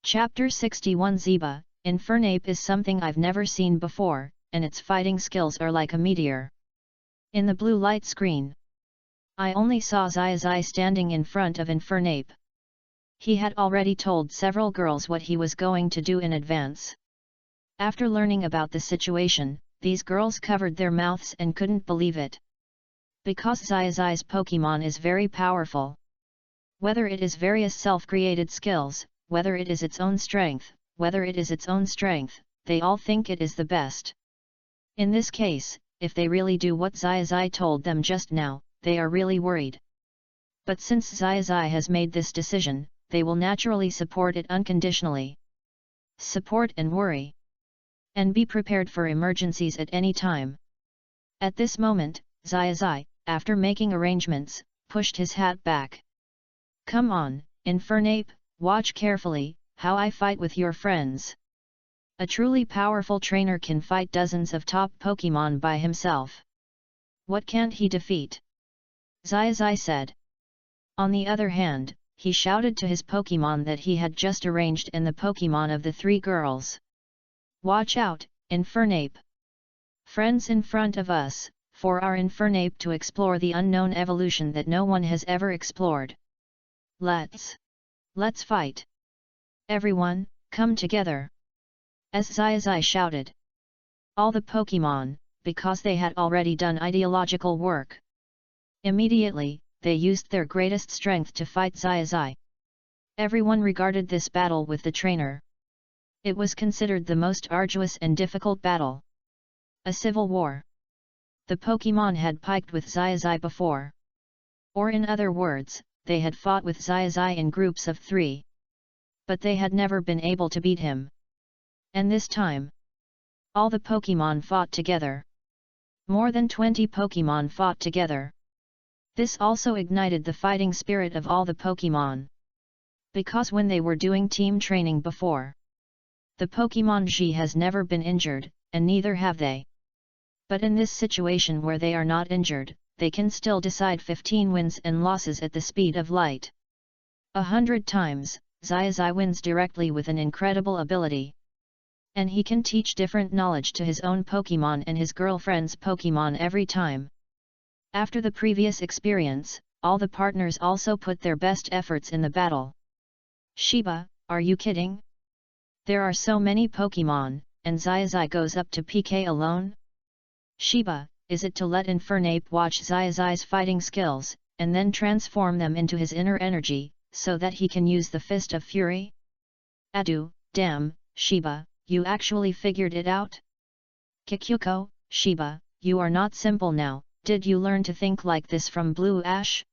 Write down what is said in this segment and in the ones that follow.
Chapter 61 Ziba, Infernape is something I've never seen before, and its fighting skills are like a meteor. In the blue light screen, I only saw Xiaozhi standing in front of Infernape. He had already told several girls what he was going to do in advance. After learning about the situation, these girls covered their mouths and couldn't believe it. Because Xiaozhi's Pokemon is very powerful. Whether it is various self-created skills, whether it is its own strength, they all think it is the best. In this case, if they really do what Xiaozhi told them just now, they are really worried. But since Xiaozhi has made this decision, they will naturally support it unconditionally. Support and worry. And be prepared for emergencies at any time. At this moment, Xiaozhi, after making arrangements, pushed his hat back. Come on, Infernape, watch carefully, how I fight with your friends. A truly powerful trainer can fight dozens of top Pokemon by himself. What can't he defeat? Xiaozhi said. On the other hand, he shouted to his Pokemon that he had just arranged and the Pokemon of the three girls. Watch out, Infernape! Friends in front of us, for our Infernape to explore the unknown evolution that no one has ever explored. Let's fight! Everyone, come together! As Xiaozhi shouted. All the Pokemon, because they had already done ideological work. Immediately, they used their greatest strength to fight Xiaozhi. Everyone regarded this battle with the trainer. It was considered the most arduous and difficult battle. A civil war. The Pokemon had piked with Xiaozhi before. Or in other words, they had fought with Xiaozhi in groups of 3. But they had never been able to beat him. And this time, all the Pokemon fought together. More than 20 Pokemon fought together. This also ignited the fighting spirit of all the Pokemon. Because when they were doing team training before, the Pokemon G has never been injured, and neither have they. But in this situation where they are not injured, they can still decide 15 wins and losses at the speed of light. 100 times, Xiaozhi wins directly with an incredible ability. And he can teach different knowledge to his own Pokemon and his girlfriend's Pokemon every time. After the previous experience, all the partners also put their best efforts in the battle. Shiba, are you kidding? There are so many Pokemon, and Xiaozhi goes up to PK alone? Shiba, is it to let Infernape watch Xiaozhi's fighting skills, and then transform them into his inner energy, so that he can use the Fist of Fury? Adu, damn, Shiba, you actually figured it out? Kikyuko, Shiba, you are not simple now, did you learn to think like this from Blue Ash?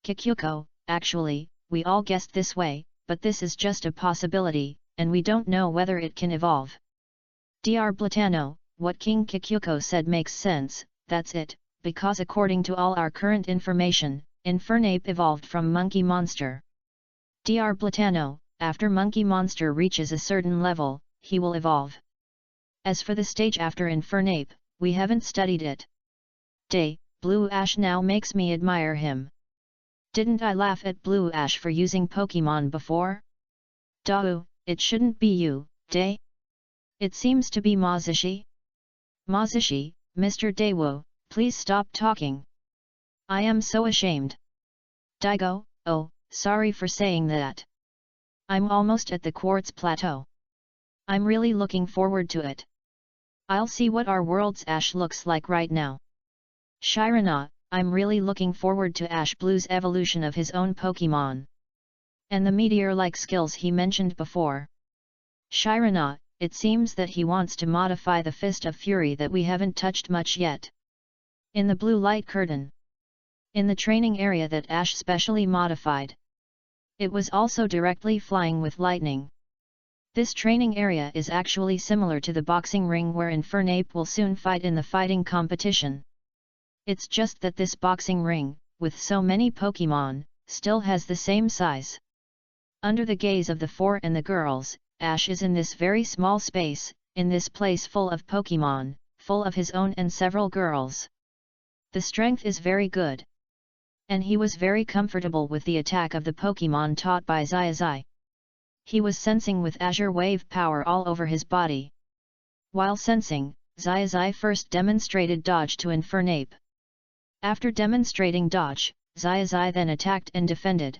Kikyuko, actually, we all guessed this way, but this is just a possibility, and we don't know whether it can evolve. Dr. Blatano, what King Kikyuko said makes sense, that's it, because according to all our current information, Infernape evolved from Monkey Monster. Dr. Blatano, after Monkey Monster reaches a certain level, he will evolve. As for the stage after Infernape, we haven't studied it. Blue Ash now makes me admire him. Didn't I laugh at Blue Ash for using Pokemon before? Dao, it shouldn't be you, Day. It seems to be Mazishi. Mazishi, Mr. Daewoo, please stop talking. I am so ashamed. Daigo, oh, sorry for saying that. I'm almost at the Quartz Plateau. I'm really looking forward to it. I'll see what our world's Ash looks like right now. Shirana, I'm really looking forward to Ash Blue's evolution of his own Pokemon. And the meteor-like skills he mentioned before. Shirana, it seems that he wants to modify the Fist of Fury that we haven't touched much yet. In the blue light curtain. In the training area that Ash specially modified. It was also directly flying with lightning. This training area is actually similar to the boxing ring where Infernape will soon fight in the fighting competition. It's just that this boxing ring, with so many Pokemon, still has the same size. Under the gaze of the 4 and the girls, Ash is in this very small space, in this place full of Pokemon, full of his own and several girls. The strength is very good. And he was very comfortable with the attack of the Pokemon taught by Xiaozhi. He was sensing with azure wave power all over his body. While sensing, Xiaozhi first demonstrated dodge to Infernape. After demonstrating dodge, Xiaozhi then attacked and defended.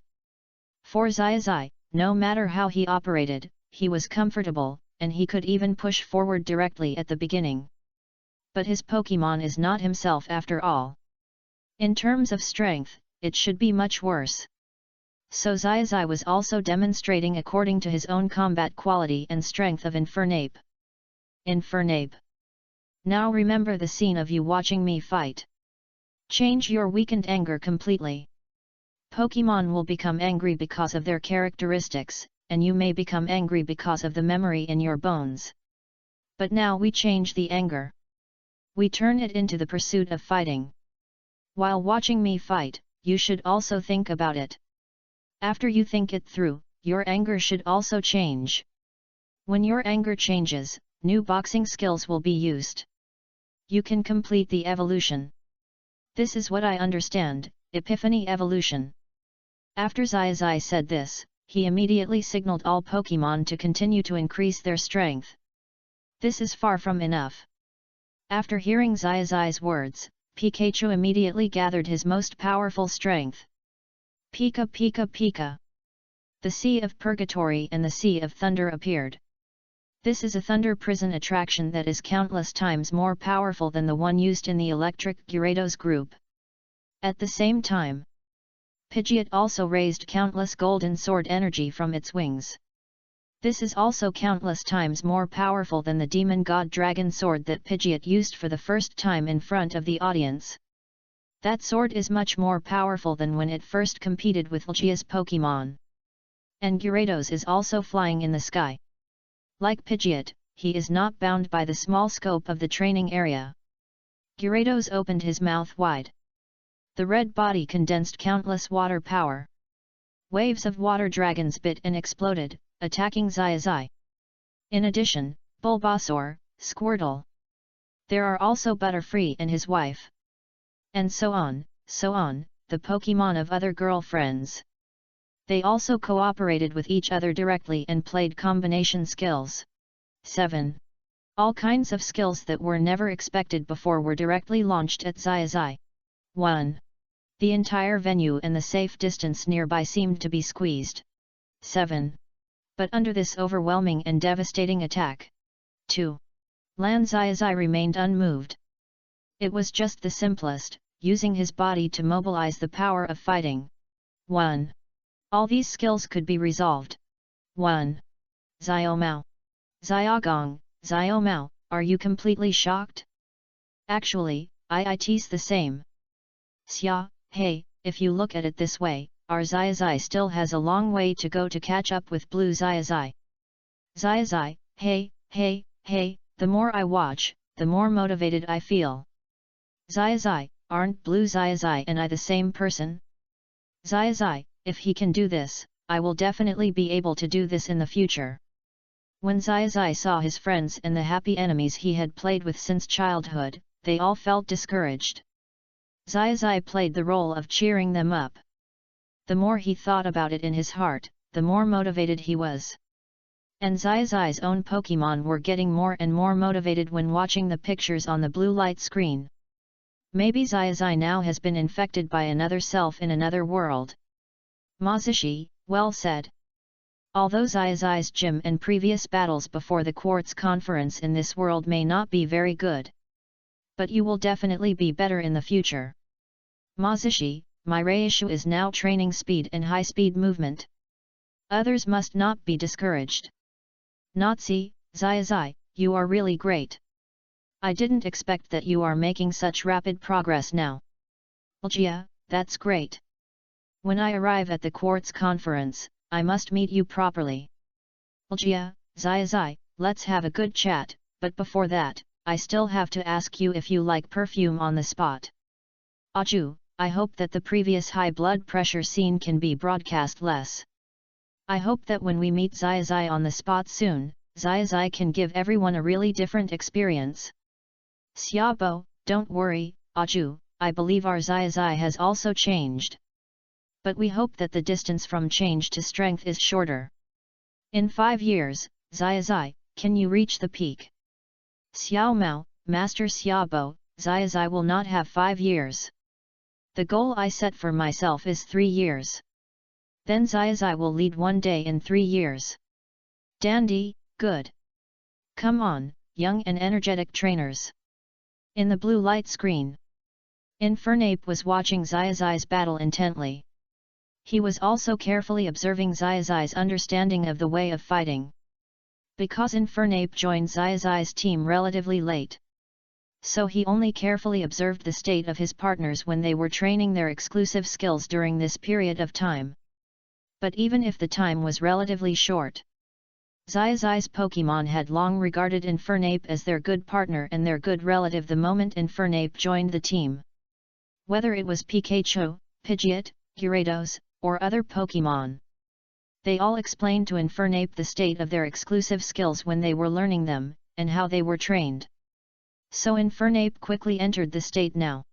For Xiaozhi, no matter how he operated, he was comfortable, and he could even push forward directly at the beginning. But his Pokémon is not himself after all. In terms of strength, it should be much worse. So Xiaozhi was also demonstrating according to his own combat quality and strength of Infernape. Infernape. Now remember the scene of you watching me fight. Change your weakened anger completely. Pokémon will become angry because of their characteristics, and you may become angry because of the memory in your bones. But now we change the anger. We turn it into the pursuit of fighting. While watching me fight, you should also think about it. After you think it through, your anger should also change. When your anger changes, new boxing skills will be used. You can complete the evolution. This is what I understand, Epiphany Evolution. After Xiaozhi said this, he immediately signaled all Pokémon to continue to increase their strength. This is far from enough. After hearing Xiaozhi's words, Pikachu immediately gathered his most powerful strength. Pika Pika Pika. The Sea of Purgatory and the Sea of Thunder appeared. This is a thunder prison attraction that is countless times more powerful than the one used in the electric Gyarados group. At the same time, Pidgeot also raised countless golden sword energy from its wings. This is also countless times more powerful than the demon god dragon sword that Pidgeot used for the first time in front of the audience. That sword is much more powerful than when it first competed with Xiaozi's Pokémon. And Gyarados is also flying in the sky. Like Pidgeot, he is not bound by the small scope of the training area. Gyarados opened his mouth wide. The red body condensed countless water power. Waves of water dragons bit and exploded, attacking Xiaozhi. In addition, Bulbasaur, Squirtle. There are also Butterfree and his wife. And so on, the Pokémon of other girlfriends. They also cooperated with each other directly and played combination skills. 7. All kinds of skills that were never expected before were directly launched at Xiaozhi. 1. The entire venue and the safe distance nearby seemed to be squeezed. 7. But under this overwhelming and devastating attack. 2. Lan Xiaozhi remained unmoved. It was just the simplest, using his body to mobilize the power of fighting. 1. All these skills could be resolved. 1. Xiaomao. Xiaogong, Xiaomao, are you completely shocked? Actually, it's the same. Xia, hey, if you look at it this way, our Xiaozhi still has a long way to go to catch up with Blue Xiaozhi. Xiaozhi, hey, the more I watch, the more motivated I feel. Xiaozhi, aren't Blue Xiaozhi and I the same person? Xiaozhi, if he can do this, I will definitely be able to do this in the future. When Xiaozhi saw his friends and the happy enemies he had played with since childhood, they all felt discouraged. Xiaozhi played the role of cheering them up. The more he thought about it in his heart, the more motivated he was. And Xiaozhi's own Pokémon were getting more and more motivated when watching the pictures on the blue light screen. Maybe Xiaozhi now has been infected by another self in another world. Mazishi, well said. Although Xiaozhi's gym and previous battles before the Quartz Conference in this world may not be very good, but you will definitely be better in the future. Mazishi, my Reishu is now training speed and high-speed movement. Others must not be discouraged. Nazi, Xiaozhi, you are really great. I didn't expect that you are making such rapid progress now. Jia, that's great. When I arrive at the Quartz Conference, I must meet you properly. Jia, Xiaozhi, let's have a good chat, but before that, I still have to ask you if you like perfume on the spot. Aju, I hope that the previous high blood pressure scene can be broadcast less. I hope that when we meet Xiaozhi on the spot soon, Xiaozhi can give everyone a really different experience. Xiaobo, don't worry, Aju, I believe our Xiaozhi has also changed. But we hope that the distance from change to strength is shorter. In 5 years, Xiaozhi, can you reach the peak? Xiao Mao, Master Xiaobo, Xiaozhi will not have 5 years. The goal I set for myself is 3 years. Then Xiaozhi will lead one day in 3 years. Dandy, good. Come on, young and energetic trainers. In the blue light screen, Infernape was watching Xiaozhi's battle intently. He was also carefully observing Xiaozhi's understanding of the way of fighting. Because Infernape joined Xiaozhi's team relatively late, so he only carefully observed the state of his partners when they were training their exclusive skills during this period of time. But even if the time was relatively short, Xiaozhi's Pokémon had long regarded Infernape as their good partner and their good relative the moment Infernape joined the team. Whether it was Pikachu, Pidgeot, Gyarados, or other Pokémon, they all explained to Infernape the state of their exclusive skills when they were learning them, and how they were trained. So Infernape quickly entered the state now.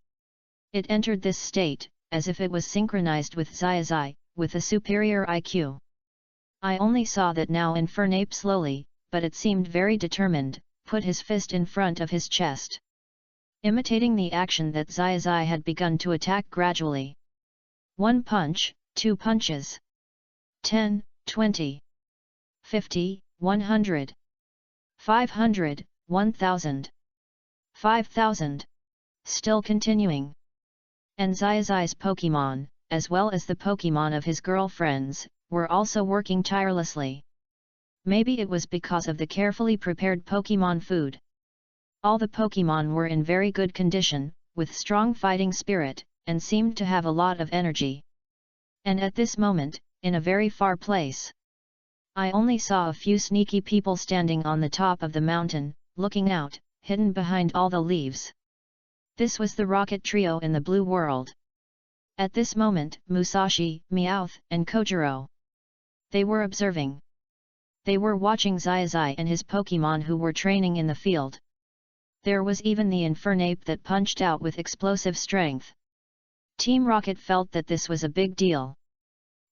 It entered this state, as if it was synchronized with Xiaozhi, with a superior IQ. I only saw that now Infernape slowly, but it seemed very determined, put his fist in front of his chest, imitating the action that Xiaozhi had begun to attack gradually. 1 punch, 2 punches. 10, 20. 50, 100. 500, 1000. 5000. Still continuing. And Xiaozhi's Pokémon, as well as the Pokémon of his girlfriends, were also working tirelessly. Maybe it was because of the carefully prepared Pokémon food. All the Pokémon were in very good condition, with strong fighting spirit, and seemed to have a lot of energy. And at this moment, in a very far place, I only saw a few sneaky people standing on the top of the mountain, looking out, hidden behind all the leaves. This was the Rocket Trio in the Blue World. At this moment, Musashi, Meowth, and Kojiro, they were observing. They were watching Xiaozhi and his Pokémon who were training in the field. There was even the Infernape that punched out with explosive strength. Team Rocket felt that this was a big deal.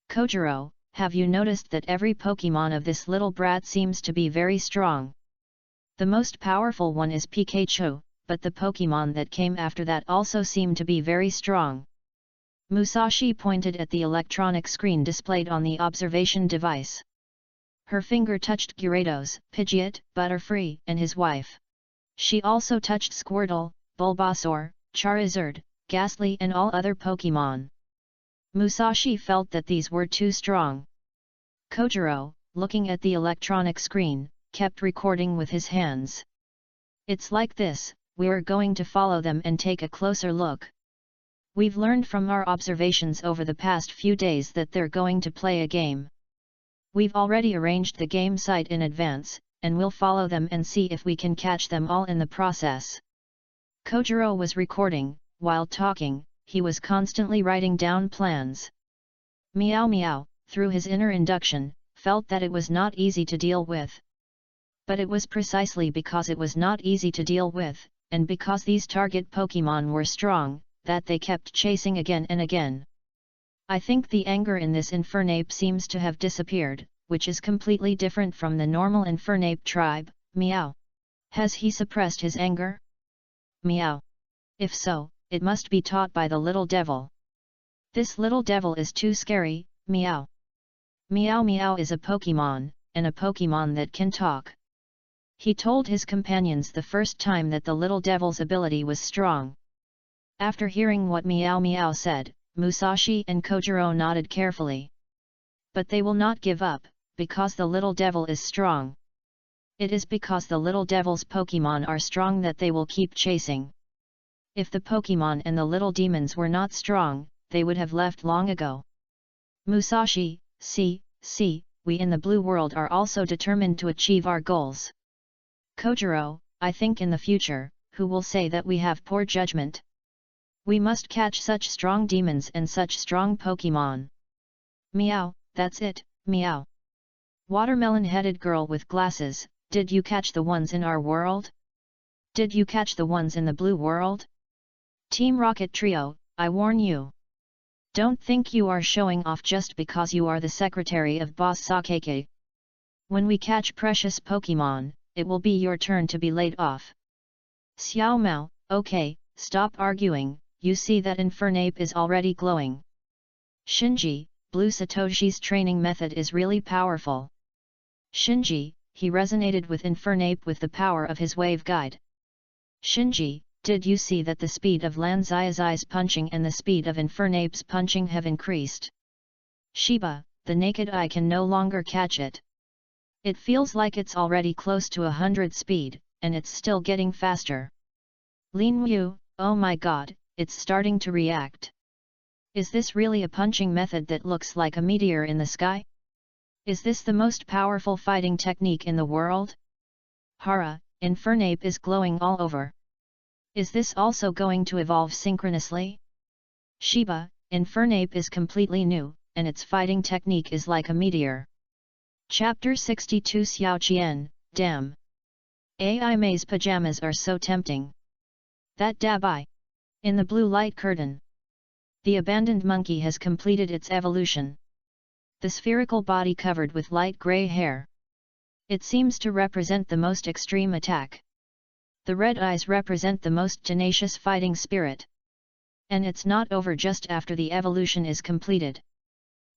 Kojiro, have you noticed that every Pokémon of this little brat seems to be very strong? The most powerful one is Pikachu, but the Pokémon that came after that also seemed to be very strong. Musashi pointed at the electronic screen displayed on the observation device. Her finger touched Gyarados, Pidgeot, Butterfree, and his wife. She also touched Squirtle, Bulbasaur, Charizard, Ghastly and all other Pokémon. Musashi felt that these were too strong. Kojiro, looking at the electronic screen, kept recording with his hands. It's like this, we're going to follow them and take a closer look. We've learned from our observations over the past few days that they're going to play a game. We've already arranged the game site in advance, and we'll follow them and see if we can catch them all in the process. Kojiro was recording, while talking, he was constantly writing down plans. Meow Meow, through his inner induction, felt that it was not easy to deal with. But it was precisely because it was not easy to deal with, and because these target Pokémon were strong, that they kept chasing again and again. I think the anger in this Infernape seems to have disappeared, which is completely different from the normal Infernape tribe. Meow. Has he suppressed his anger? Meow. If so, it must be taught by the little devil. This little devil is too scary. Meow. Meow Meow is a Pokémon, and a Pokémon that can talk. He told his companions the first time that the little devil's ability was strong. After hearing what Meow Meow said, Musashi and Kojiro nodded carefully. But they will not give up, because the little devil is strong. It is because the little devil's Pokémon are strong that they will keep chasing. If the Pokémon and the little demons were not strong, they would have left long ago. Musashi, see, we in the Blue World are also determined to achieve our goals. Kojiro, I think in the future, who will say that we have poor judgment? We must catch such strong demons and such strong Pokémon. Meow, that's it, meow. Watermelon-headed girl with glasses, did you catch the ones in our world? Did you catch the ones in the Blue World? Team Rocket Trio, I warn you. Don't think you are showing off just because you are the secretary of Boss Sakeke. When we catch precious Pokemon, it will be your turn to be laid off. Xiao Mao, okay, stop arguing, you see that Infernape is already glowing. Shinji, Blue Satoshi's training method is really powerful. Shinji, he resonated with Infernape with the power of his wave guide. Shinji, did you see that the speed of Lan Xiaozhi's punching and the speed of Infernape's punching have increased? Shiba, the naked eye can no longer catch it. It feels like it's already close to 100 speed, and it's still getting faster. Lin Yu, oh my god, it's starting to react. Is this really a punching method that looks like a meteor in the sky? Is this the most powerful fighting technique in the world? Hara, Infernape is glowing all over. Is this also going to evolve synchronously? Shiba, Infernape is completely new, and its fighting technique is like a meteor. Chapter 62 Xiaoqian, damn. AI Mei's pajamas are so tempting. That Dabai. In the blue light curtain. The abandoned monkey has completed its evolution. The spherical body covered with light grey hair. It seems to represent the most extreme attack. The red eyes represent the most tenacious fighting spirit. And it's not over just after the evolution is completed.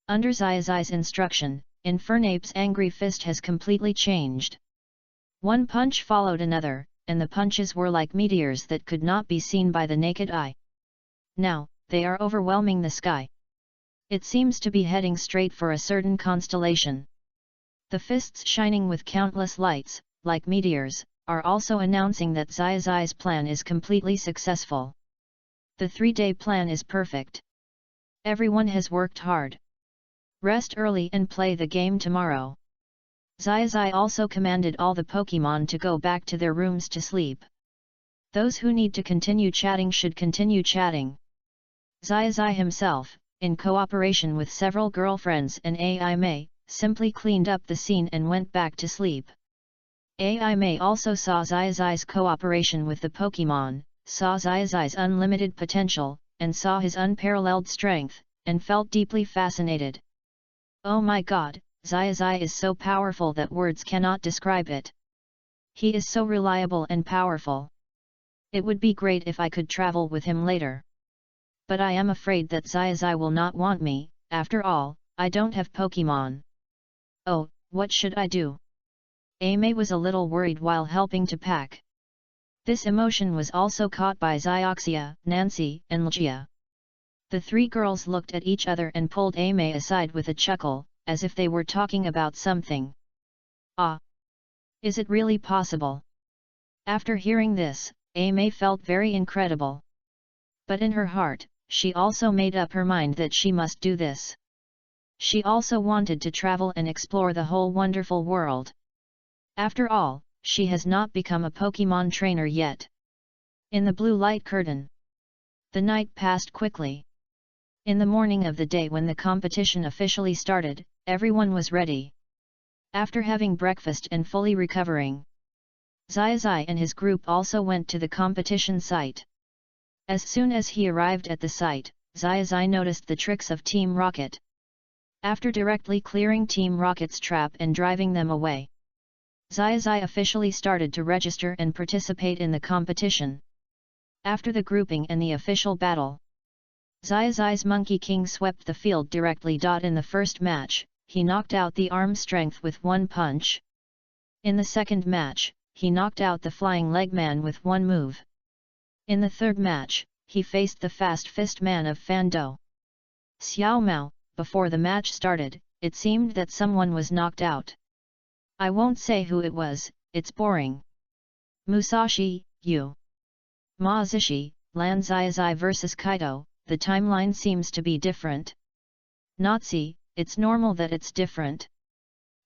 Under Xiaozhi's instruction, Infernape's angry fist has completely changed. One punch followed another, and the punches were like meteors that could not be seen by the naked eye. Now, they are overwhelming the sky. It seems to be heading straight for a certain constellation. The fists shining with countless lights, like meteors, are also announcing that Xiaozhi's plan is completely successful. The 3-day plan is perfect. Everyone has worked hard. Rest early and play the game tomorrow. Xiaozhi also commanded all the Pokemon to go back to their rooms to sleep. Those who need to continue chatting should continue chatting. Xiaozhi himself, in cooperation with several girlfriends and AI Mei, simply cleaned up the scene and went back to sleep. AI Mei also saw Xiaozhi's cooperation with the Pokemon, saw Xiaozhi's unlimited potential, and saw his unparalleled strength, and felt deeply fascinated. Oh my god, Xiaozhi is so powerful that words cannot describe it. He is so reliable and powerful. It would be great if I could travel with him later. But I am afraid that Xiaozhi will not want me, after all, I don't have Pokemon. Oh, what should I do? Mei was a little worried while helping to pack. This emotion was also caught by Xiaoxia, Nancy, and Ljia. The three girls looked at each other and pulled Mei aside with a chuckle, as if they were talking about something. Ah! Is it really possible? After hearing this, Mei felt very incredible. But in her heart, she also made up her mind that she must do this. She also wanted to travel and explore the whole wonderful world. After all, she has not become a Pokemon trainer yet. In the blue light curtain. The night passed quickly. In the morning of the day when the competition officially started, everyone was ready. After having breakfast and fully recovering, Xiaozhi and his group also went to the competition site. As soon as he arrived at the site, Xiaozhi noticed the tricks of Team Rocket. After directly clearing Team Rocket's trap and driving them away, Xiaozhi officially started to register and participate in the competition. After the grouping and the official battle, Xiaozhi's Monkey King swept the field directly. In the first match, he knocked out the arm strength with one punch. In the second match, he knocked out the Flying Leg Man with one move. In the third match, he faced the Fast Fist Man of Fando. Xiao Mao, before the match started, it seemed that someone was knocked out. I won't say who it was, it's boring. Musashi, you. Ma Zishi, Lan Xiaozhi vs Kaido, the timeline seems to be different. Nazi, it's normal that it's different.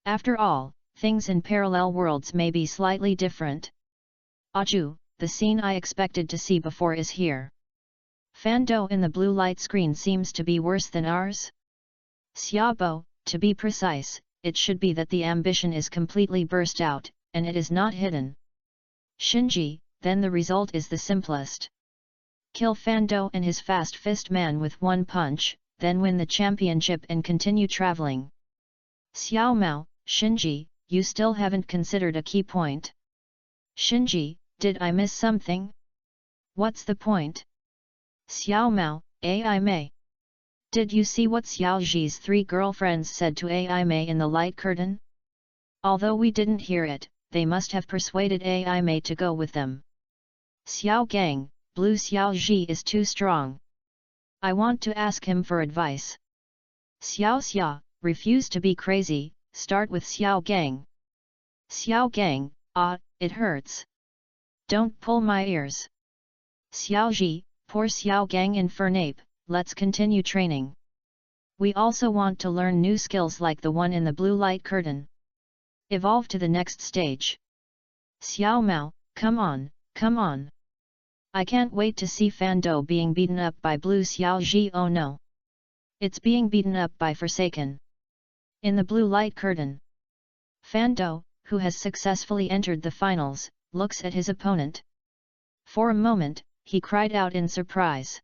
After all, things in parallel worlds may be slightly different. Aju, the scene I expected to see before is here. Fando in the blue light screen seems to be worse than ours. Xiaobo, to be precise, it should be that the ambition is completely burst out, and it is not hidden. Shinji, then the result is the simplest. Kill Fando and his Fast Fist Man with one punch, then win the championship and continue traveling. Xiao Mao, Shinji, you still haven't considered a key point. Shinji, did I miss something? What's the point? Xiao Mao, Ai Mei. Did you see what Xiaozhi's 3 girlfriends said to Ai Mei in the light curtain? Although we didn't hear it, they must have persuaded Ai Mei to go with them. Xiao Gang, Blue Xiaozhi is too strong. I want to ask him for advice. Xiao Xia, refuse to be crazy, start with Xiao Gang. Xiao Gang, it hurts. Don't pull my ears. Xiaozhi, poor Xiao Gang Infernape, let's continue training. We also want to learn new skills like the one in the blue light curtain. Evolve to the next stage. Xiao Mao, come on, come on. I can't wait to see Fando being beaten up by Blue Xiaozhi. Oh no. It's being beaten up by Forsaken. In the blue light curtain. Fando, who has successfully entered the finals, looks at his opponent. For a moment, he cried out in surprise.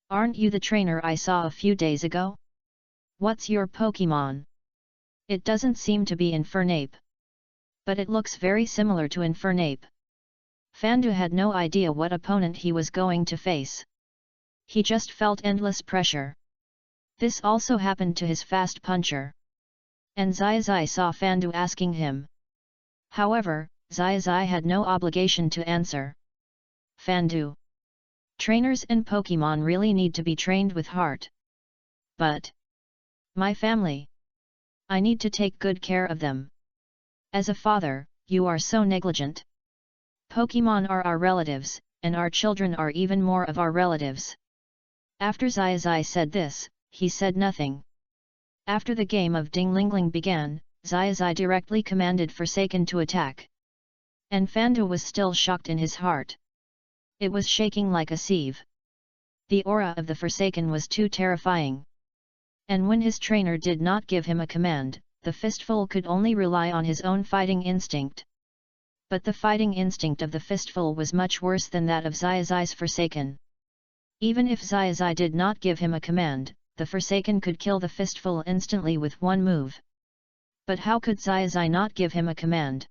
Aren't you the trainer I saw a few days ago? What's your Pokemon? It doesn't seem to be Infernape. But it looks very similar to Infernape. Fando had no idea what opponent he was going to face. He just felt endless pressure. This also happened to his fast puncher. And Xiaozhi saw Fando asking him. However, Xiaozhi had no obligation to answer. Fando. Trainers and Pokemon really need to be trained with heart. But my family. I need to take good care of them. As a father, you are so negligent. Pokemon are our relatives, and our children are even more of our relatives. After Xiaozhi said this, he said nothing. After the game of Ding Lingling began, Xiaozhi directly commanded Forsaken to attack. And Fando was still shocked in his heart. It was shaking like a sieve. The aura of the Forsaken was too terrifying. And when his trainer did not give him a command, the Fistful could only rely on his own fighting instinct. But the fighting instinct of the Fistful was much worse than that of Xiaozhi's Forsaken. Even if Xiaozhi did not give him a command, the Forsaken could kill the Fistful instantly with one move. But how could Xiaozhi not give him a command?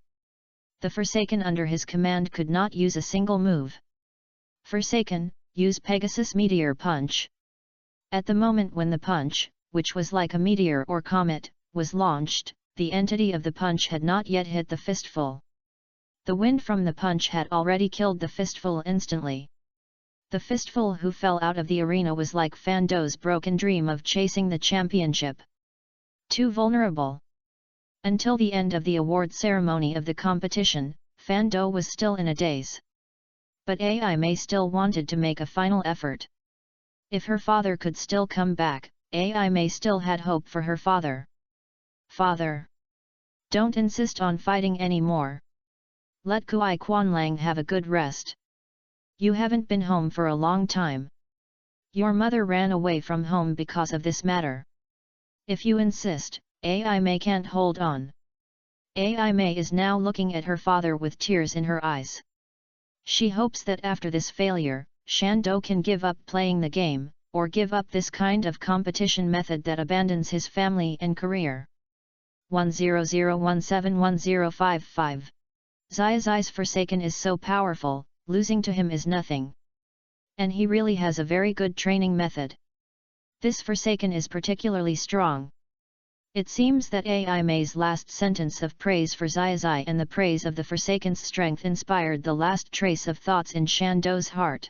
The Forsaken under his command could not use a single move. Forsaken, use Pegasus Meteor Punch. At the moment when the punch, which was like a meteor or comet, was launched, the entity of the punch had not yet hit the Fistful. The wind from the punch had already killed the Fistful instantly. The Fistful who fell out of the arena was like Fando's broken dream of chasing the championship. Too vulnerable. Until the end of the award ceremony of the competition, Fando was still in a daze. But Ai Mei still wanted to make a final effort. If her father could still come back, Ai Mei still had hope for her father. Father! Don't insist on fighting anymore. Let Kui Quanlang have a good rest. You haven't been home for a long time. Your mother ran away from home because of this matter. If you insist, Ai Mei can't hold on. Ai Mei is now looking at her father with tears in her eyes. She hopes that after this failure, Shando can give up playing the game, or give up this kind of competition method that abandons his family and career. 100171055. Xiaozhi's Forsaken is so powerful, losing to him is nothing. And he really has a very good training method. This Forsaken is particularly strong. It seems that Ai Mei's last sentence of praise for Xiaozhi and the praise of the Forsaken's strength inspired the last trace of thoughts in Shando's heart.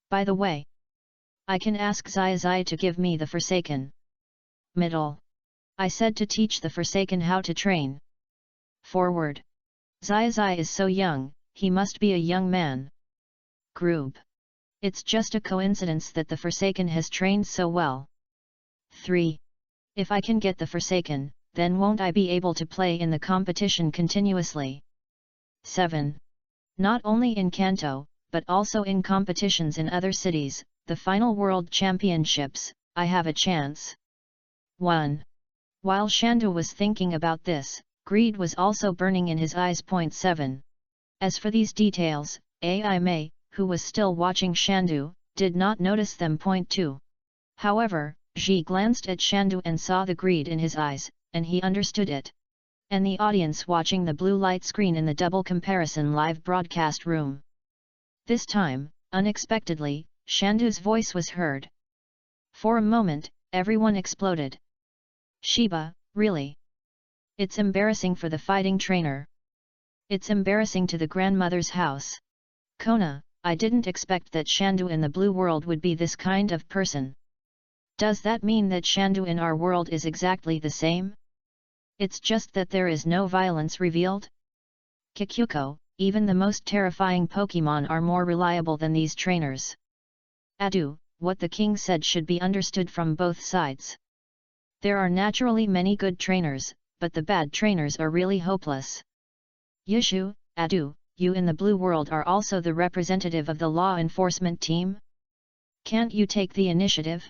By the way, I can ask Xiaozhi to give me the Forsaken. Middle. I said to teach the Forsaken how to train. Forward. Xiaozhi is so young, he must be a young man. Group. It's just a coincidence that the Forsaken has trained so well. 3. If I can get the Forsaken, then won't I be able to play in the competition continuously? 7. Not only in Kanto, but also in competitions in other cities, the final World Championships, I have a chance. 1. While Shando was thinking about this, greed was also burning in his eyes. 7. As for these details, Ai Mei, who was still watching Shando, did not notice them. 2. However, Ji glanced at Shando and saw the greed in his eyes, and he understood it. and the audience watching the blue light screen in the double comparison live broadcast room. This time, unexpectedly, Shandu's voice was heard. For a moment, everyone exploded. Shiba, really? It's embarrassing for the fighting trainer. It's embarrassing to the grandmother's house. Kona, I didn't expect that Shandu in the blue world would be this kind of person. Does that mean that Shandu in our world is exactly the same? It's just that there is no violence revealed? Kikyuko, even the most terrifying Pokemon are more reliable than these trainers. Adu, what the king said should be understood from both sides. There are naturally many good trainers, but the bad trainers are really hopeless. Yushu, Adu, you in the blue world are also the representative of the law enforcement team? Can't you take the initiative?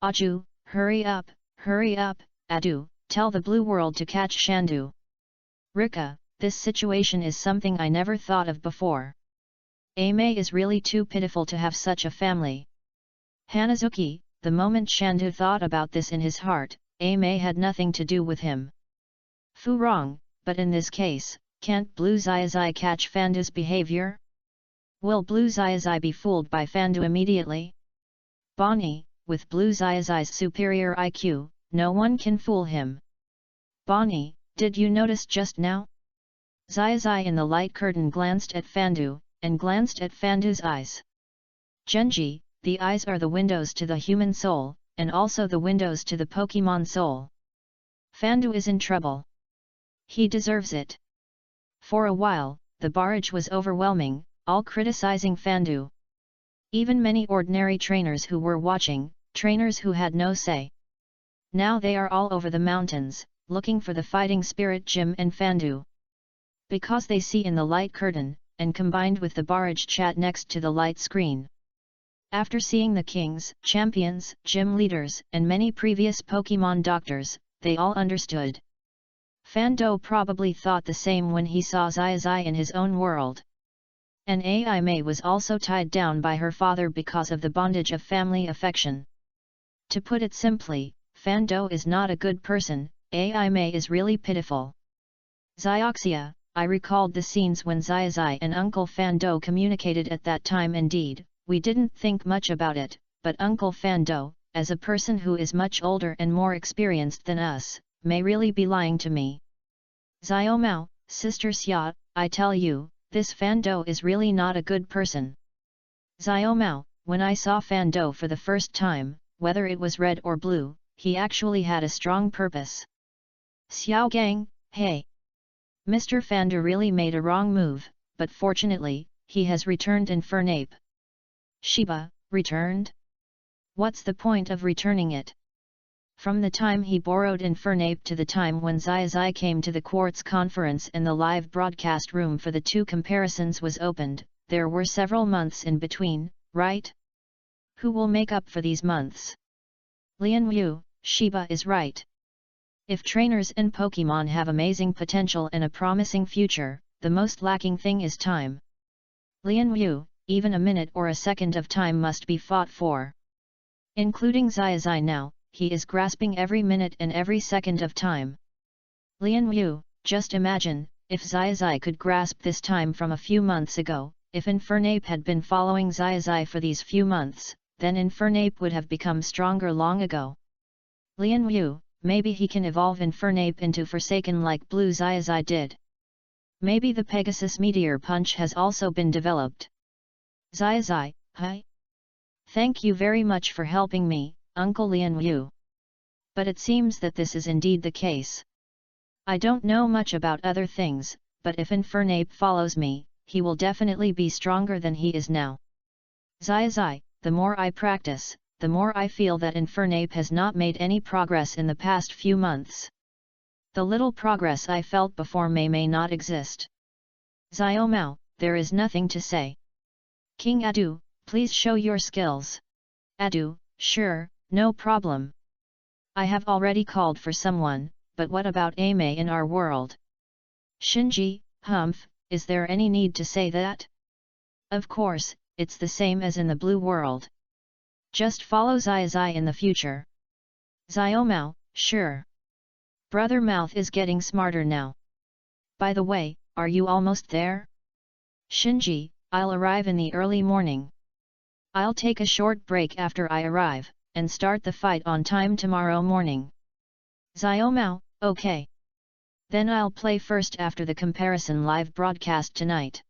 Aju, hurry up, Adu, tell the blue world to catch Shandu. Rika, this situation is something I never thought of before. Ame is really too pitiful to have such a family. Hanazuki, the moment Shandu thought about this in his heart, Ame had nothing to do with him. Fu wrong, but in this case, can't Blue Xiaozhi catch Fandu's behavior? Will Blue Xiaozhi be fooled by Fandu immediately? Bonnie, with Blue Xiaozhi's superior IQ, no one can fool him. Bonnie, did you notice just now? Xiaozhi in the light curtain glanced at Fandu, and glanced at Fandu's eyes. Genji, the eyes are the windows to the human soul, and also the windows to the Pokemon soul. Fandu is in trouble. He deserves it. For a while, the barrage was overwhelming, all criticizing Fandu. Even many ordinary trainers who were watching, trainers who had no say. Now they are all over the mountains, looking for the fighting spirit Jim and Fandu. Because they see in the light curtain, and combined with the barrage chat next to the light screen. After seeing the kings, champions, gym leaders, and many previous Pokemon doctors, they all understood. Fando probably thought the same when he saw Xiaozhi in his own world. And Ai Mei was also tied down by her father because of the bondage of family affection. To put it simply, Fando is not a good person, Ai Mei is really pitiful. Xiaoxia, I recalled the scenes when Xiaozhi and Uncle Fando communicated at that time. Indeed, we didn't think much about it, but Uncle Fando, as a person who is much older and more experienced than us, may really be lying to me. Xiaomao, Sister Xia, I tell you, this Fando is really not a good person. Xiaomao, when I saw Fando for the first time, whether it was red or blue, he actually had a strong purpose. Xiaogang, hey! Mr. Fando really made a wrong move, but fortunately, he has returned Infernape. Shiba, returned? What's the point of returning it? From the time he borrowed Infernape to the time when Xiaozhi came to the Quartz conference and the live broadcast room for the two comparisons was opened, there were several months in between, right? Who will make up for these months? Lian Yu, Shiba is right. If trainers and Pokemon have amazing potential and a promising future, the most lacking thing is time. Lian Yu, even a minute or a second of time must be fought for. Including Xiaozhi now, he is grasping every minute and every second of time. Lian Yu, just imagine, if Xiaozhi could grasp this time from a few months ago, if Infernape had been following Xiaozhi for these few months, then Infernape would have become stronger long ago. Lian Yu, maybe he can evolve Infernape into Forsaken like Blue Xiaozhi did. Maybe the Pegasus Meteor Punch has also been developed. Xiaozhi, hi? Thank you very much for helping me, Uncle Lian Yu. But it seems that this is indeed the case. I don't know much about other things, but if Infernape follows me, he will definitely be stronger than he is now. Xiaozhi, the more I practice, the more I feel that Infernape has not made any progress in the past few months. The little progress I felt before may not exist. Xiaomao, there is nothing to say. King Adu, please show your skills. Adu, sure, no problem. I have already called for someone, but what about Ame in our world? Shinji, Humph, is there any need to say that? Of course, it's the same as in the blue world. Just follow Xiaozhi in the future. Xiaomao, sure. Brother Mouth is getting smarter now. By the way, are you almost there? Shinji, I'll arrive in the early morning. I'll take a short break after I arrive, and start the fight on time tomorrow morning. Xiaomao, okay. Then I'll play first after the comparison live broadcast tonight.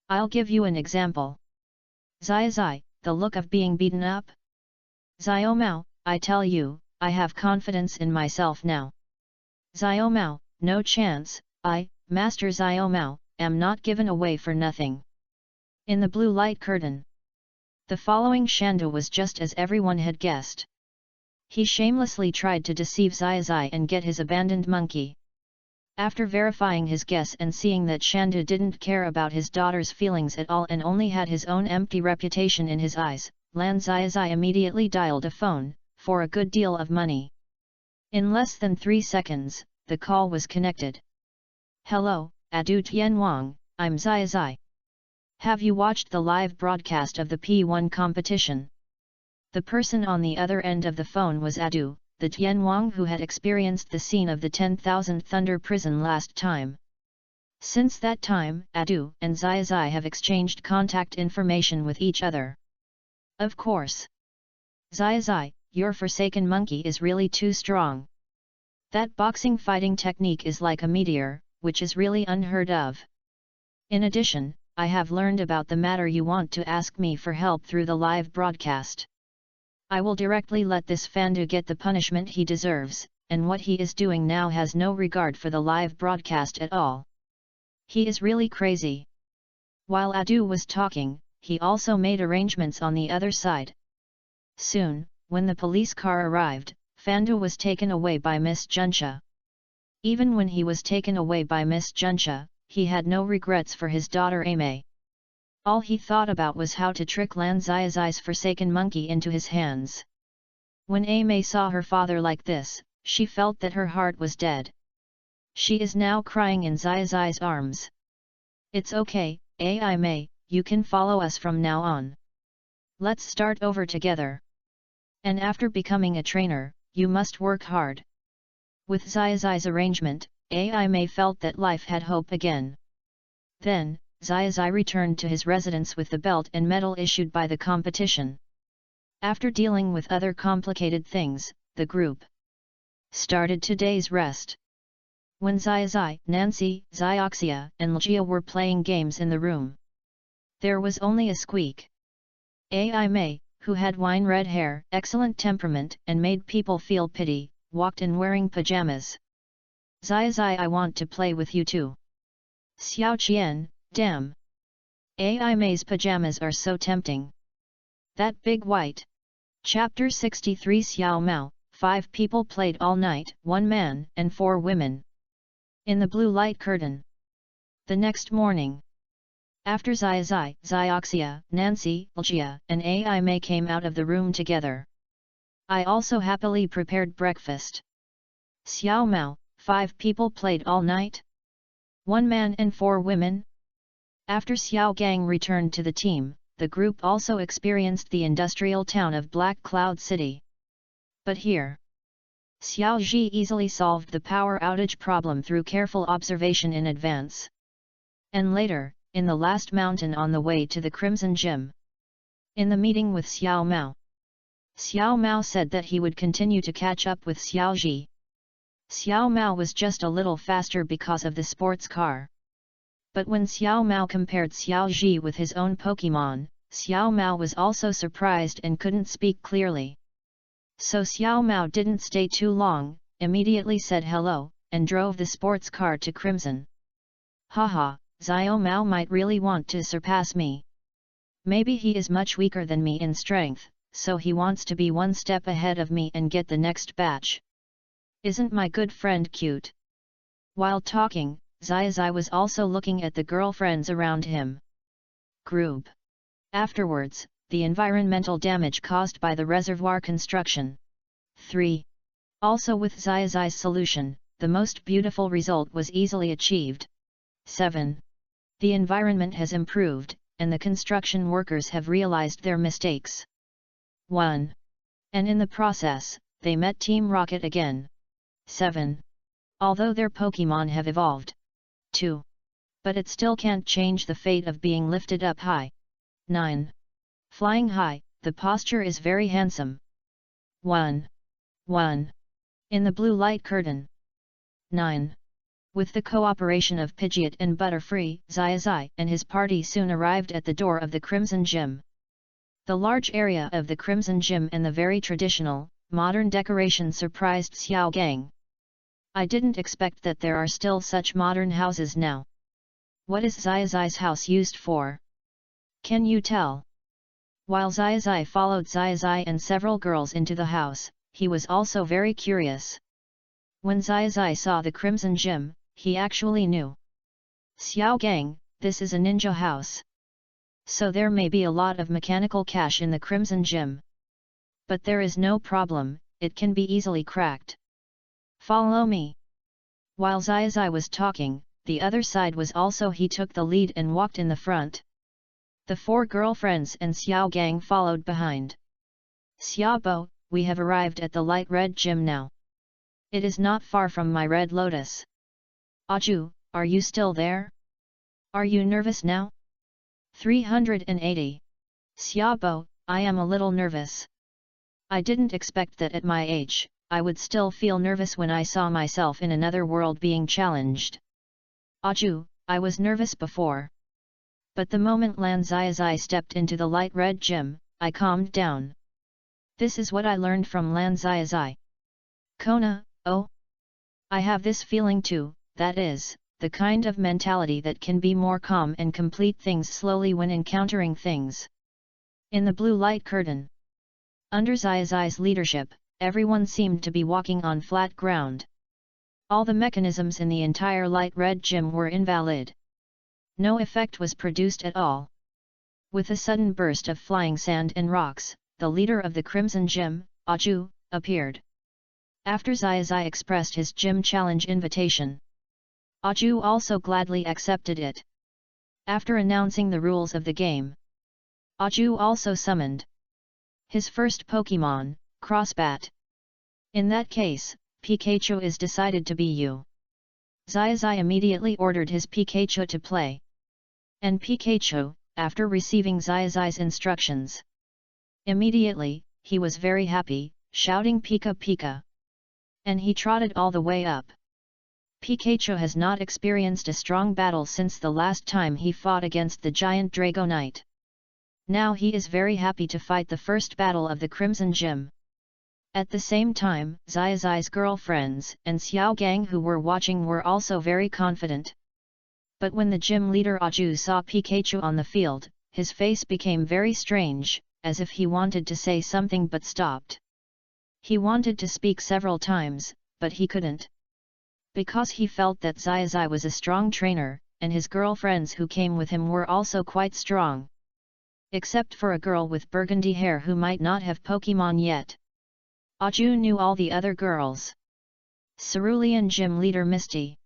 I'll give you an example. Xiaozhi, the look of being beaten up? Xiaomao, I tell you, I have confidence in myself now. Xiaomao, no chance, I, Master Xiaomao, am not given away for nothing. In the blue light curtain. The following Shandu was just as everyone had guessed. He shamelessly tried to deceive Xiaozhi and get his abandoned monkey. After verifying his guess and seeing that Shandu didn't care about his daughter's feelings at all and only had his own empty reputation in his eyes, Lan Xiaozhi immediately dialed a phone, for a good deal of money. In less than 3 seconds, the call was connected. Hello, Adu Tianwang, I'm Xiaozhi. Have you watched the live broadcast of the P1 competition? The person on the other end of the phone was Adu, the Tianwang who had experienced the scene of the 10,000 Thunder Prison last time. Since that time, Adu and Xiaozhi have exchanged contact information with each other. Of course. Xiaozhi, your forsaken monkey is really too strong. That boxing fighting technique is like a meteor, which is really unheard of. In addition, I have learned about the matter you want to ask me for help through the live broadcast. I will directly let this Fandu get the punishment he deserves, and what he is doing now has no regard for the live broadcast at all. He is really crazy. While Adu was talking, he also made arrangements on the other side. Soon, when the police car arrived, Fandu was taken away by Miss Junsha. Even when he was taken away by Miss Junsha, he had no regrets for his daughter Aimee. All he thought about was how to trick Lan Xiaozhi's forsaken monkey into his hands. When Aimee saw her father like this, she felt that her heart was dead. She is now crying in Xiaozhi's arms. It's okay, Aimee, you can follow us from now on. Let's start over together. And after becoming a trainer, you must work hard. With Xiaozhi's arrangement, Aimee felt that life had hope again. Then, Xiaozhi returned to his residence with the belt and medal issued by the competition. After dealing with other complicated things, the group started today's rest. When Xiaozhi, Nancy, Xiaoxia and Ljia were playing games in the room, there was only a squeak. Aimee, who had wine-red hair, excellent temperament and made people feel pity, walked in wearing pajamas. Xiaozhi, I want to play with you too. Xiao Qian, damn. Aimee's pajamas are so tempting. That big white. Chapter 63 Xiao Mao, 5 people played all night, 1 man and 4 women. In the blue light curtain. The next morning. After Xiaozhi, Xiaoxia, Nancy, Ljia and Aimee came out of the room together. I also happily prepared breakfast. Xiao Mao, 5 people played all night? 1 man and 4 women? After Xiao Gang returned to the team, the group also experienced the industrial town of Black Cloud City. But here, Xiaozhi easily solved the power outage problem through careful observation in advance. And later, in the last mountain on the way to the Crimson Gym. In the meeting with Xiao Mao said that he would continue to catch up with Xiaozhi. Xiao Mao was just a little faster because of the sports car. But when Xiao Mao compared Xiaozhi with his own Pokémon, Xiao Mao was also surprised and couldn't speak clearly. So Xiao Mao didn't stay too long, immediately said hello, and drove the sports car to Crimson. Haha, Xiao Mao might really want to surpass me. Maybe he is much weaker than me in strength, so he wants to be 1 step ahead of me and get the next batch. Isn't my good friend cute? While talking, Xiaozhi was also looking at the girlfriends around him. Group. Afterwards, the environmental damage caused by the reservoir construction. 3. Also with Xiaozhi's solution, the most beautiful result was easily achieved. 7. The environment has improved, and the construction workers have realized their mistakes. 1. And in the process, they met Team Rocket again. 7. Although their Pokemon have evolved too. But it still can't change the fate of being lifted up high. 9. Flying high, the posture is very handsome. 1. In the blue light curtain. 9. With the cooperation of Pidgeot and Butterfree, Xiaozhi and his party soon arrived at the door of the Crimson Gym. The large area of the Crimson Gym and the very traditional, modern decoration surprised Xiao Gang. I didn't expect that there are still such modern houses now. What is Xiaozhi's house used for? Can you tell? While Xiaozhi followed Xiaozhi and several girls into the house, he was also very curious. When Xiaozhi saw the Crimson Gym, he actually knew. Xiao Gang, this is a ninja house. So there may be a lot of mechanical cache in the Crimson Gym. But there is no problem, it can be easily cracked. Follow me. While Xiaozhi was talking, the other side was also he took the lead and walked in the front. The 4 girlfriends and Xiao Gang followed behind. Xiaobo, we have arrived at the light red gym now. It is not far from my red lotus. Aju, are you still there? Are you nervous now? 380. Xiaobo, I am a little nervous. I didn't expect that at my age, I would still feel nervous when I saw myself in another world being challenged. Aju, I was nervous before. But the moment Lan Xiaozhi stepped into the light red gym, I calmed down. This is what I learned from Lan Xiaozhi. Kona, oh? I have this feeling too, that is, the kind of mentality that can be more calm and complete things slowly when encountering things. In the blue light curtain. Under Xiaozhi's leadership, everyone seemed to be walking on flat ground. All the mechanisms in the entire light red gym were invalid. No effect was produced at all. With a sudden burst of flying sand and rocks, the leader of the Crimson Gym, Aju, appeared. After Xiaozhi expressed his gym challenge invitation, Aju also gladly accepted it. After announcing the rules of the game, Aju also summoned his first Pokemon, Crossbat. In that case, Pikachu is decided to be you. Xiaozhi immediately ordered his Pikachu to play. And Pikachu, after receiving Xiaozhi's instructions, immediately, he was very happy, shouting Pika Pika. And he trotted all the way up. Pikachu has not experienced a strong battle since the last time he fought against the giant Dragonite. Now he is very happy to fight the first battle of the Crimson Gym. At the same time, Xiaozhi's girlfriends and Xiao Gang who were watching were also very confident. But when the gym leader Aju saw Pikachu on the field, his face became very strange, as if he wanted to say something but stopped. He wanted to speak several times, but he couldn't. Because he felt that Xiaozhi was a strong trainer, and his girlfriends who came with him were also quite strong. Except for a girl with burgundy hair who might not have Pokemon yet. Aju knew all the other girls. Cerulean Gym Leader Misty.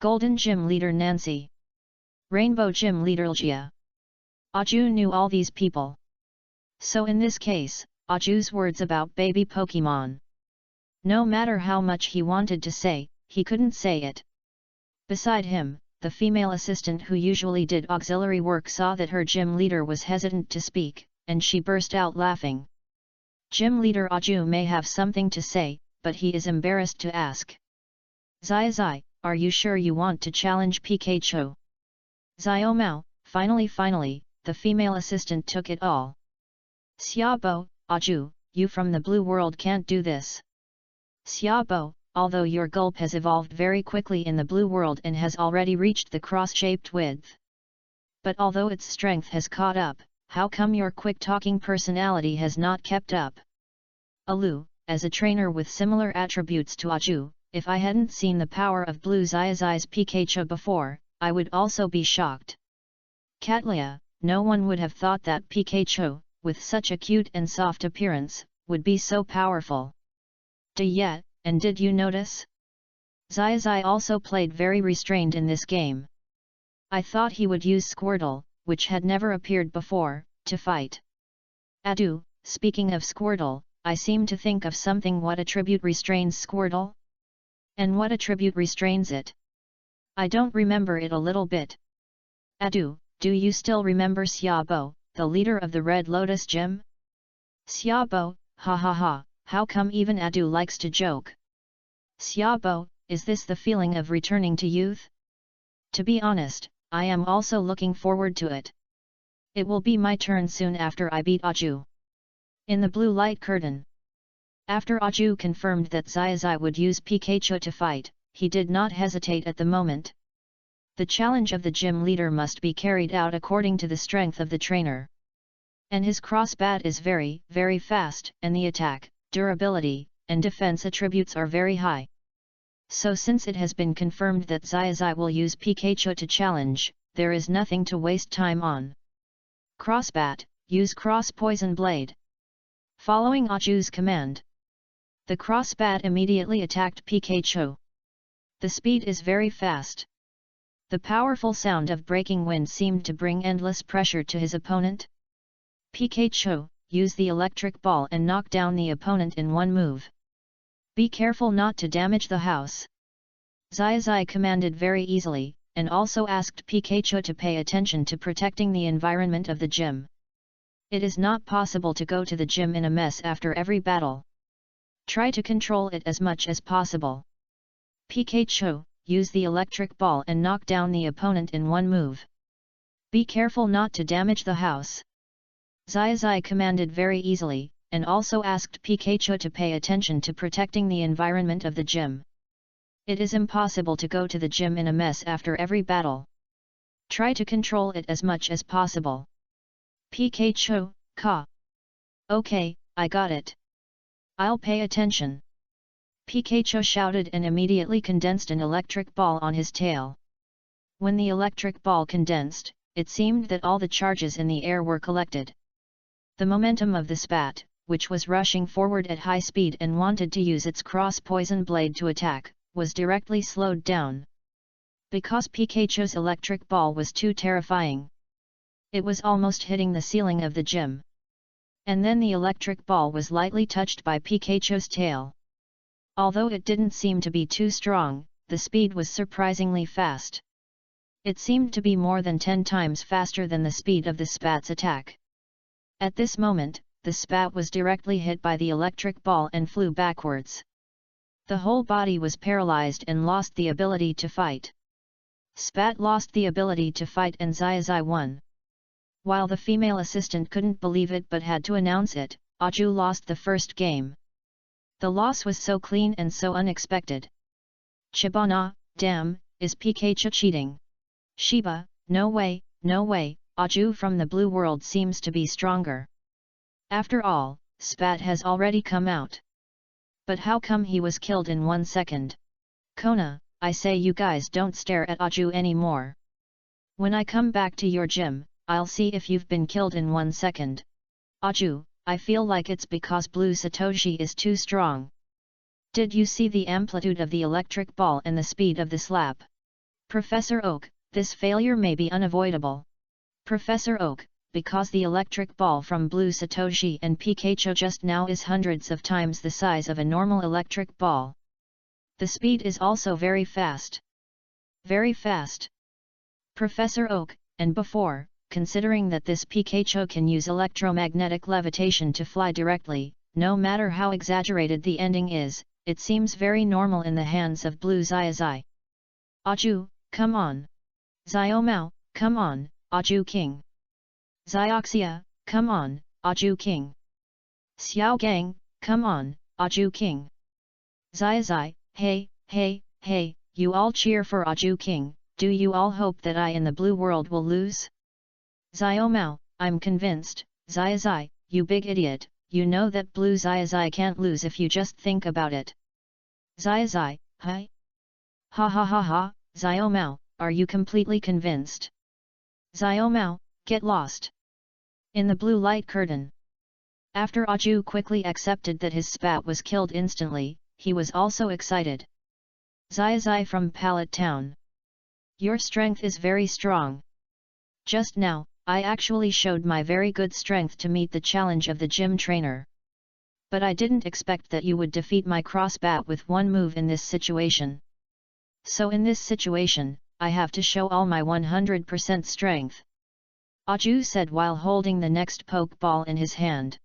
Golden Gym Leader Nancy. Rainbow Gym Leader Lgia. Aju knew all these people. So in this case, Aju's words about baby Pokemon. No matter how much he wanted to say, he couldn't say it. Beside him, the female assistant who usually did auxiliary work saw that her gym leader was hesitant to speak, and she burst out laughing. Gym leader Aju may have something to say, but he is embarrassed to ask. Xiaozhi, are you sure you want to challenge Pikachu? Xiaomao, finally, the female assistant took it all. Xiaobo, Aju, you from the blue world can't do this. Xiaobo, although your gulp has evolved very quickly in the blue world and has already reached the cross-shaped width. But although its strength has caught up, how come your quick-talking personality has not kept up? Alu, as a trainer with similar attributes to Aju, if I hadn't seen the power of Blue Xiaozhi's Pikachu before, I would also be shocked. Catlia, no one would have thought that Pikachu, with such a cute and soft appearance, would be so powerful. Yet, and did you notice? Xiaozhi also played very restrained in this game. I thought he would use Squirtle, which had never appeared before, to fight. Adu, speaking of Squirtle, I seem to think of something. What attribute restrains Squirtle? And what attribute restrains it? I don't remember it a little bit. Adu, do you still remember Xiaobo, the leader of the Red Lotus Gym? Xiaobo, ha ha ha, how come even Adu likes to joke? Xiaobo, is this the feeling of returning to youth? To be honest, I am also looking forward to it. It will be my turn soon after I beat Aju. In the blue light curtain. After Aju confirmed that Xiaozhi would use Pikachu to fight, he did not hesitate at the moment. The challenge of the gym leader must be carried out according to the strength of the trainer. And his crossbat is very, very fast, and the attack, durability, and defense attributes are very high. So since it has been confirmed that Xiaozhi will use Pikachu to challenge, there is nothing to waste time on. Crossbat, use cross poison blade. Following Aju's command, the crossbat immediately attacked Pikachu. The speed is very fast. The powerful sound of breaking wind seemed to bring endless pressure to his opponent. Pikachu, use the electric ball and knock down the opponent in one move. Be careful not to damage the house. Xiaozhi commanded very easily, and also asked Pikachu to pay attention to protecting the environment of the gym. It is not possible to go to the gym in a mess after every battle. Try to control it as much as possible. Pikachu, use the electric ball and knock down the opponent in one move. Be careful not to damage the house. Xiaozhi commanded very easily, and also asked Pikachu to pay attention to protecting the environment of the gym. It is impossible to go to the gym in a mess after every battle. Try to control it as much as possible. Pikachu, ka. Okay, I got it. I'll pay attention. Pikachu shouted and immediately condensed an electric ball on his tail. When the electric ball condensed, it seemed that all the charges in the air were collected. The momentum of the spat, which was rushing forward at high speed and wanted to use its cross-poison blade to attack, was directly slowed down. Because Pikachu's electric ball was too terrifying. It was almost hitting the ceiling of the gym. And then the electric ball was lightly touched by Pikachu's tail. Although it didn't seem to be too strong, the speed was surprisingly fast. It seemed to be more than 10 times faster than the speed of the spat's attack. At this moment, the spat was directly hit by the electric ball and flew backwards. The whole body was paralyzed and lost the ability to fight. Spat lost the ability to fight and Xiaozhi won. While the female assistant couldn't believe it but had to announce it, Aju lost the first game. The loss was so clean and so unexpected. Chibana, damn, is Pikachu cheating? Shiba, no way, Aju from the blue world seems to be stronger. After all, Spat has already come out. But how come he was killed in 1 second? Kona, I say you guys don't stare at Aju anymore. When I come back to your gym, I'll see if you've been killed in 1 second. Aju, I feel like it's because Blue Satoshi is too strong. Did you see the amplitude of the electric ball and the speed of the slap? Professor Oak, this failure may be unavoidable. Professor Oak, because the electric ball from Blue Satoshi and Pikachu just now is hundreds of times the size of a normal electric ball. The speed is also very fast. Very fast. Professor Oak, and before, considering that this Pikachu can use electromagnetic levitation to fly directly, no matter how exaggerated the ending is, it seems very normal in the hands of Blue Xiaozhi. Aju, come on. Xiaomao, come on, Aju King. Xiaoxia, come on, Aju King. Xiaogang, come on, Aju King. Xiaozhi, hey, you all cheer for Aju King, do you all hope that I in the blue world will lose? Xiaomao, I'm convinced, Xiaozhi, you big idiot, you know that Blue Xiaozhi can't lose if you just think about it. Xiaozhi, hi? Ha, Xiaomao, are you completely convinced? Xiaomao, get lost. In the blue light curtain. After Aju quickly accepted that his spat was killed instantly, he was also excited. Xiaozhi from Pallet Town. Your strength is very strong. Just now, I actually showed my very good strength to meet the challenge of the gym trainer. But I didn't expect that you would defeat my crossbat with one move in this situation. So in this situation, I have to show all my 100% strength. Audiobook said while holding the next pokeball in his hand.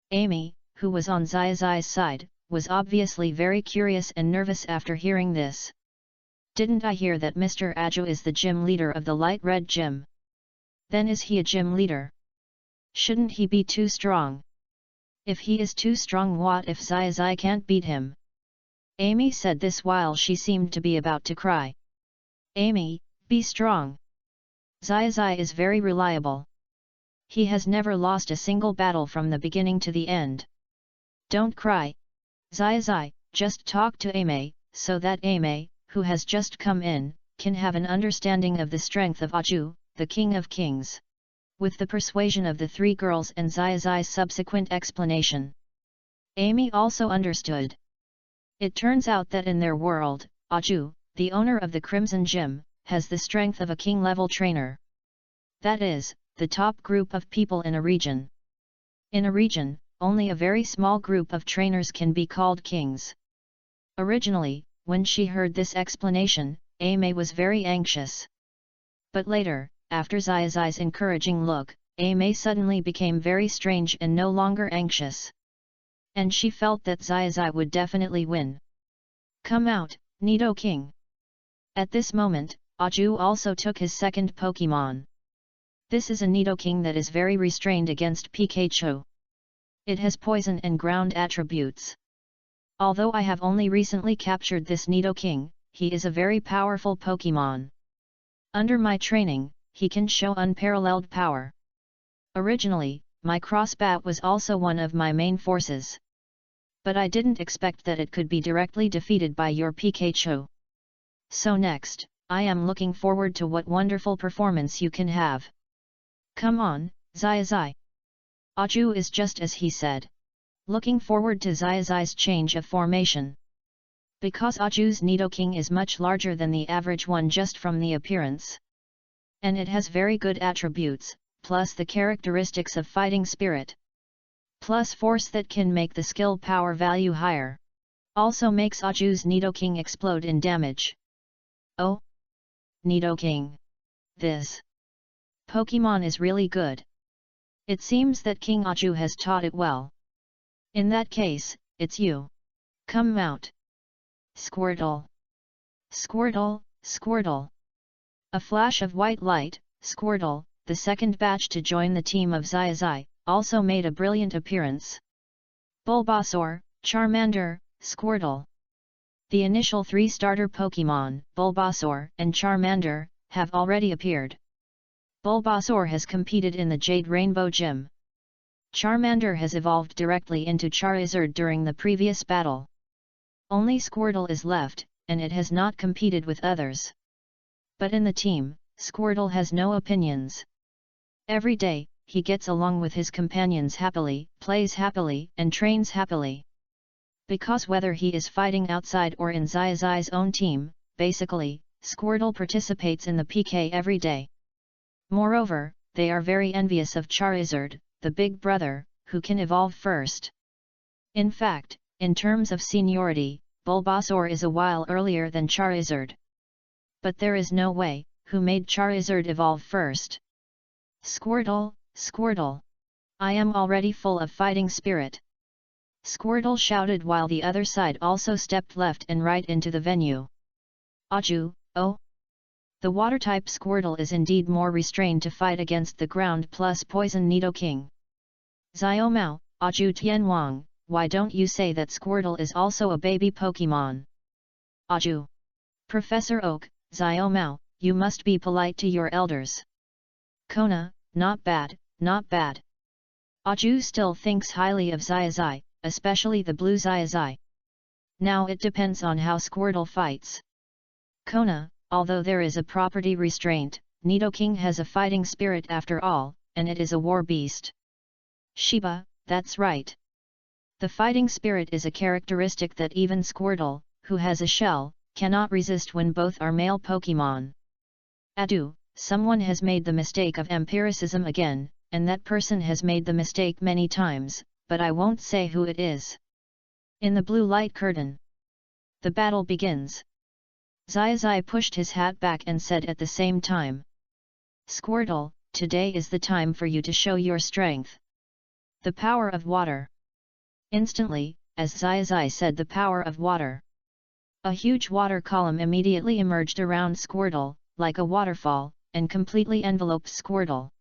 Amy, who was on Xiaozhi's side, was obviously very curious and nervous after hearing this. Didn't I hear that Mr. Audiobook is the gym leader of the light red gym? Then is he a gym leader? Shouldn't he be too strong? If he is too strong, what if Xiaozhi can't beat him? Amy said this while she seemed to be about to cry. Amy, be strong. Xiaozhi is very reliable. He has never lost a single battle from the beginning to the end. Don't cry. Xiaozhi, just talk to Amy, so that Amy, who has just come in, can have an understanding of the strength of Audiobook, the King of Kings. With the persuasion of the three girls and Xiaozhi's subsequent explanation, Amy also understood. It turns out that in their world, Audiobook, the owner of the Crimson Gym, has the strength of a king-level trainer. That is, the top group of people in a region. In a region, only a very small group of trainers can be called kings. Originally, when she heard this explanation, Amy was very anxious. But later, after Xiaozhi's encouraging look, Amy suddenly became very strange and no longer anxious. And she felt that Xiaozhi would definitely win. Come out, Nidoking! At this moment, Audiobook also took his second Pokemon. This is a Nidoking that is very restrained against Pikachu. It has poison and ground attributes. Although I have only recently captured this Nidoking, he is a very powerful Pokemon. Under my training, he can show unparalleled power. Originally, my crossbat was also one of my main forces. But I didn't expect that it could be directly defeated by your Pikachu. So next, I am looking forward to what wonderful performance you can have. Come on, Xiaozhi. Audiobook is just as he said. Looking forward to Xiaozhi's change of formation. Because Audiobook's Nidoking is much larger than the average one just from the appearance. And it has very good attributes, plus the characteristics of fighting spirit. Plus force that can make the skill power value higher. Also makes Audiobook's Nidoking explode in damage. Oh! Nidoking! This Pokemon is really good. It seems that King Audiobook has taught it well. In that case, it's you. Come out. Squirtle! Squirtle, Squirtle! A flash of white light, Squirtle, the second batch to join the team of Xiaozhi, also made a brilliant appearance. Bulbasaur, Charmander, Squirtle. The initial three starter Pokemon, Bulbasaur and Charmander, have already appeared. Bulbasaur has competed in the Jade Rainbow Gym. Charmander has evolved directly into Charizard during the previous battle. Only Squirtle is left, and it has not competed with others. But in the team, Squirtle has no opinions. Every day, he gets along with his companions happily, plays happily, and trains happily. Because whether he is fighting outside or in Xiaozhi's own team, basically, Squirtle participates in the PK every day. Moreover, they are very envious of Charizard, the big brother, who can evolve first. In fact, in terms of seniority, Bulbasaur is a while earlier than Charizard. But there is no way, who made Charizard evolve first? Squirtle, Squirtle! I am already full of fighting spirit! Squirtle shouted while the other side also stepped left and right into the venue. Audiobook, oh! The water-type Squirtle is indeed more restrained to fight against the ground plus poison Nidoking. Xiaomao, Audiobook Tianwang, why don't you say that Squirtle is also a baby Pokemon? Audiobook. Professor Oak, Xiaomao, you must be polite to your elders. Kona, not bad, not bad. Audiobook still thinks highly of Xiaozhi, especially the blue Xiaozhi. Now it depends on how Squirtle fights. Kona, although there is a property restraint, Nidoking has a fighting spirit after all, and it is a war beast. Shiba, that's right. The fighting spirit is a characteristic that even Squirtle, who has a shell, cannot resist when both are male Pokemon. Audiobook, someone has made the mistake of empiricism again, and that person has made the mistake many times, but I won't say who it is. In the blue light curtain, the battle begins. Xiaozhi pushed his hat back and said at the same time, Squirtle, today is the time for you to show your strength. The power of water. Instantly, as Xiaozhi said the power of water, a huge water column immediately emerged around Squirtle, like a waterfall, and completely enveloped Squirtle.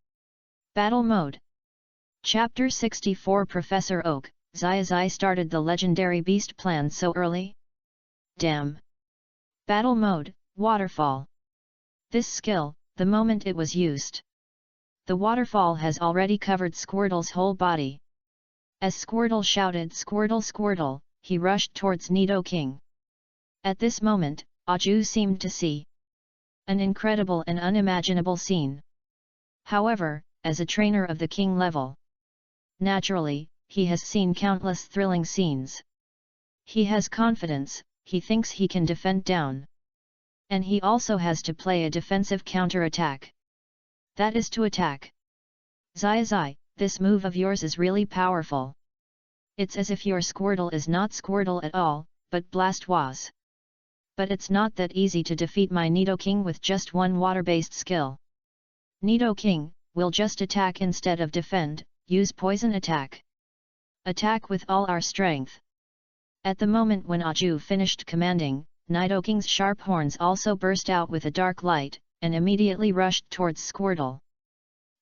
Battle Mode. Chapter 64 Professor Oak, Xiaozhi started the legendary beast plan so early? Damn! Battle Mode, Waterfall. This skill, the moment it was used, the waterfall has already covered Squirtle's whole body. As Squirtle shouted Squirtle Squirtle, he rushed towards Nidoking. At this moment, Aju seemed to see an incredible and unimaginable scene. However, as a trainer of the king level, naturally, he has seen countless thrilling scenes. He has confidence, he thinks he can defend down. And he also has to play a defensive counter-attack. That is to attack. Xiaozhi, this move of yours is really powerful. It's as if your Squirtle is not Squirtle at all, but Blast was. But it's not that easy to defeat my Nidoking with just one water-based skill. Nidoking will just attack instead of defend, use poison attack. Attack with all our strength. At the moment when Aju finished commanding, Nidoking's sharp horns also burst out with a dark light, and immediately rushed towards Squirtle.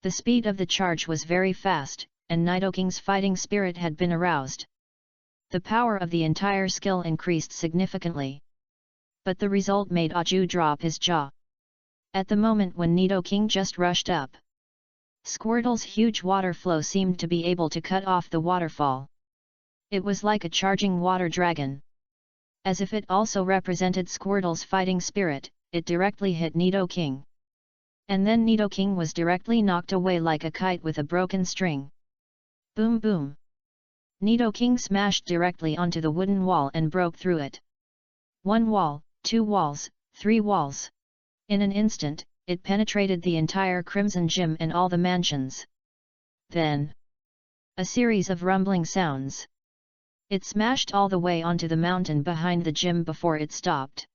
The speed of the charge was very fast, and Nidoking's fighting spirit had been aroused. The power of the entire skill increased significantly. But the result made Aju drop his jaw. At the moment when Nidoking just rushed up, Squirtle's huge water flow seemed to be able to cut off the waterfall. It was like a charging water dragon. As if it also represented Squirtle's fighting spirit, it directly hit Nidoking. And then Nidoking was directly knocked away like a kite with a broken string. Boom boom! Nidoking smashed directly onto the wooden wall and broke through it. 1 wall, 2 walls, 3 walls. In an instant, it penetrated the entire Crimson Gym and all the mansions. Then, a series of rumbling sounds. It smashed all the way onto the mountain behind the gym before it stopped.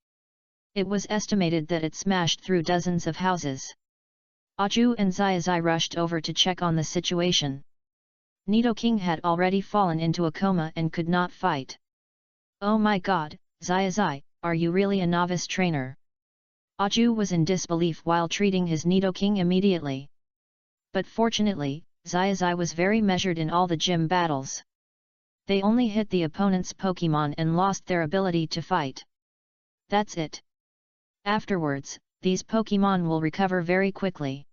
It was estimated that it smashed through dozens of houses. Aju and Xiaozhi rushed over to check on the situation. Nidoking had already fallen into a coma and could not fight. Oh my god, Xiaozhi, are you really a novice trainer? Aju was in disbelief while treating his Nidoking immediately. But fortunately, Xiaozhi was very measured in all the gym battles. They only hit the opponent's Pokémon and lost their ability to fight. That's it. Afterwards, these Pokémon will recover very quickly.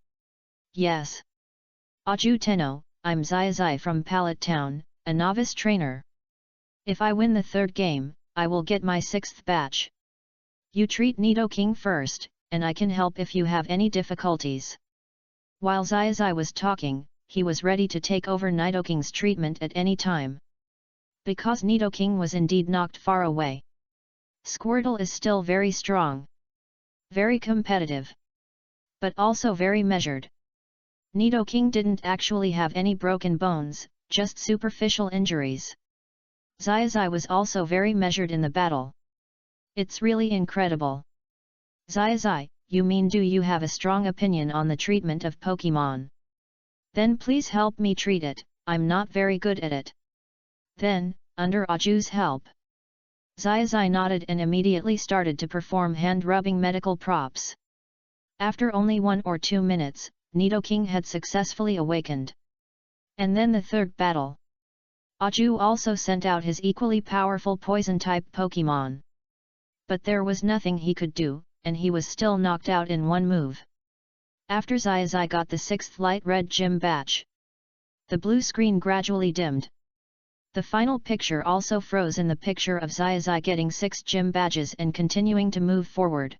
Yes. Aju Tenno, I'm Xiaozhi from Pallet Town, a novice trainer. If I win the 3rd game, I will get my 6th batch. You treat Nidoking first, and I can help if you have any difficulties. While Xiaozhi was talking, he was ready to take over Nidoking's treatment at any time. Because Nidoking was indeed knocked far away. Squirtle is still very strong. Very competitive. But also very measured. Nidoking didn't actually have any broken bones, just superficial injuries. Xiaozhi was also very measured in the battle. It's really incredible. Xiaozhi, you mean do you have a strong opinion on the treatment of Pokémon? Then please help me treat it, I'm not very good at it. Then, under Aju's help, Xiaozhi nodded and immediately started to perform hand-rubbing medical props. After only 1 or 2 minutes, Nidoking had successfully awakened. And then the 3rd battle. Aju also sent out his equally powerful poison-type Pokémon. But there was nothing he could do, and he was still knocked out in 1 move. After Xiaozhi got the 6th light red gym badge, the blue screen gradually dimmed. The final picture also froze in the picture of Xiaozhi getting 6 gym badges and continuing to move forward.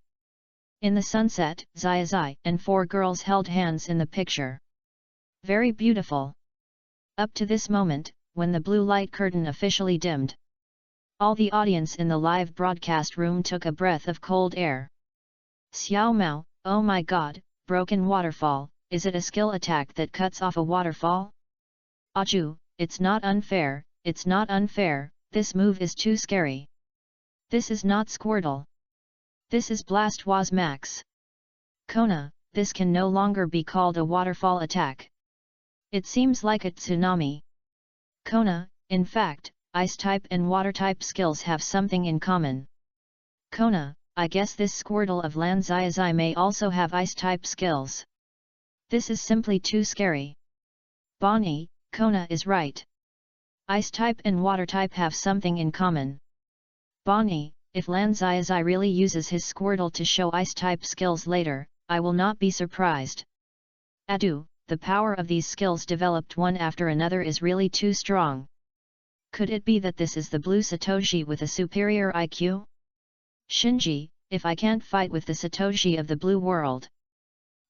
In the sunset, Xiaozhi and 4 girls held hands in the picture. Very beautiful. Up to this moment, when the blue light curtain officially dimmed, all the audience in the live broadcast room took a breath of cold air. Xiao Mao, oh my god, broken waterfall, is it a skill attack that cuts off a waterfall? Aju, it's not unfair, it's not unfair, this move is too scary. This is not Squirtle. This is Blast Waz Max. Kona, this can no longer be called a waterfall attack. It seems like a tsunami. Kona, in fact, Ice-type and Water-type skills have something in common. Kona, I guess this Squirtle of Lan Xiaozhi may also have Ice-type skills. This is simply too scary. Bonnie, Kona is right. Ice-type and Water-type have something in common. Bonnie, if Lan Xiaozhi really uses his Squirtle to show Ice-type skills later, I will not be surprised. Adu, the power of these skills developed one after another is really too strong. Could it be that this is the blue Satoshi with a superior IQ? Shinji, if I can't fight with the Satoshi of the blue world.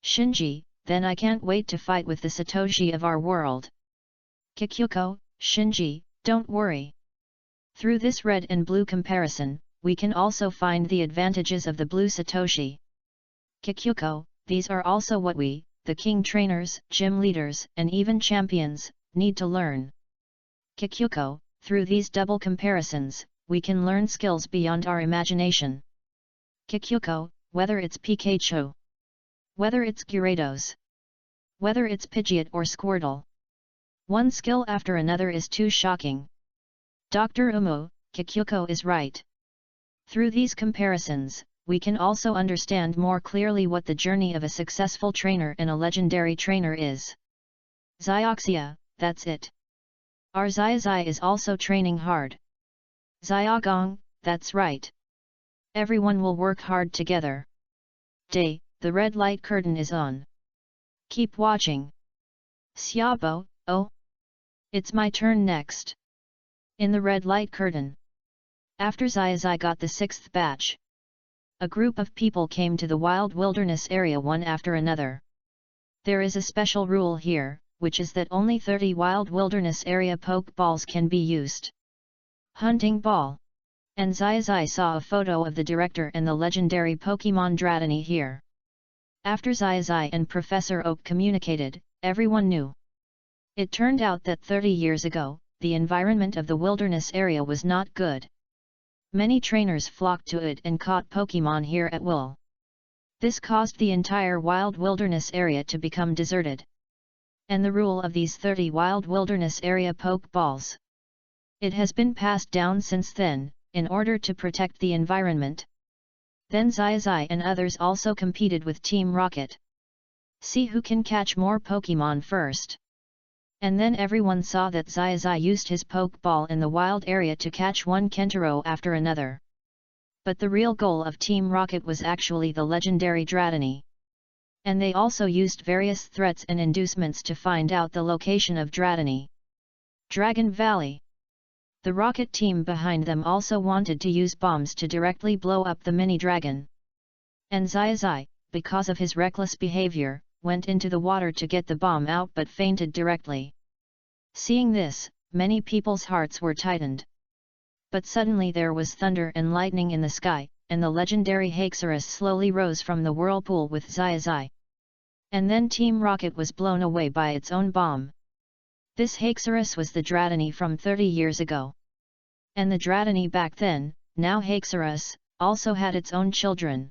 Shinji, then I can't wait to fight with the Satoshi of our world. Kikyuko, Shinji, don't worry. Through this red and blue comparison, we can also find the advantages of the blue Satoshi. Kikyuko, these are also what we, the king trainers, gym leaders, and even champions, need to learn. Kikyuko, through these double comparisons, we can learn skills beyond our imagination. Kikyuko, whether it's Pikachu, whether it's Gyarados, whether it's Pidgeot or Squirtle. One skill after another is too shocking. Dr. Umu, Kikyuko is right. Through these comparisons, we can also understand more clearly what the journey of a successful trainer and a legendary trainer is. Xiaoxia, that's it. Our Xiaozhi is also training hard. Xiaogong, that's right. Everyone will work hard together. Day, the red light curtain is on. Keep watching. Xiaobo, oh. It's my turn next. In the red light curtain. After Xiaozhi got the 6th batch, a group of people came to the wild wilderness area one after another. There is a special rule here, which is that only 30 wild wilderness area Pokeballs can be used. Hunting Ball. And Xiaozhi saw a photo of the director and the legendary Pokemon Dratini here. After Xiaozhi and Professor Oak communicated, everyone knew. It turned out that 30 years ago, the environment of the wilderness area was not good. Many trainers flocked to it and caught Pokemon here at will. This caused the entire wild wilderness area to become deserted. And the rule of these 30 wild wilderness area Pokeballs. It has been passed down since then, in order to protect the environment. Then Xiaozhi and others also competed with Team Rocket. See who can catch more Pokemon first. And then everyone saw that Xiaozhi used his Pokeball in the wild area to catch one Kentaro after another. But the real goal of Team Rocket was actually the legendary Dratini. And they also used various threats and inducements to find out the location of Dratini. Dragon Valley. The rocket team behind them also wanted to use bombs to directly blow up the mini-dragon. And Xiaozhi, because of his reckless behavior, went into the water to get the bomb out but fainted directly. Seeing this, many people's hearts were tightened. But suddenly there was thunder and lightning in the sky, and the legendary Haxorus slowly rose from the whirlpool with Xiaozhi. And then Team Rocket was blown away by its own bomb. This Haxorus was the Dratini from 30 years ago. And the Dratini back then, now Haxorus, also had its own children.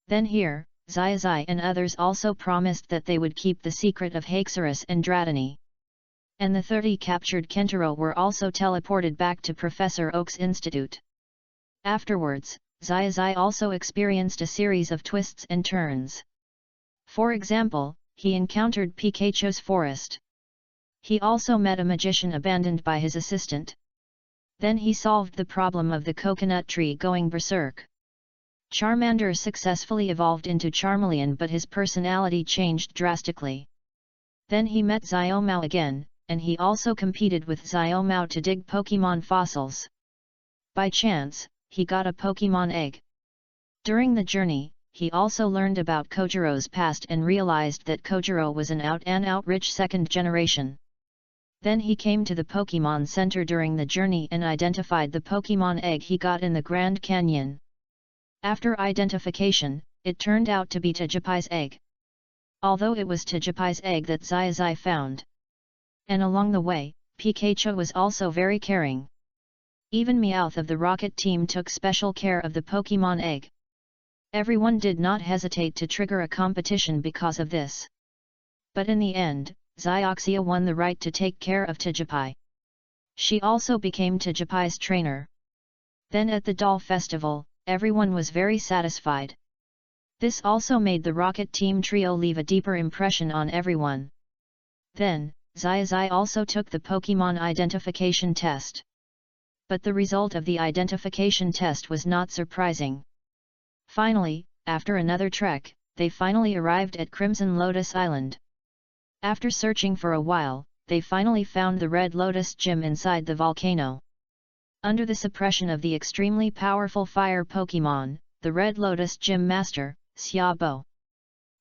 Then here, Xiaozhi and others also promised that they would keep the secret of Haxorus and Dratini. And the 30 captured Kentaro were also teleported back to Professor Oak's institute. Afterwards, Xiaozhi also experienced a series of twists and turns. For example, he encountered Pikachu's forest. He also met a magician abandoned by his assistant. Then he solved the problem of the coconut tree going berserk. Charmander successfully evolved into Charmeleon, but his personality changed drastically. Then he met Xiaomao again, and he also competed with Xiaomao to dig Pokemon fossils. By chance, he got a Pokemon egg. During the journey, he also learned about Kojiro's past and realized that Kojiro was an out-and-out rich second generation. Then he came to the Pokemon Center during the journey and identified the Pokemon egg he got in the Grand Canyon. After identification, it turned out to be Tajipai's egg. Although it was Tajipai's egg that Xiaozhi found. And along the way, Pikachu was also very caring. Even Meowth of the Rocket Team took special care of the Pokemon egg. Everyone did not hesitate to trigger a competition because of this. But in the end, Xiaozhi won the right to take care of Tijipai. She also became Tijipai's trainer. Then at the Doll Festival, everyone was very satisfied. This also made the Rocket Team trio leave a deeper impression on everyone. Then, Xiaozhi also took the Pokemon identification test. But the result of the identification test was not surprising. Finally, after another trek, they finally arrived at Crimson Lotus Island. After searching for a while, they finally found the Red Lotus Gym inside the volcano. Under the suppression of the extremely powerful fire Pokemon, the Red Lotus Gym Master, Xiaozhi.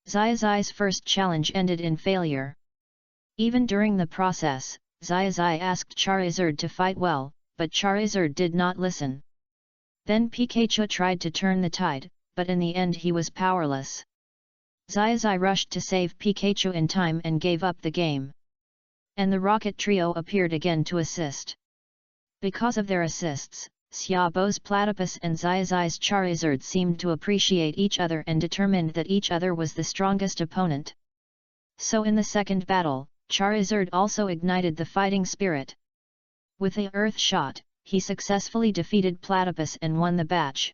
Xiaozhi's first challenge ended in failure. Even during the process, Xiaozhi asked Charizard to fight well, but Charizard did not listen. Then Pikachu tried to turn the tide, but in the end he was powerless. Xiaozhi rushed to save Pikachu in time and gave up the game. And the Rocket Trio appeared again to assist. Because of their assists, Xiaobo's Platypus and Xiaozhi's Charizard seemed to appreciate each other and determined that each other was the strongest opponent. So in the second battle, Charizard also ignited the fighting spirit. With a Earth Shot, he successfully defeated Platypus and won the badge.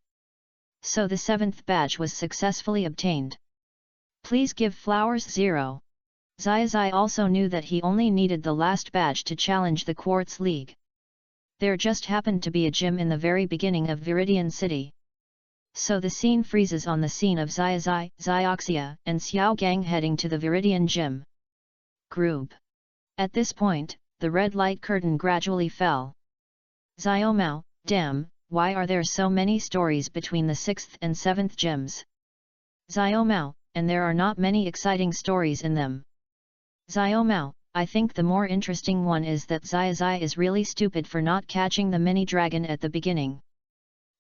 So the 7th badge was successfully obtained. Please give flowers 0. Xiaozhi also knew that he only needed the last badge to challenge the Quartz League. There just happened to be a gym in the very beginning of Viridian City. So the scene freezes on the scene of Xiaozhi, Xiaoxia, and Xiaogang heading to the Viridian Gym. Group. At this point, the red light curtain gradually fell. Xiaomao, damn, why are there so many stories between the 6th and 7th gyms? Xiaomao, and there are not many exciting stories in them. Xiaomao, I think the more interesting one is that Xiaozhi is really stupid for not catching the mini dragon at the beginning.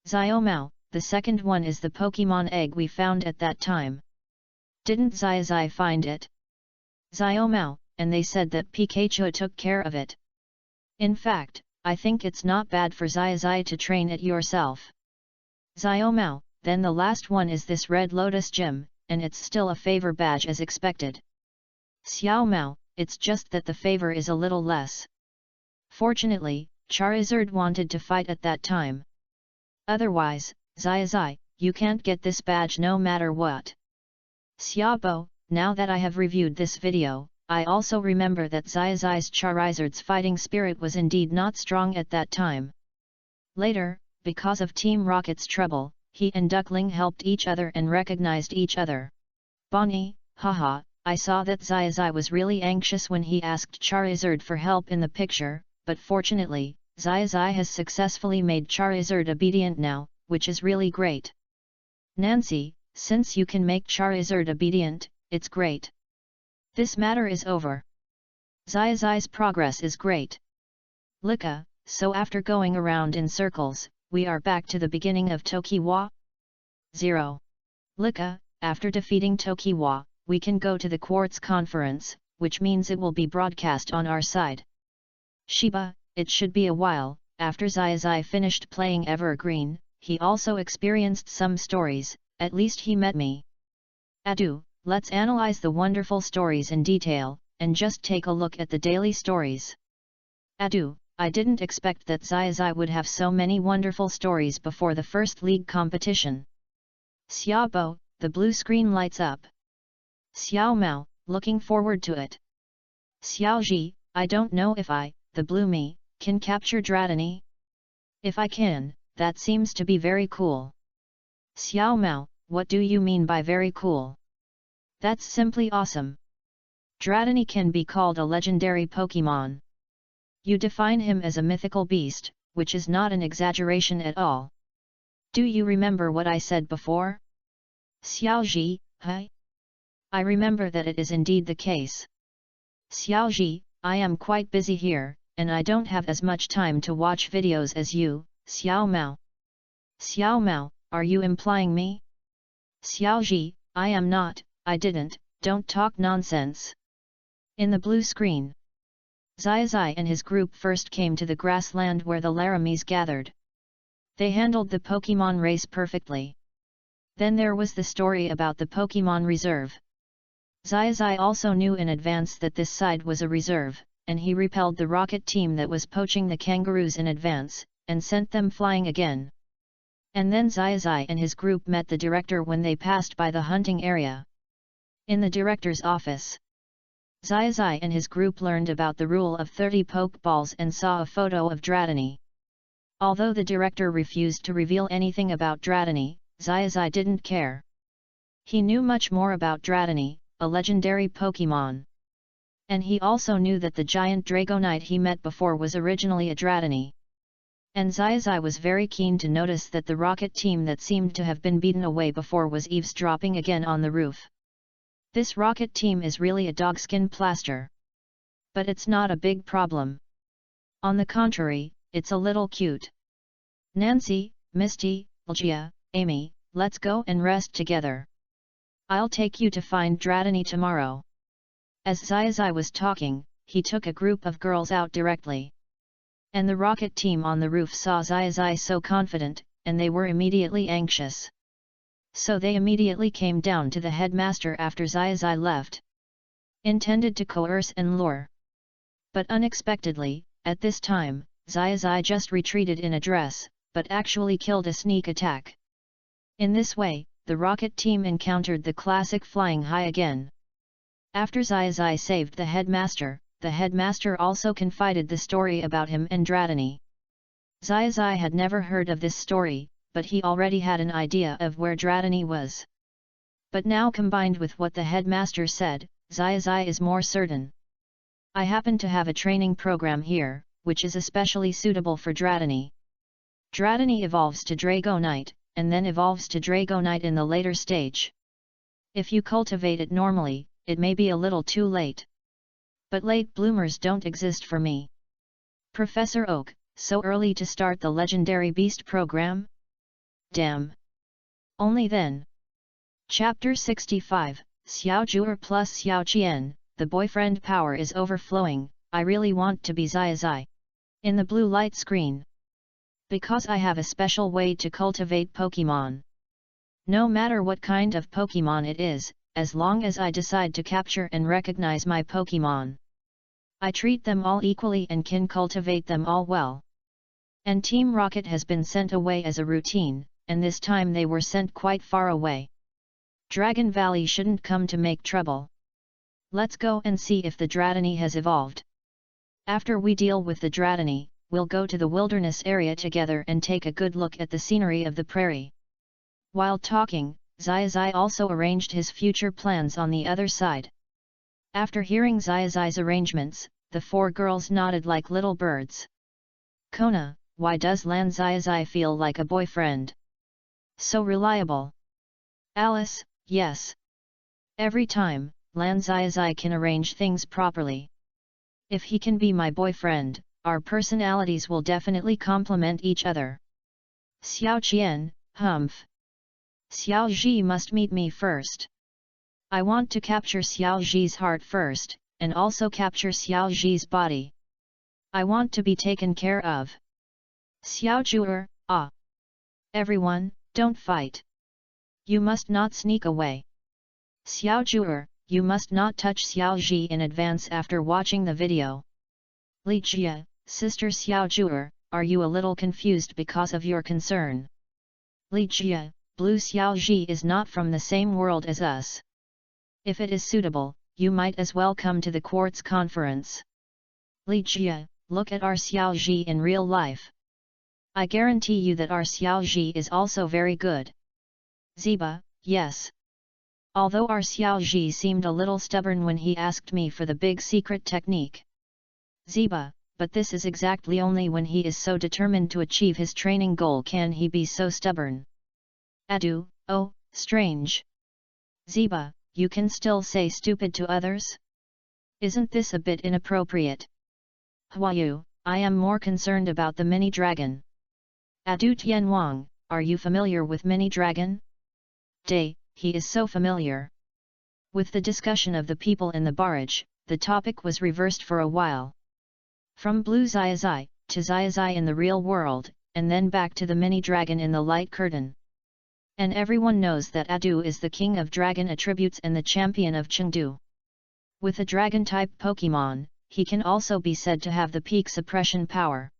Xiaomao, the second one is the Pokemon egg we found at that time. Didn't Xiaozhi find it? Xiaomao, and they said that Pikachu took care of it. In fact, I think it's not bad for Xiaozhi to train it yourself. Xiaomao, then the last one is this Red Lotus Gym, and it's still a favor badge as expected. Xiaomao, it's just that the favor is a little less. Fortunately, Charizard wanted to fight at that time. Otherwise, Xiaozhi, you can't get this badge no matter what. Xiaobo, now that I have reviewed this video, I also remember that Xiaozhi's Charizard's fighting spirit was indeed not strong at that time. Later, because of Team Rocket's trouble, he and Duckling helped each other and recognized each other. Bonnie, haha, I saw that Xiaozhi was really anxious when he asked Charizard for help in the picture, but fortunately, Xiaozhi has successfully made Charizard obedient now, which is really great. Nancy, since you can make Charizard obedient, it's great. This matter is over. Xiaozhi's progress is great. Lika, so after going around in circles, we are back to the beginning of Tokiwa? 0. Lika, after defeating Tokiwa, we can go to the Quartz Conference, which means it will be broadcast on our side. Shiba, it should be a while. After Xiaozhi finished playing Evergreen, he also experienced some stories, at least he met me. Adu, let's analyze the wonderful stories in detail, and just take a look at the daily stories. Adu, I didn't expect that Xiaozhi would have so many wonderful stories before the first league competition. Xiaobo, the blue screen lights up. Xiaomao, looking forward to it. Xiaozhi, I don't know if I, the blue me, can capture Dratini. If I can, that seems to be very cool. Xiaomao, what do you mean by very cool? That's simply awesome. Dratini can be called a legendary Pokemon. You define him as a mythical beast, which is not an exaggeration at all. Do you remember what I said before? Xiaozhi, huh? I remember that it is indeed the case. Xiaozhi, I am quite busy here, and I don't have as much time to watch videos as you, Xiaomao. Xiaomao, are you implying me? Xiaozhi, I am not, I didn't, don't talk nonsense. In the blue screen. Xiaozhi and his group first came to the grassland where the Laramis gathered. They handled the Pokémon race perfectly. Then there was the story about the Pokémon reserve. Xiaozhi also knew in advance that this side was a reserve, and he repelled the rocket team that was poaching the kangaroos in advance, and sent them flying again. And then Xiaozhi and his group met the director when they passed by the hunting area. In the director's office, Xiaozhi and his group learned about the rule of 30 Pokeballs and saw a photo of Dratini. Although the director refused to reveal anything about Dratini, Xiaozhi didn't care. He knew much more about Dratini, a legendary Pokémon. And he also knew that the giant Dragonite he met before was originally a Dratini. And Xiaozhi was very keen to notice that the rocket team that seemed to have been beaten away before was eavesdropping again on the roof. This rocket team is really a dogskin plaster. But it's not a big problem. On the contrary, it's a little cute. Nancy, Misty, Algia, Amy, let's go and rest together. I'll take you to find Dratini tomorrow. As Xiaozhi was talking, he took a group of girls out directly. And the rocket team on the roof saw Xiaozhi so confident, and they were immediately anxious. So they immediately came down to the headmaster after Xiaozhi left. Intended to coerce and lure. But unexpectedly, at this time, Xiaozhi just retreated in a dress, but actually killed a sneak attack. In this way, the rocket team encountered the classic flying high again. After Xiaozhi saved the headmaster also confided the story about him and Dratini. Xiaozhi had never heard of this story, but he already had an idea of where Dratini was. But now combined with what the headmaster said, Xiaozhi is more certain. I happen to have a training program here, which is especially suitable for Dratini. Dratini evolves to Dragonite, and then evolves to Dragonite in the later stage. If you cultivate it normally, it may be a little too late. But late bloomers don't exist for me. Professor Oak, so early to start the Legendary Beast program? Damn! Only then. Chapter 65, Xiaozhi plus Xiaoqian, the boyfriend power is overflowing, I really want to be Xiaozhi. In the blue light screen. Because I have a special way to cultivate Pokémon. No matter what kind of Pokémon it is, as long as I decide to capture and recognize my Pokémon. I treat them all equally and can cultivate them all well. And Team Rocket has been sent away as a routine, and this time they were sent quite far away. Dragon Valley shouldn't come to make trouble. Let's go and see if the Dratini has evolved. After we deal with the Dratini, we'll go to the wilderness area together and take a good look at the scenery of the prairie. While talking, Xiaozhi also arranged his future plans on the other side. After hearing Xiaozhi's arrangements, the four girls nodded like little birds. Kona, why does Lan Xiaozhi feel like a boyfriend? So reliable. Alice, yes. Every time, Lan Xiaozhi can arrange things properly. If he can be my boyfriend, our personalities will definitely complement each other. Xiaoqian, humph. Xiaozhi must meet me first. I want to capture Xiaozhi's heart first, and also capture Xiaozhi's body. I want to be taken care of. Xiaozhi, ah! Everyone, don't fight. You must not sneak away. Xiaozhi, you must not touch Xiaozhi in advance after watching the video. Li Jia, Sister Xiaozhi, are you a little confused because of your concern? Li Jia, Blue Xiaozhi is not from the same world as us. If it is suitable, you might as well come to the Quartz Conference. Li Jia, look at our Xiaozhi in real life. I guarantee you that our Xiaozhi is also very good. Ziba, yes. Although our Xiaozhi seemed a little stubborn when he asked me for the big secret technique. Ziba, but this is exactly only when he is so determined to achieve his training goal can he be so stubborn. Adu, oh, strange. Ziba, you can still say stupid to others? Isn't this a bit inappropriate? Huayu, I am more concerned about the mini dragon. Adu Tianwang, are you familiar with mini dragon? Day, he is so familiar. With the discussion of the people in the barrage, the topic was reversed for a while. From Blue Xiaozhi, to Xiaozhi in the real world, and then back to the mini dragon in the light curtain. And everyone knows that Adu is the king of dragon attributes and the champion of Chengdu. With a dragon-type Pokemon, he can also be said to have the peak suppression power.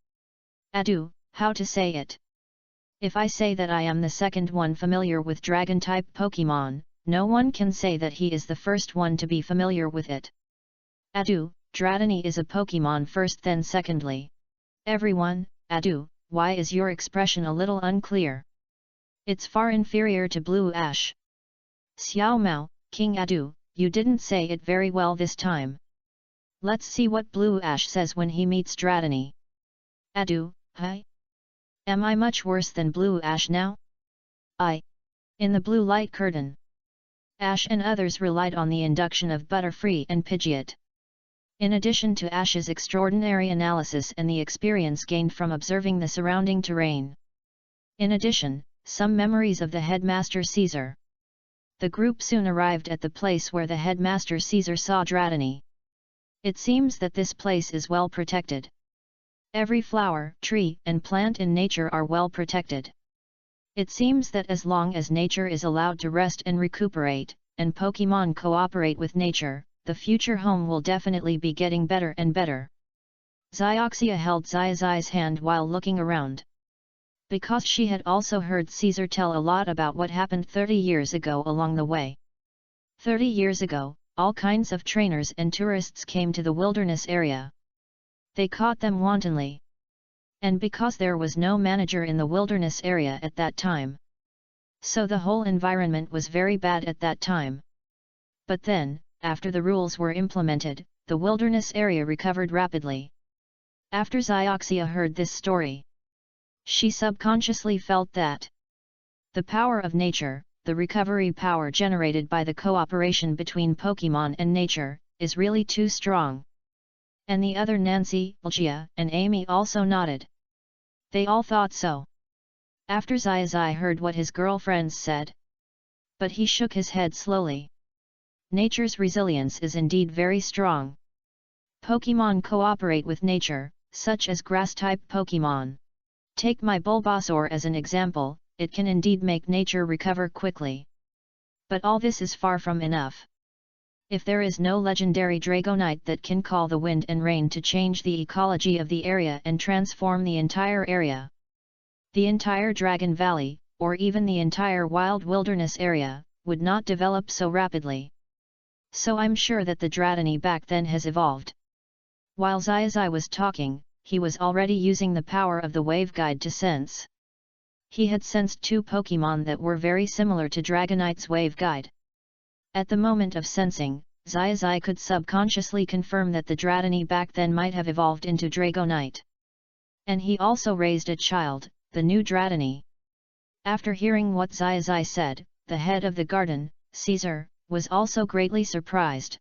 Adu, how to say it? If I say that I am the second one familiar with dragon-type Pokemon, no one can say that he is the first one to be familiar with it. Adu, Dratini is a Pokemon first then secondly. Everyone, Adu, why is your expression a little unclear? It's far inferior to Blue Ash. Xiao Mao, King Adu, you didn't say it very well this time. Let's see what Blue Ash says when he meets Dratini. Adu, hi? Am I much worse than Blue Ash now? In the blue light curtain. Ash and others relied on the induction of Butterfree and Pidgeot. In addition to Ash's extraordinary analysis and the experience gained from observing the surrounding terrain. In addition, some memories of the headmaster Caesar. The group soon arrived at the place where the headmaster Caesar saw Dratini. It seems that this place is well protected. Every flower, tree, and plant in nature are well protected. It seems that as long as nature is allowed to rest and recuperate, and Pokemon cooperate with nature, the future home will definitely be getting better and better. Xiaozhi held Xiaozhi's hand while looking around. Because she had also heard Caesar tell a lot about what happened 30 years ago along the way. 30 years ago, all kinds of trainers and tourists came to the wilderness area. They caught them wantonly. And because there was no manager in the wilderness area at that time. So the whole environment was very bad at that time. But then, after the rules were implemented, the wilderness area recovered rapidly. After Xiaozhi heard this story, she subconsciously felt that the power of nature, the recovery power generated by the cooperation between Pokemon and nature, is really too strong. And the other Nancy, Gia, and Amy also nodded. They all thought so. After Xiaozhi heard what his girlfriends said. But he shook his head slowly. Nature's resilience is indeed very strong. Pokemon cooperate with nature, such as grass-type Pokemon. Take my Bulbasaur as an example, it can indeed make nature recover quickly. But all this is far from enough. If there is no legendary Dragonite that can call the wind and rain to change the ecology of the area and transform the entire area, the entire Dragon Valley, or even the entire wild wilderness area, would not develop so rapidly. So I'm sure that the Dratini back then has evolved. While Xiaozhi was talking, he was already using the power of the wave guide to sense. He had sensed two Pokemon that were very similar to Dragonite's wave guide. At the moment of sensing, Xiaozhi could subconsciously confirm that the Dratini back then might have evolved into Dragonite. And he also raised a child, the new Dratini. After hearing what Xiaozhi said, the head of the garden, Caesar, was also greatly surprised.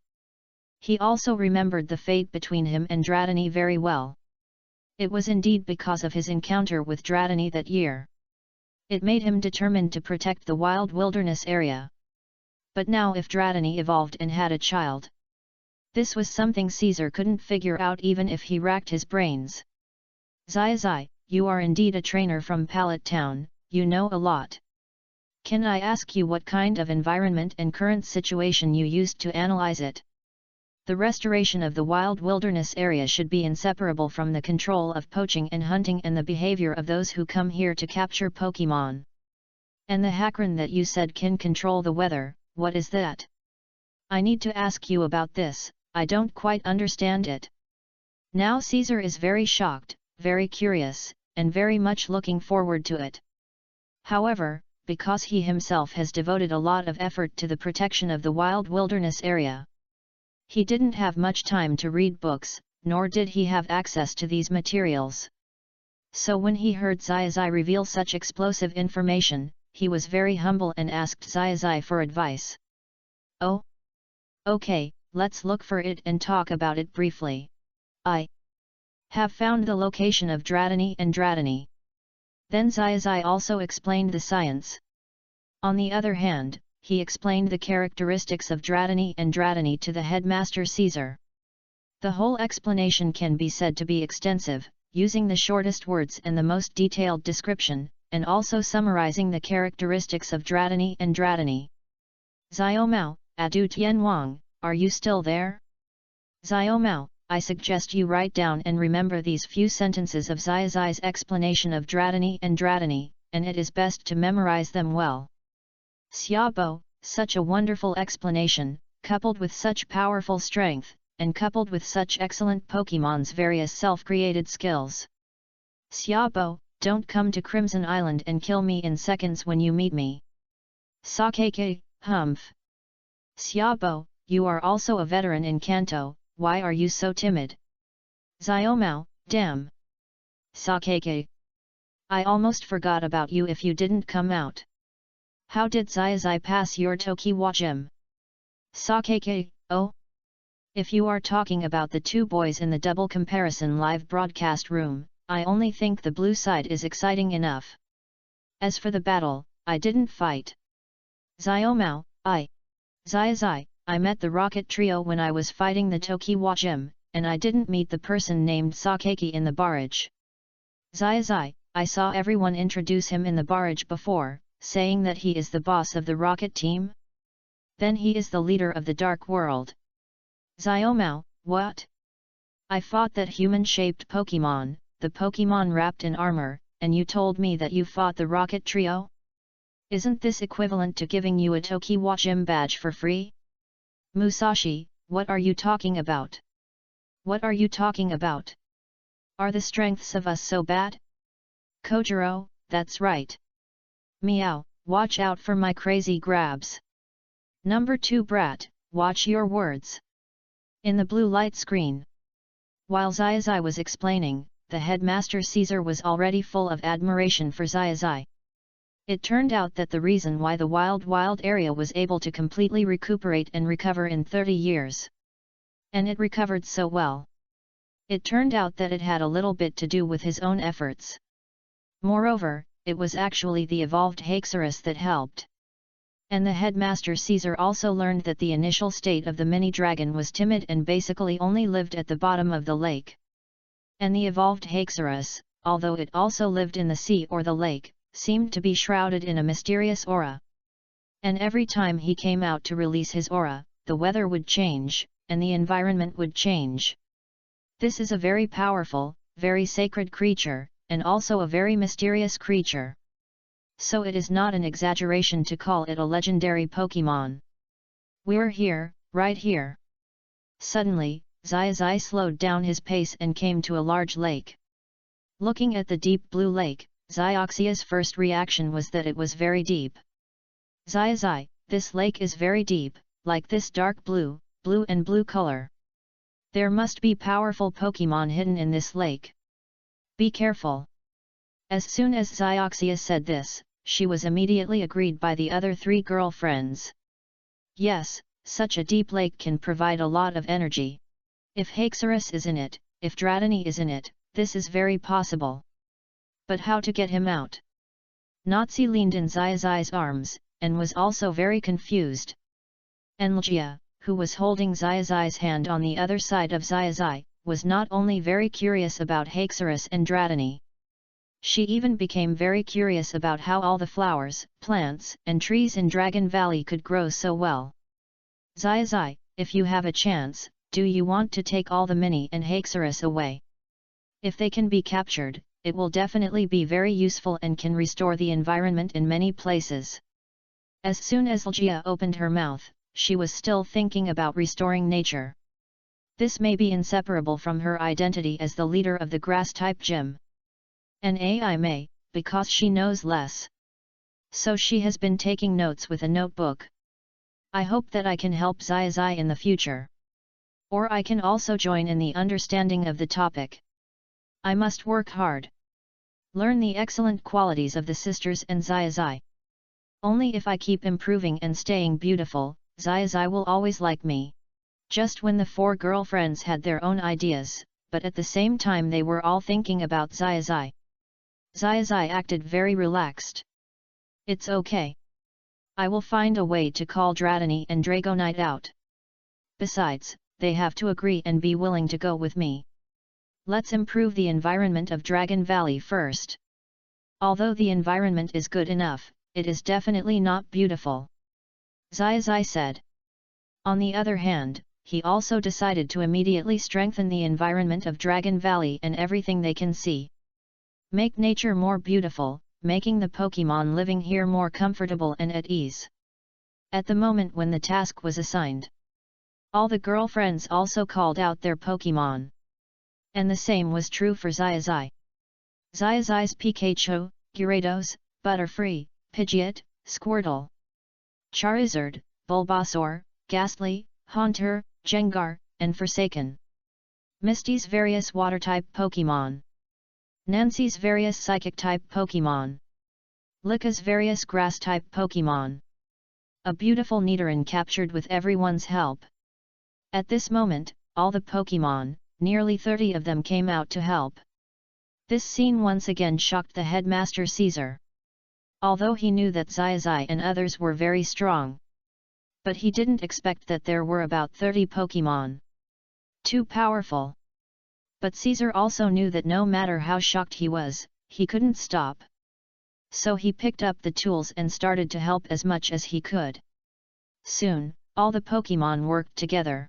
He also remembered the fate between him and Dratini very well. It was indeed because of his encounter with Dratini that year. It made him determined to protect the wild wilderness area. But now if Dratini evolved and had a child, this was something Caesar couldn't figure out even if he racked his brains. Xiaozhi, you are indeed a trainer from Pallet Town, you know a lot. Can I ask you what kind of environment and current situation you used to analyze it? The restoration of the wild wilderness area should be inseparable from the control of poaching and hunting and the behavior of those who come here to capture Pokemon. And the Hakron that you said can control the weather, what is that? I need to ask you about this, I don't quite understand it. Now Caesar is very shocked, very curious, and very much looking forward to it. However, because he himself has devoted a lot of effort to the protection of the wild wilderness area, he didn't have much time to read books, nor did he have access to these materials. So when he heard Xiaozhi reveal such explosive information, he was very humble and asked Xiaozhi for advice. Oh? Okay, let's look for it and talk about it briefly. I have found the location of Dratini and Dratini. Then Xiaozhi also explained the science. On the other hand, he explained the characteristics of Dratini and Dratini to the headmaster Caesar. The whole explanation can be said to be extensive, using the shortest words and the most detailed description, and also summarizing the characteristics of Dratini and Dratini. Xiaomao, Adu Tianwang, are you still there? Xiaomao, I suggest you write down and remember these few sentences of Xiaozhi's explanation of Dratini and Dratini, and it is best to memorize them well. Xiaobo, such a wonderful explanation, coupled with such powerful strength, and coupled with such excellent Pokémon's various self-created skills. Xiaobo, don't come to Crimson Island and kill me in seconds when you meet me. Sakeke, humph. Xiaobo, you are also a veteran in Kanto, why are you so timid? Xiaomao, damn. Sakeke. I almost forgot about you if you didn't come out. How did Xiaozhi pass your Tokiwa gym? Sakeke, oh? If you are talking about the two boys in the double comparison live broadcast room, I only think the blue side is exciting enough. As for the battle, I didn't fight. Xiaomao, Xiaozhi, I met the Rocket Trio when I was fighting the Tokiwa gym, and I didn't meet the person named Sakeki in the barrage. Xiaozhi, I saw everyone introduce him in the barrage before, saying that he is the boss of the Rocket team? Then he is the leader of the Dark World. Xiaomao, what? I fought that human-shaped Pokémon, the Pokémon wrapped in armor, and you told me that you fought the Rocket Trio? Isn't this equivalent to giving you a Tokiwa gym badge for free? Musashi, what are you talking about? What are you talking about? Are the strengths of us so bad? Kojiro, that's right. Meow, watch out for my crazy grabs. Number 2 Brat, watch your words. In the blue light screen. While Xiaozhi was explaining, the headmaster Caesar was already full of admiration for Xiaozhi. It turned out that the reason why the wild area was able to completely recuperate and recover in 30 years. And it recovered so well. It turned out that it had a little bit to do with his own efforts. Moreover, it was actually the evolved Haxorus that helped. And the headmaster Caesar also learned that the initial state of the mini-dragon was timid and basically only lived at the bottom of the lake. And the evolved Haxorus, although it also lived in the sea or the lake, seemed to be shrouded in a mysterious aura. And every time he came out to release his aura, the weather would change, and the environment would change. This is a very powerful, very sacred creature, and also a very mysterious creature. So it is not an exaggeration to call it a legendary Pokémon. We're here, right here. Suddenly, Xiaozhi slowed down his pace and came to a large lake. Looking at the deep blue lake, Xiaoxia's first reaction was that it was very deep. Xiaozhi, this lake is very deep, like this dark blue, blue and blue color. There must be powerful Pokémon hidden in this lake. Be careful. As soon as Xiaoxia said this, she was immediately agreed by the other 3 girlfriends. Yes, such a deep lake can provide a lot of energy. If Haxorus is in it, if Dratini is in it, this is very possible. But how to get him out? Nazi leaned in Xiaozhi's arms, and was also very confused. And Ljia, who was holding Xiaozhi's hand on the other side of Xiaozhi, was not only very curious about Haxorus and Dratini. She even became very curious about how all the flowers, plants, and trees in Dragon Valley could grow so well. Xiaozhi, if you have a chance, do you want to take all the Mini and Haxorus away? If they can be captured, it will definitely be very useful and can restore the environment in many places. As soon as Ljia opened her mouth, she was still thinking about restoring nature. This may be inseparable from her identity as the leader of the grass-type gym. And AI may, because she knows less. So she has been taking notes with a notebook. I hope that I can help Xiaozhi in the future. Or I can also join in the understanding of the topic. I must work hard. Learn the excellent qualities of the sisters and Xiaozhi. Only if I keep improving and staying beautiful, Xiaozhi will always like me. Just when the 4 girlfriends had their own ideas, but at the same time they were all thinking about Xiaozhi. Xiaozhi acted very relaxed. It's okay. I will find a way to call Dratini and Dragonite out. Besides, they have to agree and be willing to go with me. Let's improve the environment of Dragon Valley first. Although the environment is good enough, it is definitely not beautiful, Xiaozhi said. On the other hand, he also decided to immediately strengthen the environment of Dragon Valley and everything they can see. Make nature more beautiful, making the Pokémon living here more comfortable and at ease. At the moment when the task was assigned, all the girlfriends also called out their Pokémon. And the same was true for Xiaozhi. Xiaozhi's Pikachu, Gyarados, Butterfree, Pidgeot, Squirtle, Charizard, Bulbasaur, Ghastly, Haunter, Gengar, and Forsaken. Misty's various water-type Pokémon. Nancy's various psychic-type Pokémon. Lika's various grass-type Pokémon. A beautiful Nidoran captured with everyone's help. At this moment, all the Pokémon, nearly 30 of them came out to help. This scene once again shocked the headmaster Caesar. Although he knew that Xiaozhi and others were very strong, but he didn't expect that there were about 30 Pokémon. Too powerful. But Caesar also knew that no matter how shocked he was, he couldn't stop. So he picked up the tools and started to help as much as he could. Soon, all the Pokémon worked together.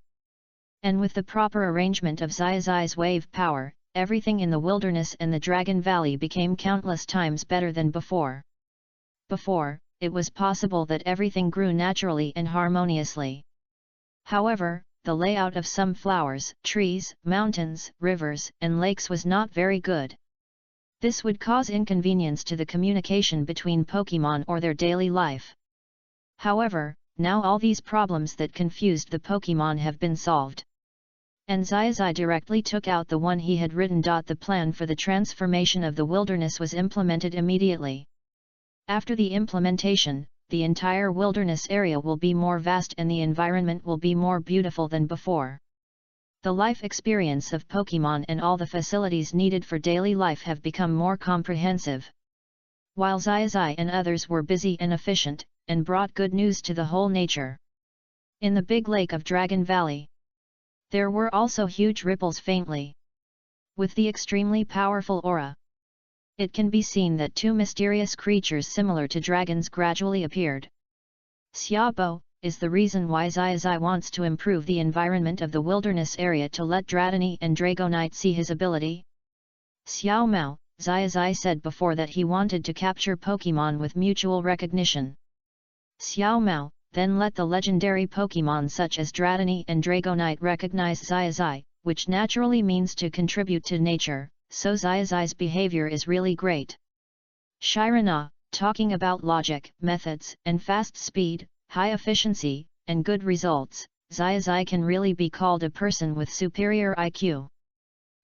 And with the proper arrangement of Xiaozhi's wave power, everything in the wilderness and the Dragon Valley became countless times better than before. Before, it was possible that everything grew naturally and harmoniously. However, the layout of some flowers, trees, mountains, rivers, and lakes was not very good. This would cause inconvenience to the communication between Pokémon or their daily life. However, now all these problems that confused the Pokémon have been solved. And Xiaozhi directly took out the one he had written. The plan for the transformation of the wilderness was implemented immediately. After the implementation, the entire wilderness area will be more vast and the environment will be more beautiful than before. The life experience of Pokémon and all the facilities needed for daily life have become more comprehensive. While Xiaozhi and others were busy and efficient, and brought good news to the whole nature. In the big lake of Dragon Valley, there were also huge ripples faintly. With the extremely powerful aura, it can be seen that two mysterious creatures similar to dragons gradually appeared. Xiaobo is the reason why Xiaozhi wants to improve the environment of the wilderness area to let Dratini and Dragonite see his ability. Xiaomao, Xiaozhi said before that he wanted to capture Pokémon with mutual recognition. Xiaomao, then let the legendary Pokémon such as Dratini and Dragonite recognize Xiaozhi, which naturally means to contribute to nature, so Xiaozhi's behavior is really great. Shirana, talking about logic, methods, and fast speed, high efficiency, and good results, Xiaozhi can really be called a person with superior IQ.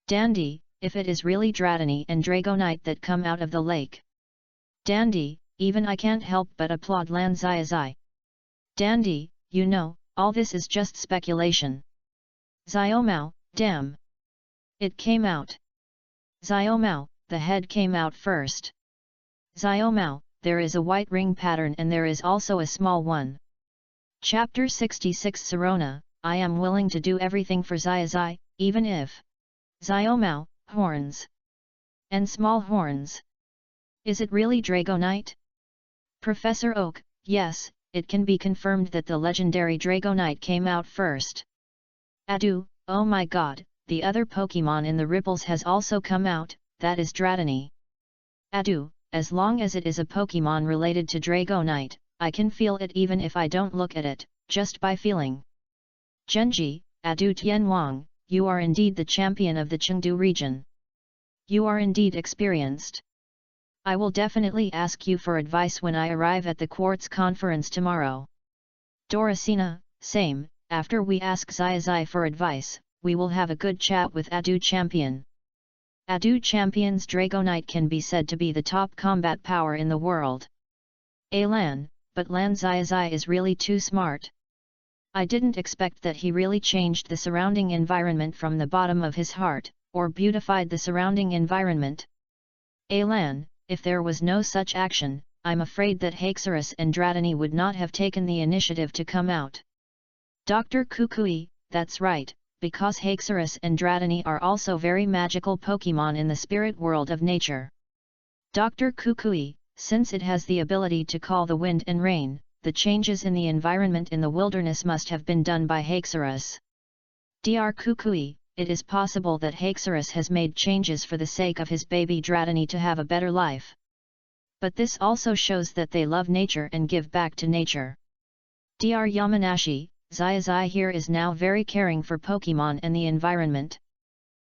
Dandy, if it is really Dratini and Dragonite that come out of the lake. Dandy, even I can't help but applaud Xiaozhi. Dandy, you know, all this is just speculation. Xiaomao, damn. It came out. Xiaomao, the head came out first. Xiaomao, there is a white ring pattern and there is also a small one. Chapter 66 Sirona, I am willing to do everything for Xiaozhi, even if Xiaomao, horns. And small horns. Is it really Dragonite? Professor Oak, yes, it can be confirmed that the legendary Dragonite came out first. Adu, oh my god, the other Pokémon in the ripples has also come out, that is Dratini. Adu, as long as it is a Pokémon related to Dragonite, I can feel it even if I don't look at it, just by feeling. Genji, Adu Tianwang, you are indeed the champion of the Chengdu region. You are indeed experienced. I will definitely ask you for advice when I arrive at the Quartz conference tomorrow. Doracina, same, after we ask Xiaozhi for advice, we will have a good chat with Adu Champion. Adu Champion's Dragonite can be said to be the top combat power in the world. Lan, but Lan Xiaozhi is really too smart. I didn't expect that he really changed the surrounding environment from the bottom of his heart, or beautified the surrounding environment. Lan, if there was no such action, I'm afraid that Haxorus and Dratini would not have taken the initiative to come out. Dr. Kukui, that's right, because Haxorus and Dratini are also very magical Pokemon in the spirit world of nature. Dr. Kukui, since it has the ability to call the wind and rain, the changes in the environment in the wilderness must have been done by Haxorus. Dr. Kukui, it is possible that Haxorus has made changes for the sake of his baby Dratini to have a better life. But this also shows that they love nature and give back to nature. Dr. Yamanashi, Xiaozhi here is now very caring for Pokemon and the environment.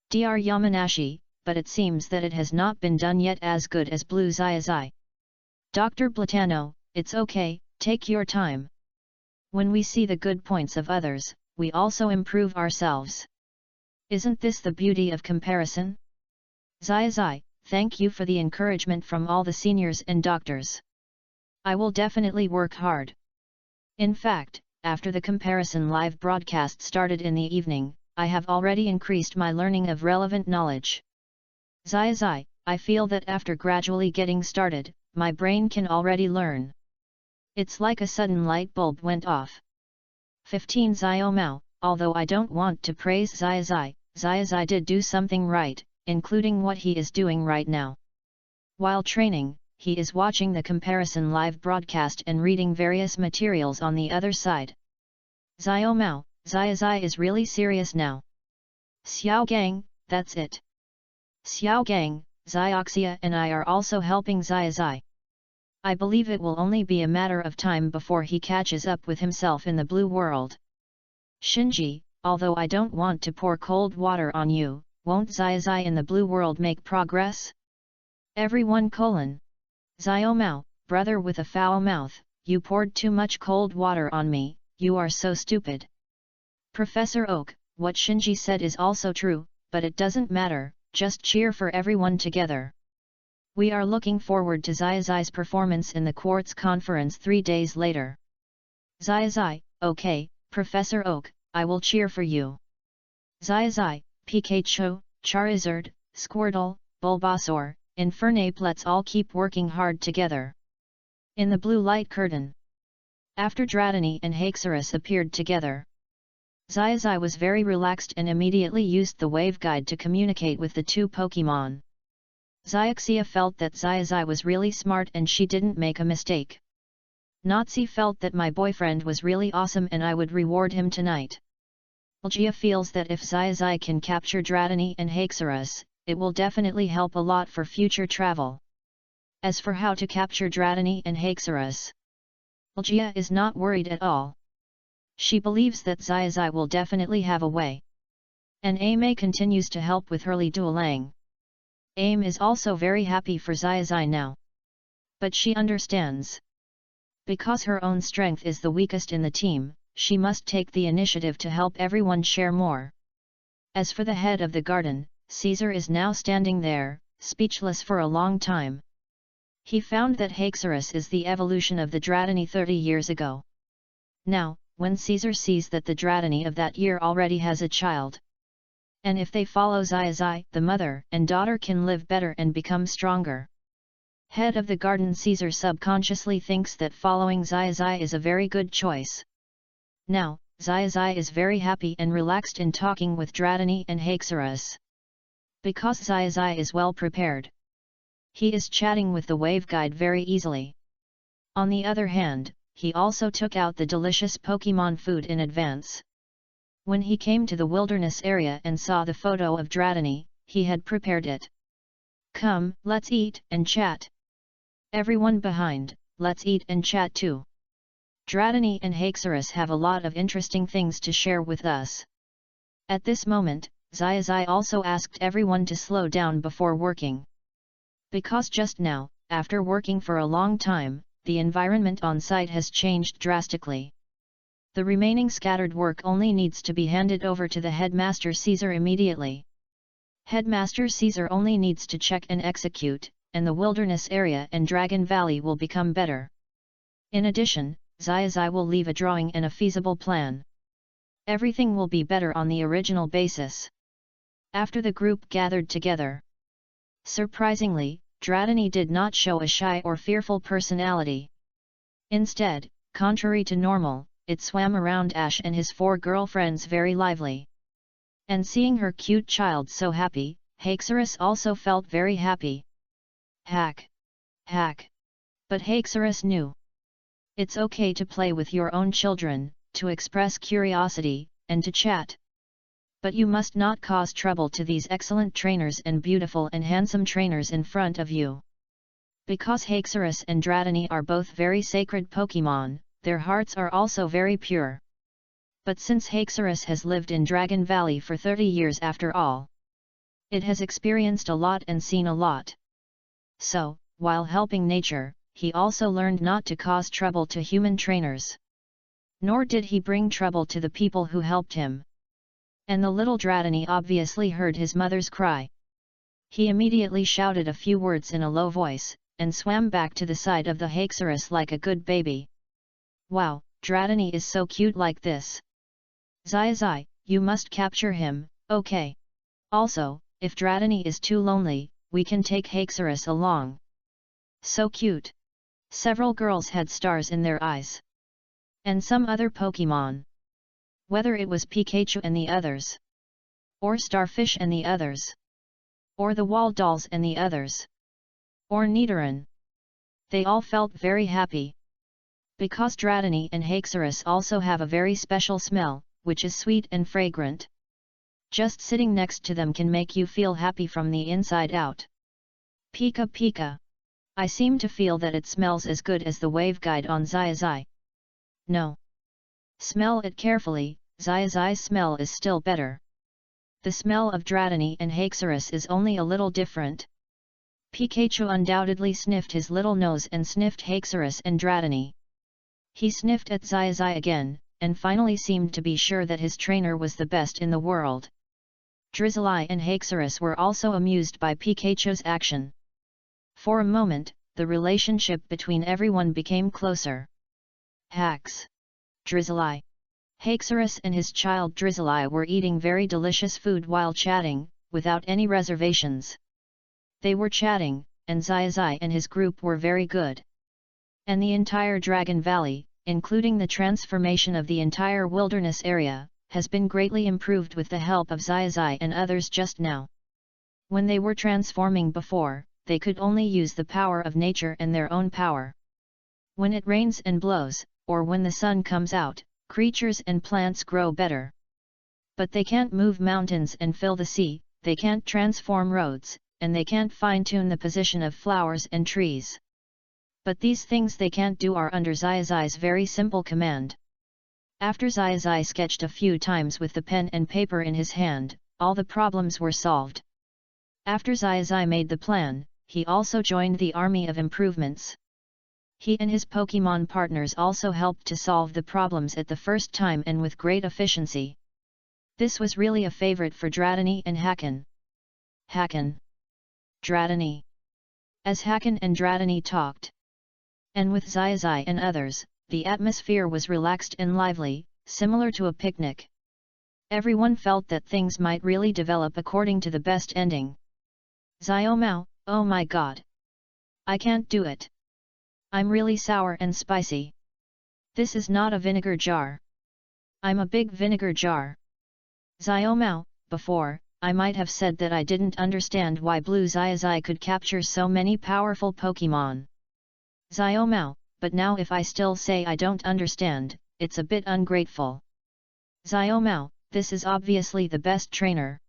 Dr. Yamanashi, but it seems that it has not been done yet as good as Blue Xiaozhi. Dr. Platano, it's okay, take your time. When we see the good points of others, we also improve ourselves. Isn't this the beauty of comparison? Xiaozhi, thank you for the encouragement from all the seniors and doctors. I will definitely work hard. In fact, after the comparison live broadcast started in the evening, I have already increased my learning of relevant knowledge. Xiaozhi, I feel that after gradually getting started, my brain can already learn. It's like a sudden light bulb went off. 15 Xiaomao, although I don't want to praise Xiaozhi, Xiaozhi did do something right, including what he is doing right now. While training, he is watching the comparison live broadcast and reading various materials on the other side. Xiaomao, Xiaozhi is really serious now. Xiao Gang, that's it. Xiao Gang, Xiaoxia and I are also helping Xiaozhi. I believe it will only be a matter of time before he catches up with himself in the blue world. Shinji, although I don't want to pour cold water on you, won't Xiaozhi in the blue world make progress? Everyone : Xiaomao, brother with a foul mouth, you poured too much cold water on me, you are so stupid. Professor Oak, what Shinji said is also true, but it doesn't matter, just cheer for everyone together. We are looking forward to Xiaozhi's performance in the Quartz Conference 3 days later. Xiaozhi, okay, Professor Oak, I will cheer for you. Xiaozhi, Pikachu, Charizard, Squirtle, Bulbasaur, Infernape, let's all keep working hard together. In the blue light curtain. After Dratini and Haxorus appeared together, Xiaozhi was very relaxed and immediately used the wave guide to communicate with the two Pokemon. Xiaoxia felt that Xiaozhi was really smart and she didn't make a mistake. Natsi felt that my boyfriend was really awesome and I would reward him tonight. Algia feels that if Xiaozhi can capture Dratini and Haxorus, it will definitely help a lot for future travel. As for how to capture Dratini and Haxorus, Algia is not worried at all. She believes that Xiaozhi will definitely have a way. And Ame continues to help with Hurley Duolang. Ame is also very happy for Xiaozhi now. But she understands. Because her own strength is the weakest in the team, she must take the initiative to help everyone share more. As for the head of the garden, Caesar is now standing there, speechless for a long time. He found that Haxorus is the evolution of the Dratini 30 years ago. Now, when Caesar sees that the Dratini of that year already has a child, and if they follow Xiaozhi, the mother and daughter can live better and become stronger. Head of the garden Caesar subconsciously thinks that following Xiaozhi is a very good choice. Now, Xiaozhi is very happy and relaxed in talking with Dratini and Haxorus. Because Xiaozhi is well prepared, he is chatting with the wave guide very easily. On the other hand, he also took out the delicious Pokemon food in advance. When he came to the wilderness area and saw the photo of Dratini, he had prepared it. Come, let's eat and chat. Everyone behind, let's eat and chat too. Dratini and Haxorus have a lot of interesting things to share with us. At this moment, Xiaozhi also asked everyone to slow down before working. Because just now, after working for a long time, the environment on site has changed drastically. The remaining scattered work only needs to be handed over to the Headmaster Caesar immediately. Headmaster Caesar only needs to check and execute, and the wilderness area and Dragon Valley will become better. In addition, Xiaozhi will leave a drawing and a feasible plan. Everything will be better on the original basis. After the group gathered together, surprisingly, Dratini did not show a shy or fearful personality. Instead, contrary to normal, it swam around Ash and his 4 girlfriends very lively. And seeing her cute child so happy, Haxorus also felt very happy. Hack! Hack! But Haxorus knew. It's okay to play with your own children, to express curiosity, and to chat. But you must not cause trouble to these excellent trainers and beautiful and handsome trainers in front of you. Because Haxorus and Dratini are both very sacred Pokémon, their hearts are also very pure. But since Haxorus has lived in Dragon Valley for 30 years after all, it has experienced a lot and seen a lot. So, while helping nature, he also learned not to cause trouble to human trainers. Nor did he bring trouble to the people who helped him. And the little Dratini obviously heard his mother's cry. He immediately shouted a few words in a low voice, and swam back to the side of the Haxorus like a good baby. Wow, Dratini is so cute like this. Xiaozhi, you must capture him, okay. Also, if Dratini is too lonely, we can take Haxorus along. So cute. Several girls had stars in their eyes. And some other Pokémon. Whether it was Pikachu and the others. Or Starfish and the others. Or the Wall Dolls and the others. Or Nidoran. They all felt very happy. Because Dratini and Haxorus also have a very special smell, which is sweet and fragrant. Just sitting next to them can make you feel happy from the inside out. Pika Pika. I seem to feel that it smells as good as the wave guide on Xiaozhi. No. Smell it carefully, Xiaozhi's smell is still better. The smell of Dratini and Haxorus is only a little different. Pikachu undoubtedly sniffed his little nose and sniffed Haxorus and Dratini. He sniffed at Xiaozhi again, and finally seemed to be sure that his trainer was the best in the world. Drizzly and Haxorus were also amused by Pikachu's action. For a moment, the relationship between everyone became closer. Hax. Drizzly. Haxorus and his child Drizzly were eating very delicious food while chatting, without any reservations. They were chatting, and Xiaozhi and his group were very good. And the entire Dragon Valley, including the transformation of the entire wilderness area, has been greatly improved with the help of Xiaozhi and others just now. When they were transforming before, they could only use the power of nature and their own power. When it rains and blows, or when the sun comes out, creatures and plants grow better. But they can't move mountains and fill the sea, they can't transform roads, and they can't fine-tune the position of flowers and trees. But these things they can't do are under Xiaozhi's very simple command. After Xiaozhi sketched a few times with the pen and paper in his hand, all the problems were solved. After Xiaozhi made the plan, he also joined the army of improvements. He and his Pokémon partners also helped to solve the problems at the first time and with great efficiency. This was really a favorite for Dratini and Hakan. Hakan. Dratini. As Hakan and Dratini talked, and with Xiaozhi and others, the atmosphere was relaxed and lively, similar to a picnic. Everyone felt that things might really develop according to the best ending. Xiaomao, oh my god! I can't do it. I'm really sour and spicy. This is not a vinegar jar. I'm a big vinegar jar. Xiaomao, before, I might have said that I didn't understand why Blue Xiaozhi could capture so many powerful Pokémon. Xiaomao, but now if I still say I don't understand, it's a bit ungrateful. Xiaomao, this is obviously the best trainer.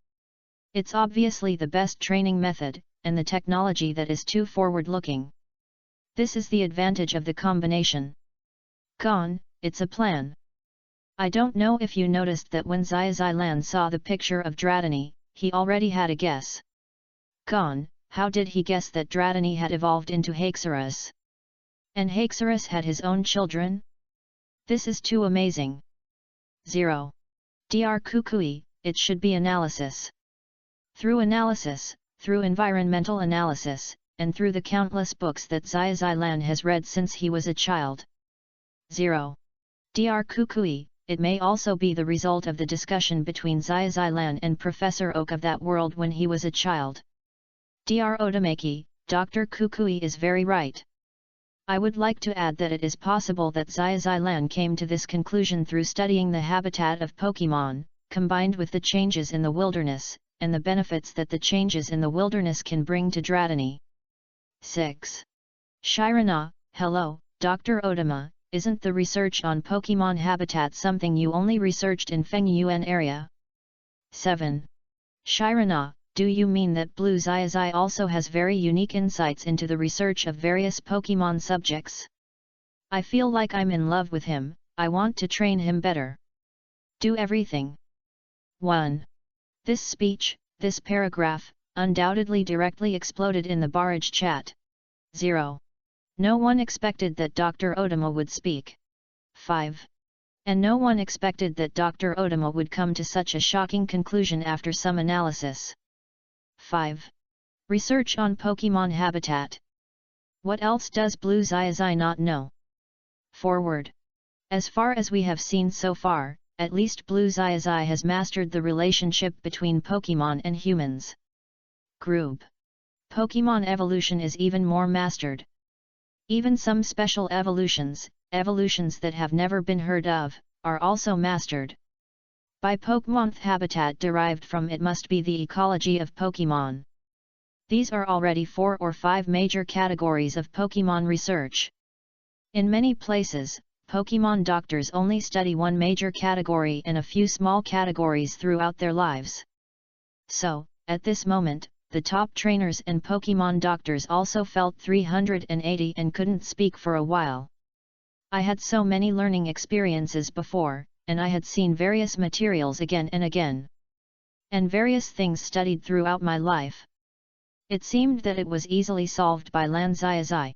It's obviously the best training method, and the technology that is too forward-looking. This is the advantage of the combination. Gone, it's a plan. I don't know if you noticed that when Xiaozhi saw the picture of Dratini, he already had a guess. Gone, how did he guess that Dratini had evolved into Haxorus? And Haxorus had his own children? This is too amazing. 0. Dr. Kukui, it should be analysis. Through analysis, through environmental analysis, and through the countless books that Xiaozhi has read since he was a child. 0. Dr. Kukui, it may also be the result of the discussion between Xiaozhi and Professor Oak of that world when he was a child. Dr. Otamaki, Dr. Kukui is very right. I would like to add that it is possible that Xiaozhi Lan came to this conclusion through studying the habitat of Pokemon, combined with the changes in the wilderness, and the benefits that the changes in the wilderness can bring to Dratini. 6. Shirana, hello, Dr. Odama, isn't the research on Pokemon habitat something you only researched in Fengyuan area? 7. Shirana, do you mean that Blue Xiaozhi also has very unique insights into the research of various Pokemon subjects? I feel like I'm in love with him, I want to train him better. Do everything. 1. This speech, this paragraph, undoubtedly directly exploded in the barrage chat. 0. No one expected that Dr. Odama would speak. 5. And no one expected that Dr. Odama would come to such a shocking conclusion after some analysis. 5. Research on Pokemon habitat. What else does Blue Xiaozhi not know? Forward. As far as we have seen so far, at least Blue Xiaozhi has mastered the relationship between Pokemon and humans. Group. Pokemon evolution is even more mastered. Even some special evolutions, evolutions that have never been heard of, are also mastered. By Pokemon habitat derived from it must be the ecology of Pokemon. These are already 4 or 5 major categories of Pokemon research. In many places, Pokemon doctors only study one major category and a few small categories throughout their lives. So, at this moment, the top trainers and Pokemon doctors also felt 380 and couldn't speak for a while. I had so many learning experiences before, and I had seen various materials again and again. And various things studied throughout my life. It seemed that it was easily solved by Lan Xiaozhi.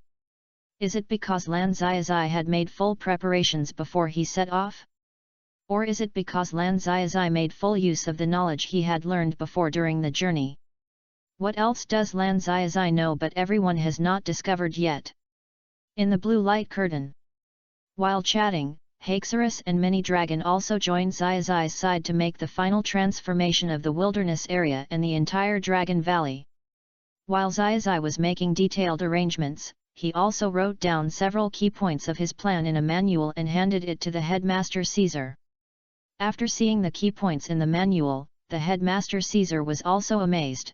Is it because Lan Xiaozhi had made full preparations before he set off? Or is it because Lan Xiaozhi made full use of the knowledge he had learned before during the journey? What else does Lan Xiaozhi know but everyone has not discovered yet? In the blue light curtain. While chatting, Haxorus and Mini Dragon also joined Xiaozhi's side to make the final transformation of the wilderness area and the entire Dragon Valley. While Xiaozhi was making detailed arrangements, he also wrote down several key points of his plan in a manual and handed it to the headmaster Caesar. After seeing the key points in the manual, the headmaster Caesar was also amazed.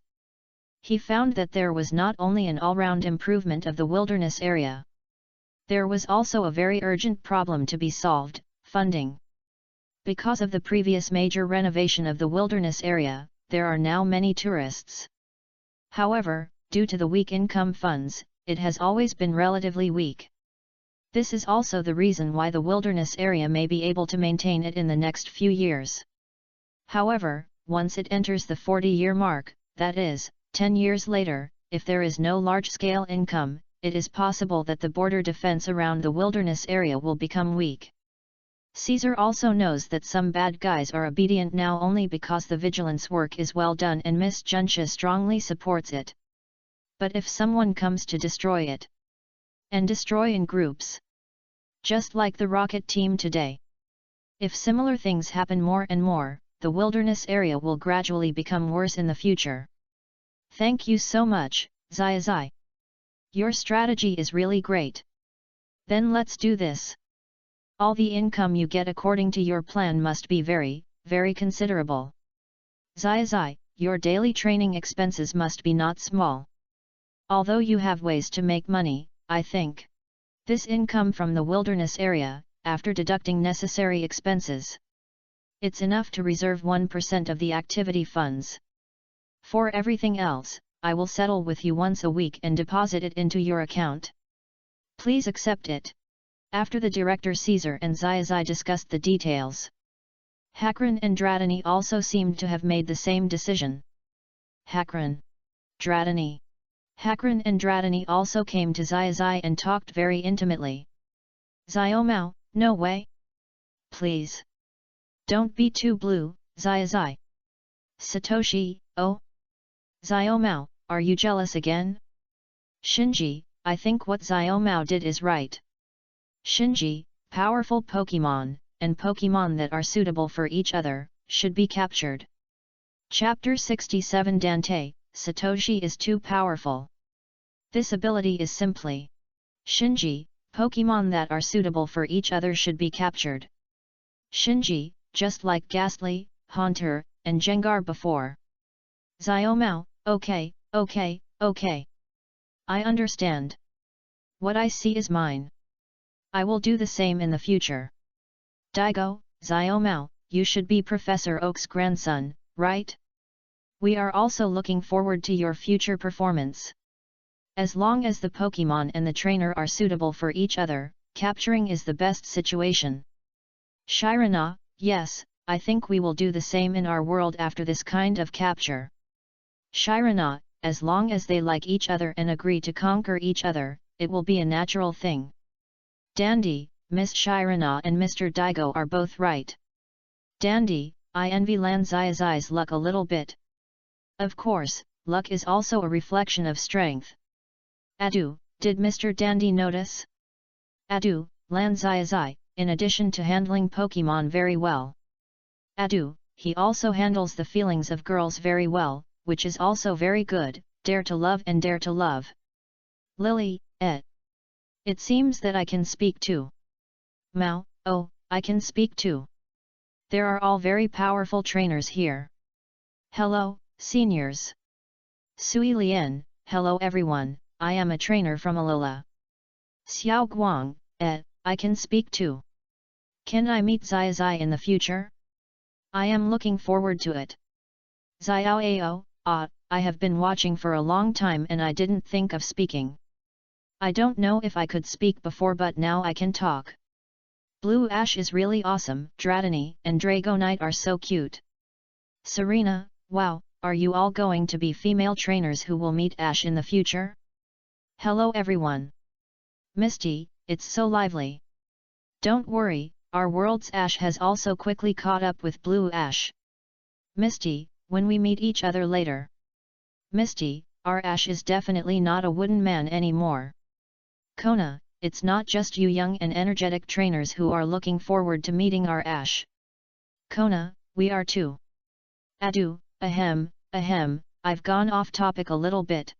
He found that there was not only an all-round improvement of the wilderness area. There was also a very urgent problem to be solved, funding. Because of the previous major renovation of the wilderness area, there are now many tourists. However, due to the weak income funds, it has always been relatively weak. This is also the reason why the wilderness area may be able to maintain it in the next few years. However, once it enters the 40-year mark, that is, 10 years later, if there is no large-scale income, it is possible that the border defense around the wilderness area will become weak. Caesar also knows that some bad guys are obedient now only because the vigilance work is well done and Miss Junxia strongly supports it. But if someone comes to destroy it, and destroy in groups, just like the rocket team today, if similar things happen more and more, the wilderness area will gradually become worse in the future. Thank you so much, Xiaozhi. Your strategy is really great. Then let's do this. All the income you get according to your plan must be very, very considerable. Xiaozhi, your daily training expenses must be not small. Although you have ways to make money, I think. This income from the wilderness area, after deducting necessary expenses, it's enough to reserve 1% of the activity funds. For everything else, I will settle with you once a week and deposit it into your account. Please accept it. After the director Caesar and Xiaozhi discussed the details, Hakran and Dratini also seemed to have made the same decision. Hakran. Dratini. Hakran and Dratini also came to Xiaozhi and talked very intimately. Xiaomao, no way. Please. Don't be too blue, Xiaozhi. Satoshi, oh. Xiaomao, are you jealous again? Shinji, I think what Xiaomao did is right. Shinji, powerful Pokemon, and Pokemon that are suitable for each other, should be captured. Chapter 67 Dante, Satoshi is too powerful. This ability is simply Shinji, Pokemon that are suitable for each other should be captured. Shinji, just like Ghastly, Haunter, and Jengar before. Xiaomao, okay, okay. I understand. What I see is mine. I will do the same in the future. Daigo, Xiaomao, you should be Professor Oak's grandson, right? We are also looking forward to your future performance. As long as the Pokemon and the trainer are suitable for each other, capturing is the best situation. Shirana, yes, I think we will do the same in our world after this kind of capture. Shirana, as long as they like each other and agree to conquer each other, it will be a natural thing. Dandy, Miss Shirana and Mr. Daigo are both right. Dandy, I envy Lan Xiaozhi's luck a little bit. Of course, luck is also a reflection of strength. Adu, did Mr. Dandy notice? Adu, Lan Xiaozhi, in addition to handling Pokemon very well. Adu, he also handles the feelings of girls very well, which is also very good, dare to love and dare to love. Lily, It seems that I can speak too. Mao, oh, I can speak too. There are all very powerful trainers here. Hello, seniors. Sui Lian, hello everyone, I am a trainer from Alila. Xiao Guang, I can speak too. Can I meet Xiaozhi in the future? I am looking forward to it. Xiao Ao, I have been watching for a long time and I didn't think of speaking. I don't know if I could speak before but now I can talk. Blue Ash is really awesome, Dratini and Dragonite are so cute. Serena, wow, are you all going to be female trainers who will meet Ash in the future? Hello everyone. Misty, it's so lively. Don't worry, our world's Ash has also quickly caught up with Blue Ash. Misty, when we meet each other later. Misty, our Ash is definitely not a wooden man anymore. Kona, it's not just you young and energetic trainers who are looking forward to meeting our Ash. Kona, we are too. Adu, ahem, I've gone off topic a little bit.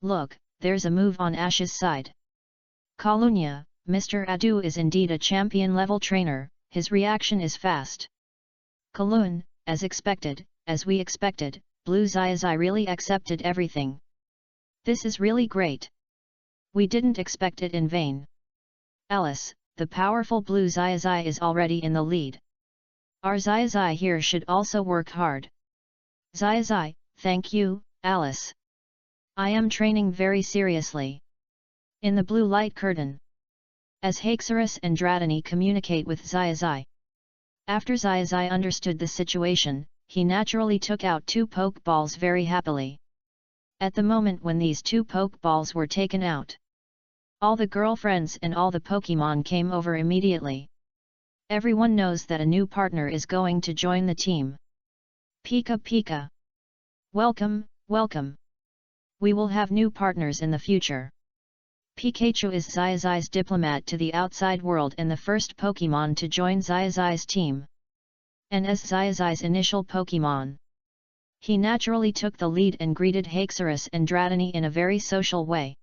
Look, there's a move on Ash's side. Kalunya, Mr. Adu is indeed a champion level trainer, his reaction is fast. Kalun, as expected, as we expected, Blue Xiaozhi really accepted everything. This is really great. We didn't expect it in vain. Alice, the powerful Blue Xiaozhi is already in the lead. Our Xiaozhi here should also work hard. Xiaozhi, thank you, Alice. I am training very seriously. In the blue light curtain. As Haxorus and Dratini communicate with Xiaozhi. After Xiaozhi understood the situation, he naturally took out 2 Pokeballs very happily. At the moment when these 2 Pokeballs were taken out, all the girlfriends and all the Pokemon came over immediately. Everyone knows that a new partner is going to join the team. Pika Pika. Welcome, welcome. We will have new partners in the future. Pikachu is Xiaozhi's diplomat to the outside world and the first Pokemon to join Xiaozhi's team. And as Xiaozhi's initial Pokemon, he naturally took the lead and greeted Haxorus and Dratini in a very social way.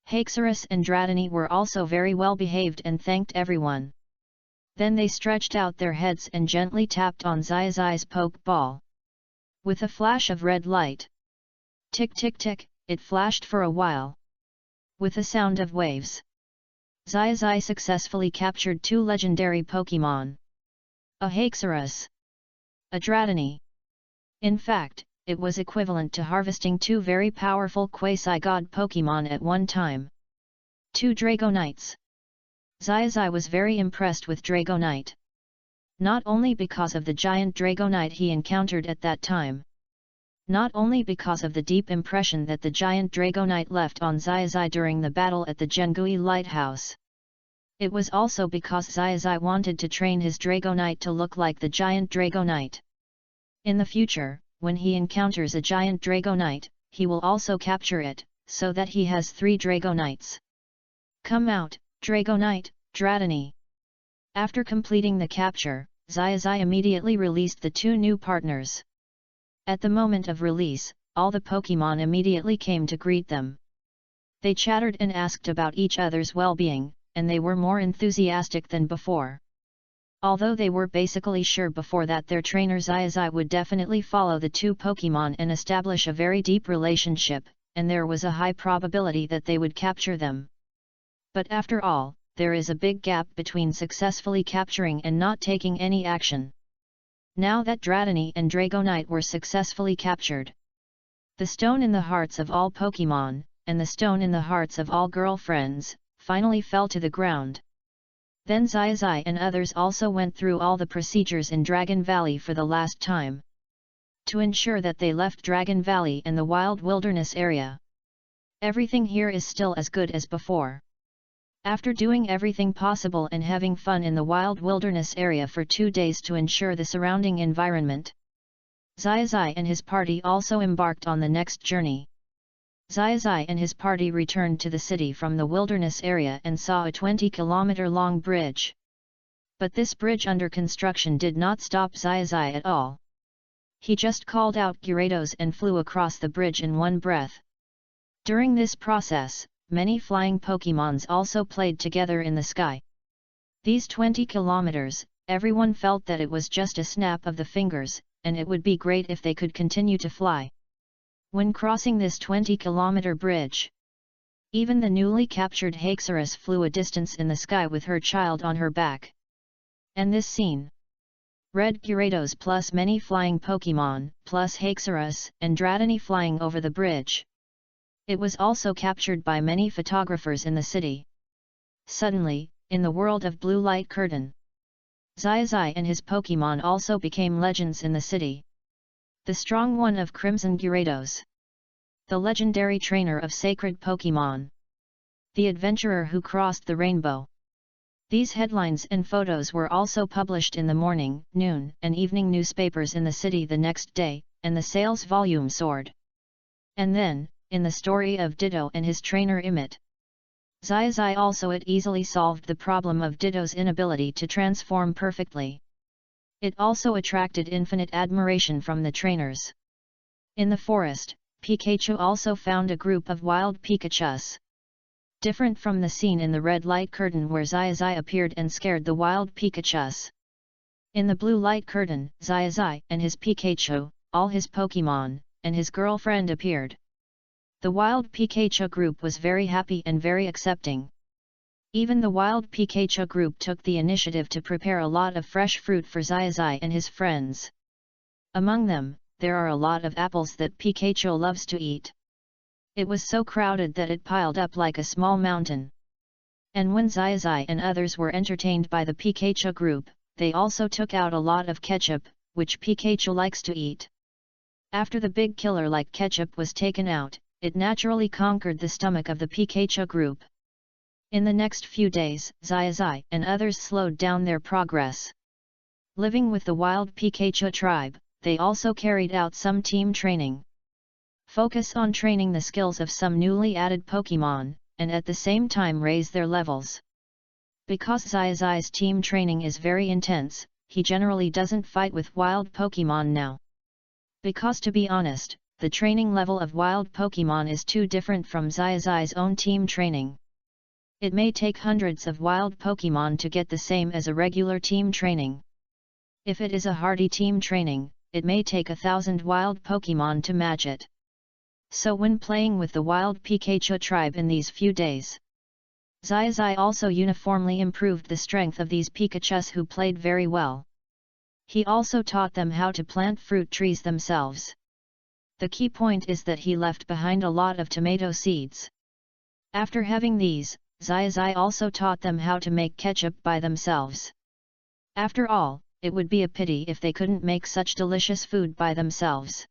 Haxorus and Dratini were also very well behaved and thanked everyone. Then they stretched out their heads and gently tapped on Xiaozhi's Pokeball. With a flash of red light. Tick tick tick, it flashed for a while. With a sound of waves. Xiaozhi successfully captured 2 legendary Pokemon. A Haxorus. A Dratini. In fact, it was equivalent to harvesting 2 very powerful quasi-god Pokemon at one time. 2 Dragonites. Xiaozhi was very impressed with Dragonite. Not only because of the giant Dragonite he encountered at that time. Not only because of the deep impression that the giant Dragonite left on Xiaozhi during the battle at the Zhengui Lighthouse. It was also because Xiaozhi wanted to train his Dragonite to look like the giant Dragonite. In the future, when he encounters a giant Dragonite, he will also capture it, so that he has 3 Dragonites. Come out, Dragonite, Dratini. After completing the capture, Xiaozhi immediately released the 2 new partners. At the moment of release, all the Pokemon immediately came to greet them. They chattered and asked about each other's well-being, and they were more enthusiastic than before. Although they were basically sure before that their trainer Xiaozhi would definitely follow the two Pokemon and establish a very deep relationship, and there was a high probability that they would capture them. But after all, there is a big gap between successfully capturing and not taking any action. Now that Dratini and Dragonite were successfully captured, the stone in the hearts of all Pokemon, and the stone in the hearts of all girlfriends, finally fell to the ground. Then Xiaozhi and others also went through all the procedures in Dragon Valley for the last time, to ensure that they left Dragon Valley and the wild wilderness area. Everything here is still as good as before. After doing everything possible and having fun in the wild wilderness area for 2 days to ensure the surrounding environment, Xiaozhi and his party also embarked on the next journey. Xiaozhi and his party returned to the city from the wilderness area and saw a 20-kilometer-long bridge. But this bridge under construction did not stop Xiaozhi at all. He just called out Gyarados and flew across the bridge in one breath. During this process, many flying Pokemons also played together in the sky. These 20 kilometers, everyone felt that it was just a snap of the fingers, and it would be great if they could continue to fly. When crossing this 20-kilometer bridge, even the newly captured Haxorus flew a distance in the sky with her child on her back. And this scene, Red Gyarados plus many flying Pokemon, plus Haxorus and Dratini flying over the bridge. It was also captured by many photographers in the city. Suddenly, in the world of Blue Light Curtain, Xiaozhi and his Pokemon also became legends in the city. The strong one of Crimson Gyarados, the legendary trainer of sacred Pokemon, the adventurer who crossed the rainbow. These headlines and photos were also published in the morning, noon, and evening newspapers in the city the next day, and the sales volume soared. And then, in the story of Ditto and his trainer Emmet, Xiaozhi also easily solved the problem of Ditto's inability to transform perfectly. It also attracted infinite admiration from the trainers. In the forest, Pikachu also found a group of wild Pikachus. Different from the scene in the red light curtain where Xiaozhi appeared and scared the wild Pikachus. In the blue light curtain, Xiaozhi and his Pikachu, all his Pokemon, and his girlfriend appeared. The wild Pikachu group was very happy and very accepting. Even the wild Pikachu group took the initiative to prepare a lot of fresh fruit for Xiaozhi and his friends. Among them, there are a lot of apples that Pikachu loves to eat. It was so crowded that it piled up like a small mountain. And when Xiaozhi and others were entertained by the Pikachu group, they also took out a lot of ketchup, which Pikachu likes to eat. After the big killer like ketchup was taken out, it naturally conquered the stomach of the Pikachu group. In the next few days, Xiaozhi and others slowed down their progress. Living with the wild Pikachu tribe, they also carried out some team training. Focus on training the skills of some newly added Pokemon, and at the same time raise their levels. Because Xiaozhi's team training is very intense, he generally doesn't fight with wild Pokemon now. Because to be honest, the training level of wild Pokemon is too different from Xiaozhi's own team training. It may take hundreds of wild Pokemon to get the same as a regular team training. If it is a hardy team training, it may take 1,000 wild Pokemon to match it. So when playing with the wild Pikachu tribe in these few days, Xiaozhi also uniformly improved the strength of these Pikachus who played very well. He also taught them how to plant fruit trees themselves. The key point is that he left behind a lot of tomato seeds. After having these, Xiaozhi also taught them how to make ketchup by themselves. After all, it would be a pity if they couldn't make such delicious food by themselves.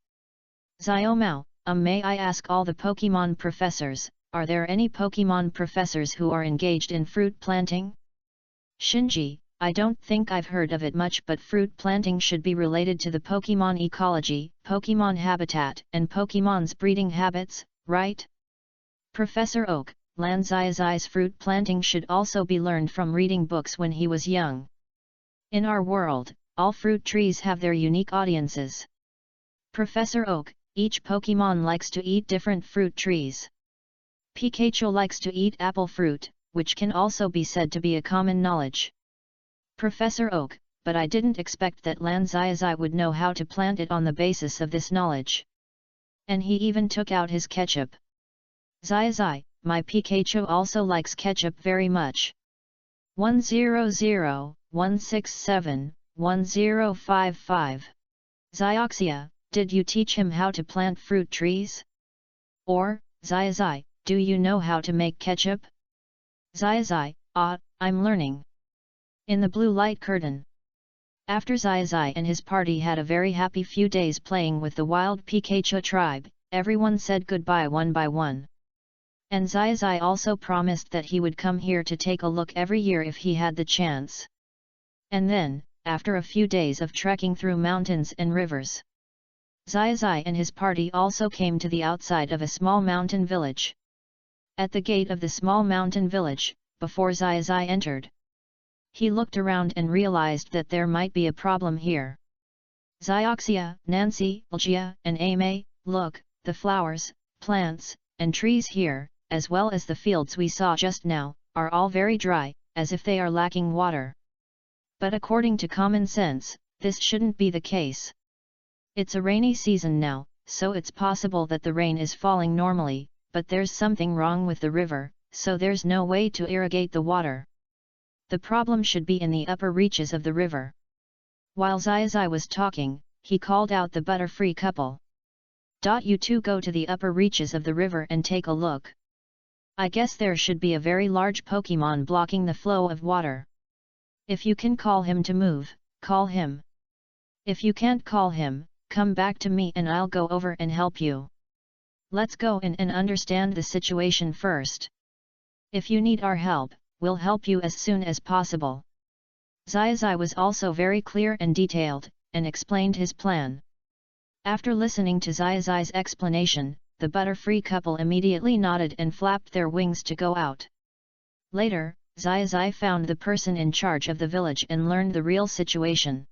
Xiaomao, may I ask all the Pokemon professors, are there any Pokemon professors who are engaged in fruit planting? Shinji, I don't think I've heard of it much, but fruit planting should be related to the Pokemon ecology, Pokemon habitat, and Pokemon's breeding habits, right? Professor Oak, Xiaozhi's fruit planting should also be learned from reading books when he was young. In our world, all fruit trees have their unique audiences. Professor Oak, each Pokemon likes to eat different fruit trees. Pikachu likes to eat apple fruit, which can also be said to be a common knowledge. Professor Oak, but I didn't expect that Lan Xiaozhi would know how to plant it on the basis of this knowledge. And he even took out his ketchup. Xiaozhi, my Pikachu also likes ketchup very much. 100-167-1055. Xiaoxia, did you teach him how to plant fruit trees? Or, Xiaozhi, do you know how to make ketchup? Xiaozhi, I'm learning. In the blue light curtain. After Xiaozhi and his party had a very happy few days playing with the wild Pikachu tribe, everyone said goodbye one by one. And Xiaozhi also promised that he would come here to take a look every year if he had the chance. And then, after a few days of trekking through mountains and rivers, Xiaozhi and his party also came to the outside of a small mountain village. At the gate of the small mountain village, before Xiaozhi entered, he looked around and realized that there might be a problem here. Xiaoxia, Nancy, Algia, and Ame, look, the flowers, plants, and trees here, as well as the fields we saw just now, are all very dry, as if they are lacking water. But according to common sense, this shouldn't be the case. It's a rainy season now, so it's possible that the rain is falling normally, but there's something wrong with the river, so there's no way to irrigate the water. The problem should be in the upper reaches of the river. While Xiaozhi was talking, he called out the Butterfree couple. You two go to the upper reaches of the river and take a look. I guess there should be a very large Pokemon blocking the flow of water. If you can call him to move, call him. If you can't call him, come back to me and I'll go over and help you. Let's go in and understand the situation first. If you need our help, we'll help you as soon as possible. Xiaozhi was also very clear and detailed, and explained his plan. After listening to Xiaozhi's explanation, the Butterfree couple immediately nodded and flapped their wings to go out. Later, Xiaozhi found the person in charge of the village and learned the real situation.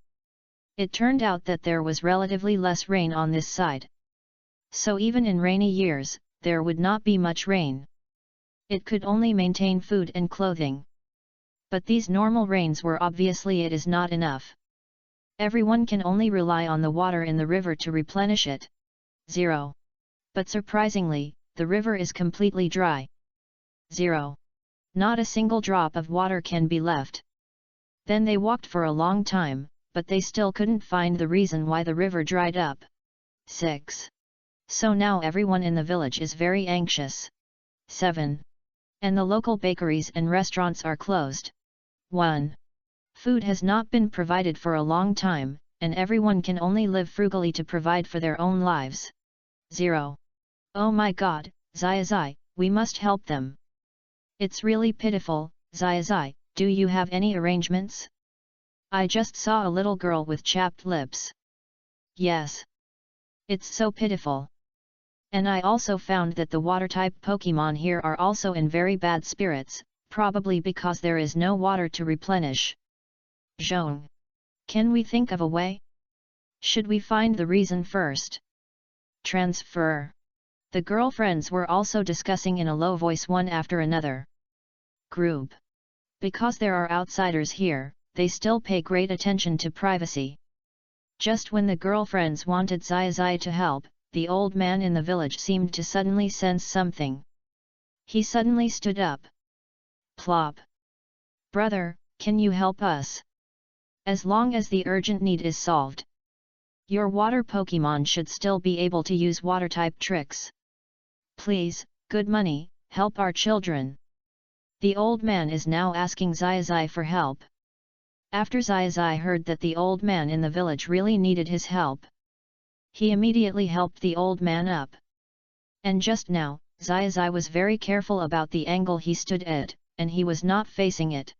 It turned out that there was relatively less rain on this side. So even in rainy years, there would not be much rain. It could only maintain food and clothing. But these normal rains were obviously it is not enough. Everyone can only rely on the water in the river to replenish it. 0. But surprisingly, the river is completely dry. 0. Not a single drop of water can be left. Then they walked for a long time, but they still couldn't find the reason why the river dried up. 6. So now everyone in the village is very anxious. 7. And the local bakeries and restaurants are closed. 1. Food has not been provided for a long time, and everyone can only live frugally to provide for their own lives. 0. Oh my God, Xiaozhi, we must help them. It's really pitiful. Xiaozhi, do you have any arrangements? I just saw a little girl with chapped lips. Yes. It's so pitiful. And I also found that the water-type Pokemon here are also in very bad spirits, probably because there is no water to replenish. Zhong. Can we think of a way? Should we find the reason first? Transfer. The girlfriends were also discussing in a low voice one after another. Group. Because there are outsiders here, they still pay great attention to privacy. Just when the girlfriends wanted Xiaozhi to help, the old man in the village seemed to suddenly sense something. He suddenly stood up. Plop. Brother, can you help us? As long as the urgent need is solved. Your water Pokemon should still be able to use water-type tricks. Please, good money, help our children. The old man is now asking Xiaozhi for help. After Xiaozhi heard that the old man in the village really needed his help, he immediately helped the old man up. And just now, Xiaozhi was very careful about the angle he stood at, and he was not facing it.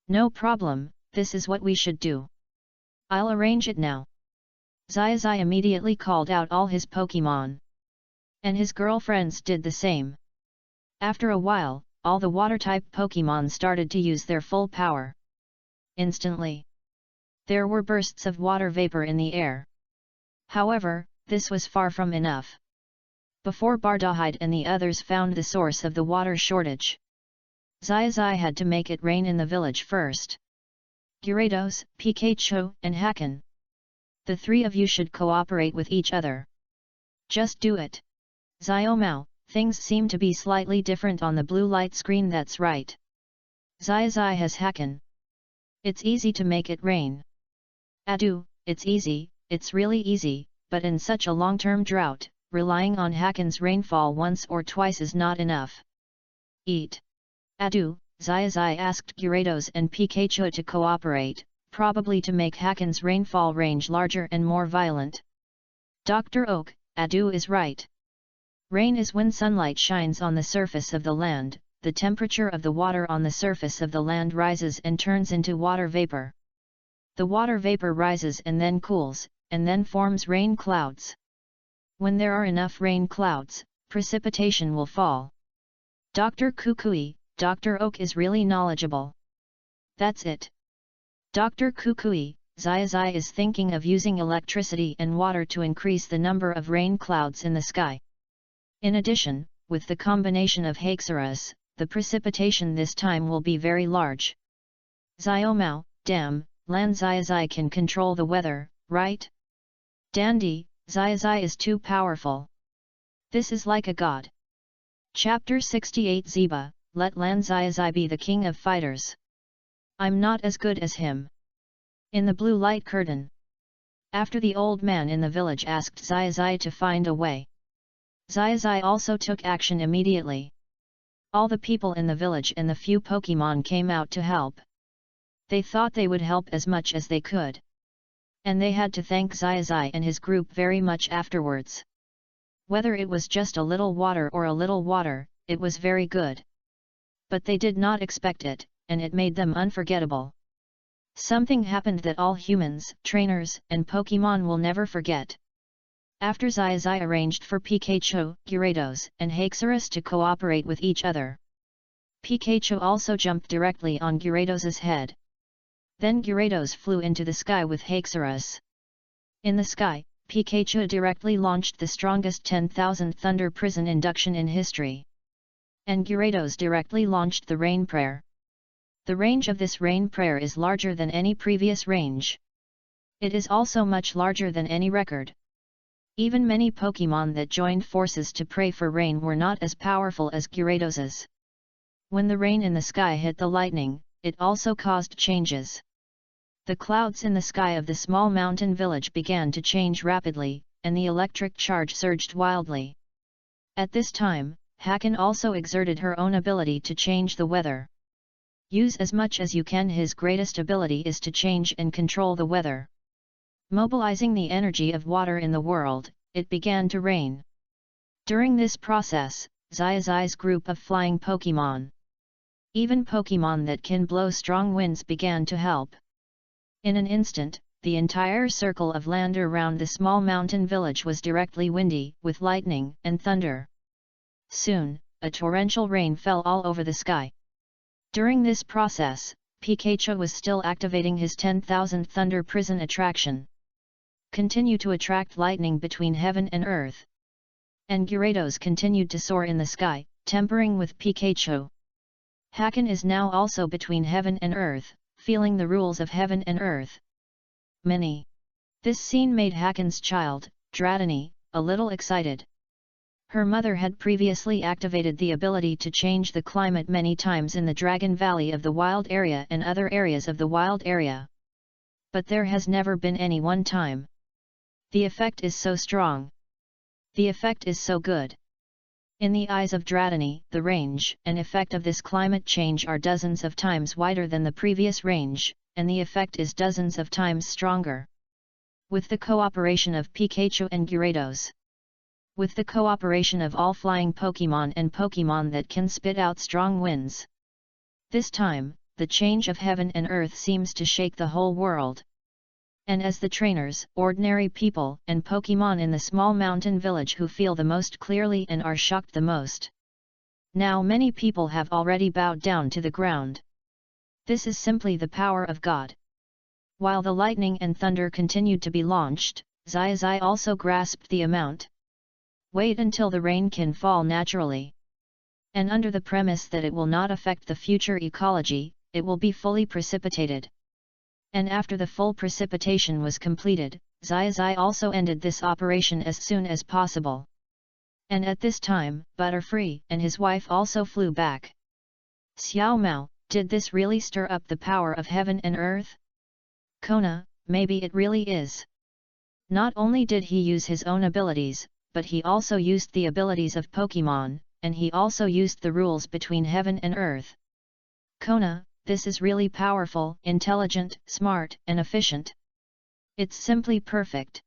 No problem, this is what we should do. I'll arrange it now. Xiaozhi immediately called out all his Pokemon. And his girlfriends did the same. After a while, all the water-type Pokemon started to use their full power. Instantly, there were bursts of water vapor in the air. However, this was far from enough. before Bardahide and the others found the source of the water shortage. Xiaozhi had to make it rain in the village first. Gyarados, Pikachu, and Hakan. The three of you should cooperate with each other. Just do it. Xiaomao, things seem to be slightly different on the blue light screen. That's right. Xiaozhi has Hakan. It's easy to make it rain. Adu, it's easy, it's really easy, but in such a long-term drought, relying on Hakan's rainfall once or twice is not enough. Eat. Adu, Xiaozhi asked Gyarados and Pikachu to cooperate, probably to make Hakan's rainfall range larger and more violent. Dr. Oak, Adu is right. Rain is when sunlight shines on the surface of the land, the temperature of the water on the surface of the land rises and turns into water vapor. The water vapor rises and then cools, and then forms rain clouds. When there are enough rain clouds, precipitation will fall. Dr. Kukui, Dr. Oak is really knowledgeable. That's it. Dr. Kukui, Xiaozhi is thinking of using electricity and water to increase the number of rain clouds in the sky. In addition, with the combination of Haxorus, the precipitation this time will be very large. Xiaomao, damn, Lan Xiaozhi can control the weather, right? Dandy, Xiaozhi is too powerful. This is like a god. Chapter 68 Ziba, let Lan Xiaozhi be the king of fighters. I'm not as good as him. In the blue light curtain. After the old man in the village asked Xiaozhi to find a way, Xiaozhi also took action immediately. All the people in the village and the few Pokemon came out to help. They thought they would help as much as they could. And they had to thank Xiaozhi and his group very much afterwards. Whether it was just a little water or a little water, it was very good. But they did not expect it, and it made them unforgettable. Something happened that all humans, trainers, and Pokemon will never forget. After Xiaozhi arranged for Pikachu, Gyarados, and Haxorus to cooperate with each other, Pikachu also jumped directly on Gyarados' head. Then Gyarados flew into the sky with Haxorus. In the sky, Pikachu directly launched the strongest 10,000 Thunder Prison induction in history. And Gyarados directly launched the Rain Prayer. The range of this Rain Prayer is larger than any previous range. It is also much larger than any record. Even many Pokemon that joined forces to pray for rain were not as powerful as Gyarados'. When the rain in the sky hit the lightning, it also caused changes. The clouds in the sky of the small mountain village began to change rapidly, and the electric charge surged wildly. At this time, Hakan also exerted her own ability to change the weather. Use as much as you can. His greatest ability is to change and control the weather. Mobilizing the energy of water in the world, it began to rain. During this process, Xiaozhi's group of flying Pokemon, even Pokemon that can blow strong winds, began to help. In an instant, the entire circle of land around the small mountain village was directly windy, with lightning and thunder. Soon, a torrential rain fell all over the sky. During this process, Pikachu was still activating his 10,000 Thunder Prison attraction. Continue to attract lightning between heaven and earth. And Gyarados continued to soar in the sky, tempering with Pikachu. Hakan is now also between heaven and earth, feeling the rules of heaven and earth. This scene made Hakan's child, Dratini, a little excited. Her mother had previously activated the ability to change the climate many times in the Dragon Valley of the Wild Area and other areas of the Wild Area. But there has never been any one time. The effect is so strong. The effect is so good. In the eyes of Dratini, the range and effect of this climate change are dozens of times wider than the previous range, and the effect is dozens of times stronger. With the cooperation of Pikachu and Gyarados, with the cooperation of all flying Pokemon and Pokemon that can spit out strong winds, this time, the change of heaven and earth seems to shake the whole world. And as the trainers, ordinary people, and Pokemon in the small mountain village who feel the most clearly and are shocked the most. Now many people have already bowed down to the ground. This is simply the power of God. While the lightning and thunder continued to be launched, Xiaozhi also grasped the amount. Wait until the rain can fall naturally. And under the premise that it will not affect the future ecology, it will be fully precipitated. And after the full precipitation was completed, Xiaozhi also ended this operation as soon as possible. And at this time, Butterfree and his wife also flew back. Xiao Mao, did this really stir up the power of heaven and earth? Kona, maybe it really is. Not only did he use his own abilities, but he also used the abilities of Pokemon, and he also used the rules between heaven and earth. Kona, this is really powerful, intelligent, smart, and efficient. It's simply perfect.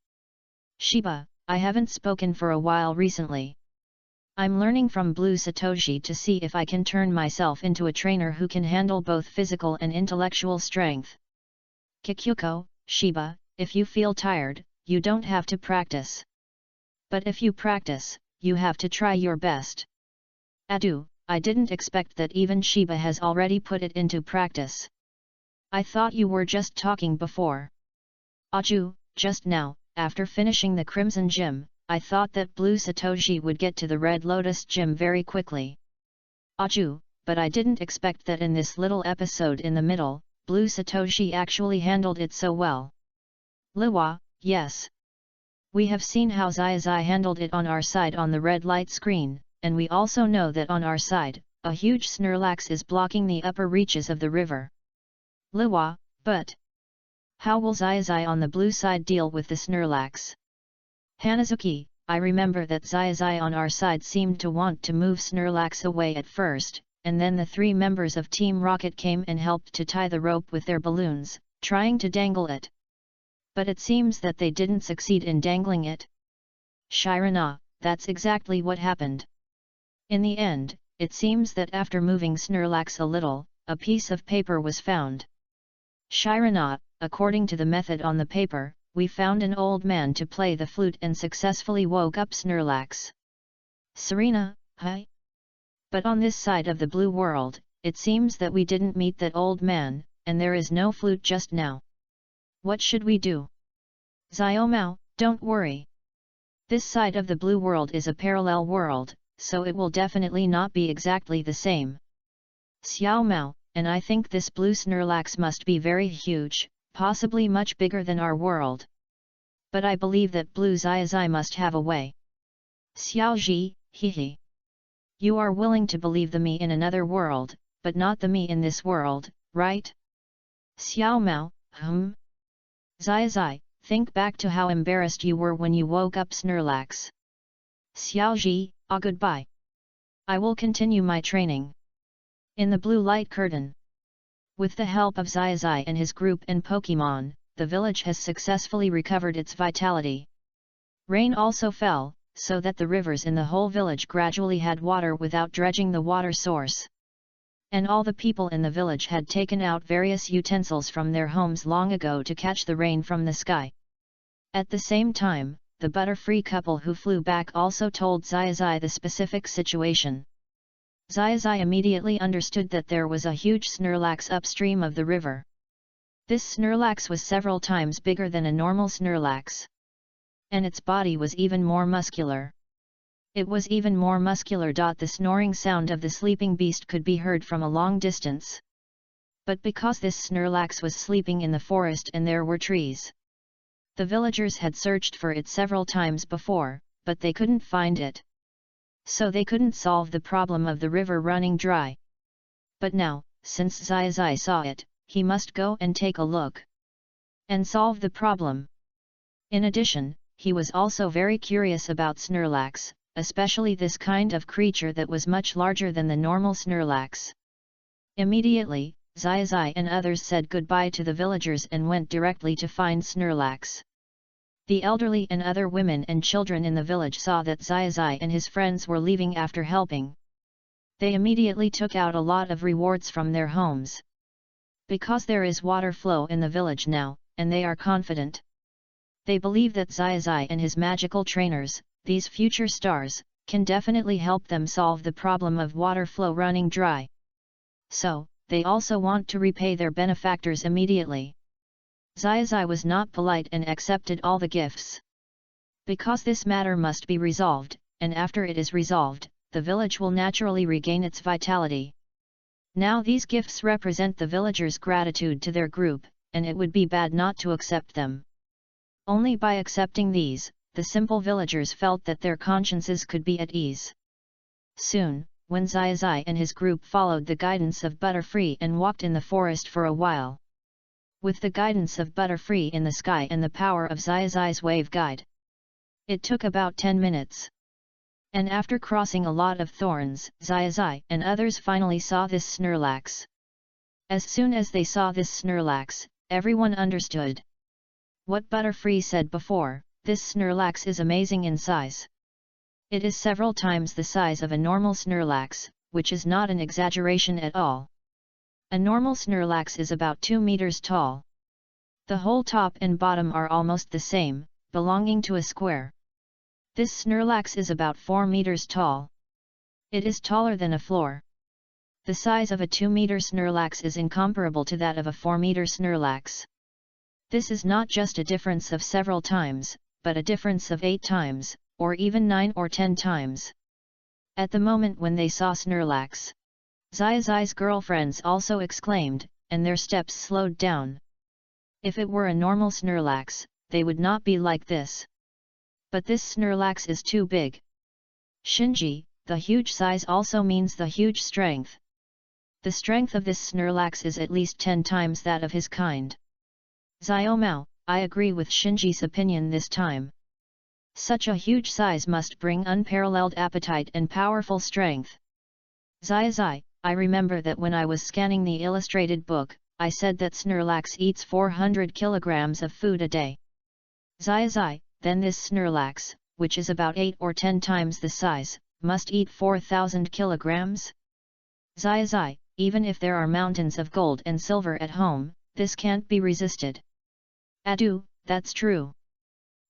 Shiba, I haven't spoken for a while recently. I'm learning from Blue Satoshi to see if I can turn myself into a trainer who can handle both physical and intellectual strength. Kikyuko, Shiba, if you feel tired, you don't have to practice. But if you practice, you have to try your best. Adu, I didn't expect that even Shiba has already put it into practice. I thought you were just talking before. Aju, just now, after finishing the Crimson Gym, I thought that Blue Satoshi would get to the Red Lotus Gym very quickly. Aju, but I didn't expect that in this little episode in the middle, Blue Satoshi actually handled it so well. Liwa, yes. We have seen how Xiaozhi handled it on our side on the red light screen, and we also know that on our side, a huge Snorlax is blocking the upper reaches of the river. Liwa, but how will Xiaozhi on the blue side deal with the Snorlax? Hanazuki, I remember that Xiaozhi on our side seemed to want to move Snorlax away at first, and then the 3 members of Team Rocket came and helped to tie the rope with their balloons, trying to dangle it. But it seems that they didn't succeed in dangling it. Shirana, that's exactly what happened. In the end, it seems that after moving Snorlax a little, a piece of paper was found. Shirana, according to the method on the paper, we found an old man to play the flute and successfully woke up Snorlax. Serena, hi? But on this side of the blue world, it seems that we didn't meet that old man, and there is no flute just now. What should we do? Xiaomao, don't worry. This side of the blue world is a parallel world, so it will definitely not be exactly the same. Xiaomao, and I think this blue Snorlax must be very huge, possibly much bigger than our world. But I believe that Blue Xiaozhi must have a way. Xiaozhi, hehe. You are willing to believe the me in another world, but not the me in this world, right? Xiaomao, Xiaozhi, think back to how embarrassed you were when you woke up Snorlax. Xiaozhi, goodbye. I will continue my training. In the blue light curtain. With the help of Xiaozhi and his group and Pokemon, the village has successfully recovered its vitality. Rain also fell, so that the rivers in the whole village gradually had water without dredging the water source. And all the people in the village had taken out various utensils from their homes long ago to catch the rain from the sky. At the same time, the Butterfree couple who flew back also told Xiaozhi the specific situation. Xiaozhi immediately understood that there was a huge Snorlax upstream of the river. This Snorlax was several times bigger than a normal Snorlax. And its body was even more muscular. It was even more muscular. The snoring sound of the sleeping beast could be heard from a long distance. But because this Snorlax was sleeping in the forest and there were trees, the villagers had searched for it several times before, but they couldn't find it. So they couldn't solve the problem of the river running dry. But now, since Xiaozhi saw it, he must go and take a look and solve the problem. In addition, he was also very curious about Snorlax, especially this kind of creature that was much larger than the normal Snorlax. Immediately, Xiaozhi and others said goodbye to the villagers and went directly to find Snorlax. The elderly and other women and children in the village saw that Xiaozhi and his friends were leaving after helping. They immediately took out a lot of rewards from their homes. Because there is water flow in the village now, and they are confident. They believe that Xiaozhi and his magical trainers, these future stars, can definitely help them solve the problem of water flow running dry. So, they also want to repay their benefactors immediately. Xiaozhi was not polite and accepted all the gifts. Because this matter must be resolved, and after it is resolved, the village will naturally regain its vitality. Now these gifts represent the villagers' gratitude to their group, and it would be bad not to accept them. Only by accepting these, the simple villagers felt that their consciences could be at ease. Soon, when Xiaozhi and his group followed the guidance of Butterfree and walked in the forest for a while. With the guidance of Butterfree in the sky and the power of Xiaozhi's wave guide, it took about 10 minutes. And after crossing a lot of thorns, Xiaozhi and others finally saw this Snorlax. As soon as they saw this Snorlax, everyone understood. What Butterfree said before, this Snorlax is amazing in size. It is several times the size of a normal Snorlax, which is not an exaggeration at all. A normal Snorlax is about 2 meters tall. The whole top and bottom are almost the same, belonging to a square. This Snorlax is about 4 meters tall. It is taller than a floor. The size of a 2-meter Snorlax is incomparable to that of a 4-meter Snorlax. This is not just a difference of several times, but a difference of 8 times, or even 9 or 10 times. At the moment when they saw Snorlax, Xiaozhi's girlfriends also exclaimed, and their steps slowed down. If it were a normal Snorlax, they would not be like this. But this Snorlax is too big. Shinji, the huge size also means the huge strength. The strength of this Snorlax is at least 10 times that of his kind. Xiaomao, I agree with Shinji's opinion this time. Such a huge size must bring unparalleled appetite and powerful strength. Xiaozhi, I remember that when I was scanning the illustrated book, I said that Snorlax eats 400 kilograms of food a day. Xiaozhi, then this Snorlax, which is about 8 or 10 times the size, must eat 4,000 kilograms? Xiaozhi, even if there are mountains of gold and silver at home, this can't be resisted. Adu, that's true.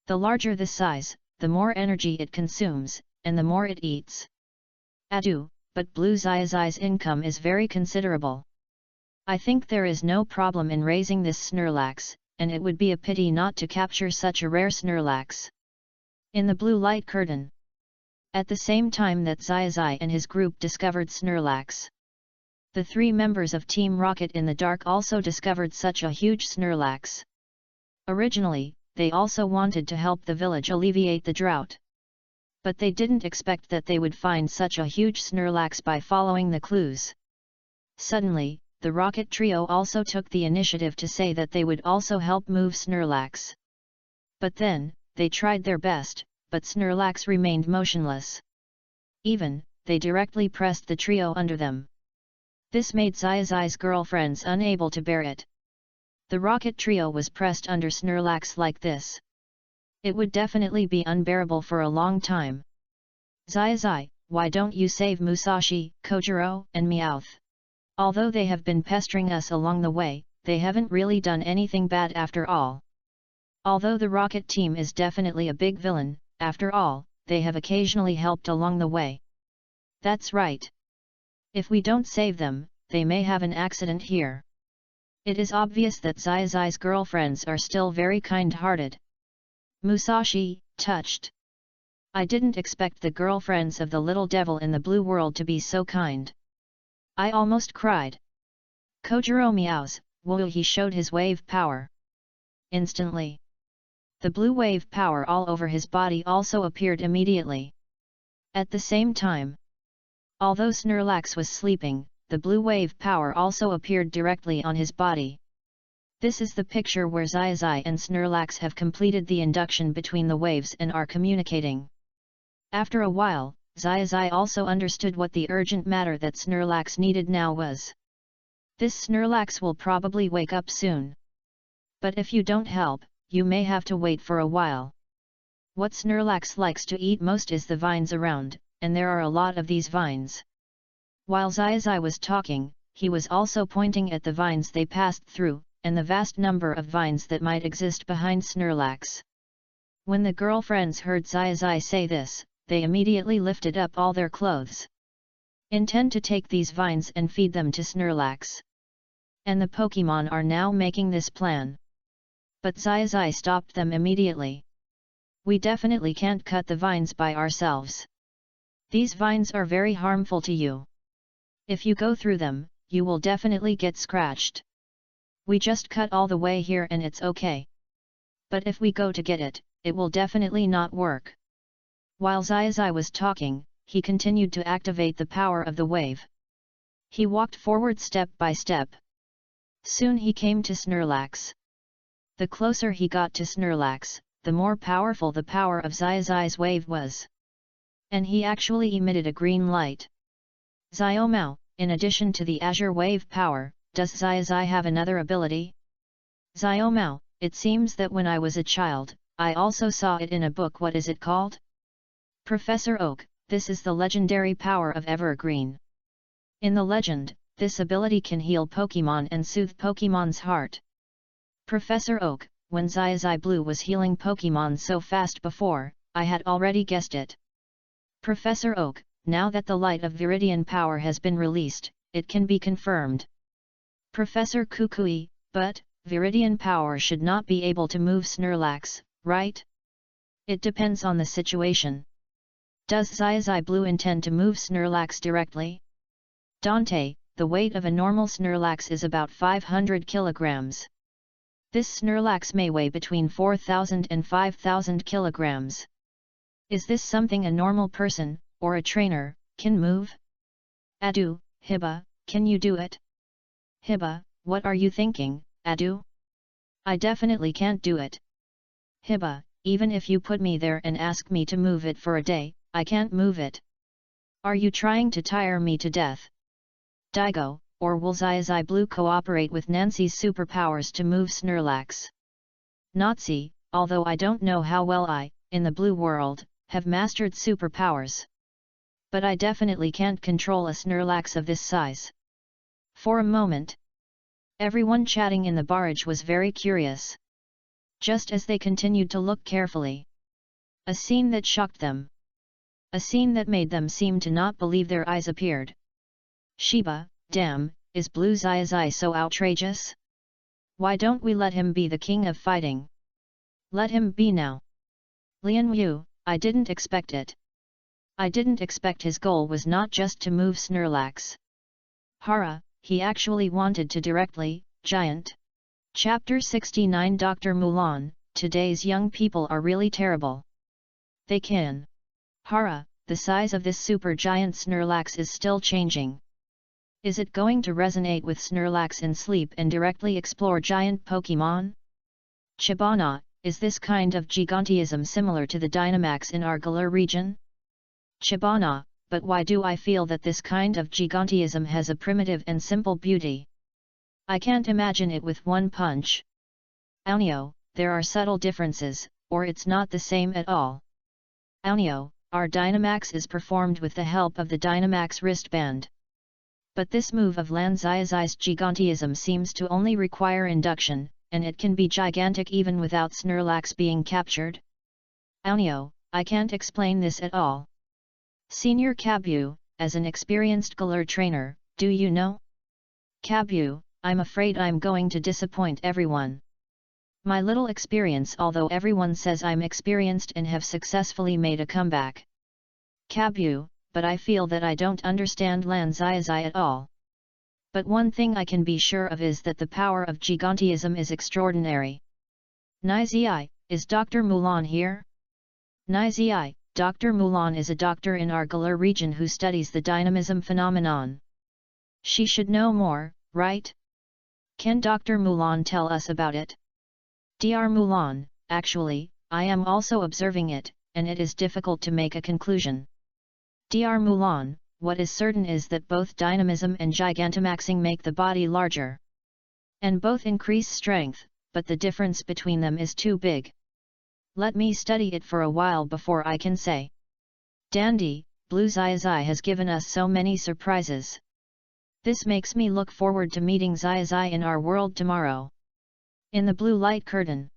The larger the size, the more energy it consumes, and the more it eats. Adu, but Blue Xiaozhi's income is very considerable. I think there is no problem in raising this Snorlax, and it would be a pity not to capture such a rare Snorlax. In the blue light curtain. At the same time that Xiaozhi and his group discovered Snorlax, the 3 members of Team Rocket in the dark also discovered such a huge Snorlax. Originally, they also wanted to help the village alleviate the drought. But they didn't expect that they would find such a huge Snorlax by following the clues. Suddenly, the Rocket Trio also took the initiative to say that they would also help move Snorlax. But then, they tried their best, but Snorlax remained motionless. Even, they directly pressed the trio under them. This made Xiaozhi's girlfriends unable to bear it. The Rocket Trio was pressed under Snorlax like this. It would definitely be unbearable for a long time. Xiaozhi, why don't you save Musashi, Kojiro, and Meowth? Although they have been pestering us along the way, they haven't really done anything bad after all. Although the Rocket team is definitely a big villain, after all, they have occasionally helped along the way. That's right. If we don't save them, they may have an accident here. It is obvious that Xiaozhi's girlfriends are still very kind-hearted. Musashi, touched. I didn't expect the girlfriends of the little devil in the blue world to be so kind. I almost cried. Kojiro meows, whoa, he showed his wave power. Instantly. The blue wave power all over his body also appeared immediately. At the same time, although Snorlax was sleeping, the blue wave power also appeared directly on his body. This is the picture where Xiaozhi and Snorlax have completed the induction between the waves and are communicating. After a while, Xiaozhi also understood what the urgent matter that Snorlax needed now was. This Snorlax will probably wake up soon. But if you don't help, you may have to wait for a while. What Snorlax likes to eat most is the vines around, and there are a lot of these vines. While Xiaozhi was talking, he was also pointing at the vines they passed through, and the vast number of vines that might exist behind Snorlax. When the girlfriends heard Xiaozhi say this, they immediately lifted up all their clothes. Intend to take these vines and feed them to Snorlax. And the Pokemon are now making this plan. But Xiaozhi stopped them immediately. We definitely can't cut the vines by ourselves. These vines are very harmful to you. If you go through them, you will definitely get scratched. We just cut all the way here and it's okay. But if we go to get it, it will definitely not work. While Xiaozhi was talking, he continued to activate the power of the wave. He walked forward step by step. Soon he came to Snorlax. The closer he got to Snorlax, the more powerful the power of Xiaozhi's wave was. And he actually emitted a green light. Xiaomao, in addition to the azure wave power, does Xiaozhi have another ability? Xiaomao, it seems that when I was a child, I also saw it in a book. What is it called? Professor Oak, this is the legendary power of Evergreen. In the legend, this ability can heal Pokémon and soothe Pokémon's heart. Professor Oak, when Xiaozhi Blue was healing Pokémon so fast before, I had already guessed it. Professor Oak, now that the light of Viridian power has been released, it can be confirmed. Professor Kukui, but, Viridian power should not be able to move Snorlax, right? It depends on the situation. Does Xiaozhi Blue intend to move Snorlax directly? Dante, the weight of a normal Snorlax is about 500 kilograms. This Snorlax may weigh between 4,000 and 5,000 kilograms. Is this something a normal person, or a trainer, can move? Adu, Hiba, can you do it? Hiba, what are you thinking, Adu? I definitely can't do it. Hiba, even if you put me there and ask me to move it for a day, I can't move it. Are you trying to tire me to death? Daigo, or will Xiaozhi Blue cooperate with Nancy's superpowers to move Snorlax? Nazi, although I don't know how well I, in the blue world, have mastered superpowers. But I definitely can't control a Snorlax of this size. For a moment, everyone chatting in the barrage was very curious. Just as they continued to look carefully, a scene that shocked them. A scene that made them seem to not believe their eyes appeared. Shiba, damn, is Blue Xiaozhi so outrageous? Why don't we let him be the king of fighting? Let him be now. Lian Yu, I didn't expect it. I didn't expect his goal was not just to move Snorlax. Hara, he actually wanted to directly, giant. Chapter 69 Dr. Mulan, today's young people are really terrible. They can. Hara, the size of this super giant Snorlax is still changing. Is it going to resonate with Snorlax in sleep and directly explore giant Pokémon? Chibana, is this kind of gigantism similar to the Dynamax in our Galar region? Chibana, but why do I feel that this kind of gigantism has a primitive and simple beauty? I can't imagine it with one punch. Aunio, there are subtle differences, or it's not the same at all. Aunio, our Dynamax is performed with the help of the Dynamax wristband. But this move of Lan Xiaozhi's gigantism seems to only require induction, and it can be gigantic even without Snorlax being captured. Aunio, I can't explain this at all. Senior Kabu, as an experienced Galar trainer, do you know? Kabu, I'm afraid I'm going to disappoint everyone. My little experience, although everyone says I'm experienced and have successfully made a comeback. Kabu, but I feel that I don't understand Lan Xiaozhi at all. But one thing I can be sure of is that the power of gigantism is extraordinary. Nizii, is Dr. Mulan here? Nizii, Dr. Mulan is a doctor in our Galar region who studies the dynamism phenomenon. She should know more, right? Can Dr. Mulan tell us about it? Dr. Mulan, actually, I am also observing it, and it is difficult to make a conclusion. Dr. Mulan, what is certain is that both dynamism and gigantamaxing make the body larger. And both increase strength, but the difference between them is too big. Let me study it for a while before I can say. Dandy, Blue Xiaozhi has given us so many surprises. This makes me look forward to meeting Xiaozhi in our world tomorrow. In the blue light curtain,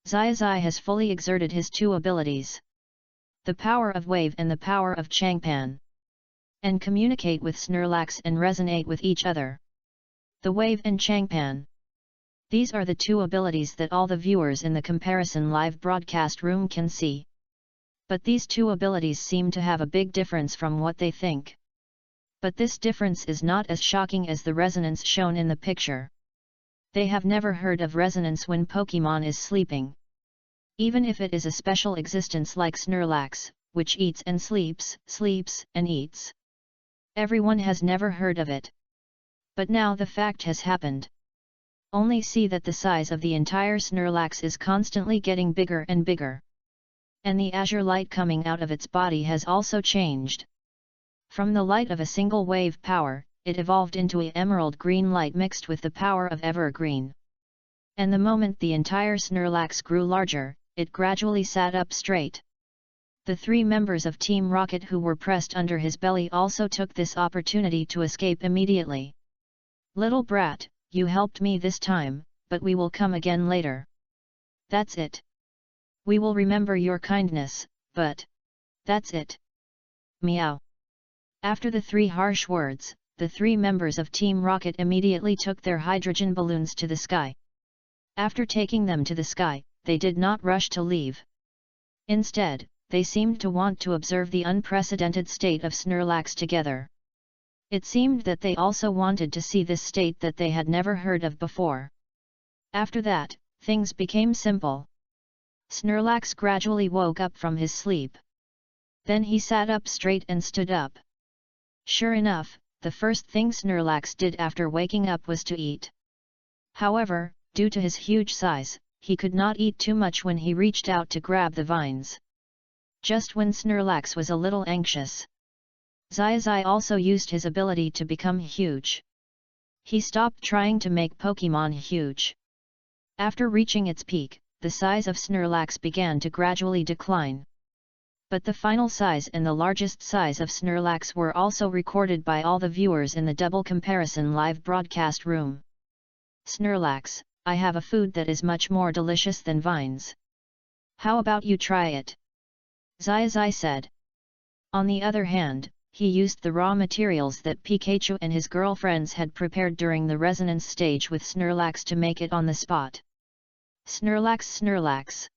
Xiaozhi has fully exerted his two abilities. The power of wave and the power of Changpan. And communicate with Snorlax and resonate with each other. The wave and Changpan. These are the two abilities that all the viewers in the comparison live broadcast room can see. But these two abilities seem to have a big difference from what they think. But this difference is not as shocking as the resonance shown in the picture. They have never heard of resonance when Pokemon is sleeping. Even if it is a special existence like Snorlax, which eats and sleeps, sleeps and eats. Everyone has never heard of it. But now the fact has happened. Only see that the size of the entire Snorlax is constantly getting bigger and bigger. And the azure light coming out of its body has also changed. From the light of a single wave power, it evolved into an emerald green light mixed with the power of evergreen. And the moment the entire Snorlax grew larger, it gradually sat up straight. The 3 members of Team Rocket who were pressed under his belly also took this opportunity to escape immediately. "Little brat, you helped me this time, but we will come again later. That's it. We will remember your kindness, but that's it. Meow." After the 3 harsh words, the 3 members of Team Rocket immediately took their hydrogen balloons to the sky. After taking them to the sky, they did not rush to leave. Instead, they seemed to want to observe the unprecedented state of Snorlax together. It seemed that they also wanted to see this state that they had never heard of before. After that, things became simple. Snorlax gradually woke up from his sleep. Then he sat up straight and stood up. Sure enough, the first thing Snorlax did after waking up was to eat. However, due to his huge size, he could not eat too much when he reached out to grab the vines. Just when Snorlax was a little anxious, Xiaozhi also used his ability to become huge. He stopped trying to make Pokemon huge. After reaching its peak, the size of Snorlax began to gradually decline. But the final size and the largest size of Snorlax were also recorded by all the viewers in the double comparison live broadcast room. "Snorlax, I have a food that is much more delicious than vines. How about you try it?" Xiaozhi said. On the other hand, he used the raw materials that Pikachu and his girlfriends had prepared during the resonance stage with Snorlax to make it on the spot. "Snorlax, Snorlax.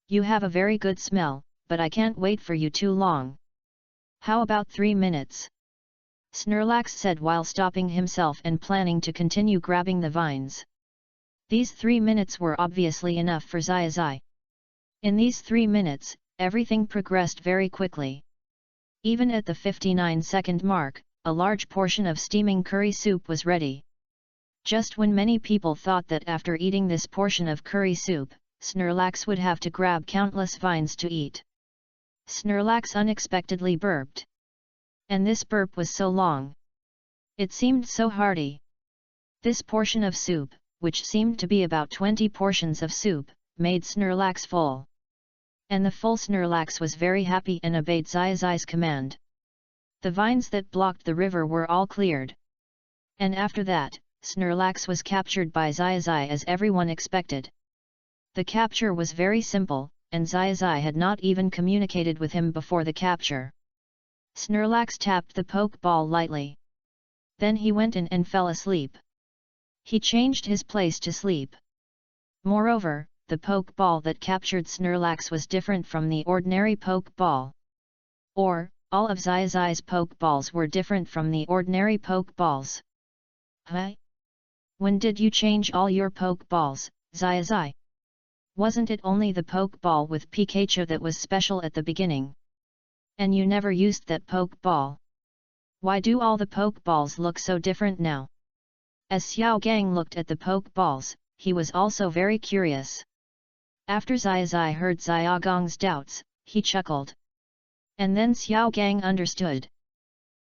You have a very good smell, but I can't wait for you too long. How about 3 minutes?" Snorlax said while stopping himself and planning to continue grabbing the vines. These 3 minutes were obviously enough for Xiaozhi. In these 3 minutes, everything progressed very quickly. Even at the 59-second mark, a large portion of steaming curry soup was ready. Just when many people thought that after eating this portion of curry soup, Snorlax would have to grab countless vines to eat, Snorlax unexpectedly burped. And this burp was so long. It seemed so hearty. This portion of soup, which seemed to be about 20 portions of soup, made Snorlax full. And the full Snorlax was very happy and obeyed Xiaozhi's command. The vines that blocked the river were all cleared. And after that, Snorlax was captured by Xiaozhi as everyone expected. The capture was very simple, and Xiaozhi had not even communicated with him before the capture. Snorlax tapped the Pokeball lightly. Then he went in and fell asleep. He changed his place to sleep. Moreover, the Pokeball that captured Snorlax was different from the ordinary Pokeball. Or, all of Xiaozhi's Pokeballs were different from the ordinary Pokeballs. "Huh? When did you change all your Pokeballs, Xiaozhi? Wasn't it only the Pokeball with Pikachu that was special at the beginning? And you never used that Pokeball. Why do all the Pokeballs look so different now?" As Xiao Gang looked at the Pokeballs, he was also very curious. After Xiaozhi heard Xiao Gang's doubts, he chuckled. And then Xiao Gang understood.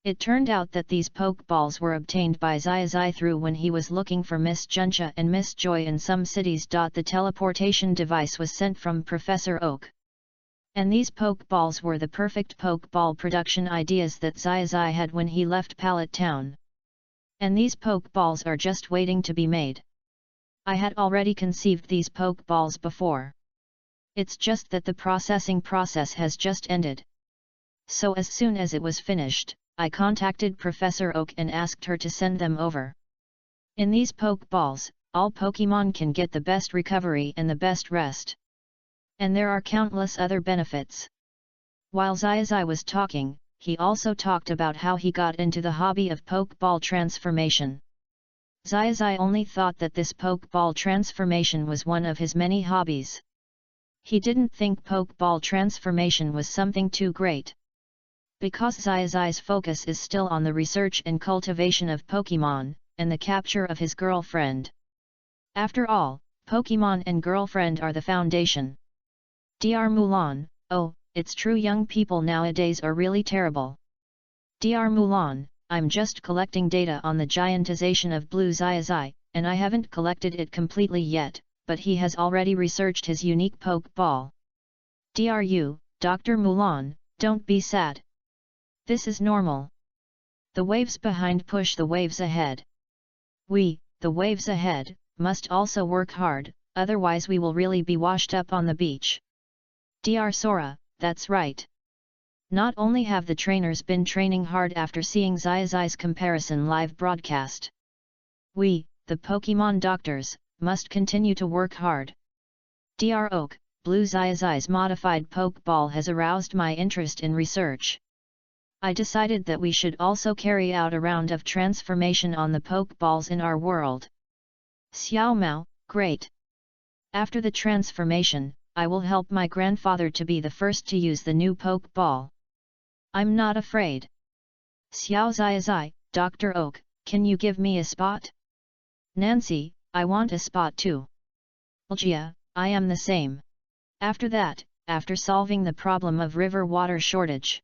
It turned out that these Pokeballs were obtained by Xiaozhi through when he was looking for Miss Juncha and Miss Joy in some cities. The teleportation device was sent from Professor Oak. And these Pokeballs were the perfect Pokeball production ideas that Xiaozhi had when he left Pallet Town. And these Pokeballs are just waiting to be made. I had already conceived these Pokeballs before. It's just that the processing process has just ended. So as soon as it was finished, I contacted Professor Oak and asked her to send them over. In these Pokeballs, all Pokemon can get the best recovery and the best rest. And there are countless other benefits. While Xiaozhi was talking, he also talked about how he got into the hobby of Pokeball transformation. Xiaozhi only thought that this Pokeball transformation was one of his many hobbies. He didn't think Pokeball transformation was something too great. Because Xiaozhi's focus is still on the research and cultivation of Pokemon, and the capture of his girlfriend. After all, Pokemon and girlfriend are the foundation. Dr. Mulan, oh, it's true, young people nowadays are really terrible. Dr. Mulan, I'm just collecting data on the giantization of Blue Xiaozhi, and I haven't collected it completely yet, but he has already researched his unique Pokeball. Dr. Mulan, don't be sad. This is normal. The waves behind push the waves ahead. We, the waves ahead, must also work hard, otherwise we will really be washed up on the beach. Dr. Sora, that's right. Not only have the trainers been training hard after seeing Xiaozhi's comparison live broadcast. We, the Pokemon doctors, must continue to work hard. Dr. Oak, Blue Xiaozhi's modified Pokeball has aroused my interest in research. I decided that we should also carry out a round of transformation on the Pokeballs in our world. Xiao Mao, great. After the transformation, I will help my grandfather to be the first to use the new Pokeball. I'm not afraid. Xiao Xiaozhi, Dr. Oak, can you give me a spot? Nancy, I want a spot too. Algia, I am the same. After that, after solving the problem of river water shortage,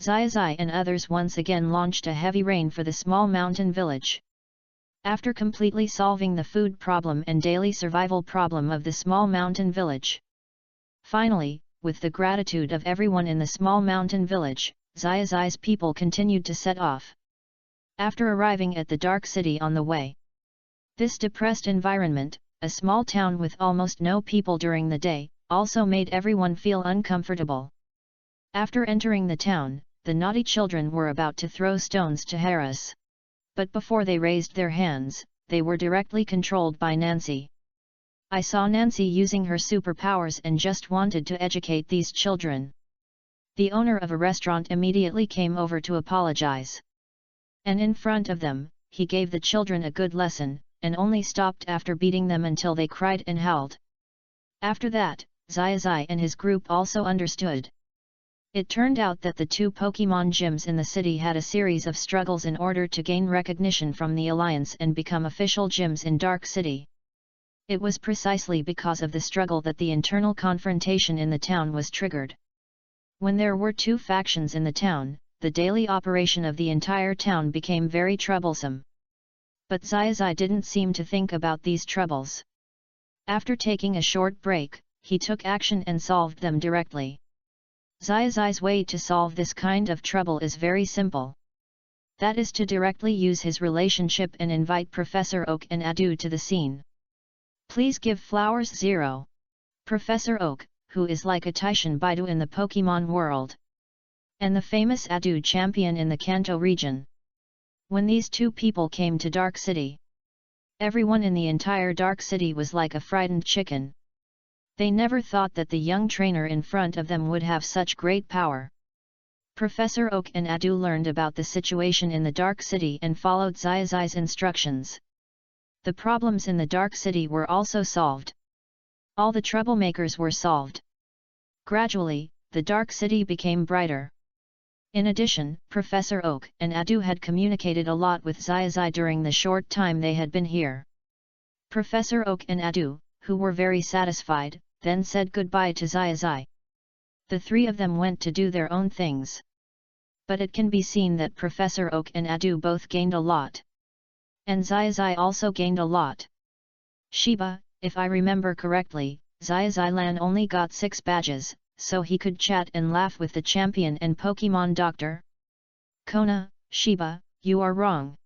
Xiaozhi and others once again launched a heavy rain for the small mountain village. After completely solving the food problem and daily survival problem of the small mountain village. Finally, with the gratitude of everyone in the small mountain village, Xiaozhi's people continued to set off. After arriving at the dark city on the way. This depressed environment, a small town with almost no people during the day, also made everyone feel uncomfortable. After entering the town, the naughty children were about to throw stones to harass. But before they raised their hands, they were directly controlled by Nancy. I saw Nancy using her superpowers and just wanted to educate these children. The owner of a restaurant immediately came over to apologize. And in front of them, he gave the children a good lesson, and only stopped after beating them until they cried and howled. After that, Xiaozhi and his group also understood. It turned out that the two Pokemon gyms in the city had a series of struggles in order to gain recognition from the Alliance and become official gyms in Dark City. It was precisely because of the struggle that the internal confrontation in the town was triggered. When there were two factions in the town, the daily operation of the entire town became very troublesome. But Xiaozhi didn't seem to think about these troubles. After taking a short break, he took action and solved them directly. Xiaozhi's way to solve this kind of trouble is very simple. That is to directly use his relationship and invite Professor Oak and Adu to the scene. Please give flowers 0. Professor Oak, who is like a Taishan Baidu in the Pokemon world. And the famous Adu champion in the Kanto region. When these two people came to Dark City, everyone in the entire Dark City was like a frightened chicken. They never thought that the young trainer in front of them would have such great power. Professor Oak and Adu learned about the situation in the Dark City and followed Xiaozhi's instructions. The problems in the Dark City were also solved. All the troublemakers were solved. Gradually, the Dark City became brighter. In addition, Professor Oak and Adu had communicated a lot with Xiaozhi during the short time they had been here. Professor Oak and Adu, who were very satisfied, then said goodbye to Xiaozhi. The three of them went to do their own things. But it can be seen that Professor Oak and Adu both gained a lot. And Xiaozhi also gained a lot. Shiba, if I remember correctly, Xiaozhi-lan only got 6 badges, so he could chat and laugh with the champion and Pokemon doctor. Kona, Shiba, you are wrong.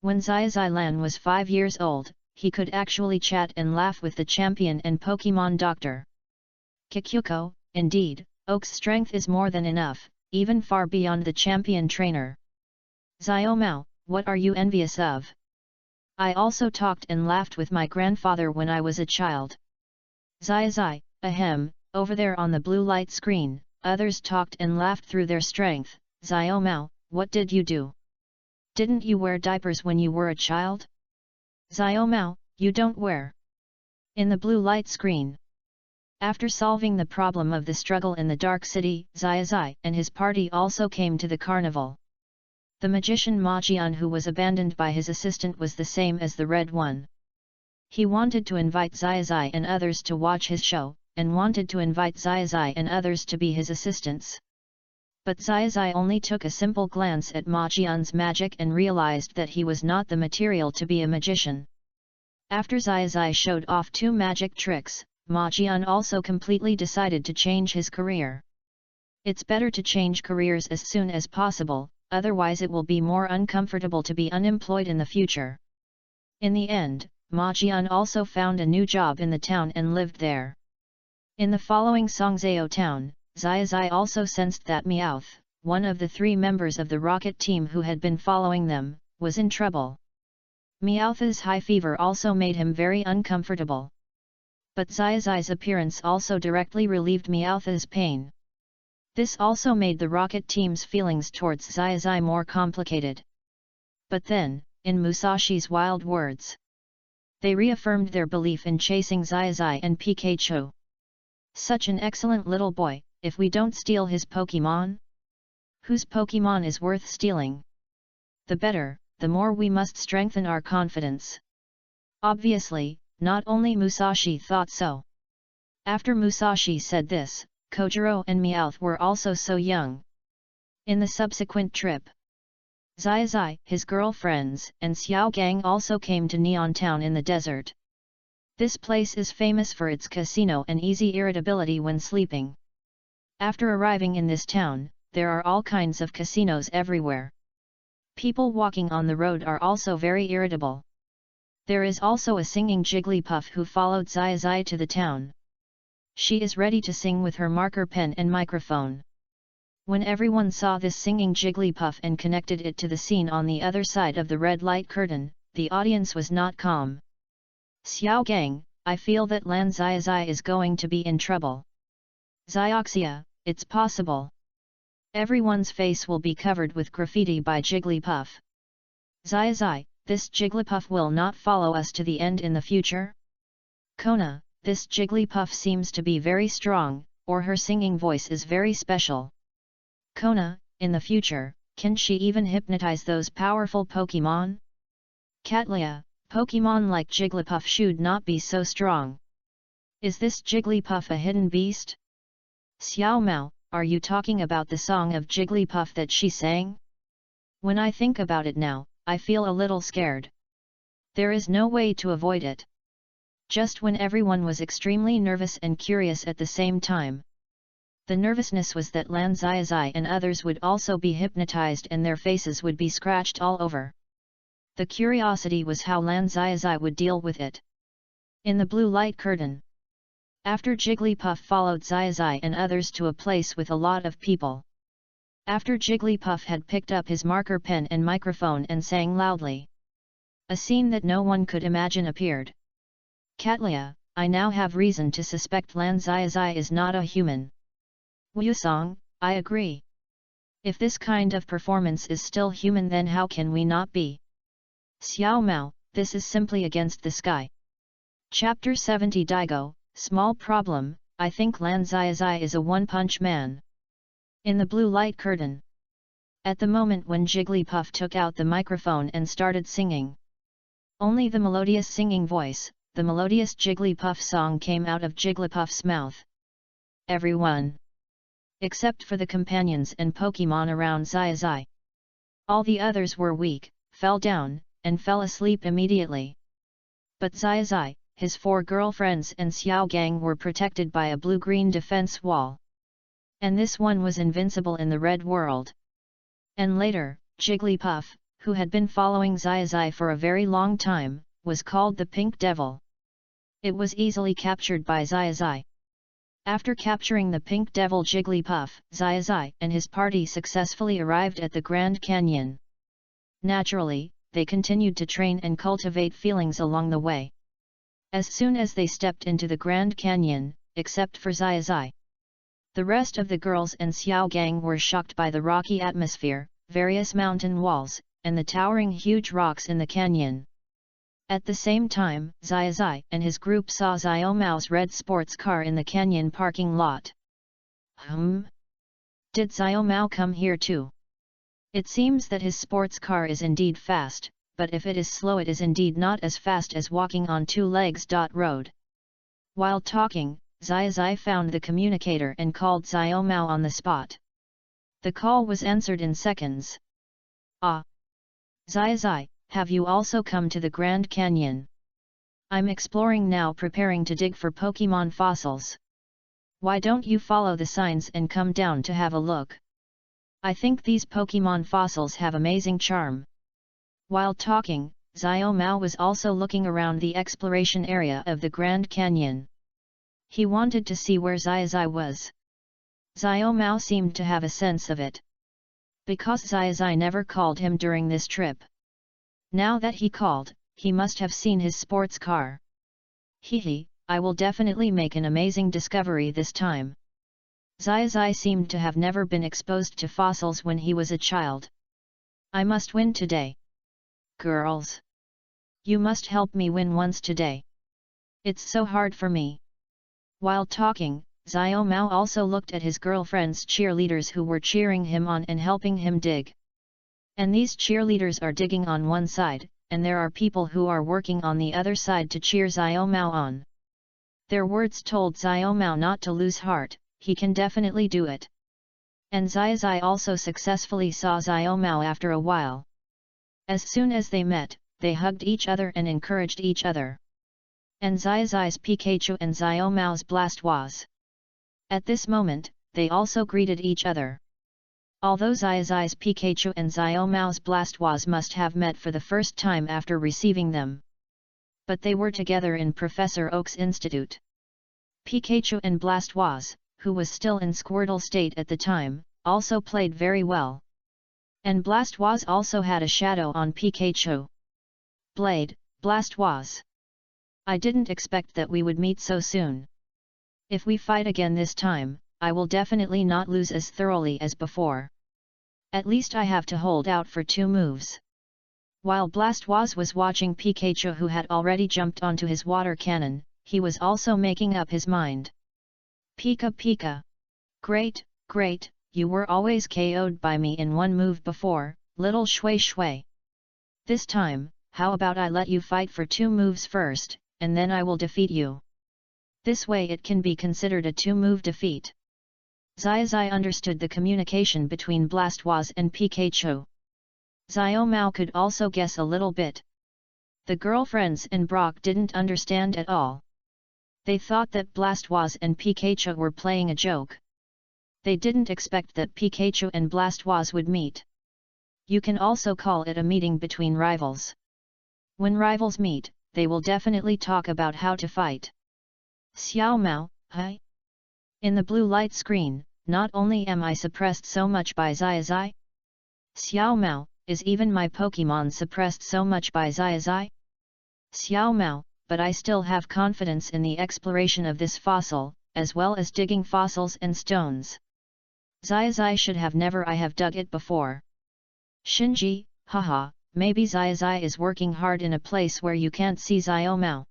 When Xiaozhi-lan was 5 years old, he could actually chat and laugh with the champion and Pokemon doctor. Kikyuko, indeed, Oak's strength is more than enough, even far beyond the champion trainer. Xiaomao, what are you envious of? I also talked and laughed with my grandfather when I was a child. Xiaozhi, ahem, over there on the blue light screen, others talked and laughed through their strength. Xiao Mao, what did you do? Didn't you wear diapers when you were a child? Xiao Mao, you don't wear. In the blue light screen. After solving the problem of the struggle in the dark city, Xiaozhi and his party also came to the carnival. The magician Ma Jian, who was abandoned by his assistant, was the same as the red one. He wanted to invite Xiaozhi and others to watch his show, and wanted to invite Xiaozhi and others to be his assistants. But Xiaozhi only took a simple glance at Ma Jian's magic and realized that he was not the material to be a magician. After Xiaozhi showed off 2 magic tricks, Ma Jian also completely decided to change his career. It's better to change careers as soon as possible, otherwise it will be more uncomfortable to be unemployed in the future. In the end, Ma Jian also found a new job in the town and lived there. In the following Songzao town, Xiaozhi also sensed that Meowth, one of the 3 members of the rocket team who had been following them, was in trouble. Meowth's high fever also made him very uncomfortable. But Xiaozhi's appearance also directly relieved Meowth's pain. This also made the rocket team's feelings towards Xiaozhi more complicated. But then, in Musashi's wild words, they reaffirmed their belief in chasing Xiaozhi and Pikachu. Such an excellent little boy, if we don't steal his Pokemon? Whose Pokemon is worth stealing? The better, the more we must strengthen our confidence. Obviously, not only Musashi thought so. After Musashi said this, Kojiro and Meowth were also so young. In the subsequent trip, Xiaozhi, his girlfriends, and Xiao Gang also came to Neon Town in the desert. This place is famous for its casino and easy irritability when sleeping. After arriving in this town, there are all kinds of casinos everywhere. People walking on the road are also very irritable. There is also a singing Jigglypuff who followed Xiaozhi to the town. She is ready to sing with her marker pen and microphone. When everyone saw this singing Jigglypuff and connected it to the scene on the other side of the red light curtain, the audience was not calm. Xiao Gang, I feel that Lan Xiaozhi is going to be in trouble. Xioxia, it's possible. Everyone's face will be covered with graffiti by Jigglypuff. Xiaozhi, this Jigglypuff will not follow us to the end in the future? Kona, this Jigglypuff seems to be very strong, or her singing voice is very special. Kona, in the future, can she even hypnotize those powerful Pokemon? Catlia, Pokemon like Jigglypuff should not be so strong. Is this Jigglypuff a hidden beast? Xiao Mao, are you talking about the song of Jigglypuff that she sang? When I think about it now, I feel a little scared. There is no way to avoid it. Just when everyone was extremely nervous and curious at the same time. The nervousness was that Lan Xiaozhi and others would also be hypnotized and their faces would be scratched all over. The curiosity was how Lan Xiaozhi would deal with it. In the blue light curtain. After Jigglypuff followed Xiaozhi and others to a place with a lot of people. After Jigglypuff had picked up his marker pen and microphone and sang loudly. A scene that no one could imagine appeared. Catlia, I now have reason to suspect Lan Xiaozhi is not a human. Wusong, I agree. If this kind of performance is still human, then how can we not be? Xiao Mao, this is simply against the sky. Chapter 70 Daigo, small problem, I think Lan Xiaozhi is a one-punch man. In the blue light curtain. At the moment when Jigglypuff took out the microphone and started singing. Only the melodious singing voice, the melodious Jigglypuff song came out of Jigglypuff's mouth. Everyone, except for the companions and Pokemon around Xiaozhi. All the others were weak, fell down, and fell asleep immediately. But Xiaozhi, his 4 girlfriends and Xiao Gang were protected by a blue-green defense wall. And this one was invincible in the red world. And later, Jigglypuff, who had been following Xiaozhi for a very long time, was called the Pink Devil. It was easily captured by Xiaozhi. After capturing the Pink Devil Jigglypuff, Xiaozhi and his party successfully arrived at the Grand Canyon. Naturally, they continued to train and cultivate feelings along the way. As soon as they stepped into the Grand Canyon, except for Xiaozhi, The rest of the girls and Xiao Gang were shocked by the rocky atmosphere, various mountain walls, and the towering huge rocks in the canyon. At the same time, Xiaozhi and his group saw Xiao Mao's red sports car in the canyon parking lot. Did Xiao Mao come here too? It seems that his sports car is indeed fast, but if it is slow it is indeed not as fast as walking on two legs. Road. While talking, Xiaozhi found the communicator and called Xiao Mao on the spot. The call was answered in seconds. Ah! Xiaozhi, have you also come to the Grand Canyon? I'm exploring now, preparing to dig for Pokemon fossils. Why don't you follow the signs and come down to have a look? I think these Pokemon fossils have amazing charm. While talking, Xiao Mao was also looking around the exploration area of the Grand Canyon. He wanted to see where Xiaozhi was. Xiao Mao seemed to have a sense of it. Because Xiaozhi never called him during this trip. Now that he called, he must have seen his sports car. Hehe, I will definitely make an amazing discovery this time. Xiaozhi seemed to have never been exposed to fossils when he was a child. I must win today. Girls! You must help me win once today. It's so hard for me. While talking, Xiao Mao also looked at his girlfriend's cheerleaders who were cheering him on and helping him dig. And these cheerleaders are digging on one side, and there are people who are working on the other side to cheer Xiao Mao on. Their words told Xiao Mao not to lose heart, he can definitely do it. And Xiaozhi also successfully saw Xiao Mao after a while. As soon as they met, they hugged each other and encouraged each other. And Xiaozhi's Pikachu and Xiao Mao's Blastoise. At this moment, they also greeted each other. Although Xiaozhi's Pikachu and Xiao Mao's Blastoise must have met for the first time after receiving them. But they were together in Professor Oak's institute. Pikachu and Blastoise, who was still in Squirtle state at the time, also played very well. And Blastoise also had a shadow on Pikachu. Blade, Blastoise. I didn't expect that we would meet so soon. If we fight again this time, I will definitely not lose as thoroughly as before. At least I have to hold out for 2 moves. While Blastoise was watching Pikachu, who had already jumped onto his water cannon, he was also making up his mind. Pika Pika! Great, great, you were always KO'd by me in 1 move before, little Shui Shui. This time, how about I let you fight for 2 moves first, and then I will defeat you. This way it can be considered a 2-move defeat. Xiaozhi understood the communication between Blastoise and Pikachu. Xiao Mao could also guess a little bit. The girlfriends and Brock didn't understand at all. They thought that Blastoise and Pikachu were playing a joke. They didn't expect that Pikachu and Blastoise would meet. You can also call it a meeting between rivals. When rivals meet, they will definitely talk about how to fight. Xiao Mao, hi? In the blue light screen, not only am I suppressed so much by Xiaozhi. Xiao Mao, is even my Pokemon suppressed so much by Xiaozhi? Xiao Mao, but I still have confidence in the exploration of this fossil, as well as digging fossils and stones. Xiaozhi should have never I have dug it before. Shinji, haha, maybe Xiaozhi is working hard in a place where you can't see Xiao Mao.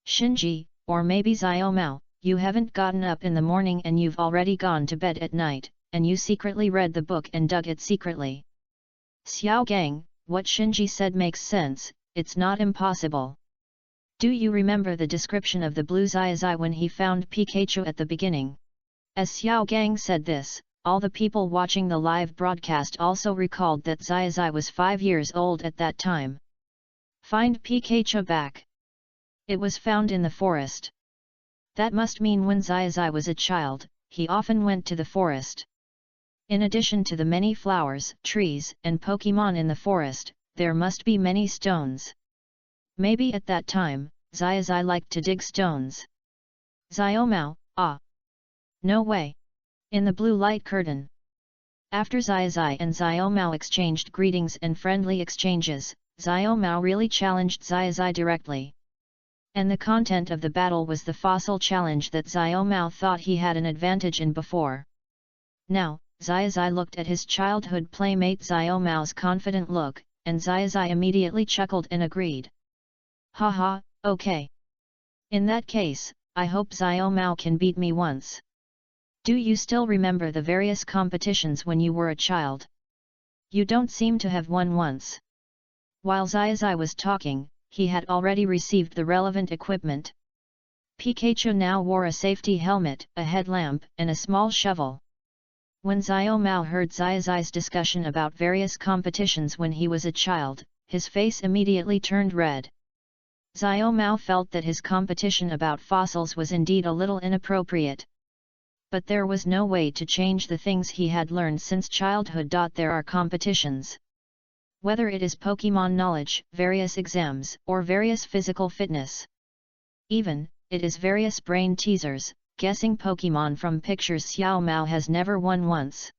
Shinji, or maybe Xiao Mao, you haven't gotten up in the morning and you've already gone to bed at night, and you secretly read the book and dug it secretly. Xiao Gang, what Shinji said makes sense, it's not impossible. Do you remember the description of the blue Xiaozhi when he found Pikachu at the beginning? As Xiao Gang said this, all the people watching the live broadcast also recalled that Xiaozhi was 5 years old at that time. Find Pikachu back. It was found in the forest. That must mean when Xiaozhi was a child, he often went to the forest. In addition to the many flowers, trees, and Pokemon in the forest, there must be many stones. Maybe at that time, Xiaozhi liked to dig stones. Xiao Mao, ah! No way! In the blue light curtain. After Xiaozhi and Xiao Mao exchanged greetings and friendly exchanges, Xiao Mao really challenged Xiaozhi directly. And the content of the battle was the fossil challenge that Xiaomao thought he had an advantage in before. Now, Xiaozhi looked at his childhood playmate Xiaomao's confident look, and Xiaozhi immediately chuckled and agreed. Haha, okay. In that case, I hope Xiaomao can beat me once. Do you still remember the various competitions when you were a child? You don't seem to have won once. While Xiaozhi was talking, he had already received the relevant equipment. Pikachu now wore a safety helmet, a headlamp, and a small shovel. When Xiaomao heard Xiaozhi's discussion about various competitions when he was a child, his face immediately turned red. Xiaomao felt that his competition about fossils was indeed a little inappropriate. But there was no way to change the things he had learned since childhood. There are competitions. Whether it is Pokemon knowledge, various exams, or various physical fitness. Even, it is various brain teasers, guessing Pokemon from pictures. Xiaomao has never won once.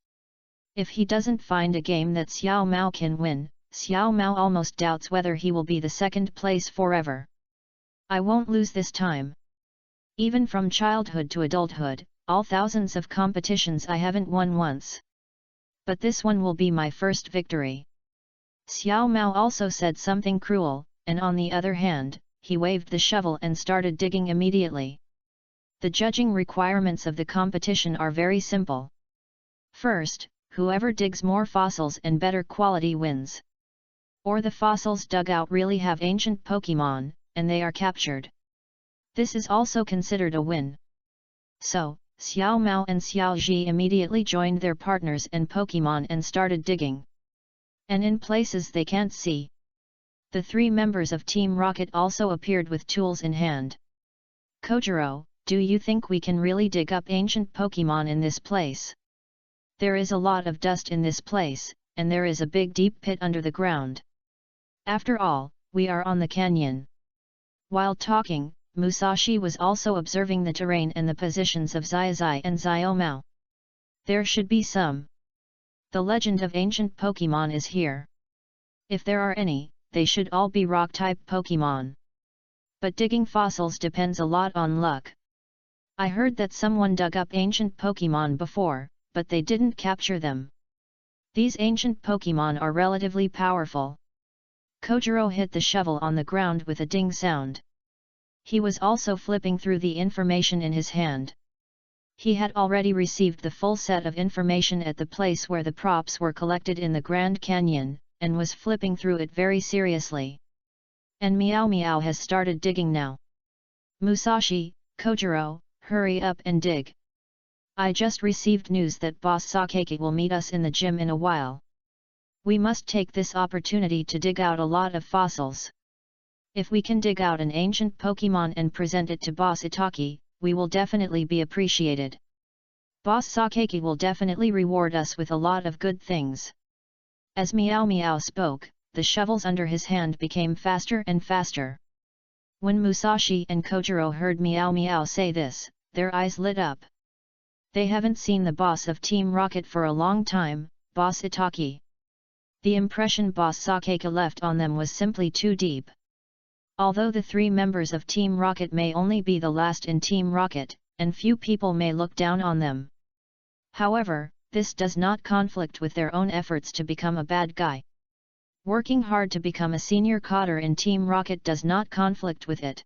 If he doesn't find a game that Xiaomao can win, Xiaomao almost doubts whether he will be the second place forever. I won't lose this time. Even from childhood to adulthood, all thousands of competitions I haven't won once. But this one will be my first victory. Xiaomao also said something cruel, and on the other hand, he waved the shovel and started digging immediately. The judging requirements of the competition are very simple. First, whoever digs more fossils and better quality wins. Or the fossils dug out really have ancient Pokemon, and they are captured. This is also considered a win. So, Xiaomao and Xiaozhi immediately joined their partners and Pokemon and started digging. And in places they can't see. The three members of Team Rocket also appeared with tools in hand. Kojiro, do you think we can really dig up ancient Pokemon in this place? There is a lot of dust in this place, and there is a big deep pit under the ground. After all, we are on the canyon. While talking, Musashi was also observing the terrain and the positions of Xiaozhi and Xiaomao. There should be some. The legend of ancient Pokemon is here. If there are any, they should all be rock-type Pokemon. But digging fossils depends a lot on luck. I heard that someone dug up ancient Pokemon before, but they didn't capture them. These ancient Pokemon are relatively powerful. Kojiro hit the shovel on the ground with a ding sound. He was also flipping through the information in his hand. He had already received the full set of information at the place where the props were collected in the Grand Canyon, and was flipping through it very seriously. And Meow Meow has started digging now. Musashi, Kojiro, hurry up and dig. I just received news that Boss Sakeki will meet us in the gym in a while. We must take this opportunity to dig out a lot of fossils. If we can dig out an ancient Pokemon and present it to Boss Itaki, we will definitely be appreciated. Boss Sakeki will definitely reward us with a lot of good things. As Meow Meow spoke, the shovels under his hand became faster and faster. When Musashi and Kojiro heard Meow Meow say this, their eyes lit up. They haven't seen the boss of Team Rocket for a long time, Boss Itaki. The impression Boss Sakeki left on them was simply too deep. Although the three members of Team Rocket may only be the last in Team Rocket, and few people may look down on them. However, this does not conflict with their own efforts to become a bad guy. Working hard to become a senior cadre in Team Rocket does not conflict with it.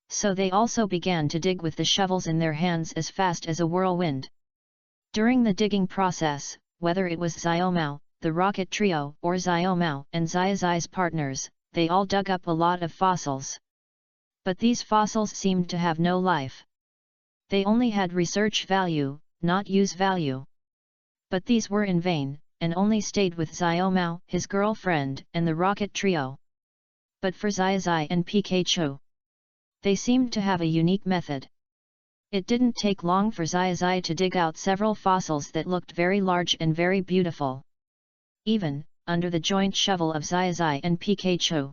So they also began to dig with the shovels in their hands as fast as a whirlwind. During the digging process, whether it was Xiaomao, the Rocket Trio, or Xiaomao and Xiaozhi's partners, they all dug up a lot of fossils. But these fossils seemed to have no life. They only had research value, not use value. But these were in vain, and only stayed with Xiaomao, his girlfriend, and the Rocket Trio. But for Xiaozhi and Pikachu, they seemed to have a unique method. It didn't take long for Xiaozhi to dig out several fossils that looked very large and very beautiful. Even, under the joint shovel of Xiaozhi and Pikachu,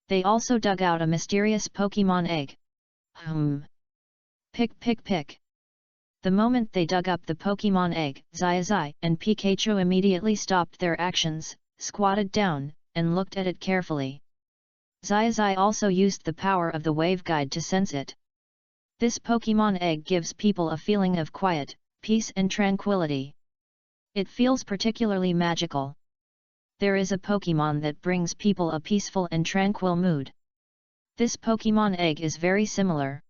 they also dug out a mysterious Pokemon egg. Pick pick pick. The moment they dug up the Pokemon egg, Xiaozhi and Pikachu immediately stopped their actions, squatted down, and looked at it carefully. Xiaozhi also used the power of the waveguide to sense it. This Pokemon egg gives people a feeling of quiet, peace and tranquility. It feels particularly magical. There is a Pokemon that brings people a peaceful and tranquil mood. This Pokemon egg is very similar.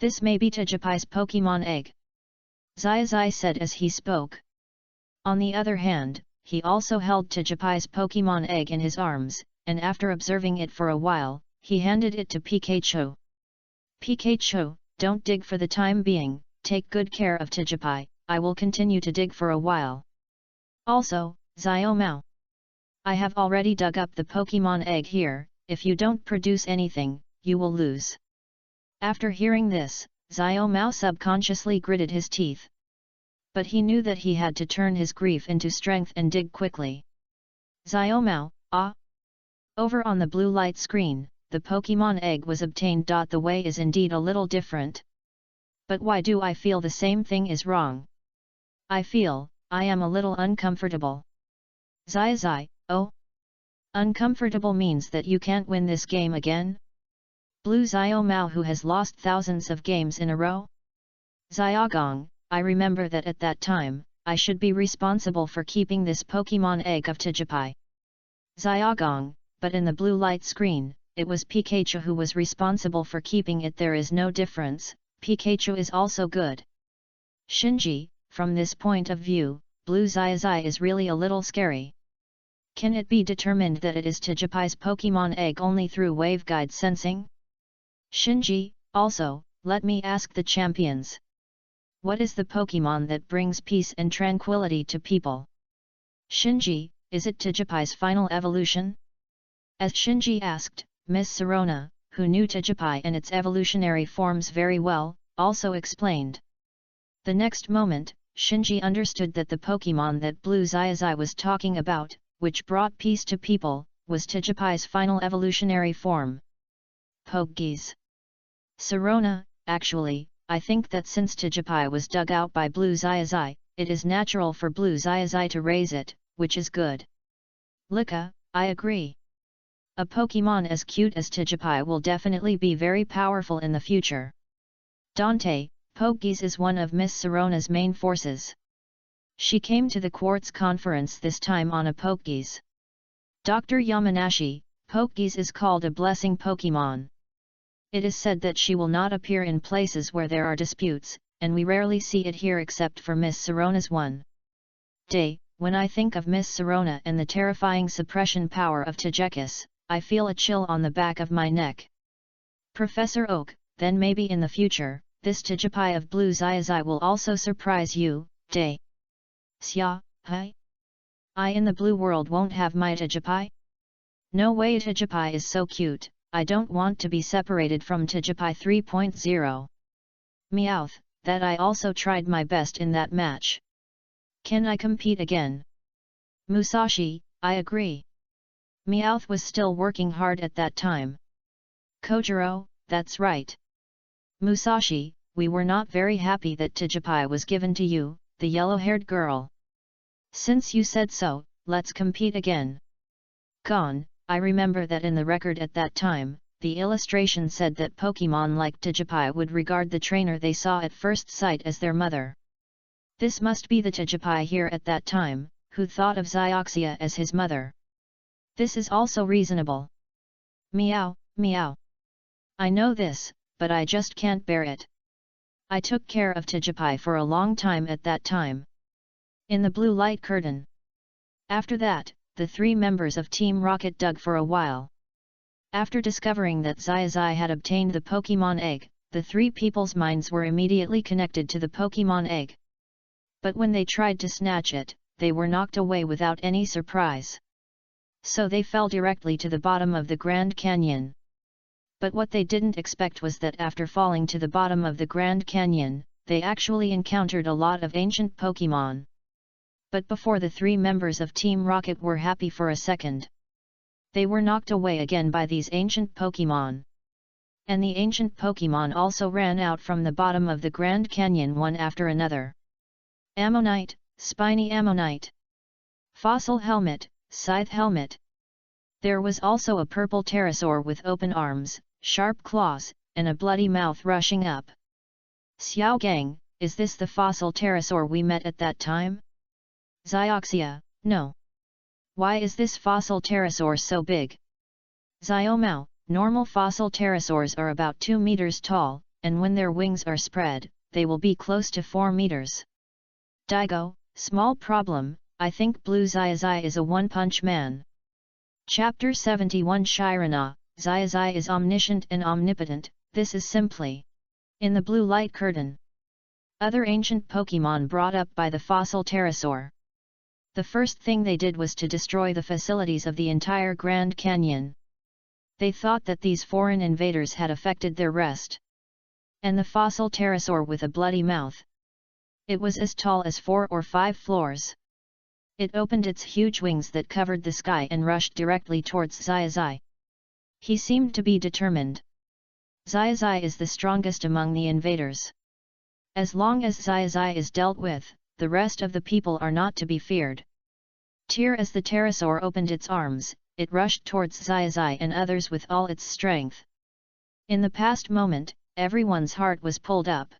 This may be Tejapai's Pokemon egg, Xiaozhi said as he spoke. On the other hand, he also held Tejapai's Pokemon egg in his arms, and after observing it for a while, he handed it to Pikachu. Pikachu, don't dig for the time being, take good care of Tejapai, I will continue to dig for a while. Also, Xiaomao, I have already dug up the Pokemon egg here, if you don't produce anything, you will lose. After hearing this, Xiaomao subconsciously gritted his teeth. But he knew that he had to turn his grief into strength and dig quickly. Xiaomao, ah! Over on the blue light screen, the Pokemon egg was obtained. The way is indeed a little different. But why do I feel the same thing is wrong? I feel, I am a little uncomfortable. Xiaozhi, oh? Uncomfortable means that you can't win this game again? Blue Xiaomao who has lost thousands of games in a row? Xiaogong, I remember that at that time, I should be responsible for keeping this Pokemon egg of Tejapai. Xiaogong, but in the blue light screen, it was Pikachu who was responsible for keeping it. There is no difference, Pikachu is also good. Shinji, from this point of view, Blue Xiaozhi is really a little scary. Can it be determined that it is Tejapai's Pokemon egg only through waveguide sensing? Shinji, also, let me ask the champions. What is the Pokemon that brings peace and tranquility to people? Shinji, is it Tejapai's final evolution? As Shinji asked, Miss Sirona, who knew Tejapai and its evolutionary forms very well, also explained. The next moment, Shinji understood that the Pokemon that Blue Xiaozhi was talking about, which brought peace to people, was Tejapai's final evolutionary form. Pokegeese. Sirona, actually, I think that since Tejapai was dug out by Blue Xiaozhi, it is natural for Blue Xiaozhi to raise it, which is good. Lika, I agree. A Pokemon as cute as Tejapai will definitely be very powerful in the future. Dante, Pokegeese is one of Miss Sirona's main forces. She came to the Quartz conference this time on a Pokegeese. Dr. Yamanashi, Pokegeese is called a blessing Pokemon. It is said that she will not appear in places where there are disputes, and we rarely see it here except for Miss Sirona's one day. When I think of Miss Sirona and the terrifying suppression power of Tejekus, I feel a chill on the back of my neck. Professor Oak, then maybe in the future, this Tejapai of Blue Xiaozhi will also surprise you, Day. Xia, hi? I in the blue world won't have my Tejapai? No way, Tejapai is so cute, I don't want to be separated from Tejapai 3.0. Meowth, that I also tried my best in that match. Can I compete again? Musashi, I agree. Meowth was still working hard at that time. Kojiro, that's right. Musashi, we were not very happy that Tejapai was given to you, the yellow-haired girl. Since you said so, let's compete again. Gon, I remember that in the record at that time, the illustration said that Pokemon like Tejapai would regard the trainer they saw at first sight as their mother. This must be the Tejapai here at that time, who thought of Xiaoxia as his mother. This is also reasonable. Meow, meow. I know this, but I just can't bear it. I took care of Tejapai for a long time at that time. In the blue light curtain. After that, the three members of Team Rocket dug for a while. After discovering that Xiaozhi had obtained the Pokemon egg, the three people's minds were immediately connected to the Pokemon egg. But when they tried to snatch it, they were knocked away without any surprise. So they fell directly to the bottom of the Grand Canyon. But what they didn't expect was that after falling to the bottom of the Grand Canyon, they actually encountered a lot of ancient Pokemon. But before the three members of Team Rocket were happy for a second, they were knocked away again by these ancient Pokemon. And the ancient Pokemon also ran out from the bottom of the Grand Canyon one after another. Ammonite, Spiny Ammonite. Fossil Helmet, Scythe Helmet. There was also a purple pterosaur with open arms, sharp claws, and a bloody mouth rushing up. Xiao Gang, is this the fossil pterosaur we met at that time? Xiaoxia, no. Why is this fossil pterosaur so big? Xiaomao, normal fossil pterosaurs are about 2 meters tall, and when their wings are spread, they will be close to 4 meters. Daigo, small problem, I think Blue Xiaozhi is a one-punch man. Chapter 71 Shirana, Xiaozhi is omniscient and omnipotent, this is simply in the blue light curtain. Other ancient Pokémon brought up by the fossil pterosaur. The first thing they did was to destroy the facilities of the entire Grand Canyon. They thought that these foreign invaders had affected their rest. And the fossil pterosaur with a bloody mouth. It was as tall as 4 or 5 floors. It opened its huge wings that covered the sky and rushed directly towards Xiaozhi. He seemed to be determined. Xiaozhi is the strongest among the invaders. As long as Xiaozhi is dealt with, the rest of the people are not to be feared. As the pterosaur opened its arms, it rushed towards Xiaozhi and others with all its strength. In the past moment, everyone's heart was pulled up.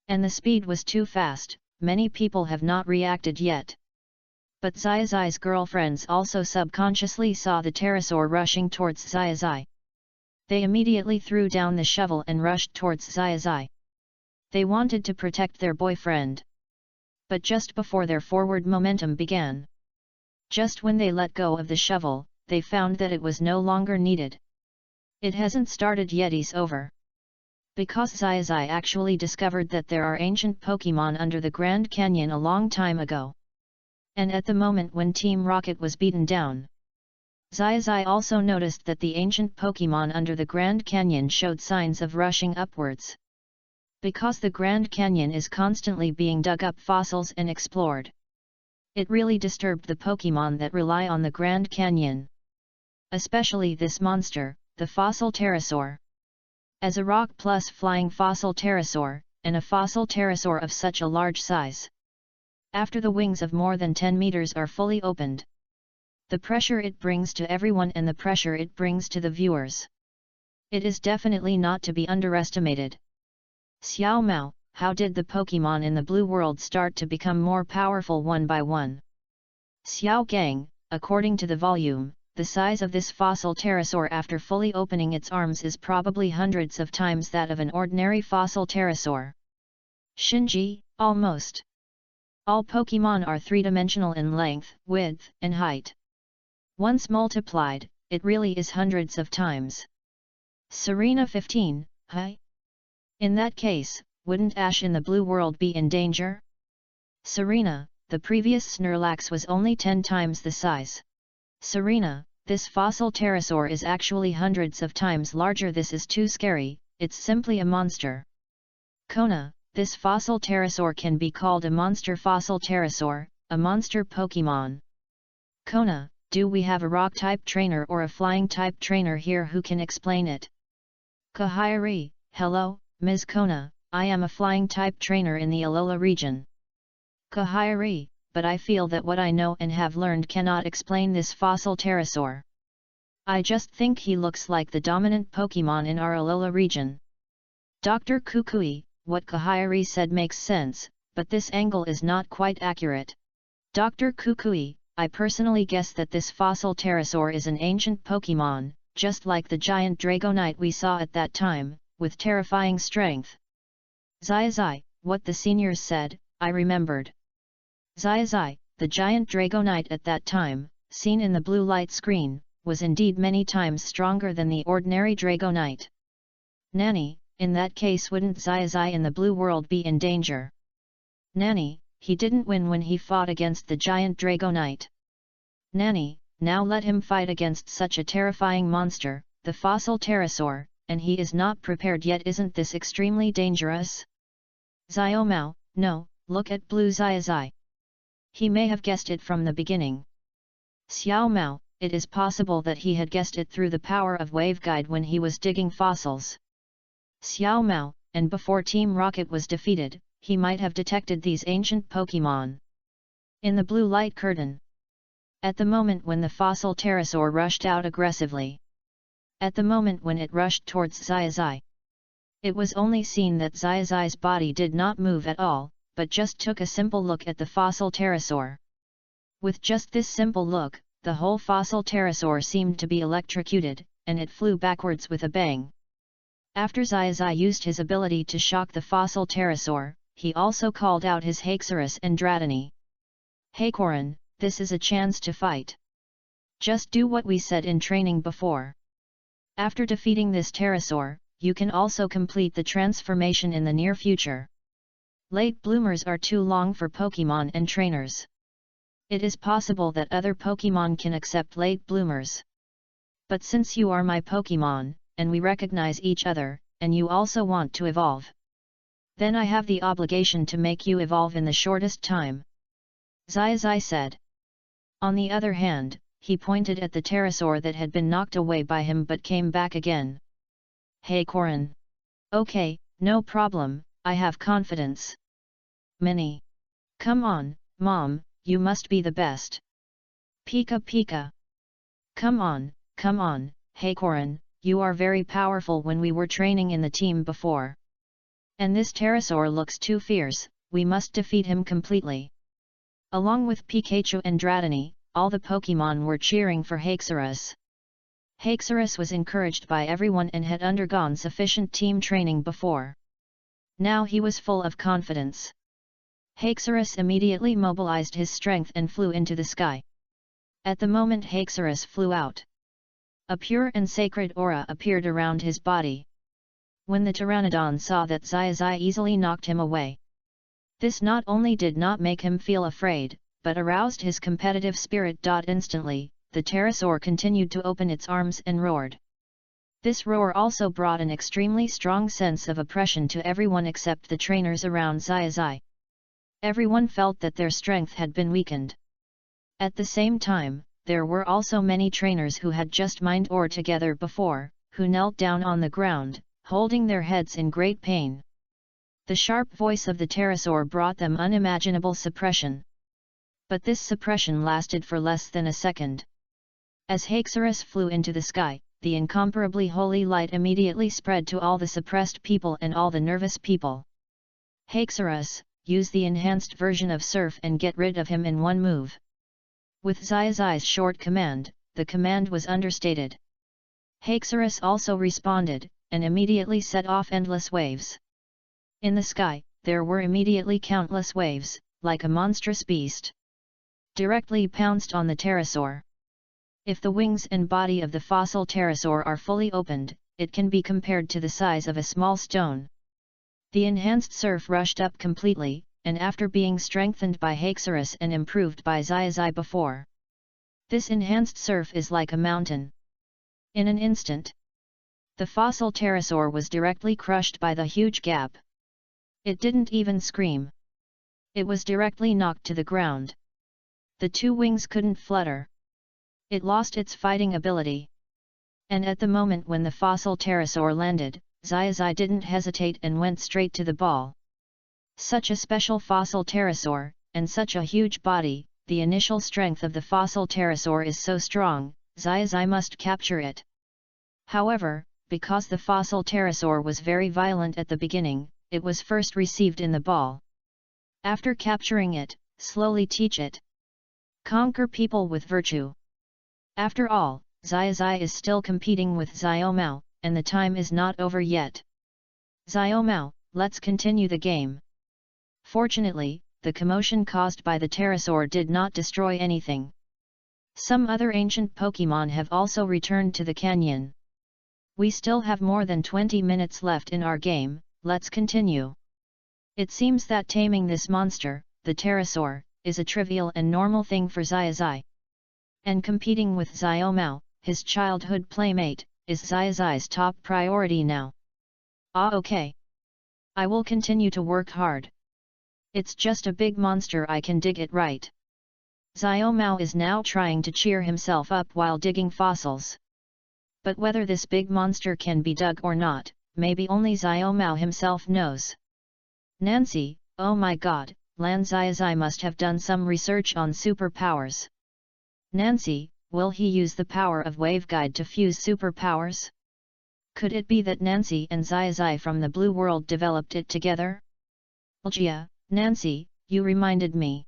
And the speed was too fast, many people have not reacted yet. But Xiaozhi's girlfriends also subconsciously saw the pterosaur rushing towards Xiaozhi. They immediately threw down the shovel and rushed towards Xiaozhi. They wanted to protect their boyfriend. But just before their forward momentum began, just when they let go of the shovel, they found that it was no longer needed. It hasn't started yet, it's over. Because Xiaozhi actually discovered that there are ancient Pokémon under the Grand Canyon a long time ago. And at the moment when Team Rocket was beaten down, Xiaozhi also noticed that the ancient Pokémon under the Grand Canyon showed signs of rushing upwards. Because the Grand Canyon is constantly being dug up fossils and explored. It really disturbed the Pokémon that rely on the Grand Canyon. Especially this monster, the fossil pterosaur. As a rock plus flying fossil pterosaur, and a fossil pterosaur of such a large size. After the wings of more than 10 meters are fully opened. The pressure it brings to everyone and the pressure it brings to the viewers. It is definitely not to be underestimated. Xiao Mao, how did the Pokémon in the blue world start to become more powerful one by one? Xiao Gang, according to the volume, the size of this fossil pterosaur after fully opening its arms is probably hundreds of times that of an ordinary fossil pterosaur. Shinji, almost. All Pokémon are three-dimensional in length, width, and height. Once multiplied, it really is hundreds of times. Serena 15, hi? In that case, wouldn't Ash in the blue world be in danger? Serena, the previous Snorlax was only 10 times the size. Serena, this fossil pterosaur is actually hundreds of times larger. This is too scary, it's simply a monster. Kona, this fossil pterosaur can be called a monster fossil pterosaur, a monster Pokémon. Kona, do we have a rock-type trainer or a flying-type trainer here who can explain it? Kahiri, hello, Ms. Kona, I am a flying-type trainer in the Alola region. Kahiri, but I feel that what I know and have learned cannot explain this fossil pterosaur. I just think he looks like the dominant Pokémon in our Alola region. Dr. Kukui, what Kahiri said makes sense, but this angle is not quite accurate. Dr. Kukui, I personally guess that this fossil pterosaur is an ancient Pokémon, just like the giant Dragonite we saw at that time, with terrifying strength. Xiaozhi, what the seniors said, I remembered. Xiaozhi, the giant Dragonite at that time, seen in the blue light screen, was indeed many times stronger than the ordinary Dragonite. Nanny, in that case wouldn't Xiaozhi in the blue world be in danger? Nanny, he didn't win when he fought against the giant Dragonite. Nanny, now let him fight against such a terrifying monster, the fossil pterosaur, and he is not prepared yet. Isn't this extremely dangerous? Xiaomao, no, look at Blue Xiaozhi. He may have guessed it from the beginning. Xiaomao, it is possible that he had guessed it through the power of waveguide when he was digging fossils. Xiaomao, and before Team Rocket was defeated, he might have detected these ancient Pokémon. In the blue light curtain. At the moment when the fossil pterosaur rushed out aggressively. At the moment when it rushed towards Xiaozhi. It was only seen that Xiaozhi's body did not move at all, but just took a simple look at the fossil pterosaur. With just this simple look, the whole fossil pterosaur seemed to be electrocuted, and it flew backwards with a bang. After Xiaozhi used his ability to shock the fossil pterosaur, he also called out his Haxorus and Dratini. "Hey Korin, this is a chance to fight. Just do what we said in training before. After defeating this pterosaur, you can also complete the transformation in the near future. Late bloomers are too long for Pokémon and trainers. It is possible that other Pokémon can accept late bloomers. But since you are my Pokémon, and we recognize each other, and you also want to evolve, then I have the obligation to make you evolve in the shortest time," Xiaozhi said. On the other hand, he pointed at the pterosaur that had been knocked away by him but came back again. "Hey Korin. Okay, no problem, I have confidence. Minnie. Come on, Mom, you must be the best. Pika Pika. Come on, hey Korin, you are very powerful when we were training in the team before. And this pterosaur looks too fierce, we must defeat him completely." Along with Pikachu and Dratini, all the Pokémon were cheering for Haxorus. Haxorus was encouraged by everyone and had undergone sufficient team training before. Now he was full of confidence. Haxorus immediately mobilized his strength and flew into the sky. At the moment Haxorus flew out, a pure and sacred aura appeared around his body. When the Pteranodon saw that Xiaozhi easily knocked him away, this not only did not make him feel afraid, but aroused his competitive spirit. Instantly, the pterosaur continued to open its arms and roared. This roar also brought an extremely strong sense of oppression to everyone except the trainers around Xiaozhi. Everyone felt that their strength had been weakened. At the same time, there were also many trainers who had just mined ore together before, who knelt down on the ground, holding their heads in great pain. The sharp voice of the pterosaur brought them unimaginable suppression. But this suppression lasted for less than a second. As Haxorus flew into the sky, the incomparably holy light immediately spread to all the suppressed people and all the nervous people. "Haxorus, use the enhanced version of Surf and get rid of him in one move." With Xiaozhi's short command, the command was understated. Haxorus also responded, and immediately set off endless waves. In the sky, there were immediately countless waves, like a monstrous beast, directly pounced on the pterosaur. If the wings and body of the fossil pterosaur are fully opened, it can be compared to the size of a small stone. The enhanced surf rushed up completely, and after being strengthened by Haxorus and improved by Xiaozhi before, this enhanced surf is like a mountain. In an instant, the fossil pterosaur was directly crushed by the huge gap. It didn't even scream. It was directly knocked to the ground. The two wings couldn't flutter. It lost its fighting ability. And at the moment when the fossil pterosaur landed, Xiaozhi didn't hesitate and went straight to the ball. Such a special fossil pterosaur, and such a huge body, the initial strength of the fossil pterosaur is so strong, Xiaozhi must capture it. However, because the fossil pterosaur was very violent at the beginning, it was first received in the ball. After capturing it, slowly teach it. Conquer people with virtue. After all, Xiaozhi is still competing with Xiaomao, and the time is not over yet. Xiaomao, let's continue the game. Fortunately, the commotion caused by the pterosaur did not destroy anything. Some other ancient Pokémon have also returned to the canyon. We still have more than 20 minutes left in our game, let's continue. It seems that taming this monster, the pterosaur, is a trivial and normal thing for Xiaozhi. And competing with Xiaomao, his childhood playmate, is Xiaozhi's top priority now. Okay. I will continue to work hard. It's just a big monster, I can dig it right. Xiaomao is now trying to cheer himself up while digging fossils. But whether this big monster can be dug or not, maybe only Xiaomao himself knows. Nancy, oh my god, Lan Xiaozhi must have done some research on superpowers. Nancy, will he use the power of waveguide to fuse superpowers? Could it be that Nancy and Xiaozhi from the blue world developed it together? Algia, Nancy, you reminded me.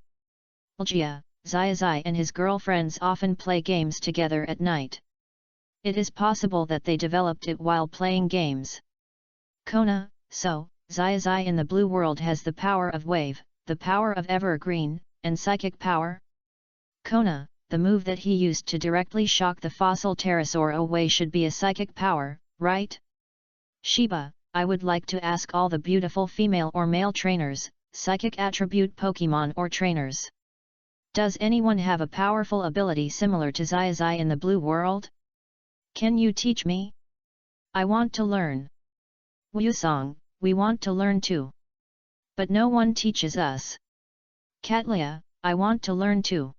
Algia, Xiaozhi and his girlfriends often play games together at night. It is possible that they developed it while playing games. Kona, so, Xiaozhi in the blue world has the power of wave, the power of evergreen, and psychic power? Kona, the move that he used to directly shock the fossil pterosaur away should be a psychic power, right? Shiba, I would like to ask all the beautiful female or male trainers, psychic attribute Pokemon or trainers. Does anyone have a powerful ability similar to Xiaozhi in the blue world? Can you teach me? I want to learn. Wusong, we want to learn too. But no one teaches us. Katlia, I want to learn too.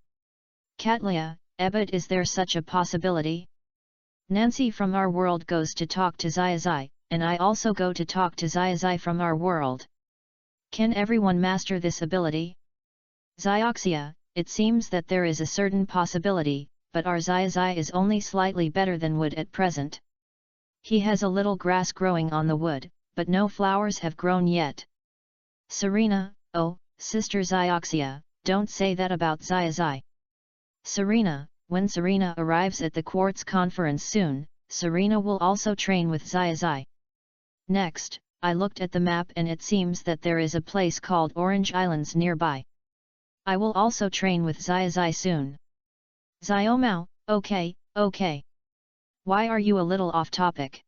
Katlia, but is there such a possibility? Nancy from our world goes to talk to Xiaozhi, and I also go to talk to Xiaozhi from our world. Can everyone master this ability? Xiaoxia, it seems that there is a certain possibility, but our Xiaozhi is only slightly better than wood at present. He has a little grass growing on the wood, but no flowers have grown yet. Serena, oh, Sister Xiaoxia, don't say that about Xiaozhi. Serena, when Serena arrives at the Quartz Conference soon, Serena will also train with Xiaozhi. Next, I looked at the map and it seems that there is a place called Orange Islands nearby. I will also train with Xiaozhi soon. Xiaomao, okay, okay. Why are you a little off topic?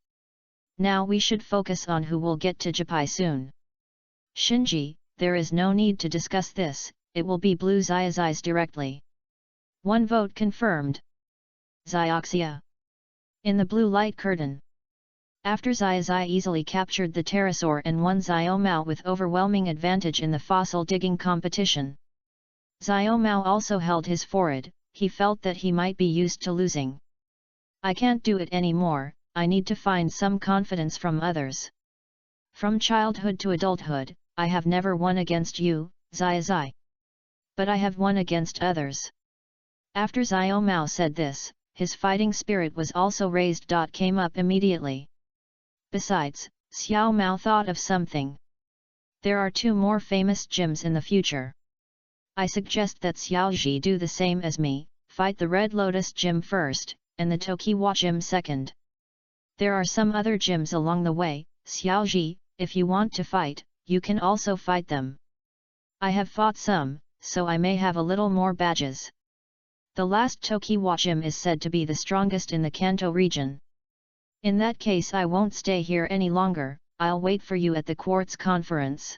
Now we should focus on who will get to Japai soon. Shinji, there is no need to discuss this, it will be Blue Xiaozhi's directly. One vote confirmed. Xiaoxia. In the blue light curtain. After Xiaozhi easily captured the pterosaur and won Xiaomao with overwhelming advantage in the fossil digging competition. Xiaomao also held his forehead, he felt that he might be used to losing. I can't do it anymore, I need to find some confidence from others. From childhood to adulthood, I have never won against you, Xiaozhi. But I have won against others. After Xiaomao said this, his fighting spirit was also raised. Came up immediately. Besides, Xiaomao thought of something. There are 2 more famous gyms in the future. I suggest that Xiaozhi do the same as me, fight the Red Lotus gym first, and the Tokiwa gym second. There are some other gyms along the way, Xiaozhi, if you want to fight, you can also fight them. I have fought some, so I may have a little more badges. The last Tokiwa gym is said to be the strongest in the Kanto region. In that case I won't stay here any longer, I'll wait for you at the Quartz Conference.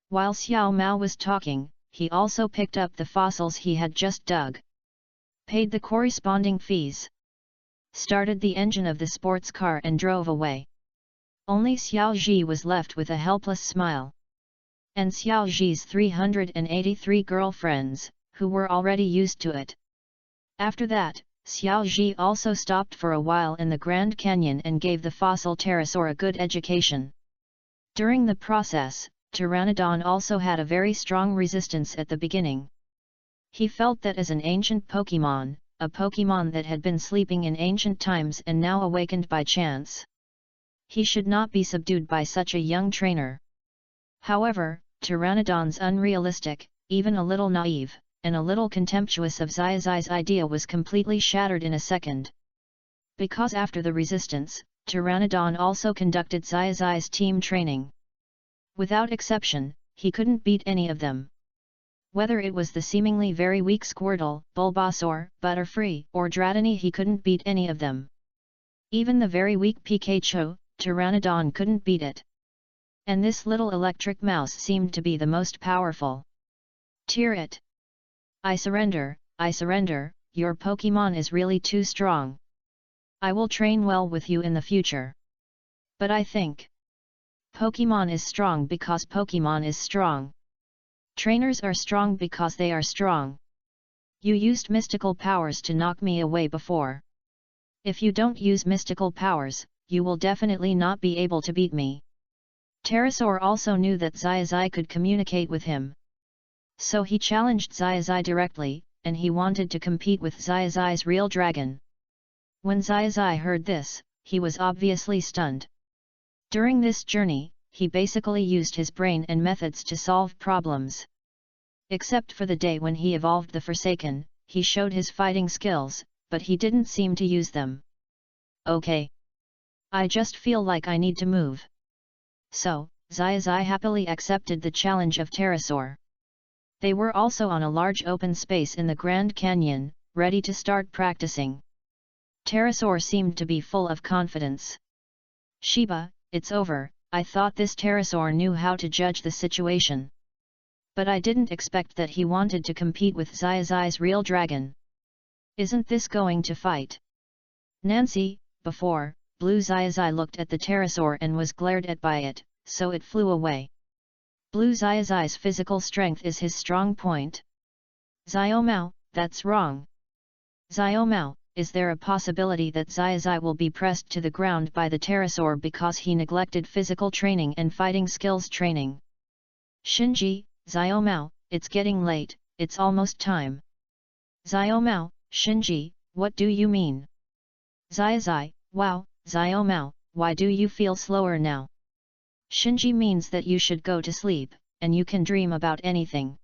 While Xiaomao was talking, he also picked up the fossils he had just dug. Paid the corresponding fees. Started the engine of the sports car and drove away. Only Xiaozhi was left with a helpless smile. And Xiaozhi's 383 girlfriends, who were already used to it. After that, Xiaozhi also stopped for a while in the Grand Canyon and gave the fossil pterosaur a good education. During the process, Pteranodon also had a very strong resistance at the beginning. He felt that as an ancient Pokemon, a Pokemon that had been sleeping in ancient times and now awakened by chance, he should not be subdued by such a young trainer. However, Pteranodon's unrealistic, even a little naive, and a little contemptuous of Xiaozhi's idea was completely shattered in a second. Because after the resistance, Pteranodon also conducted Xiaozhi's team training. Without exception, he couldn't beat any of them. Whether it was the seemingly very weak Squirtle, Bulbasaur, Butterfree, or Dratini, he couldn't beat any of them. Even the very weak Pikachu, Pteranodon couldn't beat it. And this little electric mouse seemed to be the most powerful. Tear it! I surrender, your Pokemon is really too strong. I will train well with you in the future. But I think Pokemon is strong because Pokemon is strong. Trainers are strong because they are strong. You used mystical powers to knock me away before. If you don't use mystical powers, you will definitely not be able to beat me. Pterosaur also knew that Xiaozhi could communicate with him. So he challenged Xiaozhi directly, and he wanted to compete with Xiaozhi's real dragon. When Xiaozhi heard this, he was obviously stunned. During this journey, he basically used his brain and methods to solve problems. Except for the day when he evolved the Forsaken, he showed his fighting skills, but he didn't seem to use them. Okay. I just feel like I need to move. So, Xiaozhi happily accepted the challenge of Pterosaur. They were also on a large open space in the Grand Canyon, ready to start practicing. Pterosaur seemed to be full of confidence. Shiba, it's over, I thought this Pterosaur knew how to judge the situation. But I didn't expect that he wanted to compete with Xiaozhi's real dragon. Isn't this going to fight? Nancy, before, Blue Xiaozhi looked at the pterosaur and was glared at by it, so it flew away. Blue Xiaozhi's physical strength is his strong point. Xiaomao, that's wrong. Xiaomao, is there a possibility that Xiaozhi will be pressed to the ground by the pterosaur because he neglected physical training and fighting skills training? Shinji, Xiaomao, it's getting late, it's almost time. Xiaomao, Shinji, what do you mean? Xiaozhi, wow, Xiaomao, why do you feel slower now? Shinji means that you should go to sleep, and you can dream about anything.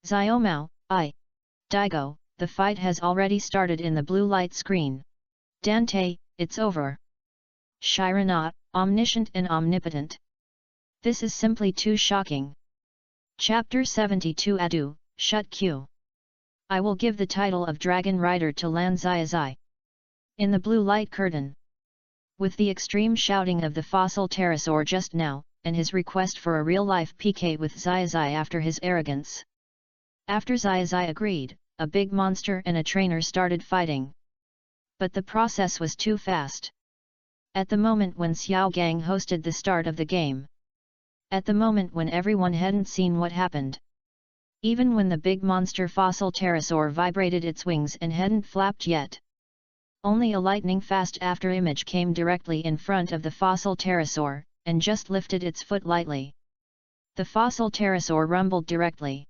Xiaomao, Daigo, the fight has already started in the blue light screen. Dante, it's over. Shiranat, omniscient and omnipotent. This is simply too shocking. Chapter 72 Adu, Shut Q. I will give the title of Dragon Rider to Lan Xiaozhi. In the blue light curtain. With the extreme shouting of the fossil pterosaur just now, and his request for a real-life PK with Xiaozhi after his arrogance. After Xiaozhi agreed, a big monster and a trainer started fighting. But the process was too fast. At the moment when Xiao Gang hosted the start of the game. At the moment when everyone hadn't seen what happened. Even when the big monster fossil pterosaur vibrated its wings and hadn't flapped yet. Only a lightning-fast after-image came directly in front of the fossil pterosaur, and just lifted its foot lightly. The fossil pterosaur rumbled directly.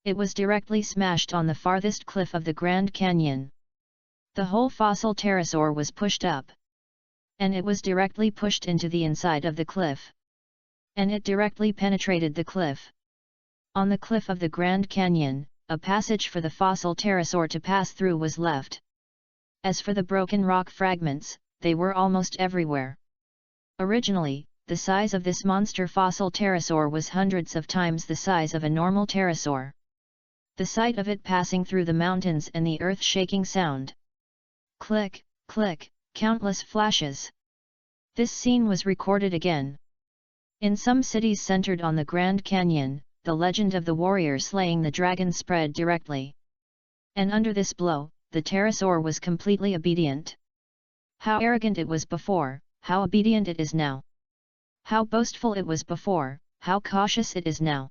It was directly smashed on the farthest cliff of the Grand Canyon. The whole fossil pterosaur was pushed up. And it was directly pushed into the inside of the cliff. And it directly penetrated the cliff. On the cliff of the Grand Canyon, a passage for the fossil pterosaur to pass through was left. As for the broken rock fragments, they were almost everywhere. Originally, the size of this monster fossil pterosaur was hundreds of times the size of a normal pterosaur. The sight of it passing through the mountains and the earth-shaking sound. Click, click, countless flashes. This scene was recorded again. In some cities centered on the Grand Canyon, the legend of the warrior slaying the dragon spread directly. And under this blow, the pterosaur was completely obedient. How arrogant it was before, how obedient it is now. How boastful it was before, how cautious it is now.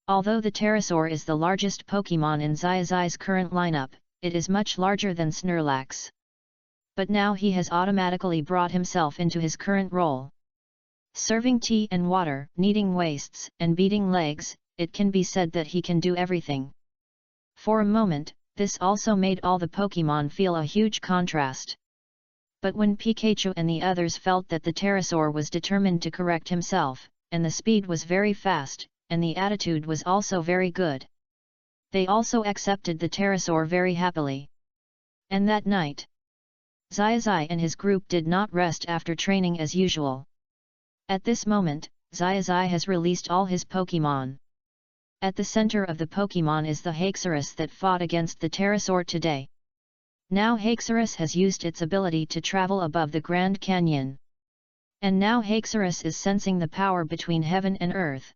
Although the pterosaur is the largest Pokémon in Xiaozhi's current lineup, it is much larger than Snorlax. But now he has automatically brought himself into his current role. Serving tea and water, kneading wastes, and beating legs, it can be said that he can do everything. For a moment, this also made all the Pokémon feel a huge contrast. But when Pikachu and the others felt that the pterosaur was determined to correct himself, and the speed was very fast, and the attitude was also very good. They also accepted the pterosaur very happily. And that night, Xiaozhi and his group did not rest after training as usual. At this moment, Xiaozhi has released all his Pokémon. At the center of the Pokémon is the Haxorus that fought against the pterosaur today. Now Haxorus has used its ability to travel above the Grand Canyon. And now Haxorus is sensing the power between heaven and earth.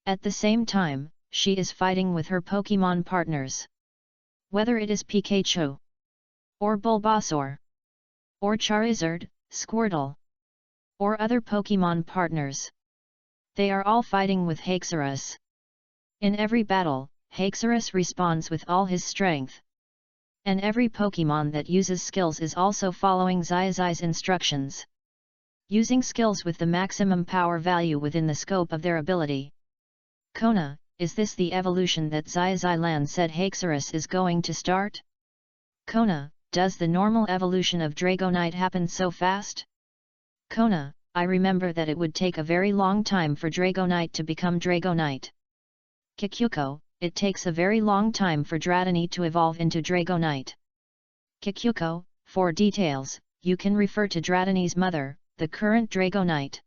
At the same time, she is fighting with her Pokémon partners. Whether it is Pikachu, or Bulbasaur, or Charizard, Squirtle, or other Pokémon partners. They are all fighting with Haxorus. In every battle, Haxorus responds with all his strength. And every Pokémon that uses skills is also following Xiaozhi's instructions. Using skills with the maximum power value within the scope of their ability. Kona, is this the evolution that Xiaozhi Lan said Haxorus is going to start? Kona, does the normal evolution of Dragonite happen so fast? Kona, I remember that it would take a very long time for Dragonite to become Dragonite. Kikyuko, it takes a very long time for Dratini to evolve into Dragonite. Kikyuko, for details, you can refer to Dratini's mother, the current Dragonite.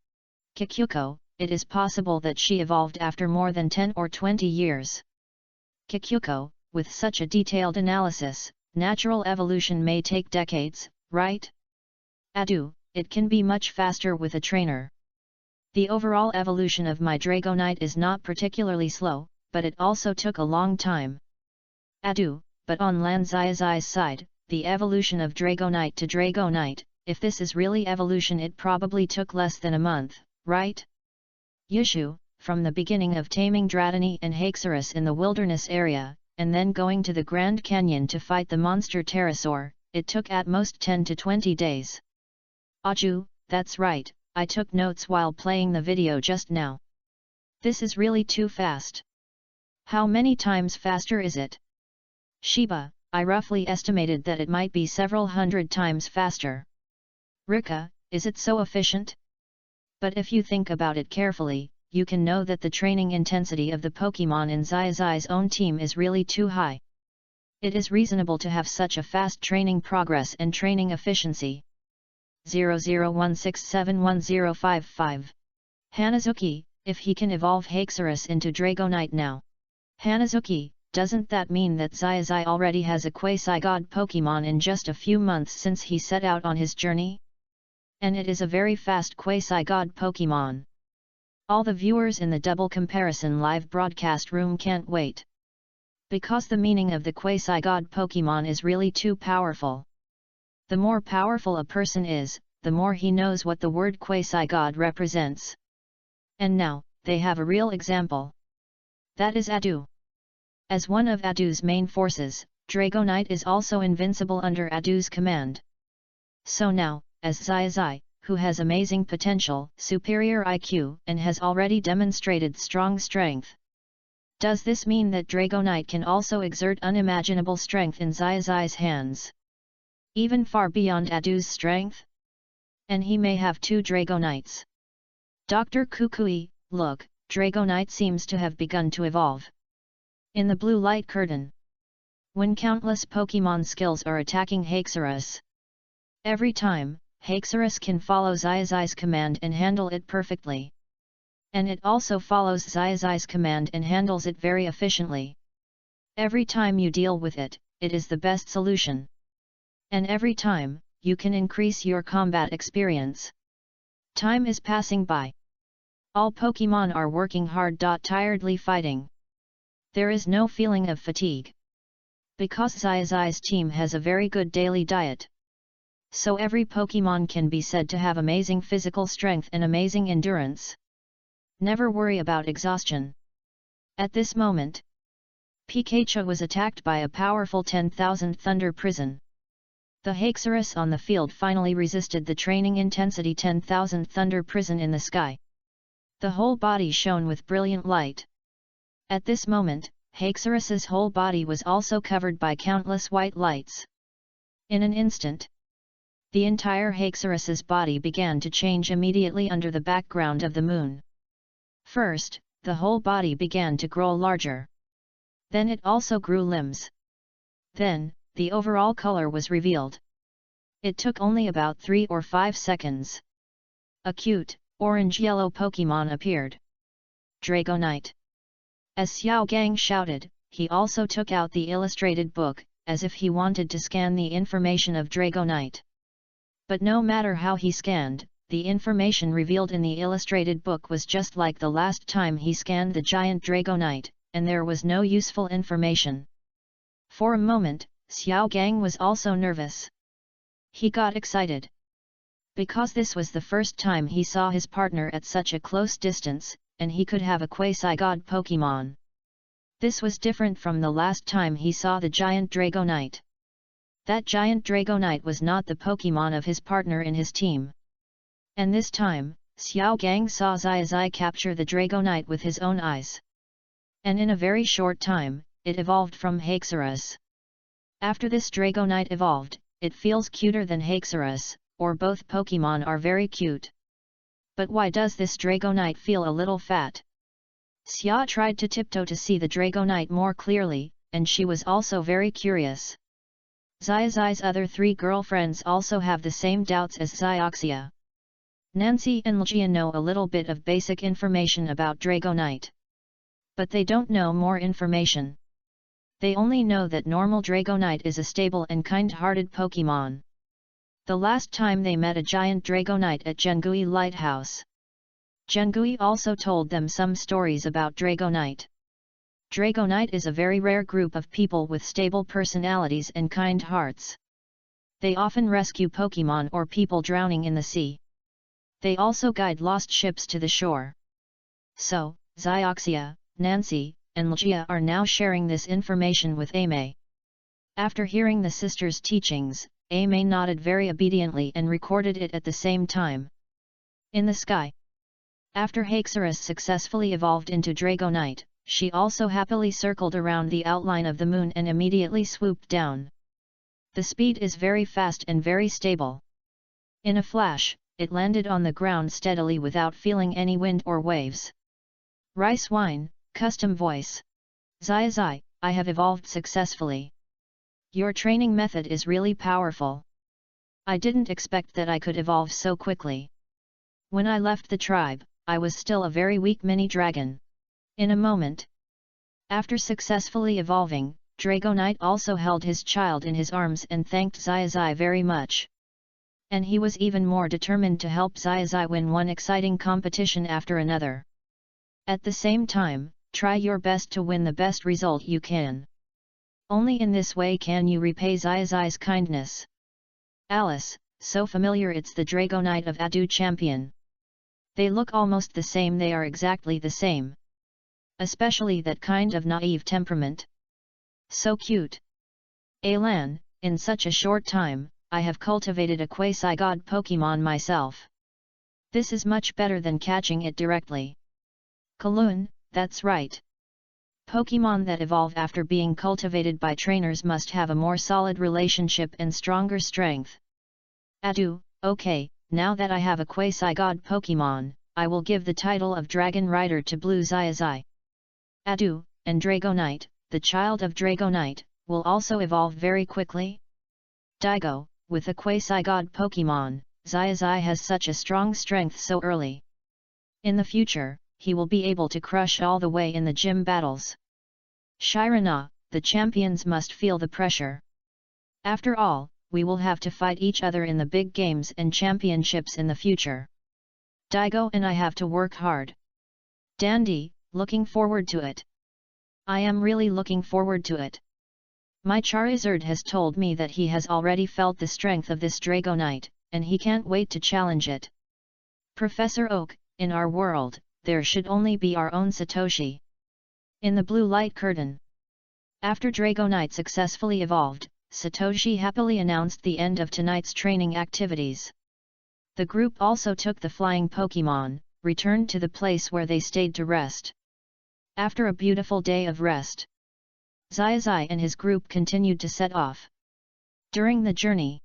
Kikyuko, it is possible that she evolved after more than 10 or 20 years. Kikyuko, with such a detailed analysis, natural evolution may take decades, right? Adu, it can be much faster with a trainer. The overall evolution of my Dragonite is not particularly slow, but it also took a long time. Adu, but on Lan Xiaozhi's side, the evolution of Dragonite to Dragonite, if this is really evolution, it probably took less than a month, right? Yushu, from the beginning of taming Dratini and Haxorus in the wilderness area, and then going to the Grand Canyon to fight the monster pterosaur, it took at most 10 to 20 days. Aju, that's right, I took notes while playing the video just now. This is really too fast. How many times faster is it? Shiba, I roughly estimated that it might be several hundred times faster. Rika, is it so efficient? But if you think about it carefully, you can know that the training intensity of the Pokémon in Xiaozhi's own team is really too high. It is reasonable to have such a fast training progress and training efficiency. 0016711055. Hanazuki, if he can evolve Haxorus into Dragonite now. Hanazuki, doesn't that mean that Xiaozhi already has a quasi-god Pokémon in just a few months since he set out on his journey? And it is a very fast quasi-god Pokémon. All the viewers in the double comparison live broadcast room can't wait. Because the meaning of the quasi-god Pokémon is really too powerful. The more powerful a person is, the more he knows what the word quasi-god represents. And now, they have a real example. That is Adu. As one of Adu's main forces, Dragonite is also invincible under Adu's command. So now, as Xiaozhi, who has amazing potential, superior IQ, and has already demonstrated strong strength. Does this mean that Dragonite can also exert unimaginable strength in Xiaozhi's hands? Even far beyond Adu's strength? And he may have 2 Dragonites. Dr. Kukui, look, Dragonite seems to have begun to evolve. In the blue light curtain. When countless Pokémon skills are attacking Haxorus. Every time, Haxorus can follow Xiaozhi's command and handle it perfectly. And it also follows Xiaozhi's command and handles it very efficiently. Every time you deal with it, it is the best solution. And every time, you can increase your combat experience. Time is passing by. All Pokémon are working hard. Tiredly fighting. There is no feeling of fatigue. Because Xiaozhi's team has a very good daily diet. So every Pokémon can be said to have amazing physical strength and amazing endurance. Never worry about exhaustion. At this moment, Pikachu was attacked by a powerful 10,000 Thunder Prison. The Haxorus on the field finally resisted the training intensity 10,000 Thunder Prison in the sky. The whole body shone with brilliant light. At this moment, Haxorus's whole body was also covered by countless white lights. In an instant, the entire Haxorus's body began to change immediately under the background of the moon. First, the whole body began to grow larger. Then it also grew limbs. Then, the overall color was revealed. It took only about 3 or 5 seconds. A cute, orange-yellow Pokémon appeared. Dragonite. As Xiao Gang shouted, he also took out the illustrated book, as if he wanted to scan the information of Dragonite. But no matter how he scanned, the information revealed in the illustrated book was just like the last time he scanned the giant Dragonite, and there was no useful information. For a moment, Xiao Gang was also nervous. He got excited. Because this was the first time he saw his partner at such a close distance, and he could have a quasi-god Pokémon. This was different from the last time he saw the giant Dragonite. That giant Dragonite was not the Pokémon of his partner in his team. And this time, Xiao Gang saw Xiaozhi capture the Dragonite with his own eyes. And in a very short time, it evolved from Haxorus. After this Dragonite evolved, it feels cuter than Haxorus, or both Pokemon are very cute. But why does this Dragonite feel a little fat? Xia tried to tiptoe to see the Dragonite more clearly, and she was also very curious. Xiaozhi's other 3 girlfriends also have the same doubts as Xiaoxia. Nancy and Lejia know a little bit of basic information about Dragonite. But they don't know more information. They only know that normal Dragonite is a stable and kind-hearted Pokemon. The last time they met a giant Dragonite at Zhengui Lighthouse. Zhengui also told them some stories about Dragonite. Dragonite is a very rare group of people with stable personalities and kind hearts. They often rescue Pokemon or people drowning in the sea. They also guide lost ships to the shore. So, Xiaoxia, Nancy, and Lejia are now sharing this information with Aimee. After hearing the sisters' teachings, Aimee nodded very obediently and recorded it at the same time. In the sky. After Haxorus successfully evolved into Dragonite, she also happily circled around the outline of the moon and immediately swooped down. The speed is very fast and very stable. In a flash, it landed on the ground steadily without feeling any wind or waves. Rice wine, custom voice. Xiaozhi, I have evolved successfully. Your training method is really powerful. I didn't expect that I could evolve so quickly. When I left the tribe, I was still a very weak mini dragon. In a moment. After successfully evolving, Dragonite also held his child in his arms and thanked Xiaozhi very much. And he was even more determined to help Xiaozhi win one exciting competition after another. At the same time, try your best to win the best result you can. Only in this way can you repay Xiaozhi's kindness. Alice, so familiar, it's the Dragonite of Adu Champion. They look almost the same, they are exactly the same. Especially that kind of naive temperament. So cute. Alan, in such a short time, I have cultivated a quasi-god Pokemon myself. This is much better than catching it directly. Kaloon, that's right. Pokemon that evolve after being cultivated by trainers must have a more solid relationship and stronger strength. Adu, okay, now that I have a quasi-god Pokemon, I will give the title of Dragon Rider to Blue Xiaozhi. Adu, and Dragonite, the child of Dragonite, will also evolve very quickly. Daigo, with a quasi-god Pokemon, Xiaozhi has such a strong strength so early. In the future, he will be able to crush all the way in the gym battles. Shirana, the champions must feel the pressure. After all, we will have to fight each other in the big games and championships in the future. Daigo and I have to work hard. Dandy, looking forward to it. I am really looking forward to it. My Charizard has told me that he has already felt the strength of this Dragonite, and he can't wait to challenge it. Professor Oak, in our world, there should only be our own Satoshi. In the blue light curtain. After Dragonite successfully evolved, Satoshi happily announced the end of tonight's training activities. The group also took the flying Pokemon, returned to the place where they stayed to rest. After a beautiful day of rest, Xiaozhi and his group continued to set off. During the journey,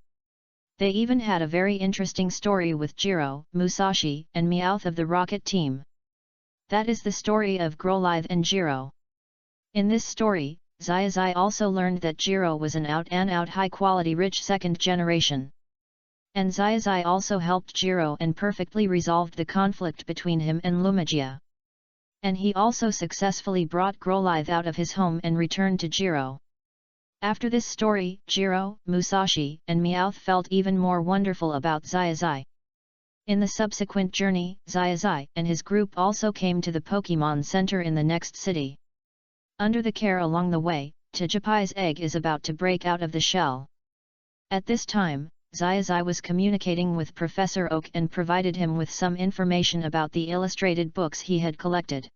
they even had a very interesting story with Jiro, Musashi, and Meowth of the Rocket Team. That is the story of Growlithe and Jiro. In this story, Xiaozhi also learned that Jiro was an out-and-out high-quality rich second generation. And Xiaozhi also helped Jiro and perfectly resolved the conflict between him and Lumagia. And he also successfully brought Growlithe out of his home and returned to Jiro. After this story, Jiro, Musashi, and Meowth felt even more wonderful about Xiaozhi. In the subsequent journey, Xiaozhi and his group also came to the Pokemon Center in the next city. Under the care along the way, Tajapai's egg is about to break out of the shell. At this time, Xiaozhi was communicating with Professor Oak and provided him with some information about the illustrated books he had collected.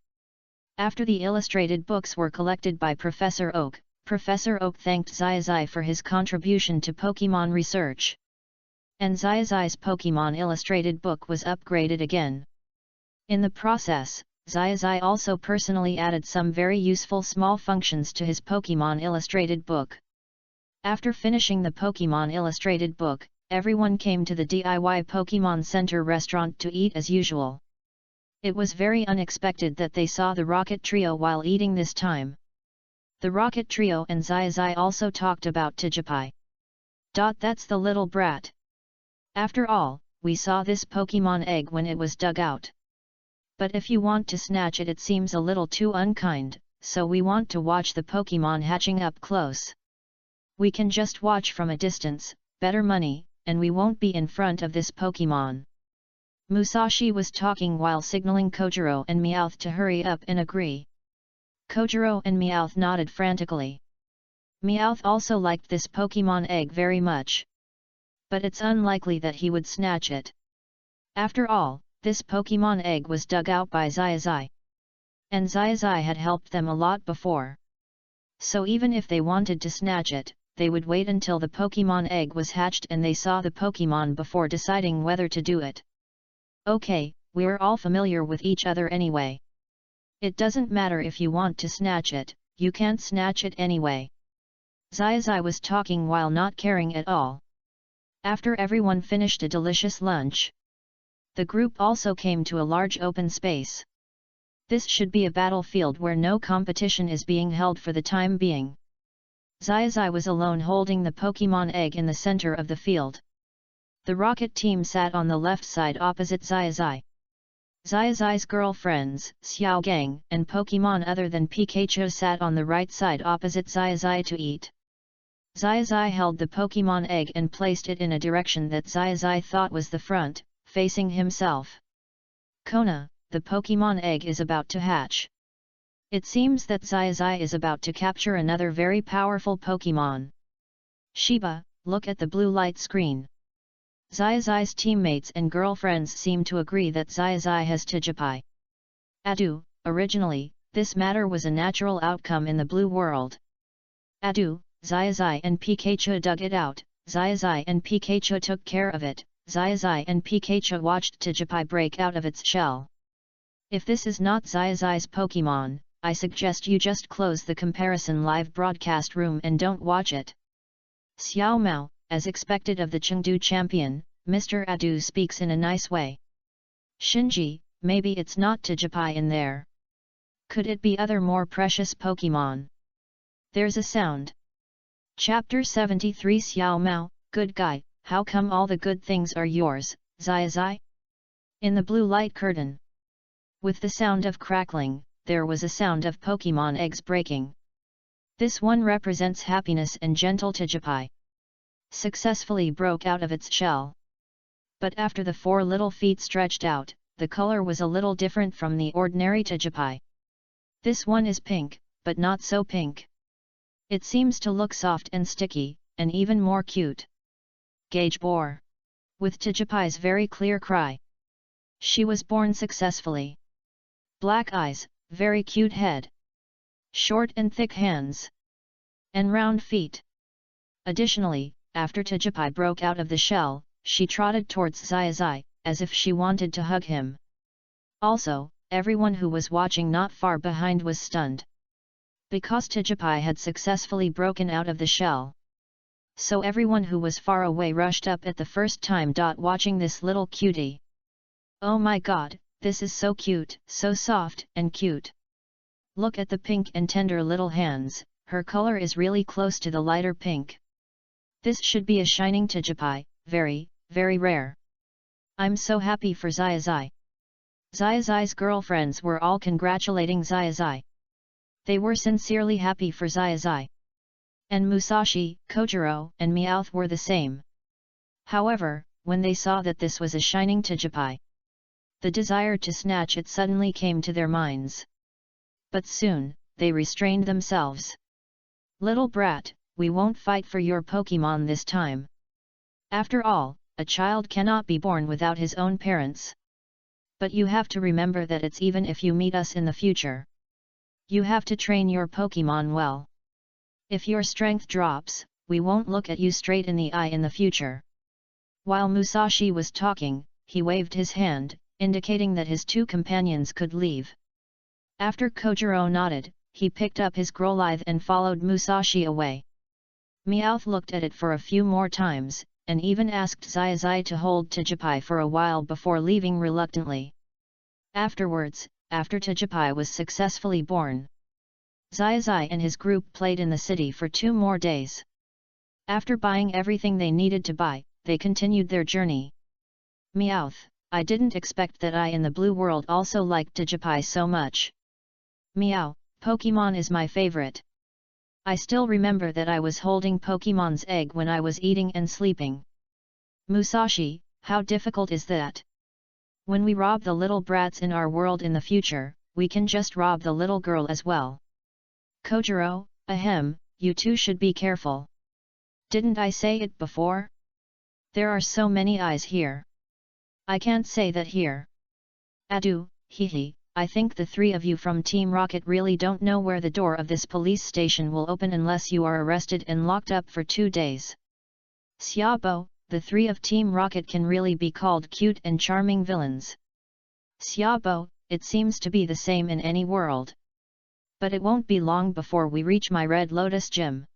After the illustrated books were collected by Professor Oak thanked Xiaozhi for his contribution to Pokemon research. And Xiaozhi's Pokemon illustrated book was upgraded again. In the process, Xiaozhi also personally added some very useful small functions to his Pokemon illustrated book. After finishing the Pokemon illustrated book, everyone came to the DIY Pokemon Center restaurant to eat as usual. It was very unexpected that they saw the Rocket Trio while eating this time. The Rocket Trio and Xiaozhi also talked about Tijipai. That's the little brat. After all, we saw this Pokemon egg when it was dug out. But if you want to snatch it, it seems a little too unkind, so we want to watch the Pokemon hatching up close. We can just watch from a distance, better money, and we won't be in front of this Pokemon. Musashi was talking while signaling Kojiro and Meowth to hurry up and agree. Kojiro and Meowth nodded frantically. Meowth also liked this Pokemon egg very much. But it's unlikely that he would snatch it. After all, this Pokemon egg was dug out by Xiaozhi. And Xiaozhi had helped them a lot before. So even if they wanted to snatch it, they would wait until the Pokemon egg was hatched and they saw the Pokemon before deciding whether to do it. Okay, we're all familiar with each other anyway. It doesn't matter if you want to snatch it, you can't snatch it anyway. Xiaozhi was talking while not caring at all. After everyone finished a delicious lunch, the group also came to a large open space. This should be a battlefield where no competition is being held for the time being. Xiaozhi was alone holding the Pokemon egg in the center of the field. The Rocket team sat on the left side opposite Xiaozhi. Xiaozhi's girlfriends, Xiaogang and Pokemon other than Pikachu sat on the right side opposite Xiaozhi to eat. Xiaozhi held the Pokemon egg and placed it in a direction that Xiaozhi thought was the front, facing himself. Kona, the Pokemon egg is about to hatch. It seems that Xiaozhi is about to capture another very powerful Pokemon. Shiba, look at the blue light screen. Xiaozhi's teammates and girlfriends seem to agree that Xiaozhi has Tijipai. Adu, originally, this matter was a natural outcome in the blue world. Adu, Xiaozhi and Pikachu dug it out, Xiaozhi and Pikachu took care of it, Xiaozhi and Pikachu watched Tijipai break out of its shell. If this is not Xiaozhi's Pokemon, I suggest you just close the comparison live broadcast room and don't watch it. Xiao Mao, as expected of the Chengdu champion, Mr. Adu speaks in a nice way. Shinji, maybe it's not Tijipai in there. Could it be other more precious Pokemon? There's a sound. Chapter 73 Xiao Mao, good guy, how come all the good things are yours, Xiaozhi? In the blue light curtain. With the sound of crackling, there was a sound of Pokemon eggs breaking. This one represents happiness and gentle Tijipai. Successfully broke out of its shell. But after the 4 little feet stretched out, the color was a little different from the ordinary Tijipai. This one is pink, but not so pink. It seems to look soft and sticky, and even more cute. Gauge bore. With Tijipai's very clear cry. She was born successfully. Black eyes, very cute head. Short and thick hands. And round feet. Additionally, after Tijipai broke out of the shell, she trotted towards Xiaozhi, as if she wanted to hug him. Also, everyone who was watching not far behind was stunned. Because Tijipai had successfully broken out of the shell. So everyone who was far away rushed up at the first time. Watching this little cutie. Oh my god, this is so cute, so soft and cute. Look at the pink and tender little hands, her color is really close to the lighter pink. This should be a shining Tijipai, very, very rare. I'm so happy for Xiaozhi. Xiaozhi's girlfriends were all congratulating Xiaozhi. They were sincerely happy for Xiaozhi. And Musashi, Kojiro and Meowth were the same. However, when they saw that this was a shining Tijipai, the desire to snatch it suddenly came to their minds. But soon, they restrained themselves. Little brat, we won't fight for your Pokemon this time. After all, a child cannot be born without his own parents. But you have to remember that it's even if you meet us in the future. You have to train your Pokemon well. If your strength drops, we won't look at you straight in the eye in the future. While Musashi was talking, he waved his hand, indicating that his 2 companions could leave. After Kojiro nodded, he picked up his Growlithe and followed Musashi away. Meowth looked at it for a few more times, and even asked Xiaozhi to hold Tijipai for a while before leaving reluctantly. Afterwards, after Tijipai was successfully born, Xiaozhi and his group played in the city for 2 more days. After buying everything they needed to buy, they continued their journey. Meowth, I didn't expect that I in the blue world also liked Tijipai so much. Meow, Pokemon is my favorite. I still remember that I was holding Pokemon's egg when I was eating and sleeping. Musashi, how difficult is that? When we rob the little brats in our world in the future, we can just rob the little girl as well. Kojiro, ahem, you two should be careful. Didn't I say it before? There are so many eyes here. I can't say that here. Adu, hehe, I think the 3 of you from Team Rocket really don't know where the door of this police station will open unless you are arrested and locked up for 2 days. Xiaobo, the 3 of Team Rocket can really be called cute and charming villains. Xiaobo, it seems to be the same in any world. But it won't be long before we reach my Red Lotus gym.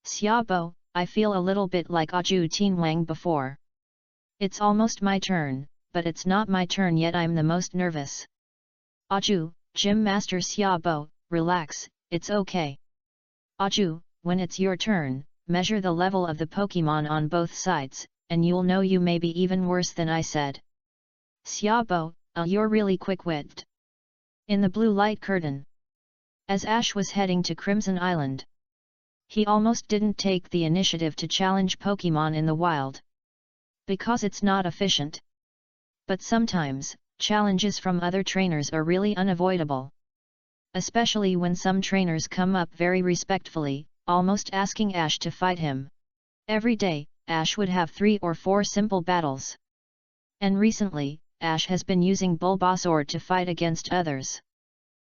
Xiaobo, I feel a little bit like Aju Tianwang before. It's almost my turn, but it's not my turn yet. I'm the most nervous. Aju, Gym Master Xiaobo, relax, it's okay. Aju, when it's your turn, measure the level of the Pokemon on both sides, and you'll know you may be even worse than I said. Xiaobo, you're really quick-witted. In the blue light curtain. As Ash was heading to Crimson Island, he almost didn't take the initiative to challenge Pokemon in the wild. Because it's not efficient. But sometimes, challenges from other trainers are really unavoidable. Especially when some trainers come up very respectfully, almost asking Ash to fight him. Every day, Ash would have 3 or 4 simple battles. And recently, Ash has been using Bulbasaur to fight against others.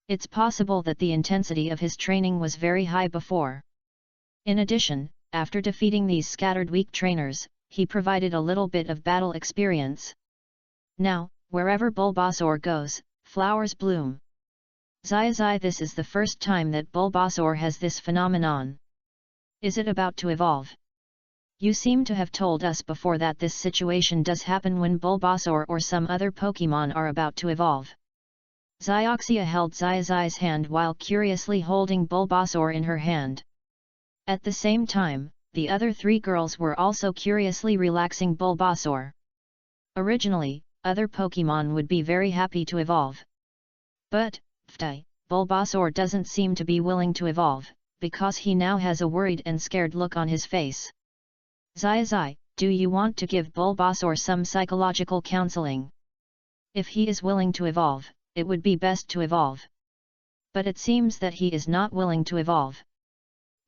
It's possible that the intensity of his training was very high before. In addition, after defeating these scattered weak trainers, he provided a little bit of battle experience. Now, wherever Bulbasaur goes, flowers bloom. Xiaozhi, this is the first time that Bulbasaur has this phenomenon. Is it about to evolve? You seem to have told us before that this situation does happen when Bulbasaur or some other Pokemon are about to evolve. Xiaoxia held Xiaozhi's hand while curiously holding Bulbasaur in her hand. At the same time, the other 3 girls were also curiously relaxing Bulbasaur. Originally, other Pokemon would be very happy to evolve. But, Bulbasaur doesn't seem to be willing to evolve, because he now has a worried and scared look on his face. Xiaozhi, do you want to give Bulbasaur some psychological counseling? If he is willing to evolve, it would be best to evolve. But it seems that he is not willing to evolve.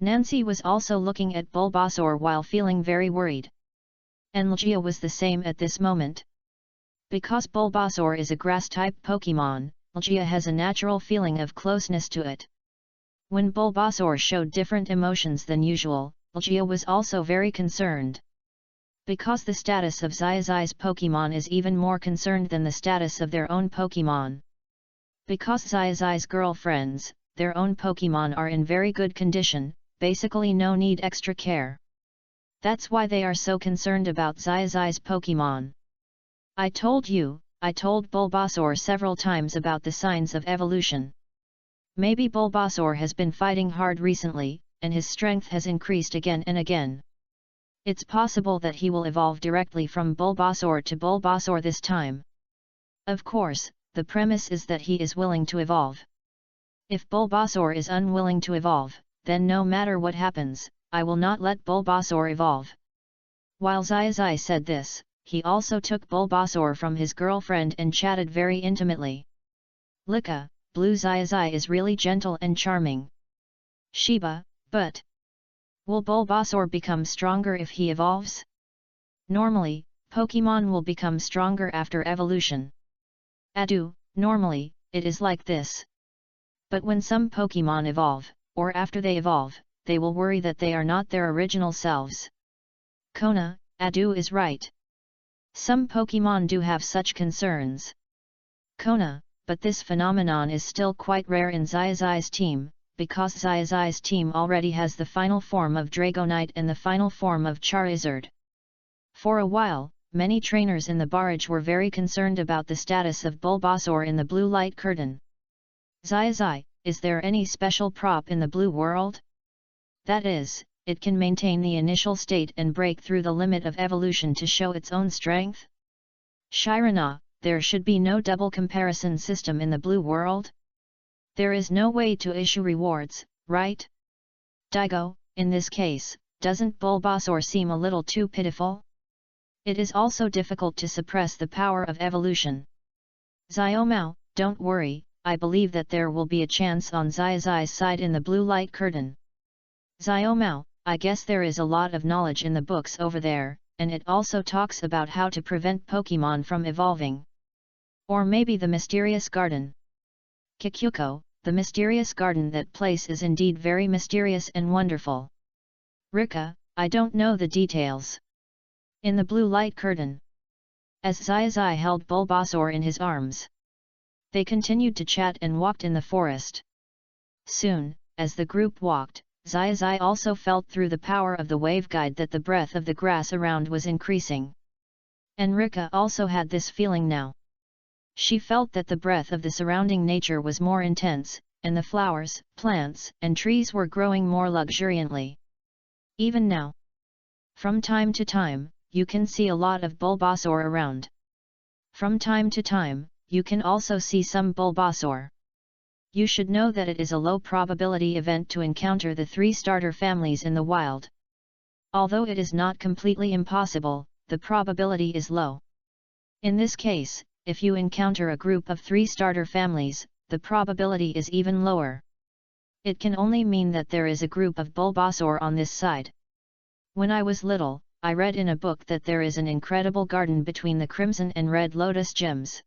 Nancy was also looking at Bulbasaur while feeling very worried. And Legia was the same at this moment. Because Bulbasaur is a grass-type Pokemon, Legia has a natural feeling of closeness to it. When Bulbasaur showed different emotions than usual, Legia was also very concerned. Because the status of Xiaozhi's Pokemon is even more concerned than the status of their own Pokemon. Because Xiaozhi's girlfriends, their own Pokemon are in very good condition, basically no need extra care. That's why they are so concerned about Xiaozhi's Pokemon. I told Bulbasaur several times about the signs of evolution. Maybe Bulbasaur has been fighting hard recently, and his strength has increased again and again. It's possible that he will evolve directly from Bulbasaur to Bulbasaur this time. Of course, the premise is that he is willing to evolve. If Bulbasaur is unwilling to evolve, then no matter what happens, I will not let Bulbasaur evolve. While Xiaozhi said this, he also took Bulbasaur from his girlfriend and chatted very intimately. Lika, Blue Xiaozhi is really gentle and charming. Shiba, but will Bulbasaur become stronger if he evolves? Normally, Pokemon will become stronger after evolution. Adu, normally, it is like this. But when some Pokemon evolve, or after they evolve, they will worry that they are not their original selves. Kona, Adu is right. Some Pokemon do have such concerns. Kona, but this phenomenon is still quite rare in Xiaozhi's team, because Xiaozhi's team already has the final form of Dragonite and the final form of Charizard. For a while, many trainers in the barrage were very concerned about the status of Bulbasaur in the blue light curtain. Xiaozhi, is there any special prop in the blue world? That is, it can maintain the initial state and break through the limit of evolution to show its own strength? Shirana, there should be no double comparison system in the blue world? There is no way to issue rewards, right? Daigo, in this case, doesn't Bulbasaur seem a little too pitiful? It is also difficult to suppress the power of evolution. Xiaomao, don't worry, I believe that there will be a chance on Xiaozhi's side in the blue light curtain. Xiaomao, I guess there is a lot of knowledge in the books over there, and it also talks about how to prevent Pokémon from evolving. Or maybe the mysterious garden. Kikyuko, the mysterious garden, that place is indeed very mysterious and wonderful. Rika, I don't know the details. In the blue light curtain. As Xiaozhi held Bulbasaur in his arms, they continued to chat and walked in the forest. Soon, as the group walked, Xiaozhi also felt through the power of the waveguide that the breath of the grass around was increasing. And Rika also had this feeling now. She felt that the breath of the surrounding nature was more intense, and the flowers, plants, and trees were growing more luxuriantly. Even now, from time to time, you can see a lot of Bulbasaur around. From time to time, you can also see some Bulbasaur. You should know that it is a low probability event to encounter the 3 starter families in the wild. Although it is not completely impossible, the probability is low. In this case, if you encounter a group of 3 starter families, the probability is even lower. It can only mean that there is a group of Bulbasaur on this side. When I was little, I read in a book that there is an incredible garden between the Crimson and Red Lotus gems.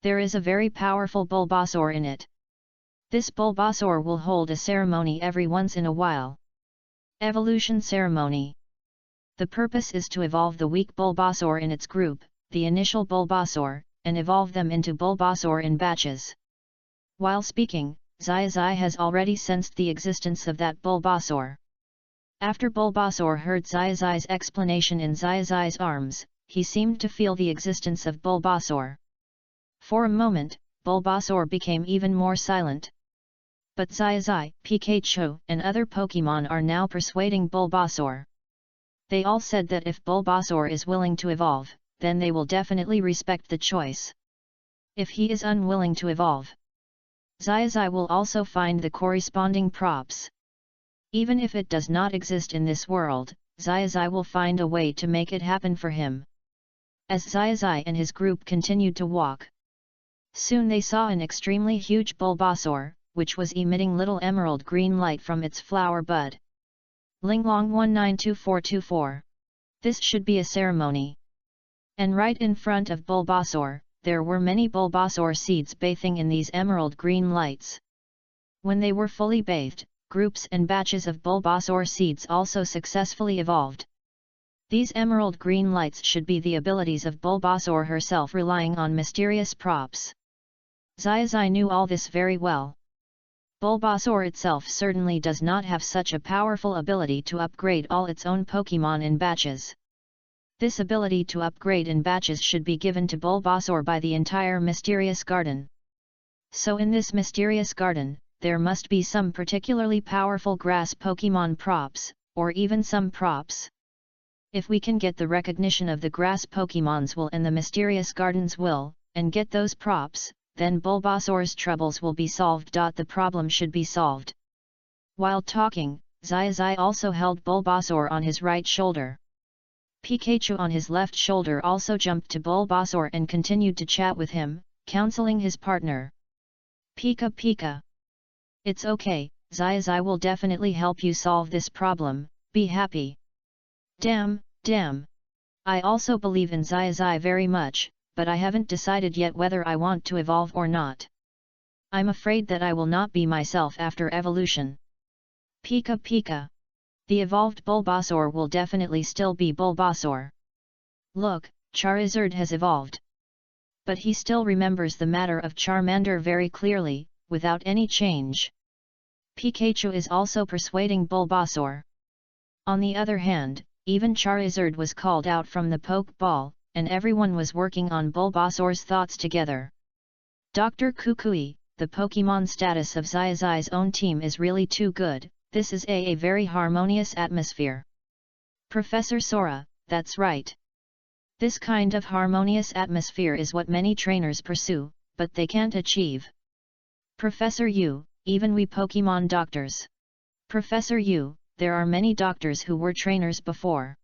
There is a very powerful Bulbasaur in it. This Bulbasaur will hold a ceremony every once in a while. Evolution ceremony. The purpose is to evolve the weak Bulbasaur in its group, the initial Bulbasaur, and evolve them into Bulbasaur in batches. While speaking, Xiaozhi has already sensed the existence of that Bulbasaur. After Bulbasaur heard Xiaozhi's explanation in Xiaozhi's arms, he seemed to feel the existence of Bulbasaur. For a moment, Bulbasaur became even more silent. But Xiaozhi, Pikachu, and other Pokémon are now persuading Bulbasaur. They all said that if Bulbasaur is willing to evolve, then they will definitely respect the choice. If he is unwilling to evolve, Xiaozhi will also find the corresponding props. Even if it does not exist in this world, Xiaozhi will find a way to make it happen for him. As Xiaozhi and his group continued to walk, soon they saw an extremely huge Bulbasaur, which was emitting little emerald green light from its flower bud. Linglong 192424. This should be a ceremony. And right in front of Bulbasaur, there were many Bulbasaur seeds bathing in these emerald green lights. When they were fully bathed, groups and batches of Bulbasaur seeds also successfully evolved. These emerald green lights should be the abilities of Bulbasaur herself, relying on mysterious props. Xiaozhi knew all this very well. Bulbasaur itself certainly does not have such a powerful ability to upgrade all its own Pokémon in batches. This ability to upgrade in batches should be given to Bulbasaur by the entire Mysterious Garden. So in this Mysterious Garden, there must be some particularly powerful grass Pokémon props, or even some props. If we can get the recognition of the grass Pokémon's will and the Mysterious Garden's will, and get those props, then Bulbasaur's troubles will be solved. The problem should be solved. While talking, Xiaozhi also held Bulbasaur on his right shoulder. Pikachu on his left shoulder also jumped to Bulbasaur and continued to chat with him, counseling his partner. Pika Pika. It's okay, Xiaozhi will definitely help you solve this problem, be happy. Damn. I also believe in Xiaozhi very much, but I haven't decided yet whether I want to evolve or not. I'm afraid that I will not be myself after evolution. Pika Pika. The evolved Bulbasaur will definitely still be Bulbasaur. Look, Charizard has evolved. But he still remembers the matter of Charmander very clearly, without any change. Pikachu is also persuading Bulbasaur. On the other hand, even Charizard was called out from the Pokeball, and everyone was working on Bulbasaur's thoughts together. Dr. Kukui, the Pokemon status of Xiaozhi's own team is really too good, this is a very harmonious atmosphere. Professor Sora, that's right. This kind of harmonious atmosphere is what many trainers pursue, but they can't achieve. Professor Yu, even we Pokemon doctors. Professor Yu, there are many doctors who were trainers before.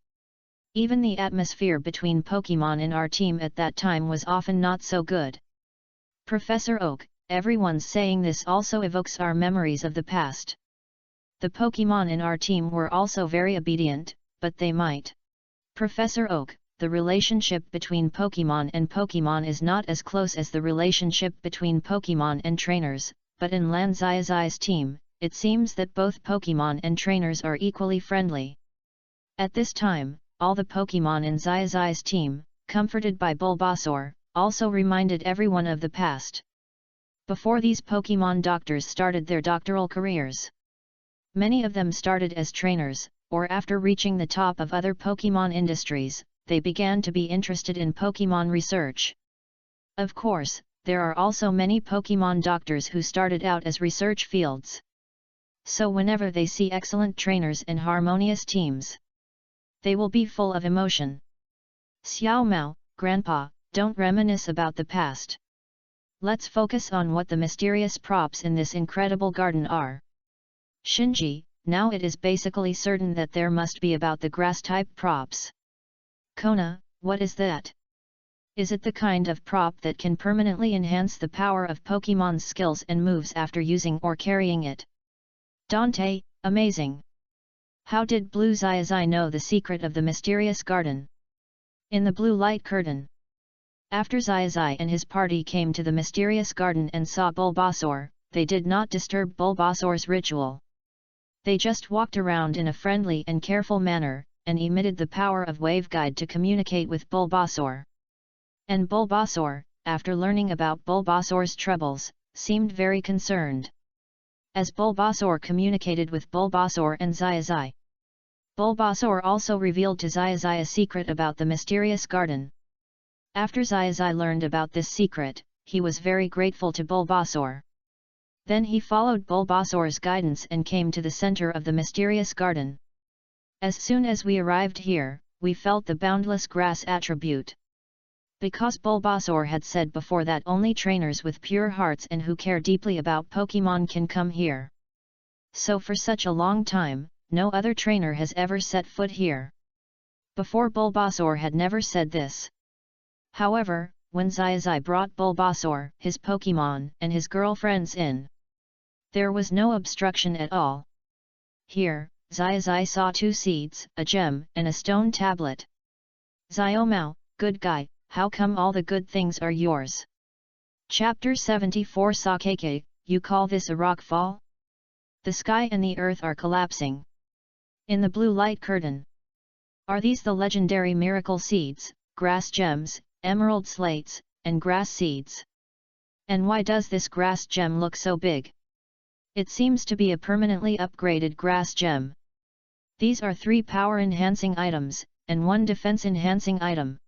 Even the atmosphere between Pokemon in our team at that time was often not so good. Professor Oak, everyone's saying this also evokes our memories of the past. The Pokemon in our team were also very obedient, but they might. Professor Oak, the relationship between Pokemon and Pokemon is not as close as the relationship between Pokemon and trainers, but in Lan Xiaozhi's team, it seems that both Pokemon and trainers are equally friendly. At this time, all the Pokemon in Xiaozhi's team, comforted by Bulbasaur, also reminded everyone of the past. Before these Pokemon doctors started their doctoral careers. Many of them started as trainers, or after reaching the top of other Pokemon industries, they began to be interested in Pokemon research. Of course, there are also many Pokemon doctors who started out as research fields. So whenever they see excellent trainers and harmonious teams, they will be full of emotion. Xiao Mao, Grandpa, don't reminisce about the past. Let's focus on what the mysterious props in this incredible garden are. Shinji, now it is basically certain that there must be about the grass-type props. Kona, what is that? Is it the kind of prop that can permanently enhance the power of Pokemon's skills and moves after using or carrying it? Dante, amazing! How did Blue Xiaozhi know the secret of the mysterious garden? In the blue light curtain. After Xiaozhi and his party came to the mysterious garden and saw Bulbasaur, they did not disturb Bulbasaur's ritual. They just walked around in a friendly and careful manner, and emitted the power of waveguide to communicate with Bulbasaur. And Bulbasaur, after learning about Bulbasaur's troubles, seemed very concerned. As Bulbasaur communicated with Bulbasaur and Xiaozhi, Bulbasaur also revealed to Xiaozhi a secret about the mysterious garden. After Xiaozhi learned about this secret, he was very grateful to Bulbasaur. Then he followed Bulbasaur's guidance and came to the center of the mysterious garden. As soon as we arrived here, we felt the boundless grass attribute. Because Bulbasaur had said before that only trainers with pure hearts and who care deeply about Pokemon can come here. So for such a long time, no other trainer has ever set foot here. Before Bulbasaur had never said this. However, when Xiaozhi brought Bulbasaur, his Pokemon, and his girlfriends in, there was no obstruction at all. Here, Xiaozhi saw 2 seeds, a gem, and a stone tablet. Xiaomao, good guy, how come all the good things are yours? Chapter 74 Sakeke, you call this a rock fall? The sky and the earth are collapsing. In the blue light curtain. Are these the legendary miracle seeds, grass gems, emerald slates, and grass seeds? And why does this grass gem look so big? It seems to be a permanently upgraded grass gem. These are 3 power-enhancing items, and 1 defense-enhancing item.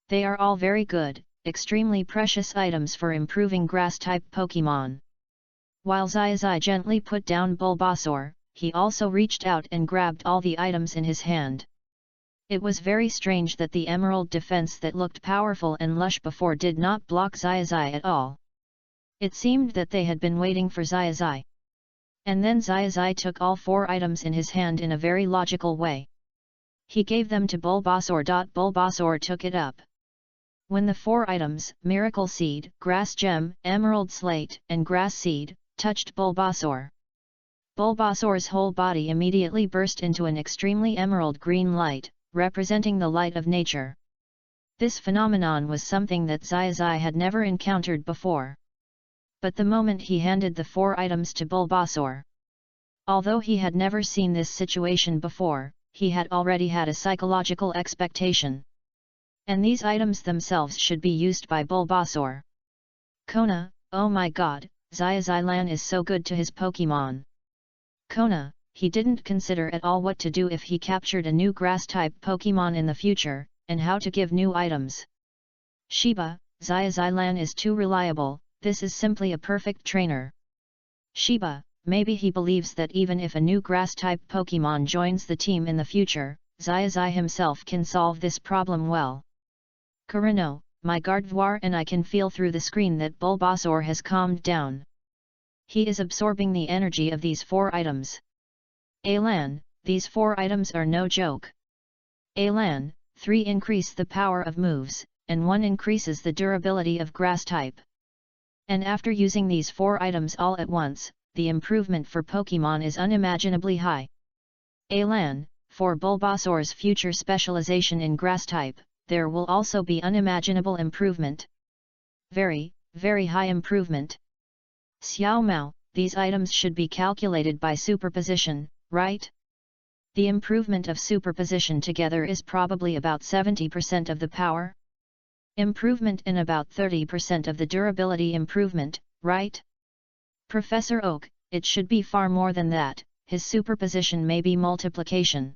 They are all very good, extremely precious items for improving grass-type Pokemon. While Xiaozhi gently put down Bulbasaur, he also reached out and grabbed all the items in his hand. It was very strange that the emerald defense that looked powerful and lush before did not block Xiaozhi at all. It seemed that they had been waiting for Xiaozhi. And then Xiaozhi took all 4 items in his hand in a very logical way. He gave them to Bulbasaur. Bulbasaur took it up. When the 4 items, Miracle Seed, Grass Gem, Emerald Slate, and Grass Seed, touched Bulbasaur, Bulbasaur's whole body immediately burst into an extremely emerald green light, representing the light of nature. This phenomenon was something that Xiaozhi had never encountered before. But the moment he handed the 4 items to Bulbasaur, although he had never seen this situation before, he had already had a psychological expectation. And these items themselves should be used by Bulbasaur. Kona, oh my god, Xiaozhi is so good to his Pokemon. Kona, he didn't consider at all what to do if he captured a new grass-type Pokemon in the future, and how to give new items. Shiba, Xiaozhi is too reliable, this is simply a perfect trainer. Shiba, maybe he believes that even if a new grass-type Pokemon joins the team in the future, Xiaozhi himself can solve this problem well. Kurino, my Gardevoir, and I can feel through the screen that Bulbasaur has calmed down. He is absorbing the energy of these 4 items. Alan, these 4 items are no joke. Alan, 3 increase the power of moves, and 1 increases the durability of grass type. And after using these 4 items all at once, the improvement for Pokemon is unimaginably high. Alan, for Bulbasaur's future specialization in grass type, there will also be unimaginable improvement. Very, very high improvement. Xiao Mao, these items should be calculated by superposition, right? The improvement of superposition together is probably about 70% of the power. Improvement in about 30% of the durability improvement, right? Professor Oak, it should be far more than that, his superposition may be multiplication.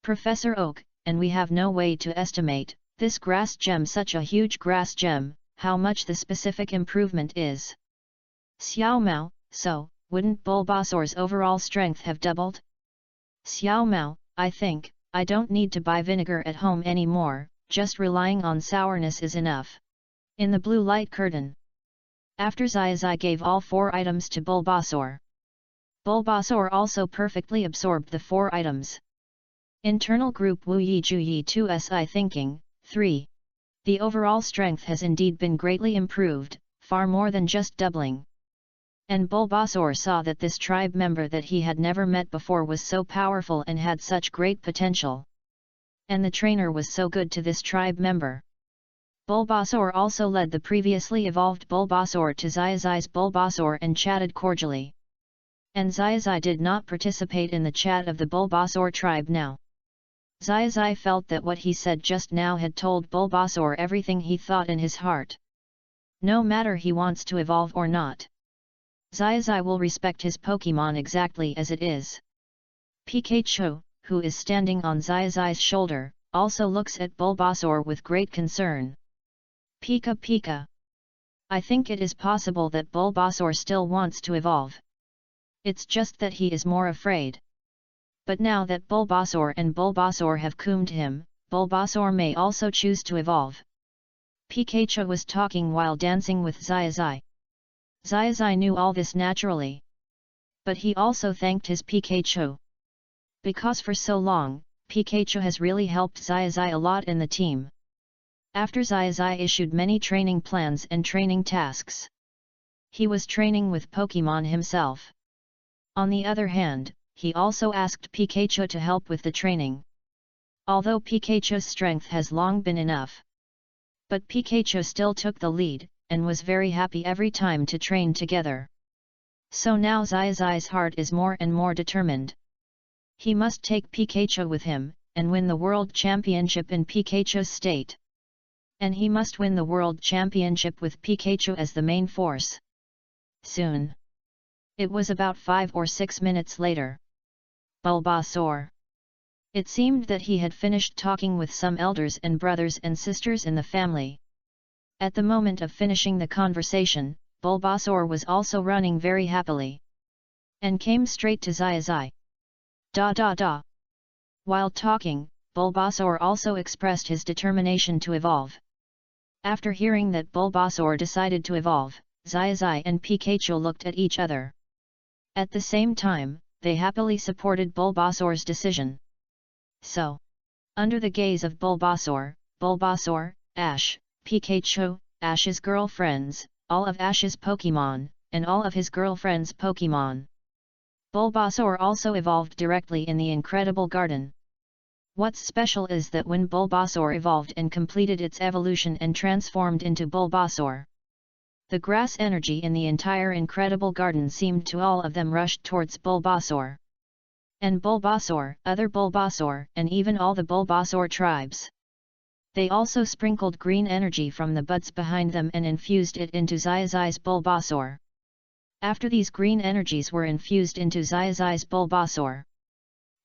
Professor Oak, and we have no way to estimate, this grass gem, such a huge grass gem, how much the specific improvement is. Xiao Mao, so, wouldn't Bulbasaur's overall strength have doubled? Xiao Mao, I think, I don't need to buy vinegar at home anymore, just relying on sourness is enough. In the blue light curtain. After Xiaozhi gave all 4 items to Bulbasaur. Bulbasaur also perfectly absorbed the 4 items. Internal group Wu Yi Ju Yi 2Si thinking, 3. The overall strength has indeed been greatly improved, far more than just doubling. And Bulbasaur saw that this tribe member that he had never met before was so powerful and had such great potential. And the trainer was so good to this tribe member. Bulbasaur also led the previously evolved Bulbasaur to Xiaozhi's Bulbasaur and chatted cordially. And Xiaozhi did not participate in the chat of the Bulbasaur tribe now. Xiaozhi felt that what he said just now had told Bulbasaur everything he thought in his heart. No matter he wants to evolve or not. Xiaozhi will respect his Pokemon exactly as it is. Pikachu, who is standing on Xiaozhi's shoulder, also looks at Bulbasaur with great concern. Pika Pika. I think it is possible that Bulbasaur still wants to evolve. It's just that he is more afraid. But now that Bulbasaur have calmed him, Bulbasaur may also choose to evolve. Pikachu was talking while dancing with Xiaozhi. Xiaozhi knew all this naturally. But he also thanked his Pikachu. Because for so long, Pikachu has really helped Xiaozhi a lot in the team. After Xiaozhi issued many training plans and training tasks. He was training with Pokemon himself. On the other hand, he also asked Pikachu to help with the training. Although Pikachu's strength has long been enough. But Pikachu still took the lead, and was very happy every time to train together. So now Xiaozhi's heart is more and more determined. He must take Pikachu with him, and win the World Championship in Pikachu's state. And he must win the World Championship with Pikachu as the main force. Soon. It was about 5 or 6 minutes later. Bulbasaur. It seemed that he had finished talking with some elders and brothers and sisters in the family. At the moment of finishing the conversation, Bulbasaur was also running very happily. And came straight to Xiaozhi. Da da da. While talking, Bulbasaur also expressed his determination to evolve. After hearing that Bulbasaur decided to evolve, Xiaozhi and Pikachu looked at each other. At the same time, they happily supported Bulbasaur's decision. So, under the gaze of Bulbasaur, Ash, Pikachu, Ash's girlfriends, all of Ash's Pokemon, and all of his girlfriend's Pokemon. Bulbasaur also evolved directly in the Incredible Garden. What's special is that when Bulbasaur evolved and completed its evolution and transformed into Bulbasaur, the grass energy in the entire Incredible Garden seemed to all of them rushed towards Bulbasaur. And Bulbasaur, other Bulbasaur, and even all the Bulbasaur tribes. They also sprinkled green energy from the buds behind them and infused it into Xiaozhi's Bulbasaur. After these green energies were infused into Xiaozhi's Bulbasaur,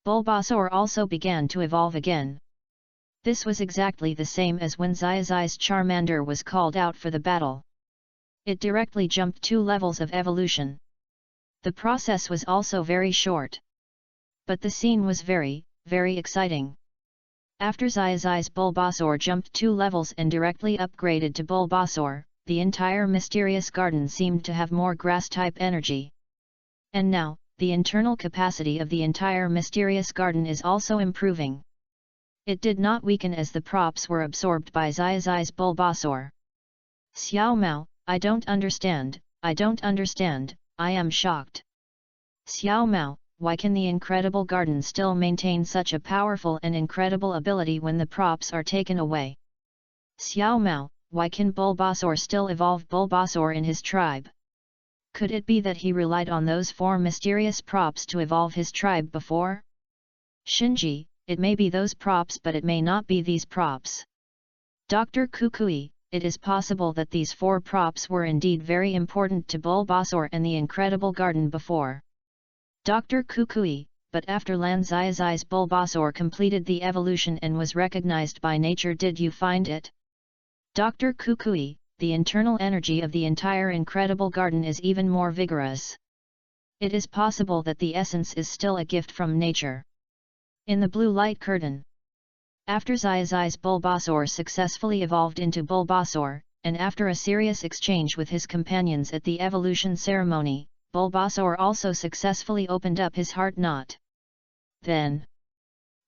Bulbasaur also began to evolve again. This was exactly the same as when Xiaozhi's Charmander was called out for the battle. It directly jumped 2 levels of evolution. The process was also very short. But the scene was very, very exciting. After Xiaozhi's Bulbasaur jumped 2 levels and directly upgraded to Bulbasaur, the entire mysterious garden seemed to have more grass-type energy. And now, the internal capacity of the entire mysterious garden is also improving. It did not weaken as the props were absorbed by Xiaozhi's Bulbasaur. Xiao Mao, I don't understand, I am shocked. Xiao Mao, why can the incredible garden still maintain such a powerful and incredible ability when the props are taken away? Xiao Mao, why can Bulbasaur still evolve Bulbasaur in his tribe? Could it be that he relied on those 4 mysterious props to evolve his tribe before? Shinji, it may be those props but it may not be these props. Dr. Kukui, it is possible that these 4 props were indeed very important to Bulbasaur and the incredible garden before. Dr. Kukui, but after Lan Xiaozhi's Bulbasaur completed the evolution and was recognized by nature, did you find it? Dr. Kukui, the internal energy of the entire incredible garden is even more vigorous. It is possible that the essence is still a gift from nature. In the blue light curtain. After Xiaozhi's Bulbasaur successfully evolved into Bulbasaur, and after a serious exchange with his companions at the evolution ceremony, Bulbasaur also successfully opened up his heart knot. Then,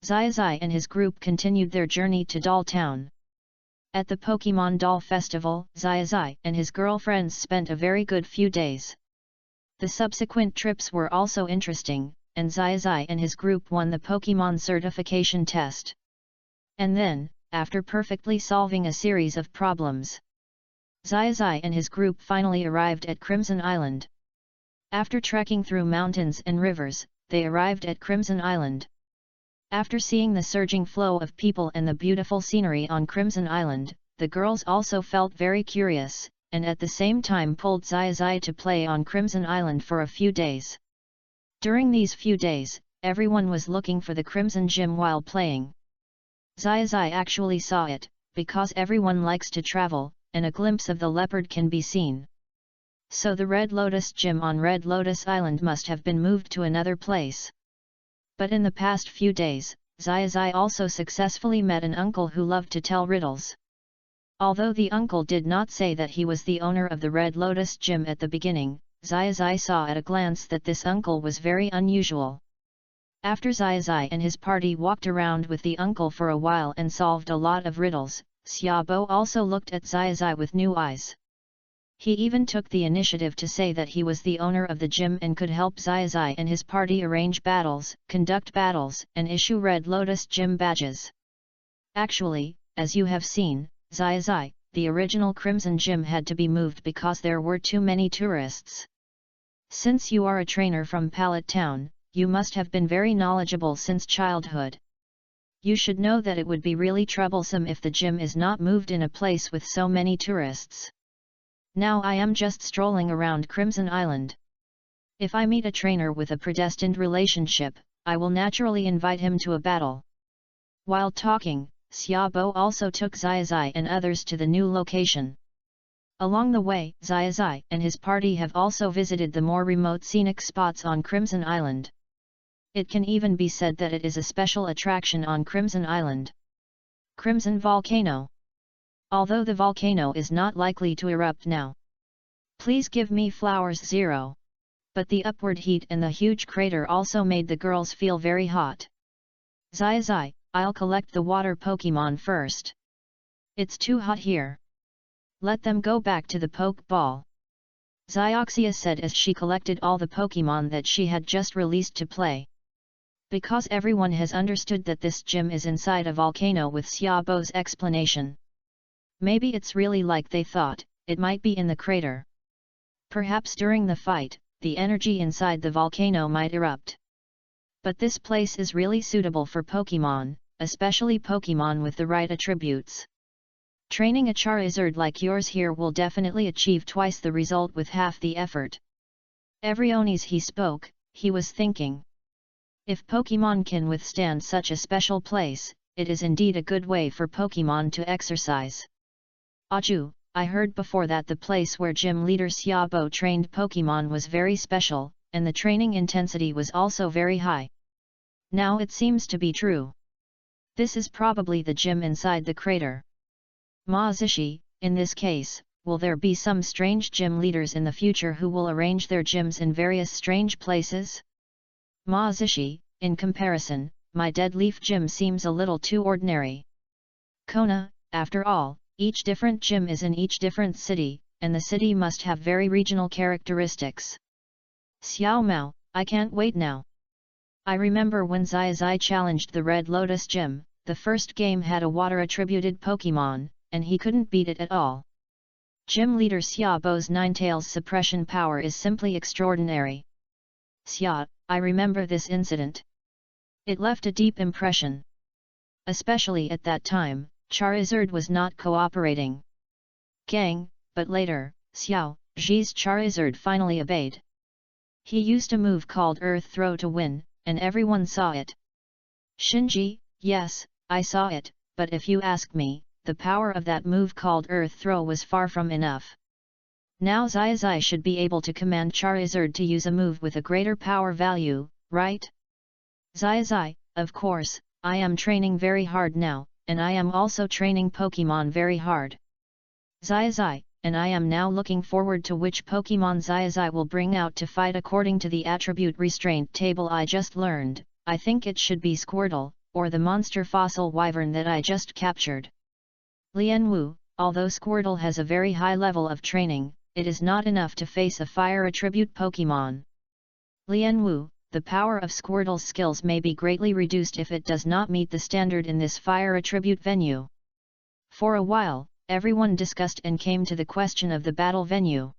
Xiaozhi and his group continued their journey to Doll Town. At the Pokemon Doll Festival, Xiaozhi and his girlfriends spent a very good few days. The subsequent trips were also interesting, and Xiaozhi and his group won the Pokemon certification test. And then, after perfectly solving a series of problems, Xiaozhi and his group finally arrived at Crimson Island. After trekking through mountains and rivers, they arrived at Crimson Island. After seeing the surging flow of people and the beautiful scenery on Crimson Island, the girls also felt very curious, and at the same time pulled Xiaozhi to play on Crimson Island for a few days. During these few days, everyone was looking for the Crimson Gym while playing. Xiaozhi actually saw it, because everyone likes to travel, and a glimpse of the leopard can be seen. So the Red Lotus Gym on Red Lotus Island must have been moved to another place. But in the past few days, Xiaozhi also successfully met an uncle who loved to tell riddles. Although the uncle did not say that he was the owner of the Red Lotus Gym at the beginning, Xiaozhi saw at a glance that this uncle was very unusual. After Xiaozhi and his party walked around with the uncle for a while and solved a lot of riddles, Xiaobo also looked at Xiaozhi with new eyes. He even took the initiative to say that he was the owner of the gym and could help Xiaozhi and his party arrange battles, conduct battles, and issue Red Lotus Gym badges. Actually, as you have seen, Xiaozhi, the original Crimson Gym had to be moved because there were too many tourists. Since you are a trainer from Pallet Town, you must have been very knowledgeable since childhood. You should know that it would be really troublesome if the gym is not moved in a place with so many tourists. Now I am just strolling around Crimson Island. If I meet a trainer with a predestined relationship, I will naturally invite him to a battle. While talking, Xiaobo also took Xiaozhi and others to the new location. Along the way, Xiaozhi and his party have also visited the more remote scenic spots on Crimson Island. It can even be said that it is a special attraction on Crimson Island. Crimson Volcano. Although the volcano is not likely to erupt now. Please give me flowers 0. But the upward heat and the huge crater also made the girls feel very hot. Xiaozhi, I'll collect the water Pokemon first. It's too hot here. Let them go back to the Poke Ball. Xiaoxia said as she collected all the Pokemon that she had just released to play. Because everyone has understood that this gym is inside a volcano with Xiaobo's explanation. Maybe it's really like they thought, it might be in the crater. Perhaps during the fight, the energy inside the volcano might erupt. But this place is really suitable for Pokemon, especially Pokemon with the right attributes. Training a Charizard like yours here will definitely achieve twice the result with half the effort. Every Onis he spoke, he was thinking. If Pokemon can withstand such a special place, it is indeed a good way for Pokemon to exercise. Aju, I heard before that the place where Gym Leader Xiaobo trained Pokemon was very special, and the training intensity was also very high. Now it seems to be true. This is probably the gym inside the crater. Ma Zishi, in this case, will there be some strange gym leaders in the future who will arrange their gyms in various strange places? Ma Zishi, in comparison, my Dead Leaf gym seems a little too ordinary. Kona, after all, each different gym is in each different city, and the city must have very regional characteristics. Xiao Mao, I can't wait now. I remember when Xiaozhi challenged the Red Lotus gym, the first game had a water-attributed Pokemon, and he couldn't beat it at all. Gym leader Xiaobo's Ninetales suppression power is simply extraordinary. Xia, I remember this incident. It left a deep impression. Especially at that time, Charizard was not cooperating. Gang, but later, Xiaozhi's Charizard finally obeyed. He used a move called Earth Throw to win, and everyone saw it. Shinji, yes, I saw it, but if you ask me, the power of that move called Earth Throw was far from enough. Now Xiaozhi should be able to command Charizard to use a move with a greater power value, right? Xiaozhi, of course, I am training very hard now, and I am also training Pokemon very hard. Xiaozhi, and I am now looking forward to which Pokemon Xiaozhi will bring out to fight according to the attribute restraint table I just learned. I think it should be Squirtle, or the monster fossil wyvern that I just captured. Lian Wu, although Squirtle has a very high level of training, it is not enough to face a fire attribute Pokemon. Lian Wu, the power of Squirtle's skills may be greatly reduced if it does not meet the standard in this fire attribute venue. For a while, everyone discussed and came to the question of the battle venue.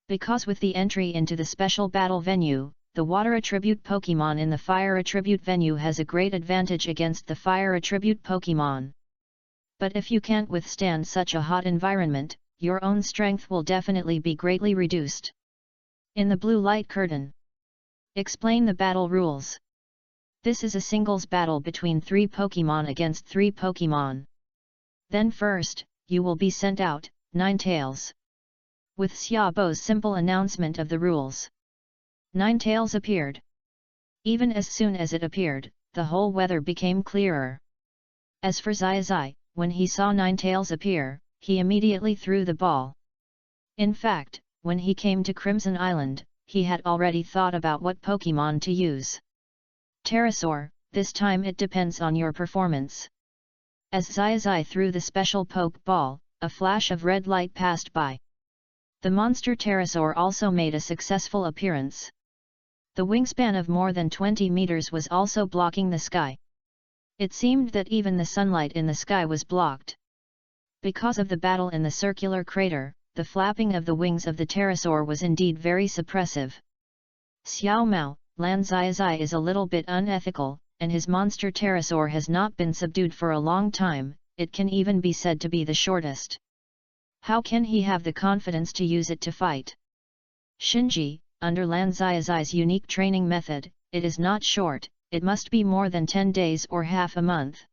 Because with the entry into the special battle venue, the water attribute Pokemon in the fire attribute venue has a great advantage against the fire attribute Pokemon. But if you can't withstand such a hot environment, your own strength will definitely be greatly reduced. In the blue light curtain. Explain the battle rules. This is a singles battle between 3 Pokemon against 3 Pokemon. Then first, you will be sent out, Ninetales. With Xiaobo's simple announcement of the rules, Ninetales appeared. Even as soon as it appeared, the whole weather became clearer. As for Xiaozhi, when he saw Ninetales appear, he immediately threw the ball. In fact, when he came to Crimson Island, he had already thought about what Pokemon to use. Pterosaur, this time it depends on your performance. As Xiaozhi threw the special poke ball, a flash of red light passed by. The monster Pterosaur also made a successful appearance. The wingspan of more than 20 meters was also blocking the sky. It seemed that even the sunlight in the sky was blocked. Because of the battle in the circular crater, the flapping of the wings of the pterosaur was indeed very suppressive. Xiao Mao, Lan Xiaozhi is a little bit unethical, and his monster pterosaur has not been subdued for a long time, it can even be said to be the shortest. How can he have the confidence to use it to fight? Shinji, under Lan Xiaozhi's unique training method, it is not short, it must be more than 10 days or half a month.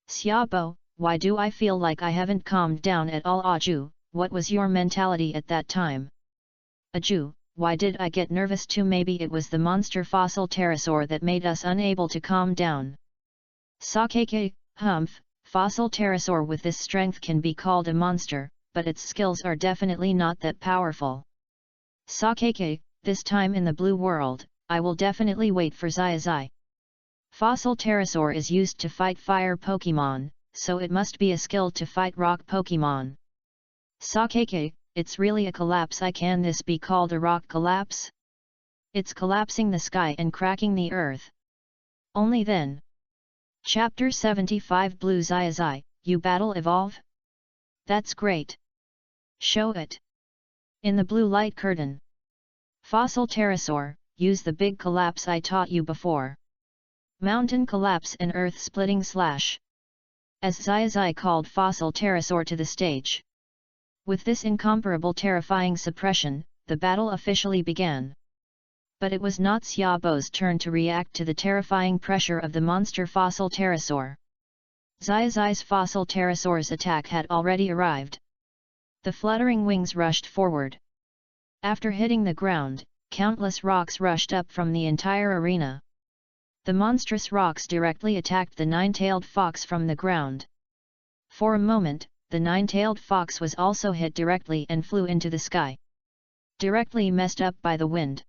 Xiaobo, why do I feel like I haven't calmed down at all? Aju, what was your mentality at that time? Aju, why did I get nervous too? Maybe it was the monster fossil pterosaur that made us unable to calm down. Sakeke, humph, fossil pterosaur with this strength can be called a monster, but its skills are definitely not that powerful. Sakeke, this time in the blue world, I will definitely wait for Xiaozhi. Fossil pterosaur is used to fight fire Pokemon, so it must be a skill to fight rock Pokemon. Sakeke, it's really a collapse. Can this be called a rock collapse? It's collapsing the sky and cracking the earth. Only then. Chapter 75 Blue Xiaozhi, you battle evolve? That's great. Show it. In the blue light curtain. Fossil pterosaur, use the big collapse I taught you before. Mountain collapse and earth splitting slash. as Xiaozhi called Fossil Pterosaur to the stage. With this incomparable terrifying suppression, the battle officially began. But it was not Xiaobo's turn to react to the terrifying pressure of the monster Fossil Pterosaur. Xiaozhi's Fossil Pterosaur's attack had already arrived. The fluttering wings rushed forward. After hitting the ground, countless rocks rushed up from the entire arena. The monstrous rocks directly attacked the nine-tailed fox from the ground. For a moment, the nine-tailed fox was also hit directly and flew into the sky, directly messed up by the wind.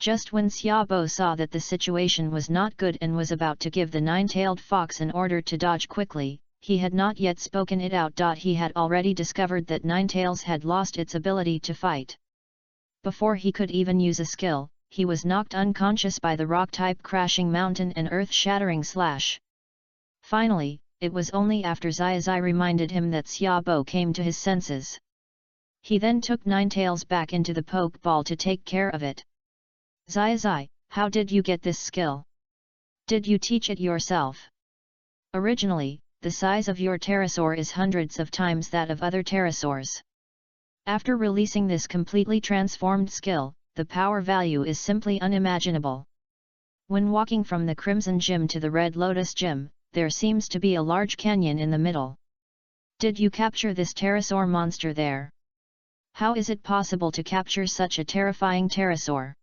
Just when Xiaobo saw that the situation was not good and was about to give the nine-tailed fox an order to dodge quickly, he had not yet spoken it out. He had already discovered that Ninetails had lost its ability to fight. Before he could even use a skill, he was knocked unconscious by the rock-type crashing mountain and earth-shattering slash. Finally, it was only after Xiaozhi reminded him that Xiaobo came to his senses. He then took Ninetails back into the poke ball to take care of it. Xiaozhi, how did you get this skill? Did you teach it yourself? Originally, the size of your pterosaur is hundreds of times that of other pterosaurs. After releasing this completely transformed skill, the power value is simply unimaginable. When walking from the Crimson Gym to the Red Lotus Gym, there seems to be a large canyon in the middle. Did you capture this pterosaur monster there? How is it possible to capture such a terrifying pterosaur?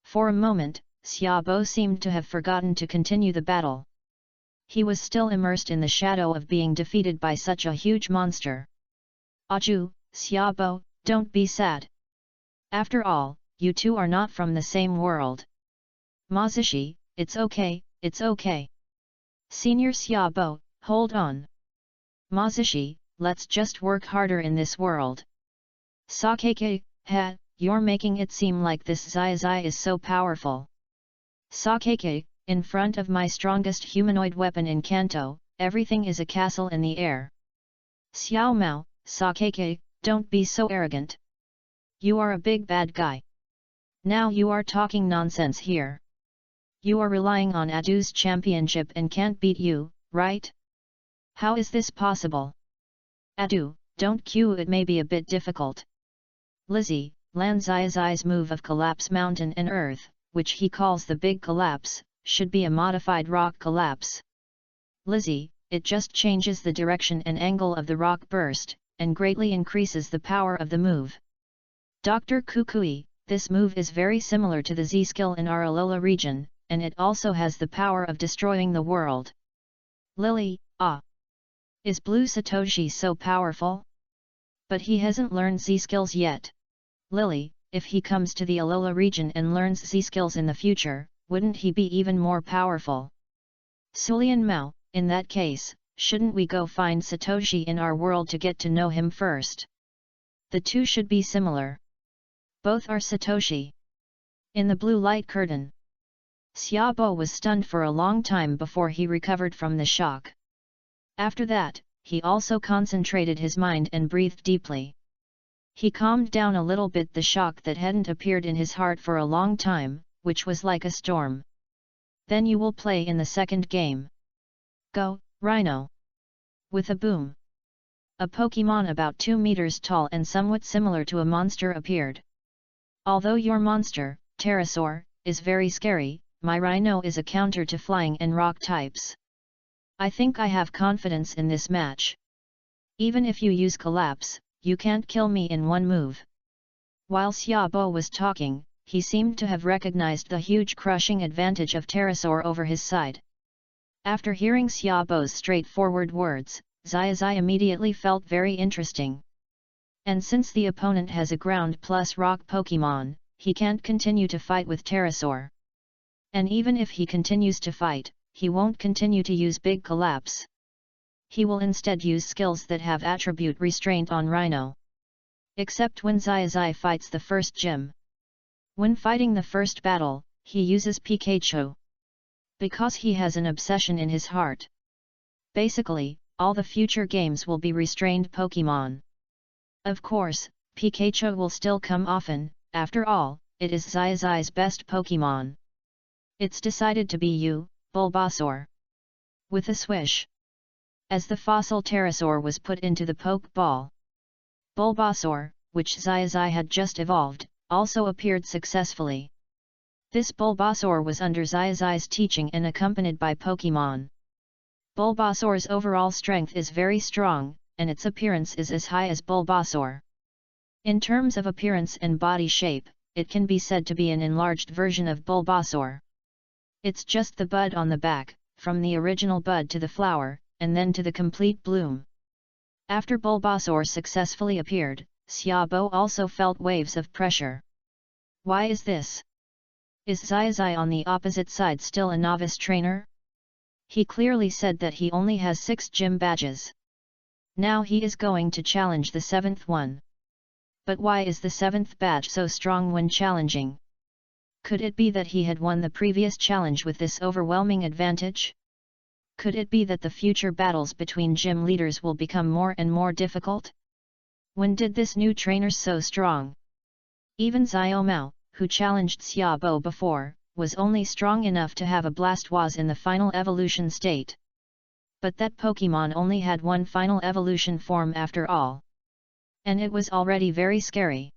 For a moment, Xiaobo seemed to have forgotten to continue the battle. He was still immersed in the shadow of being defeated by such a huge monster. Aju, Xiaobo, don't be sad. After all, you two are not from the same world. Mazishi, it's okay, it's okay. Senior Xiaobo, hold on. Mazishi, let's just work harder in this world. Sakeke, ha, you're making it seem like this Xiaozhi is so powerful. Sakeke, in front of my strongest humanoid weapon in Kanto, everything is a castle in the air. Xiao Mao, Sakeke, don't be so arrogant. You are a big bad guy. Now you are talking nonsense here. You are relying on Adu's championship and can't beat you, right? How is this possible? Adu, don't cue, it may be a bit difficult. Lizzie, Lan Xiaozhi's move of collapse mountain and earth, which he calls the big collapse, should be a modified rock collapse. Lizzie, it just changes the direction and angle of the rock burst, and greatly increases the power of the move. Dr. Kukui, this move is very similar to the Z skill in our Alola region, and it also has the power of destroying the world. Lily, is Blue Satoshi so powerful? But he hasn't learned Z skills yet. Lily, if he comes to the Alola region and learns Z skills in the future, wouldn't he be even more powerful? Sulian Mao, in that case, shouldn't we go find Satoshi in our world to get to know him first? The two should be similar. Both are Satoshi. In the blue light curtain. Xiaobo was stunned for a long time before he recovered from the shock. After that, he also concentrated his mind and breathed deeply. He calmed down a little bit the shock that hadn't appeared in his heart for a long time, which was like a storm. Then you will play in the second game. Go, Rhino! With a boom, a Pokémon about 2 meters tall and somewhat similar to a monster appeared. Although your monster, Pterosaur, is very scary, my Rhino is a counter to flying and rock types. I think I have confidence in this match. Even if you use Collapse, you can't kill me in one move. While Xiaobo was talking, he seemed to have recognized the huge crushing advantage of Pterosaur over his side. After hearing Xiaobo's straightforward words, Xiaozhi immediately felt very interesting. And since the opponent has a ground plus rock Pokémon, he can't continue to fight with Pterosaur. And even if he continues to fight, he won't continue to use Big Collapse. He will instead use skills that have attribute restraint on Rhino. Except when Xiaozhi fights the first gym. When fighting the first battle, he uses Pikachu. Because he has an obsession in his heart. Basically, all the future games will be restrained Pokémon. Of course, Pikachu will still come often, after all, it is Xiaozhi's best Pokémon. It's decided to be you, Bulbasaur. With a swish. As the fossil pterosaur was put into the poke ball, Bulbasaur, which Xiaozhi had just evolved, also appeared successfully. This Bulbasaur was under Xiaozhi's teaching and accompanied by Pokémon. Bulbasaur's overall strength is very strong, and its appearance is as high as Bulbasaur. In terms of appearance and body shape, it can be said to be an enlarged version of Bulbasaur. It's just the bud on the back, from the original bud to the flower, and then to the complete bloom. After Bulbasaur successfully appeared, Xiaobo also felt waves of pressure. Why is this? Is Xiaozhi on the opposite side still a novice trainer? He clearly said that he only has 6 gym badges. Now he is going to challenge the 7th one. But why is the 7th badge so strong when challenging? Could it be that he had won the previous challenge with this overwhelming advantage? Could it be that the future battles between gym leaders will become more and more difficult? When did this new trainer so strong? Even Xiaomao, who challenged Xiaobo before, was only strong enough to have a Blastoise in the final evolution state. But that Pokémon only had one final evolution form after all. And it was already very scary.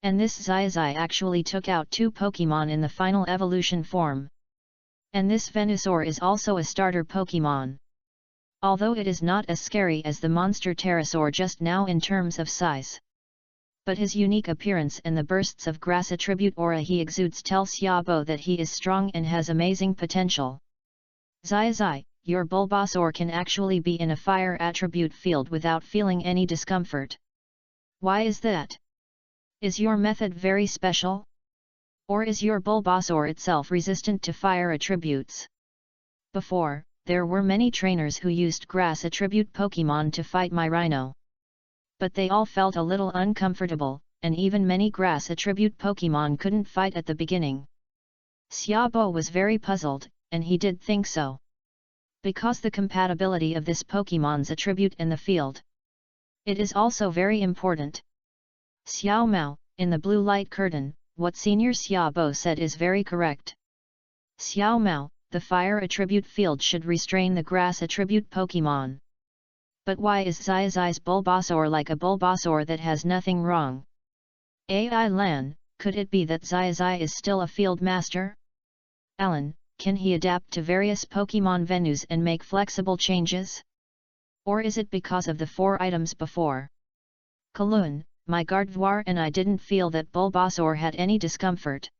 And this Xiaozhi actually took out 2 Pokémon in the final evolution form. And this Venusaur is also a starter Pokémon. Although it is not as scary as the monster pterosaur just now in terms of size. But his unique appearance and the bursts of grass attribute aura he exudes tell Xiaobo that he is strong and has amazing potential. Xiaozhi, your Bulbasaur can actually be in a fire attribute field without feeling any discomfort. Why is that? Is your method very special? Or is your Bulbasaur itself resistant to fire attributes? Before, there were many trainers who used grass attribute Pokémon to fight my Rhino. But they all felt a little uncomfortable, and even many grass attribute Pokémon couldn't fight at the beginning. Xiaobo was very puzzled, and he did think so. Because the compatibility of this Pokémon's attribute in the field. It is also very important. Xiaomao, in the blue light curtain, what Senior Xiaobo said is very correct. Xiaomao, the fire attribute field should restrain the grass attribute Pokémon. But why is Xiaozhi's Bulbasaur like a Bulbasaur that has nothing wrong? AI Lan, could it be that Xiaozhi is still a field master? Alan, can he adapt to various Pokémon venues and make flexible changes? Or is it because of the 4 items before? Kalun, my Gardevoir and I didn't feel that Bulbasaur had any discomfort.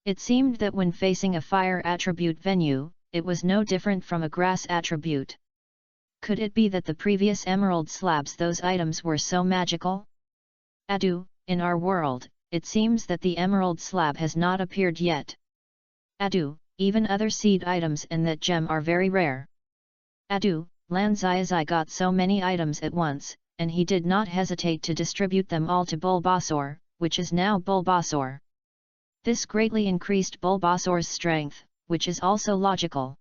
It seemed that when facing a fire attribute venue, it was no different from a grass attribute. Could it be that the previous emerald slabs those items were so magical? Adu, in our world, it seems that the emerald slab has not appeared yet. Adu, even other seed items and that gem are very rare. Adu, Lan Xiaozhi got so many items at once, and he did not hesitate to distribute them all to Bulbasaur, which is now Bulbasaur. This greatly increased Bulbasaur's strength, which is also logical.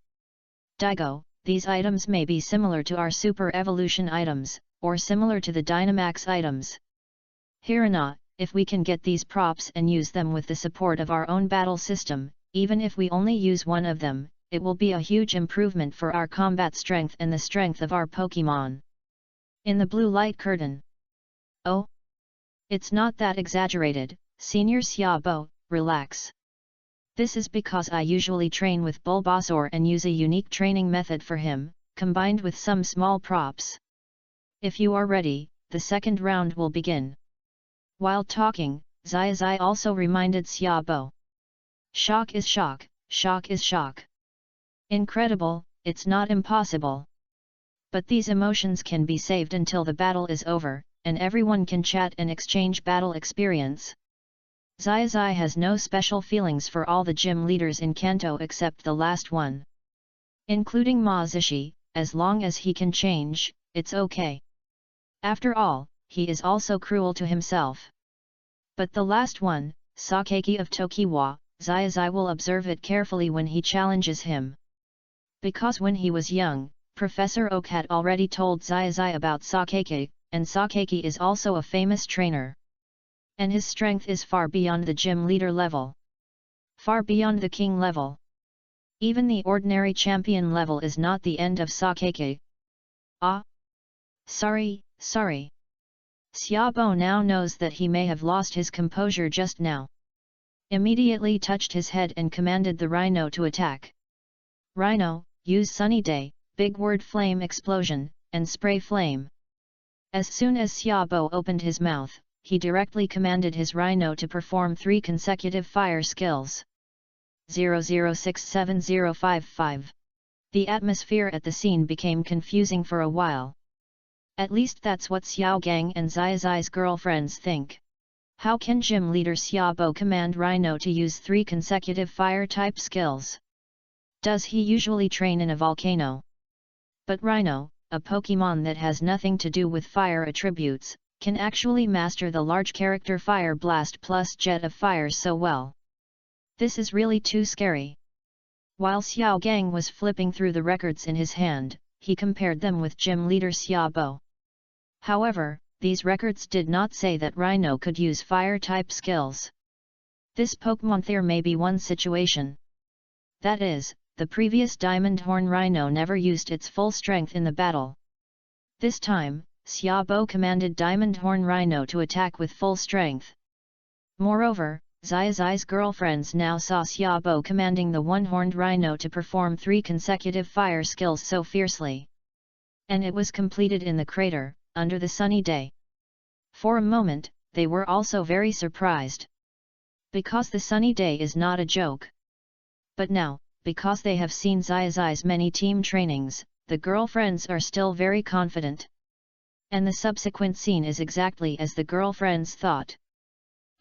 Daigo, these items may be similar to our Super Evolution items, or similar to the Dynamax items. Hirana, if we can get these props and use them with the support of our own battle system, even if we only use one of them, it will be a huge improvement for our combat strength and the strength of our Pokémon. In the blue light curtain. Oh! It's not that exaggerated, Senior Xiaobo, relax. This is because I usually train with Bulbasaur and use a unique training method for him, combined with some small props. If you are ready, the second round will begin. While talking, Xiaozhi also reminded Xiaobo. Shock is shock, shock is shock. Incredible, it's not impossible. But these emotions can be saved until the battle is over, and everyone can chat and exchange battle experience. Xiaozhi has no special feelings for all the gym leaders in Kanto except the last one. Including Ma Zishi, as long as he can change, it's okay. After all, he is also cruel to himself. But the last one, Sakaki of Tokiwa, Xiaozhi will observe it carefully when he challenges him. Because when he was young, Professor Oak had already told Xiaozhi about Sakaki, and Sakaki is also a famous trainer. And his strength is far beyond the gym leader level. Far beyond the king level. Even the ordinary champion level is not the end of Sakaki. Ah! Sorry. Xiaobo now knows that he may have lost his composure just now. Immediately touched his head and commanded the rhino to attack. Rhino, use sunny day, big word flame explosion, and spray flame. As soon as Xiaobo opened his mouth, he directly commanded his rhino to perform 3 consecutive fire skills. 006755. The atmosphere at the scene became confusing for a while. At least that's what Xiao Gang and Xiaozhi's girlfriends think. How can gym leader Xiaobo command Rhino to use 3 consecutive fire-type skills? Does he usually train in a volcano? But Rhino, a Pokemon that has nothing to do with fire attributes, can actually master the large character Fire Blast plus Jet of Fire so well. This is really too scary. While Xiao Gang was flipping through the records in his hand, he compared them with gym leader Xiaobo. However, these records did not say that Rhino could use fire-type skills. This Pokemon there may be one situation. That is, the previous Diamond Horn Rhino never used its full strength in the battle. This time, Xiaobo commanded Diamond Horn Rhino to attack with full strength. Moreover, Xiaozhi's girlfriends now saw Xiaobo commanding the one-horned rhino to perform 3 consecutive fire skills so fiercely. And it was completed in the crater, under the sunny day. For a moment, they were also very surprised. Because the sunny day is not a joke. But now, because they have seen Xiaozhi's many team trainings, the girlfriends are still very confident. And the subsequent scene is exactly as the girlfriends thought.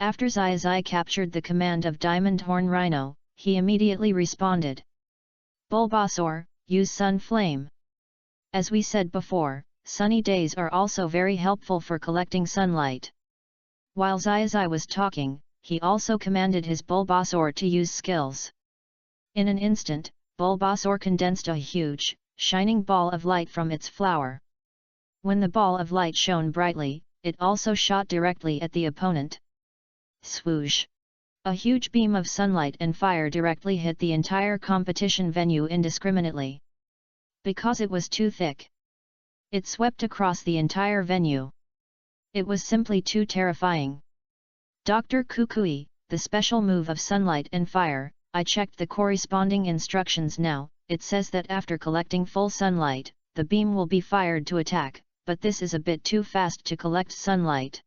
After Xiaozhi captured the command of Diamond Horn Rhino, he immediately responded. Bulbasaur, use Sun Flame. As we said before, sunny days are also very helpful for collecting sunlight. While Xiaozhi was talking, he also commanded his Bulbasaur to use skills. In an instant, Bulbasaur condensed a huge, shining ball of light from its flower. When the ball of light shone brightly, it also shot directly at the opponent. Swoosh! A huge beam of sunlight and fire directly hit the entire competition venue indiscriminately. Because it was too thick. It swept across the entire venue. It was simply too terrifying. Dr. Kukui, the special move of sunlight and fire, I checked the corresponding instructions now, it says that after collecting full sunlight, the beam will be fired to attack, but this is a bit too fast to collect sunlight.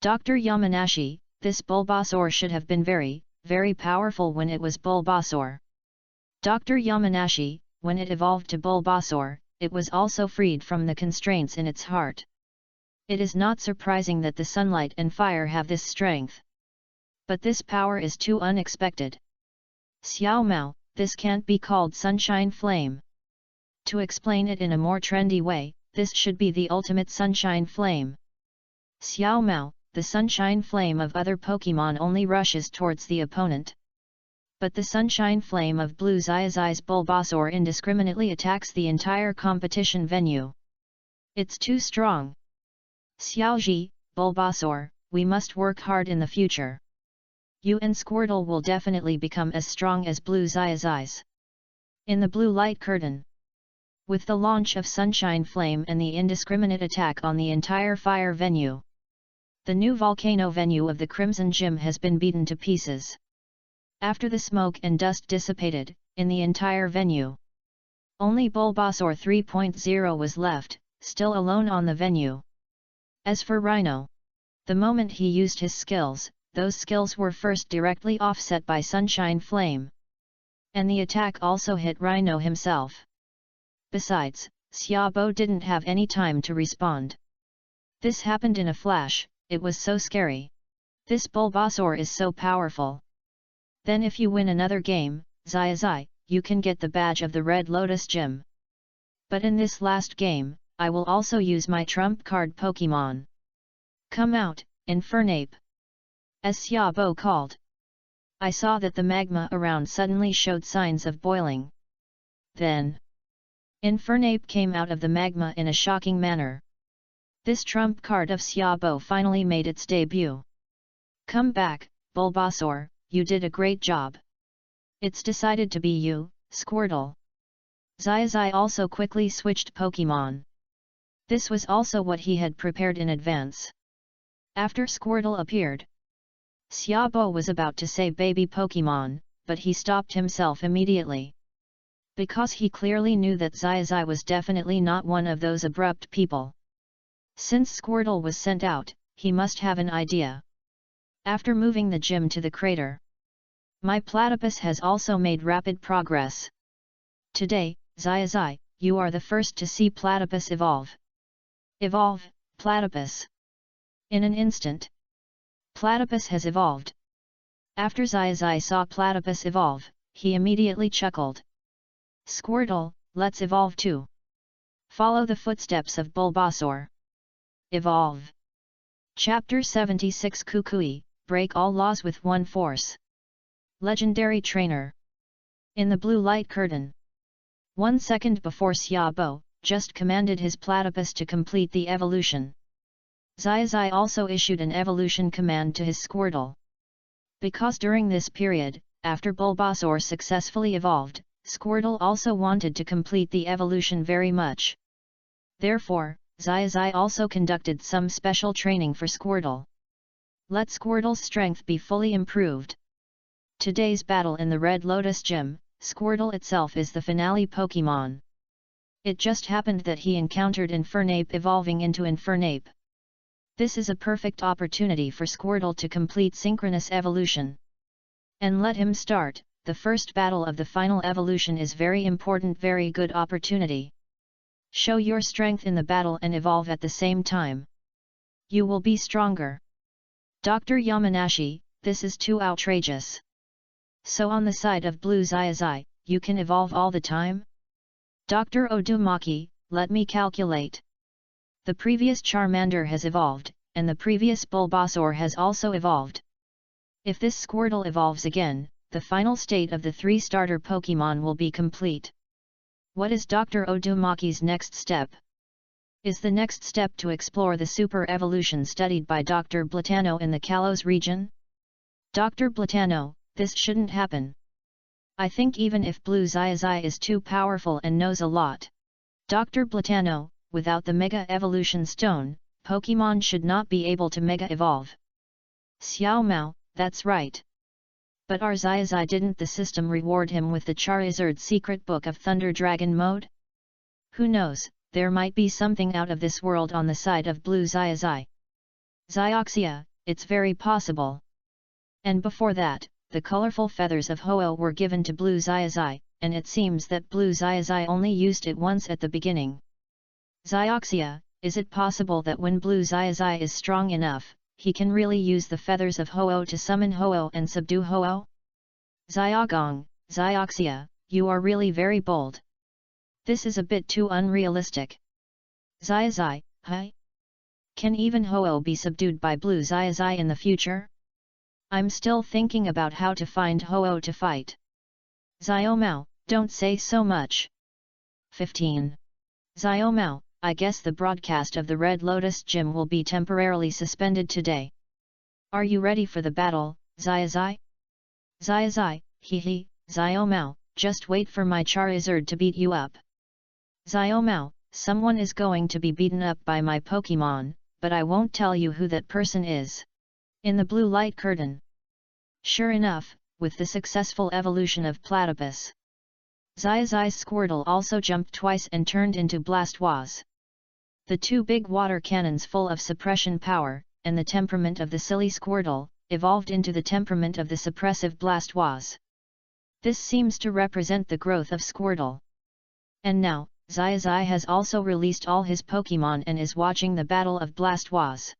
Dr. Yamanashi, this Bulbasaur should have been very, very powerful when it was Bulbasaur. Dr. Yamanashi, when it evolved to Bulbasaur, it was also freed from the constraints in its heart. It is not surprising that the sunlight and fire have this strength. But this power is too unexpected. Xiao Mao, this can't be called Sunshine Flame. To explain it in a more trendy way, this should be the ultimate Sunshine Flame. Xiao Mao, the Sunshine Flame of other Pokemon only rushes towards the opponent. But the Sunshine Flame of Blue Xiaozhi's Bulbasaur indiscriminately attacks the entire competition venue. It's too strong. Xiaozhi, Bulbasaur, we must work hard in the future. You and Squirtle will definitely become as strong as Blue Xiaozhi's. In the blue light curtain. With the launch of Sunshine Flame and the indiscriminate attack on the entire fire venue. The new volcano venue of the Crimson Gym has been beaten to pieces. After the smoke and dust dissipated, in the entire venue, only Bulbasaur 3.0 was left, still alone on the venue. As for Rhino, the moment he used his skills, those skills were first directly offset by Sunshine Flame. And the attack also hit Rhino himself. Besides, Xiaobo didn't have any time to respond. This happened in a flash, it was so scary. This Bulbasaur is so powerful. Then if you win another game, Xiaozhi, you can get the badge of the Red Lotus Gym. But in this last game, I will also use my trump card Pokemon. Come out, Infernape! As Xiaobo called. I saw that the magma around suddenly showed signs of boiling. Then, Infernape came out of the magma in a shocking manner. This trump card of Xiaobo finally made its debut. Come back, Bulbasaur, you did a great job. It's decided to be you, Squirtle. Xiaozhi also quickly switched Pokemon. This was also what he had prepared in advance. After Squirtle appeared, Xiaobo was about to say baby Pokemon, but he stopped himself immediately. Because he clearly knew that Xiaozhi was definitely not one of those abrupt people. Since Squirtle was sent out, he must have an idea. After moving the gym to the crater, my platypus has also made rapid progress. Today, Xiaozhi, you are the first to see platypus evolve. Evolve, platypus. In an instant, platypus has evolved. After Xiaozhi saw platypus evolve, he immediately chuckled. Squirtle, let's evolve too. Follow the footsteps of Bulbasaur. Evolve. Chapter 76 Kukui, break all laws with one force. Legendary Trainer. In the blue light curtain. 1 second before Xiaobo just commanded his platypus to complete the evolution. Xiaozhi also issued an evolution command to his Squirtle. Because during this period, after Bulbasaur successfully evolved, Squirtle also wanted to complete the evolution very much. Therefore, Xiaozhi also conducted some special training for Squirtle. Let Squirtle's strength be fully improved. Today's battle in the Red Lotus Gym, Squirtle itself is the finale Pokemon. It just happened that he encountered Infernape evolving into Infernape. This is a perfect opportunity for Squirtle to complete synchronous evolution. And let him start. The first battle of the final evolution is very important, very good opportunity. Show your strength in the battle and evolve at the same time. You will be stronger. Dr. Yamanashi, this is too outrageous. So on the side of Blue Xiaozhi, you can evolve all the time? Dr. Odumaki, let me calculate. The previous Charmander has evolved, and the previous Bulbasaur has also evolved. If this Squirtle evolves again, the final state of the 3 starter Pokemon will be complete. What is Dr. Odumaki's next step? Is the next step to explore the super evolution studied by Dr. Blatano in the Kalos region? Dr. Blatano, this shouldn't happen. I think even if Blue Xiaozhi is too powerful and knows a lot. Dr. Blatano, without the Mega Evolution Stone, Pokemon should not be able to Mega Evolve. Xiao Mao, that's right. But our Xiaozhi, didn't the system reward him with the Charizard Secret Book of Thunder Dragon mode? Who knows, there might be something out of this world on the side of Blue Xiaozhi. Xiaoxia, it's very possible. And before that, the colorful feathers of Ho-Oh were given to Blue Xiaozhi, and it seems that Blue Xiaozhi only used it once at the beginning. Xiaoxia, is it possible that when Blue Xiaozhi is strong enough, he can really use the feathers of Ho-Oh to summon Ho-Oh and subdue Ho-Oh? Xiaogong, Xiaoxia, you are really very bold. This is a bit too unrealistic. Xiaozhi, hi? Can even Ho-Oh be subdued by Blue Xiaozhi in the future? I'm still thinking about how to find Ho-Oh to fight. Xiaomao, don't say so much. 15. Xiaomao, I guess the broadcast of the Red Lotus Gym will be temporarily suspended today. Are you ready for the battle, Xiaozhi? Xiaozhi, hee, Xiaomao, just wait for my Charizard to beat you up. Xiaomao, someone is going to be beaten up by my Pokemon, but I won't tell you who that person is. In the blue light curtain. Sure enough, with the successful evolution of Platypus, Xiaozhi's Squirtle also jumped twice and turned into Blastoise. The 2 big water cannons full of suppression power, and the temperament of the silly Squirtle, evolved into the temperament of the suppressive Blastoise. This seems to represent the growth of Squirtle. And now, Xiaozhi has also released all his Pokemon and is watching the battle of Blastoise.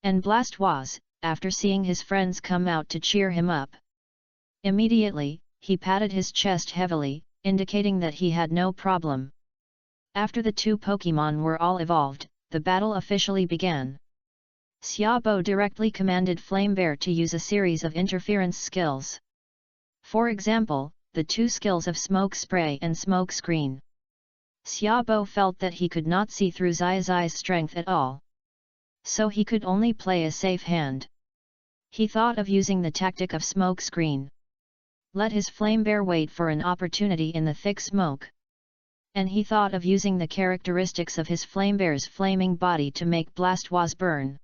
And Blastoise, after seeing his friends come out to cheer him up, immediately, he patted his chest heavily, indicating that he had no problem. After the 2 Pokemon were all evolved, the battle officially began. Xiaobo directly commanded Flamebear to use a series of interference skills. For example, the 2 skills of Smoke Spray and Smoke Screen. Xiaobo felt that he could not see through Xiaozhi's strength at all. So he could only play a safe hand. He thought of using the tactic of Smoke Screen. Let his Flamebear wait for an opportunity in the thick smoke. and he thought of using the characteristics of his flamebear's flaming body to make Blastoise burn.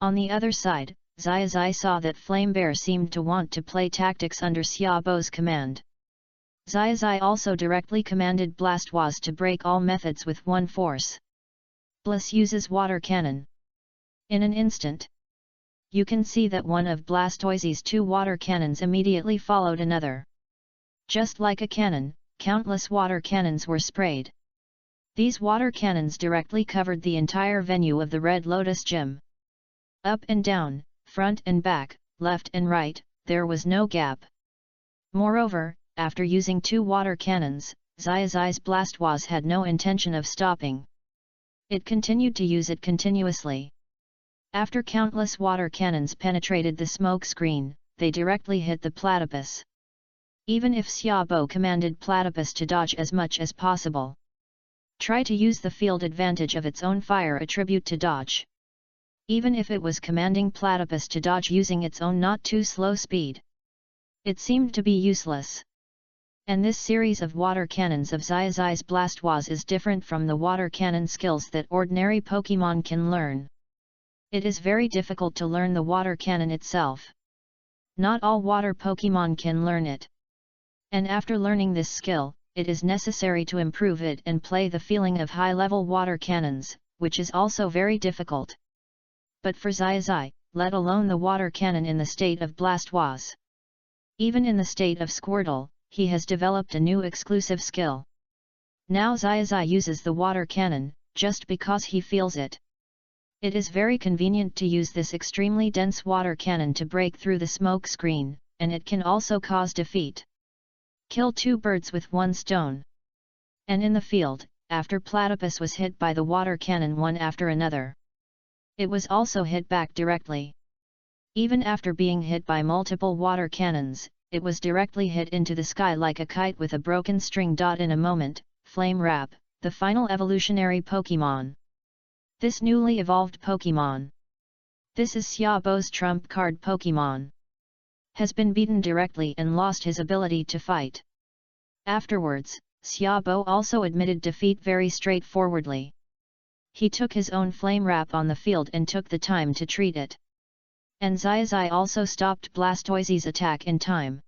On the other side, Xiaozhi saw that Flamebear seemed to want to play tactics under Xiaobo's command. Xiaozhi also directly commanded Blastoise to break all methods with one force. Bliss uses water cannon. In an instant, you can see that one of Blastoise's 2 water cannons immediately followed another. Just like a cannon, countless water cannons were sprayed. These water cannons directly covered the entire venue of the Red Lotus Gym. Up and down, front and back, left and right, there was no gap. Moreover, after using 2 water cannons, Xiaozhi's Blastoise had no intention of stopping. It continued to use it continuously. After countless water cannons penetrated the smoke screen, they directly hit the platypus. Even if Xiaobo commanded platypus to dodge as much as possible. Try to use the field advantage of its own fire attribute to dodge. Even if it was commanding platypus to dodge using its own not too slow speed, it seemed to be useless. And this series of water cannons of Xiaozhi's Blastoise is different from the water cannon skills that ordinary Pokémon can learn. It is very difficult to learn the water cannon itself. Not all water Pokémon can learn it. And after learning this skill, it is necessary to improve it and play the feeling of high-level water cannons, which is also very difficult. But for Xiaozhi, let alone the water cannon in the state of Blastoise. Even in the state of Squirtle, he has developed a new exclusive skill. Now Xiaozhi uses the water cannon, just because he feels it. It is very convenient to use this extremely dense water cannon to break through the smoke screen, and it can also cause defeat. Kill 2 birds with 1 stone. And in the field, after Platypus was hit by the water cannon one after another, it was also hit back directly. Even after being hit by multiple water cannons, it was directly hit into the sky like a kite with a broken string. In a moment, Flame Wrap, the final evolutionary Pokémon. This newly evolved Pokémon, this is Xiaobo's trump card Pokémon, has been beaten directly and lost his ability to fight. Afterwards, Xiaobo also admitted defeat very straightforwardly. He took his own Flame Wrap on the field and took the time to treat it. And Xiaozhi also stopped Blastoise's attack in time.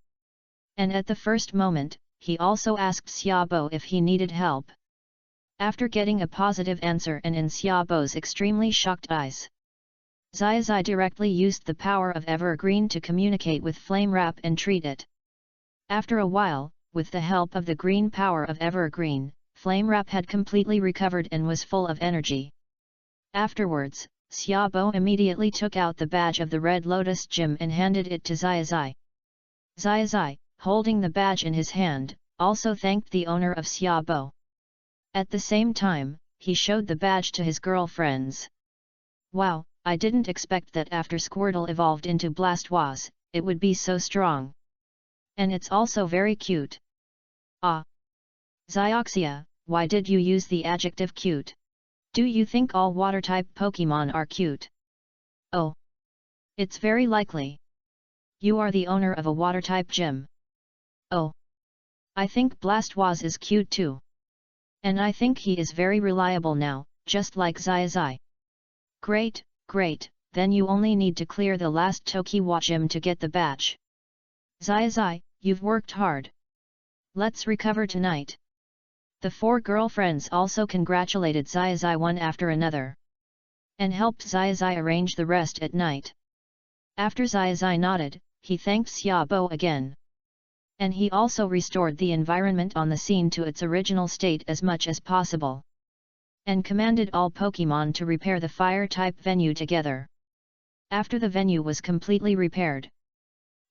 And at the first moment, he also asked Xiaobo if he needed help. After getting a positive answer and in Xiaobo's extremely shocked eyes, Xiaozhi directly used the power of Evergreen to communicate with Flame Wrap and treat it. After a while, with the help of the green power of Evergreen, Flame Wrap had completely recovered and was full of energy. Afterwards, Xiaobo immediately took out the badge of the Red Lotus Gym and handed it to Xiaozhi. Xiaozhi, holding the badge in his hand, also thanked the owner of Xiaobo. At the same time, he showed the badge to his girlfriends. Wow, I didn't expect that after Squirtle evolved into Blastoise, it would be so strong. And it's also very cute. Ah! Xiaoxia, why did you use the adjective cute? Do you think all water-type Pokémon are cute? Oh! It's very likely. You are the owner of a water-type gym. Oh! I think Blastoise is cute too. And I think he is very reliable now, just like Xiaozhi. Great, great, then you only need to clear the last Tokiwa gym to get the badge. Xiaozhi, you've worked hard. Let's recover tonight. The 4 girlfriends also congratulated Xiaozhi one after another. And helped Xiaozhi arrange the rest at night. After Xiaozhi nodded, he thanked Xiaobo again. And he also restored the environment on the scene to its original state as much as possible. And commanded all Pokémon to repair the fire-type venue together. After the venue was completely repaired.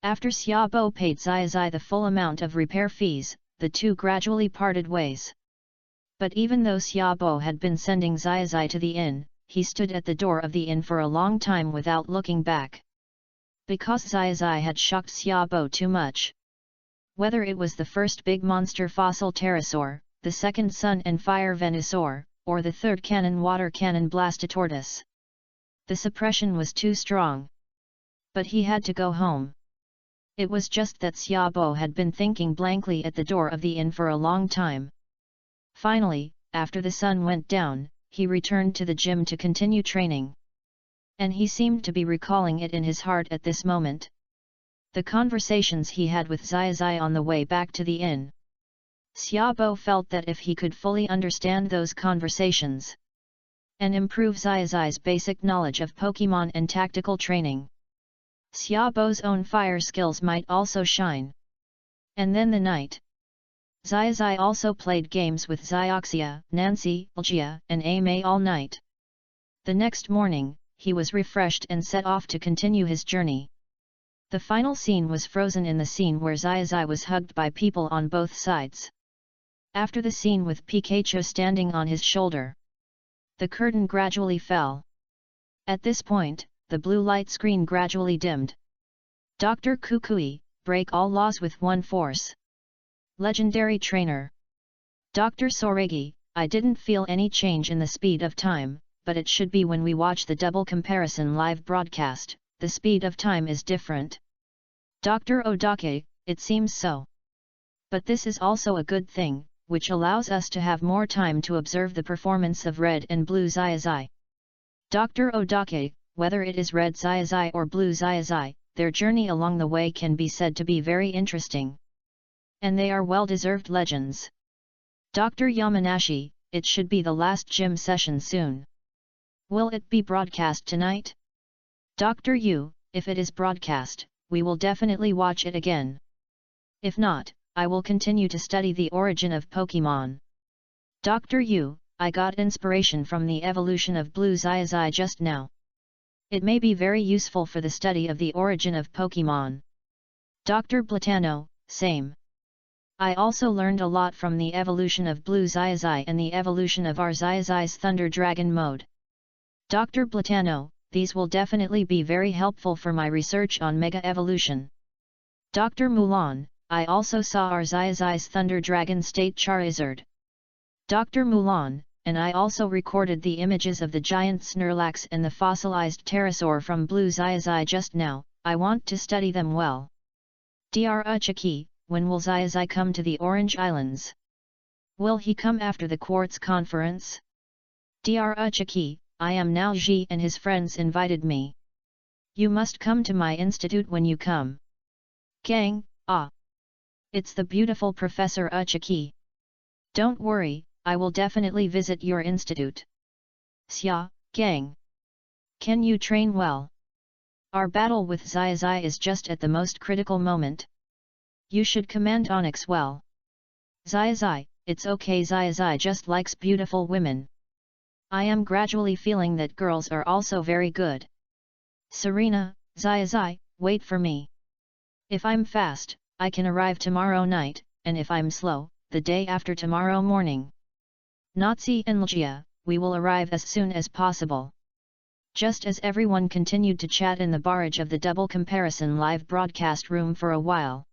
After Xiaobo paid Xiaozhi the full amount of repair fees, the 2 gradually parted ways. But even though Xiaobo had been sending Xiaozhi to the inn, he stood at the door of the inn for a long time without looking back. Because Xiaozhi had shocked Xiaobo too much. Whether it was the first big monster fossil pterosaur, the second sun and fire venusaur, or the third cannon water cannon blastotortoise. The suppression was too strong. But he had to go home. It was just that Xiaobo had been thinking blankly at the door of the inn for a long time. Finally, after the sun went down, he returned to the gym to continue training. And he seemed to be recalling it in his heart at this moment. The conversations he had with Xiaozhi on the way back to the inn. Xiaobo felt that if he could fully understand those conversations and improve Xiaozhi's basic knowledge of Pokemon and tactical training, Xiaobo's own fire skills might also shine. And then the night. Xiaozhi also played games with Xiaoxia, Nancy, Algia, and Amei all night. The next morning, he was refreshed and set off to continue his journey. The final scene was frozen in the scene where Xiaozhi was hugged by people on both sides. After the scene with Pikachu standing on his shoulder, the curtain gradually fell. At this point, the blue light screen gradually dimmed. Dr. Kukui, break all laws with one force. Legendary trainer. Dr. Soregi, I didn't feel any change in the speed of time, but it should be when we watch the double comparison live broadcast, the speed of time is different. Dr. Odake, it seems so. But this is also a good thing, which allows us to have more time to observe the performance of red and blue Xiaozhi. Dr. Odake, whether it is red Xiaozhi or blue Xiaozhi, their journey along the way can be said to be very interesting. And they are well-deserved legends. Dr. Yamanashi, it should be the last gym session soon. Will it be broadcast tonight? Dr. Yu, if it is broadcast, we will definitely watch it again. If not, I will continue to study the origin of Pokemon. Dr. Yu, I got inspiration from the evolution of Blue Xiaozhi just now. It may be very useful for the study of the origin of Pokemon. Dr. Platano, same. I also learned a lot from the evolution of Blue Xiaozhi and the evolution of our Xiaozhi's Thunder Dragon mode. Dr. Platano, these will definitely be very helpful for my research on Mega Evolution. Dr. Mulan, I also saw our Xiaozhi's Thunder Dragon State Charizard. Dr. Mulan, and I also recorded the images of the giant Snorlax and the fossilized pterosaur from Blue Xiaozhi just now, I want to study them well. Dr. Uchiki, when will Xiaozhi come to the Orange Islands? Will he come after the Quartz Conference? Dr. Uchiki, I am now Ji and his friends invited me. You must come to my institute when you come. Gang, ah. It's the beautiful Professor Uchiki. Don't worry, I will definitely visit your institute. Xia, gang. Can you train well? Our battle with Xiaozhi is just at the most critical moment. You should command Onyx well. Xiaozhi, it's okay, Xiaozhi just likes beautiful women. I am gradually feeling that girls are also very good. Serena, Xiaozhi, wait for me. If I'm fast, I can arrive tomorrow night, and if I'm slow, the day after tomorrow morning. Nazi and Lgia, we will arrive as soon as possible. Just as everyone continued to chat in the barrage of the double comparison live broadcast room for a while.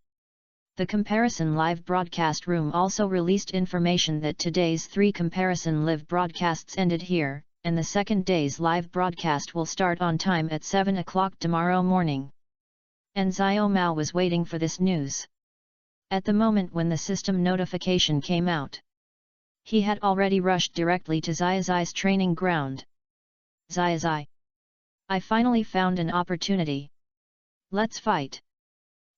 The comparison live broadcast room also released information that today's 3 comparison live broadcasts ended here, and the second day's live broadcast will start on time at 7 o'clock tomorrow morning. And Xiao Mao was waiting for this news. At the moment when the system notification came out, he had already rushed directly to Xiaozhi's training ground. Xiaozhi, I finally found an opportunity. Let's fight.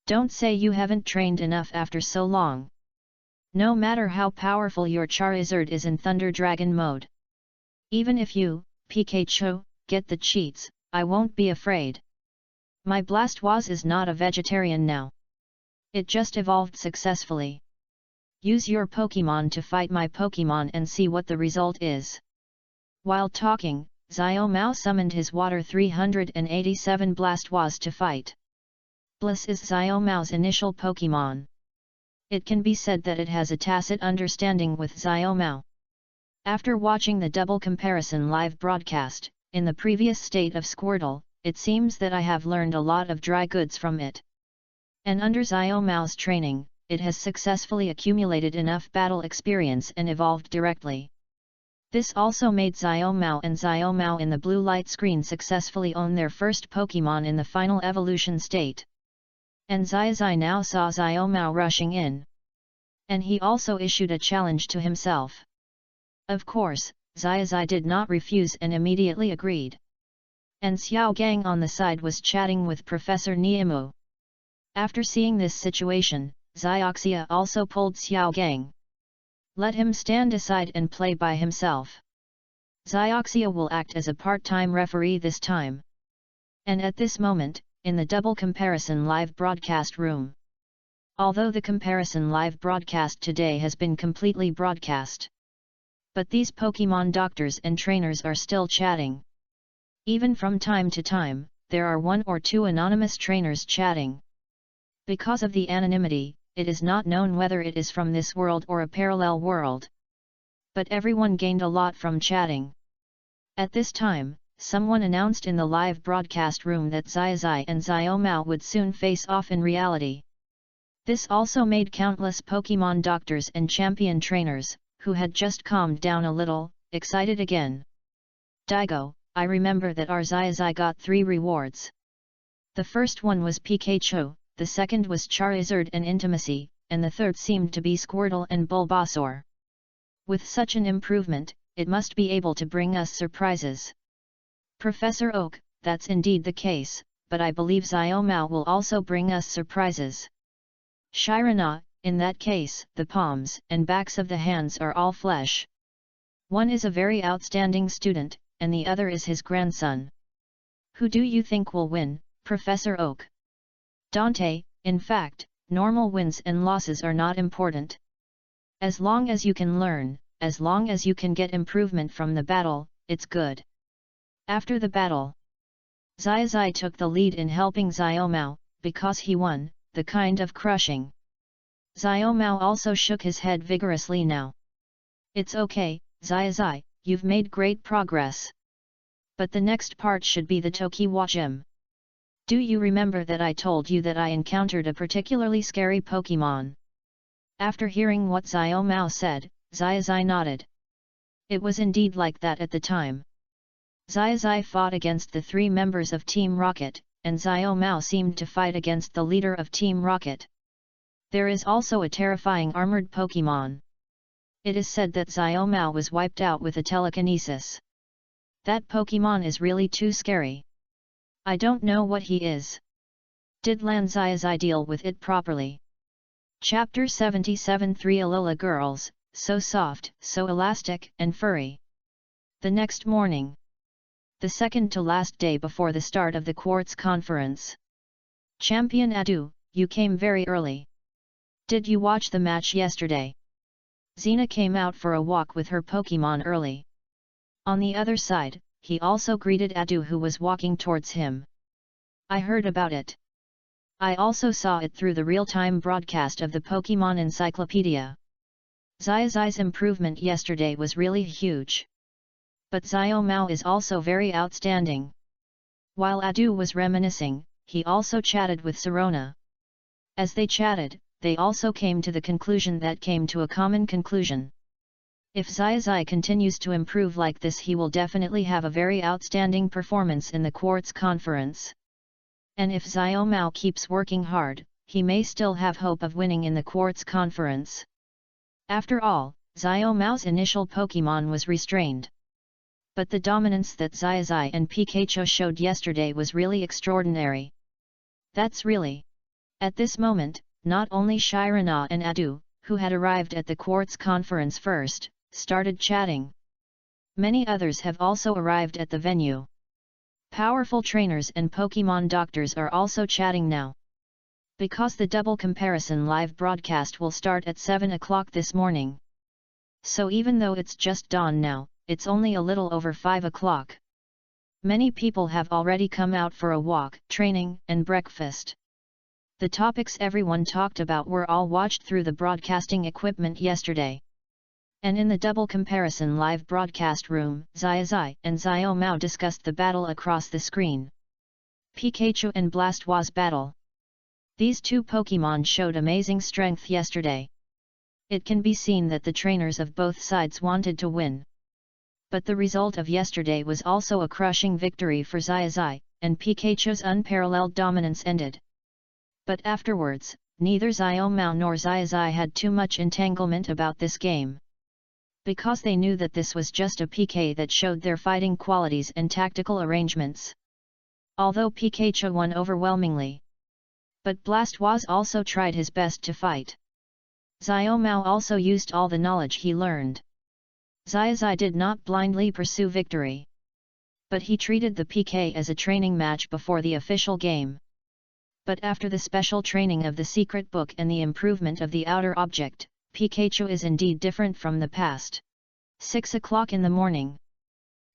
Don't say you haven't trained enough after so long. No matter how powerful your Charizard is in Thunder Dragon mode. Even if you, Pikachu, get the cheats, I won't be afraid. My Blastoise is not a vegetarian now. It just evolved successfully. Use your Pokemon to fight my Pokemon and see what the result is. While talking, Xiao Mao summoned his Water 387 Blastoise to fight. Bliss is Xiao Mao's initial Pokemon. It can be said that it has a tacit understanding with Xiao Mao. After watching the double comparison live broadcast, in the previous state of Squirtle, it seems that I have learned a lot of dry goods from it. And under Xiao Mao's training, it has successfully accumulated enough battle experience and evolved directly. This also made Xiao Mao and Xiao Mao in the blue light screen successfully own their first Pokemon in the final evolution state. And Xiaozhi now saw Xiao Mao rushing in. And he also issued a challenge to himself. Of course, Xiaozhi did not refuse and immediately agreed. And Xiao Gang on the side was chatting with Professor Niamu. After seeing this situation, Xiaoxia also pulled Xiao Gang. Let him stand aside and play by himself. Xiaoxia will act as a part-time referee this time. And at this moment, in the double comparison live broadcast room. Although the comparison live broadcast today has been completely broadcast. But these Pokemon doctors and trainers are still chatting. Even from time to time, there are one or two anonymous trainers chatting. Because of the anonymity, it is not known whether it is from this world or a parallel world. But everyone gained a lot from chatting. At this time, someone announced in the live broadcast room that Xiaozhi and Xiaomao would soon face off in reality. This also made countless Pokemon doctors and champion trainers, who had just calmed down a little, excited again. Daigo, I remember that our Xiaozhi got 3 rewards. The first one was Pikachu, the second was Charizard and Intimacy, and the third seemed to be Squirtle and Bulbasaur. With such an improvement, it must be able to bring us surprises. Professor Oak, that's indeed the case, but I believe Xiaomao will also bring us surprises. Shirana, in that case, the palms and backs of the hands are all flesh. One is a very outstanding student, and the other is his grandson. Who do you think will win, Professor Oak? Dante, in fact, normal wins and losses are not important. As long as you can learn, as long as you can get improvement from the battle, it's good. After the battle, Xiaozhi took the lead in helping Xiaomao, because he won, the kind of crushing. Xiaomao also shook his head vigorously now. It's okay, Xiaozhi, you've made great progress. But the next part should be the Tokiwa Gym. Do you remember that I told you that I encountered a particularly scary Pokemon? After hearing what Xiaomao said, Xiaozhi nodded. It was indeed like that at the time. Xiaozhi fought against the 3 members of Team Rocket, and Xiaomao seemed to fight against the leader of Team Rocket. There is also a terrifying armored Pokemon. It is said that Xiaomao was wiped out with a telekinesis. That Pokemon is really too scary. I don't know what he is. Did Lan Xiaozhi deal with it properly? Chapter 77 3 Alola girls, so soft, so elastic and furry. The next morning. The second to last day before the start of the Quartz Conference. Champion Adu, you came very early. Did you watch the match yesterday? Xena came out for a walk with her Pokemon early. On the other side, he also greeted Adu who was walking towards him. I heard about it. I also saw it through the real-time broadcast of the Pokemon Encyclopedia. Xiaozhi's improvement yesterday was really huge. But Xiaomao is also very outstanding. While Adu was reminiscing, he also chatted with Sirona. As they chatted, they also came to the conclusion that came to a common conclusion. If Xiaozhi continues to improve like this, he will definitely have a very outstanding performance in the Quartz Conference. And if Xiaomao keeps working hard, he may still have hope of winning in the Quartz Conference. After all, Xiaomao's initial Pokemon was restrained. But the dominance that Xiaozhi and Pikachu showed yesterday was really extraordinary. That's really. At this moment, not only Shirana and Adu, who had arrived at the Quartz Conference first, started chatting. Many others have also arrived at the venue. Powerful trainers and Pokemon doctors are also chatting now. Because the double comparison live broadcast will start at 7 o'clock this morning. So even though it's just dawn now, it's only a little over 5 o'clock. Many people have already come out for a walk, training, and breakfast. The topics everyone talked about were all watched through the broadcasting equipment yesterday. And in the double comparison live broadcast room, Xiaozhi and Xiaomao discussed the battle across the screen. Pikachu and Blastoise battle. These 2 Pokemon showed amazing strength yesterday. It can be seen that the trainers of both sides wanted to win. But the result of yesterday was also a crushing victory for Xiaozhi, and Pikachu's unparalleled dominance ended. But afterwards, neither Xiaomao nor Xiaozhi had too much entanglement about this game. because they knew that this was just a PK that showed their fighting qualities and tactical arrangements. Although Pikachu won overwhelmingly, but Blastoise also tried his best to fight. Xiaomao also used all the knowledge he learned. Xiaozhi did not blindly pursue victory, but he treated the PK as a training match before the official game. But after the special training of the secret book and the improvement of the outer object, Pikachu is indeed different from the past. 6 o'clock in the morning.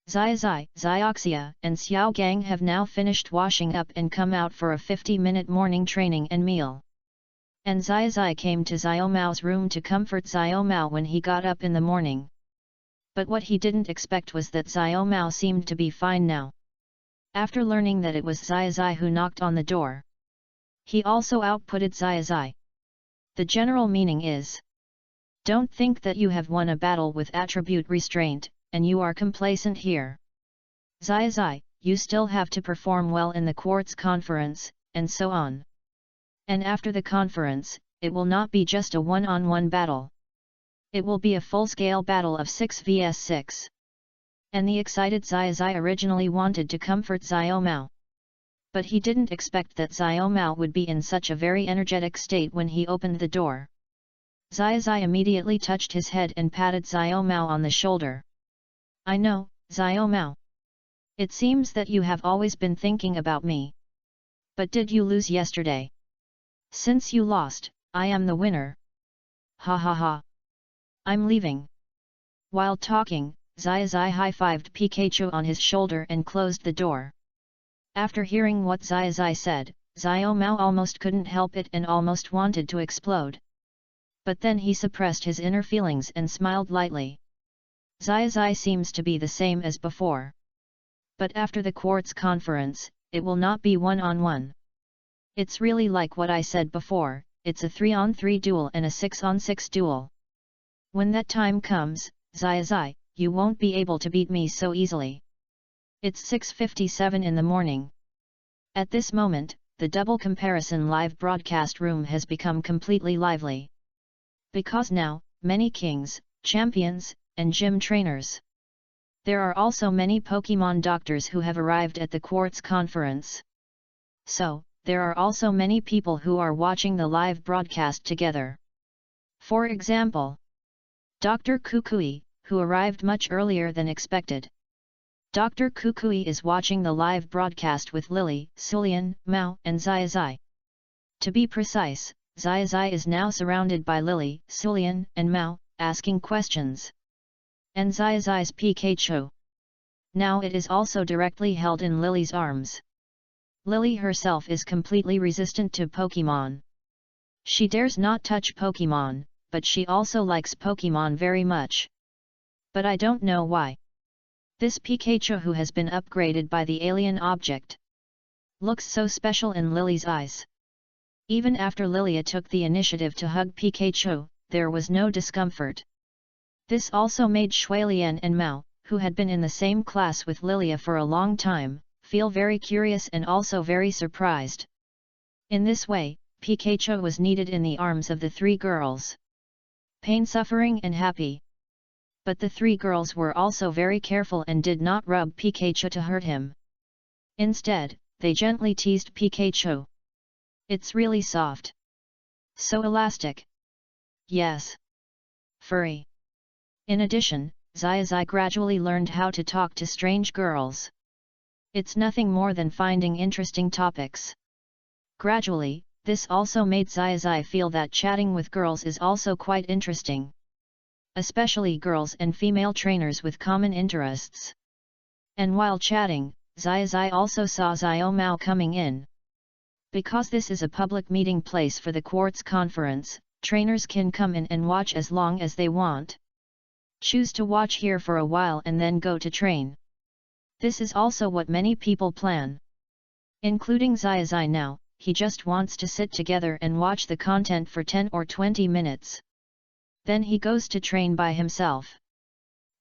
Xiaozhi, Xiaoxia, and Xiaogang have now finished washing up and come out for a 50-minute morning training and meal. And Xiaozhi came to Xiaomao's room to comfort Xiaomao when he got up in the morning. But what he didn't expect was that Xiaomao seemed to be fine now. After learning that it was Xiaozhi who knocked on the door, he also outputted Xiaozhi. The general meaning is: don't think that you have won a battle with attribute restraint, and you are complacent here. Xiaozhi, you still have to perform well in the quartz conference, and so on. And after the conference, it will not be just a one-on-one battle. It will be a full-scale battle of 6 vs 6. And the excited Xiaozhi originally wanted to comfort Xiaomao. But he didn't expect that Xiaomao would be in such a very energetic state when he opened the door. Xiaozhi immediately touched his head and patted Xiaomao on the shoulder. I know, Xiaomao. It seems that you have always been thinking about me. But did you lose yesterday? Since you lost, I am the winner. Ha ha ha. I'm leaving. While talking, Xiaozhi high-fived Pikachu on his shoulder and closed the door. After hearing what Xiaozhi said, Xiaomao almost couldn't help it and almost wanted to explode. But then he suppressed his inner feelings and smiled lightly. Xiaozhi seems to be the same as before. But after the quartz conference, it will not be one-on-one. It's really like what I said before, it's a 3-on-3 duel and a 6-on-6 duel. When that time comes, Xiaozhi, you won't be able to beat me so easily. It's 6:57 in the morning. At this moment, the double comparison live broadcast room has become completely lively. Because now, many kings, champions, and gym trainers. There are also many Pokemon doctors who have arrived at the Quartz conference. So, there are also many people who are watching the live broadcast together. For example, Dr. Kukui, who arrived much earlier than expected. Dr. Kukui is watching the live broadcast with Lily, Sulian, Mao, and Xiaozhi. To be precise, Xiaozhi is now surrounded by Lily, Sulian, and Mao, asking questions. And Xiaozhi's Pikachu. Now it is also directly held in Lily's arms. Lily herself is completely resistant to Pokemon. She dares not touch Pokemon, but she also likes Pokemon very much. But I don't know why. This Pikachu who has been upgraded by the alien object looks so special in Lily's eyes. Even after Lilia took the initiative to hug Pikachu, there was no discomfort. This also made Shuilian and Mao, who had been in the same class with Lilia for a long time, feel very curious and also very surprised. In this way, Pikachu was needed in the arms of the three girls. Pain, suffering and happy. But the three girls were also very careful and did not rub Pikachu to hurt him. Instead, they gently teased Pikachu. It's really soft. So elastic. Yes. Furry. In addition, Xiaozhi gradually learned how to talk to strange girls. It's nothing more than finding interesting topics. Gradually, this also made Xiaozhi feel that chatting with girls is also quite interesting. Especially girls and female trainers with common interests. And while chatting, Xiaozhi also saw Xiaomao coming in. Because this is a public meeting place for the Quartz conference, trainers can come in and watch as long as they want. Choose to watch here for a while and then go to train. This is also what many people plan. Including Xiaozhi now, he just wants to sit together and watch the content for 10 or 20 minutes. Then he goes to train by himself.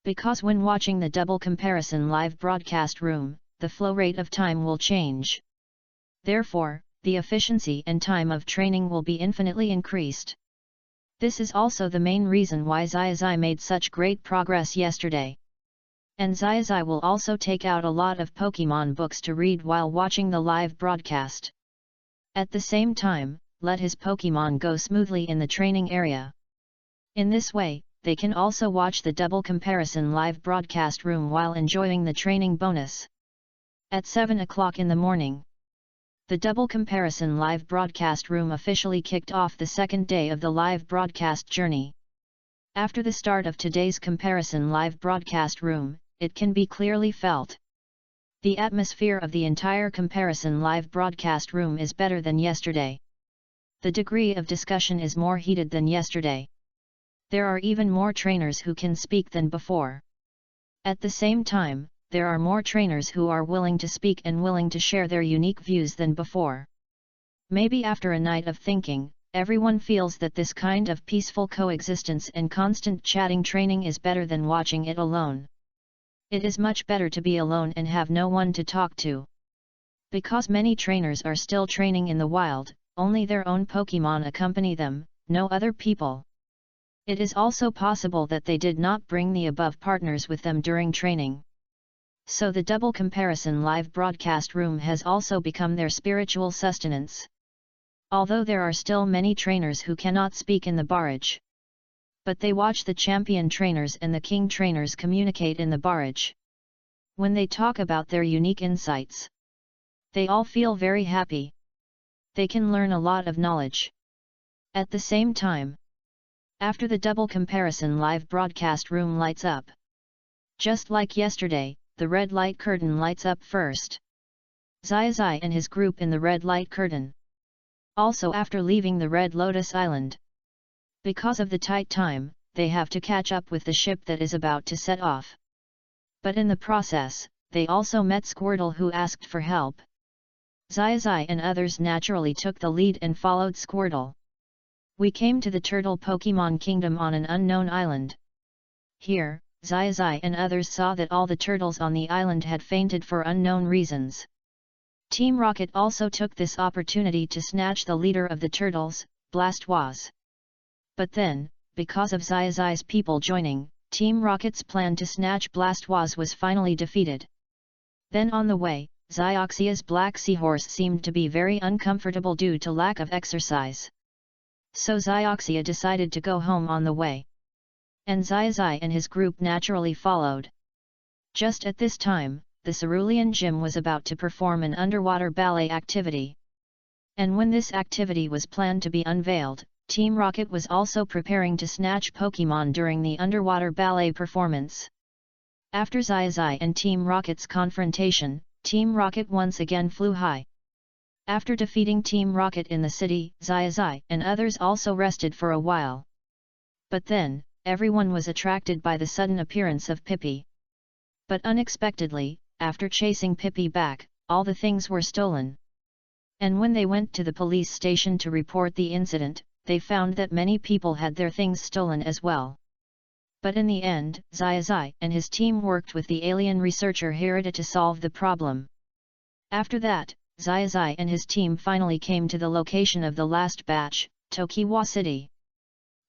Because when watching the double comparison live broadcast room, the flow rate of time will change. Therefore, the efficiency and time of training will be infinitely increased. This is also the main reason why Xiaozhi made such great progress yesterday. And Xiaozhi will also take out a lot of Pokemon books to read while watching the live broadcast. At the same time, let his Pokemon go smoothly in the training area. In this way, they can also watch the double comparison live broadcast room while enjoying the training bonus. At 7 o'clock in the morning, the double comparison live broadcast room officially kicked off the second day of the live broadcast journey. After the start of today's comparison live broadcast room, it can be clearly felt. The atmosphere of the entire comparison live broadcast room is better than yesterday. The degree of discussion is more heated than yesterday. There are even more trainers who can speak than before. At the same time, there are more trainers who are willing to speak and willing to share their unique views than before. Maybe after a night of thinking, everyone feels that this kind of peaceful coexistence and constant chatting training is better than watching it alone. It is much better to be alone and have no one to talk to. Because many trainers are still training in the wild, only their own Pokemon accompany them, no other people. It is also possible that they did not bring the above partners with them during training. So the double comparison live broadcast room has also become their spiritual sustenance. Although there are still many trainers who cannot speak in the barrage, but they watch the champion trainers and the king trainers communicate in the barrage. When they talk about their unique insights, they all feel very happy. They can learn a lot of knowledge. At the same time, after the double comparison live broadcast room lights up, just like yesterday, the red light curtain lights up first. Xiaozhi and his group in the red light curtain. Also after leaving the Red Lotus Island. Because of the tight time, they have to catch up with the ship that is about to set off. But in the process, they also met Squirtle who asked for help. Xiaozhi and others naturally took the lead and followed Squirtle. We came to the Turtle Pokemon Kingdom on an unknown island. Here, Xiaozhi and others saw that all the turtles on the island had fainted for unknown reasons. Team Rocket also took this opportunity to snatch the leader of the turtles, Blastoise. But then, because of Xiaozhi's people joining, Team Rocket's plan to snatch Blastoise was finally defeated. Then on the way, Xiaoxia's black seahorse seemed to be very uncomfortable due to lack of exercise. So Xiaoxia decided to go home on the way. And Xiaozhi and his group naturally followed. Just at this time, the Cerulean Gym was about to perform an underwater ballet activity. And when this activity was planned to be unveiled, Team Rocket was also preparing to snatch Pokemon during the underwater ballet performance. After Xiaozhi and Team Rocket's confrontation, Team Rocket once again flew high. After defeating Team Rocket in the city, Xiaozhi and others also rested for a while. But then, everyone was attracted by the sudden appearance of Pippi. But unexpectedly, after chasing Pippi back, all the things were stolen. And when they went to the police station to report the incident, they found that many people had their things stolen as well. But in the end, Xiaozhi and his team worked with the alien researcher Hirata to solve the problem. After that, Xiaozhi and his team finally came to the location of the last batch, Tokiwa City.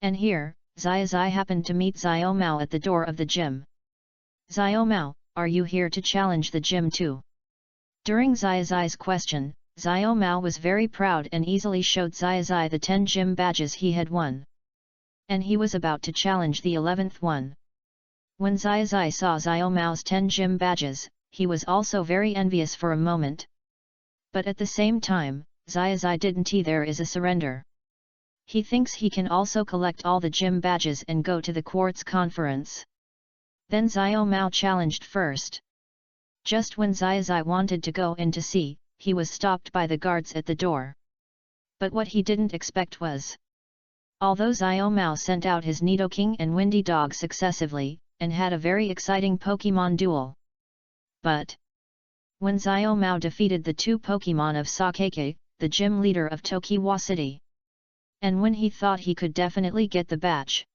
And here, Xiaozhi happened to meet Xiaomao at the door of the gym. Xiaomao, are you here to challenge the gym too? During Xiaozhi's question, Xiaomao was very proud and easily showed Xiaozhi the 10 gym badges he had won. And he was about to challenge the 11th one. When Xiaozhi saw Xiaomao's 10 gym badges, he was also very envious for a moment. But at the same time, Xiaozhi didn't see there is a surrender. He thinks he can also collect all the gym badges and go to the Quartz Conference. Then Xiaomao challenged first. Just when Xiaozhi wanted to go in to see, he was stopped by the guards at the door. But what he didn't expect was, although Xiaomao sent out his Nidoking and Windy Dog successively, and had a very exciting Pokemon duel. But when Xiaomao defeated the 2 Pokemon of Sakeke, the gym leader of Tokiwa City, and when he thought he could definitely get the batch,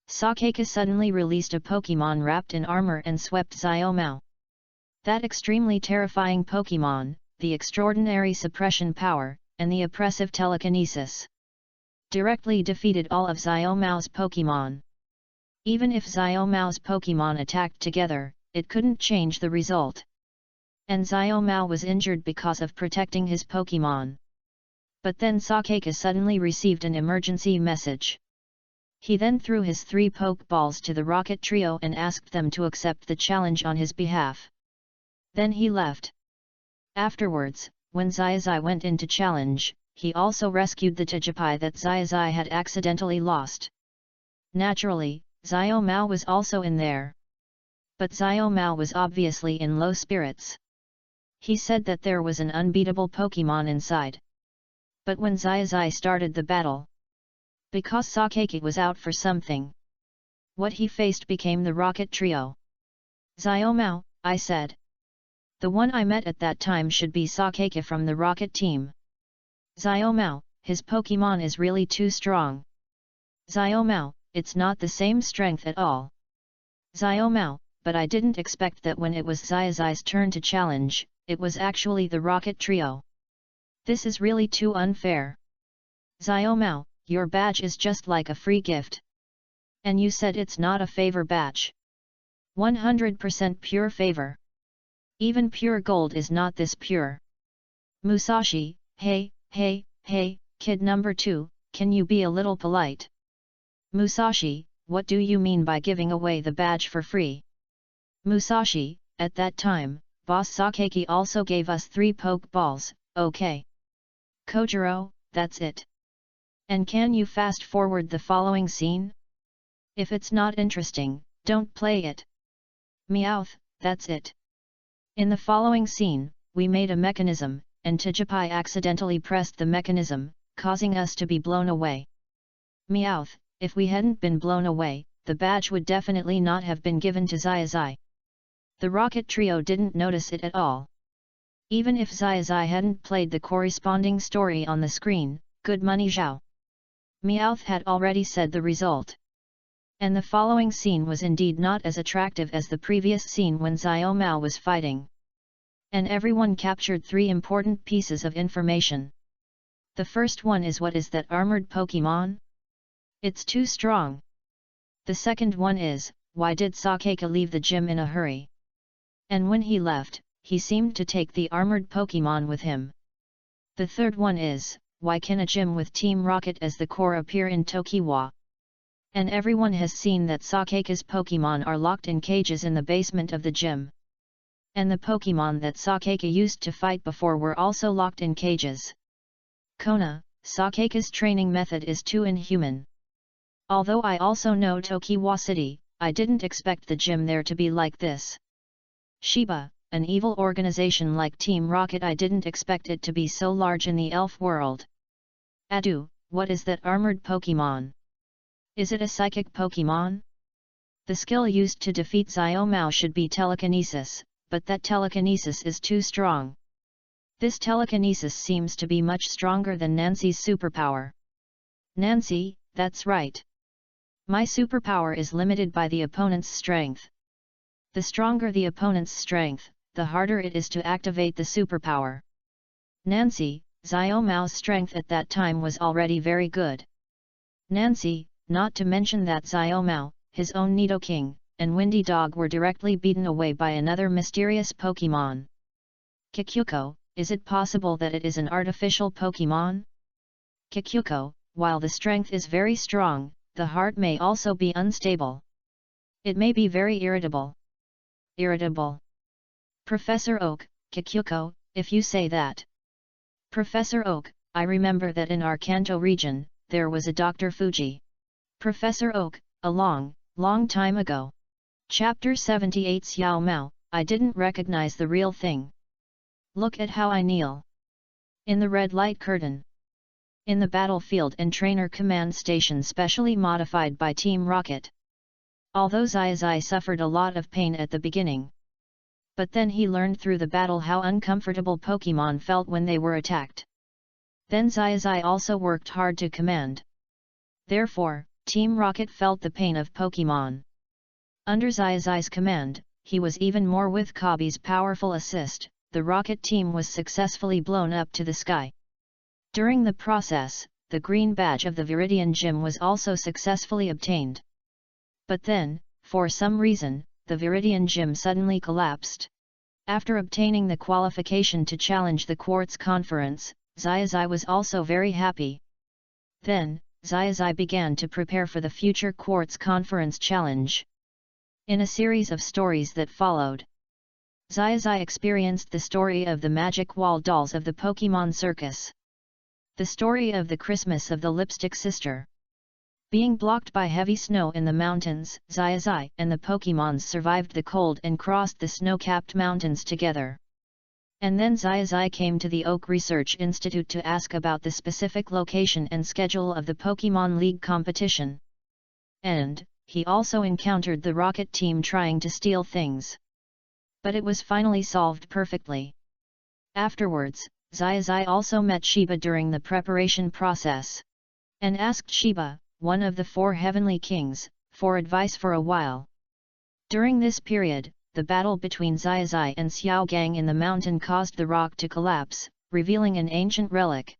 Sakeke suddenly released a Pokemon wrapped in armor and swept Xiaomao. That extremely terrifying Pokemon, the extraordinary suppression power, and the oppressive telekinesis. directly defeated all of Xiaomao's Pokémon. Even if Xiaomao's Pokémon attacked together, it couldn't change the result. And Xiaomao was injured because of protecting his Pokémon. But then Sakeka suddenly received an emergency message. He then threw his 3 Pokeballs to the Rocket Trio and asked them to accept the challenge on his behalf. Then he left. Afterwards, when Xiaozhi went into challenge, he also rescued the Tijipai that Xiaozhi had accidentally lost. Naturally, Xiaomao was also in there. But Xiaomao was obviously in low spirits. He said that there was an unbeatable Pokémon inside. But when Xiaozhi started the battle, because Sakeki was out for something, what he faced became the Rocket Trio. Xiaomao, I said. The one I met at that time should be Sakeki from the Rocket team. Xiaomao, his Pokémon is really too strong. Xiaomao, it's not the same strength at all. Xiaomao, but I didn't expect that when it was Xiaozhi's turn to challenge, it was actually the Rocket Trio. This is really too unfair. Xiaomao, your badge is just like a free gift. And you said it's not a favor badge. 100% pure favor. Even pure gold is not this pure. Musashi, hey, kid number 2, can you be a little polite? Musashi, what do you mean by giving away the badge for free? Musashi, at that time, Boss Sakeki also gave us 3 Pokeballs, okay. Kojiro, that's it. And can you fast forward the following scene? If it's not interesting, don't play it. Meowth, that's it. In the following scene, we made a mechanism, and Tijipai accidentally pressed the mechanism, causing us to be blown away. Meowth, if we hadn't been blown away, the badge would definitely not have been given to Xiaozhi. The Rocket Trio didn't notice it at all. Even if Xiaozhi hadn't played the corresponding story on the screen, good money Zhao. Meowth had already said the result. And the following scene was indeed not as attractive as the previous scene when Xiaomao was fighting. And everyone captured 3 important pieces of information. The first one is, what is that armored Pokémon? It's too strong. The second one is, why did Sakeka leave the gym in a hurry? And when he left, he seemed to take the armored Pokémon with him. The third one is, why can a gym with Team Rocket as the core appear in Tokiwa? And everyone has seen that Sakeka's Pokémon are locked in cages in the basement of the gym. And the Pokémon that Sakeka used to fight before were also locked in cages. Kona, Sakeka's training method is too inhuman. Although I also know Tokiwa City, I didn't expect the gym there to be like this. Shiba, an evil organization like Team Rocket, I didn't expect it to be so large in the elf world. Adu, what is that armored Pokémon? Is it a psychic Pokémon? The skill used to defeat Xiaomao should be telekinesis, but that telekinesis is too strong. This telekinesis seems to be much stronger than Nancy's superpower. Nancy, that's right. My superpower is limited by the opponent's strength. The stronger the opponent's strength, the harder it is to activate the superpower. Nancy, Xiaomao's strength at that time was already very good. Nancy, not to mention that Xiaomao, his own Nidoking, and Windy Dog were directly beaten away by another mysterious Pokémon. Kikyuko, is it possible that it is an artificial Pokémon? Kikyuko, while the strength is very strong, the heart may also be unstable. It may be very irritable. Irritable. Professor Oak, Kikyuko, if you say that. Professor Oak, I remember that in our Kanto region, there was a Dr. Fuji. Professor Oak, a long time ago. Chapter 78 Xiaomao, I didn't recognize the real thing. Look at how I kneel. In the red light curtain. In the battlefield and trainer command station specially modified by Team Rocket. Although Xiaozhi suffered a lot of pain at the beginning. But then he learned through the battle how uncomfortable Pokémon felt when they were attacked. Then Xiaozhi also worked hard to command. Therefore, Team Rocket felt the pain of Pokémon. Under Xiaozhi's command, he was even more with Kabi's powerful assist, the Rocket team was successfully blown up to the sky. During the process, the green badge of the Viridian Gym was also successfully obtained. But then, for some reason, the Viridian Gym suddenly collapsed. After obtaining the qualification to challenge the Quartz Conference, Xiaozhi was also very happy. Then, Xiaozhi began to prepare for the future Quartz Conference challenge. In a series of stories that followed, Xiaozhi experienced the story of the magic wall dolls of the Pokémon Circus. The story of the Christmas of the Lipstick Sister. Being blocked by heavy snow in the mountains, Xiaozhi and the Pokémons survived the cold and crossed the snow-capped mountains together. And then Xiaozhi came to the Oak Research Institute to ask about the specific location and schedule of the Pokémon League competition. And he also encountered the Rocket team trying to steal things. But it was finally solved perfectly. Afterwards, Xiaozhi also met Shiba during the preparation process, and asked Shiba, one of the 4 heavenly kings, for advice for a while. During this period, the battle between Xiaozhi and Xiao Gang in the mountain caused the rock to collapse, revealing an ancient relic.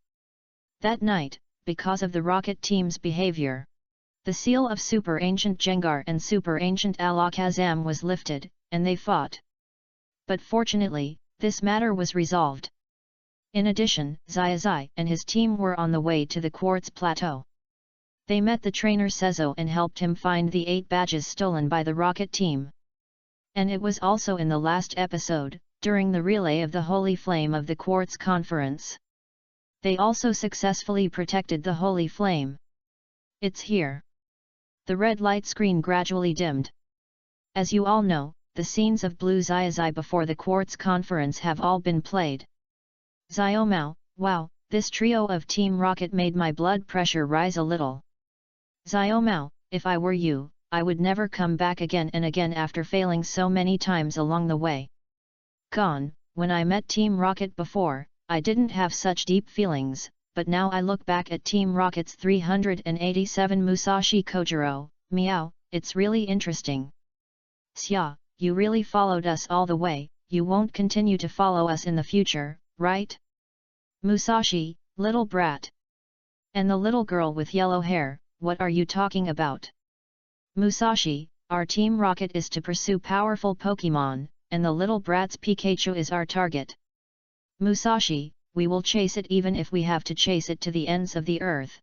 That night, because of the Rocket team's behavior, the seal of Super Ancient Jengar and Super Ancient Alakazam was lifted, and they fought. But fortunately, this matter was resolved. In addition, Xiaozhi and his team were on the way to the Quartz Plateau. They met the trainer Sezo and helped him find the 8 badges stolen by the Rocket team. And it was also in the last episode, during the relay of the Holy Flame of the Quartz Conference. They also successfully protected the Holy Flame. It's here. The red light screen gradually dimmed. As you all know, the scenes of Blue Xiaozhi before the Quartz Conference have all been played. Xiaomao, wow, this trio of Team Rocket made my blood pressure rise a little. Xiaomao, if I were you, I would never come back again and again after failing so many times along the way. Gone, when I met Team Rocket before, I didn't have such deep feelings, but now I look back at Team Rocket's 387 Musashi Kojiro, meow, it's really interesting. Xia, you really followed us all the way, you won't continue to follow us in the future, right? Musashi, little brat. And the little girl with yellow hair, what are you talking about? Musashi, our Team Rocket is to pursue powerful Pokémon, and the little brat's Pikachu is our target. Musashi, we will chase it even if we have to chase it to the ends of the earth.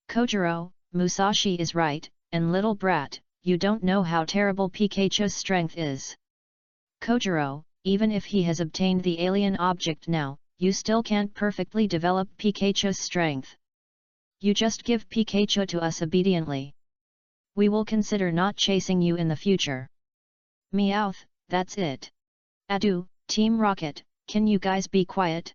Kojiro, Musashi is right, and little brat, you don't know how terrible Pikachu's strength is. Kojiro, even if he has obtained the alien object now, you still can't perfectly develop Pikachu's strength. You just give Pikachu to us obediently. We will consider not chasing you in the future. Meowth, that's it. Adieu, Team Rocket, can you guys be quiet?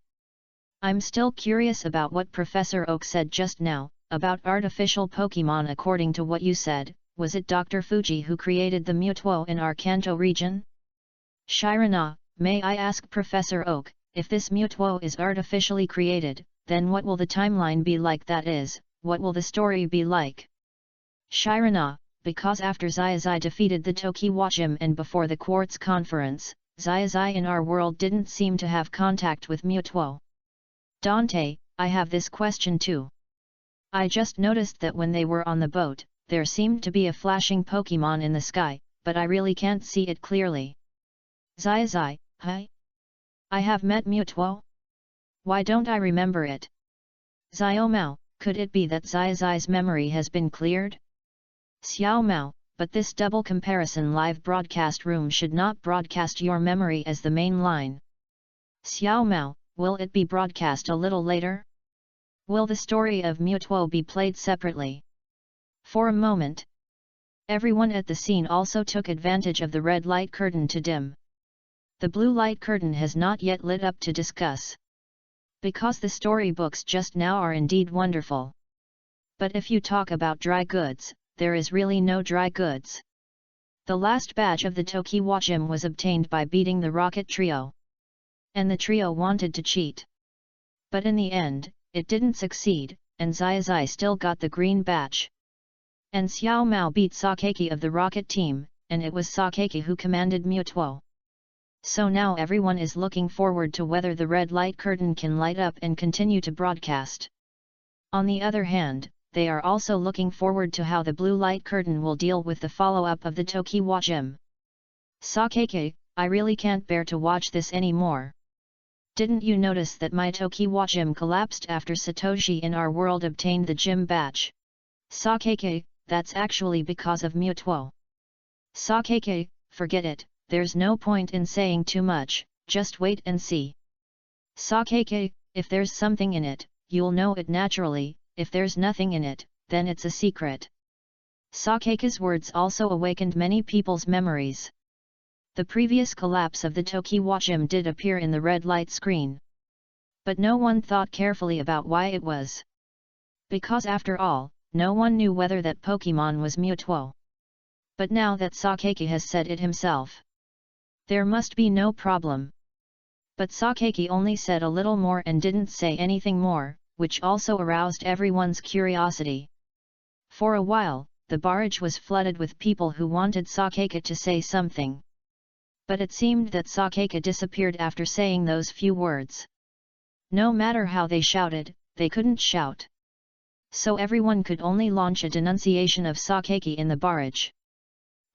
I'm still curious about what Professor Oak said just now, about artificial Pokémon. According to what you said, was it Dr. Fuji who created the Mewtwo in our Kanto region? Shirana, may I ask Professor Oak, if this Mewtwo is artificially created, then what will the timeline be like, that is, what will the story be like? Shirana, because after Xiaozhi defeated the Tokiwa Gym and before the Quartz Conference, Xiaozhi in our world didn't seem to have contact with Mewtwo. Dante, I have this question too. I just noticed that when they were on the boat, there seemed to be a flashing Pokémon in the sky, but I really can't see it clearly. Xiaozhi, hi? I have met Mewtwo? Why don't I remember it? Xiaomao, could it be that Xiaozhi's memory has been cleared? Xiaomao, but this double comparison live broadcast room should not broadcast your memory as the main line. Xiaomao, will it be broadcast a little later? Will the story of Mewtwo be played separately? For a moment, everyone at the scene also took advantage of the red light curtain to dim. The blue light curtain has not yet lit up to discuss. Because the storybooks just now are indeed wonderful. But if you talk about dry goods, there is really no dry goods. The last badge of the Tokiwa Gym was obtained by beating the Rocket Trio. And the trio wanted to cheat. But in the end, it didn't succeed, and Xiaozhi still got the green badge. And Xiao Mao beat Sakaki of the Rocket team, and it was Sakaki who commanded Mewtwo. So now everyone is looking forward to whether the red light curtain can light up and continue to broadcast. On the other hand, they are also looking forward to how the blue light curtain will deal with the follow-up of the Tokiwa gym. Sakeke, I really can't bear to watch this anymore. Didn't you notice that my Tokiwa gym collapsed after Satoshi in our world obtained the gym badge? Sakeke, that's actually because of Mutuo. Sakeke, forget it, there's no point in saying too much, just wait and see. Sakeke, if there's something in it, you'll know it naturally, if there's nothing in it, then it's a secret. Sakeke's words also awakened many people's memories. The previous collapse of the Tokiwa gym did appear in the red light screen. But no one thought carefully about why it was. Because after all, no one knew whether that Pokemon was Mutuo. But now that Sakeke has said it himself, there must be no problem. But Sakeke only said a little more and didn't say anything more, which also aroused everyone's curiosity. For a while, the barrage was flooded with people who wanted Sakeke to say something. But it seemed that Sakeke disappeared after saying those few words. No matter how they shouted, they couldn't shout. So everyone could only launch a denunciation of Sakeke in the barrage.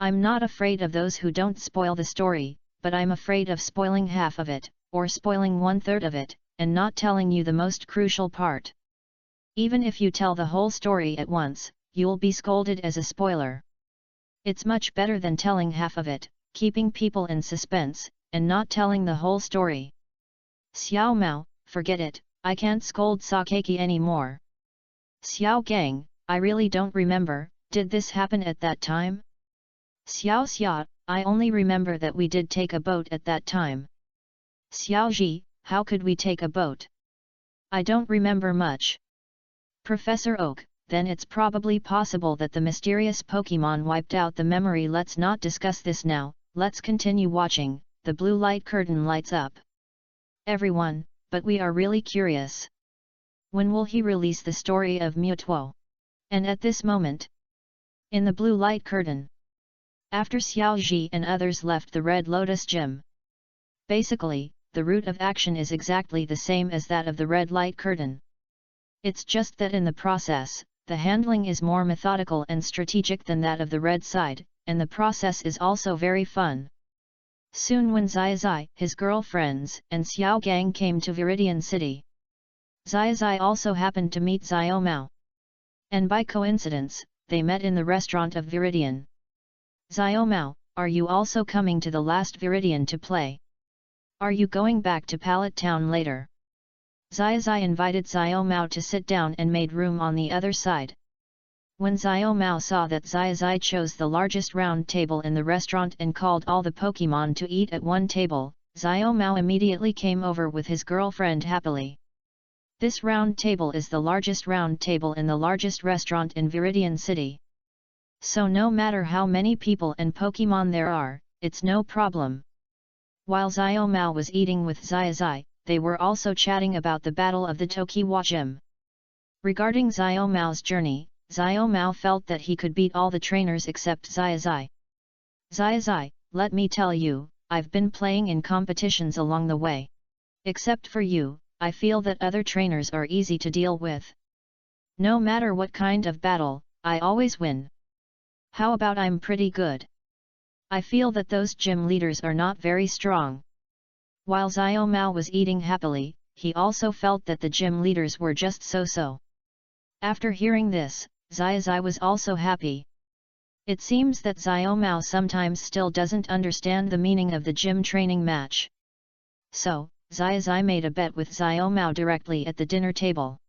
I'm not afraid of those who don't spoil the story, but I'm afraid of spoiling half of it, or spoiling 1/3 of it, and not telling you the most crucial part. Even if you tell the whole story at once, you'll be scolded as a spoiler. It's much better than telling half of it, keeping people in suspense, and not telling the whole story. Xiao Mao, forget it, I can't scold Sakeke anymore. Xiao Gang, I really don't remember, did this happen at that time? Xiao Xia, I only remember that we did take a boat at that time. Xiaozhi, how could we take a boat? I don't remember much. Professor Oak, then it's probably possible that the mysterious Pokemon wiped out the memory. Let's not discuss this now, let's continue watching. The blue light curtain lights up. Everyone, but we are really curious. When will he release the story of Mutuo? And at this moment, in the blue light curtain, after Xiaozhi and others left the Red Lotus Gym. Basically, the route of action is exactly the same as that of the red light curtain. It's just that in the process, the handling is more methodical and strategic than that of the red side, and the process is also very fun. Soon when Xiaozhi, his girlfriends, and Xiao Gang came to Viridian City, Xiaozhi also happened to meet Xiao Mao. And by coincidence, they met in the restaurant of Viridian. Xiao Mao, are you also coming to the last Viridian to play? Are you going back to Pallet Town later? Xiaozhi invited Xiao Mao to sit down and made room on the other side. When Xiao Mao saw that Xiaozhi chose the largest round table in the restaurant and called all the Pokemon to eat at one table, Xiao Mao immediately came over with his girlfriend happily. This round table is the largest round table in the largest restaurant in Viridian City. So no matter how many people and Pokemon there are, it's no problem. While Xiao Mao was eating with Xiaozhi, they were also chatting about the Battle of the Tokiwa Gym. Regarding Xiao Mao's journey, Xiao Mao felt that he could beat all the trainers except Xiaozhi. Xiaozhi, let me tell you, I've been playing in competitions along the way. Except for you, I feel that other trainers are easy to deal with. No matter what kind of battle, I always win. How about I'm pretty good? I feel that those gym leaders are not very strong. While Xiao Mao was eating happily, he also felt that the gym leaders were just so-so. After hearing this, Xiaozhi was also happy. It seems that Xiao Mao sometimes still doesn't understand the meaning of the gym training match. So, Xiaozhi made a bet with Xiao Mao directly at the dinner table.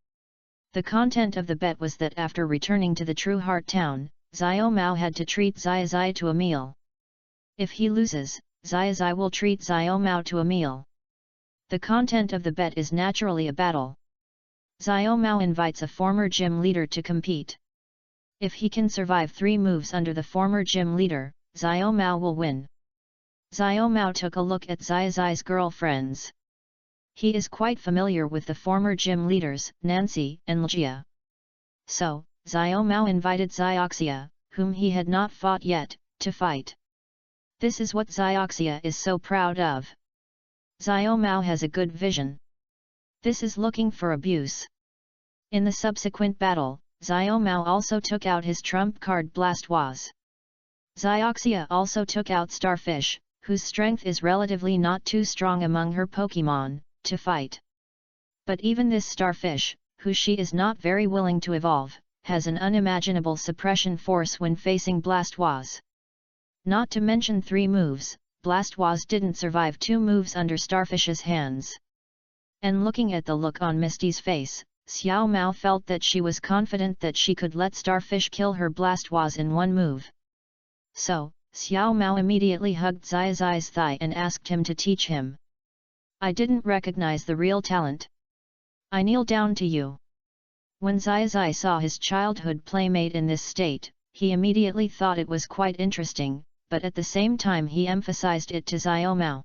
The content of the bet was that after returning to the True Heart Town, Xiao Mao had to treat Xiaozhi to a meal. If he loses, Xiaozhi will treat Xiao Mao to a meal. The content of the bet is naturally a battle. Xiao Mao invites a former gym leader to compete. If he can survive 3 moves under the former gym leader, Xiao Mao will win. Xiao Mao took a look at Xiaozhi's girlfriends. He is quite familiar with the former gym leaders, Nancy and Ljia. So, Xiao Mao invited Xiaoxia, whom he had not fought yet, to fight. This is what Xiaoxia is so proud of. Xiao Mao has a good vision. This is looking for abuse. In the subsequent battle, Xiao Mao also took out his trump card Blastoise. Xiaoxia also took out Starfish, whose strength is relatively not too strong among her Pokémon, to fight. But even this Starfish, who she is not very willing to evolve, has an unimaginable suppression force when facing Blastoise. Not to mention 3 moves, Blastoise didn't survive 2 moves under Starfish's hands. And looking at the look on Misty's face, Xiao Mao felt that she was confident that she could let Starfish kill her Blastoise in 1 move. So, Xiao Mao immediately hugged Xiaozhi's thigh and asked him to teach him. I didn't recognize the real talent. I kneel down to you. When Xiaozhi saw his childhood playmate in this state, he immediately thought it was quite interesting, but at the same time he emphasized it to Xiao Mao.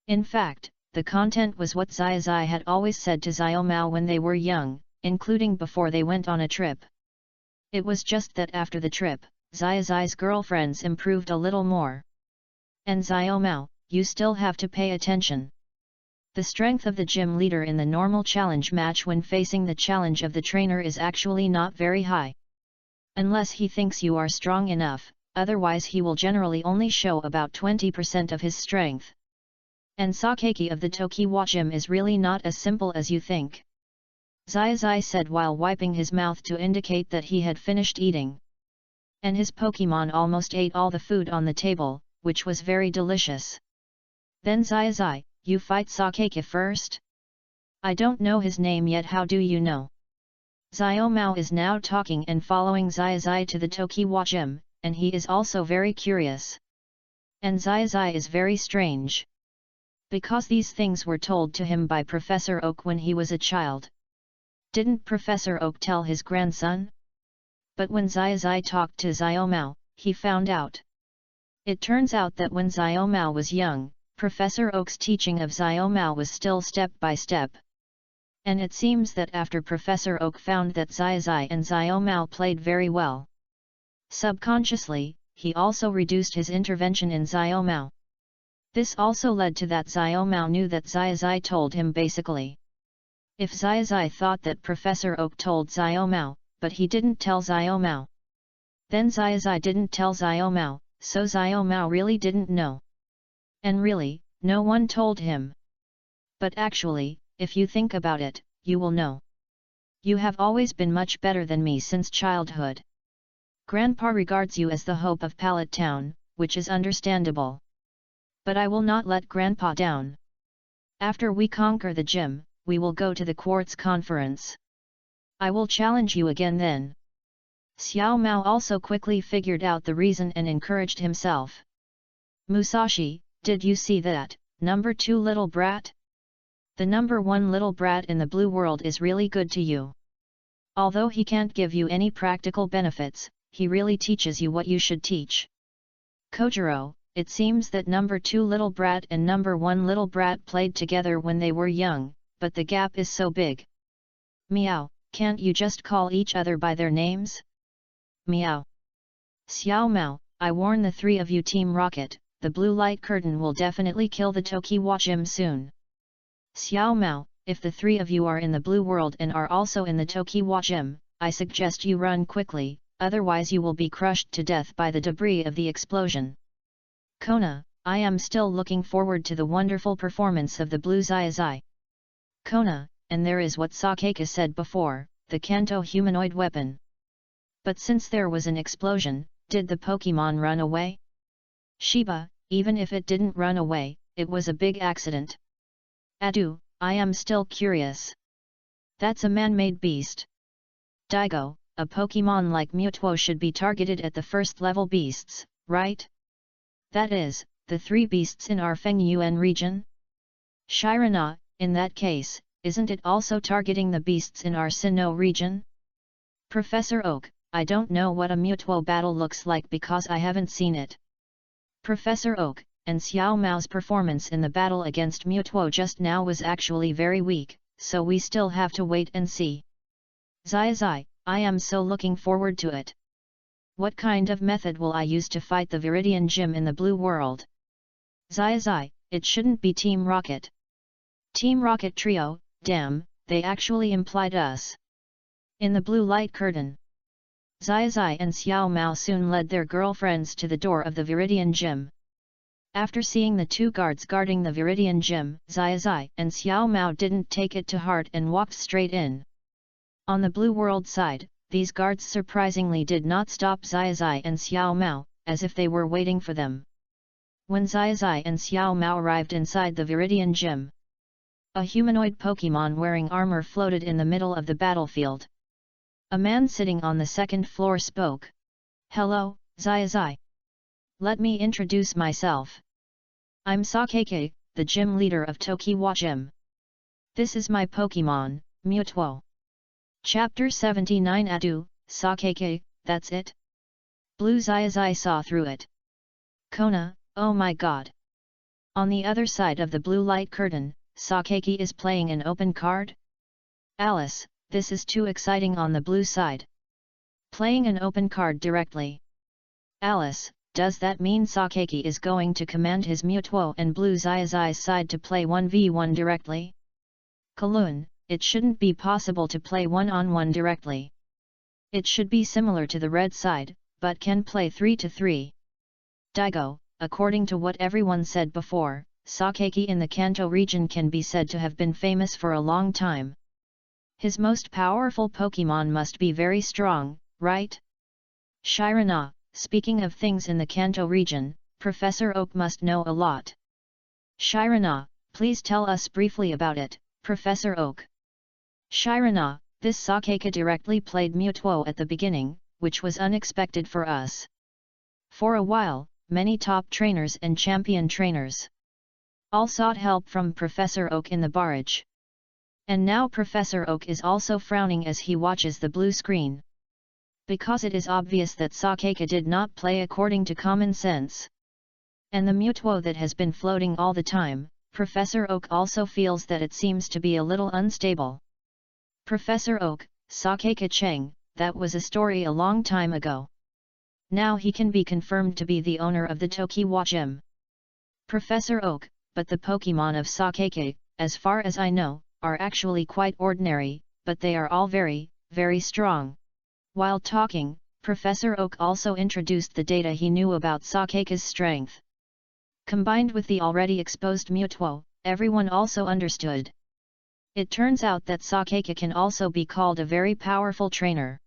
In fact, the content was what Xiaozhi had always said to Xiao Mao when they were young, including before they went on a trip. It was just that after the trip, Xiaozhi's girlfriends improved a little more. And Xiao Mao, you still have to pay attention. The strength of the gym leader in the normal challenge match when facing the challenge of the trainer is actually not very high. Unless he thinks you are strong enough, otherwise he will generally only show about 20% of his strength. And Sakaki of the Tokiwa gym is really not as simple as you think. Xiaozhi said while wiping his mouth to indicate that he had finished eating. And his Pokemon almost ate all the food on the table, which was very delicious. Then Xiaozhi, you fight Sakaki first? I don't know his name yet, how do you know? Xiao Mao is now talking and following Xiaozhi to the Tokiwa gym, and he is also very curious. And Xiaozhi is very strange. Because these things were told to him by Professor Oak when he was a child. Didn't Professor Oak tell his grandson? But when Xiaozhi talked to Xiao Mao, he found out. It turns out that when Xiao Mao was young, Professor Oak's teaching of Xiao Mao was still step by step. And it seems that after Professor Oak found that Xiaozhi and Xiao Mao played very well, subconsciously, he also reduced his intervention in Xiao Mao. This also led to that Xiao Mao knew that Xiaozhi told him basically. If Xiaozhi thought that Professor Oak told Xiao Mao, but he didn't tell Xiao Mao, then Xiaozhi didn't tell Xiao Mao, so Xiao Mao really didn't know. And really, no one told him. But actually, if you think about it, you will know. You have always been much better than me since childhood. Grandpa regards you as the hope of Pallet Town, which is understandable. But I will not let Grandpa down. After we conquer the gym, we will go to the Quartz Conference. I will challenge you again then. Xiao Mao also quickly figured out the reason and encouraged himself. Musashi, did you see that, number 2 little brat? The number 1 little brat in the blue world is really good to you. Although he can't give you any practical benefits, he really teaches you what you should teach. Kojiro, it seems that number 2 little brat and number 1 little brat played together when they were young, but the gap is so big. Meow, can't you just call each other by their names? Meow. Xiao Mao, I warn the 3 of you, Team Rocket, the blue light curtain will definitely kill the Tokiwa gym soon. Xiao Mao, if the 3 of you are in the blue world and are also in the Tokiwa gym, I suggest you run quickly, otherwise you will be crushed to death by the debris of the explosion. Kona, I am still looking forward to the wonderful performance of the blue Xiaozhi. Kona, and there is what Sakaka said before, the Kanto humanoid weapon. But since there was an explosion, did the Pokemon run away? Shiba, even if it didn't run away, it was a big accident. Adu, I am still curious. That's a man-made beast. Daigo, a Pokemon like Mewtwo should be targeted at the first-level beasts, right? That is, the 3 beasts in our Fengyuan region? Shirana, in that case, isn't it also targeting the beasts in our Sinnoh region? Professor Oak, I don't know what a Mewtwo battle looks like because I haven't seen it. Professor Oak, and Xiao Mao's performance in the battle against Mewtwo just now was actually very weak, so we still have to wait and see. Xiaozhi, I am so looking forward to it. What kind of method will I use to fight the Viridian Gym in the blue world? Xiaozhi, it shouldn't be Team Rocket. Team Rocket Trio, damn, they actually implied us. In the blue light curtain, Xiaozhi and Xiao Mao soon led their girlfriends to the door of the Viridian Gym. After seeing the two guards guarding the Viridian Gym, Xiaozhi and Xiao Mao didn't take it to heart and walked straight in. On the Blue World side, these guards surprisingly did not stop Xiaozhi and Xiao Mao, as if they were waiting for them. When Xiaozhi and Xiao Mao arrived inside the Viridian Gym, a humanoid Pokemon wearing armor floated in the middle of the battlefield. A man sitting on the second floor spoke. "Hello, Xiaozhi. Let me introduce myself. I'm Sakeke, the gym leader of Tokiwa Gym. This is my Pokemon, Mewtwo." Chapter 79 Adu, Sakeke, that's it? Blue Xiaozhi saw through it. Kona, oh my god. On the other side of the blue light curtain, Sakeke is playing an open card? Alice, this is too exciting on the blue side. Playing an open card directly. Alice, does that mean Sakeke is going to command his Mewtwo and Blue Xiaozhi's side to play 1v1 directly? Kaloon, it shouldn't be possible to play one-on-one directly. It should be similar to the red side, but can play 3-3. Daigo, according to what everyone said before, Sakeke in the Kanto region can be said to have been famous for a long time. His most powerful Pokemon must be very strong, right? Shirana, speaking of things in the Kanto region, Professor Oak must know a lot. Shirana, please tell us briefly about it, Professor Oak. Shirana, this Sakeke directly played Mewtwo at the beginning, which was unexpected for us. For a while, many top trainers and champion trainers all sought help from Professor Oak in the barrage. And now Professor Oak is also frowning as he watches the blue screen. Because it is obvious that Sakeke did not play according to common sense. And the Mewtwo that has been floating all the time, Professor Oak also feels that it seems to be a little unstable. Professor Oak, Sakeke Cheng, that was a story a long time ago. Now he can be confirmed to be the owner of the Tokiwa Gym. Professor Oak, but the Pokemon of Sakeke, as far as I know, are actually quite ordinary, but they are all very, very strong. While talking, Professor Oak also introduced the data he knew about Sakeke's strength. Combined with the already exposed Mewtwo, everyone also understood. It turns out that Sakeke can also be called a very powerful trainer.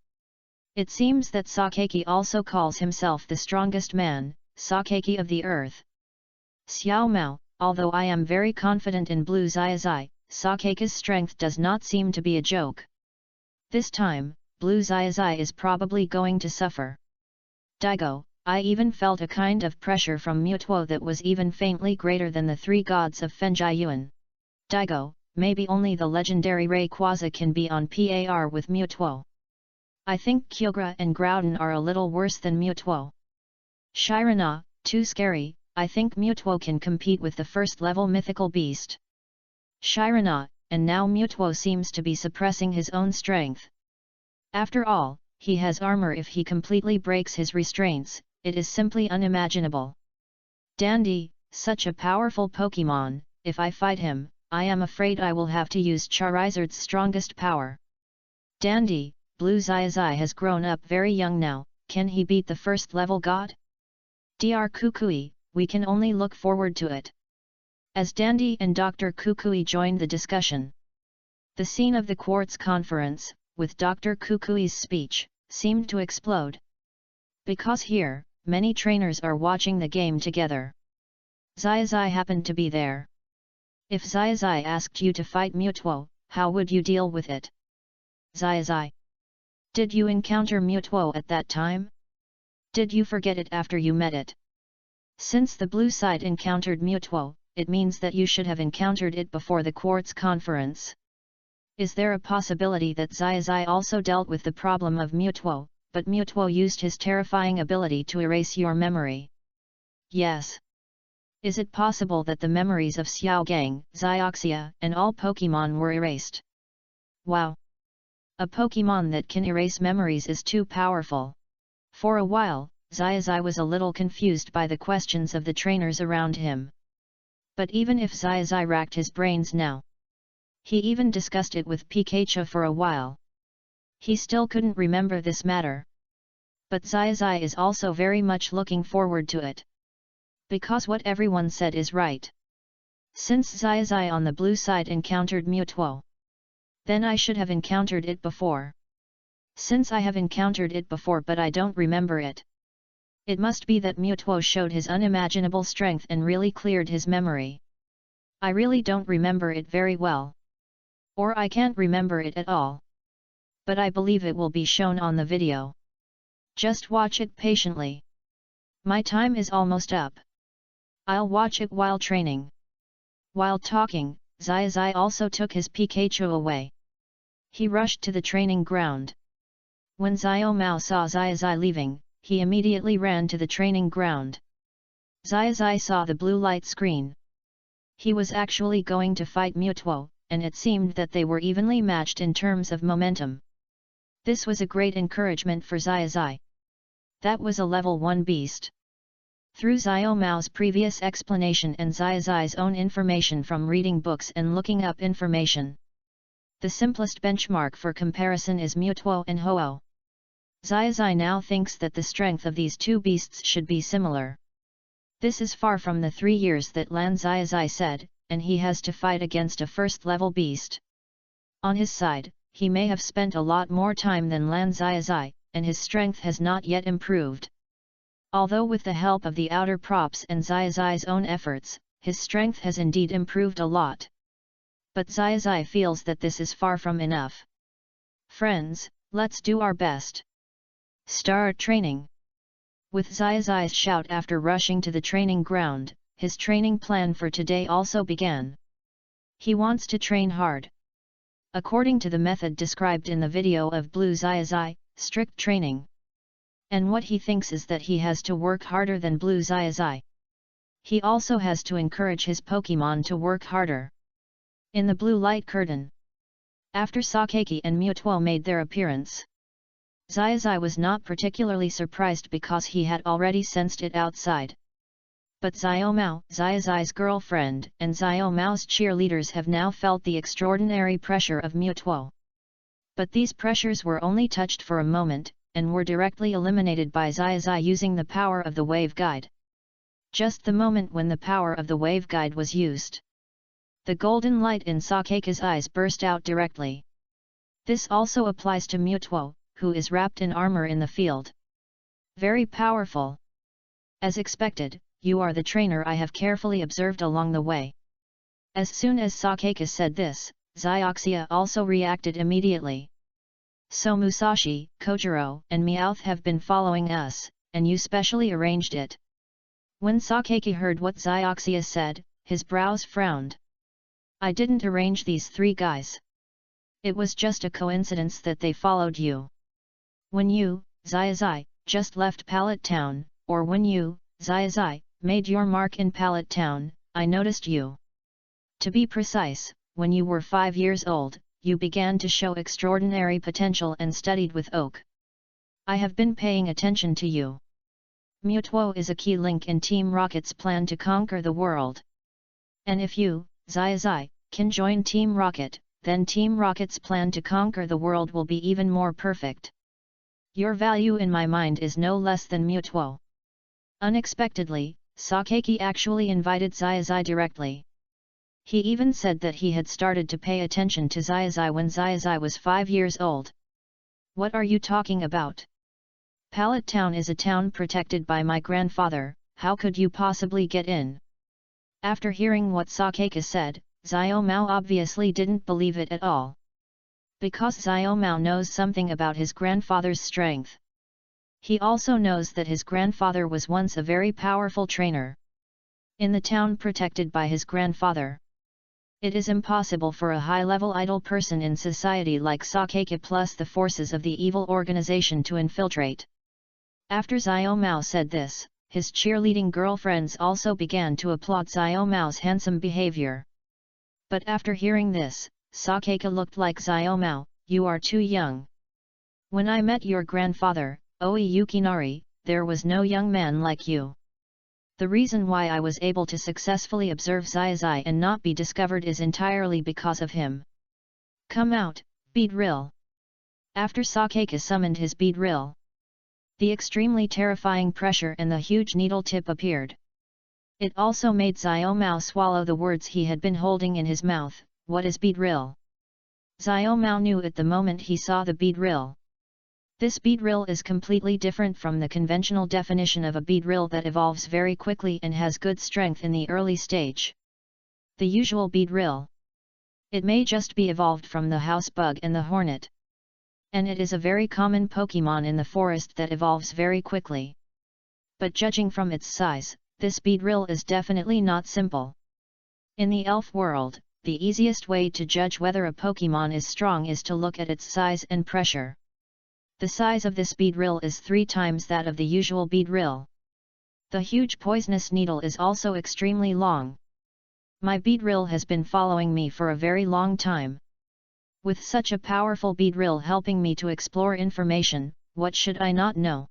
It seems that Sakeke also calls himself the strongest man, Sakeke of the earth. Xiao Mao, although I am very confident in Blue Xiaozhi, Sakeke's strength does not seem to be a joke. This time, Blue Xiaozhi is probably going to suffer. Daigo, I even felt a kind of pressure from Mewtwo that was even faintly greater than the three gods of Fenjiyuan. Daigo, maybe only the legendary Rayquaza can be on par with Mewtwo. I think Kyogre and Groudon are a little worse than Mewtwo. Shirana, too scary, I think Mewtwo can compete with the first level mythical beast. Shirana, and now Mewtwo seems to be suppressing his own strength. After all, he has armor. If he completely breaks his restraints, it is simply unimaginable. Dandy, such a powerful Pokemon, if I fight him, I am afraid I will have to use Charizard's strongest power. Dandy, Blue Xiaozhi has grown up very young now, can he beat the first level god? Dr. Kukui, we can only look forward to it. As Dandy and Dr. Kukui joined the discussion, the scene of the Quartz Conference, with Dr. Kukui's speech, seemed to explode. Because here, many trainers are watching the game together. Xiaozhi happened to be there. If Xiaozhi asked you to fight Mewtwo, how would you deal with it? Xiaozhi. Did you encounter Mewtwo at that time? Did you forget it after you met it? Since the blue side encountered Mewtwo, it means that you should have encountered it before the Quartz Conference. Is there a possibility that Xiaozhi also dealt with the problem of Mewtwo, but Mewtwo used his terrifying ability to erase your memory? Yes. Is it possible that the memories of Xiaogang, Xiaoxia, and all Pokemon were erased? Wow! A Pokemon that can erase memories is too powerful. For a while, Xiaozhi was a little confused by the questions of the trainers around him. But even if Xiaozhi racked his brains now, he even discussed it with Pikachu for a while. He still couldn't remember this matter. But Xiaozhi is also very much looking forward to it. Because what everyone said is right. Since Xiaozhi on the blue side encountered Mutuo, then I should have encountered it before. Since I have encountered it before but I don't remember it. It must be that Mutuo showed his unimaginable strength and really cleared his memory. I really don't remember it very well. Or I can't remember it at all. But I believe it will be shown on the video. Just watch it patiently. My time is almost up. I'll watch it while training. While talking, Xiaozhi also took his Pikachu away. He rushed to the training ground. When Xiao Mao saw Xiaozhi leaving, he immediately ran to the training ground. Xiaozhi saw the blue light screen. He was actually going to fight Mutuo, and it seemed that they were evenly matched in terms of momentum. This was a great encouragement for Xiaozhi. That was a level 1 beast. Through Xiao Mao's previous explanation and Xiaozhi's own information from reading books and looking up information, the simplest benchmark for comparison is Mutuo and Huo. Xiaozhi now thinks that the strength of these two beasts should be similar. This is far from the 3 years that Lan Xiaozhi said, and he has to fight against a first-level beast. On his side, he may have spent a lot more time than Lan Xiaozhi, and his strength has not yet improved. Although with the help of the outer props and Xiaozhi's own efforts, his strength has indeed improved a lot. But Xiaozhi feels that this is far from enough. Friends, let's do our best. Start training. With Xiaozhi's shout after rushing to the training ground, his training plan for today also began. He wants to train hard. According to the method described in the video of Blue Xiaozhi, strict training. And what he thinks is that he has to work harder than Blue Xiaozhi. He also has to encourage his Pokemon to work harder. In the blue light curtain, after Sakaki and Mutuo made their appearance, Xiaozhi was not particularly surprised because he had already sensed it outside. But Xiao Mao, Xiaozhi's girlfriend, and Xiao Mao's cheerleaders have now felt the extraordinary pressure of Mutuo. But these pressures were only touched for a moment, and were directly eliminated by Xiaozhi using the power of the wave guide. Just the moment when the power of the wave guide was used, the golden light in Sakaka's eyes burst out directly. This also applies to Mutuo, who is wrapped in armor in the field. Very powerful. As expected, you are the trainer I have carefully observed along the way. As soon as Sakaka said this, Xiaoxia also reacted immediately. So Musashi, Kojiro, and Meowth have been following us, and you specially arranged it. When Sakaka heard what Xiaoxia said, his brows frowned. I didn't arrange these 3 guys. It was just a coincidence that they followed you. When you, Xiaozhi, just left Pallet Town, or when you, Xiaozhi, made your mark in Pallet Town, I noticed you. To be precise, when you were 5 years old, you began to show extraordinary potential and studied with Oak. I have been paying attention to you. Mutuo is a key link in Team Rocket's plan to conquer the world. And if you, Xiaozhi, can join Team Rocket, then Team Rocket's plan to conquer the world will be even more perfect. Your value in my mind is no less than Mutuo. Unexpectedly, Sakaki actually invited Xiaozhi directly. He even said that he had started to pay attention to Xiaozhi when Xiaozhi was 5 years old. What are you talking about? Pallet Town is a town protected by my grandfather, how could you possibly get in? After hearing what Sakaka said, Xiao Mao obviously didn't believe it at all. Because Xiao Mao knows something about his grandfather's strength. He also knows that his grandfather was once a very powerful trainer. In the town protected by his grandfather, it is impossible for a high-level idle person in society like Sakaka plus the forces of the evil organization to infiltrate. After Xiao Mao said this, his cheerleading girlfriends also began to applaud Xiao Mao's handsome behavior. But after hearing this, Sakaka looked like Xiao Mao, you are too young. When I met your grandfather, Oi Yukinari, there was no young man like you. The reason why I was able to successfully observe Xiaozhi and not be discovered is entirely because of him. Come out, be real. After Sakeka summoned his beadrill, the extremely terrifying pressure and the huge needle tip appeared. It also made Xiaomao swallow the words he had been holding in his mouth. What is beadrill? Xiaomao knew at the moment he saw the beadrill. This beadrill is completely different from the conventional definition of a beadrill that evolves very quickly and has good strength in the early stage. The usual beadrill. It may just be evolved from the house bug and the hornet. And it is a very common Pokemon in the forest that evolves very quickly. But judging from its size, this beadrill is definitely not simple. In the elf world, the easiest way to judge whether a Pokemon is strong is to look at its size and pressure. The size of this beadrill is 3 times that of the usual beadrill. The huge poisonous needle is also extremely long. My beadrill has been following me for a very long time. With such a powerful beadrill helping me to explore information, what should I not know?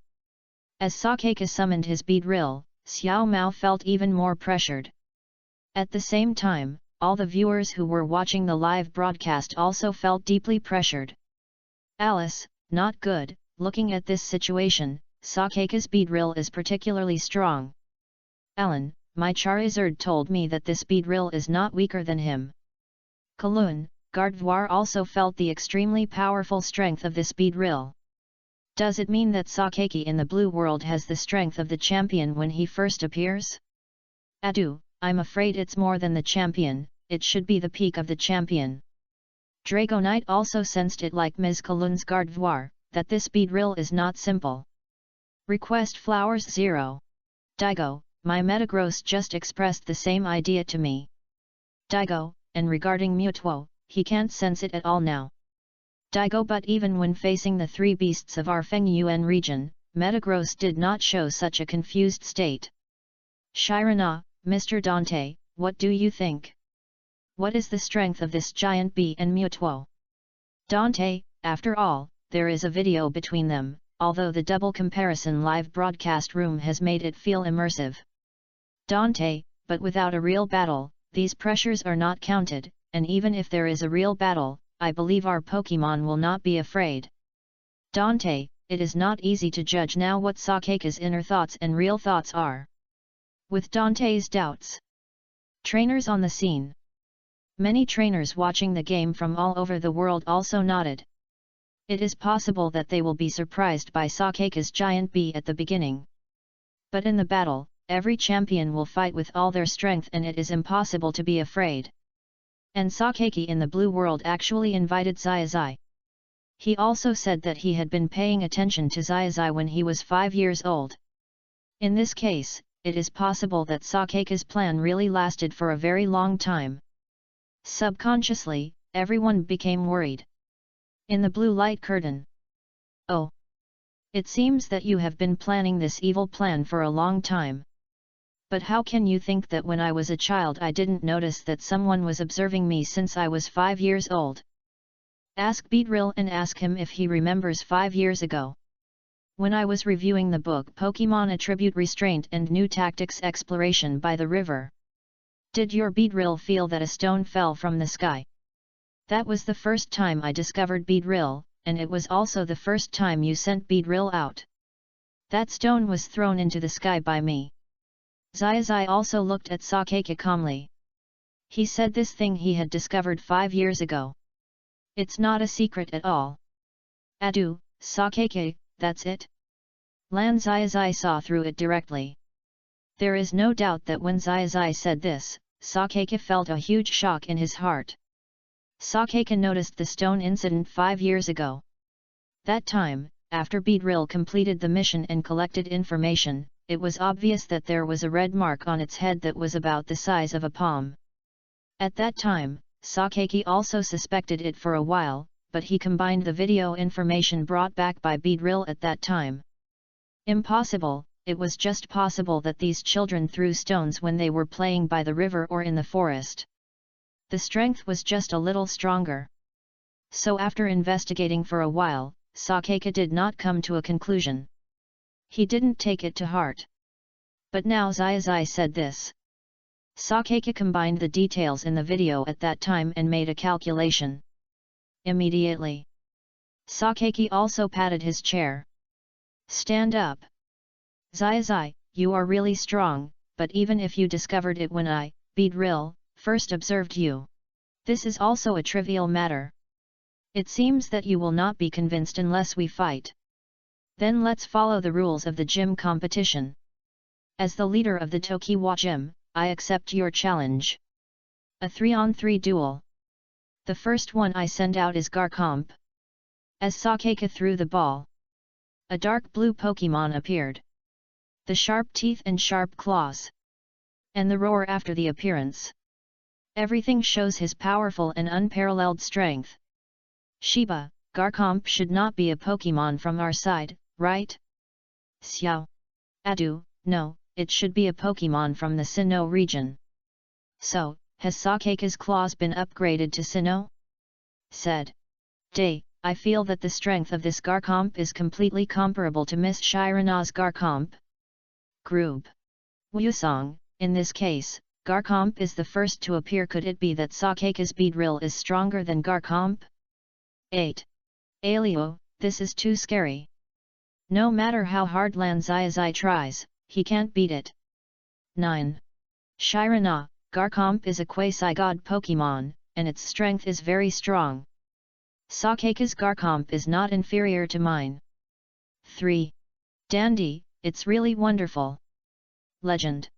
As Sakeka summoned his beadrill, Xiaomao felt even more pressured. At the same time, all the viewers who were watching the live broadcast also felt deeply pressured. Alice, not good. Looking at this situation, Sakeka's beadrill is particularly strong. Alan, my Charizard told me that this beadrill is not weaker than him. Kaloon, Gardevoir also felt the extremely powerful strength of this beadrill. Does it mean that Sakeki in the blue world has the strength of the champion when he first appears? Adu, I'm afraid it's more than the champion, it should be the peak of the champion. Dragonite also sensed it like Ms. Kaloon's Gardevoir, that this beadrill is not simple. Request Flowers 0. Daigo, my Metagross just expressed the same idea to me. Daigo, and regarding Mewtwo, he can't sense it at all now. Daigo, but even when facing the 3 beasts of our Fengyuan region, Metagross did not show such a confused state. Shirana, Mr. Dante, what do you think? What is the strength of this giant bee and Mewtwo? Dante, after all, there is a video between them, although the double comparison live broadcast room has made it feel immersive. Dante, but without a real battle, these pressures are not counted, and even if there is a real battle, I believe our Pokemon will not be afraid. Dante, it is not easy to judge now what Sakeka's inner thoughts and real thoughts are. With Dante's doubts. Trainers on the scene. Many trainers watching the game from all over the world also nodded. It is possible that they will be surprised by Sakeka's giant bee at the beginning. But in the battle, every champion will fight with all their strength and it is impossible to be afraid. And Sakeki in the blue world actually invited Xiaozhi. He also said that he had been paying attention to Xiaozhi when he was 5 years old. In this case, it is possible that Sakeka's plan really lasted for a very long time. Subconsciously, everyone became worried. In the blue light curtain. Oh! It seems that you have been planning this evil plan for a long time. But how can you think that when I was a child I didn't notice that someone was observing me since I was 5 years old? Ask Beedrill and ask him if he remembers 5 years ago. When I was reviewing the book Pokemon Attribute Restraint and New Tactics Exploration by the River. Did your Beedrill feel that a stone fell from the sky? That was the first time I discovered Beedrill, and it was also the first time you sent Beedrill out. That stone was thrown into the sky by me. Xiaozhi also looked at Sakeka calmly. He said this thing he had discovered 5 years ago. It's not a secret at all. Adu, Sakeka, that's it? Lan Xiaozhi saw through it directly. There is no doubt that when Xiaozhi said this, Sakeka felt a huge shock in his heart. Sakeka noticed the stone incident 5 years ago. That time, after Beedrill completed the mission and collected information, it was obvious that there was a red mark on its head that was about the size of a palm. At that time, Sakeki also suspected it for a while, but he combined the video information brought back by Beedrill at that time. Impossible, it was just possible that these children threw stones when they were playing by the river or in the forest. The strength was just a little stronger. So after investigating for a while, Sakeka did not come to a conclusion. He didn't take it to heart. But now Xiaozhi said this. Sakeka combined the details in the video at that time and made a calculation. Immediately. Sakeki also patted his chair. Stand up. Xiaozhi, you are really strong, but even if you discovered it when I, Beedrill, first observed you. This is also a trivial matter. It seems that you will not be convinced unless we fight. Then let's follow the rules of the gym competition. As the leader of the Tokiwa gym, I accept your challenge. A 3-on-3 duel. The first one I send out is Garcomp. As Sakeki threw the ball, a dark blue Pokemon appeared. The sharp teeth and sharp claws. And the roar after the appearance. Everything shows his powerful and unparalleled strength. Shiba, Garcomp should not be a Pokemon from our side, right? Xiao. Adu, no, it should be a Pokemon from the Sinnoh region. So, has Sakeki's claws been upgraded to Sinnoh? Said. Day, I feel that the strength of this Garcomp is completely comparable to Miss Shirana's Garcomp. Groob. Wusong, in this case, Garcomp is the first to appear. Could it be that Sakeki's Beedrill is stronger than Garcomp? 8. Alio, this is too scary. No matter how hard Xiaozhi tries, he can't beat it. 9. Shirana, Garcomp is a quasi-god Pokemon, and its strength is very strong. Sakeki's Garcomp is not inferior to mine. 3. Dandy, it's really wonderful. Legend.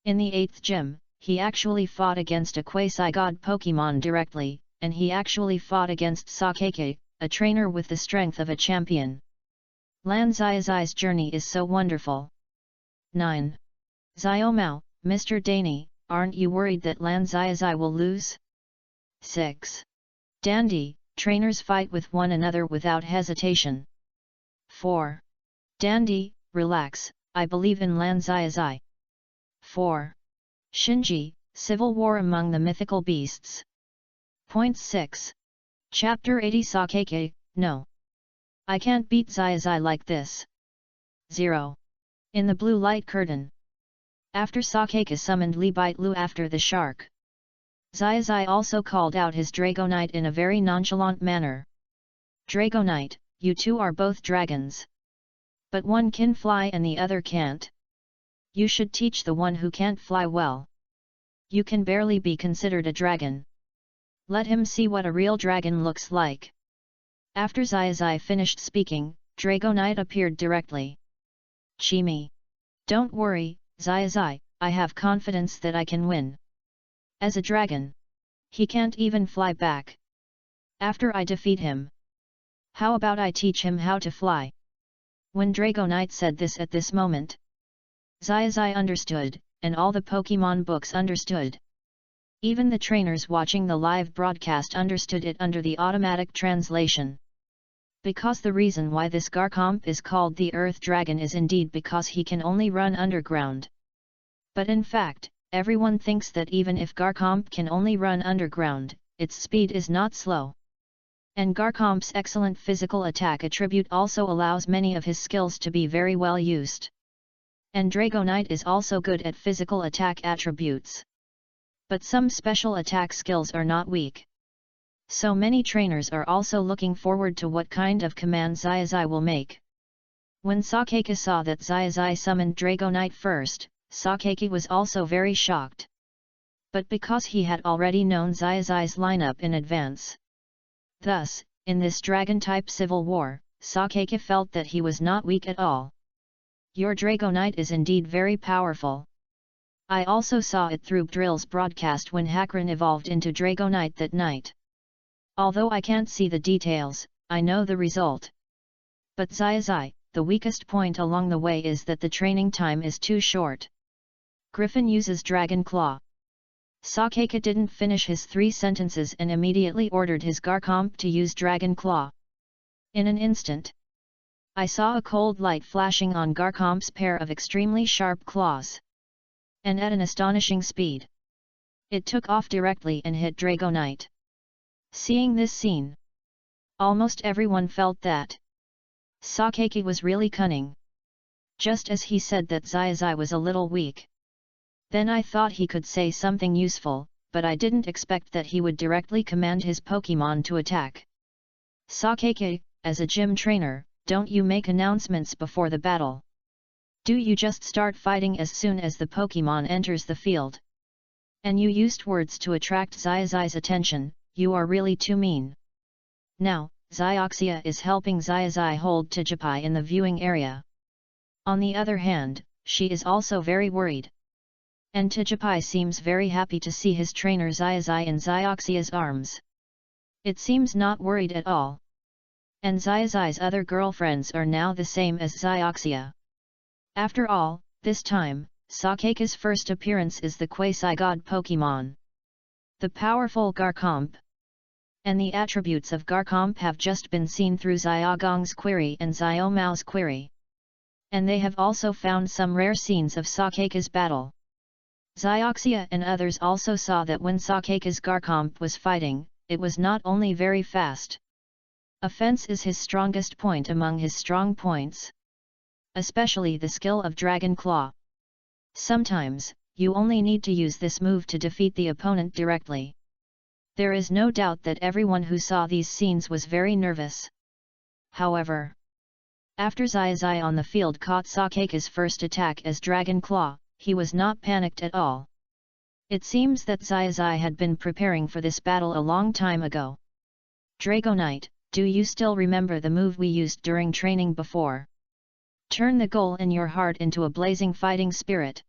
In the 8th gym, he actually fought against a quasi-god Pokemon directly, and he actually fought against Sakeki, a trainer with the strength of a champion. Xiaozhi's journey is so wonderful. 9. Xiaomao, Mr. Danny, aren't you worried that Xiaozhi will lose? 6. Dandy, trainers fight with one another without hesitation. 4. Dandy, relax, I believe in Xiaozhi. 4. Shinji, civil war among the mythical beasts. Point 6. Chapter 80 Sakeki, no. I can't beat Xiaozhi like this. 0. In the blue light curtain. After Sakeki summoned Li Baitu after the shark, Xiaozhi also called out his Dragonite in a very nonchalant manner. Dragonite, you two are both dragons. But one can fly and the other can't. You should teach the one who can't fly well. You can barely be considered a dragon. Let him see what a real dragon looks like. After Xiaozhi finished speaking, Dragonite appeared directly. Chimi. Don't worry, Xiaozhi, I have confidence that I can win. As a dragon, he can't even fly back. After I defeat him, how about I teach him how to fly? When Dragonite said this at this moment, Xiaozhi understood, and all the Pokemon books understood. Even the trainers watching the live broadcast understood it under the automatic translation. Because the reason why this Garcomp is called the Earth Dragon is indeed because he can only run underground. But in fact, everyone thinks that even if Garcomp can only run underground, its speed is not slow. And Garcomp's excellent physical attack attribute also allows many of his skills to be very well used. And Dragonite is also good at physical attack attributes. But some special attack skills are not weak. So many trainers are also looking forward to what kind of command Xiaozhi will make. When Sakeki saw that Xiaozhi summoned Dragonite first, Sakeki was also very shocked. But because he had already known Xiaozhi's lineup in advance. Thus, in this dragon-type civil war, Sakeki felt that he was not weak at all. Your Dragonite is indeed very powerful. I also saw it through Drill's broadcast when Hakron evolved into Dragonite that night. Although I can't see the details, I know the result. But Xiaozhi, the weakest point along the way is that the training time is too short. Griffin uses Dragon Claw. Sakeki didn't finish his 3 sentences and immediately ordered his Garcomp to use Dragon Claw. In an instant, I saw a cold light flashing on Garcomp's pair of extremely sharp claws. And at an astonishing speed, it took off directly and hit Dragonite. Seeing this scene, almost everyone felt that Sakeki was really cunning. Just as he said that Xiaozhi was a little weak. Then I thought he could say something useful, but I didn't expect that he would directly command his Pokemon to attack. Sakeki, as a gym trainer, don't you make announcements before the battle? Do you just start fighting as soon as the Pokemon enters the field? And you used words to attract Xiaozhi's attention, you are really too mean. Now, Xiaoxia is helping Xiaozhi hold Tijipai in the viewing area. On the other hand, she is also very worried. And Tijipai seems very happy to see his trainer Xiaozhi in Xiaoxia's arms. It seems not worried at all. And Xiaozhi's other girlfriends are now the same as Xiaoxia. After all, this time, Sakeka's first appearance is the quasi-god Pokemon. The powerful Garchomp. And the attributes of Garchomp have just been seen through Xiaogong's query and Xiaomao's query. And they have also found some rare scenes of Sakeka's battle. Xiaoxia and others also saw that when Sakeka's Garchomp was fighting, it was not only very fast. Offense is his strongest point among his strong points. Especially the skill of Dragon Claw. Sometimes, you only need to use this move to defeat the opponent directly. There is no doubt that everyone who saw these scenes was very nervous. However, after Xiaozhi on the field caught Sakeka's first attack as Dragon Claw, he was not panicked at all. It seems that Xiaozhi had been preparing for this battle a long time ago. Dragonite, do you still remember the move we used during training before? Turn the goal in your heart into a blazing fighting spirit.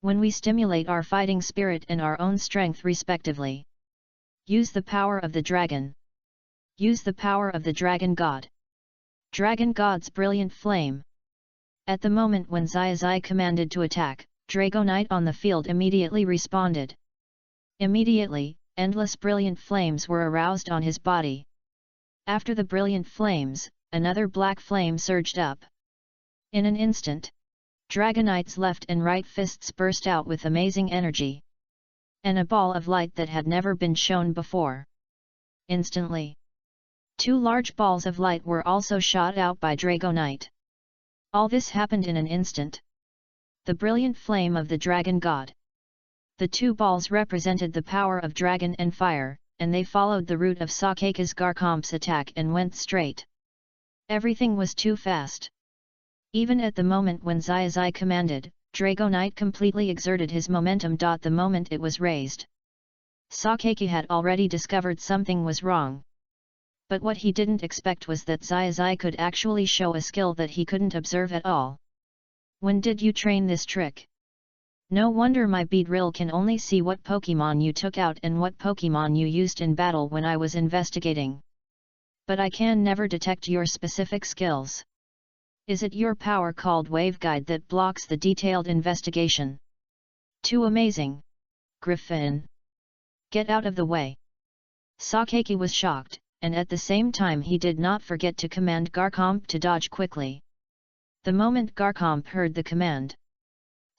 When we stimulate our fighting spirit and our own strength respectively. Use the power of the dragon. Use the power of the dragon god. Dragon god's brilliant flame. At the moment when Xiaozhi commanded to attack, Dragonite on the field immediately responded. Immediately, endless brilliant flames were aroused on his body. After the brilliant flames, another black flame surged up. In an instant, Dragonite's left and right fists burst out with amazing energy. And a ball of light that had never been shown before. Instantly, two large balls of light were also shot out by Dragonite. All this happened in an instant. The brilliant flame of the dragon god. The two balls represented the power of dragon and fire, and they followed the route of Sakeka's Garchomp's attack and went straight. Everything was too fast. Even at the moment when Xiaozhi commanded, Dragonite completely exerted his momentum. The moment it was raised, Sakeka had already discovered something was wrong. But what he didn't expect was that Xiaozhi could actually show a skill that he couldn't observe at all. When did you train this trick? No wonder my Beedrill can only see what Pokemon you took out and what Pokemon you used in battle when I was investigating. But I can never detect your specific skills. Is it your power called Waveguide that blocks the detailed investigation? Too amazing! Griffin! Get out of the way! Sakeka was shocked, and at the same time he did not forget to command Garchomp to dodge quickly. The moment Garchomp heard the command,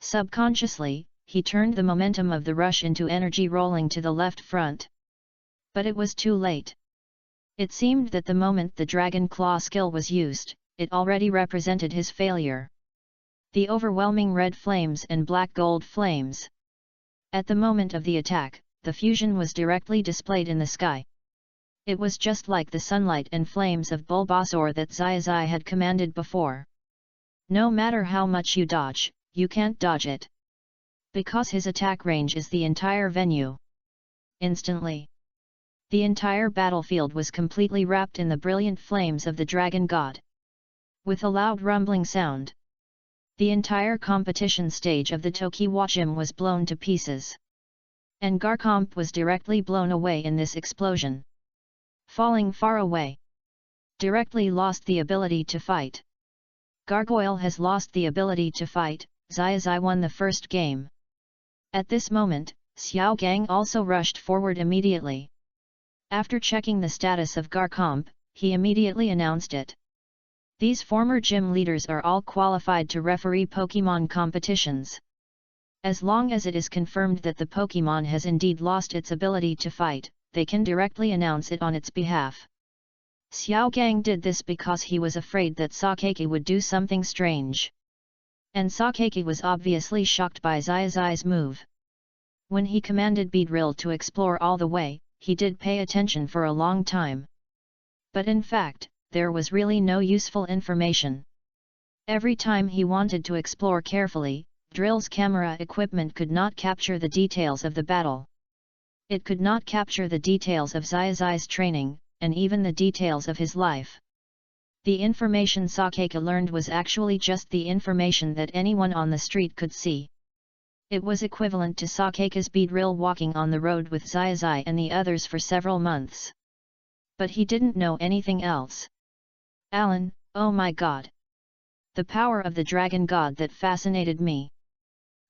subconsciously, he turned the momentum of the rush into energy rolling to the left front. But it was too late. It seemed that the moment the Dragon Claw skill was used, it already represented his failure. The overwhelming red flames and black gold flames. At the moment of the attack, the fusion was directly displayed in the sky. It was just like the sunlight and flames of Bulbasaur that Xiaozhi had commanded before. No matter how much you dodge, you can't dodge it. Because his attack range is the entire venue. Instantly, the entire battlefield was completely wrapped in the brilliant flames of the Dragon God. With a loud rumbling sound, the entire competition stage of the Tokiwa Gym was blown to pieces. And Garchomp was directly blown away in this explosion. Falling far away. Directly lost the ability to fight. Gargoyle has lost the ability to fight. Xiaozhi won the first game. At this moment, Xiao Gang also rushed forward immediately. After checking the status of Garchomp, he immediately announced it. These former gym leaders are all qualified to referee Pokemon competitions. As long as it is confirmed that the Pokemon has indeed lost its ability to fight, they can directly announce it on its behalf. Xiao Gang did this because he was afraid that Sakeka would do something strange. And Sakeka was obviously shocked by Xiaozhi's move. When he commanded Beedrill to explore all the way, he did pay attention for a long time. But in fact, there was really no useful information. Every time he wanted to explore carefully, Drill's camera equipment could not capture the details of the battle. It could not capture the details of Xiaozhi's training, and even the details of his life. The information Sakeka learned was actually just the information that anyone on the street could see. It was equivalent to Sakeka's Beedrill walking on the road with Xiaozhi and the others for several months. But he didn't know anything else. Alan, oh my god! The power of the dragon god that fascinated me.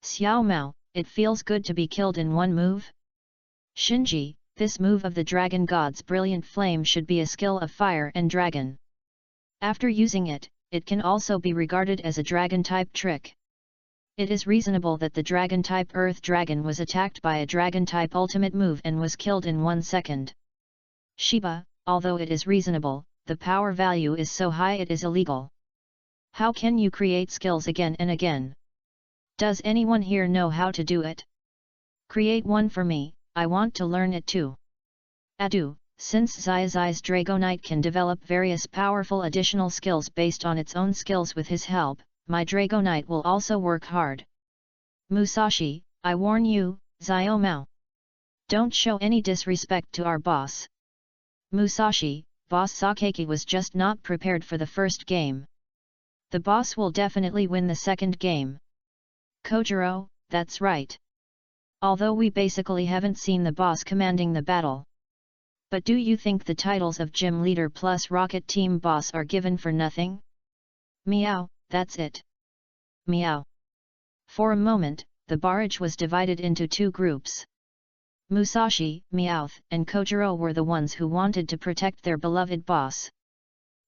Xiao Mao, it feels good to be killed in one move? Shinji, this move of the dragon god's brilliant flame should be a skill of fire and dragon. After using it, it can also be regarded as a dragon-type trick. It is reasonable that the dragon-type earth dragon was attacked by a dragon-type ultimate move and was killed in 1 second. Shiba, although it is reasonable, the power value is so high it is illegal. How can you create skills again and again? Does anyone here know how to do it? Create one for me, I want to learn it too. Adu, since Xiaozhi's Dragonite can develop various powerful additional skills based on its own skills with his help, my Dragonite will also work hard. Musashi, I warn you, Xiao Mao. Don't show any disrespect to our boss. Musashi, boss Sakeki was just not prepared for the first game. The boss will definitely win the second game. Kojiro, that's right. Although we basically haven't seen the boss commanding the battle. But do you think the titles of Gym Leader plus Rocket Team Boss are given for nothing? Meow, that's it. Meow. For a moment, the barrage was divided into two groups. Musashi, Meowth, and Kojiro were the ones who wanted to protect their beloved boss.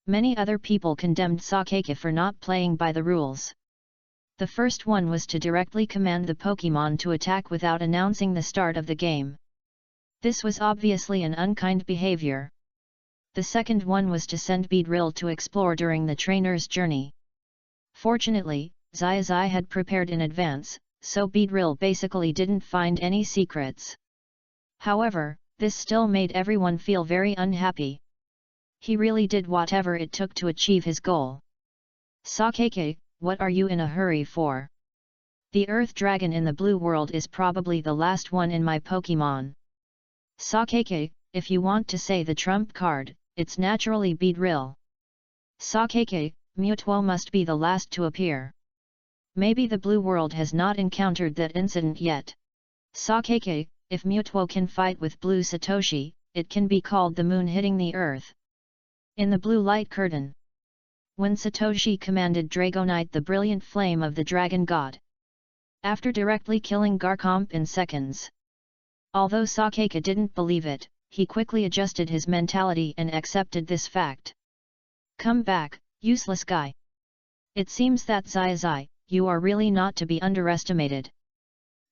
Many other people condemned Sakeki for not playing by the rules. The first one was to directly command the Pokémon to attack without announcing the start of the game. This was obviously an unkind behavior. The second one was to send Beedrill to explore during the trainer's journey. Fortunately, Xiaozhi had prepared in advance, so Beedrill basically didn't find any secrets. However, this still made everyone feel very unhappy. He really did whatever it took to achieve his goal. Sakeki, what are you in a hurry for? The Earth Dragon in the blue world is probably the last one in my Pokémon. Sakeki, if you want to say the trump card, it's naturally Beedrill. Sakeki, Mewtwo must be the last to appear. Maybe the blue world has not encountered that incident yet. Sakeki, if Mewtwo can fight with Blue Satoshi, it can be called the moon hitting the earth. In the blue light curtain. When Satoshi commanded Dragonite the brilliant flame of the dragon god. After directly killing Garchomp in seconds. Although Sakeki didn't believe it, he quickly adjusted his mentality and accepted this fact. Come back, useless guy. It seems that Xiaozhi, you are really not to be underestimated.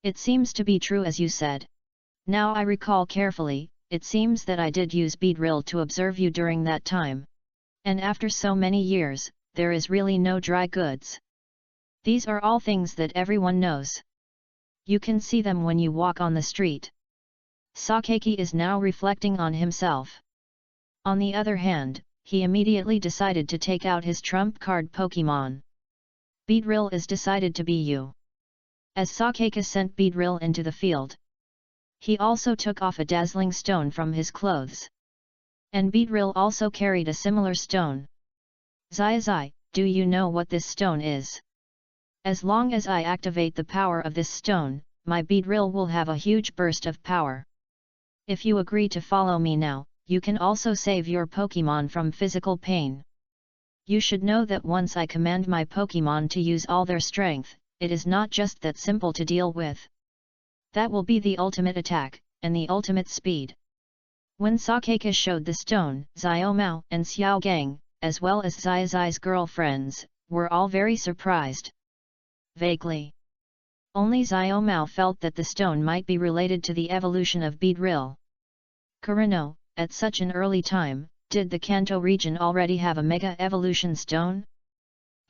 It seems to be true as you said. Now I recall carefully, it seems that I did use Beedrill to observe you during that time. And after so many years, there is really no dry goods. These are all things that everyone knows. You can see them when you walk on the street. Sakeki is now reflecting on himself. On the other hand, he immediately decided to take out his trump card Pokémon. Beedrill is decided to be you. As Sakeki sent Beedrill into the field. He also took off a dazzling stone from his clothes. And Beedrill also carried a similar stone. Xiaozhi, do you know what this stone is? As long as I activate the power of this stone, my Beedrill will have a huge burst of power. If you agree to follow me now, you can also save your Pokémon from physical pain. You should know that once I command my Pokémon to use all their strength, it is not just that simple to deal with. That will be the ultimate attack, and the ultimate speed. When Sakeki showed the stone, Xiao Mao and Xiao Gang, as well as Xiaozhi's girlfriends, were all very surprised. Vaguely. Only Xiao Mao felt that the stone might be related to the evolution of Beedrill. Kurino, at such an early time, did the Kanto region already have a Mega Evolution Stone?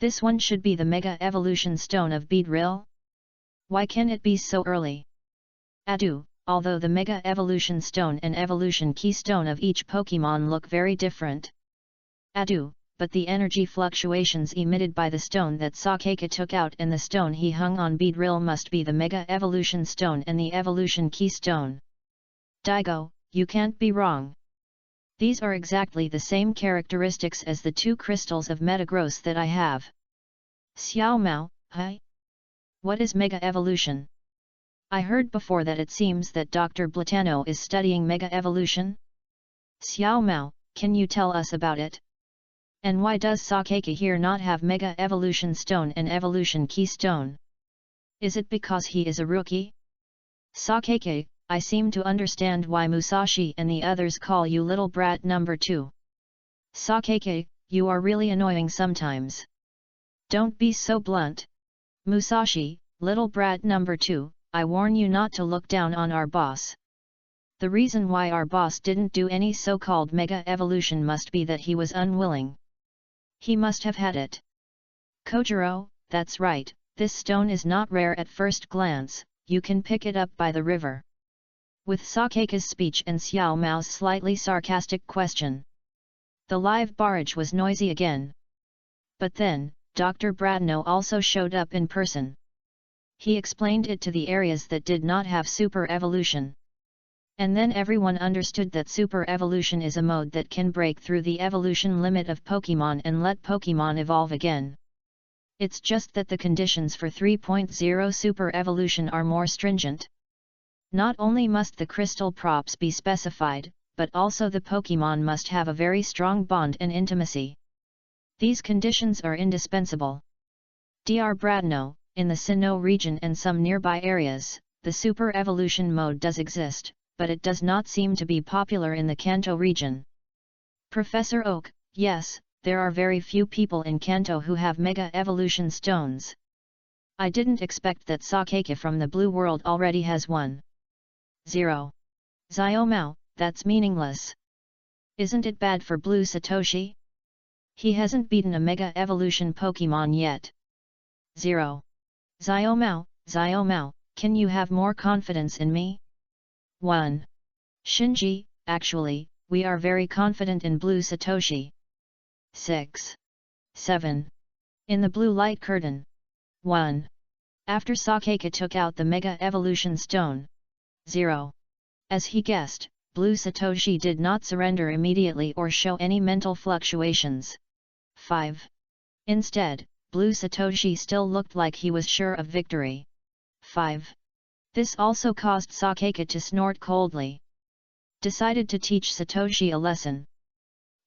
This one should be the Mega Evolution Stone of Beedrill? Why can it be so early? Adu, although the Mega Evolution Stone and Evolution Key Stone of each Pokémon look very different. Adu, but the energy fluctuations emitted by the stone that Sakeka took out and the stone he hung on Beedrill must be the Mega Evolution Stone and the Evolution Key Stone. Daigo, you can't be wrong. These are exactly the same characteristics as the 2 crystals of Metagross that I have. Xiao Mao, hi? What is Mega Evolution? I heard before that it seems that Dr. Blatano is studying Mega Evolution? Xiao Mao, can you tell us about it? And why does Sakeka here not have Mega Evolution Stone and Evolution Key Stone? Is it because he is a rookie? Sakeka, I seem to understand why Musashi and the others call you little brat number 2. Sakeka, you are really annoying sometimes. Don't be so blunt. Musashi, little brat number 2, I warn you not to look down on our boss. The reason why our boss didn't do any so-called Mega Evolution must be that he was unwilling. He must have had it. Kojiro, that's right, this stone is not rare at first glance, you can pick it up by the river. With Sakeka's speech and Xiao Mao's slightly sarcastic question, the live barrage was noisy again. But then, Dr. Bratano also showed up in person. He explained it to the areas that did not have super evolution. And then everyone understood that super evolution is a mode that can break through the evolution limit of Pokémon and let Pokémon evolve again. It's just that the conditions for 3.0 super evolution are more stringent. Not only must the crystal props be specified, but also the Pokémon must have a very strong bond and intimacy. These conditions are indispensable. Dr. Bratano, in the Sinnoh region and some nearby areas, the super evolution mode does exist, but it does not seem to be popular in the Kanto region. Professor Oak, yes, there are very few people in Kanto who have Mega Evolution Stones. I didn't expect that Sakeka from the Blue World already has one. 0. Xiaomao, that's meaningless. Isn't it bad for Blue Satoshi? He hasn't beaten a Mega Evolution Pokémon yet. 0. Xiaomao, can you have more confidence in me? 1. Shinji, actually, we are very confident in Blue Satoshi. 6. 7. In the Blue Light Curtain. 1. After Sakeka took out the Mega Evolution Stone. 0. As he guessed, Blue Satoshi did not surrender immediately or show any mental fluctuations. 5. Instead, Blue Satoshi still looked like he was sure of victory. 5. This also caused Sakeka to snort coldly. Decided to teach Satoshi a lesson.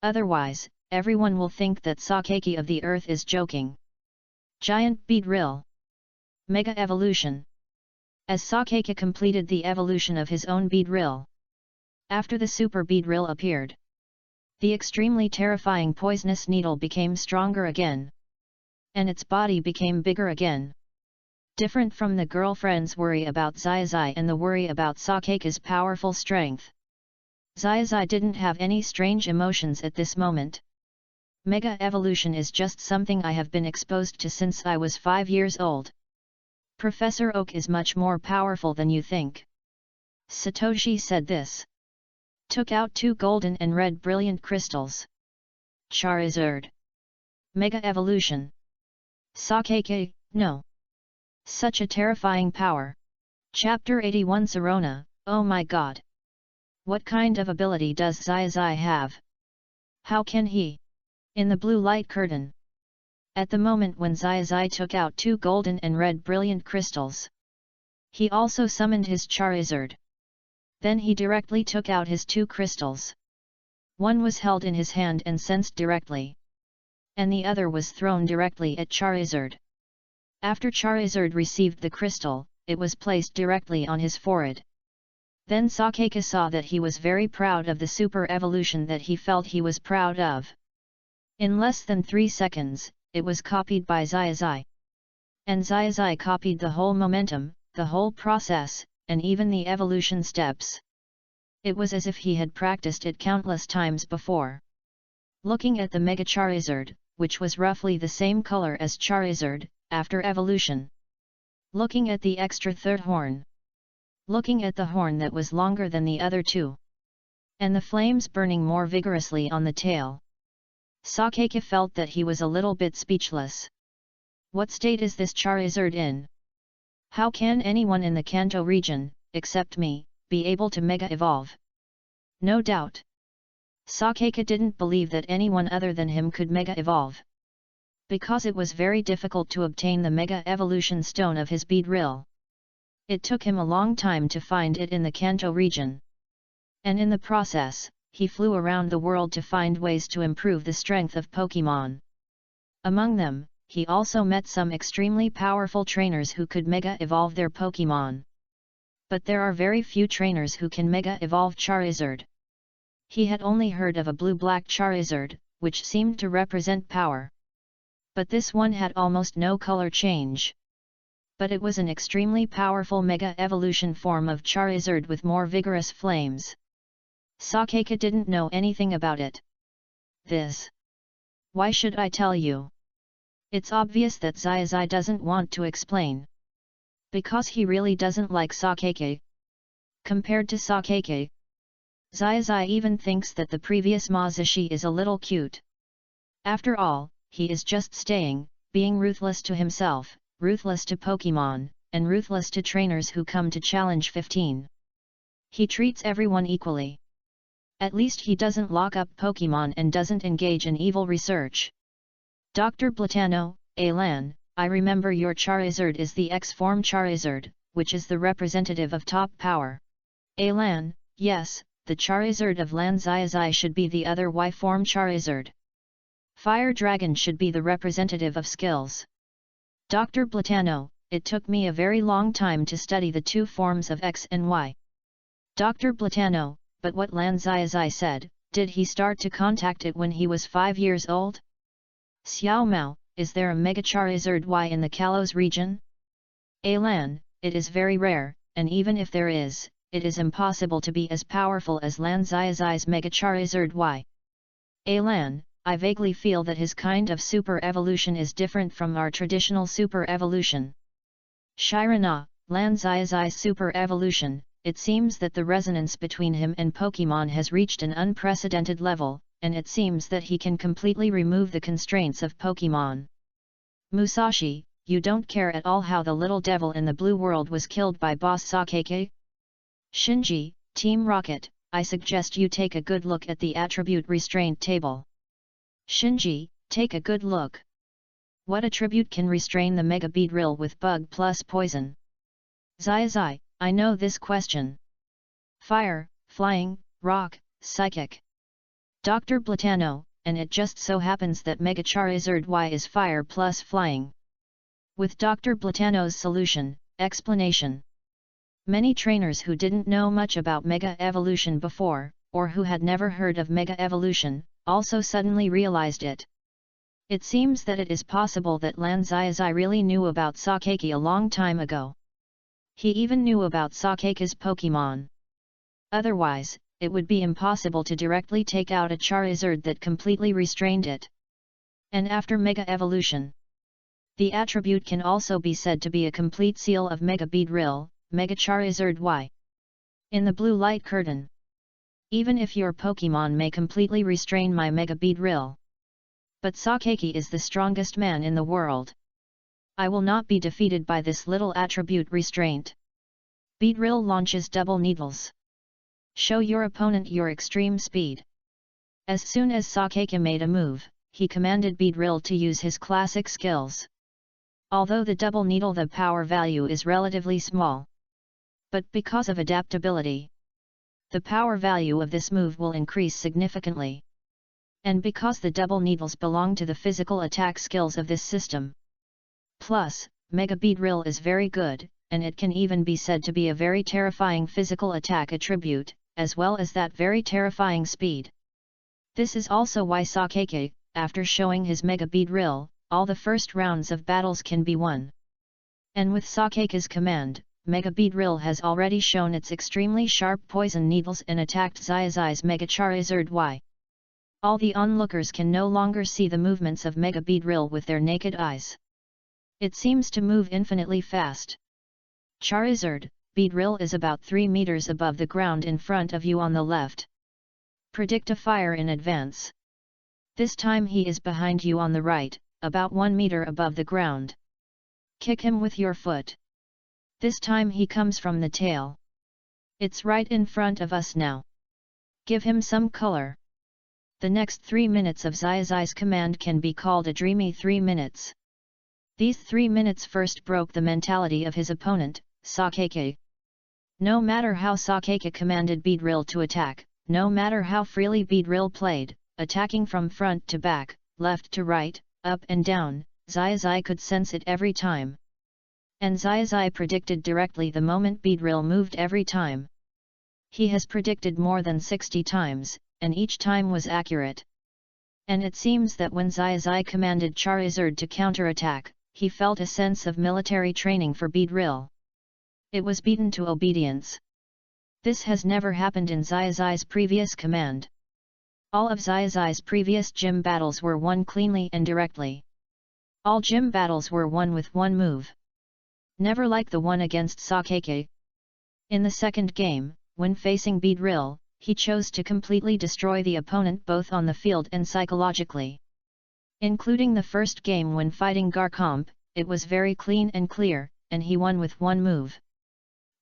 Otherwise, everyone will think that Sakeka of the Earth is joking. Giant Beedrill. Mega Evolution. As Sakeka completed the evolution of his own Beedrill. After the Super Beedrill appeared, the extremely terrifying poisonous needle became stronger again. And its body became bigger again. Different from the girlfriend's worry about Xiaozhi and the worry about Sakeka's powerful strength. Xiaozhi didn't have any strange emotions at this moment. Mega Evolution is just something I have been exposed to since I was 5 years old. Professor Oak is much more powerful than you think. Satoshi said this. Took out 2 golden and red brilliant crystals. Charizard. Mega Evolution. Sakeka, no. Such a terrifying power. Chapter 81 Sirona, oh my god. What kind of ability does Xiaozhi have? How can he? In the Blue Light Curtain. At the moment when Xiaozhi took out 2 golden and red brilliant crystals, he also summoned his Charizard. Then he directly took out his 2 crystals. One was held in his hand and sensed directly. And the other was thrown directly at Charizard. After Charizard received the crystal, it was placed directly on his forehead. Then Sakeka saw that he was very proud of the super evolution that he felt he was proud of. In less than 3 seconds, it was copied by Xiaozhi. And Xiaozhi copied the whole momentum, the whole process, and even the evolution steps. It was as if he had practiced it countless times before. Looking at the Mega Charizard, which was roughly the same color as Charizard, after evolution. Looking at the extra third horn. Looking at the horn that was longer than the other 2. And the flames burning more vigorously on the tail. Sakeke felt that he was a little bit speechless. What state is this Charizard in? How can anyone in the Kanto region, except me, be able to Mega Evolve? No doubt. Sakeke didn't believe that anyone other than him could Mega Evolve. Because it was very difficult to obtain the Mega Evolution Stone of his Beedrill. It took him a long time to find it in the Kanto region. And in the process, he flew around the world to find ways to improve the strength of Pokémon. Among them, he also met some extremely powerful trainers who could Mega Evolve their Pokémon. But there are very few trainers who can Mega Evolve Charizard. He had only heard of a blue-black Charizard, which seemed to represent power. But this one had almost no color change. But it was an extremely powerful Mega Evolution form of Charizard with more vigorous flames. Sakeke didn't know anything about it. This. Why should I tell you? It's obvious that Xiaozhi doesn't want to explain. Because he really doesn't like Sakeke. Compared to Sakeke, Xiaozhi even thinks that the previous Mazishi is a little cute. After all, he is just being ruthless to himself, ruthless to Pokémon, and ruthless to trainers who come to challenge 15. He treats everyone equally. At least he doesn't lock up Pokémon and doesn't engage in evil research. Dr. Platano, Alan, I remember your Charizard is the X-form Charizard, which is the representative of top power. Alan, yes, the Charizard of Lan Xiaozhi should be the other Y-form Charizard. Fire Dragon should be the representative of skills. Dr. Platano, it took me a very long time to study the two forms of X and Y. Dr. Platano, but what Lan Xiaozhi said, did he start to contact it when he was 5 years old? Xiao Mao, is there a Mega Charizard Y in the Kalos region? Alan, it is very rare, and even if there is, it is impossible to be as powerful as Lan Xiaozhi's Mega Charizard Y. Alan, I vaguely feel that his kind of super evolution is different from our traditional super evolution. Shirana, Lan Xiaozhi's super evolution, it seems that the resonance between him and Pokémon has reached an unprecedented level, and it seems that he can completely remove the constraints of Pokémon. Musashi, you don't care at all how the little devil in the blue world was killed by Boss Sakeke? Shinji, Team Rocket, I suggest you take a good look at the attribute restraint table. Shinji, take a good look. What attribute can restrain the Mega Beedrill with Bug plus Poison? Xiaozhi, I know this question. Fire, Flying, Rock, Psychic. Dr. Platano, and it just so happens that Mega Charizard Y is Fire plus Flying. With Dr. Platano's solution, explanation. Many trainers who didn't know much about Mega Evolution before, or who had never heard of Mega Evolution, also suddenly realized it. It seems that it is possible that Lan Xiaozhi really knew about Sakeke a long time ago. He even knew about Sakeke's Pokémon. Otherwise, it would be impossible to directly take out a Charizard that completely restrained it. And after Mega Evolution, the attribute can also be said to be a complete seal of Mega Beedrill, Mega Charizard Y. In the blue light curtain. Even if your Pokémon may completely restrain my Mega Beedrill. But Sakeke is the strongest man in the world. I will not be defeated by this little attribute restraint. Beedrill launches double needles. Show your opponent your extreme speed. As soon as Sakeke made a move, he commanded Beedrill to use his classic skills. Although the double needle the power value is relatively small. But because of adaptability, the power value of this move will increase significantly. And because the double needles belong to the physical attack skills of this system. Plus, Mega Beedrill is very good, and it can even be said to be a very terrifying physical attack attribute, as well as that very terrifying speed. This is also why Sakeke, after showing his Mega Beedrill, all the first rounds of battles can be won. And with Sakeke's command, Mega Beedrill has already shown its extremely sharp poison needles and attacked Xiaozhi's Mega Charizard Y. All the onlookers can no longer see the movements of Mega Beedrill with their naked eyes. It seems to move infinitely fast. Charizard, Beedrill is about 3 meters above the ground in front of you on the left. Predict a fire in advance. This time he is behind you on the right, about 1 meter above the ground. Kick him with your foot. This time he comes from the tail. It's right in front of us now. Give him some color. The next 3 minutes of Xiaozhi's command can be called a dreamy 3 minutes. These 3 minutes first broke the mentality of his opponent, Sakeke. No matter how Sakeke commanded Beedrill to attack, no matter how freely Beedrill played, attacking from front to back, left to right, up and down, Xiaozhi could sense it every time. And Xiaozhi predicted directly the moment Beedrill moved every time. He has predicted more than 60 times, and each time was accurate. And it seems that when Xiaozhi commanded Charizard to counterattack, he felt a sense of military training for Beedrill. It was beaten to obedience. This has never happened in Xiaozhi's previous command. All of Xiaozhi's previous gym battles were won cleanly and directly. All gym battles were won with one move. Never like the one against Sakeke. In the second game, when facing Beedrill, he chose to completely destroy the opponent both on the field and psychologically. Including the first game when fighting Garkomp, it was very clean and clear, and he won with one move.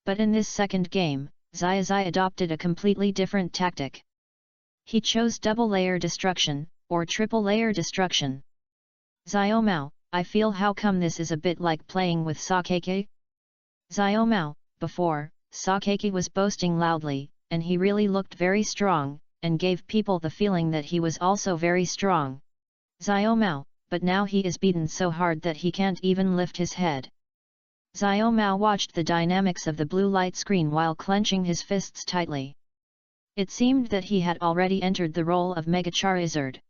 But in this second game, Xiaozhi adopted a completely different tactic. He chose double layer destruction, or triple layer destruction. Xiaomao, I feel how come this is a bit like playing with Sakeke? Xiaomao, before, Sakeke was boasting loudly, and he really looked very strong, and gave people the feeling that he was also very strong. Xiaomao, but now he is beaten so hard that he can't even lift his head. Xiaomao watched the dynamics of the blue light screen while clenching his fists tightly. It seemed that he had already entered the role of Mega Charizard.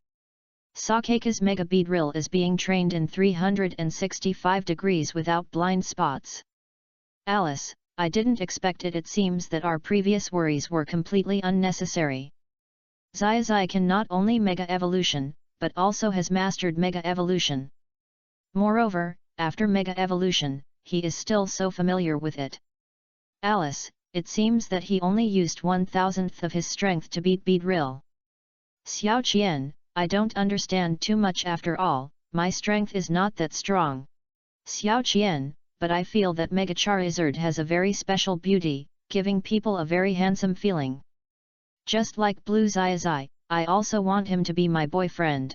Sakeke's Mega Beedrill is being trained in 365 degrees without blind spots. Alice, I didn't expect it. It seems that our previous worries were completely unnecessary. Xiaozhi can not only Mega Evolution, but also has mastered Mega Evolution. Moreover, after Mega Evolution, he is still so familiar with it. Alice, it seems that he only used 1/1000th of his strength to beat Beedrill. Xiaoqian, I don't understand too much after all, my strength is not that strong. Xiaoqian, but I feel that Mega Charizard has a very special beauty, giving people a very handsome feeling. Just like Blue Xiaozhi, I also want him to be my boyfriend.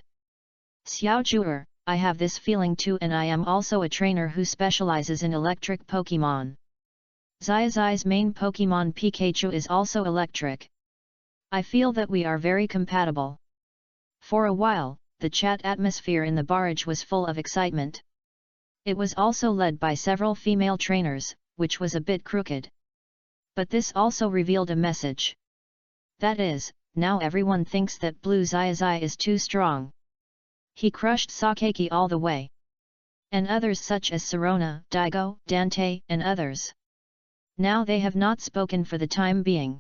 Xiaozhuer, I have this feeling too, and I am also a trainer who specializes in electric Pokemon. Xiaozhi's main Pokemon Pikachu is also electric. I feel that we are very compatible. For a while, the chat atmosphere in the barrage was full of excitement. It was also led by several female trainers, which was a bit crooked. But this also revealed a message. That is, now everyone thinks that Blue Xiaozhi is too strong. He crushed Sakeke all the way. And others such as Sirona, Daigo, Dante, and others. Now they have not spoken for the time being.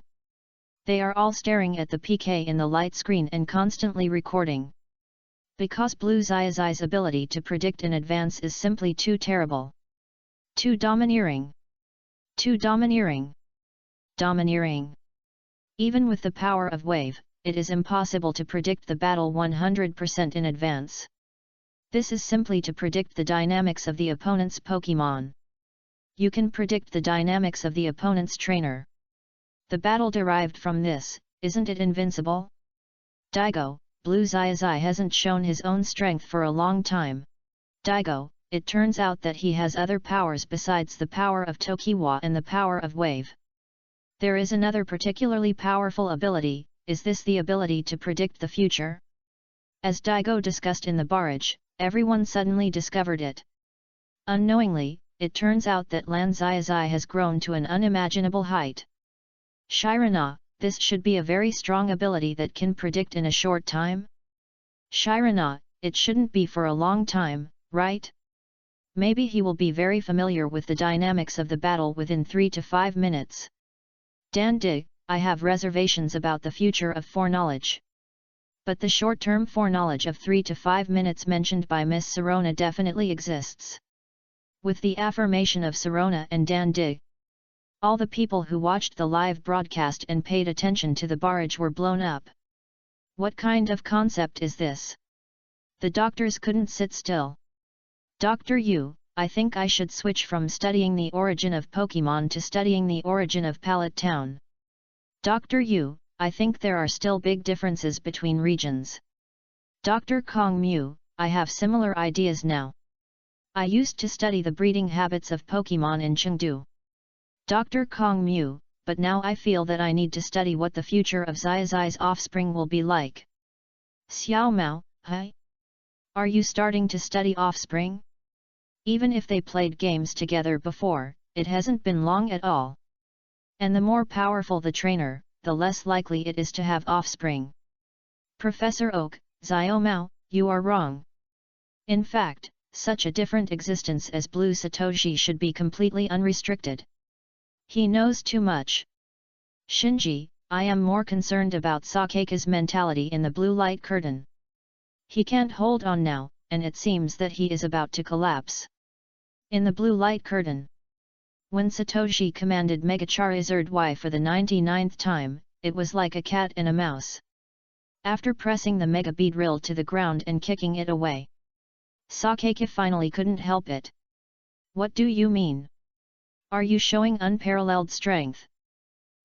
They are all staring at the PK in the light screen and constantly recording. Because Blue Xiaozhi's ability to predict in advance is simply too terrible. Too domineering. Too domineering. Domineering. Even with the power of wave, it is impossible to predict the battle 100% in advance. This is simply to predict the dynamics of the opponent's Pokemon. You can predict the dynamics of the opponent's trainer. The battle derived from this, isn't it invincible? Daigo, Blue Xiaozhi hasn't shown his own strength for a long time. Daigo, it turns out that he has other powers besides the power of Tokiwa and the power of wave. There is another particularly powerful ability. Is this the ability to predict the future? As Daigo discussed in the barrage, everyone suddenly discovered it. Unknowingly, it turns out that Lan Xiaozhi has grown to an unimaginable height. Shirana, this should be a very strong ability that can predict in a short time? Shirana, it shouldn't be for a long time, right? Maybe he will be very familiar with the dynamics of the battle within 3 to 5 minutes. Dan Dig, I have reservations about the future of foreknowledge. But the short-term foreknowledge of 3 to 5 minutes mentioned by Miss Sirona definitely exists. With the affirmation of Sirona and Dan Dig, all the people who watched the live broadcast and paid attention to the barrage were blown up. What kind of concept is this? The doctors couldn't sit still. Dr. Yu, I think I should switch from studying the origin of Pokemon to studying the origin of Pallet Town. Dr. Yu, I think there are still big differences between regions. Dr. Kong Mu, I have similar ideas now. I used to study the breeding habits of Pokemon in Chengdu. Dr. Kong Mu, but now I feel that I need to study what the future of Xiaozhi's offspring will be like. Xiao Mao, hi? Are you starting to study offspring? Even if they played games together before, it hasn't been long at all. And the more powerful the trainer, the less likely it is to have offspring. Professor Oak, Xiao Mao, you are wrong. In fact, such a different existence as Blue Satoshi should be completely unrestricted. He knows too much. Shinji, I am more concerned about Sakeka's mentality in the blue light curtain. He can't hold on now, and it seems that he is about to collapse. In the blue light curtain. When Satoshi commanded Mega Charizard Y for the 99th time, it was like a cat and a mouse. After pressing the Mega Beedrill to the ground and kicking it away, Sakeka finally couldn't help it. What do you mean? Are you showing unparalleled strength?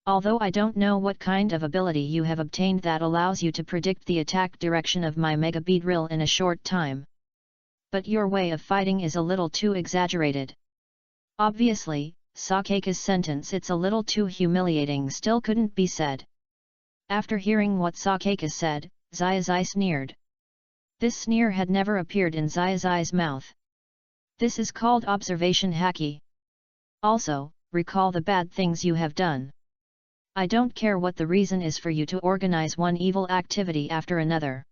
Although I don't know what kind of ability you have obtained that allows you to predict the attack direction of my Mega Beedrill in a short time. But your way of fighting is a little too exaggerated. Obviously, Sakeka's sentence "it's a little too humiliating" still couldn't be said. After hearing what Sakeka said, Xiaozhi sneered. This sneer had never appeared in Xiaozhi's mouth. This is called observation haki. Also, recall the bad things you have done. I don't care what the reason is for you to organize one evil activity after another.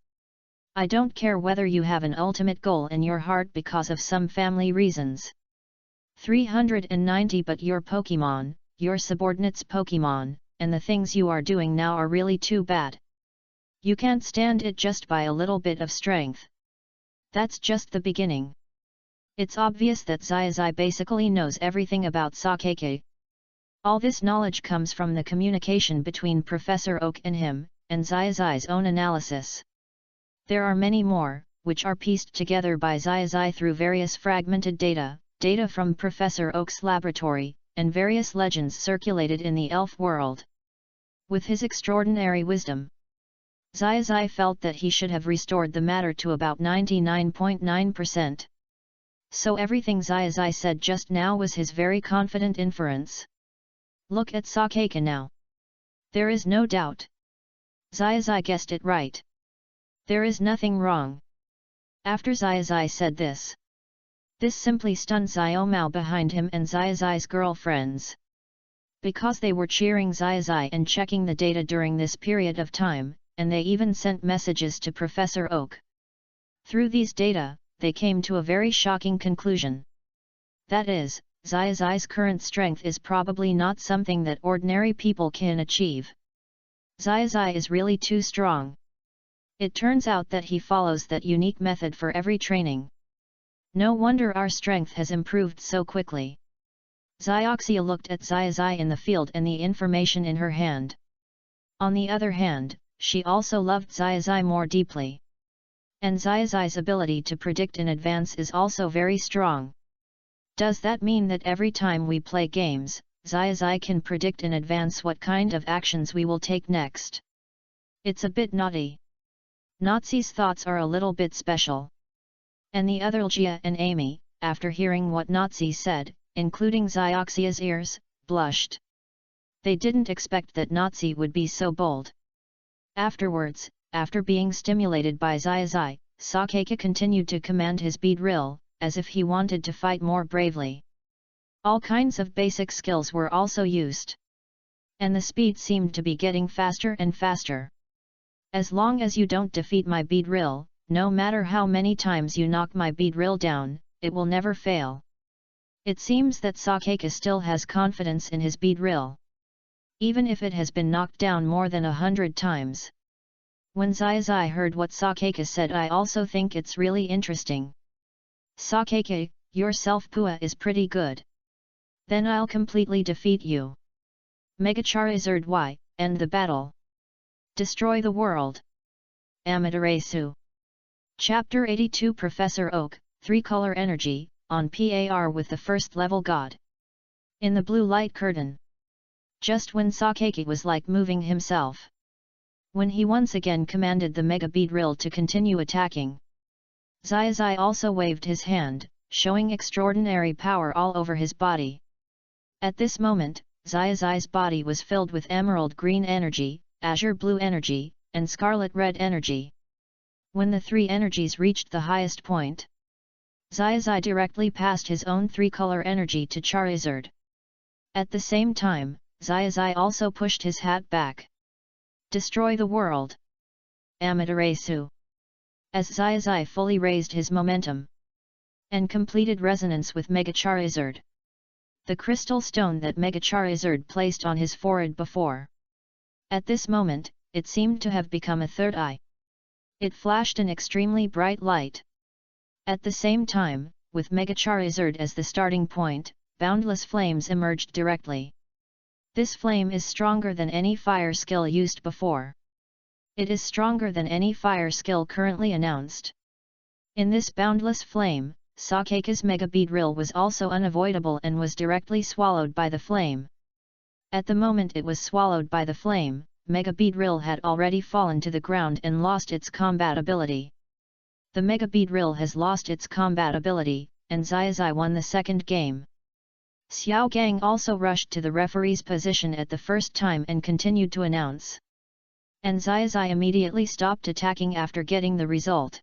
I don't care whether you have an ultimate goal in your heart because of some family reasons. 390 But your Pokemon, your subordinates' Pokemon, and the things you are doing now are really too bad. You can't stand it just by a little bit of strength. That's just the beginning. It's obvious that Xiaozhi basically knows everything about Sakeka. All this knowledge comes from the communication between Professor Oak and him, and Xiaozhi's own analysis. There are many more, which are pieced together by Xiaozhi through various fragmented data from Professor Oak's laboratory, and various legends circulated in the elf world. With his extraordinary wisdom, Xiaozhi felt that he should have restored the matter to about 99.9%. So everything Xiaozhi said just now was his very confident inference. Look at Sakeka now. There is no doubt. Xiaozhi guessed it right. There is nothing wrong. After Xiaozhi said this simply stunned Xiao Mao behind him and Xiaozhi's girlfriends. Because they were cheering Xiaozhi and checking the data during this period of time, and they even sent messages to Professor Oak. Through these data, they came to a very shocking conclusion. That is, Xiaozhi's current strength is probably not something that ordinary people can achieve. Xiaozhi is really too strong. It turns out that he follows that unique method for every training. No wonder our strength has improved so quickly. Xiaoxia looked at Xiaozhi in the field and the information in her hand. On the other hand, she also loved Xiaozhi more deeply. And Xiaozhi's ability to predict in advance is also very strong. Does that mean that every time we play games, Xiaozhi can predict in advance what kind of actions we will take next? It's a bit naughty. Nazi's thoughts are a little bit special. And the other Jia and Amy, after hearing what Nazi said, including Xiaoxia's ears, blushed. They didn't expect that Nazi would be so bold. Afterwards, after being stimulated by Xiaozhi, Sakeka continued to command his Beedrill, as if he wanted to fight more bravely. All kinds of basic skills were also used. And the speed seemed to be getting faster and faster. As long as you don't defeat my Beedrill, no matter how many times you knock my Beedrill down, it will never fail. It seems that Sakeka still has confidence in his Beedrill. Even if it has been knocked down more than 100 times. When Xiaozhi heard what Sakeka said, I also think it's really interesting. Sakeka, your self-pua is pretty good. Then I'll completely defeat you. Mega Charizard Y, end the battle. Destroy the world. Amaterasu. Chapter 82 Professor Oak, 3-Color Energy, on PAR with the First Level God. In the blue light curtain. Just when Sakaki was like moving himself. When he once again commanded the Mega Beedrill to continue attacking. Xiaozhi also waved his hand, showing extraordinary power all over his body. At this moment, Xiaozhi's body was filled with emerald green energy, azure blue energy, and scarlet red energy. When the three energies reached the highest point, Xiaozhi directly passed his own 3-color energy to Charizard. At the same time, Xiaozhi also pushed his hat back. Destroy the world! Amaterasu! As Xiaozhi fully raised his momentum and completed resonance with Mega Charizard, the crystal stone that Mega Charizard placed on his forehead before. At this moment, it seemed to have become a third eye. It flashed an extremely bright light. At the same time, with Mega Charizard as the starting point, boundless flames emerged directly. This flame is stronger than any fire skill used before. It is stronger than any fire skill currently announced. In this boundless flame, Sakaka's Mega Beedrill was also unavoidable and was directly swallowed by the flame. At the moment it was swallowed by the flame, Mega Beedrill had already fallen to the ground and lost its combat ability. The Mega Beedrill has lost its combat ability, and Xiaozhi won the second game. Xiao Gang also rushed to the referee's position at the first time and continued to announce. And Xiaozhi immediately stopped attacking after getting the result.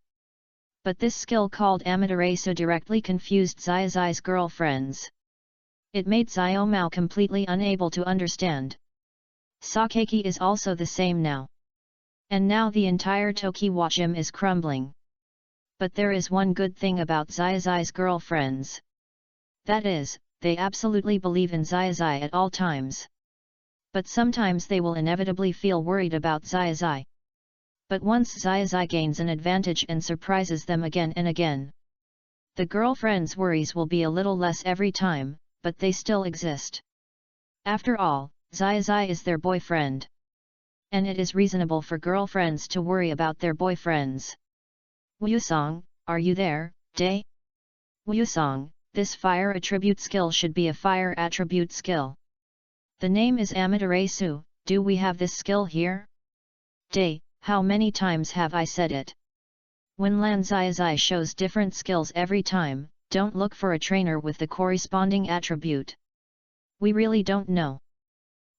But this skill called Amaterasu directly confused Xiaozhi's girlfriends. It made Xiaomao completely unable to understand. Sakaki is also the same now. And now the entire Tokiwa gym is crumbling. But there is one good thing about Xiaozhi's girlfriends. That is, they absolutely believe in Xiaozhi at all times. But sometimes they will inevitably feel worried about Xiaozhi. But once Xiaozhi gains an advantage and surprises them again and again, the girlfriends' worries will be a little less every time, but they still exist. After all, Xiaozhi is their boyfriend. And it is reasonable for girlfriends to worry about their boyfriends. Wusong, are you there, Day? Wusong, this fire attribute skill should be a fire attribute skill. The name is Amaterasu, do we have this skill here? Day, how many times have I said it? When Lan Xiaozhi shows different skills every time, don't look for a trainer with the corresponding attribute. We really don't know.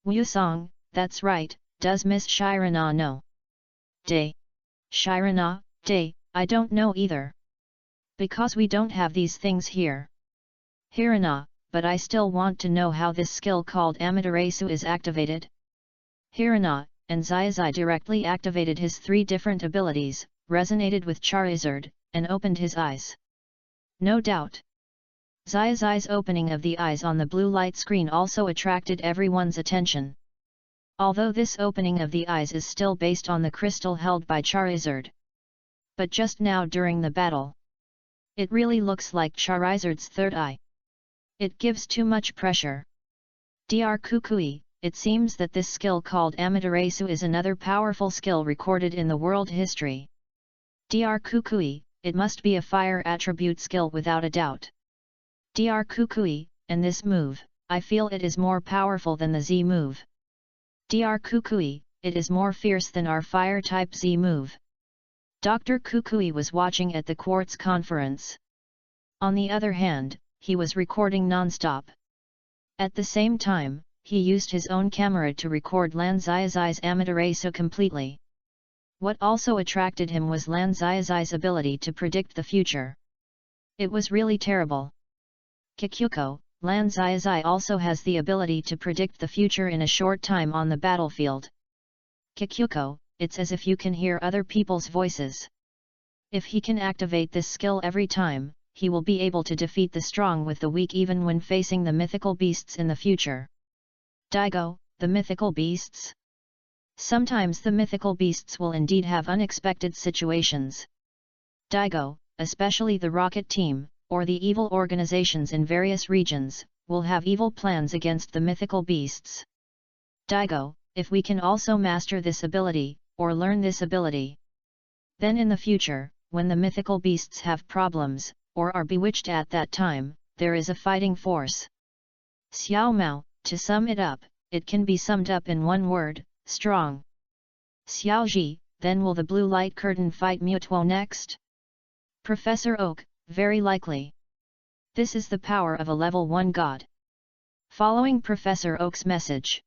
Wusong, that's right, does Miss Shirana know? Day. Shirana, Day, I don't know either. Because we don't have these things here. Hirana, but I still want to know how this skill called Amaterasu is activated. Hirana, and Xiaozhi directly activated his 3 different abilities, resonated with Charizard, and opened his eyes. No doubt. Xiaozhi's opening of the eyes on the blue light screen also attracted everyone's attention. Although this opening of the eyes is still based on the crystal held by Charizard. But just now during the battle, it really looks like Charizard's third eye. It gives too much pressure. Dr. Kukui, it seems that this skill called Amaterasu is another powerful skill recorded in the world history. Dr. Kukui, it must be a fire attribute skill without a doubt. Dr. Kukui, and this move, I feel it is more powerful than the Z move. Dr. Kukui, it is more fierce than our fire type Z move. Dr. Kukui was watching at the Quartz conference. On the other hand, he was recording non-stop. At the same time, he used his own camera to record Lan Xiaozhi's Amaterasu completely. What also attracted him was Lan Xiaozhi's ability to predict the future. It was really terrible. Kikuko, Lan Xiaozhi also has the ability to predict the future in a short time on the battlefield. Kikuko, it's as if you can hear other people's voices. If he can activate this skill every time, he will be able to defeat the strong with the weak even when facing the mythical beasts in the future. Daigo, the mythical beasts? Sometimes the mythical beasts will indeed have unexpected situations. Daigo, especially the rocket team, or the evil organizations in various regions, will have evil plans against the mythical beasts. Daigo, if we can also master this ability, or learn this ability, then in the future, when the mythical beasts have problems, or are bewitched at that time, there is a fighting force. Xiao Mao, to sum it up, it can be summed up in one word, strong. Xiaozhi, then will the blue light curtain fight Mutuo next? Professor Oak, very likely. This is the power of a level 1 god. Following Professor Oak's message,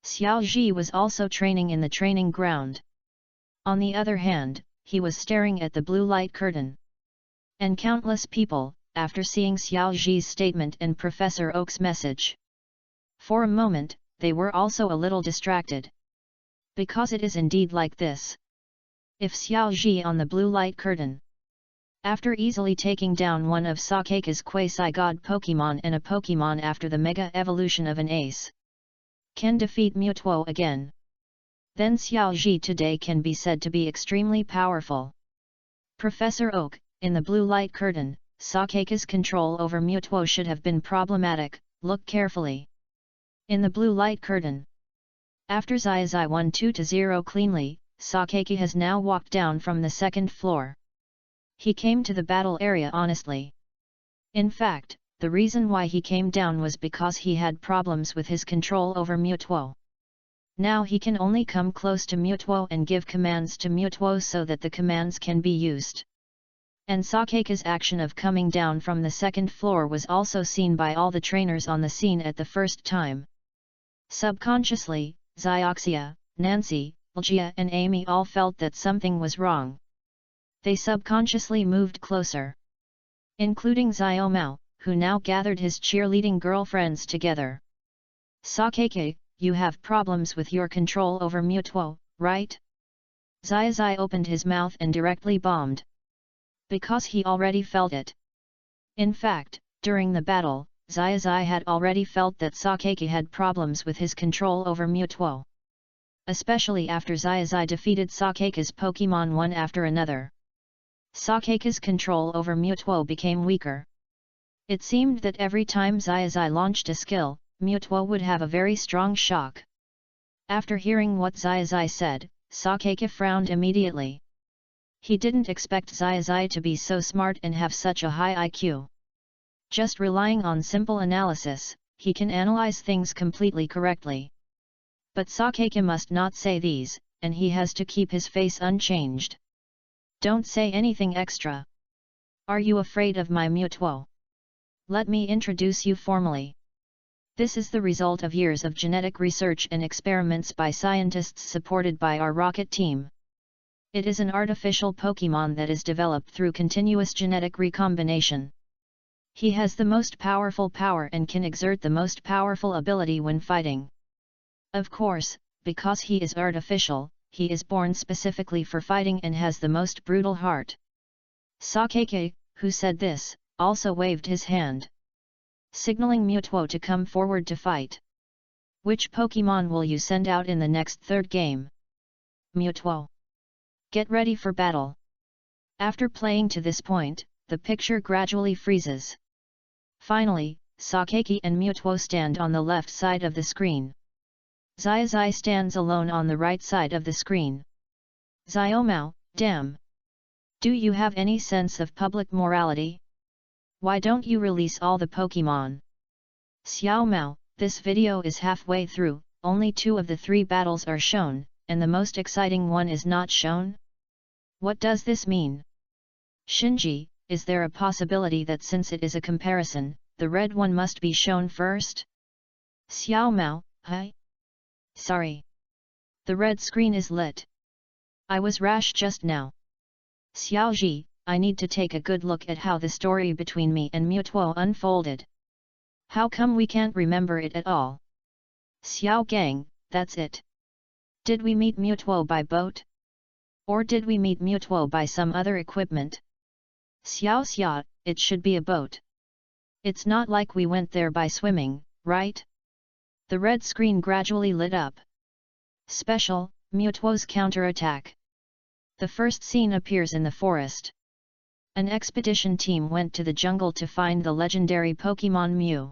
Xiaozhi was also training in the training ground. On the other hand, he was staring at the blue light curtain. And countless people, after seeing Xiaozhi's statement and Professor Oak's message, for a moment, they were also a little distracted. Because it is indeed like this. If Xiaozhi on the blue light curtain, after easily taking down one of Sakeika's quasi-god Pokemon and a Pokemon after the mega evolution of an ace, can defeat Mutuo again, then Xiaozhi today can be said to be extremely powerful. Professor Oak, in the blue light curtain, Sakeika's control over Mutuo should have been problematic, look carefully. In the blue light curtain, after Xiaozhi won 2-0 cleanly, Sakeika has now walked down from the second floor. He came to the battle area honestly. In fact, the reason why he came down was because he had problems with his control over Mutuo. Now he can only come close to Mutuo and give commands to Mutuo so that the commands can be used. And Sakeika's action of coming down from the second floor was also seen by all the trainers on the scene at the first time. Subconsciously, Xiaoxia, Nancy, Ligia and Amy all felt that something was wrong. They subconsciously moved closer. Including Xiao Mao, who now gathered his cheerleading girlfriends together. Sakeika, you have problems with your control over Mutuo, right? Xiaozhi opened his mouth and directly bombed. Because he already felt it. In fact, during the battle, Xiaozhi had already felt that Sakeika had problems with his control over Mutuo. Especially after Xiaozhi defeated Sakeika's Pokemon one after another. Sakeika's control over Mutuo became weaker. It seemed that every time Xiaozhi launched a skill, Mutuo would have a very strong shock. After hearing what Xiaozhi said, Sakeika frowned immediately. He didn't expect Xiaozhi to be so smart and have such a high IQ. Just relying on simple analysis, he can analyze things completely correctly. But Sakeika must not say these, and he has to keep his face unchanged. Don't say anything extra. Are you afraid of my Mutuo? Let me introduce you formally. This is the result of years of genetic research and experiments by scientists supported by our rocket team. It is an artificial Pokemon that is developed through continuous genetic recombination. He has the most powerful power and can exert the most powerful ability when fighting. Of course, because he is artificial, he is born specifically for fighting and has the most brutal heart. Sakeika, who said this, also waved his hand, signaling Mutuo to come forward to fight. Which Pokemon will you send out in the next third game? Mutuo. Get ready for battle. After playing to this point, the picture gradually freezes. Finally, Sakeika and Mutuo stand on the left side of the screen. Xiaozhi stands alone on the right side of the screen. Xiao Mao, damn! Do you have any sense of public morality? Why don't you release all the Pokemon? Xiao Mao, this video is halfway through, only 2 of the 3 battles are shown, and the most exciting one is not shown? What does this mean? Shinji, is there a possibility that since it is a comparison, the red one must be shown first? Xiao Mao, hi? Sorry. The red screen is lit. I was rash just now. Xiaozhi, I need to take a good look at how the story between me and Mutuo unfolded. How come we can't remember it at all? Xiao Gang, that's it. Did we meet Mutuo by boat? Or did we meet Mutuo by some other equipment? Xiao Xia, it should be a boat. It's not like we went there by swimming, right? The red screen gradually lit up. Special, Mutuo's counterattack. The first scene appears in the forest. An expedition team went to the jungle to find the legendary Pokemon Mew.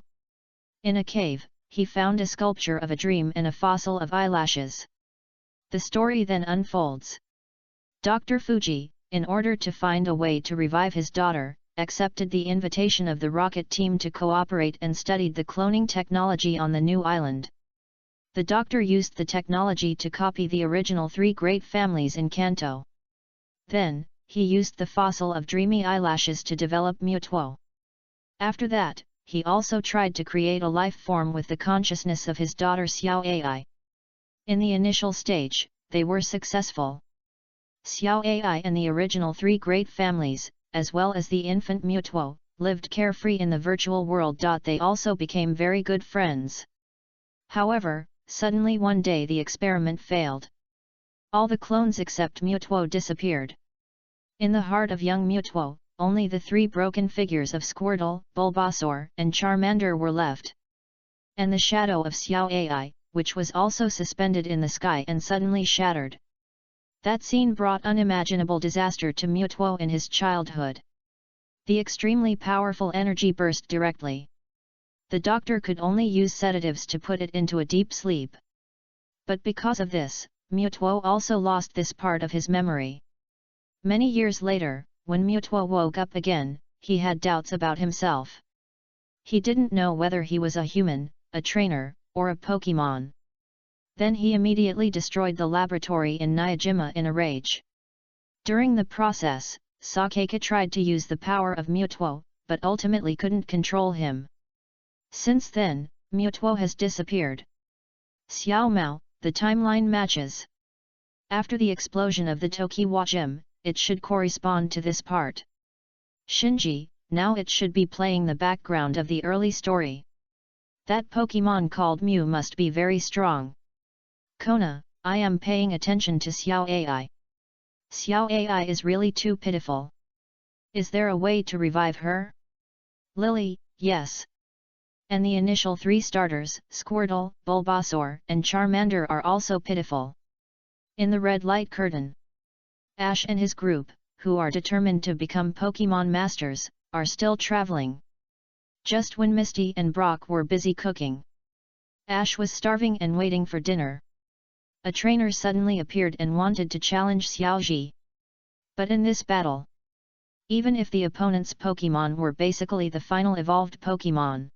In a cave, he found a sculpture of a dream and a fossil of eyelashes. The story then unfolds. Dr. Fuji, in order to find a way to revive his daughter, accepted the invitation of the rocket team to cooperate and studied the cloning technology on the new island. The doctor used the technology to copy the original 3 great families in Kanto. Then, he used the fossil of dreamy eyelashes to develop Mutuo. After that, he also tried to create a life form with the consciousness of his daughter Xiaozhi. In the initial stage, they were successful. Xiaozhi and the original 3 great families, as well as the infant Mutuo, lived carefree in the virtual world. They also became very good friends. However, suddenly one day the experiment failed. All the clones except Mutuo disappeared. In the heart of young Mutuo, only the 3 broken figures of Squirtle, Bulbasaur, and Charmander were left. And the shadow of Xiaozhi, which was also suspended in the sky and suddenly shattered. That scene brought unimaginable disaster to Mutuo in his childhood. The extremely powerful energy burst directly. The doctor could only use sedatives to put it into a deep sleep. But because of this, Mutuo also lost this part of his memory. Many years later, when Mutuo woke up again, he had doubts about himself. He didn't know whether he was a human, a trainer, or a Pokemon. Then he immediately destroyed the laboratory in Niijima in a rage. During the process, Sakeka tried to use the power of Mutuo, but ultimately couldn't control him. Since then, Mutuo has disappeared. Xiao Mao, the timeline matches. After the explosion of the Tokiwa gem, it should correspond to this part. Shinji, now it should be playing the background of the early story. That Pokemon called Mew must be very strong. Kona, I am paying attention to Xiaozhi. Xiaozhi is really too pitiful. Is there a way to revive her? Lily, yes. And the initial 3 starters, Squirtle, Bulbasaur, and Charmander are also pitiful. In the red light curtain, Ash and his group, who are determined to become Pokemon Masters, are still traveling. Just when Misty and Brock were busy cooking, Ash was starving and waiting for dinner. A trainer suddenly appeared and wanted to challenge Xiaozhi. But in this battle, even if the opponent's Pokemon were basically the final evolved Pokemon,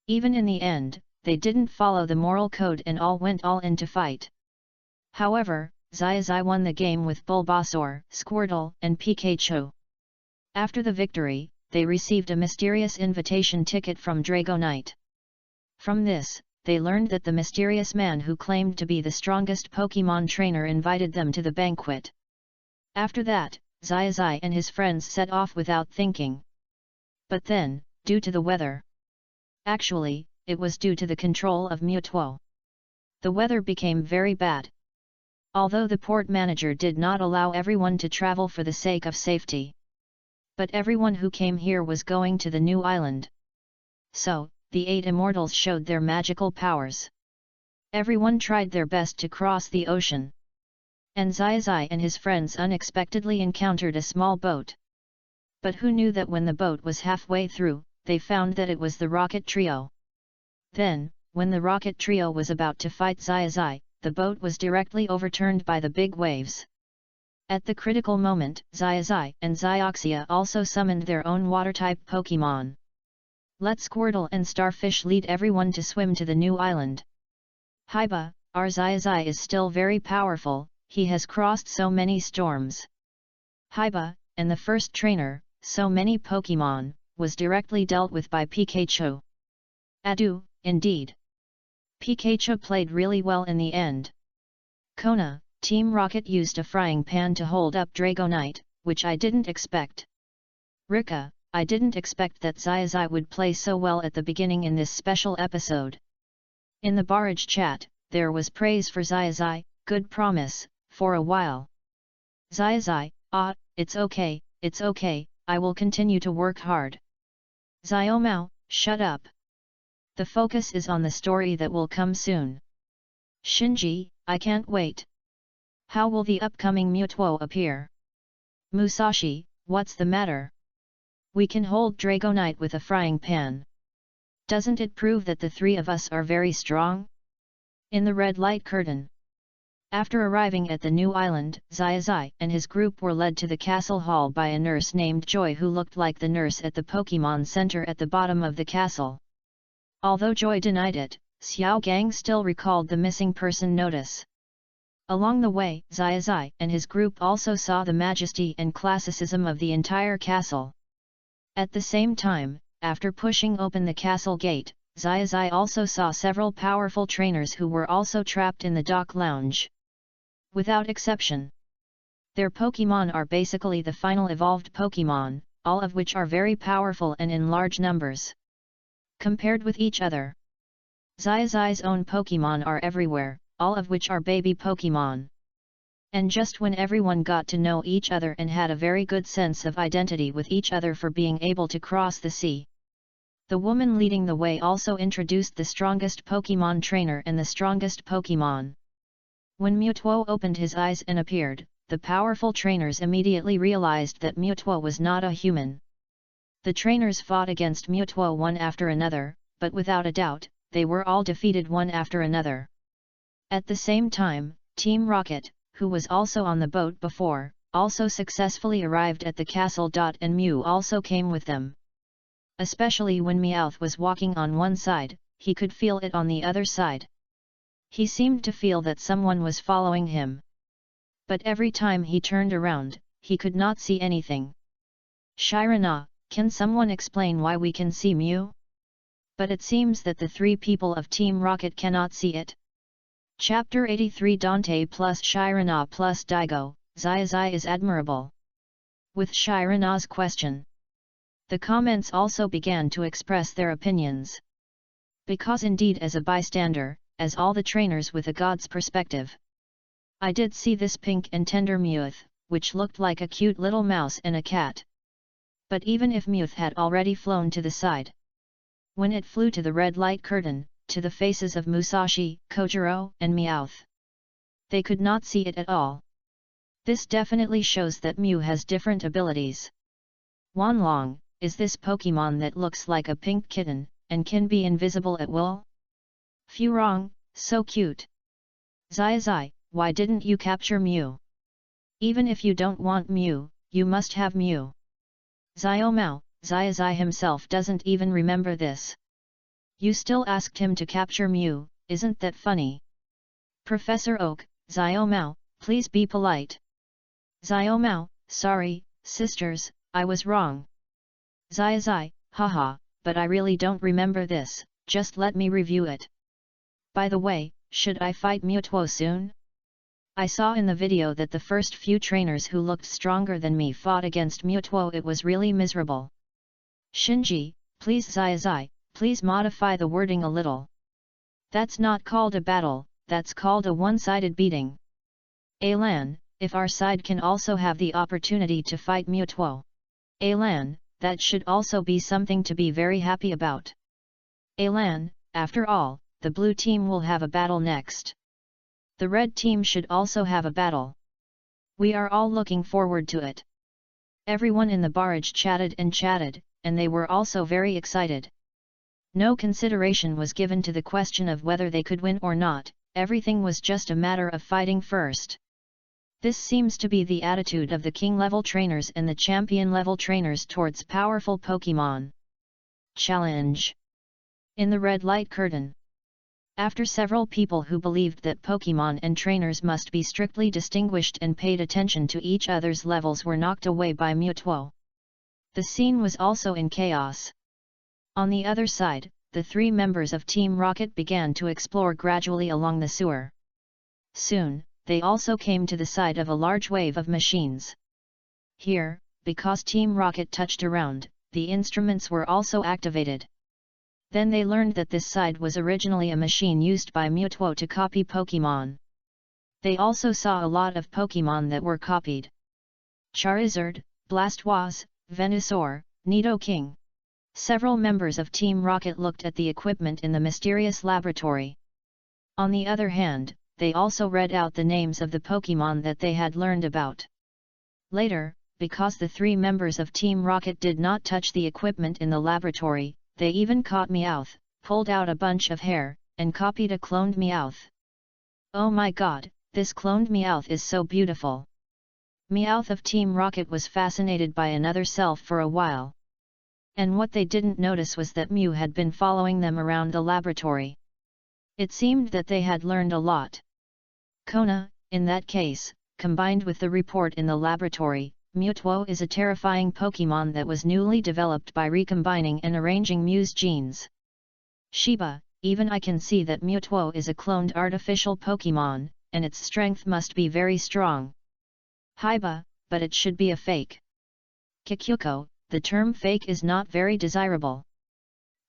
even in the end, they didn't follow the moral code and all went all in to fight. However, Xiaozhi won the game with Bulbasaur, Squirtle, and Pikachu. After the victory, they received a mysterious invitation ticket from Dragonite. From this, they learned that the mysterious man who claimed to be the strongest Pokemon trainer invited them to the banquet. After that, Xiaozhi and his friends set off without thinking. But then, due to the weather. Actually, it was due to the control of Mutuo. The weather became very bad. Although the port manager did not allow everyone to travel for the sake of safety. But everyone who came here was going to the new island. So, the 8 immortals showed their magical powers. Everyone tried their best to cross the ocean. And Xiaozhi and his friends unexpectedly encountered a small boat. But who knew that when the boat was halfway through, they found that it was the rocket trio. Then, when the rocket trio was about to fight Xiaozhi, the boat was directly overturned by the big waves. At the critical moment, Xiaozhi and Xioxia also summoned their own water-type Pokemon. Let Squirtle and Starfish lead everyone to swim to the new island. Haiba, our Xiaozhi is still very powerful, he has crossed so many storms. Haiba, and the first trainer, so many Pokemon, was directly dealt with by Pikachu. Adu, indeed. Pikachu played really well in the end. Kona, Team Rocket used a frying pan to hold up Dragonite, which I didn't expect. Rika, I didn't expect that Xiaozhi would play so well at the beginning in this special episode. In the barrage chat, there was praise for Xiaozhi, good promise, for a while. Xiaozhi, it's okay, I will continue to work hard. Xiaomao, shut up. The focus is on the story that will come soon. Shinji, I can't wait. How will the upcoming Mutuo appear? Musashi, what's the matter? We can hold Dragonite with a frying pan. Doesn't it prove that the 3 of us are very strong? In the red light curtain, After arriving at the new island, Xiaozhi and his group were led to the castle hall by a nurse named Joy who looked like the nurse at the Pokémon Center at the bottom of the castle. Although Joy denied it, Xiao Gang still recalled the missing person notice. Along the way, Xiaozhi and his group also saw the majesty and classicism of the entire castle. At the same time, after pushing open the castle gate, Xiaozhi also saw several powerful trainers who were also trapped in the dock lounge. Without exception, their Pokémon are basically the final evolved Pokémon, all of which are very powerful and in large numbers. Compared with each other, Xiaozhi's own Pokémon are everywhere, all of which are baby Pokémon. And just when everyone got to know each other and had a very good sense of identity with each other for being able to cross the sea, the woman leading the way also introduced the strongest Pokémon trainer and the strongest Pokémon. When Mewtwo opened his eyes and appeared, the powerful trainers immediately realized that Mewtwo was not a human. The trainers fought against Mewtwo one after another, but without a doubt, they were all defeated one after another. At the same time, Team Rocket, who was also on the boat before, also successfully arrived at the castle. And Mew also came with them. Especially when Meowth was walking on one side, he could feel it on the other side. He seemed to feel that someone was following him. But every time he turned around, he could not see anything. Shirana, can someone explain why we can see Mew? But it seems that the three people of Team Rocket cannot see it. Chapter 83 Dante plus Shirana plus Daigo, Xiaozhi is admirable. With Shirana's question, the comments also began to express their opinions. Because indeed as a bystander, as all the trainers with a god's perspective, I did see this pink and tender Mewth, which looked like a cute little mouse and a cat. But even if Mewth had already flown to the side, when it flew to the red light curtain, to the faces of Musashi, Kojiro, and Meowth, they could not see it at all. This definitely shows that Mew has different abilities. Wanlong, is this Pokémon that looks like a pink kitten, and can be invisible at will? Furong, so cute. Xiaozhi, why didn't you capture Mew? Even if you don't want Mew, you must have Mew. Xiaomao, Xiaozhi himself doesn't even remember this. You still asked him to capture Mew, isn't that funny? Professor Oak, Xiaomao, please be polite. Xiaomao, sorry, sisters, I was wrong. Xiaozhi, haha, but I really don't remember this, just let me review it. By the way, should I fight Mewtwo soon? I saw in the video that the first few trainers who looked stronger than me fought against Mewtwo. It was really miserable. Shinji, please Xiaozhi, please modify the wording a little. That's not called a battle, that's called a one-sided beating. Alan, if our side can also have the opportunity to fight Mewtwo. Alan, that should also be something to be very happy about. Alan, after all, the blue team will have a battle next. The red team should also have a battle. We are all looking forward to it. Everyone in the barrage chatted, and they were also very excited. No consideration was given to the question of whether they could win or not, everything was just a matter of fighting first. This seems to be the attitude of the king-level trainers and the champion-level trainers towards powerful Pokémon. Challenge. In the red light curtain. After several people who believed that Pokémon and trainers must be strictly distinguished and paid attention to each other's levels were knocked away by Mewtwo, the scene was also in chaos. On the other side, the three members of Team Rocket began to explore gradually along the sewer. Soon, they also came to the side of a large wave of machines. Here, because Team Rocket touched around, the instruments were also activated. Then they learned that this side was originally a machine used by Mewtwo to copy Pokémon. They also saw a lot of Pokémon that were copied. Charizard, Blastoise, Venusaur, Nidoking. Several members of Team Rocket looked at the equipment in the mysterious laboratory. On the other hand, they also read out the names of the Pokémon that they had learned about. Later, because the three members of Team Rocket did not touch the equipment in the laboratory, they even caught Meowth, pulled out a bunch of hair, and copied a cloned Meowth. Oh my god, This cloned Meowth is so beautiful. Meowth of Team Rocket was fascinated by another self for a while. And what they didn't notice was that Mew had been following them around the laboratory. It seemed that they had learned a lot. Kona, in that case, combined with the report in the laboratory, Mewtwo is a terrifying Pokémon that was newly developed by recombining and arranging Mew's genes. Shiba, even I can see that Mewtwo is a cloned artificial Pokémon, and its strength must be very strong. Hiba, but it should be a fake. Kikyuko, the term fake is not very desirable.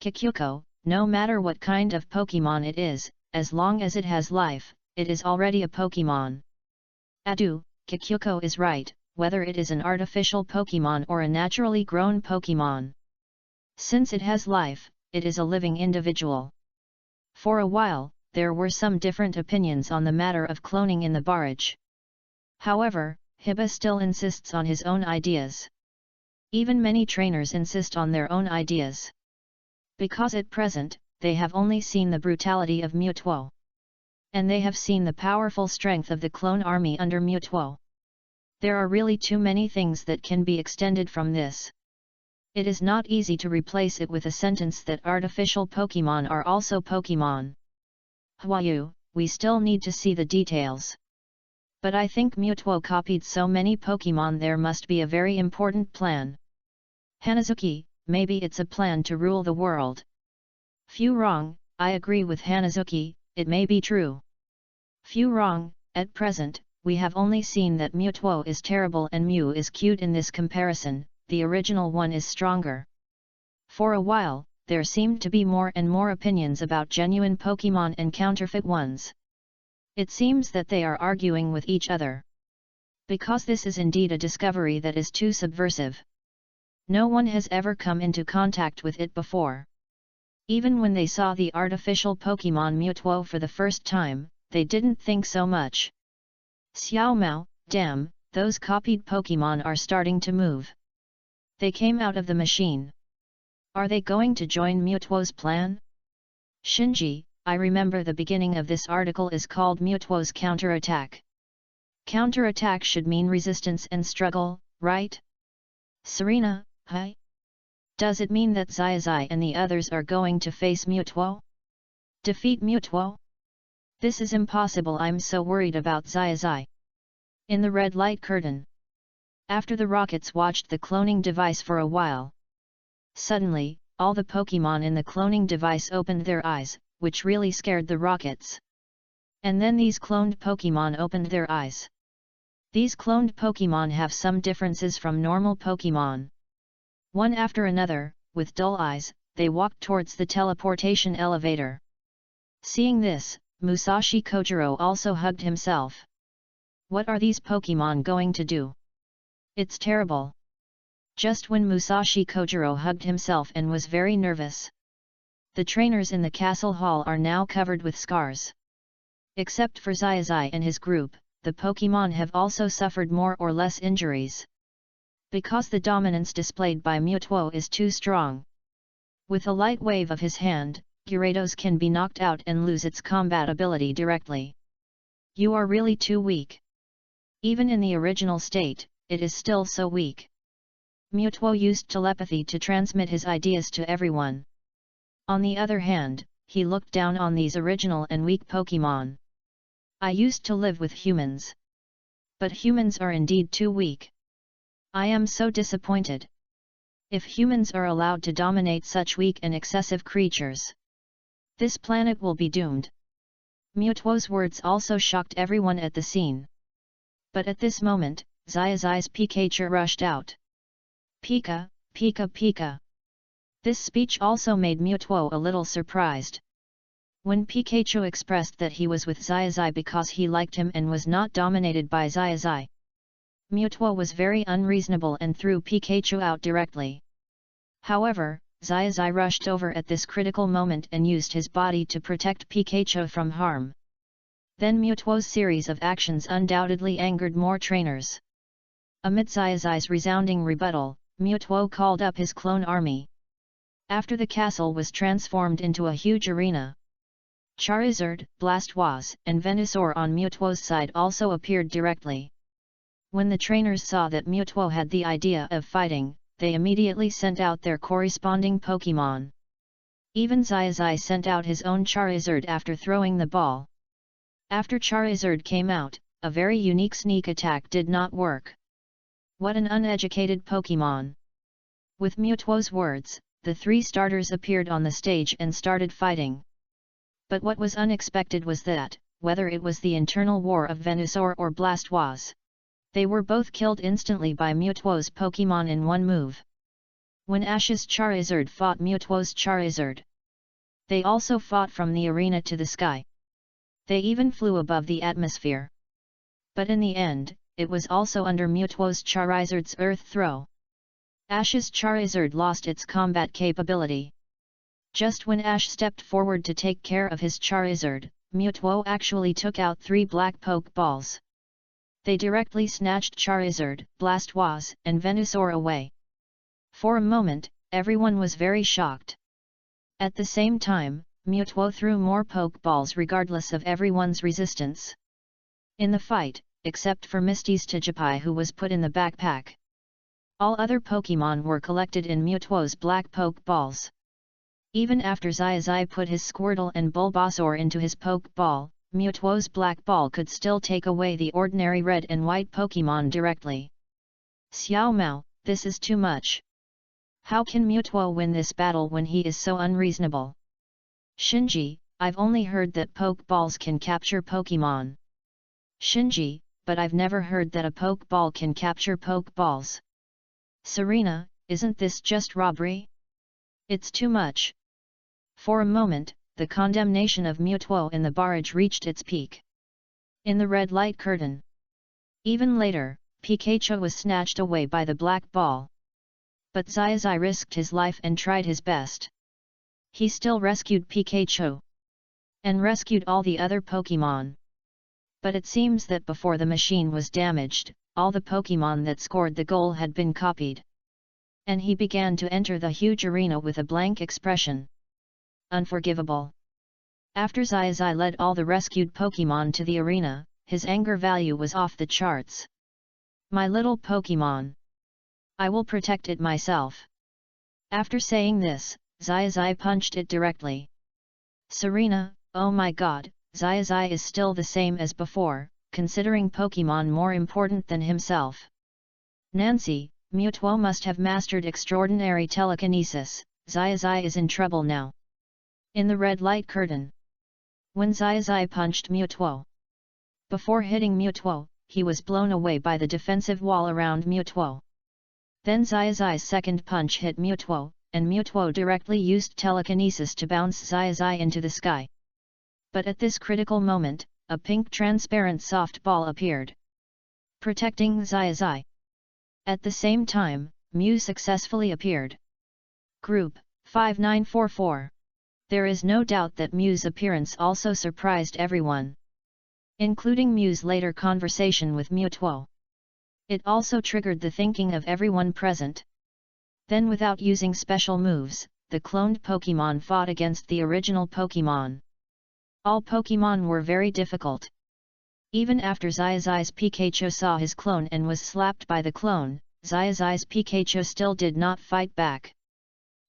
Kikyuko, no matter what kind of Pokémon it is, as long as it has life, it is already a Pokémon. Adu, Kikyuko is right, whether it is an artificial Pokémon or a naturally grown Pokémon. Since it has life, it is a living individual. For a while, there were some different opinions on the matter of cloning in the barrage. However, Hiba still insists on his own ideas. Even many trainers insist on their own ideas. Because at present, they have only seen the brutality of Mewtwo. And they have seen the powerful strength of the clone army under Mewtwo. There are really too many things that can be extended from this. It is not easy to replace it with a sentence that artificial Pokémon are also Pokémon. Hwayu, we still need to see the details. But I think Mewtwo copied so many Pokémon, there must be a very important plan. Hanazuki, maybe it's a plan to rule the world. Few wrong, I agree with Hanazuki, it may be true. Few wrong, at present, we have only seen that Mewtwo is terrible and Mew is cute in this comparison, the original one is stronger. For a while, there seemed to be more and more opinions about genuine Pokémon and counterfeit ones. It seems that they are arguing with each other. Because this is indeed a discovery that is too subversive. No one has ever come into contact with it before. Even when they saw the artificial Pokémon Mewtwo for the first time, they didn't think so much. Xiaomao, damn, those copied Pokémon are starting to move. They came out of the machine. Are they going to join Mewtwo's plan? Shinji, I remember the beginning of this article is called Mewtwo's counterattack. Counterattack should mean resistance and struggle, right? Serena, hi? Does it mean that Xiaozhi and the others are going to face Mewtwo? Defeat Mewtwo? This is impossible, I'm so worried about Xiaozhi. In the red light curtain. After the Rockets watched the cloning device for a while. Suddenly, all the Pokémon in the cloning device opened their eyes, which really scared the Rockets. And then these cloned Pokémon opened their eyes. These cloned Pokémon have some differences from normal Pokémon. One after another, with dull eyes, they walked towards the teleportation elevator. Seeing this, Musashi Kojiro also hugged himself. What are these Pokémon going to do? It's terrible. Just when Musashi Kojiro hugged himself and was very nervous. The trainers in the castle hall are now covered with scars. Except for Xiaozhi and his group, the Pokémon have also suffered more or less injuries. Because the dominance displayed by Mewtwo is too strong. With a light wave of his hand, Gyarados can be knocked out and lose its combat ability directly. You are really too weak. Even in the original state, it is still so weak. Mewtwo used telepathy to transmit his ideas to everyone. On the other hand, he looked down on these original and weak Pokémon. I used to live with humans. But humans are indeed too weak. I am so disappointed. If humans are allowed to dominate such weak and excessive creatures, this planet will be doomed. Mewtwo's words also shocked everyone at the scene. But at this moment, Xiaozhi's Pikachu rushed out. Pika, Pika Pika. This speech also made Mewtwo a little surprised. When Pikachu expressed that he was with Xiaozhi because he liked him and was not dominated by Xiaozhi, Mewtwo was very unreasonable and threw Pikachu out directly. However, Xiaozhi rushed over at this critical moment and used his body to protect Pikachu from harm. Then Mewtwo's series of actions undoubtedly angered more trainers. Amid Xiaozhi's resounding rebuttal, Mewtwo called up his clone army. After the castle was transformed into a huge arena. Charizard, Blastoise, and Venusaur on Mewtwo's side also appeared directly. When the trainers saw that Mewtwo had the idea of fighting, they immediately sent out their corresponding Pokémon. Even Xiaozhi sent out his own Charizard after throwing the ball. After Charizard came out, a very unique sneak attack did not work. What an uneducated Pokémon! With Mewtwo's words, the three starters appeared on the stage and started fighting. But what was unexpected was that, whether it was the internal war of Venusaur or Blastoise, they were both killed instantly by Mewtwo's Pokémon in one move. When Ash's Charizard fought Mewtwo's Charizard, they also fought from the arena to the sky. They even flew above the atmosphere. But in the end, it was also under Mewtwo's Charizard's Earth Throw. Ash's Charizard lost its combat capability. Just when Ash stepped forward to take care of his Charizard, Mewtwo actually took out 3 black Pokeballs. They directly snatched Charizard, Blastoise, and Venusaur away. For a moment, everyone was very shocked. At the same time, Mewtwo threw more Pokeballs regardless of everyone's resistance. In the fight, except for Misty's Tajipai who was put in the backpack, all other Pokémon were collected in Mewtwo's black Pokeballs. Even after Xiaozhi put his Squirtle and Bulbasaur into his Pokeball, Mewtwo's black ball could still take away the ordinary red and white Pokémon directly. Xiao Mao, this is too much. How can Mewtwo win this battle when he is so unreasonable? Shinji, I've only heard that Pokeballs can capture Pokémon. Shinji, but I've never heard that a Pokeball can capture Pokeballs. Serena, isn't this just robbery? It's too much. For a moment, the condemnation of Mewtwo in the barrage reached its peak. In the red light curtain. Even later, Pikachu was snatched away by the black ball. But Xiaozhi risked his life and tried his best. He still rescued Pikachu. And rescued all the other Pokémon. But it seems that before the machine was damaged, all the Pokémon that scored the goal had been copied. And he began to enter the huge arena with a blank expression. Unforgivable. After Xiaozhi led all the rescued Pokémon to the arena, his anger value was off the charts. My little Pokémon. I will protect it myself. After saying this, Xiaozhi punched it directly. Serena, oh my god, Xiaozhi is still the same as before, considering Pokémon more important than himself. Nancy, Mewtwo must have mastered extraordinary telekinesis, Xiaozhi is in trouble now. In the red light curtain. When Xiaozhi punched Mewtwo. Before hitting Mewtwo, he was blown away by the defensive wall around Mewtwo. Then Xiaozhi's second punch hit Mewtwo, and Mewtwo directly used telekinesis to bounce Xiaozhi into the sky. But at this critical moment, a pink transparent soft ball appeared, protecting Xiaozhi. At the same time, Mew successfully appeared. Group 5944. There is no doubt that Mew's appearance also surprised everyone, including Mew's later conversation with Mewtwo. It also triggered the thinking of everyone present. Then without using special moves, the cloned Pokémon fought against the original Pokémon. All Pokémon were very difficult. Even after Xiaozhi's Pikachu saw his clone and was slapped by the clone, Xiaozhi's Pikachu still did not fight back.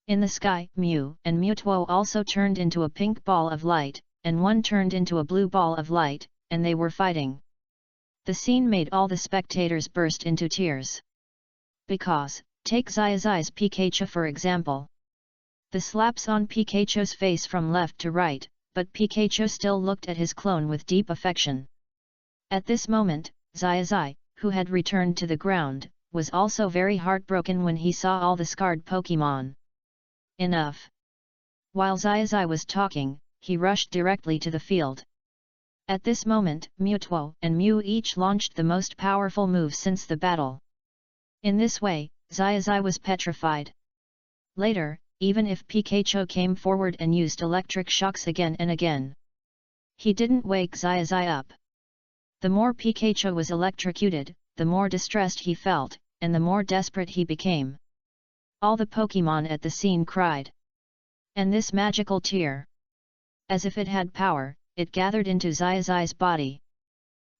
In the sky, Mew and Mewtwo also turned into a pink ball of light, and one turned into a blue ball of light, and they were fighting. The scene made all the spectators burst into tears. Because, take Xiaozhi's Pikachu for example. The slaps on Pikachu's face from left to right, but Pikachu still looked at his clone with deep affection. At this moment, Xiaozhi, who had returned to the ground, was also very heartbroken when he saw all the scarred Pokémon. Enough. While Xiaozhi was talking, he rushed directly to the field. At this moment, Mewtwo and Mew each launched the most powerful move since the battle. In this way, Xiaozhi was petrified. Later, even if Pikachu came forward and used electric shocks again and again, he didn't wake Xiaozhi up. The more Pikachu was electrocuted, the more distressed he felt, and the more desperate he became. All the Pokémon at the scene cried. And this magical tear As if it had power, it gathered into Xiaozhi's body.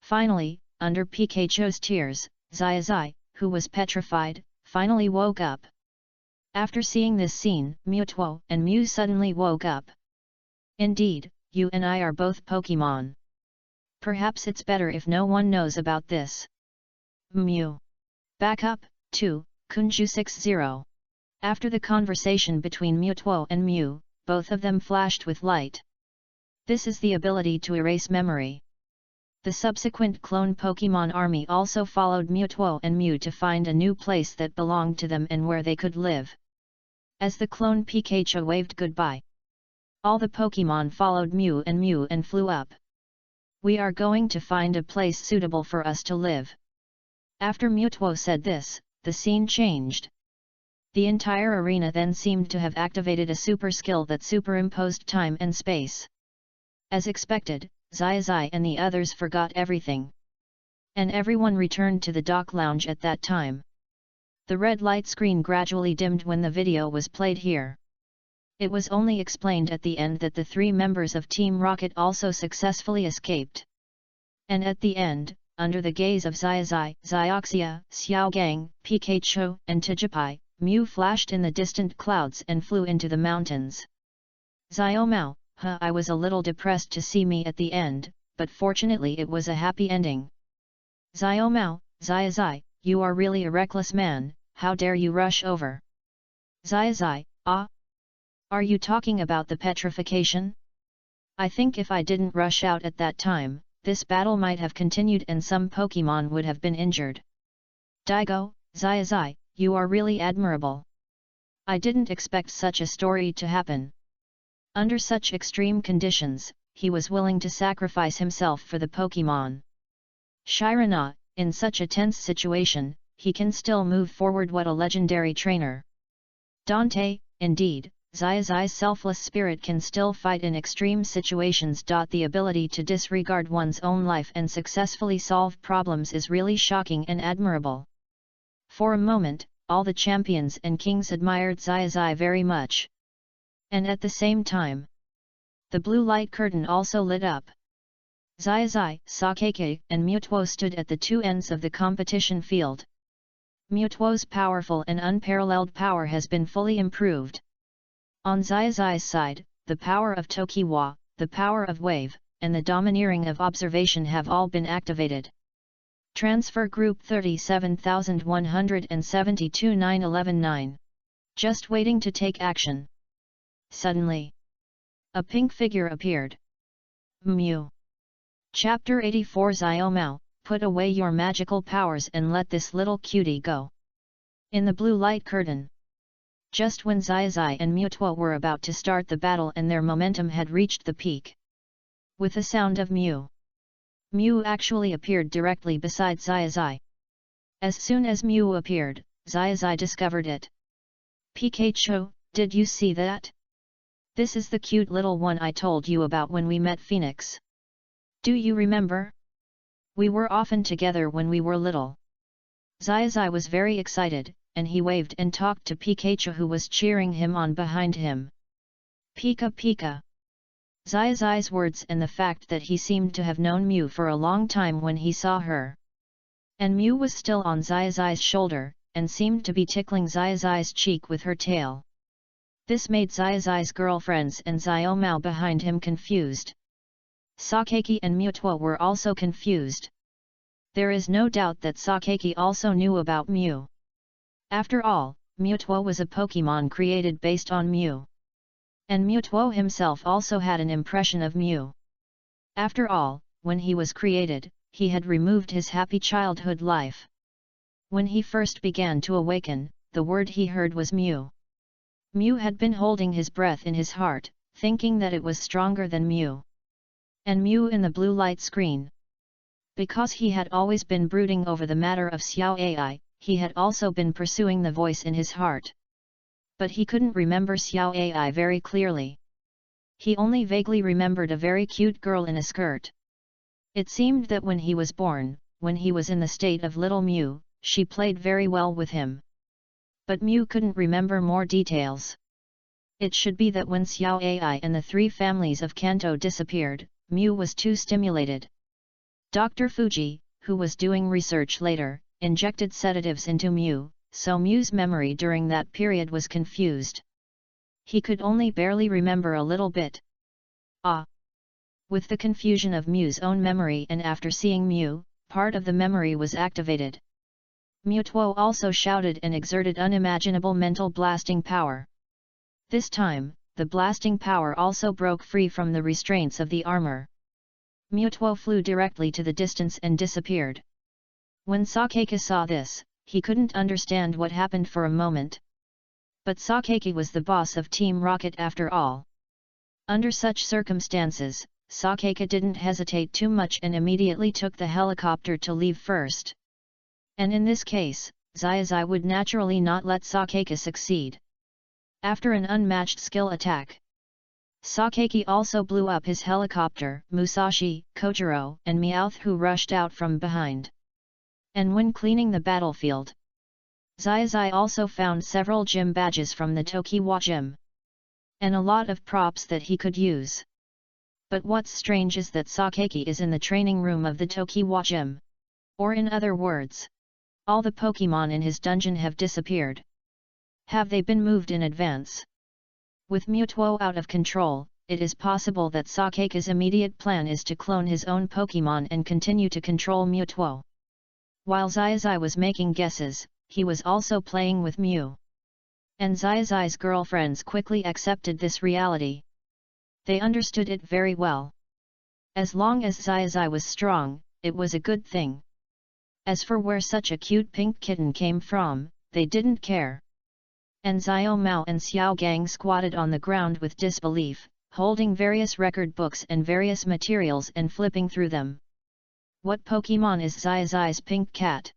Finally, under Pikachu's tears, Xiaozhi, who was petrified, finally woke up. After seeing this scene, Mewtwo and Mew suddenly woke up. Indeed, you and I are both Pokemon. Perhaps it's better if no one knows about this. Mew. Back up, 2, Kunju 60. After the conversation between Mewtwo and Mew, both of them flashed with light. This is the ability to erase memory. The subsequent clone Pokemon army also followed Mewtwo and Mew to find a new place that belonged to them and where they could live. As the clone Pikachu waved goodbye, all the Pokemon followed Mew and flew up. We are going to find a place suitable for us to live. After Mewtwo said this, the scene changed. The entire arena then seemed to have activated a super skill that superimposed time and space. As expected, Xiaozhi and the others forgot everything. And everyone returned to the dock lounge at that time. The red light screen gradually dimmed when the video was played here. It was only explained at the end that the 3 members of Team Rocket also successfully escaped. And at the end, under the gaze of Xiaozhi, Xiaoxia, Xiaogang, Pikachu, and Tijipai, Mew flashed in the distant clouds and flew into the mountains. Xiaomao, I was a little depressed to see me at the end, but fortunately it was a happy ending. Xiaomao, Xiaozhi, you are really a reckless man, how dare you rush over? Xiaozhi, are you talking about the petrification? I think if I didn't rush out at that time, this battle might have continued and some Pokemon would have been injured. Daigo, Xiaozhi, you are really admirable. I didn't expect such a story to happen. Under such extreme conditions, he was willing to sacrifice himself for the Pokemon. Shirana, in such a tense situation, he can still move forward. What a legendary trainer. Dante, indeed, Xiaozhi's selfless spirit can still fight in extreme situations. The ability to disregard one's own life and successfully solve problems is really shocking and admirable. For a moment, all the champions and kings admired Xiaozhi very much. And at the same time, the blue light curtain also lit up. Xiaozhi, Sakeke, and Mewtwo stood at the 2 ends of the competition field. Mewtwo's powerful and unparalleled power has been fully improved. On Xiaozhi's side, the power of Tokiwa, the power of Wave, and the domineering of Observation have all been activated. Transfer Group 37,172 911-9. Just waiting to take action. Suddenly, a pink figure appeared. Mew. Chapter 84. Xiaomao, put away your magical powers and let this little cutie go. In the blue light curtain. Just when Xiaozhi and Mewtwo were about to start the battle and their momentum had reached the peak. With the sound of Mew. Mew actually appeared directly beside Xiaozhi. As soon as Mew appeared, Xiaozhi discovered it. Pikachu, did you see that? This is the cute little one I told you about when we met Phoenix. Do you remember? We were often together when we were little. Xiaozhi was very excited, and he waved and talked to Pikachu who was cheering him on behind him. Pika Pika. Xiaozhi's words and the fact that he seemed to have known Mew for a long time when he saw her. And Mew was still on Xiaozhi's shoulder, and seemed to be tickling Xiaozhi's cheek with her tail. This made Xiaozhi's girlfriends and Xiaomao behind him confused. Sakeke and Mewtwo were also confused. There is no doubt that Sakeke also knew about Mew. After all, Mewtwo was a Pokemon created based on Mew. And Mewtwo himself also had an impression of Mew. After all, when he was created, he had removed his happy childhood life. When he first began to awaken, the word he heard was Mew. Mew had been holding his breath in his heart, thinking that it was stronger than Mew. And Mew in the blue light screen. Because he had always been brooding over the matter of Xiaozhi, he had also been pursuing the voice in his heart. But he couldn't remember Xiaozhi very clearly. He only vaguely remembered a very cute girl in a skirt. It seemed that when he was born, when he was in the state of little Mew, she played very well with him. But Mew couldn't remember more details. It should be that when Xiaozhi and the three families of Kanto disappeared, Mu was too stimulated. Dr. Fuji, who was doing research later, injected sedatives into Mu, so Mu's memory during that period was confused. He could only barely remember a little bit. With the confusion of Mu's own memory and after seeing Mu, part of the memory was activated. Mu Tuo also shouted and exerted unimaginable mental blasting power. This time, the blasting power also broke free from the restraints of the armor. Mu Tuo flew directly to the distance and disappeared. When Sakaki saw this, he couldn't understand what happened for a moment. But Sakaki was the boss of Team Rocket after all. Under such circumstances, Sakaki didn't hesitate too much and immediately took the helicopter to leave first. And in this case, Xiaozhi would naturally not let Sakaki succeed. After an unmatched skill attack, Sakaki also blew up his helicopter. Musashi, Kojiro, and Meowth who rushed out from behind. And when cleaning the battlefield, Xiaozhi also found several gym badges from the Tokiwa gym. And a lot of props that he could use. But what's strange is that Sakaki is in the training room of the Tokiwa gym. Or in other words, all the Pokemon in his dungeon have disappeared. Have they been moved in advance? With Mu Tuo out of control, it is possible that Sakaki's immediate plan is to clone his own Pokemon and continue to control Mu Tuo. While Xiaozhi was making guesses, he was also playing with Mu. And Xiaozhi's girlfriends quickly accepted this reality. They understood it very well. As long as Xiaozhi was strong, it was a good thing. As for where such a cute pink kitten came from, they didn't care. And Xiao Mao and Xiao Gang squatted on the ground with disbelief, holding various record books and various materials and flipping through them. What Pokemon is Xiaozhi's pink cat?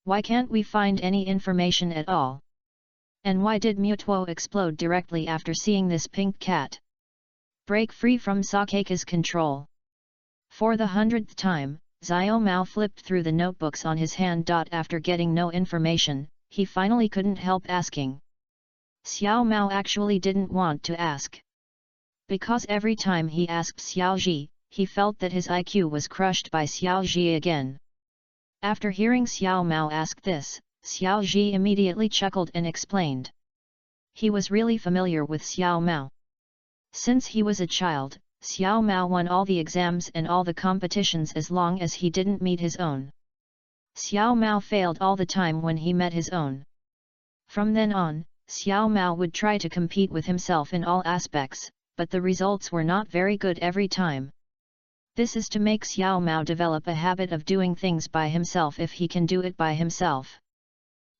Why can't we find any information at all? And why did Mu Tuo explode directly after seeing this pink cat? Break free from Sakaki's control. For the 100th time, Xiao Mao flipped through the notebooks on his hand. After getting no information, he finally couldn't help asking. Xiao Mao actually didn't want to ask. Because every time he asked Xiaozhi, he felt that his IQ was crushed by Xiaozhi again. After hearing Xiao Mao ask this, Xiaozhi immediately chuckled and explained. He was really familiar with Xiao Mao. Since he was a child, Xiao Mao won all the exams and all the competitions as long as he didn't meet his own. Xiao Mao failed all the time when he met his own. From then on, Xiao Mao would try to compete with himself in all aspects, but the results were not very good every time. This is to make Xiao Mao develop a habit of doing things by himself if he can do it by himself.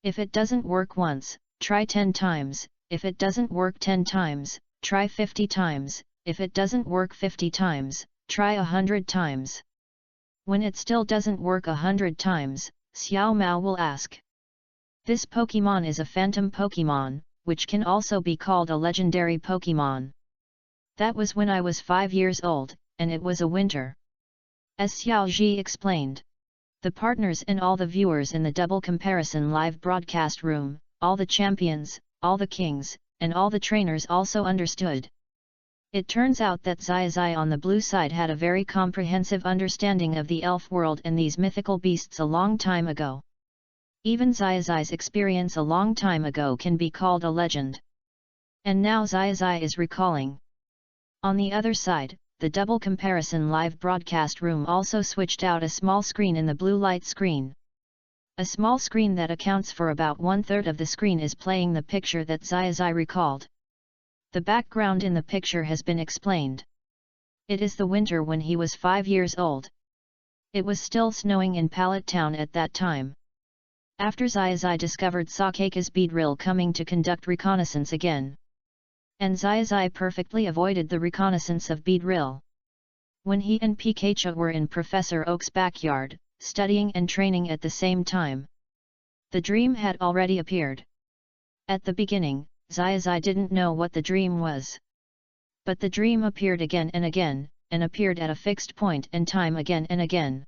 If it doesn't work once, try 10 times, if it doesn't work 10 times, try 50 times, if it doesn't work 50 times, try 100 times. When it still doesn't work 100 times, Xiao Mao will ask. This Pokemon is a phantom Pokemon, which can also be called a legendary Pokemon. That was when I was 5 years old, and it was a winter. As Xiaozhi explained. The partners and all the viewers in the double comparison live broadcast room, all the champions, all the kings, and all the trainers also understood. It turns out that Xiaozhi on the blue side had a very comprehensive understanding of the elf world and these mythical beasts a long time ago. Even Xiaozhi's experience a long time ago can be called a legend. And now Xiaozhi is recalling. On the other side, the double comparison live broadcast room also switched out a small screen in the blue light screen. A small screen that accounts for about 1/3 of the screen is playing the picture that Xiaozhi recalled. The background in the picture has been explained. It is the winter when he was 5 years old. It was still snowing in Pallet Town at that time. After Xiaozhi discovered Sakaki's Beedrill coming to conduct reconnaissance again. And Xiaozhi perfectly avoided the reconnaissance of Beedrill. When he and Pikachu were in Professor Oak's backyard, studying and training at the same time. The dream had already appeared. At the beginning, Xiaozhi didn't know what the dream was. But the dream appeared again and appeared at a fixed point and time again and again.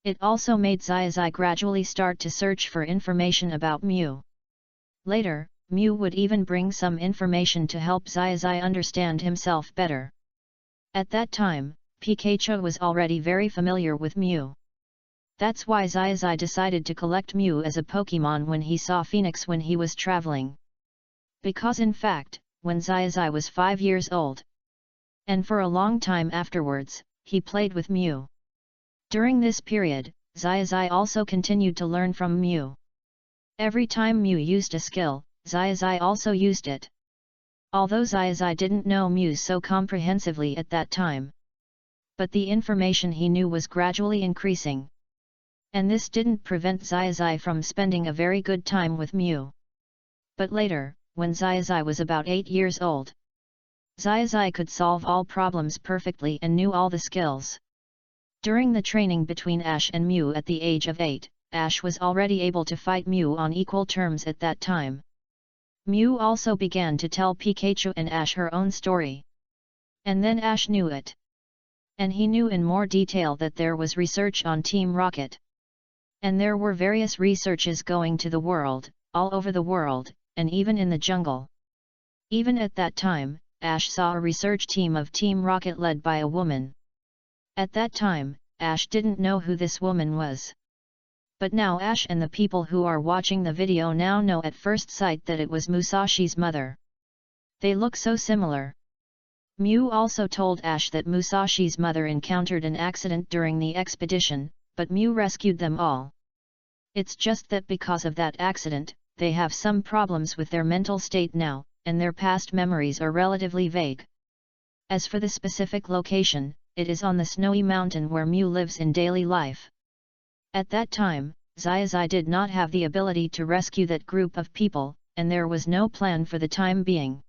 It also made Xiaozhi gradually start to search for information about Mu. Later, Mew would even bring some information to help Xiaozhi understand himself better. At that time, Pikachu was already very familiar with Mew. That's why Xiaozhi decided to collect Mew as a Pokemon when he saw Phoenix when he was traveling. Because in fact, when Xiaozhi was 5 years old, and for a long time afterwards, he played with Mew. During this period, Xiaozhi also continued to learn from Mew. Every time Mew used a skill, Xiaozhi also used it. Although Xiaozhi didn't know Mew so comprehensively at that time, but the information he knew was gradually increasing. And this didn't prevent Xiaozhi from spending a very good time with Mew. But later, when Xiaozhi was about 8 years old, Xiaozhi could solve all problems perfectly and knew all the skills. During the training between Ash and Mew at the age of 8, Ash was already able to fight Mew on equal terms at that time. Mew also began to tell Pikachu and Ash her own story. And then Ash knew it. And he knew in more detail that there was research on Team Rocket. And there were various researches going to the world, all over the world, and even in the jungle. Even at that time, Ash saw a research team of Team Rocket led by a woman. At that time, Ash didn't know who this woman was. But now Ash and the people who are watching the video now know at first sight that it was Musashi's mother. They look so similar. Mew also told Ash that Musashi's mother encountered an accident during the expedition, but Mew rescued them all. It's just that because of that accident, they have some problems with their mental state now, and their past memories are relatively vague. As for the specific location, it is on the snowy mountain where Mew lives in daily life. At that time, Xiaozhi did not have the ability to rescue that group of people, and there was no plan for the time being.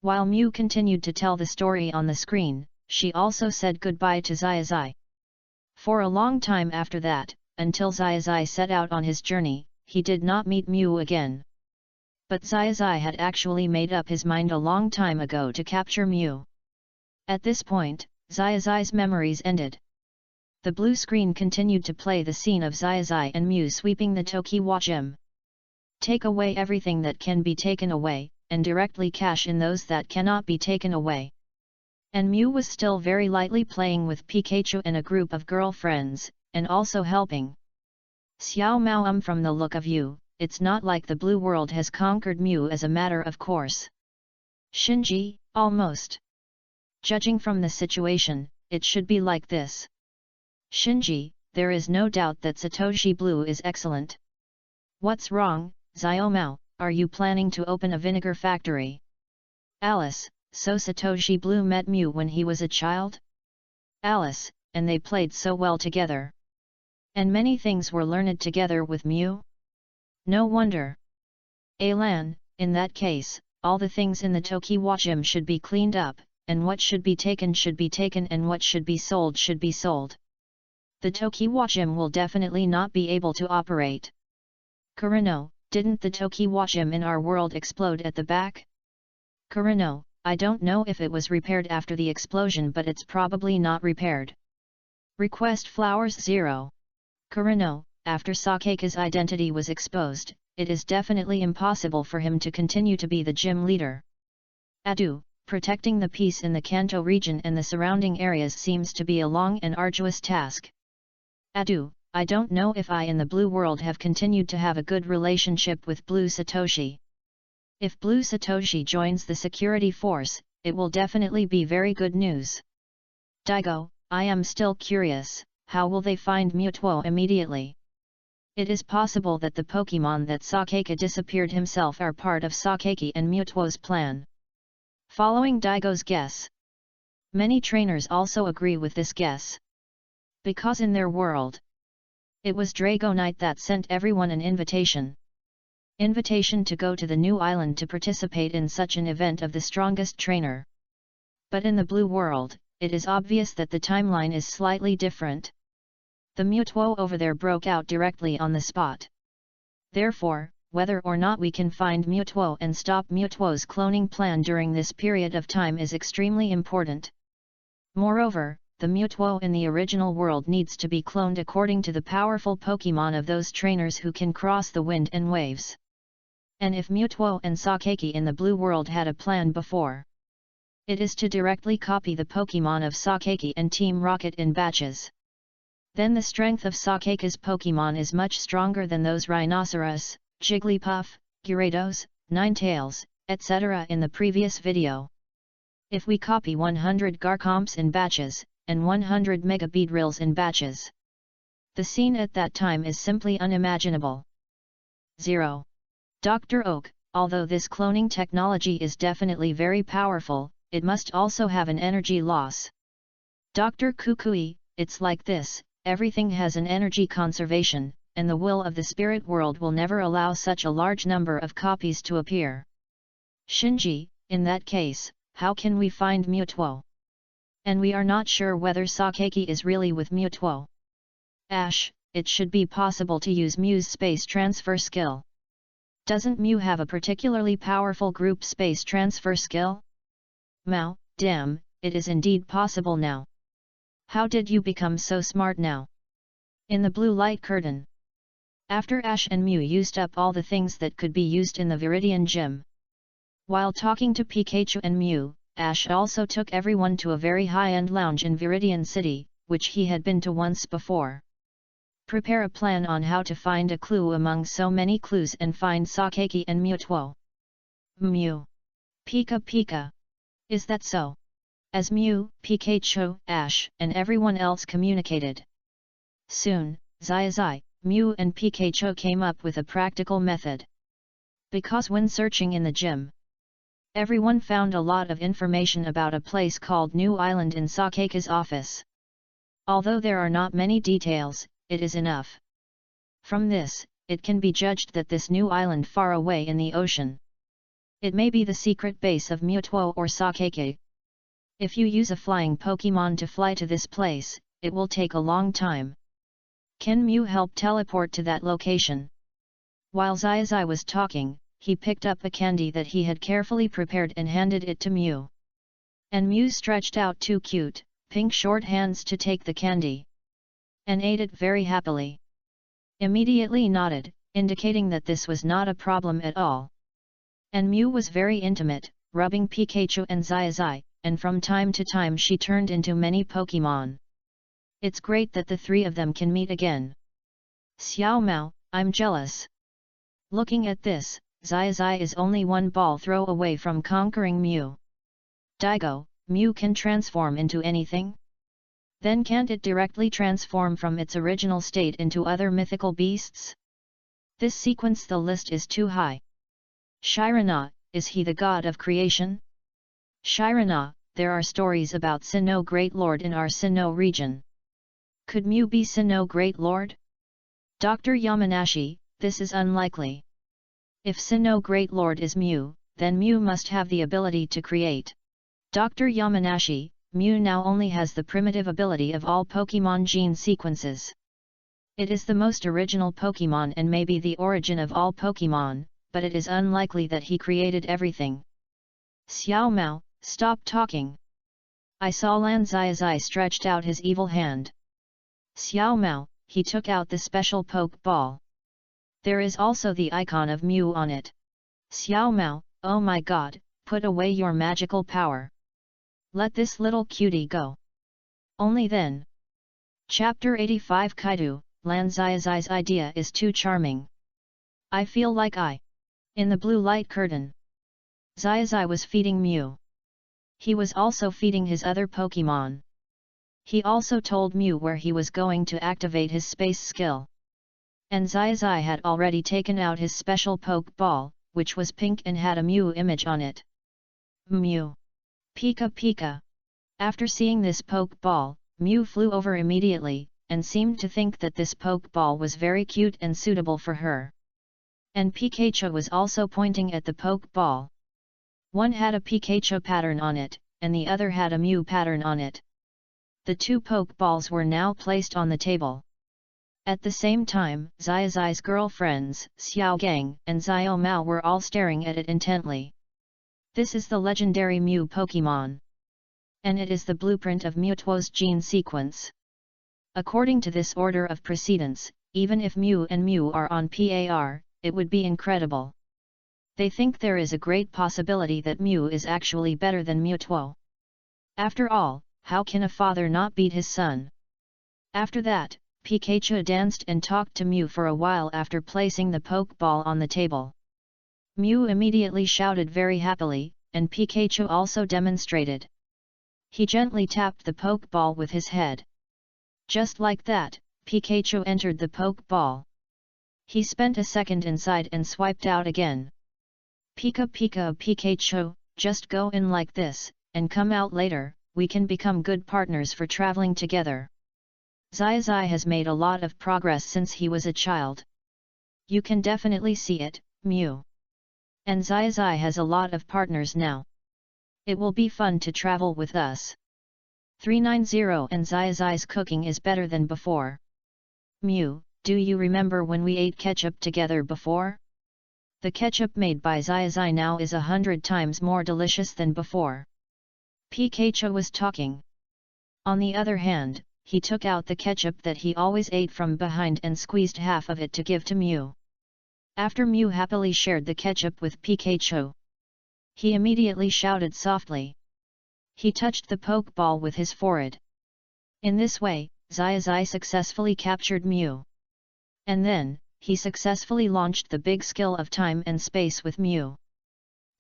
While Mew continued to tell the story on the screen, she also said goodbye to Xiaozhi. For a long time after that, until Xiaozhi set out on his journey, he did not meet Mew again. But Xiaozhi had actually made up his mind a long time ago to capture Mew. At this point, Xiaozhi's memories ended. The blue screen continued to play the scene of Xiaozhi and Mew sweeping the Tokiwa Gym. Take away everything that can be taken away, and directly cash in those that cannot be taken away. And Mew was still very lightly playing with Pikachu and a group of girlfriends, and also helping. Xiao Mao from the look of you, it's not like the blue world has conquered Mew as a matter of course. Shinji, almost. Judging from the situation, it should be like this. Shinji, there is no doubt that Satoshi Blue is excellent. What's wrong, Xiao Mao, are you planning to open a vinegar factory? Alice, so Satoshi Blue met Mew when he was a child? Alice, and they played so well together. And many things were learned together with Mew? No wonder. Alan, in that case, all the things in the Tokiwa Gym should be cleaned up, and what should be taken and what should be sold. The Tokiwa Gym will definitely not be able to operate. Kurino, didn't the Tokiwa Gym in our world explode at the back? Kurino, I don't know if it was repaired after the explosion, but it's probably not repaired. Request Flowers 0. Kurino, after Sakeka's identity was exposed, it is definitely impossible for him to continue to be the gym leader. Adu, protecting the peace in the Kanto region and the surrounding areas seems to be a long and arduous task. Adu, I don't know if I in the Blue World have continued to have a good relationship with Blue Satoshi. If Blue Satoshi joins the security force, it will definitely be very good news. Daigo, I am still curious, how will they find Mewtwo immediately? It is possible that the Pokemon that Sakeka disappeared himself are part of Sakeki and Mewtwo's plan. Following Daigo's guess, many trainers also agree with this guess. Because in their world, it was Dragonite that sent everyone an invitation. Invitation to go to the new island to participate in such an event of the strongest trainer. But in the Blue World, it is obvious that the timeline is slightly different. The Mewtwo over there broke out directly on the spot. Therefore, whether or not we can find Mewtwo and stop Mewtwo's cloning plan during this period of time is extremely important. Moreover, the Mewtwo in the original world needs to be cloned according to the powerful Pokemon of those trainers who can cross the wind and waves. And if Mutuo and Sakeki in the blue world had a plan before, it is to directly copy the Pokemon of Sakeki and Team Rocket in batches. Then the strength of Sakeki's Pokemon is much stronger than those Rhinoceros, Jigglypuff, Gyarados, Ninetales, etc. in the previous video. If we copy 100 Garchomps in batches, and 100 Mega Beedrills in batches, the scene at that time is simply unimaginable. 0. Dr. Oak, although this cloning technology is definitely very powerful, it must also have an energy loss. Dr. Kukui, it's like this, everything has an energy conservation, and the will of the spirit world will never allow such a large number of copies to appear. Shinji, in that case, how can we find Mutuo? And we are not sure whether Sakeki is really with Mutuo. Ash, it should be possible to use Mew's space transfer skill. Doesn't Mew have a particularly powerful group space transfer skill? Mao, damn, it is indeed possible now. How did you become so smart now? In the blue light curtain. After Ash and Mew used up all the things that could be used in the Viridian Gym. While talking to Pikachu and Mew, Ash also took everyone to a very high-end lounge in Viridian City, which he had been to once before. Prepare a plan on how to find a clue among so many clues and find Sakeki and Mutuo. Mew. Pika Pika. Is that so? As Mew, Pikachu, Ash, and everyone else communicated. Soon, Xiaozhi, Mew and Pikachu came up with a practical method. Because when searching in the gym, everyone found a lot of information about a place called New Island in Sakeki's office. Although there are not many details, it is enough. From this, it can be judged that this new island far away in the ocean, it may be the secret base of Mutuo or Sakeki. If you use a flying Pokemon to fly to this place, it will take a long time. Can Mew help teleport to that location? While Xiaozhi was talking, he picked up a candy that he had carefully prepared and handed it to Mew. And Mew stretched out two cute, pink short hands to take the candy, and ate it very happily. Immediately nodded, indicating that this was not a problem at all. And Mew was very intimate, rubbing Pikachu and Xiaozhi, and from time to time she turned into many Pokemon. It's great that the three of them can meet again. Xiao Mao, I'm jealous. Looking at this, Xiaozhi is only one ball throw away from conquering Mew. Daigo, Mew can transform into anything? Then can't it directly transform from its original state into other mythical beasts? This sequence the list is too high. Shirana, is he the god of creation? Shirana, there are stories about Sinnoh Great Lord in our Sinnoh region. Could Mew be Sinnoh Great Lord? Dr. Yamanashi, this is unlikely. If Sinnoh Great Lord is Mew, then Mew must have the ability to create. Dr. Yamanashi, Mew now only has the primitive ability of all Pokemon gene sequences. It is the most original Pokemon and may be the origin of all Pokemon, but it is unlikely that he created everything. Xiao Mao, stop talking. I saw Lan Xiaozhi stretched out his evil hand. Xiao Mao, he took out the special poke ball. There is also the icon of Mew on it. Xiao Mao, oh my god, put away your magical power. Let this little cutie go. Only then. Chapter 85 Kaido, Lan Xiaozhi's idea is too charming. I feel like in the blue light curtain. Xiaozhi was feeding Mew. He was also feeding his other Pokemon. He also told Mew where he was going to activate his space skill. And Xiaozhi had already taken out his special poke ball, which was pink and had a Mew image on it. Mew. Pika Pika. After seeing this poke ball, Mew flew over immediately, and seemed to think that this poke ball was very cute and suitable for her. And Pikachu was also pointing at the poke ball. One had a Pikachu pattern on it, and the other had a Mew pattern on it. The two poke balls were now placed on the table. At the same time, Xiaozhi's girlfriends, Xiao Gang and Xiao Mao were all staring at it intently. This is the legendary Mew Pokemon. And it is the blueprint of Mutuo's gene sequence. According to this order of precedence, even if Mew and Mew are on par, it would be incredible. They think there is a great possibility that Mew is actually better than Mewtwo. After all, how can a father not beat his son? After that, Pikachu danced and talked to Mew for a while after placing the Pokeball on the table. Mew immediately shouted very happily, and Pikachu also demonstrated. He gently tapped the Pokeball with his head. Just like that, Pikachu entered the Pokeball. He spent a second inside and swiped out again. Pika Pika Pikachu, just go in like this, and come out later, we can become good partners for traveling together. Xiaozhi has made a lot of progress since he was a child. You can definitely see it, Mew. And Xiaozhi has a lot of partners now. It will be fun to travel with us. 390 And Xiaozhi's cooking is better than before. Mew, do you remember when we ate ketchup together before? The ketchup made by Xiaozhi now is 100 times more delicious than before. Pikachu was talking. On the other hand, he took out the ketchup that he always ate from behind and squeezed half of it to give to Mew. After Mew happily shared the ketchup with Pikachu, he immediately shouted softly. He touched the Pokeball with his forehead. In this way, Xiaozhi successfully captured Mew. And then, he successfully launched the big skill of time and space with Mew.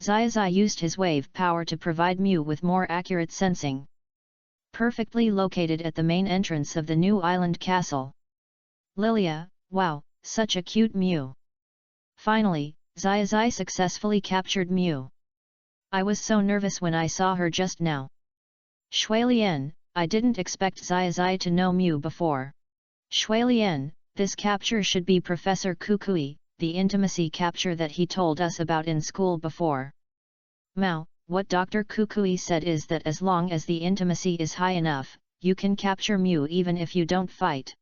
Xiaozhi used his wave power to provide Mew with more accurate sensing. Perfectly located at the main entrance of the new island castle. Lilia, wow, such a cute Mew. Finally, Xiaozhi successfully captured Mew. I was so nervous when I saw her just now. Shuilian, I didn't expect Xiaozhi to know Mew before. Shuilian, this capture should be Professor Kukui, the intimacy capture that he told us about in school before. Mao, what Dr. Kukui said is that as long as the intimacy is high enough, you can capture Mew even if you don't fight.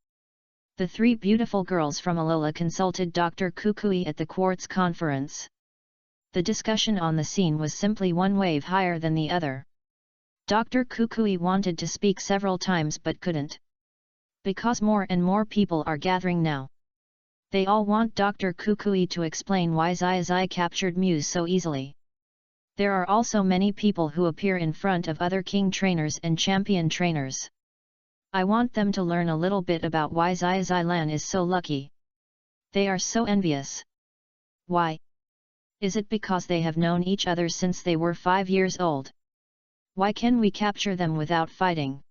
The three beautiful girls from Alola consulted Dr. Kukui at the Quartz conference. The discussion on the scene was simply one wave higher than the other. Dr. Kukui wanted to speak several times but couldn't. Because more and more people are gathering now. They all want Dr. Kukui to explain why Xiaozhi captured Mew so easily. There are also many people who appear in front of other king trainers and champion trainers. I want them to learn a little bit about why Xiaozhi Lan is so lucky. They are so envious. Why? Is it because they have known each other since they were 5 years old? Why can we capture them without fighting?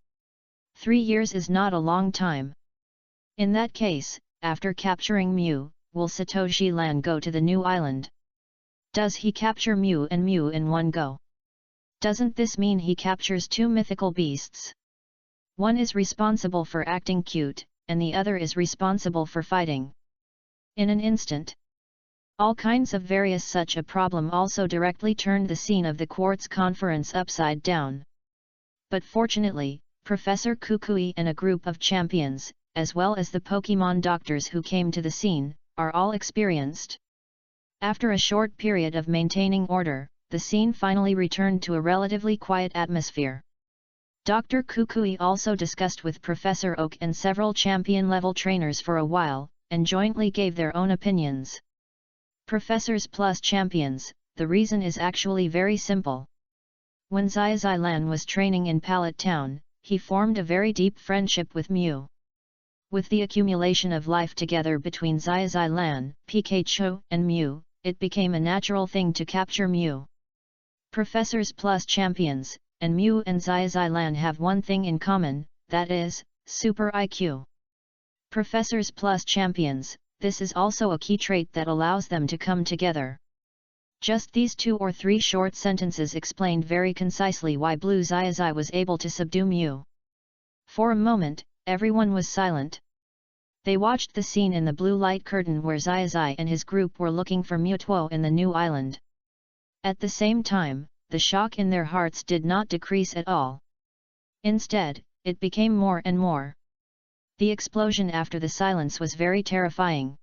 3 years is not a long time. In that case, after capturing Mew, will Xiaozhi Lan go to the new island? Does he capture Mew and Mew in one go? Doesn't this mean he captures 2 mythical beasts? One is responsible for acting cute, and the other is responsible for fighting. In an instant. All kinds of various such a problem also directly turned the scene of the Quartz conference upside down. But fortunately, Professor Kukui and a group of champions, as well as the Pokemon doctors who came to the scene, are all experienced. After a short period of maintaining order, the scene finally returned to a relatively quiet atmosphere. Dr. Kukui also discussed with Professor Oak and several champion-level trainers for a while, and jointly gave their own opinions. Professors plus champions, the reason is actually very simple. When Xiaozhi Lan was training in Pallet Town, he formed a very deep friendship with Mew. With the accumulation of life together between Xiaozhi Lan, Pikachu, and Mew, it became a natural thing to capture Mew. Professors plus champions, and Mew and Xiaozhi Lan have one thing in common, that is, super IQ. Professors plus champions, this is also a key trait that allows them to come together. Just these 2 or 3 short sentences explained very concisely why Blue Xiaozhi was able to subdue Mew. For a moment, everyone was silent. They watched the scene in the blue light curtain where Xiaozhi and his group were looking for Mewtwo in the new island. At the same time, the shock in their hearts did not decrease at all. Instead, it became more and more. The explosion after the silence was very terrifying.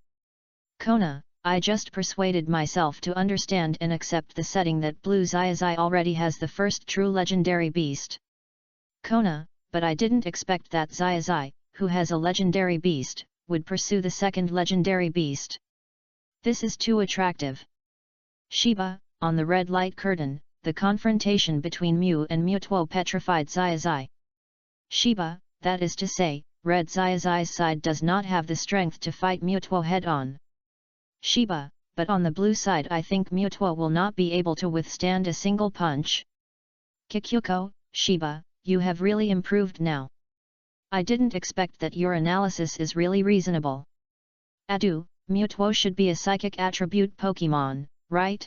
Kona, I just persuaded myself to understand and accept the setting that Blue Xiaozhi already has the first true legendary beast. Kona, but I didn't expect that Xiaozhi, who has a legendary beast, would pursue the second legendary beast. This is too attractive. Shiba, on the red light curtain, the confrontation between Mu and Mutuo petrified Xiaozhi. Shiba, that is to say, red Xiaozhi's side does not have the strength to fight Mutuo head-on. Shiba, but on the blue side I think Mutuo will not be able to withstand a single punch. Kikyuko, Shiba, you have really improved now. I didn't expect that your analysis is really reasonable. Adu, Mutuo should be a psychic attribute Pokemon, right?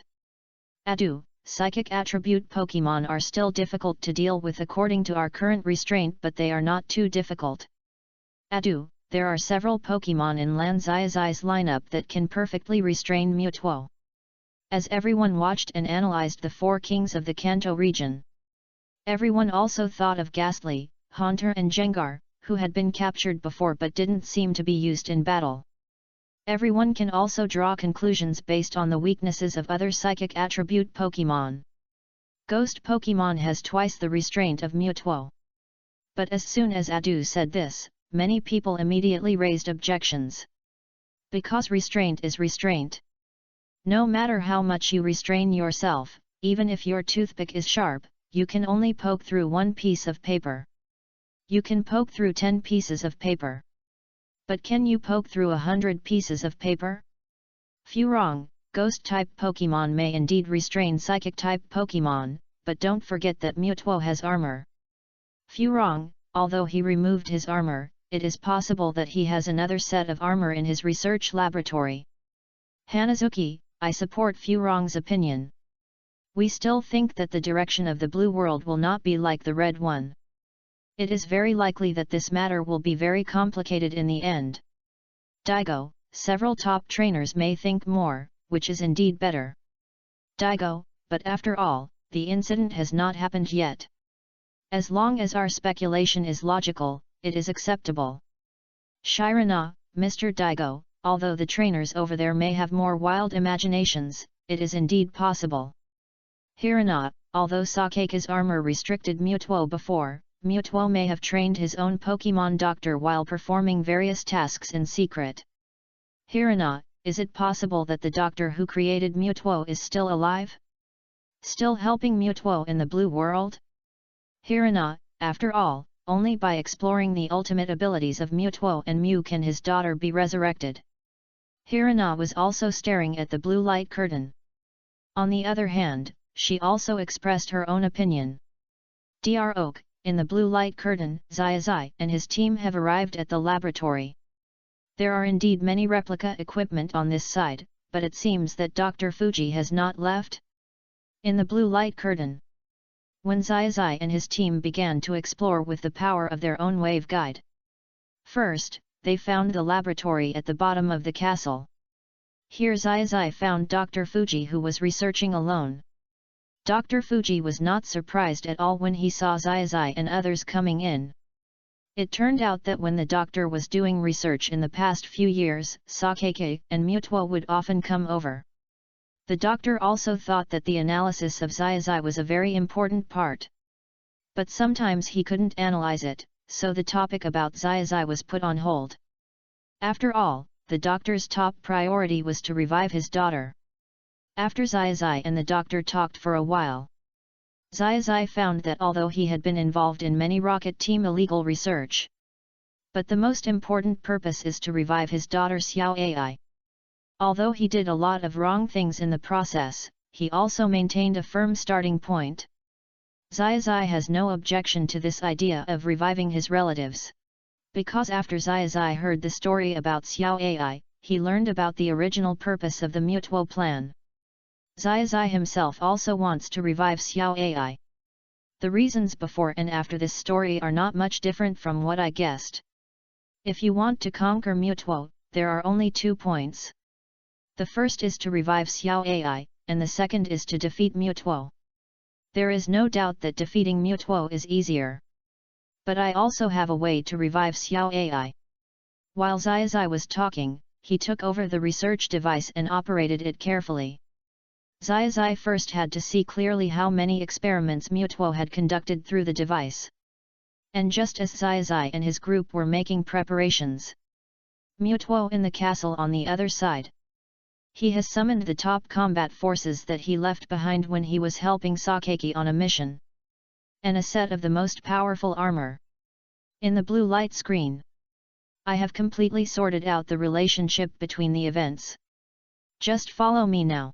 Adu, psychic attribute Pokemon are still difficult to deal with according to our current restraint, but they are not too difficult. Adu, there are several Pokemon in Lan Xiaozhi's lineup that can perfectly restrain Mutuo. As everyone watched and analyzed the four kings of the Kanto region, everyone also thought of Ghastly, Haunter and Jengar, who had been captured before but didn't seem to be used in battle. Everyone can also draw conclusions based on the weaknesses of other psychic attribute Pokemon. Ghost Pokemon has twice the restraint of Mutuo. But as soon as Adu said this, many people immediately raised objections. Because restraint is restraint. No matter how much you restrain yourself, even if your toothpick is sharp, you can only poke through one piece of paper. You can poke through 10 pieces of paper. But can you poke through 100 pieces of paper? Few wrong, Ghost-type Pokemon may indeed restrain Psychic-type Pokemon, but don't forget that Mutuo has armor. Few wrong, although he removed his armor, it is possible that he has another set of armor in his research laboratory. Hanazuki, I support Few wrong's opinion. We still think that the direction of the blue world will not be like the red one. It is very likely that this matter will be very complicated in the end. Daigo, several top trainers may think more, which is indeed better. Daigo, but after all, the incident has not happened yet. As long as our speculation is logical, it is acceptable. Shirana, Mr. Daigo, although the trainers over there may have more wild imaginations, it is indeed possible. Hirana, although Sake's armor restricted Mutuo before, Mutuo may have trained his own Pokemon doctor while performing various tasks in secret. Hirana, is it possible that the doctor who created Mutuo is still alive? Still helping Mutuo in the blue world? Hirana, after all, only by exploring the ultimate abilities of Mutuo and Mew can his daughter be resurrected. Hirana was also staring at the blue light curtain. On the other hand, she also expressed her own opinion. Dr. Oak, in the blue light curtain, Xiaozhi and his team have arrived at the laboratory. There are indeed many replica equipment on this side, but it seems that Dr. Fuji has not left. In the blue light curtain, when Xiaozhi and his team began to explore with the power of their own wave guide. First, they found the laboratory at the bottom of the castle. Here Xiaozhi found Dr. Fuji, who was researching alone. Dr. Fuji was not surprised at all when he saw Xiaozhi and others coming in. It turned out that when the doctor was doing research in the past few years, Sakeke and Mutuo would often come over. The doctor also thought that the analysis of Xiaozhi was a very important part. But sometimes he couldn't analyze it, so the topic about Xiaozhi was put on hold. After all, the doctor's top priority was to revive his daughter. After Xiaozhi and the doctor talked for a while, Xiaozhi found that although he had been involved in many Rocket Team illegal research, but the most important purpose is to revive his daughter Xiaozhi. Although he did a lot of wrong things in the process, he also maintained a firm starting point. Xiaozhi has no objection to this idea of reviving his relatives. Because after Xiaozhi heard the story about Xiaozhi, he learned about the original purpose of the Mutuo plan. Xiaozhi himself also wants to revive Xiaozhi. The reasons before and after this story are not much different from what I guessed. If you want to conquer Mutuo, there are only 2 points. The first is to revive Xiaozhi, and the second is to defeat Mutuo. There is no doubt that defeating Mutuo is easier. But I also have a way to revive Xiaozhi. While Xiaozhi was talking, he took over the research device and operated it carefully. Xiaozhi first had to see clearly how many experiments Mutuo had conducted through the device. And just as Xiaozhi and his group were making preparations, Mutuo in the castle on the other side. He has summoned the top combat forces that he left behind when he was helping Sakaki on a mission. And a set of the most powerful armor. In the blue light screen, I have completely sorted out the relationship between the events. Just follow me now.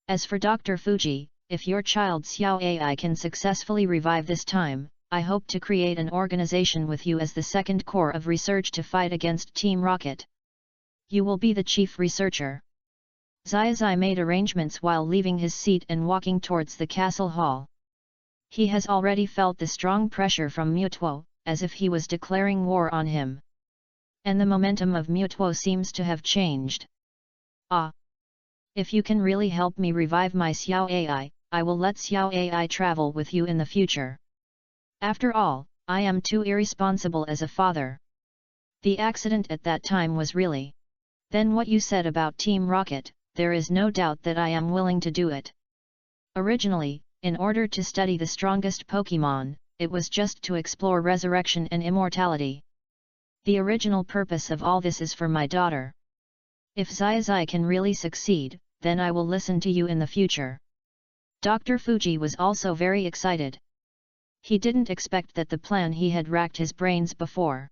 As for Dr. Fuji, if your child Xiaozhi can successfully revive this time, I hope to create an organization with you as the second core of research to fight against Team Rocket. You will be the chief researcher. Xiaozhi made arrangements while leaving his seat and walking towards the castle hall. He has already felt the strong pressure from Mutuo, as if he was declaring war on him. And the momentum of Mutuo seems to have changed. Ah! If you can really help me revive my Xiaozhi, I will let Xiaozhi travel with you in the future. After all, I am too irresponsible as a father. The accident at that time was really. Then what you said about Team Rocket, there is no doubt that I am willing to do it. Originally, in order to study the strongest Pokémon, it was just to explore resurrection and immortality. The original purpose of all this is for my daughter. If Xiaozhi can really succeed, then I will listen to you in the future. Dr. Fuji was also very excited. He didn't expect that the plan he had racked his brains before.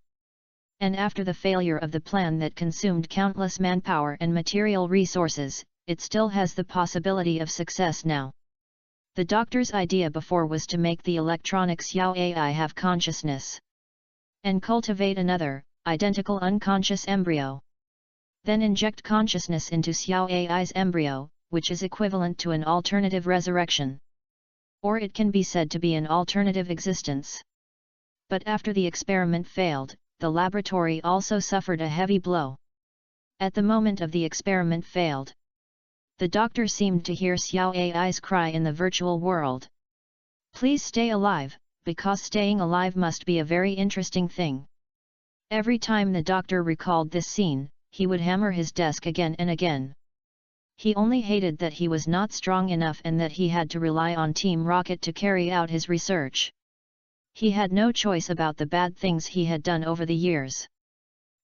And after the failure of the plan that consumed countless manpower and material resources, it still has the possibility of success now. The doctor's idea before was to make the electronic Xiaozhi have consciousness. And cultivate another, identical unconscious embryo. Then inject consciousness into Xiaozhi's embryo, which is equivalent to an alternative resurrection. Or it can be said to be an alternative existence. But after the experiment failed, the laboratory also suffered a heavy blow. At the moment of the experiment failed, the doctor seemed to hear Xiaozhi's cry in the virtual world. Please stay alive, because staying alive must be a very interesting thing. Every time the doctor recalled this scene, he would hammer his desk again and again. He only hated that he was not strong enough and that he had to rely on Team Rocket to carry out his research. He had no choice about the bad things he had done over the years.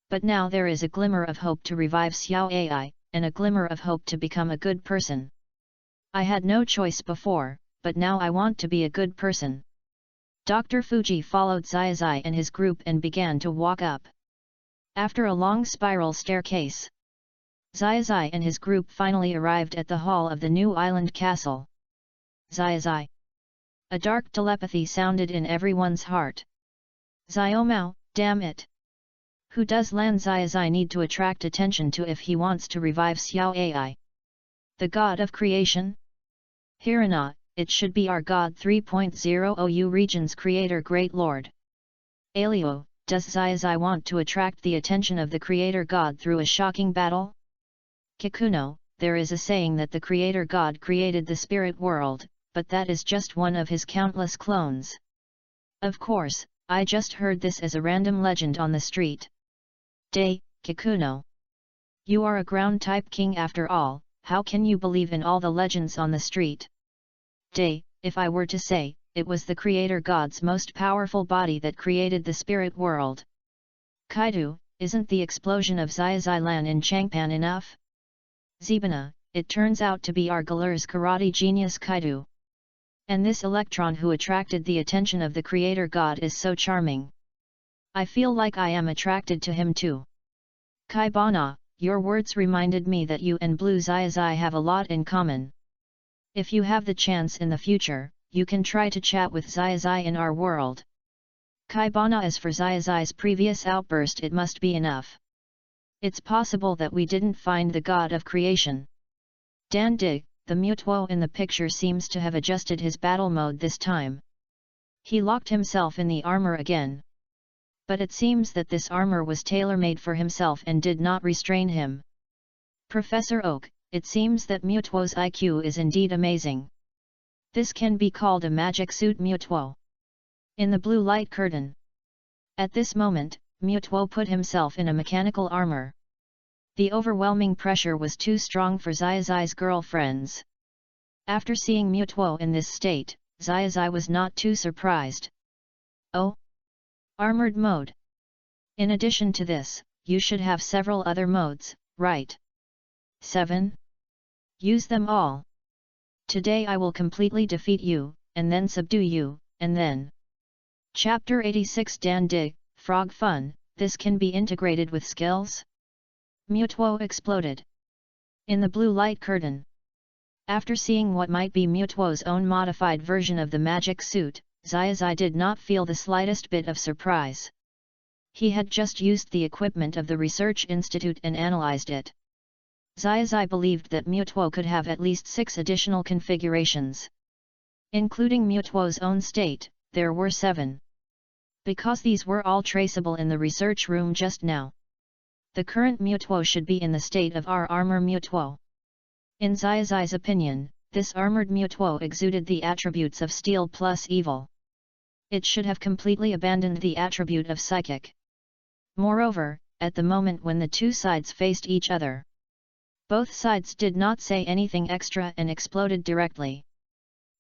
But now there is a glimmer of hope to revive Xiaozhi, and a glimmer of hope to become a good person. I had no choice before, but now I want to be a good person. Dr. Fuji followed Xiaozhi and his group and began to walk up. After a long spiral staircase, Xiaozhi and his group finally arrived at the hall of the new island castle. Xiaozhi. A dark telepathy sounded in everyone's heart. Xiaomao, damn it! Who does Lan Xiaozhi need to attract attention to if he wants to revive Xiaozhi? The god of creation? Hirana, it should be our god 3.0 OU region's creator Great Lord. Alio, does Xiaozhi want to attract the attention of the creator god through a shocking battle? Kikuno, there is a saying that the creator god created the spirit world, but that is just one of his countless clones. Of course, I just heard this as a random legend on the street. Day, Kikuno. You are a ground-type king after all, how can you believe in all the legends on the street? Day, if I were to say, it was the creator god's most powerful body that created the spirit world. Kaido, isn't the explosion of Xiaozhi Lan in Changpan enough? Zebana, it turns out to be our Galer's karate genius Kaido. And this electron who attracted the attention of the creator god is so charming. I feel like I am attracted to him too. Kaibana, your words reminded me that you and Blue Xiaozhi have a lot in common. If you have the chance in the future, you can try to chat with Xiaozhi in our world. Kaibana, as for Xiaozhi's previous outburst, it must be enough. It's possible that we didn't find the god of creation. Dan Dig, the Mutuo in the picture seems to have adjusted his battle mode this time. He locked himself in the armor again. But it seems that this armor was tailor-made for himself and did not restrain him. Professor Oak, it seems that Mutuo's IQ is indeed amazing. This can be called a magic suit Mutuo. In the blue light curtain. At this moment, Mutuo put himself in a mechanical armor. The overwhelming pressure was too strong for Xiaozhi's girlfriends. After seeing Mutuo in this state, Xiaozhi was not too surprised. Oh? Armored mode. In addition to this, you should have several other modes, right? 7. Use them all. Today I will completely defeat you, and then subdue you, and then. Chapter 86 Dan Dig, Frog Fun, this can be integrated with skills? Mutuo exploded. In the blue light curtain. After seeing what might be Mutuo's own modified version of the magic suit, Xiaozhi did not feel the slightest bit of surprise. He had just used the equipment of the research institute and analyzed it. Xiaozhi believed that Mutuo could have at least 6 additional configurations. Including Mutuo's own state, there were 7. Because these were all traceable in the research room just now. The current Mutuo should be in the state of armor Mutuo. In Xiaozhi's opinion, this armored Mutuo exuded the attributes of steel plus evil. It should have completely abandoned the attribute of psychic. Moreover, at the moment when the two sides faced each other, both sides did not say anything extra and exploded directly.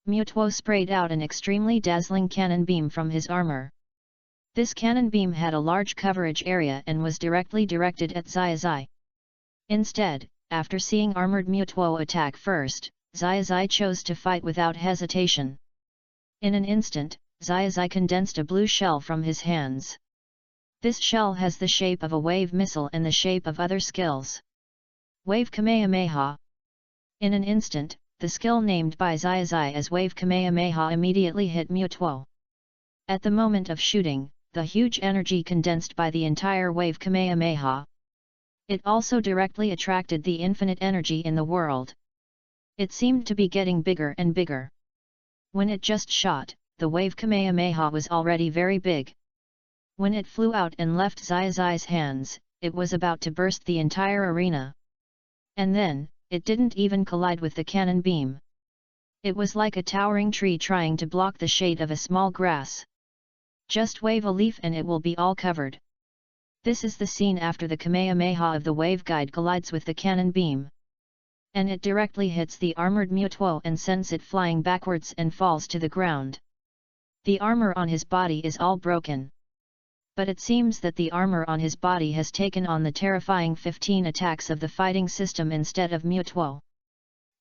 Mutuo sprayed out an extremely dazzling cannon beam from his armor. This cannon beam had a large coverage area and was directly directed at Xiaozhi. Instead, after seeing armored Mutuo attack first, Xiaozhi chose to fight without hesitation. In an instant, Xiaozhi condensed a blue shell from his hands. This shell has the shape of a wave missile and the shape of other skills. Wave Kamehameha. In an instant, the skill named by Xiaozhi as Wave Kamehameha immediately hit Mutuo. At the moment of shooting, the huge energy condensed by the entire Wave Kamehameha. It also directly attracted the infinite energy in the world. It seemed to be getting bigger and bigger. When it just shot, the Wave Kamehameha was already very big. When it flew out and left Xiaozhi's hands, it was about to burst the entire arena. And then, it didn't even collide with the cannon beam. It was like a towering tree trying to block the shade of a small grass. Just wave a leaf and it will be all covered. This is the scene after the Kamehameha of the wave guide collides with the cannon beam. And it directly hits the armored Mutuo and sends it flying backwards and falls to the ground. The armor on his body is all broken. But it seems that the armor on his body has taken on the terrifying 15 attacks of the fighting system instead of Mutuo.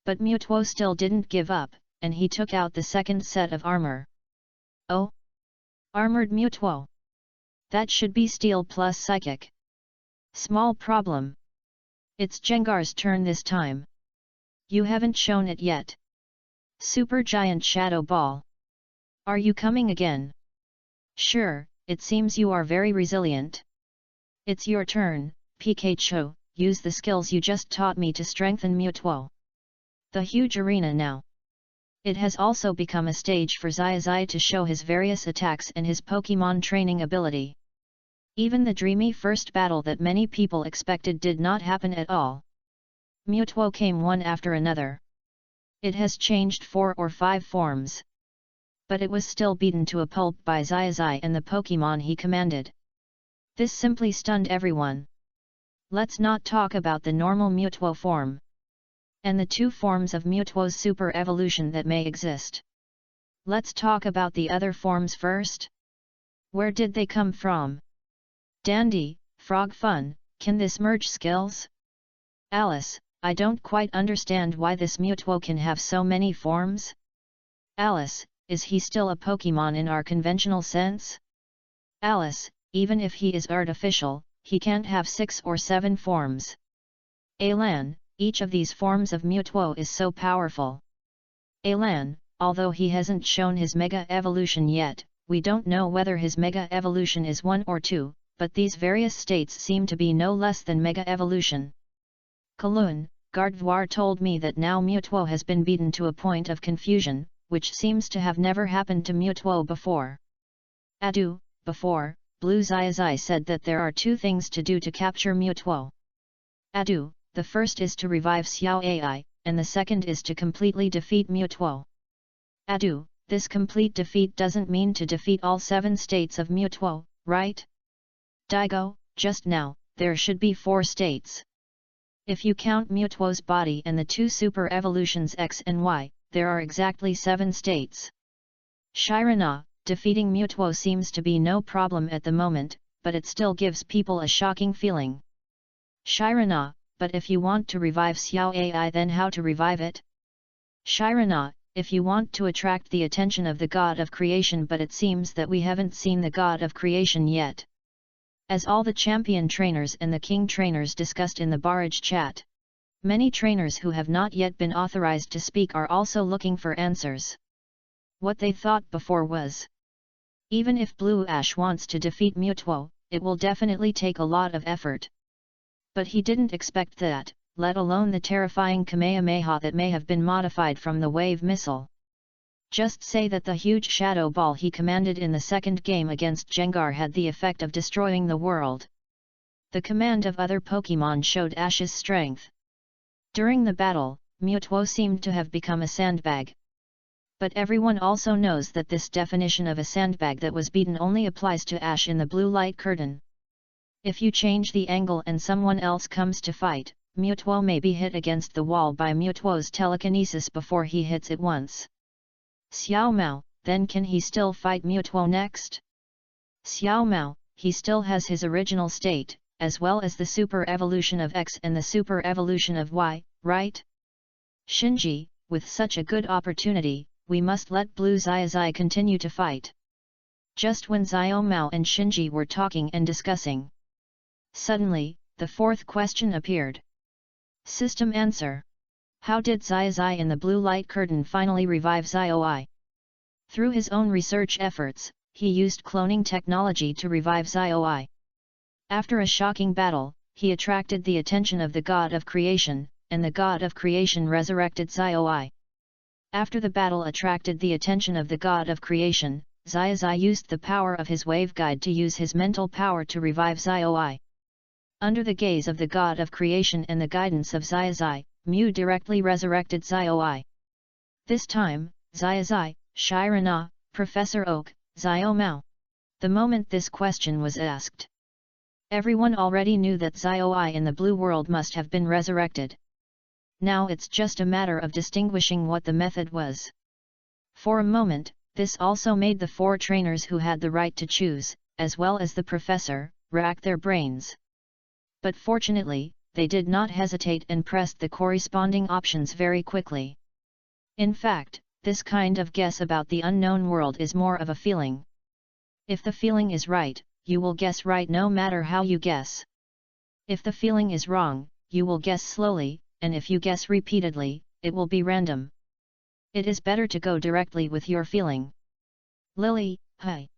But Mutuo still didn't give up, and he took out the second set of armor. Oh! Armored Mutuo! That should be steel plus psychic. Small problem. It's Jengar's turn this time. You haven't shown it yet. Super Giant Shadow Ball. Are you coming again? Sure. It seems you are very resilient. It's your turn, Pikachu, use the skills you just taught me to strengthen Mutuo. The huge arena now. It has also become a stage for Xiaozhi to show his various attacks and his Pokemon training ability. Even the dreamy first battle that many people expected did not happen at all. Mutuo came one after another. It has changed 4 or 5 forms. But it was still beaten to a pulp by Xiaozhi and the Pokemon he commanded. This simply stunned everyone. Let's not talk about the normal Mutuo form. And the 2 forms of Mutuo's super evolution that may exist. Let's talk about the other forms first. Where did they come from? Dandy, Frog Fun, can this merge skills? Alice, I don't quite understand why this Mutuo can have so many forms. Alice, is he still a Pokemon in our conventional sense? Alice, even if he is artificial, he can't have 6 or 7 forms. Alan, each of these forms of Mutuo is so powerful. Alan, although he hasn't shown his Mega Evolution yet, we don't know whether his Mega Evolution is 1 or 2, but these various states seem to be no less than Mega Evolution. Kalun, Gardvar told me that now Mutuo has been beaten to a point of confusion, which seems to have never happened to Mutuo before. Adu, before, Blue Xiaozhi said that there are 2 things to do to capture Mutuo. Adu, the first is to revive Xiaozhi, and the second is to completely defeat Mutuo. Adu, this complete defeat doesn't mean to defeat all 7 states of Mutuo, right? Daigo, just now, there should be 4 states. If you count Mutuo's body and the 2 super evolutions X and Y, there are exactly 7 states. Shirana, defeating Mutuo seems to be no problem at the moment, but it still gives people a shocking feeling. Shirana, but if you want to revive Xiaozhi, then how to revive it? Shirana, if you want to attract the attention of the god of creation, but it seems that we haven't seen the god of creation yet. As all the champion trainers and the king trainers discussed in the barrage chat, many trainers who have not yet been authorized to speak are also looking for answers. What they thought before was, even if Blue Ash wants to defeat Mutuo, it will definitely take a lot of effort. But he didn't expect that, let alone the terrifying Kamehameha that may have been modified from the wave missile. Just say that the huge shadow ball he commanded in the second game against Jengar had the effect of destroying the world. The command of other Pokémon showed Ash's strength. During the battle, Mutuo seemed to have become a sandbag. But everyone also knows that this definition of a sandbag that was beaten only applies to Ash in the blue light curtain. If you change the angle and someone else comes to fight, Mutuo may be hit against the wall by Mutuo's telekinesis before he hits it once. Xiao Mao, then can he still fight Mutuo next? Xiao Mao, he still has his original state, as well as the super evolution of X and the super evolution of Y, right? Shinji, with such a good opportunity, we must let Blue Xiaozhi continue to fight. Just when Xiao Mao and Shinji were talking and discussing, suddenly, the fourth question appeared. System answer. How did Xiaozhi in the blue light curtain finally revive Xiaozhi? Through his own research efforts, he used cloning technology to revive Xiaozhi. After a shocking battle, he attracted the attention of the god of creation, and the god of creation resurrected Xiaozhi. After the battle attracted the attention of the god of creation, Xiaozhi used the power of his wave guide to use his mental power to revive Xiaozhi. Under the gaze of the god of creation and the guidance of Xiaozhi, Mu directly resurrected Xiaozhi. This time, Xiaozhi, Shirana, Professor Oak, Xiao Mao. The moment this question was asked, everyone already knew that Xiaozhi in the blue world must have been resurrected. Now it's just a matter of distinguishing what the method was. For a moment, this also made the four trainers who had the right to choose, as well as the professor, rack their brains. But fortunately, they did not hesitate and pressed the corresponding options very quickly. In fact, this kind of guess about the unknown world is more of a feeling. If the feeling is right, you will guess right no matter how you guess. If the feeling is wrong, you will guess slowly, and if you guess repeatedly, it will be random. It is better to go directly with your feeling. Lily, hi.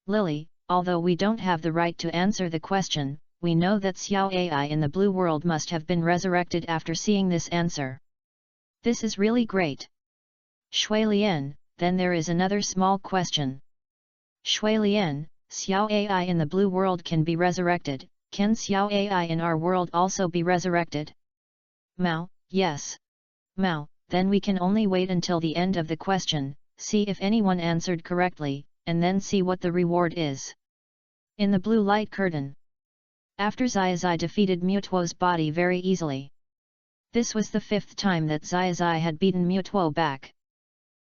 Lily, although we don't have the right to answer the question, we know that Xiaozhi in the blue world must have been resurrected after seeing this answer. This is really great. Shui Lian, then there is another small question. Shui Lian, Xiaozhi in the blue world can be resurrected, can Xiaozhi in our world also be resurrected? Mao, yes. Mao, then we can only wait until the end of the question, see if anyone answered correctly, and then see what the reward is. In the blue light curtain. After Xiaozhi defeated Mutuo's body very easily. This was the fifth time that Xiaozhi had beaten Mutuo back.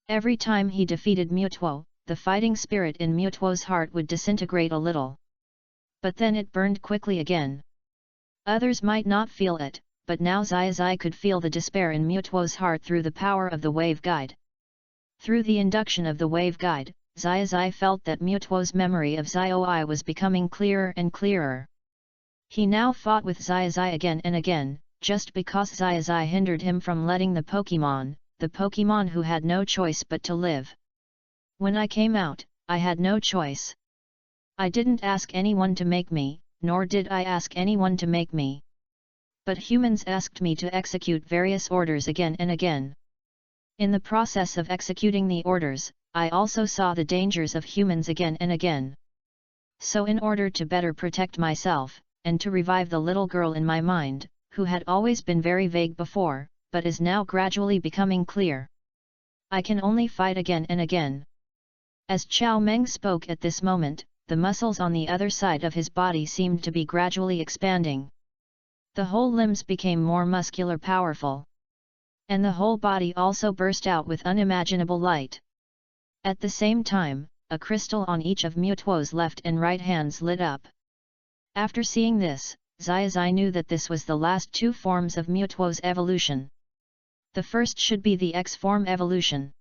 Every time he defeated Mutuo, the fighting spirit in Mutuo's heart would disintegrate a little. But then it burned quickly again. Others might not feel it, but now Xiaozhi could feel the despair in Mutuo's heart through the power of the wave guide. Through the induction of the wave guide, Xiaozhi felt that Mutuo's memory of Xiaozhi was becoming clearer and clearer. He now fought with Xiaozhi again and again, just because Xiaozhi hindered him from letting the Pokémon who had no choice but to live. When I came out, I had no choice. I didn't ask anyone to make me, nor did I ask anyone to make me. But humans asked me to execute various orders again and again. In the process of executing the orders, I also saw the dangers of humans again and again. So in order to better protect myself, and to revive the little girl in my mind, who had always been very vague before, but is now gradually becoming clear, I can only fight again and again. As Chao Meng spoke at this moment, the muscles on the other side of his body seemed to be gradually expanding. The whole limbs became more muscular powerful. And the whole body also burst out with unimaginable light. At the same time, a crystal on each of Mutuo's left and right hands lit up. After seeing this, Xiaozhi knew that this was the last two forms of Mutuo's evolution. The first should be the X-form evolution.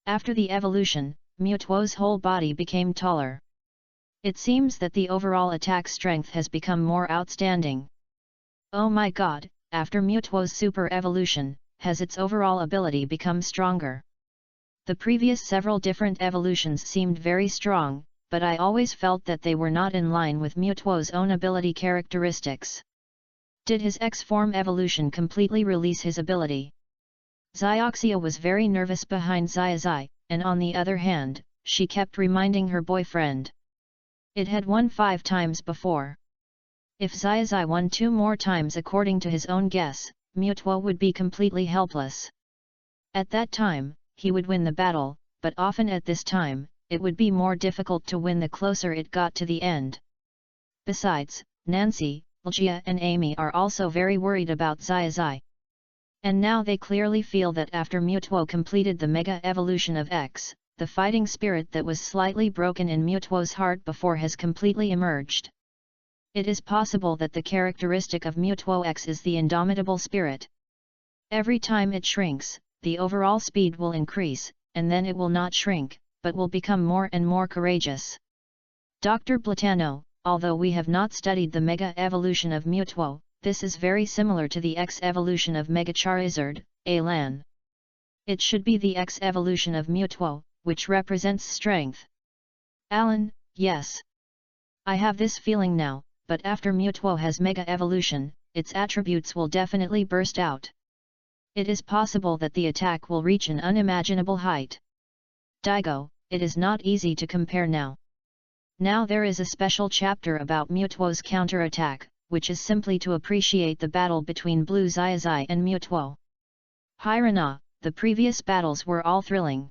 After the evolution, Mutuo's whole body became taller. It seems that the overall attack strength has become more outstanding. Oh my god, after Mutuo's super evolution, has its overall ability become stronger? The previous several different evolutions seemed very strong, but I always felt that they were not in line with Mutuo's own ability characteristics. Did his X-form evolution completely release his ability? Xiaoxia was very nervous behind Xiaozhi, and on the other hand, she kept reminding her boyfriend. It had won 5 times before. If Xiaozhi won 2 more times according to his own guess, Mutuo would be completely helpless. At that time, he would win the battle, but often at this time, it would be more difficult to win the closer it got to the end. Besides, Nancy, Ligia and Amy are also very worried about Xiaozhi. And now they clearly feel that after Mutuo completed the mega evolution of X, the fighting spirit that was slightly broken in Mutuo's heart before has completely emerged. It is possible that the characteristic of Mutuo X is the indomitable spirit. Every time it shrinks, the overall speed will increase, and then it will not shrink, but will become more and more courageous. Dr. Platano, although we have not studied the mega evolution of Mutuo, this is very similar to the X evolution of Mega Charizard, Alan. It should be the X evolution of Mutuo, which represents strength. Alan, yes. I have this feeling now, but after Mutuo has mega evolution, its attributes will definitely burst out. It is possible that the attack will reach an unimaginable height. Daigo, it is not easy to compare now. Now there is a special chapter about Mutuo's counter-attack, which is simply to appreciate the battle between Blue Xiaozhi and Mutuo. Hirana, the previous battles were all thrilling.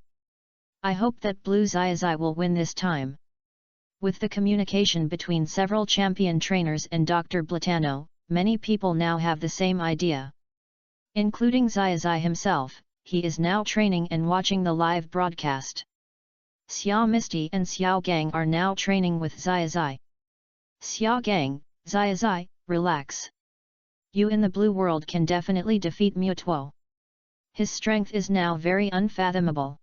I hope that Blue Xiaozhi will win this time. With the communication between several champion trainers and Dr. Platano, many people now have the same idea. Including Xiaozhi himself, he is now training and watching the live broadcast. Xiao Misty and Xiao Gang are now training with Xiaozhi. Xiao Gang, Xiaozhi, relax. You in the blue world can definitely defeat Mutuo. His strength is now very unfathomable.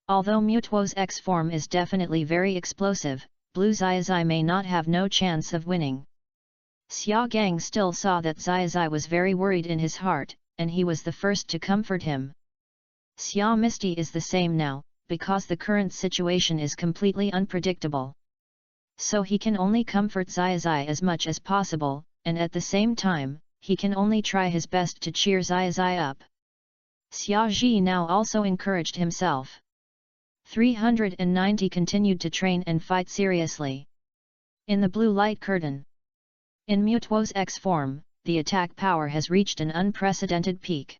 Although Mutuo's X form is definitely very explosive, Blue Xiaozhi may not have no chance of winning. Xiao Gang still saw that Xiaozhi was very worried in his heart, and he was the first to comfort him. Xiao Misty is the same now, because the current situation is completely unpredictable. So he can only comfort Xiaozhi as much as possible, and at the same time, he can only try his best to cheer Xiaozhi up. Xiaozhi now also encouraged himself. 390 continued to train and fight seriously. In the blue light curtain. In Mutuo's X form, the attack power has reached an unprecedented peak.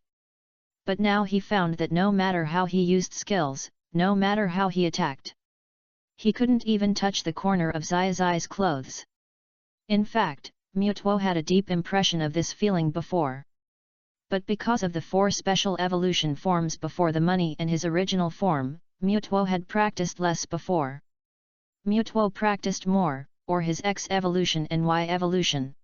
But now he found that no matter how he used skills, no matter how he attacked, he couldn't even touch the corner of Xiaozhi's clothes. In fact, Mutuo had a deep impression of this feeling before. But because of the 4 special evolution forms before the money and his original form, Mutuo had practiced less before. Mutuo practiced more, or his X evolution and Y evolution.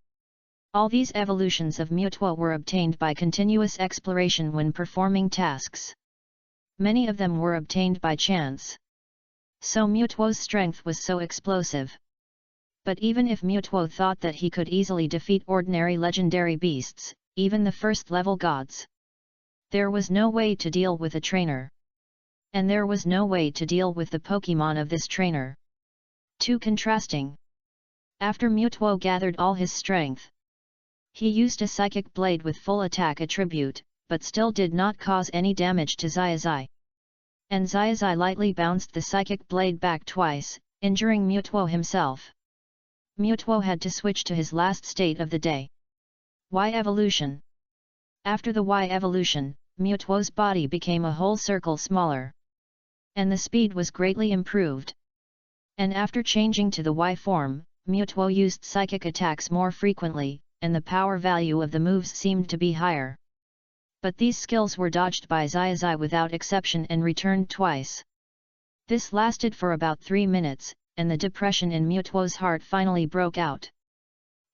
All these evolutions of Mutuo were obtained by continuous exploration when performing tasks. Many of them were obtained by chance. So Mutuo's strength was so explosive. But even if Mutuo thought that he could easily defeat ordinary legendary beasts, even the first-level gods, there was no way to deal with a trainer. And there was no way to deal with the Pokémon of this trainer. Too contrasting. After Mutuo gathered all his strength, he used a Psychic Blade with full attack attribute, but still did not cause any damage to Xiaozhi. And Xiaozhi lightly bounced the Psychic Blade back twice, injuring Mutuo himself. Mutuo had to switch to his last state of the day. Y evolution. After the Y evolution, Mutuo's body became a whole circle smaller. And the speed was greatly improved. And after changing to the Y form, Mutuo used psychic attacks more frequently, and the power value of the moves seemed to be higher. But these skills were dodged by Xiaozhi without exception and returned twice. This lasted for about 3 minutes, and the depression in Mutuo's heart finally broke out.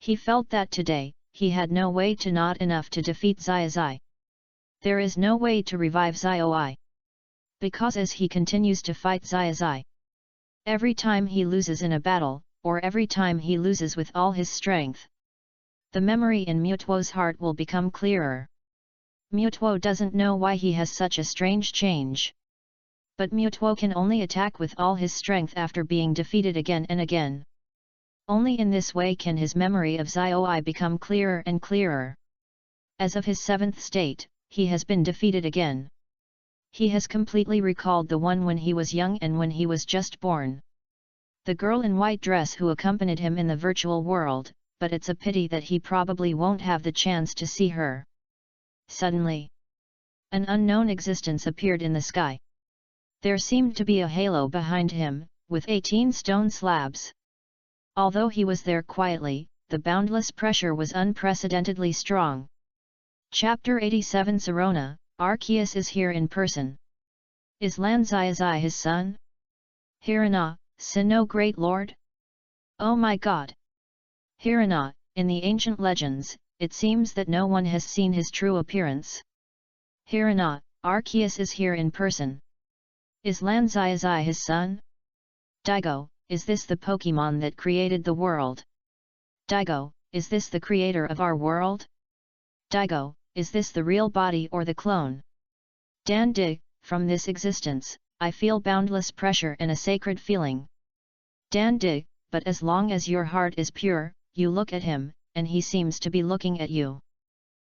He felt that today, he had no way to not enough to defeat Xiaozhi. There is no way to revive Xiaozhi. Because as he continues to fight Xiaozhi, every time he loses in a battle, or every time he loses with all his strength, the memory in Mutuo's heart will become clearer. Mutuo doesn't know why he has such a strange change. But Mutuo can only attack with all his strength after being defeated again and again. Only in this way can his memory of Xiaozhi become clearer and clearer. As of his 7th state, he has been defeated again. He has completely recalled the one when he was young and when he was just born. The girl in white dress who accompanied him in the virtual world, but it's a pity that he probably won't have the chance to see her. Suddenly, an unknown existence appeared in the sky. There seemed to be a halo behind him, with 18 stone slabs. Although he was there quietly, the boundless pressure was unprecedentedly strong. Chapter 87 Sirona, Arceus is here in person. Is Lan Xiaozhi his son? Hirana, Sinnoh Great Lord? Oh my god! Hirana, in the ancient legends, it seems that no one has seen his true appearance. Hirana, Arceus is here in person. Is Lan Xiaozhi his son? Daigo, is this the Pokemon that created the world? Daigo, is this the creator of our world? Daigo, is this the real body or the clone? Dan Dig, from this existence, I feel boundless pressure and a sacred feeling. Dan Dig, but as long as your heart is pure, you look at him, and he seems to be looking at you.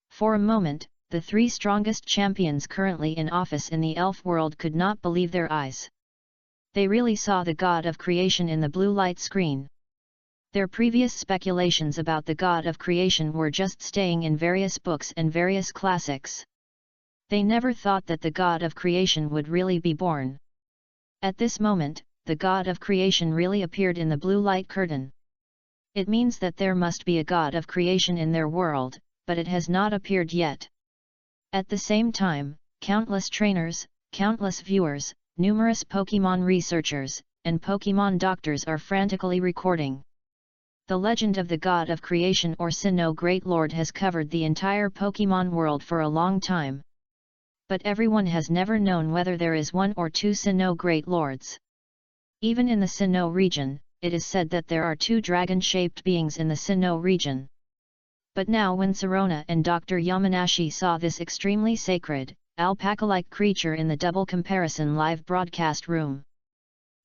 For a moment, the 3 strongest champions currently in office in the elf world could not believe their eyes. They really saw the god of creation in the blue light screen. Their previous speculations about the god of creation were just staying in various books and various classics. They never thought that the god of creation would really be born. At this moment, the god of creation really appeared in the blue light curtain. It means that there must be a god of creation in their world, but it has not appeared yet. At the same time, countless trainers, countless viewers, numerous Pokemon researchers, and Pokemon doctors are frantically recording. The legend of the god of creation or Sinnoh Great Lord has covered the entire Pokemon world for a long time. But everyone has never known whether there is 1 or 2 Sinnoh Great Lords. Even in the Sinnoh region, it is said that there are 2 dragon-shaped beings in the Sinnoh region. But now when Sirona and Dr. Yamanashi saw this extremely sacred, alpaca-like creature in the double comparison live broadcast room,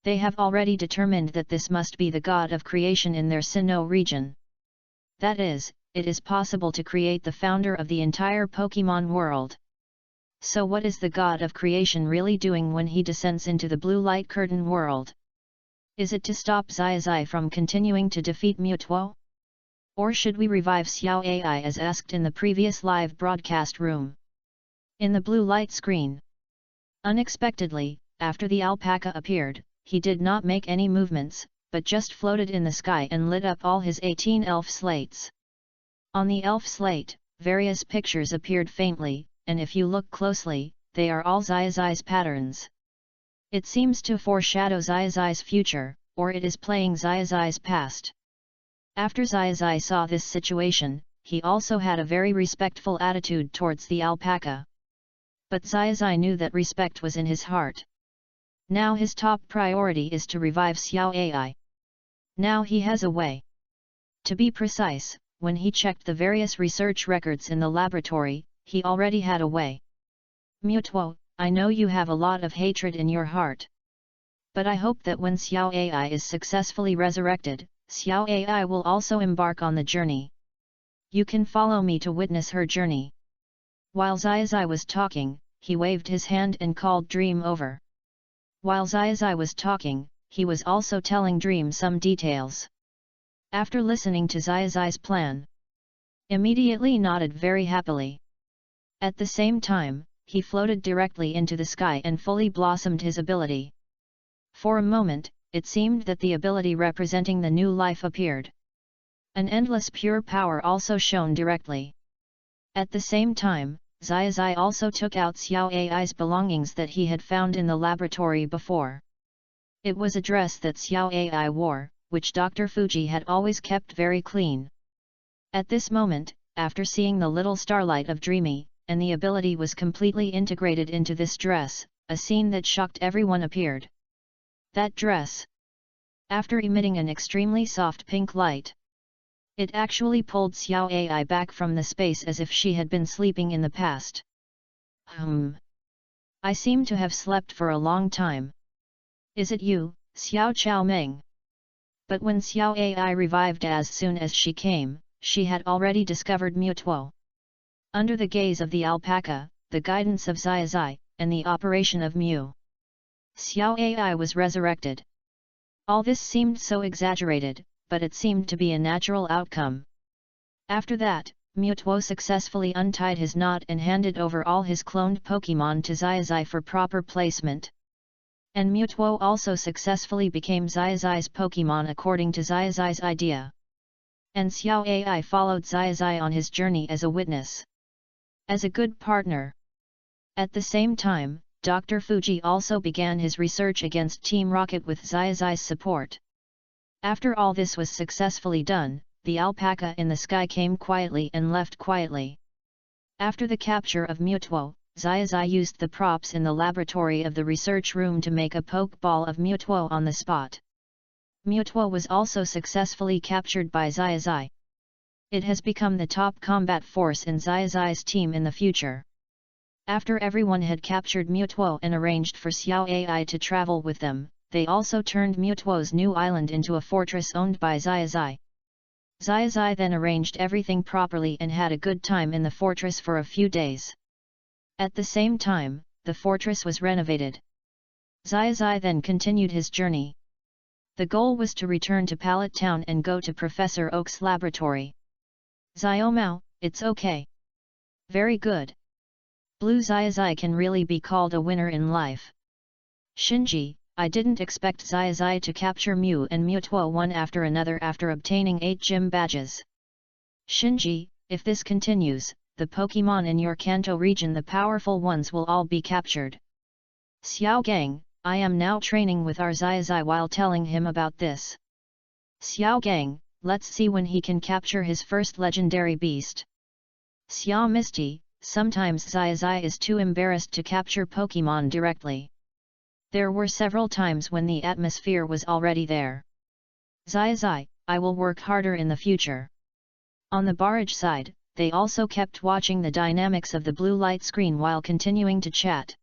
they have already determined that this must be the god of creation in their Sinnoh region. That is, it is possible to create the founder of the entire Pokemon world. So what is the god of creation really doing when he descends into the blue light curtain world? Is it to stop Xiaozhi from continuing to defeat Mutuo? Or should we revive Xiaozhi as asked in the previous live broadcast room? In the blue light screen. Unexpectedly, after the alpaca appeared, he did not make any movements, but just floated in the sky and lit up all his 18 elf slates. On the elf slate, various pictures appeared faintly, and if you look closely, they are all Xiaozhi's patterns. It seems to foreshadow Xiaozhi's future, or it is playing Xiaozhi's past. After Xiaozhi saw this situation, he also had a very respectful attitude towards the alpaca. But Xiaozhi knew that respect was in his heart. Now his top priority is to revive Xiaozhi. Now he has a way. To be precise, when he checked the various research records in the laboratory, he already had a way. Mutuo, I know you have a lot of hatred in your heart. But I hope that when Xiaozhi is successfully resurrected, Xiaozhi will also embark on the journey. You can follow me to witness her journey. While Xiaozhi was talking, he waved his hand and called Dream over. While Xiaozhi was talking, he was also telling Dream some details. After listening to Xiaozhi's plan, immediately nodded very happily. At the same time, he floated directly into the sky and fully blossomed his ability. For a moment, it seemed that the ability representing the new life appeared. An endless pure power also shone directly. At the same time, Xiaozhi also took out Xiaozhi's belongings that he had found in the laboratory before. It was a dress that Xiaozhi wore, which Dr. Fuji had always kept very clean. At this moment, after seeing the little starlight of Dreamy, and the ability was completely integrated into this dress, a scene that shocked everyone appeared. That dress! After emitting an extremely soft pink light, it actually pulled Xiaozhi back from the space as if she had been sleeping in the past. I seem to have slept for a long time. Is it you, Xiao Chaomeng? But when Xiaozhi revived as soon as she came, she had already discovered Mutuo. Under the gaze of the alpaca, the guidance of Xiaozhi, and the operation of Mu, Xiaozhi was resurrected. All this seemed so exaggerated, but it seemed to be a natural outcome. After that, Mutuo successfully untied his knot and handed over all his cloned Pokémon to Xiaozhi for proper placement. And Mutuo also successfully became Xiaozhi's Pokémon according to Xiaozhi's idea. And Xiaozhi followed Xiaozhi on his journey as a witness. As a good partner. At the same time, Dr. Fuji also began his research against Team Rocket with Xiaozhi's support. After all this was successfully done, the alpaca in the sky came quietly and left quietly. After the capture of Mutuo, Xiaozhi used the props in the laboratory of the research room to make a pokeball of Mutuo on the spot. Mutuo was also successfully captured by Xiaozhi. It has become the top combat force in Xiaozhi's team in the future. After everyone had captured Mutuo and arranged for Xiaozhi to travel with them, they also turned Mutuo's new island into a fortress owned by Xiaozhi. Xiaozhi then arranged everything properly and had a good time in the fortress for a few days. At the same time, the fortress was renovated. Xiaozhi then continued his journey. The goal was to return to Pallet Town and go to Professor Oak's laboratory. Xiaomao, it's okay. Very good. Blue Xiaozhi can really be called a winner in life. Shinji, I didn't expect Xiaozhi to capture Mew and Mutuo one after another after obtaining 8 gym badges. Shinji, if this continues, the Pokémon in your Kanto region, the powerful ones, will all be captured. Xiao Gang, I am now training with our Xiaozhi while telling him about this. Xiao Gang, let's see when he can capture his first legendary beast. Xiao Misty, sometimes Xiaozhi is too embarrassed to capture Pokémon directly. There were several times when the atmosphere was already there. Xiaozhi, I will work harder in the future. On the barrage side, they also kept watching the dynamics of the blue light screen while continuing to chat.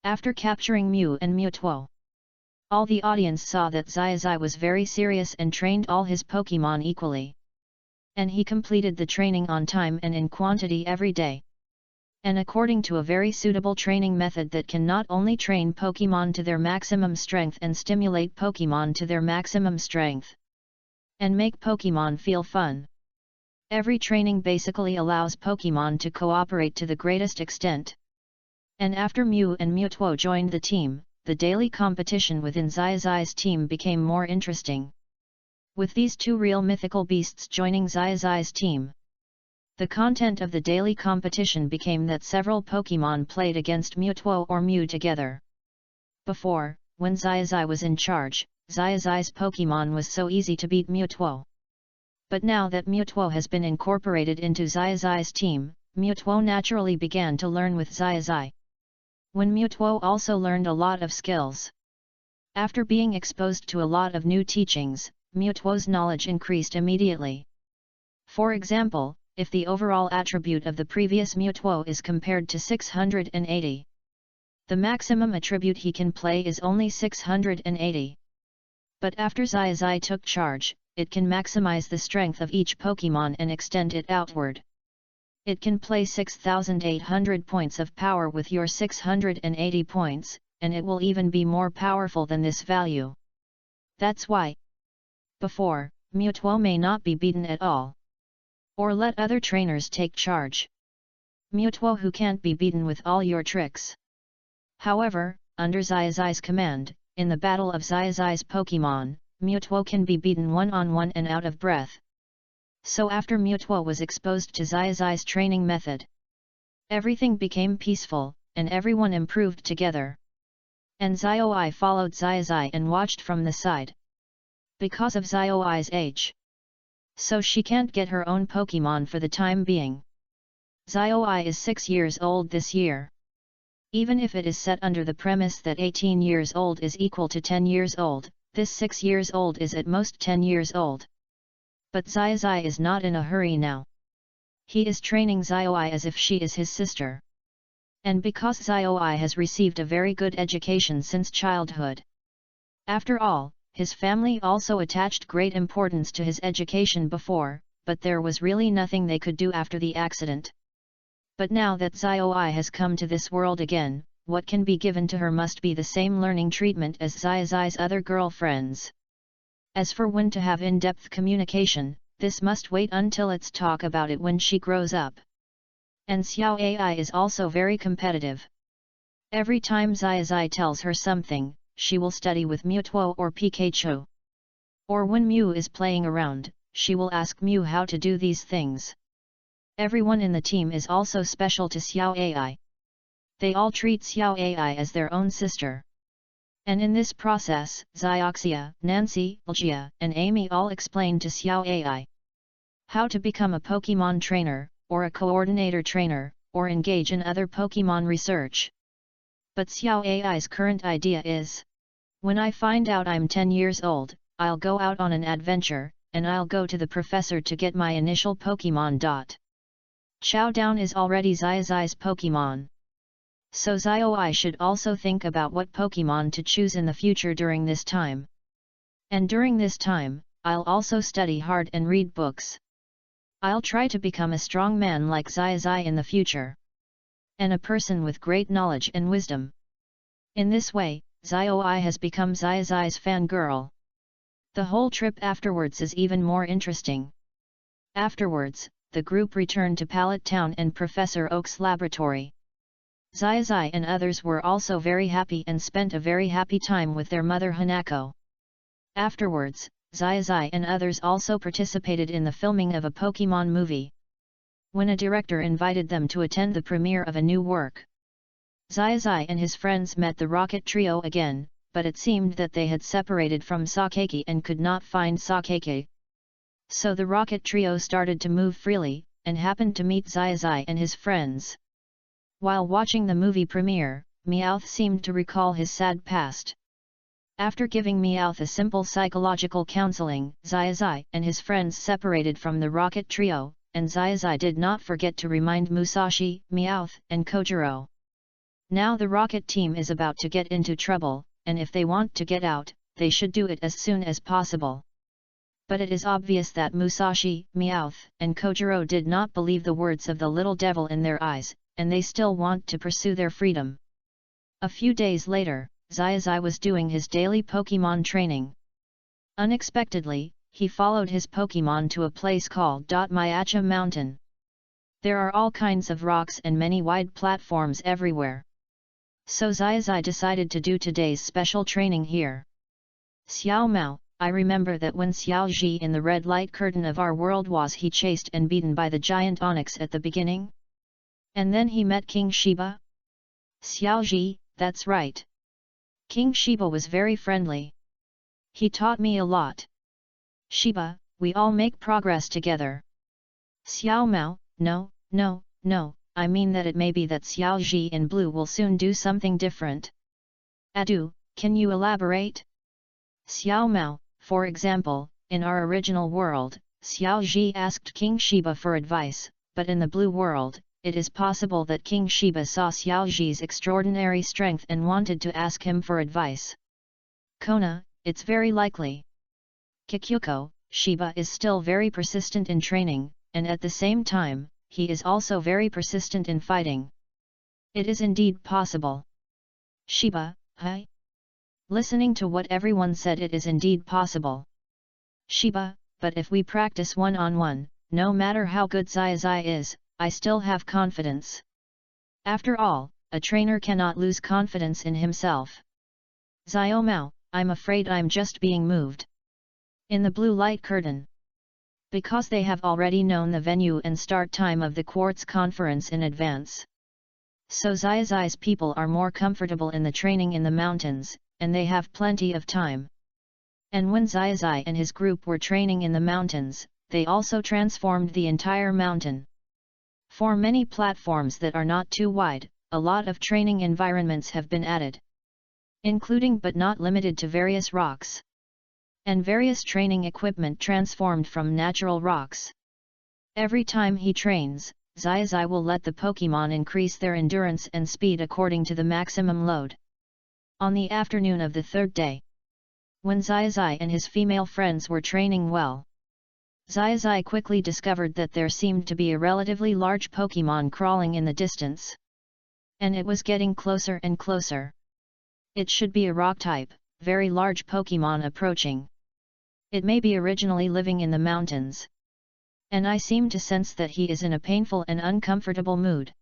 After capturing Mew and Mutuo, all the audience saw that Xiaozhi was very serious and trained all his Pokémon equally. And he completed the training on time and in quantity every day. And according to a very suitable training method that can not only train Pokémon to their maximum strength and stimulate Pokémon to their maximum strength, and make Pokémon feel fun. Every training basically allows Pokémon to cooperate to the greatest extent. And after Mew and Mutuo joined the team, the daily competition within Xiaozhi's team became more interesting. With these two real mythical beasts joining Xiaozhi's team, the content of the daily competition became that several Pokémon played against Mutuo or Mew together. Before, when Xiaozhi was in charge, Xiaozhi's Pokémon was so easy to beat Mutuo. But now that Mutuo has been incorporated into Xiaozhi's team, Mutuo naturally began to learn with Xiaozhi. When Mutuo also learned a lot of skills. After being exposed to a lot of new teachings, Mutuo's knowledge increased immediately. For example, if the overall attribute of the previous Mutuo is compared to 680, the maximum attribute he can play is only 680. But after Xiaozhi took charge, it can maximize the strength of each Pokémon and extend it outward. It can play 6,800 points of power with your 680 points, and it will even be more powerful than this value. That's why. Before, Mutuo may not be beaten at all. Or let other trainers take charge. Mutuo who can't be beaten with all your tricks. However, under Xiaozhi's command, in the battle of Xiaozhi's Pokémon, Mutuo can be beaten one-on-one and out of breath. So after Mutuo was exposed to Xiaozhi's training method, everything became peaceful, and everyone improved together. And Xiaozhi followed Xiaozhi and watched from the side. Because of Xiaozhi's age, So she can't get her own Pokemon for the time being. Xiaozhi is 6 years old this year. Even if it is set under the premise that 18 years old is equal to 10 years old, this 6 years old is at most 10 years old. But Xiaozhi is not in a hurry now. He is training Xiaozhi as if she is his sister. And because Xiaozhi has received a very good education since childhood. After all, his family also attached great importance to his education before, but there was really nothing they could do after the accident. But now that Xiaozhi has come to this world again, what can be given to her must be the same learning treatment as Xiaozhi's other girlfriends. As for when to have in-depth communication, this must wait until it's talk about it when she grows up. And Xiaozhi is also very competitive. Every time Xiaozhi tells her something, she will study with Mewtwo or Pikachu. Or when Mew is playing around, she will ask Mew how to do these things. Everyone in the team is also special to Xiaozhi. They all treat Xiaozhi as their own sister. And in this process, Xiaoxia, Nancy, Aljia, and Amy all explain to Xiaozhi how to become a Pokemon trainer, or a coordinator trainer, or engage in other Pokemon research. But Xiaozhi's current idea is, when I find out I'm 10 years old, I'll go out on an adventure, and I'll go to the professor to get my initial Pokemon. Chowdown is already Xiaozhi's Pokemon. So Xiaozhi should also think about what Pokemon to choose in the future during this time. And during this time, I'll also study hard and read books. I'll try to become a strong man like Xiaozhi in the future. And a person with great knowledge and wisdom. In this way, Xiaozhi has become Xiaozhi's fangirl. The whole trip afterwards is even more interesting. Afterwards, the group returned to Pallet Town and Professor Oak's laboratory. Xiaozhi and others were also very happy and spent a very happy time with their mother Hanako. Afterwards, Xiaozhi and others also participated in the filming of a Pokemon movie. When a director invited them to attend the premiere of a new work, Xiaozhi and his friends met the Rocket Trio again, but it seemed that they had separated from Sakeki and could not find Sakeki. So the Rocket Trio started to move freely, and happened to meet Xiaozhi and his friends. While watching the movie premiere, Meowth seemed to recall his sad past. After giving Meowth a simple psychological counseling, Xiaozhi and his friends separated from the Rocket Trio, and Xiaozhi did not forget to remind Musashi, Meowth, and Kojiro. Now the Rocket team is about to get into trouble, and if they want to get out, they should do it as soon as possible. But it is obvious that Musashi, Meowth, and Kojiro did not believe the words of the little devil in their eyes, and they still want to pursue their freedom. A few days later, Xiaozhi was doing his daily Pokemon training. Unexpectedly, he followed his Pokemon to a place called Myacha Mountain. There are all kinds of rocks and many wide platforms everywhere. So Xiaozhi decided to do today's special training here. Xiao Mao, I remember that when Xiaozhi in the red light curtain of our world was he chased and beaten by the giant Onyx at the beginning? And then he met King Shiba? Xiaozhi, that's right. King Shiba was very friendly. He taught me a lot. Shiba, we all make progress together. Xiao Mao, no, I mean that it may be that Xiaozhi in blue will soon do something different. Adu, can you elaborate? Xiao Mao, for example, in our original world, Xiaozhi asked King Shiba for advice, but in the blue world, it is possible that King Shiba saw Xiaozhi's extraordinary strength and wanted to ask him for advice. Kona, it's very likely. Kikyuko, Shiba is still very persistent in training, and at the same time, he is also very persistent in fighting. It is indeed possible. Shiba, hi? Listening to what everyone said, it is indeed possible. Shiba, but if we practice one-on-one, no matter how good Xiaozhi is, I still have confidence. After all, a trainer cannot lose confidence in himself. Xiao Mao, I'm afraid I'm just being moved. In the blue light curtain. Because they have already known the venue and start time of the Quartz conference in advance. So Xiaozhi's people are more comfortable in the training in the mountains, and they have plenty of time. And when Xiaozhi and his group were training in the mountains, they also transformed the entire mountain. For many platforms that are not too wide, a lot of training environments have been added, including but not limited to various rocks and various training equipment transformed from natural rocks. Every time he trains, Xiaozhi will let the Pokémon increase their endurance and speed according to the maximum load. On the afternoon of the third day, when Xiaozhi and his female friends were training well, Xiaozhi quickly discovered that there seemed to be a relatively large Pokémon crawling in the distance. And it was getting closer and closer. It should be a rock-type, very large Pokémon approaching. It may be originally living in the mountains. And I seem to sense that he is in a painful and uncomfortable mood.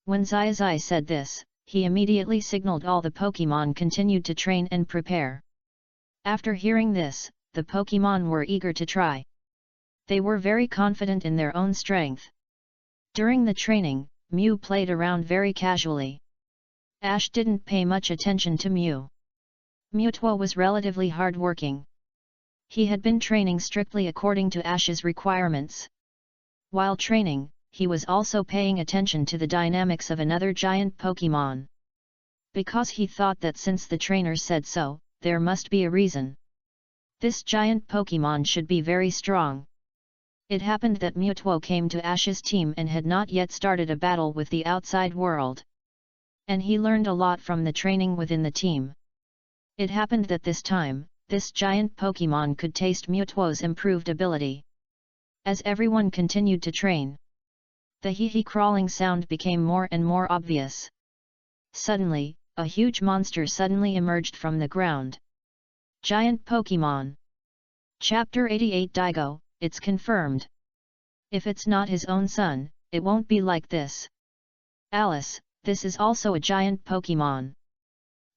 When Xiaozhi said this, he immediately signaled all the Pokémon continued to train and prepare. After hearing this, the Pokémon were eager to try. They were very confident in their own strength. During the training, Mew played around very casually. Ash didn't pay much attention to Mew. Mewtwo was relatively hard-working. He had been training strictly according to Ash's requirements. While training, he was also paying attention to the dynamics of another giant Pokémon. Because he thought that since the trainer said so, there must be a reason. This giant Pokémon should be very strong. It happened that Mewtwo came to Ash's team and had not yet started a battle with the outside world. And he learned a lot from the training within the team. It happened that this time, this giant Pokémon could taste Mewtwo's improved ability. As everyone continued to train, the hee-hee crawling sound became more and more obvious. Suddenly, a huge monster suddenly emerged from the ground. Giant Pokémon. Chapter 88 Daigo, it's confirmed. If it's not his own son, it won't be like this. Alice, this is also a giant Pokémon.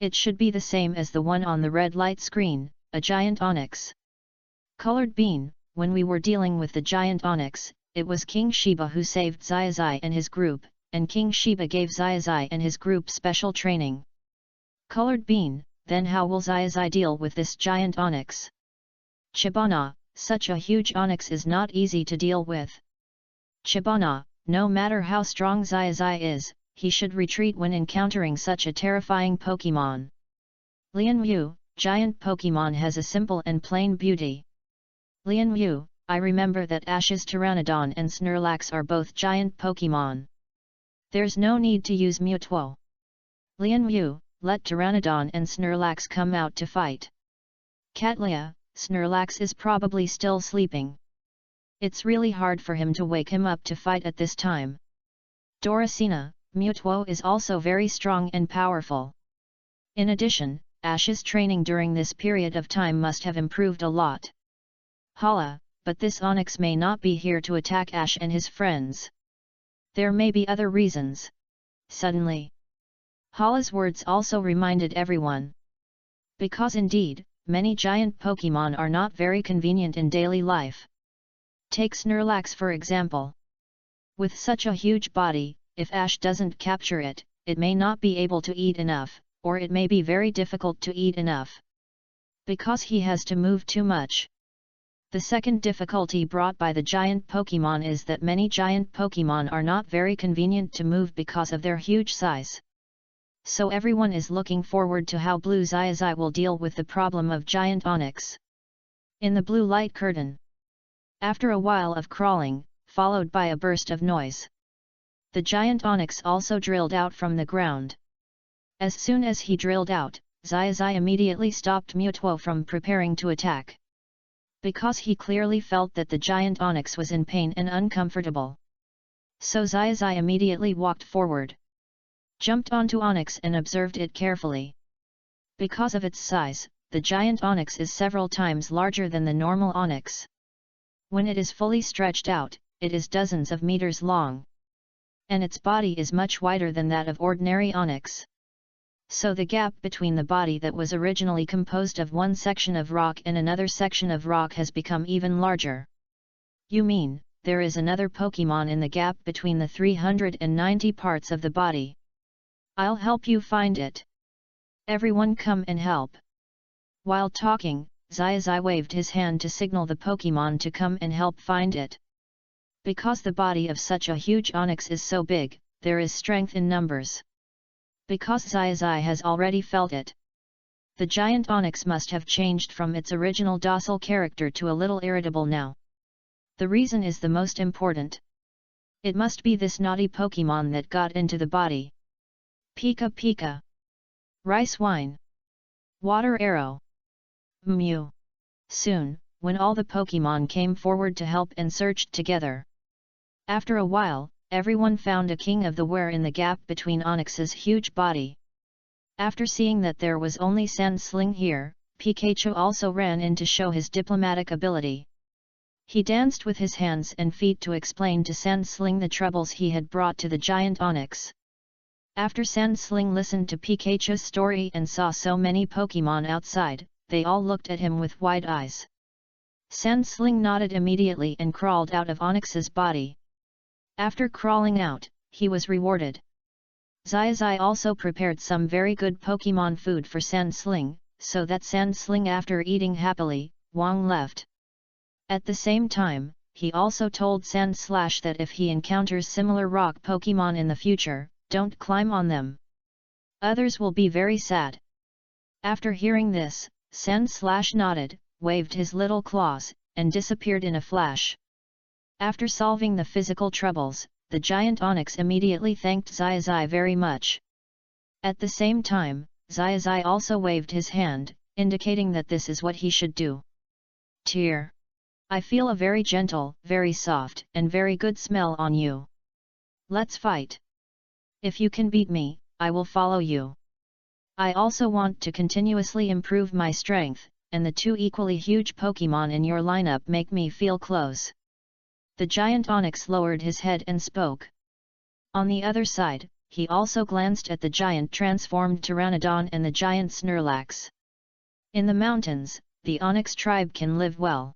It should be the same as the one on the red light screen, a giant onyx. Colored Bean, when we were dealing with the giant onyx, it was King Shiba who saved Xiaozhi and his group, and King Shiba gave Xiaozhi and his group special training. Colored Bean, then how will Xiaozhi deal with this giant onyx? Chibana, such a huge onyx is not easy to deal with. Chibana, no matter how strong Xiaozhi is, he should retreat when encountering such a terrifying Pokémon. Lian Yu, giant Pokémon has a simple and plain beauty. Lian Yu, I remember that Ash's Pteranodon and Snorlax are both giant Pokémon. There's no need to use Mewtwo. Lian Yu, let Pteranodon and Snorlax come out to fight. Catlia, Snorlax is probably still sleeping. It's really hard for him to wake him up to fight at this time. Doricina, Mewtwo is also very strong and powerful. In addition, Ash's training during this period of time must have improved a lot. Hala, but this onyx may not be here to attack Ash and his friends. There may be other reasons. Suddenly, Hala's words also reminded everyone. Because indeed, many giant Pokémon are not very convenient in daily life. Take Snorlax for example. With such a huge body, if Ash doesn't capture it, it may not be able to eat enough, or it may be very difficult to eat enough. Because he has to move too much. The second difficulty brought by the giant Pokémon is that many giant Pokémon are not very convenient to move because of their huge size. So everyone is looking forward to how Blue Xiaozhi will deal with the problem of giant onyx. In the blue light curtain. After a while of crawling, followed by a burst of noise, the giant onyx also drilled out from the ground. As soon as he drilled out, Xiaozhi immediately stopped Mewtwo from preparing to attack. Because he clearly felt that the giant onyx was in pain and uncomfortable. So Xiaozhi immediately walked forward, jumped onto onyx and observed it carefully. Because of its size, the giant onyx is several times larger than the normal onyx. When it is fully stretched out, it is dozens of meters long. And its body is much wider than that of ordinary onyx. So the gap between the body that was originally composed of one section of rock and another section of rock has become even larger. You mean, there is another Pokémon in the gap between the 390 parts of the body? I'll help you find it. Everyone come and help. While talking, Xiaozhi waved his hand to signal the Pokemon to come and help find it. Because the body of such a huge onyx is so big, there is strength in numbers. Because Xiaozhi has already felt it. The giant onyx must have changed from its original docile character to a little irritable now. The reason is the most important. It must be this naughty Pokemon that got into the body. Pika Pika. Rice Wine. Water Arrow. Mew. Soon, when all the Pokemon came forward to help and searched together. After a while, everyone found a king of the were in the gap between Onyx's huge body. After seeing that there was only Sand-Sling here, Pikachu also ran in to show his diplomatic ability. He danced with his hands and feet to explain to Sand-Sling the troubles he had brought to the giant Onyx. After Sand-Sling listened to Pikachu's story and saw so many Pokemon outside, they all looked at him with wide eyes. Sand-Sling nodded immediately and crawled out of Onyx's body. After crawling out, he was rewarded. Xiaozhi also prepared some very good Pokemon food for Sand-Sling, so that Sand-Sling after eating happily, Wang left. At the same time, he also told Sand-Slash that if he encounters similar rock Pokemon in the future, don't climb on them. Others will be very sad. After hearing this, Sand-Slash nodded, waved his little claws, and disappeared in a flash. After solving the physical troubles, the giant Onyx immediately thanked Xiaozhi very much. At the same time, Xiaozhi also waved his hand, indicating that this is what he should do. Tear. I feel a very gentle, very soft, and very good smell on you. Let's fight. If you can beat me, I will follow you. I also want to continuously improve my strength, and the two equally huge Pokemon in your lineup make me feel close. The giant Onyx lowered his head and spoke. On the other side, he also glanced at the giant transformed Pteranodon and the giant Snorlax. In the mountains, the Onyx tribe can live well.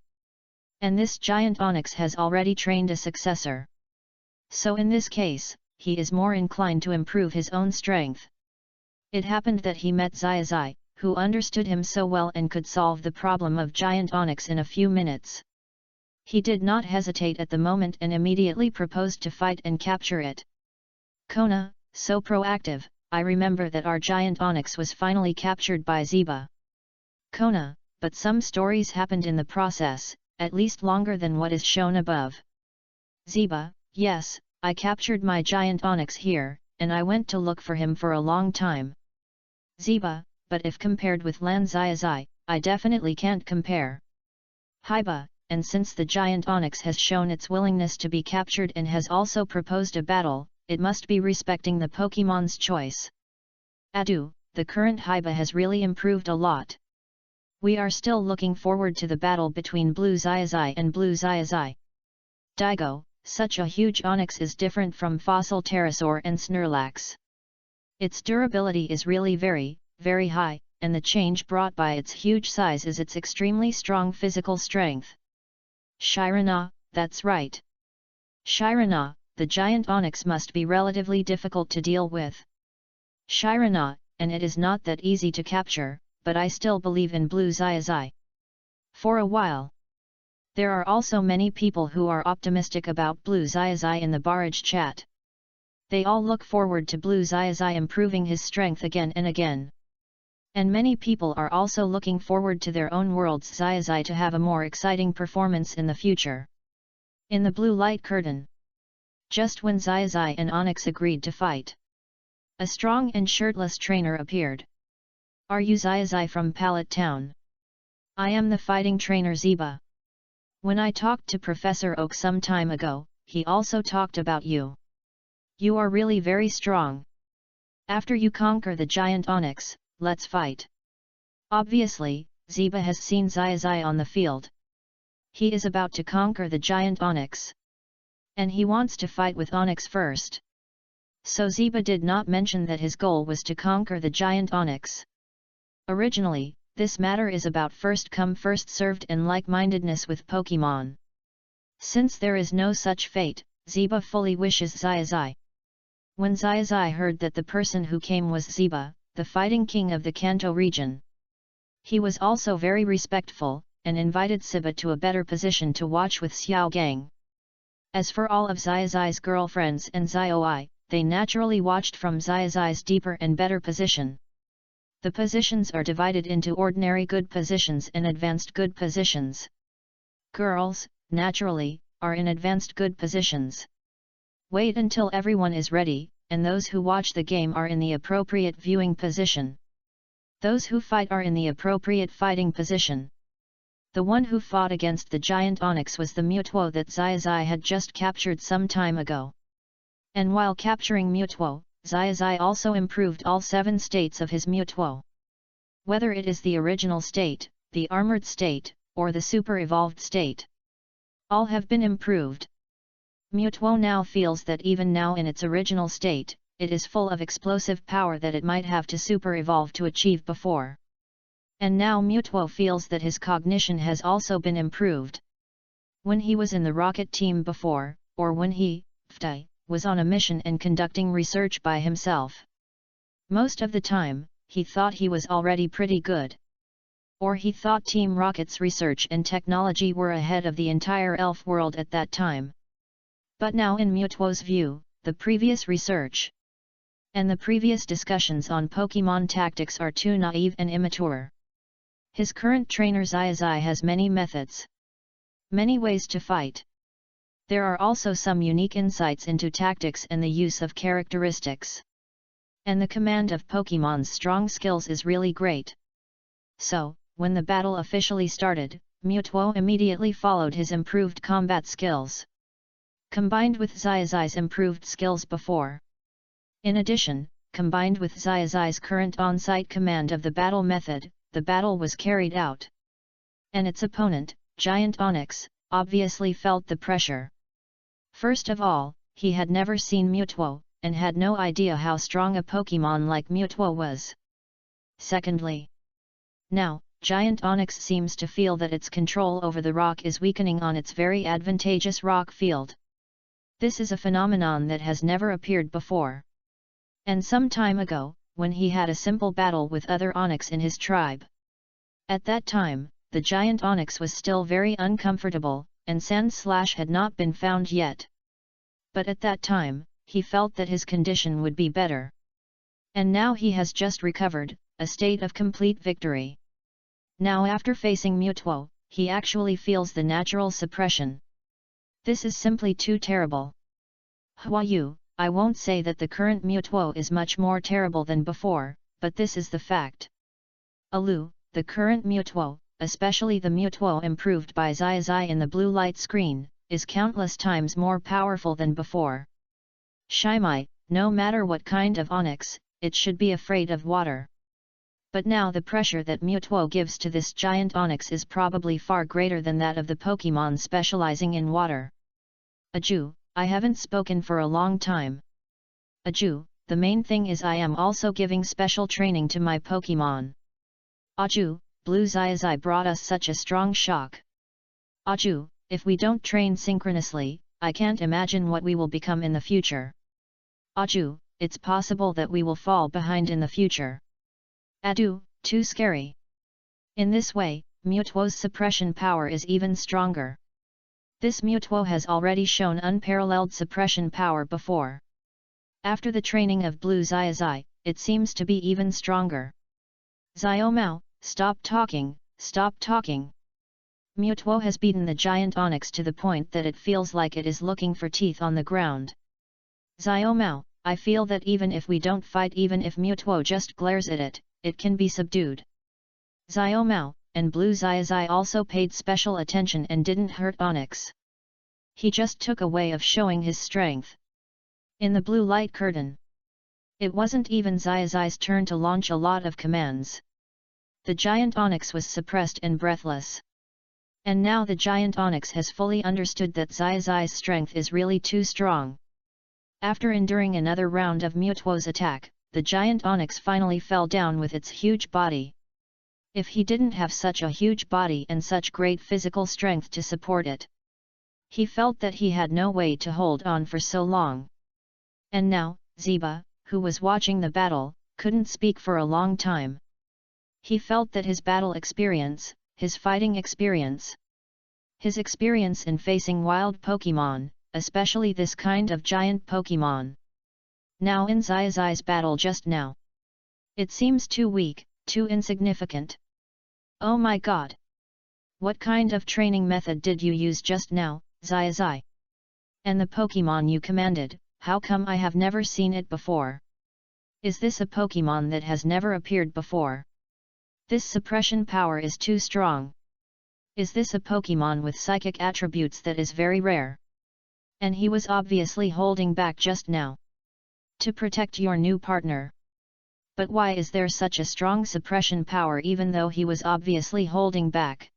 And this giant Onyx has already trained a successor. So in this case, he is more inclined to improve his own strength. It happened that he met Xiaozhi, who understood him so well and could solve the problem of giant Onyx in a few minutes. He did not hesitate at the moment and immediately proposed to fight and capture it. Kona, so proactive, I remember that our giant Onyx was finally captured by Ziba. Kona, but some stories happened in the process, at least longer than what is shown above. Ziba, yes, I captured my giant Onyx here, and I went to look for him for a long time. Ziba, but if compared with Lan Xiaozhi, I definitely can't compare. Haiba, and since the giant Onyx has shown its willingness to be captured and has also proposed a battle, it must be respecting the Pokemon's choice. Adu, the current Haiba has really improved a lot. We are still looking forward to the battle between Blue Xiaozhi and Blue Xiaozhi. Daigo, such a huge Onyx is different from fossil pterosaur and Snorlax. Its durability is really very, very high, and the change brought by its huge size is its extremely strong physical strength. Shirana, that's right. Shirana, the giant Onyx must be relatively difficult to deal with. Shirana, and it is not that easy to capture, but I still believe in Blue Xiaozhi. For a while. There are also many people who are optimistic about Blue Xiaozhi in the barrage chat. They all look forward to Blue Xiaozhi improving his strength again and again. And many people are also looking forward to their own world's Xiaozhi to have a more exciting performance in the future. In the blue light curtain. Just when Xiaozhi and Onyx agreed to fight, a strong and shirtless trainer appeared. Are you Xiaozhi from Pallet Town? I am the fighting trainer Ziba. When I talked to Professor Oak some time ago, he also talked about you. You are really very strong. After you conquer the giant Onyx, let's fight. Obviously, Ziba has seen Xiaozhi on the field. He is about to conquer the giant Onyx. And he wants to fight with Onyx first. So Ziba did not mention that his goal was to conquer the giant Onyx. Originally, this matter is about first come first served and like-mindedness with Pokemon. Since there is no such fate, Ziba fully wishes Xiaozhi. When Xiaozhi heard that the person who came was Ziba, the fighting king of the Kanto region, He was also very respectful, and invited Siba to a better position to watch with Xiao Gang. As for all of Xiaozhi's girlfriends and Xiaozhi, they naturally watched from Xiaozhi's deeper and better position. The positions are divided into ordinary good positions and advanced good positions. Girls, naturally, are in advanced good positions. Wait until everyone is ready, and those who watch the game are in the appropriate viewing position. Those who fight are in the appropriate fighting position. The one who fought against the giant onyx was the Mutuo that Xiaozhi had just captured some time ago. And while capturing Mutuo, Xiaozhi also improved all 7 states of his Mutuo. Whether it is the original state, the armored state, or the super-evolved state, all have been improved. Mutuo now feels that even now in its original state, it is full of explosive power that it might have to super-evolve to achieve before. And now Mutuo feels that his cognition has also been improved. When he was in the rocket team before, or when he, Ftai, was on a mission and conducting research by himself, most of the time, he thought he was already pretty good. Or he thought Team Rocket's research and technology were ahead of the entire elf world at that time. But now in Mutuo's view, the previous research and the previous discussions on Pokemon tactics are too naive and immature. His current trainer Xiaozhi has many methods, many ways to fight. There are also some unique insights into tactics and the use of characteristics. And the command of Pokemon's strong skills is really great. So, when the battle officially started, Mutuo immediately followed his improved combat skills, combined with Xiaozhi's improved skills before. In addition, combined with Xiaozhi's current on-site command of the battle method, the battle was carried out. And its opponent, Giant Onyx, obviously felt the pressure. First of all, he had never seen Mutuo, and had no idea how strong a Pokemon like Mutuo was. Secondly, now, Giant Onyx seems to feel that its control over the rock is weakening on its very advantageous rock field. This is a phenomenon that has never appeared before. And some time ago, when he had a simple battle with other Onyx in his tribe. At that time, the Giant Onyx was still very uncomfortable, and Sandslash had not been found yet. But at that time, he felt that his condition would be better. And now he has just recovered, a state of complete victory. Now after facing Mutuo, he actually feels the natural suppression. This is simply too terrible. Huayu, I won't say that the current Mutuo is much more terrible than before, but this is the fact. Alu, the current Mutuo, especially the Mutuo improved by Xiaozhi in the blue light screen, is countless times more powerful than before. Shimai, no matter what kind of Onyx, it should be afraid of water. But now the pressure that Mutuo gives to this giant Onyx is probably far greater than that of the Pokemon specializing in water. Aju, I haven't spoken for a long time. Aju, the main thing is I am also giving special training to my Pokemon. Aju, Blue Xiaozhi brought us such a strong shock. Aju, if we don't train synchronously, I can't imagine what we will become in the future. Aju, it's possible that we will fall behind in the future. Adu, too scary. In this way, Mutuo's suppression power is even stronger. This Mutuo has already shown unparalleled suppression power before. After the training of Blue Xiaozhi, it seems to be even stronger. Xiaomao, stop talking, stop talking. Mutuo has beaten the giant Onyx to the point that it feels like it is looking for teeth on the ground. Xiaomao, I feel that even if we don't fight, even if Mutuo just glares at it, it can be subdued. Xiaomao, and Blue Xiaozhi also paid special attention and didn't hurt Onyx. He just took a way of showing his strength. In the blue light curtain, it wasn't even Xiaozhi's turn to launch a lot of commands. The giant Onyx was suppressed and breathless. And now the giant Onyx has fully understood that Xiaozhi's strength is really too strong. After enduring another round of Mutuo's attack, the giant Onyx finally fell down with its huge body. If he didn't have such a huge body and such great physical strength to support it, he felt that he had no way to hold on for so long. And now, Ziba, who was watching the battle, couldn't speak for a long time. He felt that his battle experience, his fighting experience, his experience in facing wild Pokémon, especially this kind of giant Pokémon. Now in Xiaozhi's battle just now, it seems too weak, too insignificant. Oh my god! What kind of training method did you use just now, Xiaozhi? And the Pokémon you commanded, how come I have never seen it before? Is this a Pokémon that has never appeared before? This suppression power is too strong. Is this a Pokémon with psychic attributes that is very rare? And he was obviously holding back just now. To protect your new partner. But why is there such a strong suppression power even though he was obviously holding back?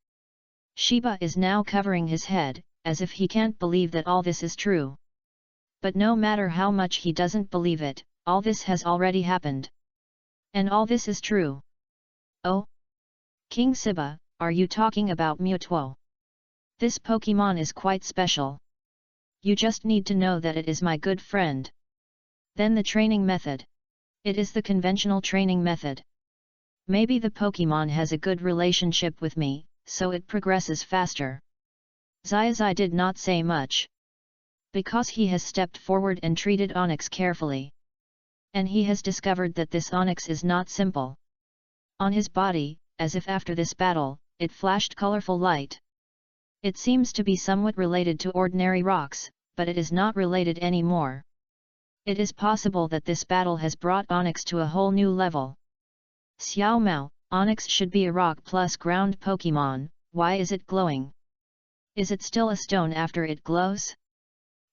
Shiba is now covering his head, as if he can't believe that all this is true. But no matter how much he doesn't believe it, all this has already happened. And all this is true. Oh? King Shiba, are you talking about Mewtwo? This Pokémon is quite special. You just need to know that it is my good friend. Then the training method. It is the conventional training method. Maybe the Pokémon has a good relationship with me, so it progresses faster. Xiaozhi did not say much. Because he has stepped forward and treated Onyx carefully. And he has discovered that this Onyx is not simple. On his body, as if after this battle, it flashed colorful light. It seems to be somewhat related to ordinary rocks, but it is not related anymore. It is possible that this battle has brought Onyx to a whole new level. Xiao Mao, Onyx should be a rock plus ground Pokémon, why is it glowing? Is it still a stone after it glows?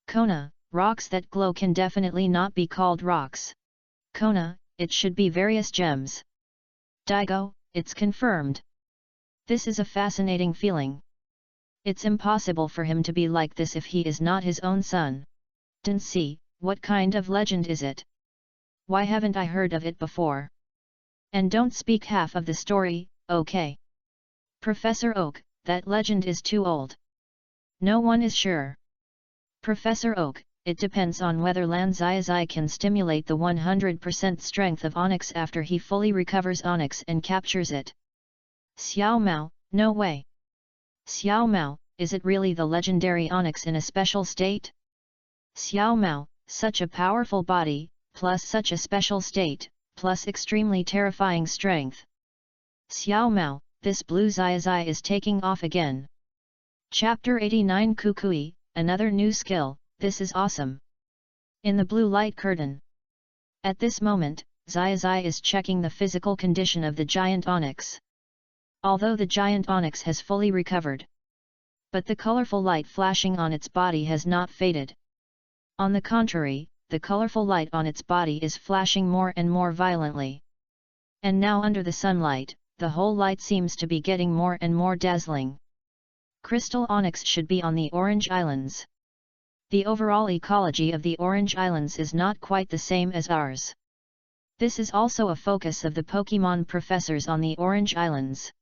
Kona, rocks that glow can definitely not be called rocks. Kona, it should be various gems. Daigo, it's confirmed. This is a fascinating feeling. It's impossible for him to be like this if he is not his own son. Densi, what kind of legend is it? Why haven't I heard of it before? And don't speak half of the story, okay? Professor Oak, that legend is too old. No one is sure. Professor Oak, it depends on whether Lan Xiaozhi can stimulate the 100% strength of Onyx after he fully recovers Onyx and captures it. Xiao Mao, no way. Xiao Mao, is it really the legendary Onyx in a special state? Xiao Mao, such a powerful body, plus such a special state, plus extremely terrifying strength. Xiao Mao, this blue Xiaozhi is taking off again. Chapter 89 Kukui, another new skill, this is awesome. In the blue light curtain. At this moment, Xiaozhi is checking the physical condition of the giant Onyx. Although the giant Onyx has fully recovered. But the colorful light flashing on its body has not faded. On the contrary, the colorful light on its body is flashing more and more violently. And now under the sunlight, the whole light seems to be getting more and more dazzling. Crystal Onyx should be on the Orange Islands. The overall ecology of the Orange Islands is not quite the same as ours. This is also a focus of the Pokémon professors on the Orange Islands.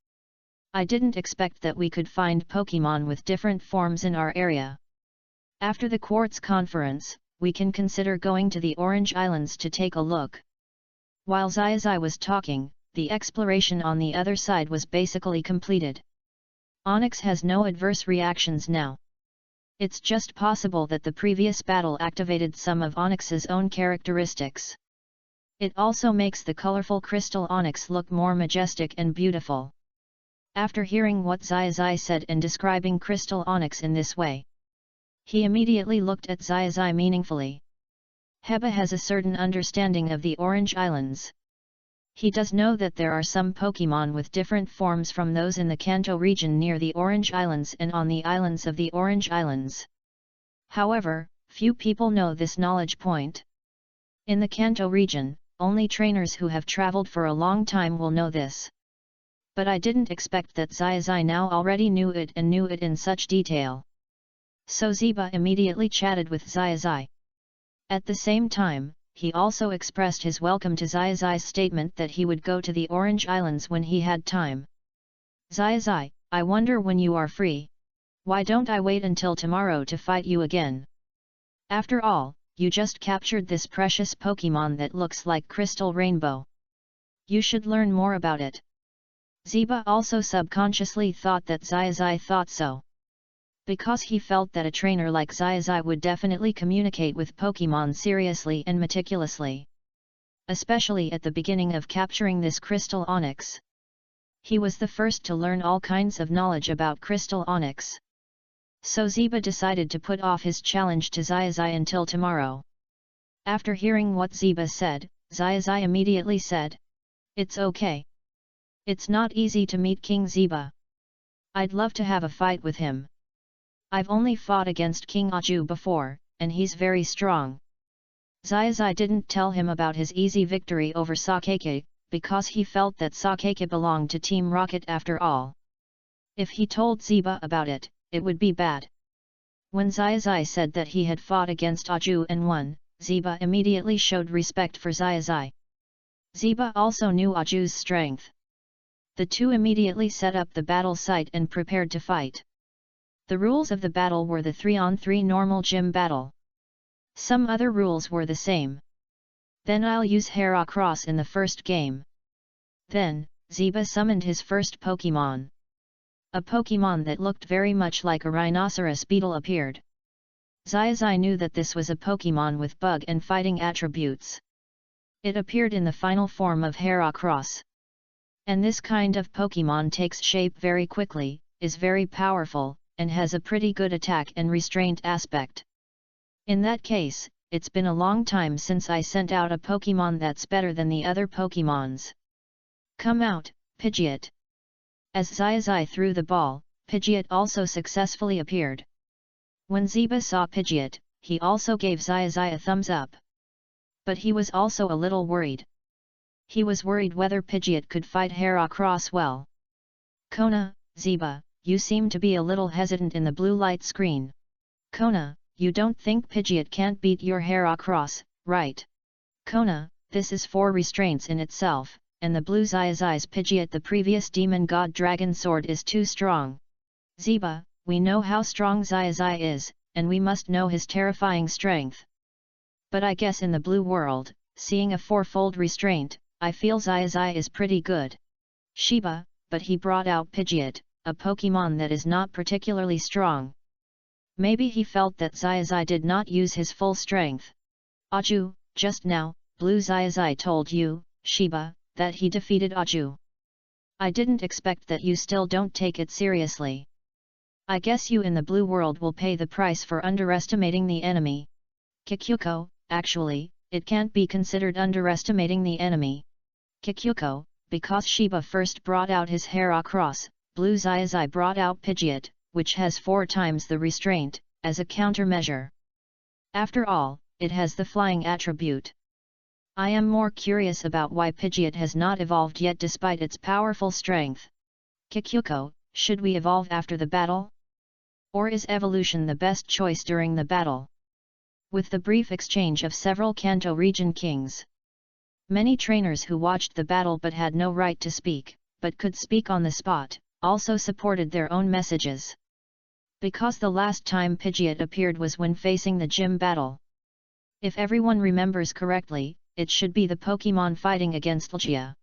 I didn't expect that we could find Pokémon with different forms in our area. After the Quartz Conference, we can consider going to the Orange Islands to take a look. While Xiaozhi was talking, the exploration on the other side was basically completed. Onyx has no adverse reactions now. It's just possible that the previous battle activated some of Onyx's own characteristics. It also makes the colorful crystal Onyx look more majestic and beautiful. After hearing what Xiaozhi said and describing crystal Onyx in this way, he immediately looked at Xiaozhi meaningfully. Heba has a certain understanding of the Orange Islands. He does know that there are some Pokémon with different forms from those in the Kanto region near the Orange Islands and on the islands of the Orange Islands. However, few people know this knowledge point. In the Kanto region, only trainers who have traveled for a long time will know this. But I didn't expect that Xiaozhi now already knew it and knew it in such detail. So Ziba immediately chatted with Xiaozhi. At the same time, he also expressed his welcome to Xiaozhi's statement that he would go to the Orange Islands when he had time. Xiaozhi, I wonder when you are free. Why don't I wait until tomorrow to fight you again? After all, you just captured this precious Pokémon that looks like Crystal Rainbow. You should learn more about it. Ziba also subconsciously thought that Xiaozhi thought so. Because he felt that a trainer like Xiaozhi would definitely communicate with Pokemon seriously and meticulously. Especially at the beginning of capturing this crystal onyx. He was the first to learn all kinds of knowledge about crystal onyx. So Ziba decided to put off his challenge to Xiaozhi until tomorrow. After hearing what Ziba said, Xiaozhi immediately said, "It's okay. It's not easy to meet King Ziba. I'd love to have a fight with him. I've only fought against King Aju before, and he's very strong." Xiaozhi didn't tell him about his easy victory over Sakeke, because he felt that Sakeke belonged to Team Rocket after all. If he told Ziba about it, it would be bad. When Xiaozhi said that he had fought against Aju and won, Ziba immediately showed respect for Xiaozhi. Ziba also knew Aju's strength. The two immediately set up the battle site and prepared to fight. The rules of the battle were the 3-on-3 normal gym battle. Some other rules were the same. Then I'll use Heracross in the first game. Then, Ziba summoned his first Pokemon. A Pokemon that looked very much like a rhinoceros beetle appeared. Xiaozhi knew that this was a Pokemon with bug and fighting attributes. It appeared in the final form of Heracross. And this kind of Pokemon takes shape very quickly, is very powerful, and has a pretty good attack and restraint aspect. In that case, it's been a long time since I sent out a Pokemon that's better than the other Pokemons. Come out, Pidgeot. As Xiaozhi threw the ball, Pidgeot also successfully appeared. When Ziba saw Pidgeot, he also gave Xiaozhi a thumbs up. But he was also a little worried. He was worried whether Pidgeot could fight Heracross well. "Kona, Ziba, you seem to be a little hesitant in the blue light screen. Kona, you don't think Pidgeot can't beat your Heracross, right? Kona, this is 4 restraints in itself, and the blue Xiaozhi's Pidgeot, the previous demon god dragon sword, is too strong. Ziba, we know how strong Xiaozhi is, and we must know his terrifying strength. But I guess in the blue world, seeing a 4-fold restraint, I feel Xiaozhi is pretty good. Shiba, but he brought out Pidgeot, a Pokemon that is not particularly strong. Maybe he felt that Xiaozhi did not use his full strength. Aju, just now, blue Xiaozhi told you, Shiba, that he defeated Aju. I didn't expect that you still don't take it seriously. I guess you in the blue world will pay the price for underestimating the enemy. Kikyuko, actually, it can't be considered underestimating the enemy. Kikyuko, because Shiba first brought out his Heracross, blue Xiaozhi brought out Pidgeot, which has 4 times the restraint, as a countermeasure. After all, it has the flying attribute. I am more curious about why Pidgeot has not evolved yet despite its powerful strength. Kikyuko, should we evolve after the battle? Or is evolution the best choice during the battle? With the brief exchange of several Kanto region kings. Many trainers who watched the battle but had no right to speak, but could speak on the spot, also supported their own messages. Because the last time Pidgeot appeared was when facing the gym battle. If everyone remembers correctly, it should be the Pokemon fighting against Lugia.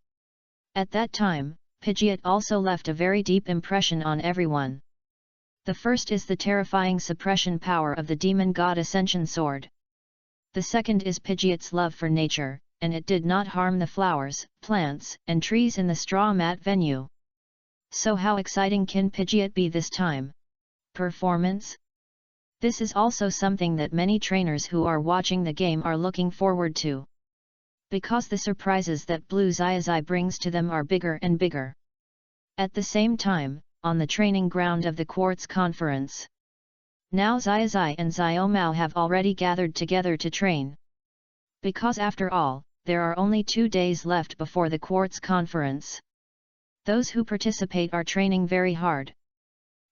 At that time, Pidgeot also left a very deep impression on everyone. The first is the terrifying suppression power of the Demon God Ascension Sword. The second is Pidgeot's love for nature, and it did not harm the flowers, plants, and trees in the straw mat venue. So how exciting can Pidgeot be this time? Performance? This is also something that many trainers who are watching the game are looking forward to. Because the surprises that Blue Xiaozhi brings to them are bigger and bigger. At the same time, on the training ground of the Quartz Conference. Now Xiaozhi and Xiaomao have already gathered together to train. Because after all, there are only 2 days left before the Quartz Conference. Those who participate are training very hard.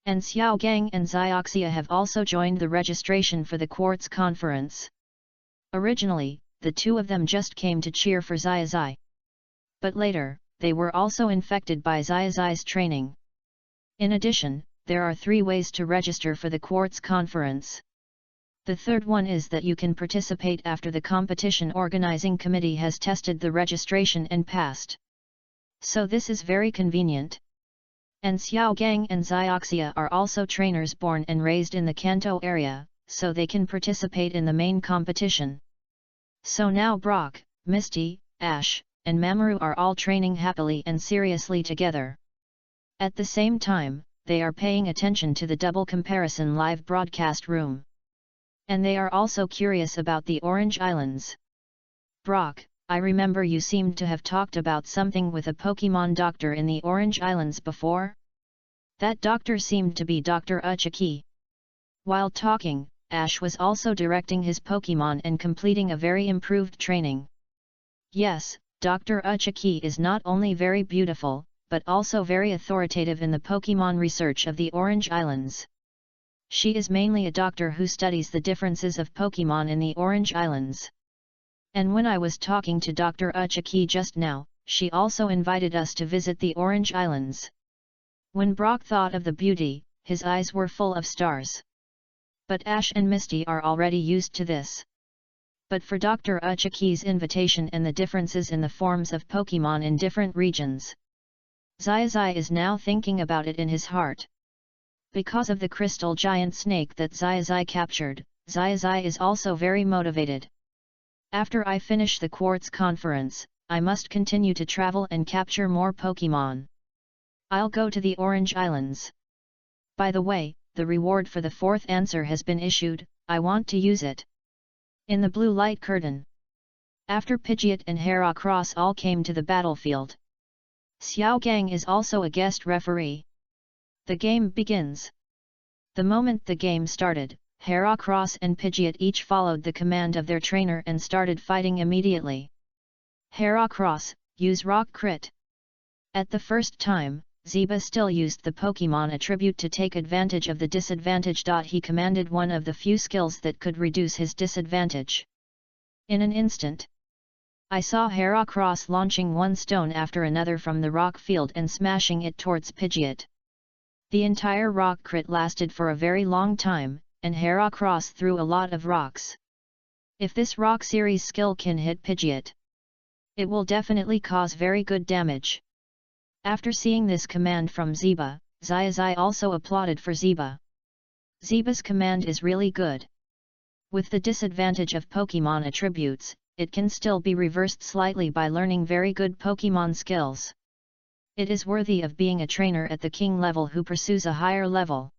And Xiaogang and Xiaoxia have also joined the registration for the Quartz Conference. Originally, the 2 of them just came to cheer for Xiaozhi. But later, they were also infected by Xiaozhi's training. In addition, there are 3 ways to register for the Quartz Conference. The third one is that you can participate after the competition organizing committee has tested the registration and passed. So this is very convenient. And Xiaogang and Xiaoxia are also trainers born and raised in the Kanto area, so they can participate in the main competition. So now Brock, Misty, Ash, and Mamoru are all training happily and seriously together. At the same time, they are paying attention to the double comparison live broadcast room. And they are also curious about the Orange Islands. Brock, I remember you seemed to have talked about something with a Pokemon doctor in the Orange Islands before? That doctor seemed to be Dr. Uchiki. While talking, Ash was also directing his Pokemon and completing a very improved training. Yes, Dr. Uchiki is not only very beautiful, but also very authoritative in the Pokemon research of the Orange Islands. She is mainly a doctor who studies the differences of Pokemon in the Orange Islands. And when I was talking to Dr. Uchiki just now, she also invited us to visit the Orange Islands. When Brock thought of the beauty, his eyes were full of stars. But Ash and Misty are already used to this. But for Dr. Uchiki's invitation and the differences in the forms of Pokemon in different regions, Xiaozhi is now thinking about it in his heart. Because of the crystal giant snake that Xiaozhi captured, Xiaozhi is also very motivated. After I finish the Quartz Conference, I must continue to travel and capture more Pokemon. I'll go to the Orange Islands. By the way, the reward for the fourth answer has been issued, I want to use it. In the blue light curtain. After Pidgeot and Heracross all came to the battlefield, Xiaogang is also a guest referee. The game begins. The moment the game started, Heracross and Pidgeot each followed the command of their trainer and started fighting immediately. Heracross, use Rock Crit. At the first time, Zeba still used the Pokemon attribute to take advantage of the disadvantage. He commanded one of the few skills that could reduce his disadvantage. In an instant, I saw Heracross launching one stone after another from the rock field and smashing it towards Pidgeot. The entire rock crit lasted for a very long time, and Heracross threw a lot of rocks. If this rock series skill can hit Pidgeot, it will definitely cause very good damage. After seeing this command from Zeba, Xiaozhi also applauded for Zeba. Zeba's command is really good. With the disadvantage of Pokemon attributes, it can still be reversed slightly by learning very good Pokemon skills. It is worthy of being a trainer at the king level who pursues a higher level.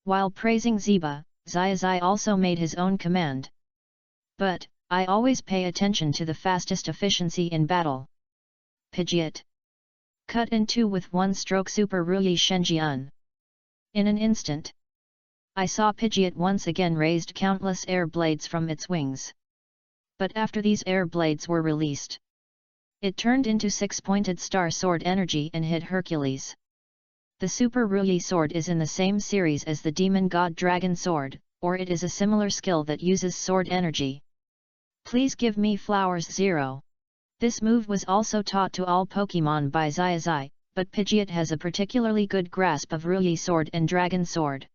While praising Zeba, Xiaozhi also made his own command. But, I always pay attention to the fastest efficiency in battle. Pidgeot. Cut in two with one stroke Super Ruyi Shenjian. In an instant, I saw Pidgeot once again raised countless air blades from its wings. But after these air blades were released, it turned into six-pointed star sword energy and hit Hercules. The Super Ruyi sword is in the same series as the Demon God Dragon sword, or it is a similar skill that uses sword energy. Please give me flowers 0. This move was also taught to all Pokemon by Xiaozhi, but Pidgeot has a particularly good grasp of Ruyi sword and Dragon sword.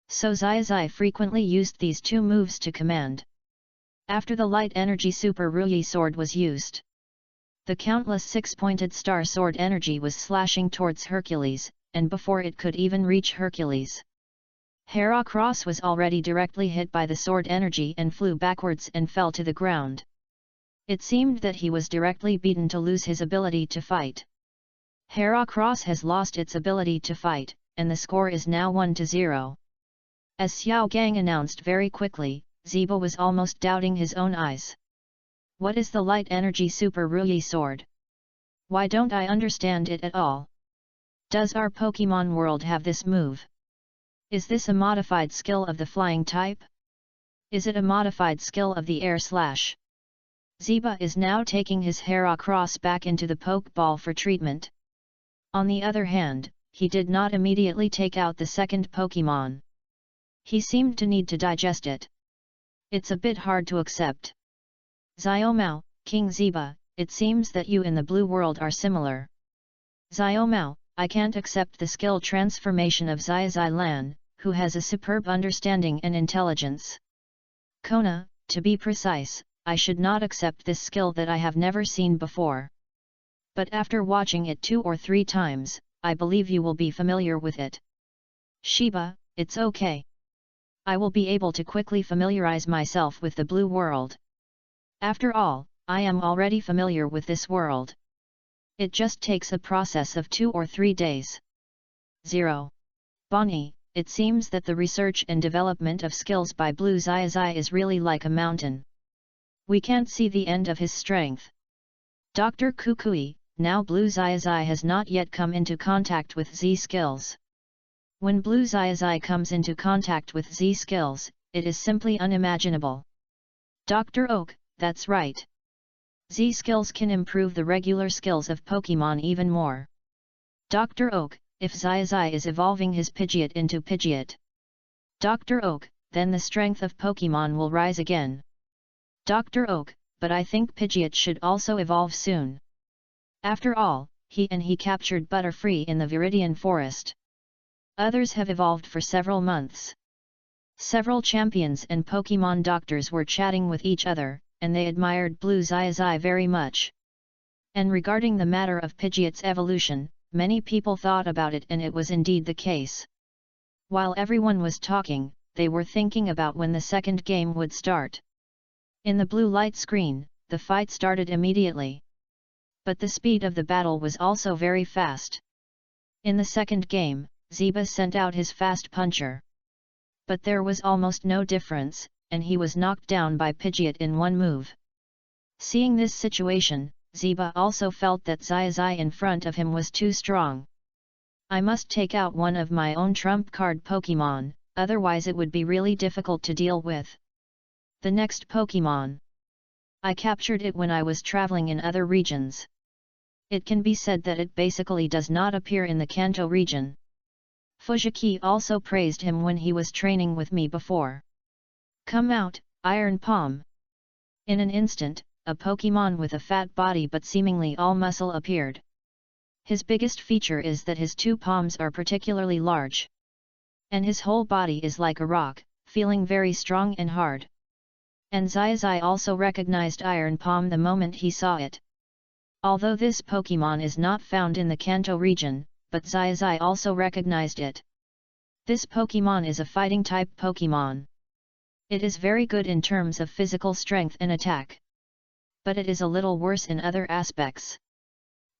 So Xiaozhi frequently used these two moves to command. After the light energy Super Ruyi sword was used, the countless six-pointed star sword energy was slashing towards Hercules, and before it could even reach Hercules, Heracross was already directly hit by the sword energy and flew backwards and fell to the ground. It seemed that he was directly beaten to lose his ability to fight. Heracross has lost its ability to fight, and the score is now 1-0. As Xiaogang announced very quickly, Zeba was almost doubting his own eyes. What is the light energy Super Ruyi sword? Why don't I understand it at all? Does our Pokemon world have this move? Is this a modified skill of the flying type? Is it a modified skill of the air slash? Zeba is now taking his Heracross back into the Pokeball for treatment. On the other hand, he did not immediately take out the second Pokemon. He seemed to need to digest it. It's a bit hard to accept. Xiaomao, King Zeba, it seems that you in the blue world are similar. Xiaomao, I can't accept the skill transformation of Xiaozhi Lan, who has a superb understanding and intelligence. Kona, to be precise, I should not accept this skill that I have never seen before. But after watching it 2 or 3 times, I believe you will be familiar with it. Shiba, it's okay. I will be able to quickly familiarize myself with the blue world. After all, I am already familiar with this world. It just takes a process of 2 or 3 days. 0. Bonnie, it seems that the research and development of skills by Blue Xiaozhi is really like a mountain. We can't see the end of his strength. Dr. Kukui, now Blue Xiaozhi has not yet come into contact with Z skills. When Blue Xiaozhi comes into contact with Z skills, it is simply unimaginable. Dr. Oak, that's right. Z skills can improve the regular skills of Pokemon even more. Dr. Oak, if Xiaozhi is evolving his Pidgeot into Pidgeot. Dr. Oak, then the strength of Pokemon will rise again. Dr. Oak, but I think Pidgeot should also evolve soon. After all, he captured Butterfree in the Viridian Forest. Others have evolved for several months. Several champions and Pokemon doctors were chatting with each other, and they admired Blue Xiaozhi very much. And regarding the matter of Pidgeot's evolution, many people thought about it, and it was indeed the case. While everyone was talking, they were thinking about when the second game would start. In the blue light screen, the fight started immediately. But the speed of the battle was also very fast. In the second game, Ziba sent out his fast puncher. But there was almost no difference, and he was knocked down by Pidgeot in one move. Seeing this situation, Ziba also felt that Xiaozhi in front of him was too strong. I must take out one of my own trump card Pokemon, otherwise it would be really difficult to deal with. The next Pokemon. I captured it when I was traveling in other regions. It can be said that it basically does not appear in the Kanto region. Fujiki also praised him when he was training with me before. Come out, Iron Palm! In an instant, a Pokemon with a fat body but seemingly all muscle appeared. His biggest feature is that his 2 palms are particularly large. And his whole body is like a rock, feeling very strong and hard. And Xiaozhi also recognized Iron Palm the moment he saw it. Although this Pokemon is not found in the Kanto region, but Xiaozhi also recognized it. This Pokemon is a fighting type Pokemon. It is very good in terms of physical strength and attack. But it is a little worse in other aspects.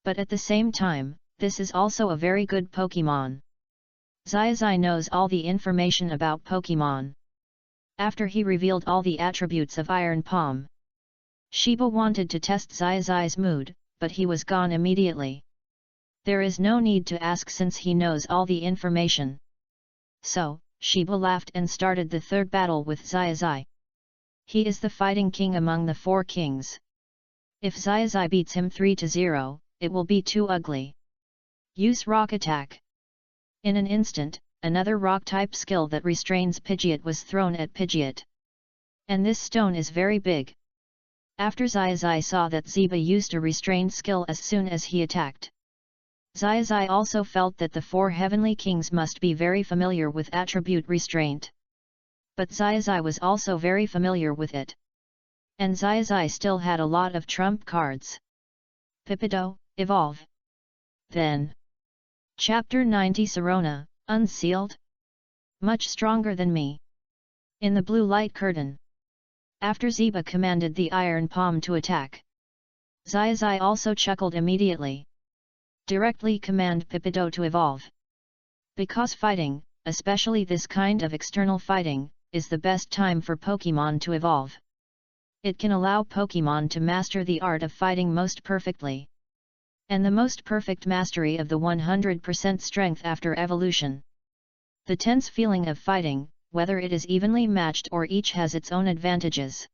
But at the same time, this is also a very good Pokemon. Xiaozhi knows all the information about Pokemon. After he revealed all the attributes of Iron Palm, Shiba wanted to test Xiaozhi's mood, but he was gone immediately. There is no need to ask since he knows all the information. So, Shiba laughed and started the third battle with Xiaozhi. He is the fighting king among the 4 kings. If Xiaozhi beats him 3-0, it will be too ugly. Use Rock Attack. In an instant, another rock-type skill that restrains Pidgeot was thrown at Pidgeot. And this stone is very big. After Xiaozhi saw that Ziba used a restrained skill as soon as he attacked. Xiaozhi also felt that the 4 heavenly kings must be very familiar with attribute restraint. But Xiaozhi was also very familiar with it. And Xiaozhi still had a lot of trump cards. Pipido, evolve. Then. Chapter 90 Serona, Unsealed? Much stronger than me. In the blue light curtain. After Ziba commanded the Iron Palm to attack, Xiaozhi also chuckled immediately. Directly command Pipido to evolve. Because fighting, especially this kind of external fighting, is the best time for Pokemon to evolve. It can allow Pokemon to master the art of fighting most perfectly. And the most perfect mastery of the 100% strength after evolution. The tense feeling of fighting, whether it is evenly matched or each has its own advantages.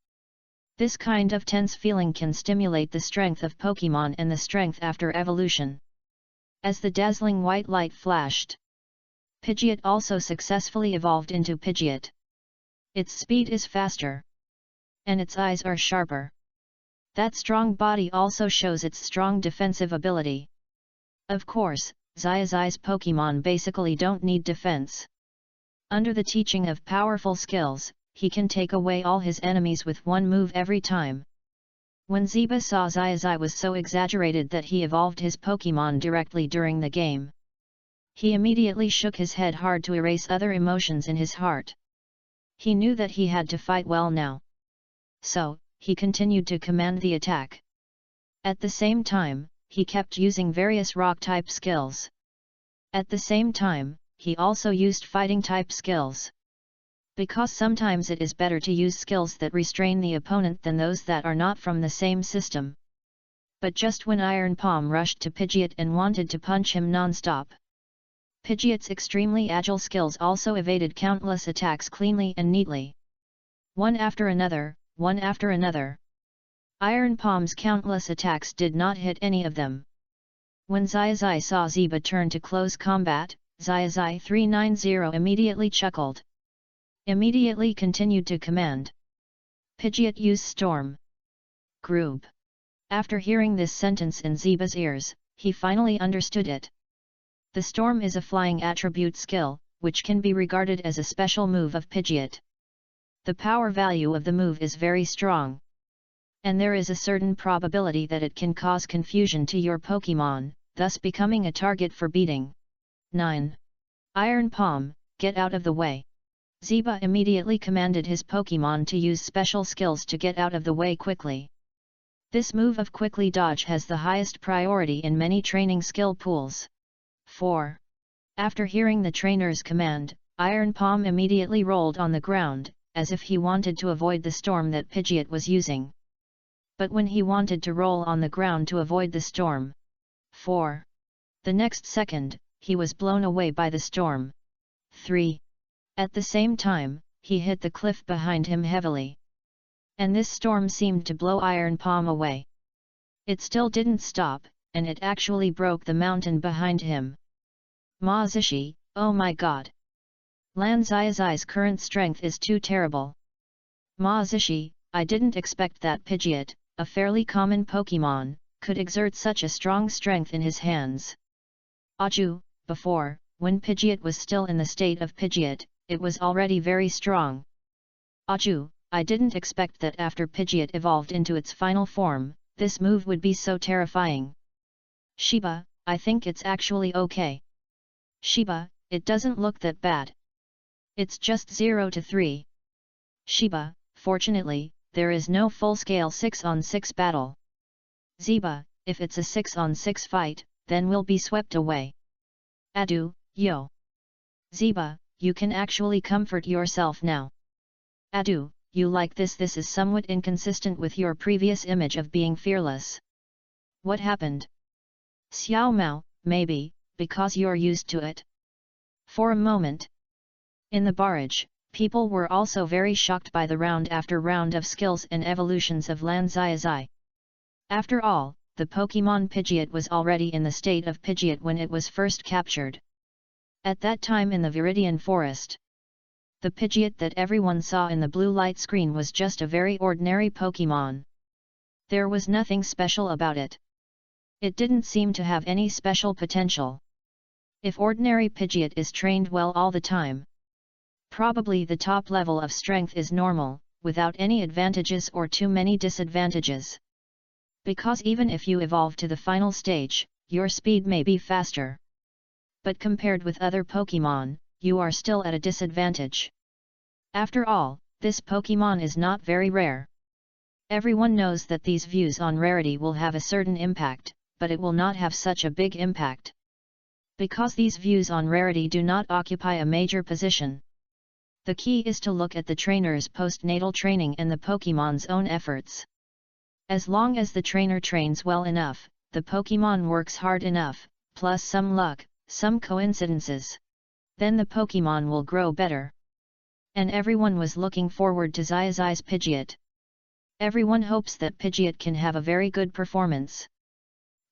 This kind of tense feeling can stimulate the strength of Pokemon and the strength after evolution. As the dazzling white light flashed, Pidgeot also successfully evolved into Pidgeot. Its speed is faster. And its eyes are sharper. That strong body also shows its strong defensive ability. Of course, Xiaozhi's Pokemon basically don't need defense. Under the teaching of powerful skills, he can take away all his enemies with one move every time. When Ziba saw Xiaozhi was so exaggerated that he evolved his Pokémon directly during the game, he immediately shook his head hard to erase other emotions in his heart. He knew that he had to fight well now. So, he continued to command the attack. At the same time, he kept using various rock-type skills. At the same time, he also used fighting-type skills. Because sometimes it is better to use skills that restrain the opponent than those that are not from the same system. But just when Iron Palm rushed to Pidgeot and wanted to punch him non-stop, Pidgeot's extremely agile skills also evaded countless attacks cleanly and neatly. One after another, one after another. Iron Palm's countless attacks did not hit any of them. When Xiaozhi saw Ziba turn to close combat, Xiaozhi 390 immediately chuckled. Immediately continued to command. Pidgeot use Storm. Groob. After hearing this sentence in Ziba's ears, he finally understood it. The Storm is a flying attribute skill, which can be regarded as a special move of Pidgeot. The power value of the move is very strong. And there is a certain probability that it can cause confusion to your Pokémon, thus becoming a target for beating. 9. Iron Palm, get out of the way. Ziba immediately commanded his Pokémon to use special skills to get out of the way quickly. This move of quickly dodge has the highest priority in many training skill pools. 4. After hearing the trainer's command, Iron Palm immediately rolled on the ground, as if he wanted to avoid the storm that Pidgeot was using. But when he wanted to roll on the ground to avoid the storm, 4. The next second, he was blown away by the storm. 3. At the same time, he hit the cliff behind him heavily. And this storm seemed to blow Iron Palm away. It still didn't stop, and it actually broke the mountain behind him. Ma Zishi, oh my god! Lan Xiaozhi's current strength is too terrible. Ma Zishi, I didn't expect that Pidgeot, a fairly common Pokémon, could exert such a strong strength in his hands. Aju, before, when Pidgeot was still in the state of Pidgeot, it was already very strong. Aju, I didn't expect that after Pidgeot evolved into its final form, this move would be so terrifying. Shiba, I think it's actually okay. Shiba, it doesn't look that bad. It's just 0 to 3. Shiba, fortunately, there is no full-scale 6-on-6 battle. Ziba, if it's a 6-on-6 fight, then we'll be swept away. Adu, yo. Ziba, you can actually comfort yourself now. Adu, you like this? This is somewhat inconsistent with your previous image of being fearless. What happened? Xiao Mao, maybe, because you're used to it. For a moment. In the barrage, people were also very shocked by the round after round of skills and evolutions of Lan Xiaozhi. After all, the Pokémon Pidgeot was already in the state of Pidgeot when it was first captured. At that time in the Viridian Forest, the Pidgeot that everyone saw in the blue light screen was just a very ordinary Pokémon. There was nothing special about it. It didn't seem to have any special potential. If ordinary Pidgeot is trained well all the time, probably the top level of strength is normal, without any advantages or too many disadvantages. Because even if you evolve to the final stage, your speed may be faster. But compared with other Pokémon, you are still at a disadvantage. After all, this Pokémon is not very rare. Everyone knows that these views on rarity will have a certain impact, but it will not have such a big impact. Because these views on rarity do not occupy a major position. The key is to look at the trainer's postnatal training and the Pokémon's own efforts. As long as the trainer trains well enough, the Pokémon works hard enough, plus some luck, some coincidences, then the Pokémon will grow better. And everyone was looking forward to Xiaozhi's Pidgeot. Everyone hopes that Pidgeot can have a very good performance.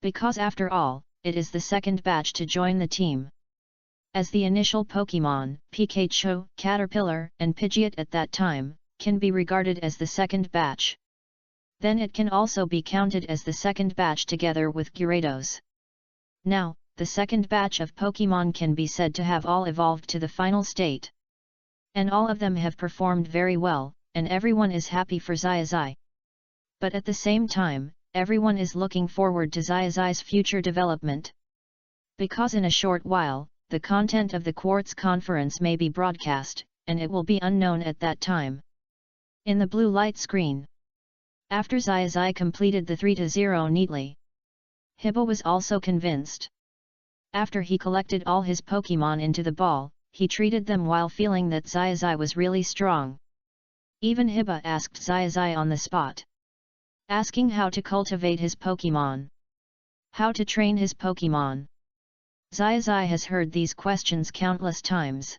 Because after all, it is the second batch to join the team. As the initial Pokémon, Pikachu, Caterpillar, and Pidgeot at that time, can be regarded as the second batch. Then it can also be counted as the second batch together with Gyarados. Now, the second batch of Pokémon can be said to have all evolved to the final state. And all of them have performed very well, and everyone is happy for Xiaozhi. But at the same time, everyone is looking forward to Xiaozhi's future development. Because in a short while, the content of the Quartz conference may be broadcast, and it will be unknown at that time. In the blue light screen. After Xiaozhi completed the 3-0 neatly, Hiba was also convinced. After he collected all his Pokemon into the ball, he treated them while feeling that Xiaozhi was really strong. Even Hiba asked Xiaozhi on the spot, asking how to cultivate his Pokemon, how to train his Pokemon. Xiaozhi has heard these questions countless times.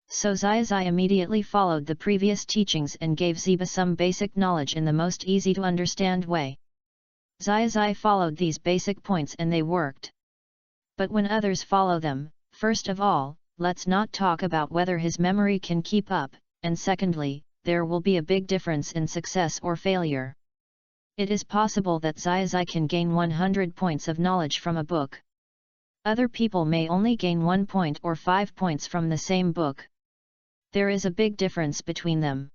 So Xiaozhi immediately followed the previous teachings and gave Ziba some basic knowledge in the most easy to understand way. Xiaozhi followed these basic points and they worked. But when others follow them, first of all, let's not talk about whether his memory can keep up, and secondly, there will be a big difference in success or failure. It is possible that Xiaozhi can gain 100 points of knowledge from a book. Other people may only gain 1 point or 5 points from the same book. There is a big difference between them.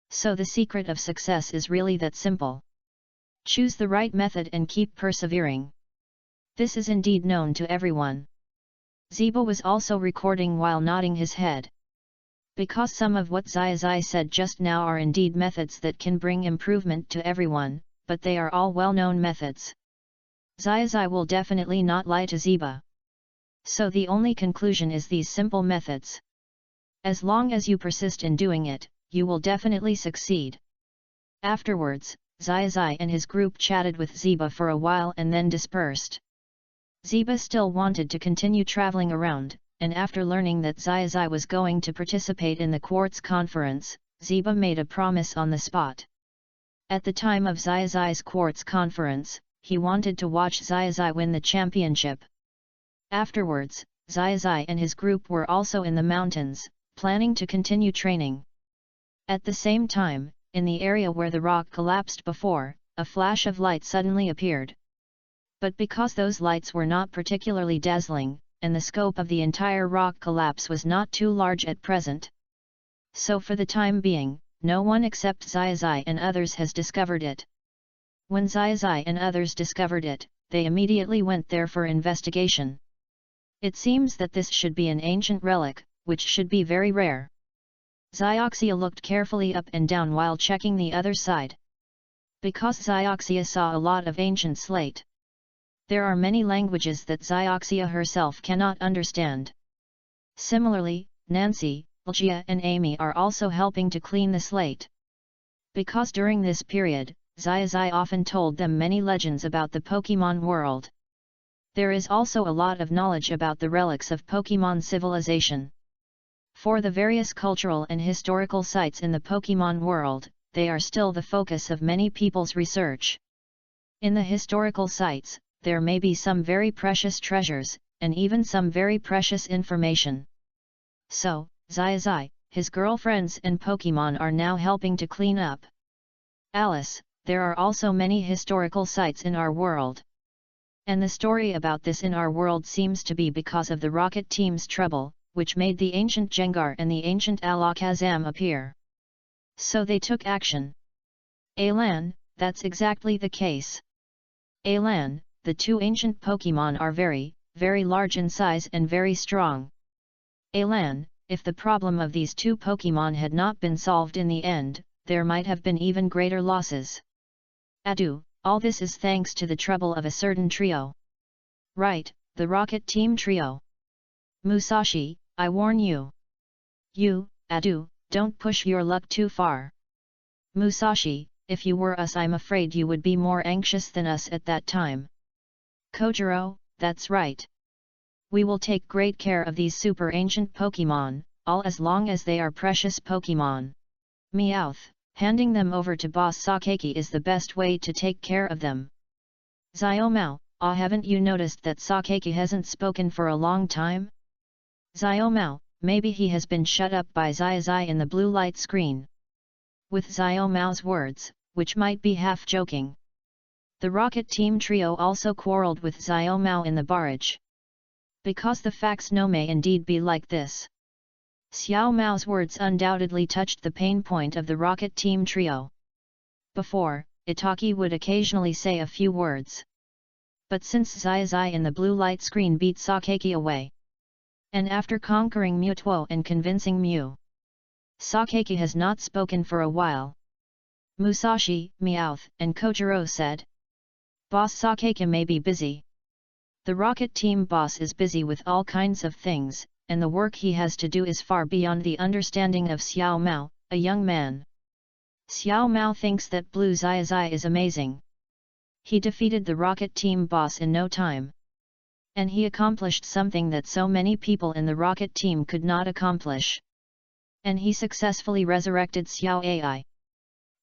So the secret of success is really that simple. Choose the right method and keep persevering. This is indeed known to everyone. Ziba was also recording while nodding his head. Because some of what Xiaozhi said just now are indeed methods that can bring improvement to everyone, but they are all well-known methods. Xiaozhi will definitely not lie to Ziba. So the only conclusion is these simple methods. As long as you persist in doing it, you will definitely succeed. Afterwards, Xiaozhi and his group chatted with Ziba for a while and then dispersed. Ziba still wanted to continue traveling around, and after learning that Xiaozhi was going to participate in the Quartz conference, Ziba made a promise on the spot. At the time of Xiaozhi's Quartz conference, he wanted to watch Xiaozhi win the championship. Afterwards, Xiaozhi and his group were also in the mountains, planning to continue training. At the same time, in the area where the rock collapsed before, a flash of light suddenly appeared. But because those lights were not particularly dazzling, and the scope of the entire rock collapse was not too large at present. So for the time being, no one except Xiaozhi and others has discovered it. When Xiaozhi and others discovered it, they immediately went there for investigation. It seems that this should be an ancient relic, which should be very rare. Xiaozhi looked carefully up and down while checking the other side. Because Xiaozhi saw a lot of ancient slate. There are many languages that Xiaozhi herself cannot understand. Similarly, Nancy, Ligia and Amy are also helping to clean the slate. Because during this period, Xiaozhi often told them many legends about the Pokemon world. There is also a lot of knowledge about the relics of Pokemon civilization. For the various cultural and historical sites in the Pokemon world, they are still the focus of many people's research. In the historical sites, there may be some very precious treasures, and even some very precious information. So, Xiaozhi, his girlfriends and Pokemon are now helping to clean up. Alice, there are also many historical sites in our world. And the story about this in our world seems to be because of the Rocket Team's trouble, which made the ancient Jengar and the ancient Alakazam appear. So they took action. Alan, that's exactly the case. Alan, the two ancient Pokemon are very, very large in size and very strong. Alan, if the problem of these two Pokemon had not been solved in the end, there might have been even greater losses. Adu, all this is thanks to the trouble of a certain trio. Right, the Rocket Team trio. Musashi, I warn you. You, Adu, don't push your luck too far. Musashi, if you were us, I'm afraid you would be more anxious than us at that time. Kojiro, that's right. We will take great care of these super ancient Pokemon, all as long as they are precious Pokemon. Meowth, handing them over to Boss Sakeki is the best way to take care of them. Xiaomao, haven't you noticed that Sakeki hasn't spoken for a long time? Xiaomao, maybe he has been shut up by Xiaozhi in the blue light screen. With Xiaomao's words, which might be half joking. The Rocket Team trio also quarreled with Xiaomao in the barrage. Because the facts may indeed be like this. Xiaomao's words undoubtedly touched the pain point of the Rocket Team trio. Before, Itaki would occasionally say a few words. But since Xiaozhi in the blue light screen beat Sakeki away, and after conquering Mutuo and convincing Mu, Sakeki has not spoken for a while. Musashi, Meowth, and Kojiro said, "Boss Sakeki may be busy. The rocket team boss is busy with all kinds of things, and the work he has to do is far beyond the understanding of Xiao Mao, a young man. Xiao Mao thinks that Blue Xiaozhi is amazing. He defeated the rocket team boss in no time. And he accomplished something that so many people in the rocket team could not accomplish. And he successfully resurrected Xiao Ai.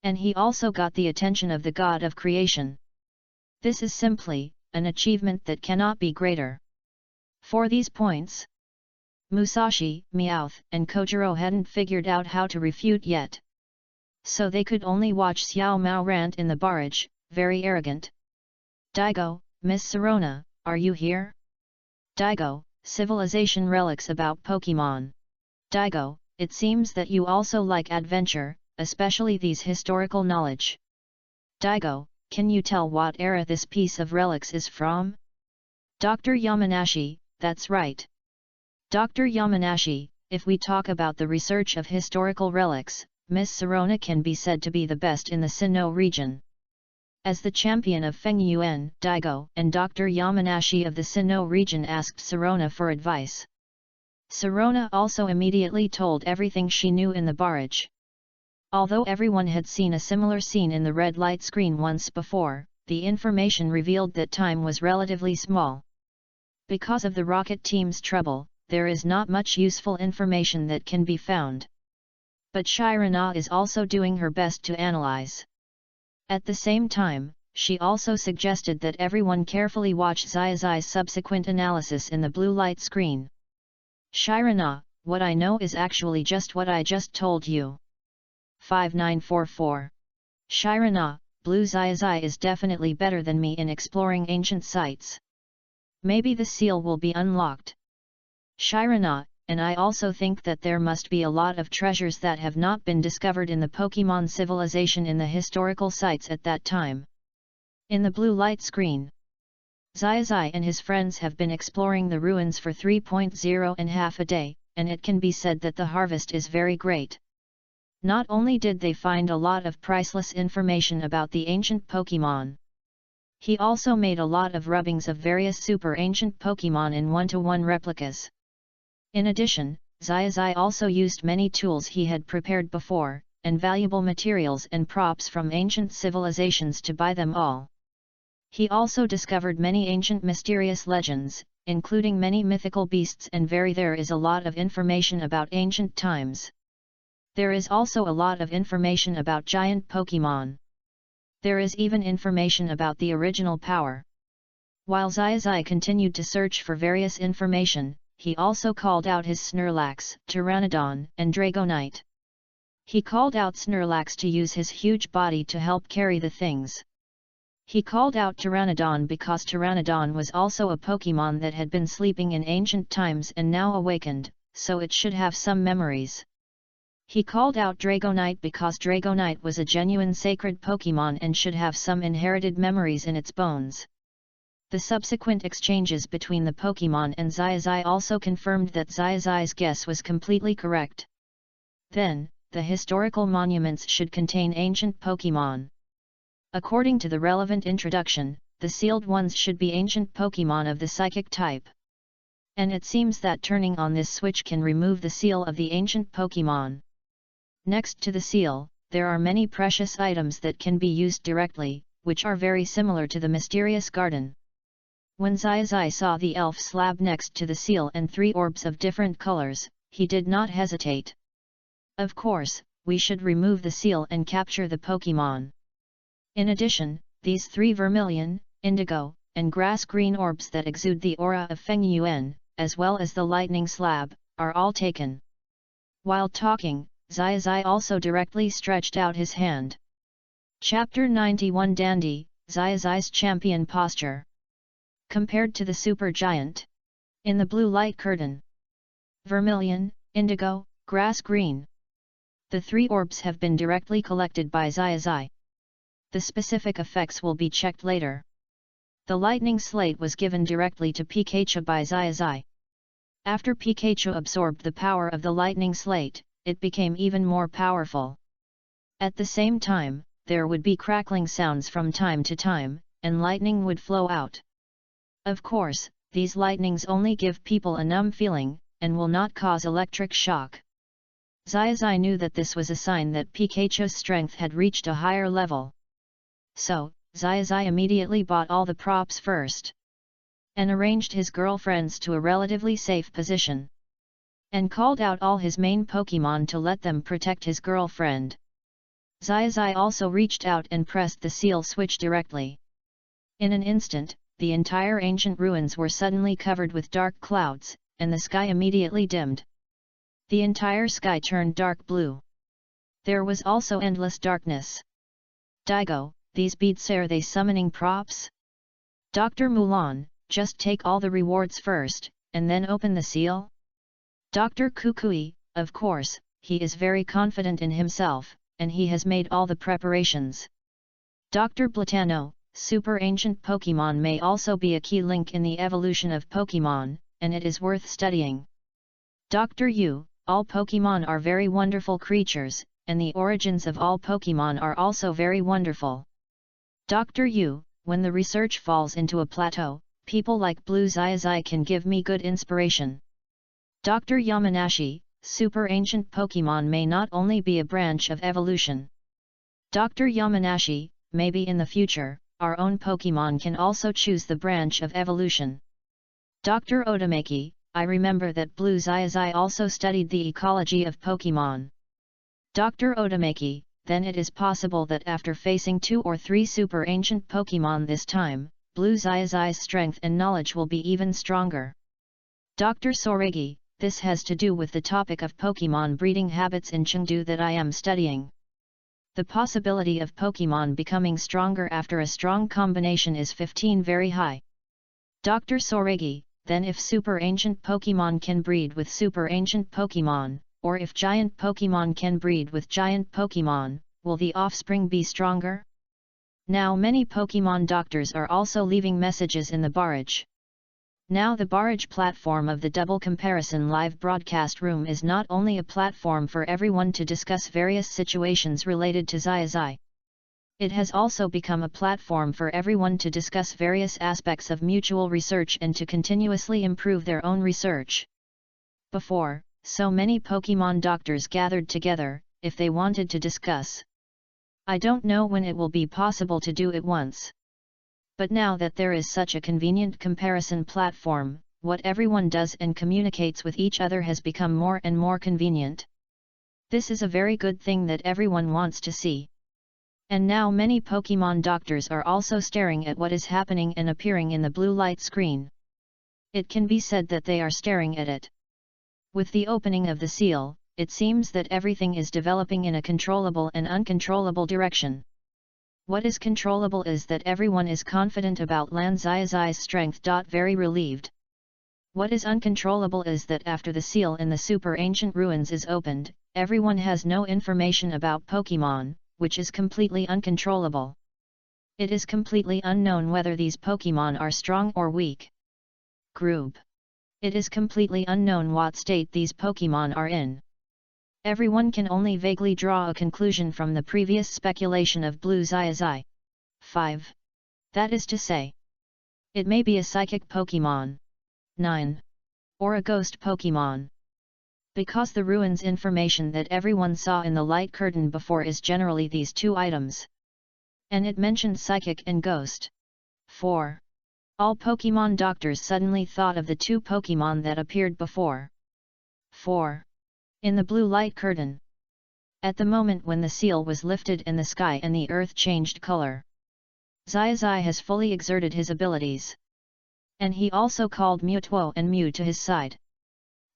And he also got the attention of the god of creation. This is simply an achievement that cannot be greater." For these points, Musashi, Meowth, and Kojiro hadn't figured out how to refute yet. So they could only watch Xiao Mao rant in the barrage, very arrogant. "Daigo, Miss Sirona, are you here?" "Daigo, civilization relics about Pokemon." "Daigo, it seems that you also like adventure, especially these historical knowledge." "Daigo, can you tell what era this piece of relics is from?" "Dr. Yamanashi, that's right. Dr. Yamanashi, if we talk about the research of historical relics, Miss Sirona can be said to be the best in the Sinnoh region." As the champion of Fengyuan, Daigo and Dr. Yamanashi of the Sinnoh region asked Sirona for advice. Sirona also immediately told everything she knew in the barrage. Although everyone had seen a similar scene in the red light screen once before, the information revealed that time was relatively small. Because of the rocket team's trouble, there is not much useful information that can be found. But Shirana is also doing her best to analyze. At the same time, she also suggested that everyone carefully watch Xiaozhi's subsequent analysis in the blue light screen. "Shirana, what I know is actually just what I just told you." 5944. "Shirana, Blue Xiaozhi is definitely better than me in exploring ancient sites. Maybe the seal will be unlocked." "Shirana, and I also think that there must be a lot of treasures that have not been discovered in the Pokemon civilization in the historical sites at that time." In the blue light screen, Xiaozhi and his friends have been exploring the ruins for 3.0 and half a day, and it can be said that the harvest is very great. Not only did they find a lot of priceless information about the ancient Pokemon, he also made a lot of rubbings of various super ancient Pokemon in 1-to-1 replicas. In addition, Xiaozhi also used many tools he had prepared before, and valuable materials and props from ancient civilizations to buy them all. He also discovered many ancient mysterious legends, including many mythical beasts, and there is a lot of information about ancient times. There is also a lot of information about giant Pokemon. There is even information about the original power. While Xiaozhi continued to search for various information, he also called out his Snorlax, Pteranodon, and Dragonite. He called out Snorlax to use his huge body to help carry the things. He called out Pteranodon because Pteranodon was also a Pokemon that had been sleeping in ancient times and now awakened, so it should have some memories. He called out Dragonite because Dragonite was a genuine sacred Pokemon and should have some inherited memories in its bones. The subsequent exchanges between the Pokemon and Xiaozhi also confirmed that Xiaozhi's guess was completely correct. Then, the historical monuments should contain ancient Pokemon. According to the relevant introduction, the sealed ones should be ancient Pokemon of the psychic type. And it seems that turning on this switch can remove the seal of the ancient Pokemon. Next to the seal, there are many precious items that can be used directly, which are very similar to the mysterious garden. When Xiaozhi saw the elf slab next to the seal and 3 orbs of different colors, he did not hesitate. Of course, we should remove the seal and capture the Pokemon. In addition, these 3 vermilion, indigo, and grass-green orbs that exude the aura of Fengyuan, as well as the lightning slab, are all taken. While talking, Xiaozhi also directly stretched out his hand. Chapter 91 Dandy, Xiaozhi's champion posture. Compared to the super giant. In the blue light curtain. Vermilion, indigo, grass green. The 3 orbs have been directly collected by Xiaozhi. The specific effects will be checked later. The lightning slate was given directly to Pikachu by Xiaozhi. After Pikachu absorbed the power of the lightning slate, it became even more powerful. At the same time, there would be crackling sounds from time to time, and lightning would flow out. Of course, these lightnings only give people a numb feeling, and will not cause electric shock. Xiaozhi knew that this was a sign that Pikachu's strength had reached a higher level. So, Xiaozhi immediately bought all the props first, and arranged his girlfriends to a relatively safe position, and called out all his main Pokémon to let them protect his girlfriend. Xiaozhi also reached out and pressed the seal switch directly. In an instant, the entire ancient ruins were suddenly covered with dark clouds, and the sky immediately dimmed. The entire sky turned dark blue. There was also endless darkness. Daigo, these beads, are they summoning props? Dr. Mulan, just take all the rewards first, and then open the seal? Dr. Kukui, of course, he is very confident in himself, and he has made all the preparations. Dr. Platano, super ancient Pokémon may also be a key link in the evolution of Pokémon, and it is worth studying. Dr. Yu, all Pokémon are very wonderful creatures, and the origins of all Pokémon are also very wonderful. Dr. Yu, when the research falls into a plateau, people like Blue Xiaozhi can give me good inspiration. Dr. Yamanashi, super ancient Pokémon may not only be a branch of evolution. Dr. Yamanashi, maybe in the future, our own Pokémon can also choose the branch of evolution. Dr. Otamaki, I remember that Blue Xiaozhi also studied the ecology of Pokémon. Dr. Otamaki, then it is possible that after facing 2 or 3 super ancient Pokémon this time, Blue Xiaozhi's strength and knowledge will be even stronger. Dr. Soregi, this has to do with the topic of Pokémon breeding habits in Chengdu that I am studying. The possibility of Pokémon becoming stronger after a strong combination is 15 very high. Dr. Soregi, then if super ancient Pokémon can breed with super ancient Pokémon, or if giant Pokémon can breed with giant Pokémon, will the offspring be stronger? Now many Pokémon doctors are also leaving messages in the barrage. Now the barrage platform of the Double Comparison live broadcast room is not only a platform for everyone to discuss various situations related to Xiaozhi. It has also become a platform for everyone to discuss various aspects of mutual research and to continuously improve their own research. Before, so many Pokémon doctors gathered together, if they wanted to discuss. I don't know when it will be possible to do it once. But now that there is such a convenient comparison platform, what everyone does and communicates with each other has become more and more convenient. This is a very good thing that everyone wants to see. And now many Pokémon doctors are also staring at what is happening and appearing in the blue light screen. It can be said that they are staring at it. With the opening of the seal, it seems that everything is developing in a controllable and uncontrollable direction. What is controllable is that everyone is confident about Lan Xiaozhi's strength. Very relieved. What is uncontrollable is that after the seal in the super ancient ruins is opened, everyone has no information about Pokémon, which is completely uncontrollable. It is completely unknown whether these Pokémon are strong or weak. Group. It is completely unknown what state these Pokémon are in. Everyone can only vaguely draw a conclusion from the previous speculation of Blue Xiaozhi. 5. That is to say, it may be a psychic Pokémon. 9. Or a ghost Pokémon. Because the ruins information that everyone saw in the light curtain before is generally these 2 items. And it mentioned psychic and ghost. 4. All Pokémon doctors suddenly thought of the 2 Pokémon that appeared before. 4. In the blue light curtain. At the moment when the seal was lifted and the sky and the earth changed color. Xiaozhi has fully exerted his abilities. And he also called Mewtwo and Mew to his side.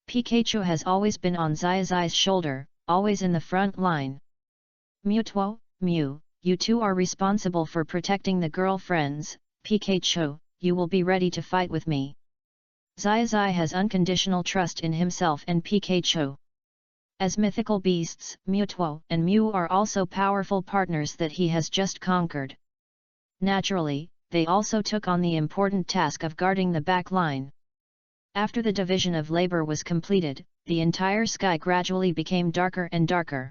Pikachu has always been on Xiaozhi's shoulder, always in the front line. Mewtwo, Mew, you 2 are responsible for protecting the girlfriends. Pikachu, you will be ready to fight with me. Xiaozhi has unconditional trust in himself and Pikachu. As mythical beasts, Mutuo and Mu are also powerful partners that he has just conquered. Naturally, they also took on the important task of guarding the back line. After the division of labor was completed, the entire sky gradually became darker and darker.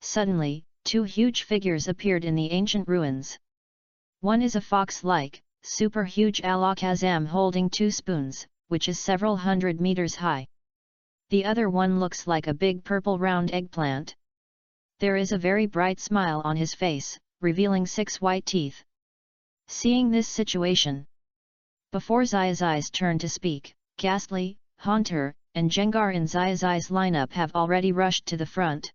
Suddenly, two huge figures appeared in the ancient ruins. One is a fox-like, super-huge Alakazam holding 2 spoons, which is several hundred meters high. The other one looks like a big purple round eggplant. There is a very bright smile on his face, revealing 6 white teeth. Seeing this situation, before Xiaozhi's turn to speak, Ghastly, Haunter, and Jengar in Xiaozhi's lineup have already rushed to the front.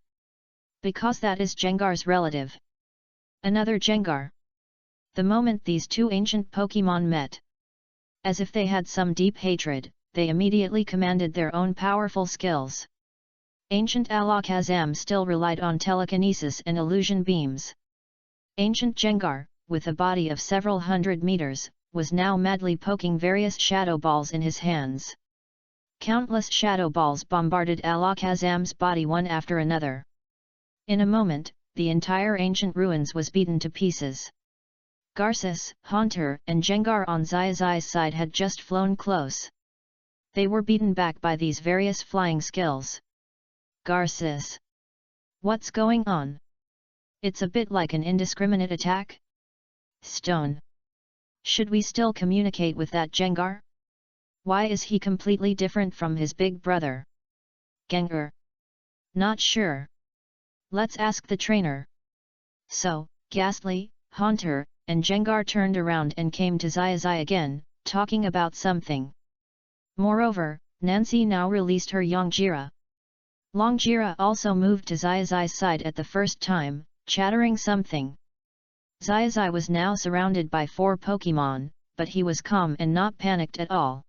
Because that is Jengar's relative. Another Jengar. The moment these two ancient Pokémon met, as if they had some deep hatred, they immediately commanded their own powerful skills. Ancient Alakazam still relied on telekinesis and illusion beams. Ancient Jengar, with a body of several hundred meters, was now madly poking various shadow balls in his hands. Countless shadow balls bombarded Alakazam's body one after another. In a moment, the entire ancient ruins was beaten to pieces. Garces, Haunter, and Jengar on Xiaozhi's side had just flown close. They were beaten back by these various flying skills. Garces. What's going on? It's a bit like an indiscriminate attack? Stone. Should we still communicate with that Jengar? Why is he completely different from his big brother? Gengar. Not sure. Let's ask the trainer. So, Ghastly, Haunter, and Jengar turned around and came to Xiaozhi again, talking about something. Moreover, Nancy now released her Yongjira. Longjira also moved to Xiaozhi's side at the first time, chattering something. Xiaozhi was now surrounded by 4 Pokémon, but he was calm and not panicked at all.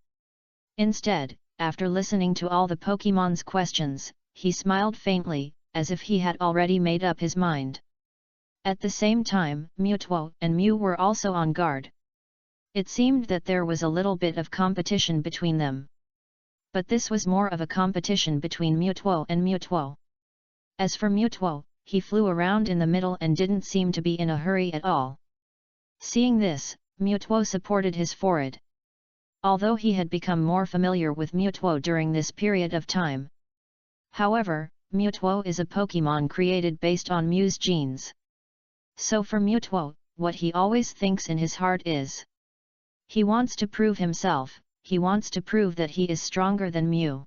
Instead, after listening to all the Pokémon's questions, he smiled faintly, as if he had already made up his mind. At the same time, Mutuo and Mu were also on guard. It seemed that there was a little bit of competition between them. But this was more of a competition between Mutuo and Mutuo. As for Mutuo, he flew around in the middle and didn't seem to be in a hurry at all. Seeing this, Mutuo supported his forehead. Although he had become more familiar with Mutuo during this period of time. However, Mutuo is a Pokémon created based on Mu's genes. So for Mutuo, what he always thinks in his heart is, he wants to prove himself, he wants to prove that he is stronger than Mu.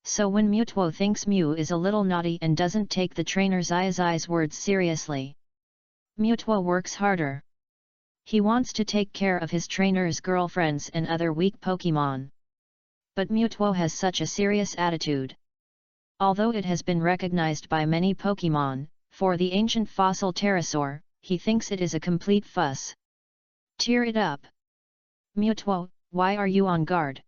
So when Mutuo thinks Mu is a little naughty and doesn't take the trainer Xiaozhi's words seriously, Mutuo works harder. He wants to take care of his trainer's girlfriends and other weak Pokémon. But Mutuo has such a serious attitude. Although it has been recognized by many Pokémon, for the ancient fossil pterosaur, he thinks it is a complete fuss. Tear it up. Mutuo, why are you on guard?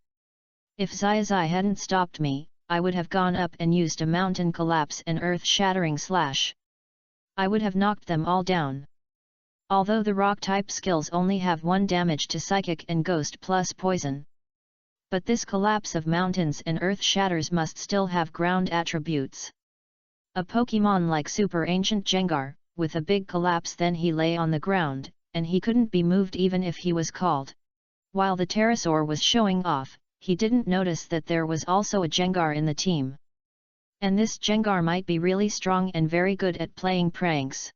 If Xiaozhi hadn't stopped me, I would have gone up and used a mountain collapse and earth-shattering slash. I would have knocked them all down. Although the rock-type skills only have 1 damage to psychic and ghost plus poison. But this collapse of mountains and earth shatters must still have ground attributes. A Pokémon like Super Ancient Jengar, with a big collapse, then he lay on the ground, and he couldn't be moved even if he was called. While the pterosaur was showing off, he didn't notice that there was also a Jengar in the team. And this Jengar might be really strong and very good at playing pranks.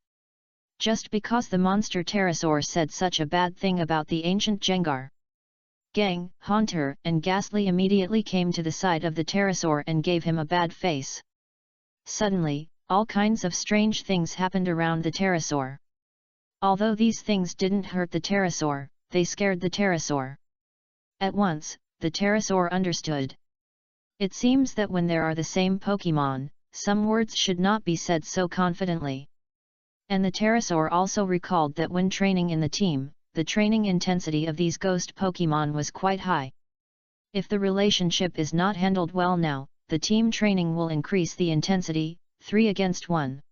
Just because the monster pterosaur said such a bad thing about the ancient Jengar. Gang, Haunter, and Ghastly immediately came to the side of the pterosaur and gave him a bad face. Suddenly, all kinds of strange things happened around the pterosaur. Although these things didn't hurt the pterosaur, they scared the pterosaur. At once, the pterosaur understood. It seems that when there are the same Pokémon, some words should not be said so confidently. And the pterosaur also recalled that when training in the team, the training intensity of these ghost Pokémon was quite high. If the relationship is not handled well now, the team training will increase the intensity, 3 against 1.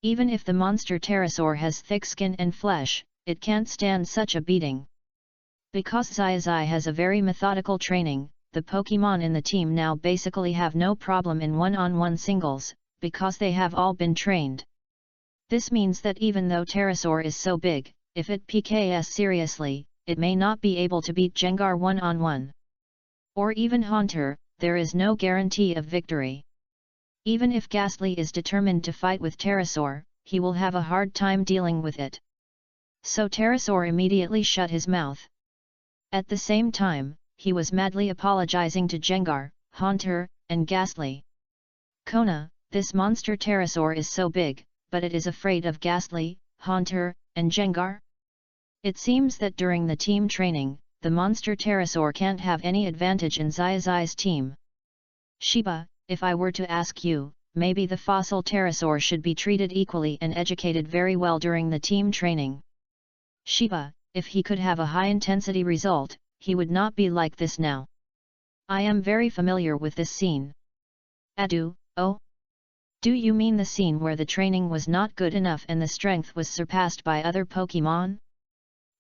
Even if the monster pterosaur has thick skin and flesh, it can't stand such a beating. Because Xiaozhi has a very methodical training, the Pokémon in the team now basically have no problem in one-on-one singles, because they have all been trained. This means that even though Pterosaur is so big, if it PKs seriously, it may not be able to beat Gengar one-on-one. Or even Haunter, there is no guarantee of victory. Even if Ghastly is determined to fight with Pterosaur, he will have a hard time dealing with it. So Pterosaur immediately shut his mouth. At the same time, he was madly apologizing to Gengar, Haunter, and Ghastly. Kona, this monster Pterosaur is so big, but it is afraid of Ghastly, Haunter, and Gengar? It seems that during the team training, the monster Pterosaur can't have any advantage in Xiaozhi's team. Shiba, if I were to ask you, maybe the fossil Pterosaur should be treated equally and educated very well during the team training. Shiba, if he could have a high-intensity result, he would not be like this now. I am very familiar with this scene. Adu, oh? Do you mean the scene where the training was not good enough and the strength was surpassed by other Pokémon?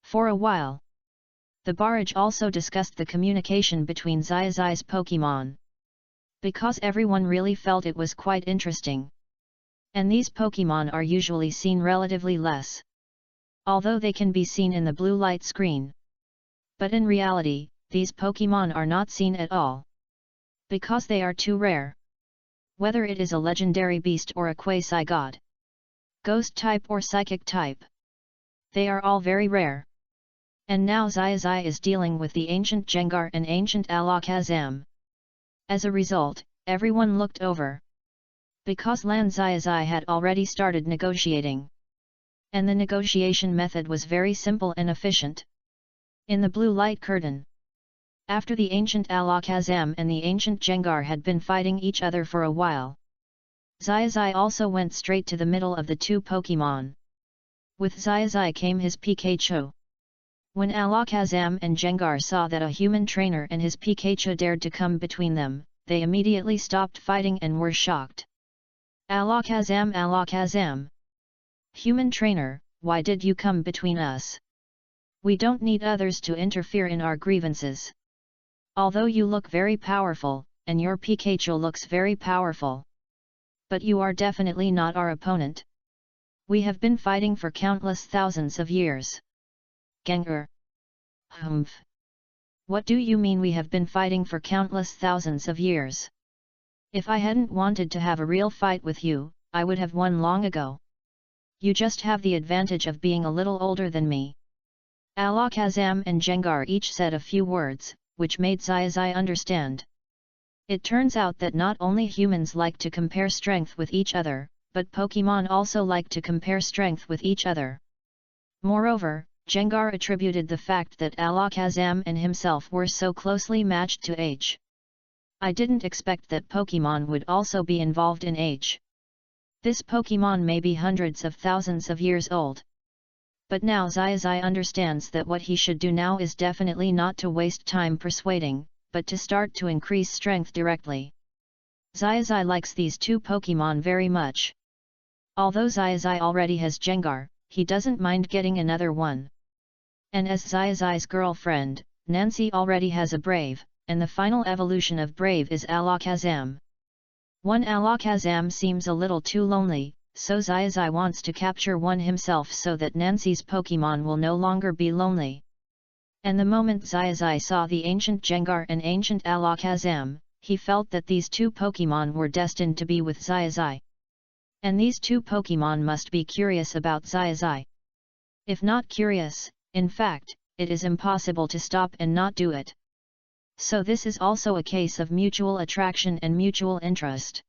For a while, the barrage also discussed the communication between Xiaozhi's Pokémon. Because everyone really felt it was quite interesting. And these Pokémon are usually seen relatively less. Although they can be seen in the blue light screen. But in reality, these Pokémon are not seen at all. Because they are too rare. Whether it is a legendary beast or a quasi-god. Ghost type or psychic type. They are all very rare. And now Xiaozhi is dealing with the ancient Gengar and ancient Alakazam. As a result, everyone looked over. Because Lan Xiaozhi had already started negotiating. And the negotiation method was very simple and efficient. In the blue light curtain. After the ancient Alakazam and the ancient Gengar had been fighting each other for a while, Xiaozhi also went straight to the middle of the two Pokémon. With Xiaozhi came his Pikachu. When Alakazam and Gengar saw that a human trainer and his Pikachu dared to come between them, they immediately stopped fighting and were shocked. Alakazam, Alakazam! Human trainer, why did you come between us? We don't need others to interfere in our grievances. Although you look very powerful, and your Pikachu looks very powerful. But you are definitely not our opponent. We have been fighting for countless thousands of years. Gengar. Humph. What do you mean we have been fighting for countless thousands of years? If I hadn't wanted to have a real fight with you, I would have won long ago. You just have the advantage of being a little older than me. Alakazam and Gengar each said a few words, which made Xiaozhi understand. It turns out that not only humans like to compare strength with each other, but Pokémon also like to compare strength with each other. Moreover, Gengar attributed the fact that Alakazam and himself were so closely matched to age. I didn't expect that Pokémon would also be involved in age. This Pokémon may be hundreds of thousands of years old. But now Xiaozhi understands that what he should do now is definitely not to waste time persuading, but to start to increase strength directly. Xiaozhi likes these two Pokémon very much. Although Xiaozhi already has Gengar, he doesn't mind getting another one. And as Xiaozhi's girlfriend, Nancy already has a Brave, and the final evolution of Brave is Alakazam. One Alakazam seems a little too lonely, so Xiaozhi wants to capture one himself so that Nancy's Pokémon will no longer be lonely. And the moment Xiaozhi saw the ancient Gengar and ancient Alakazam, he felt that these two Pokémon were destined to be with Xiaozhi. And these two Pokémon must be curious about Xiaozhi. If not curious, in fact, it is impossible to stop and not do it. So this is also a case of mutual attraction and mutual interest.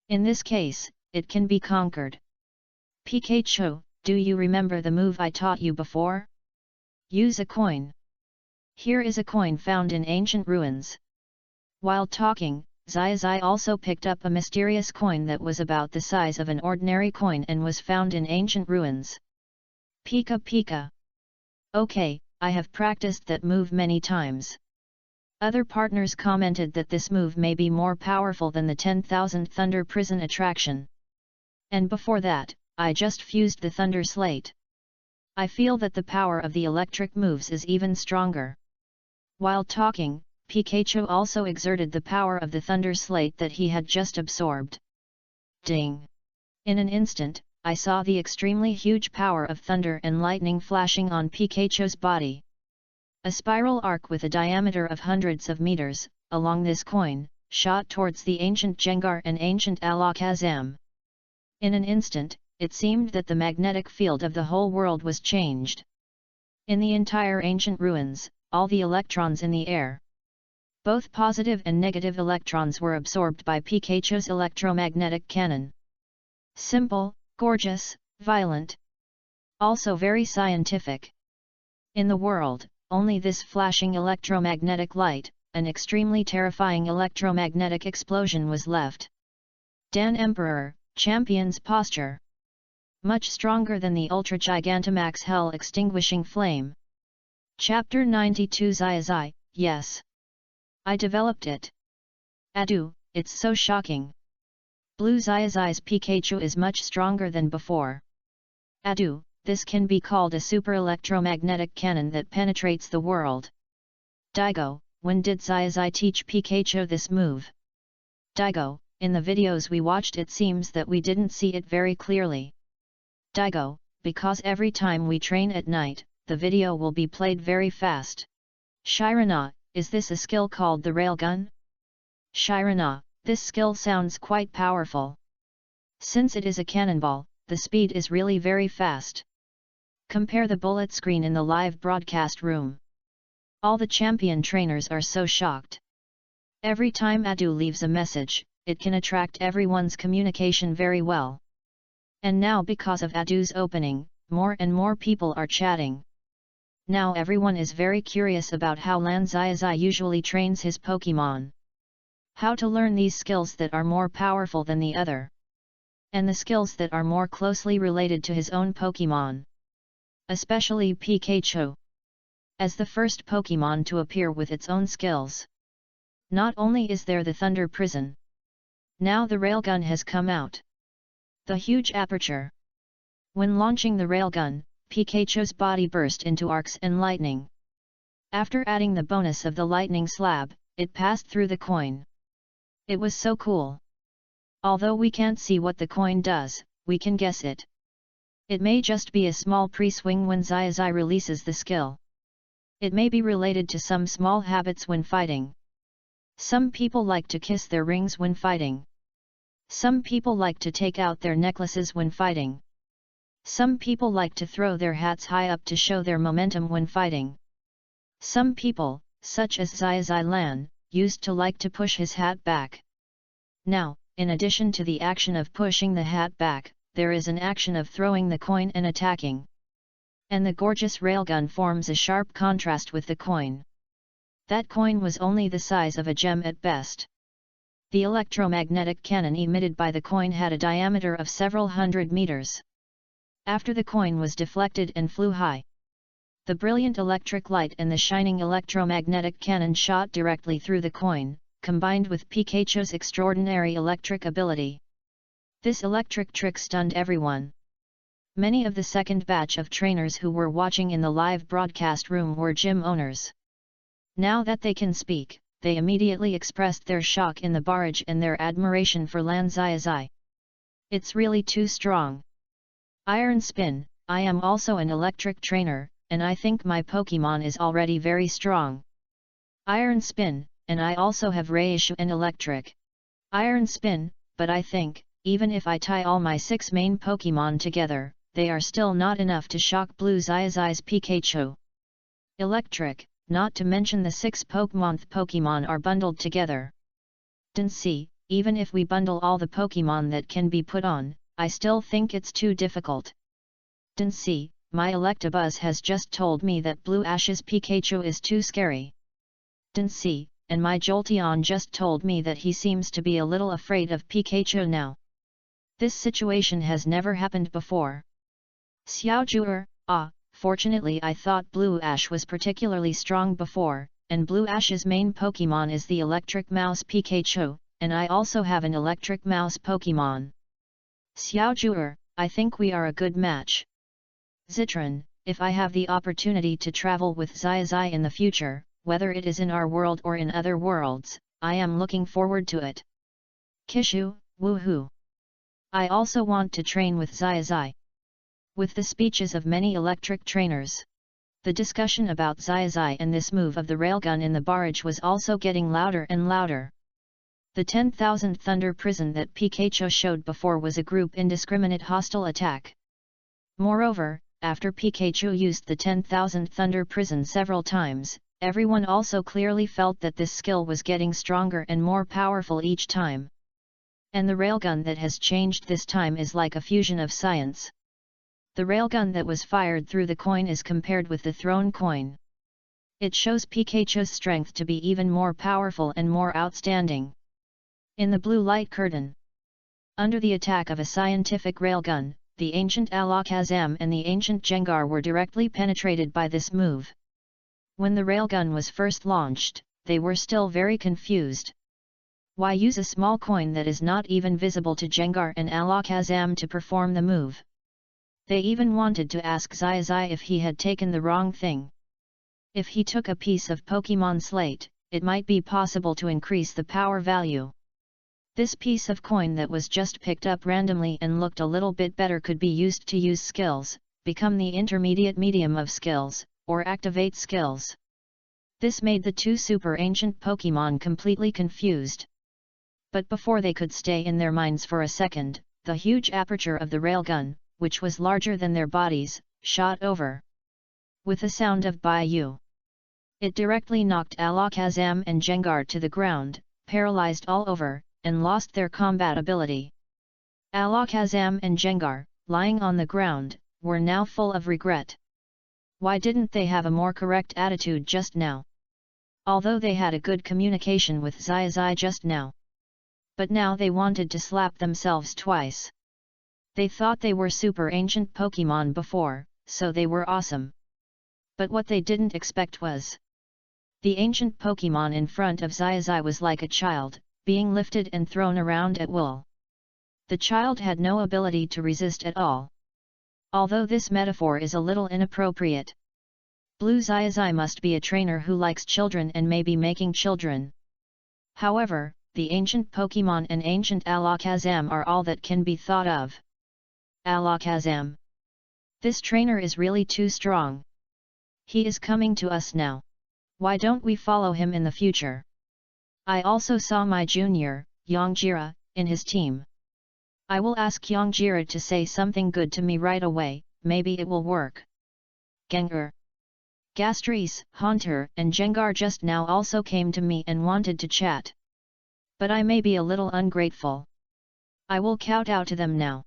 In this case, it can be conquered. Pikachu, do you remember the move I taught you before? Use a coin. Here is a coin found in ancient ruins. While talking, Xiaozhi also picked up a mysterious coin that was about the size of an ordinary coin and was found in ancient ruins. Pika Pika. Okay, I have practiced that move many times. Other partners commented that this move may be more powerful than the 10,000 Thunder Prison attraction. And before that, I just fused the Thunder Slate. I feel that the power of the electric moves is even stronger. While talking, Pikachu also exerted the power of the Thunder Slate that he had just absorbed. Ding! In an instant, I saw the extremely huge power of thunder and lightning flashing on Pikachu's body. A spiral arc with a diameter of hundreds of meters, along this coin, shot towards the ancient Jengar and ancient Alakazam. In an instant, it seemed that the magnetic field of the whole world was changed. In the entire ancient ruins, all the electrons in the air, both positive and negative electrons, were absorbed by Pikachu's electromagnetic cannon. Simple, gorgeous, violent. Also very scientific. In the world, only this flashing electromagnetic light, an extremely terrifying electromagnetic explosion was left. Dan Emperor, Champion's posture. Much stronger than the Ultra Gigantamax Hell Extinguishing Flame. Chapter 92 Xiaozhi, yes. I developed it. Adu, it's so shocking. Blue Xiaozhi's Pikachu is much stronger than before. Adu, this can be called a super electromagnetic cannon that penetrates the world. Daigo, when did Xiaozhi teach Pikachu this move? Daigo, in the videos we watched it seems that we didn't see it very clearly. Daigo, because every time we train at night, the video will be played very fast. Shirana, is this a skill called the railgun? Shirana, this skill sounds quite powerful. Since it is a cannonball, the speed is really very fast. Compare the bullet screen in the live broadcast room. All the champion trainers are so shocked. Every time Adu leaves a message, it can attract everyone's communication very well. And now because of Adu's opening, more and more people are chatting. Now everyone is very curious about how Xiaozhi usually trains his Pokemon. How to learn these skills that are more powerful than the other. And the skills that are more closely related to his own Pokemon. Especially Pikachu. As the first Pokemon to appear with its own skills. Not only is there the Thunder Prison. Now the Railgun has come out. The huge aperture. When launching the Railgun, Pikachu's body burst into arcs and lightning. After adding the bonus of the lightning slab, it passed through the coin. It was so cool. Although we can't see what the coin does, we can guess it. It may just be a small pre-swing when Xiaozhi releases the skill. It may be related to some small habits when fighting. Some people like to kiss their rings when fighting. Some people like to take out their necklaces when fighting. Some people like to throw their hats high up to show their momentum when fighting. Some people, such as Xiaozhi Lan, used to like to push his hat back. Now, in addition to the action of pushing the hat back, there is an action of throwing the coin and attacking. And the gorgeous railgun forms a sharp contrast with the coin. That coin was only the size of a gem at best. The electromagnetic cannon emitted by the coin had a diameter of several hundred meters. After the coin was deflected and flew high, the brilliant electric light and the shining electromagnetic cannon shot directly through the coin, combined with Pikachu's extraordinary electric ability. This electric trick stunned everyone. Many of the second batch of trainers who were watching in the live broadcast room were gym owners. Now that they can speak, they immediately expressed their shock in the barrage and their admiration for Xiaozhi. It's really too strong. Iron Spin, I am also an electric trainer, and I think my Pokemon is already very strong. Iron Spin, and I also have Raishu and electric. Iron Spin, but I think, even if I tie all my 6 main Pokemon together, they are still not enough to shock Blue Xiaozhi's Pikachu. Electric, not to mention the 6 Pokemon are bundled together. See, even if we bundle all the Pokemon that can be put on, I still think it's too difficult. See, my Electabuzz has just told me that Blue Ash's Pikachu is too scary. See, and my Jolteon just told me that he seems to be a little afraid of Pikachu now. This situation has never happened before. Xiaozhi, fortunately I thought Blue Ash was particularly strong before, and Blue Ash's main Pokemon is the Electric Mouse Pikachu, and I also have an Electric Mouse Pokemon. Xiaozhi, I think we are a good match. Zitron, if I have the opportunity to travel with Xiaozhi in the future, whether it is in our world or in other worlds, I am looking forward to it. Kishu, woohoo! I also want to train with Xiaozhi. With the speeches of many electric trainers, the discussion about Xiaozhi and this move of the railgun in the barrage was also getting louder and louder. The 10,000 Thunder Prison that Pikachu showed before was a group indiscriminate hostile attack. Moreover, after Pikachu used the 10,000 Thunder Prison several times, everyone also clearly felt that this skill was getting stronger and more powerful each time. And the railgun that has changed this time is like a fusion of science. The railgun that was fired through the coin is compared with the thrown coin. It shows Pikachu's strength to be even more powerful and more outstanding. In the blue light curtain, under the attack of a scientific railgun, the ancient Alakazam and the ancient Gengar were directly penetrated by this move. When the railgun was first launched, they were still very confused. Why use a small coin that is not even visible to Gengar and Alakazam to perform the move? They even wanted to ask Xiaozhi if he had taken the wrong thing. If he took a piece of Pokemon Slate, it might be possible to increase the power value. This piece of coin that was just picked up randomly and looked a little bit better could be used to use skills, become the intermediate medium of skills, or activate skills. This made the two super ancient Pokemon completely confused. But before they could stay in their minds for a second, the huge aperture of the railgun, which was larger than their bodies, shot over. With a sound of Baiyu, it directly knocked Alakazam and Gengar to the ground, paralyzed all over, and lost their combat ability. Alakazam and Gengar, lying on the ground, were now full of regret. Why didn't they have a more correct attitude just now? Although they had a good communication with Xiaozhi just now. But now they wanted to slap themselves twice. They thought they were super ancient Pokemon before, so they were awesome. But what they didn't expect was the ancient Pokemon in front of Xiaozhi was like a child, being lifted and thrown around at will. The child had no ability to resist at all. Although this metaphor is a little inappropriate. Blue Xiaozhi must be a trainer who likes children and may be making children. However, the ancient Pokemon and ancient Alakazam are all that can be thought of. Alakazam. This trainer is really too strong. He is coming to us now. Why don't we follow him in the future? I also saw my junior, Yangjira, in his team. I will ask Yangjira to say something good to me right away, maybe it will work. Gengar. Gastries, Haunter, and Gengar just now also came to me and wanted to chat. But I may be a little ungrateful. I will kowtow to them now.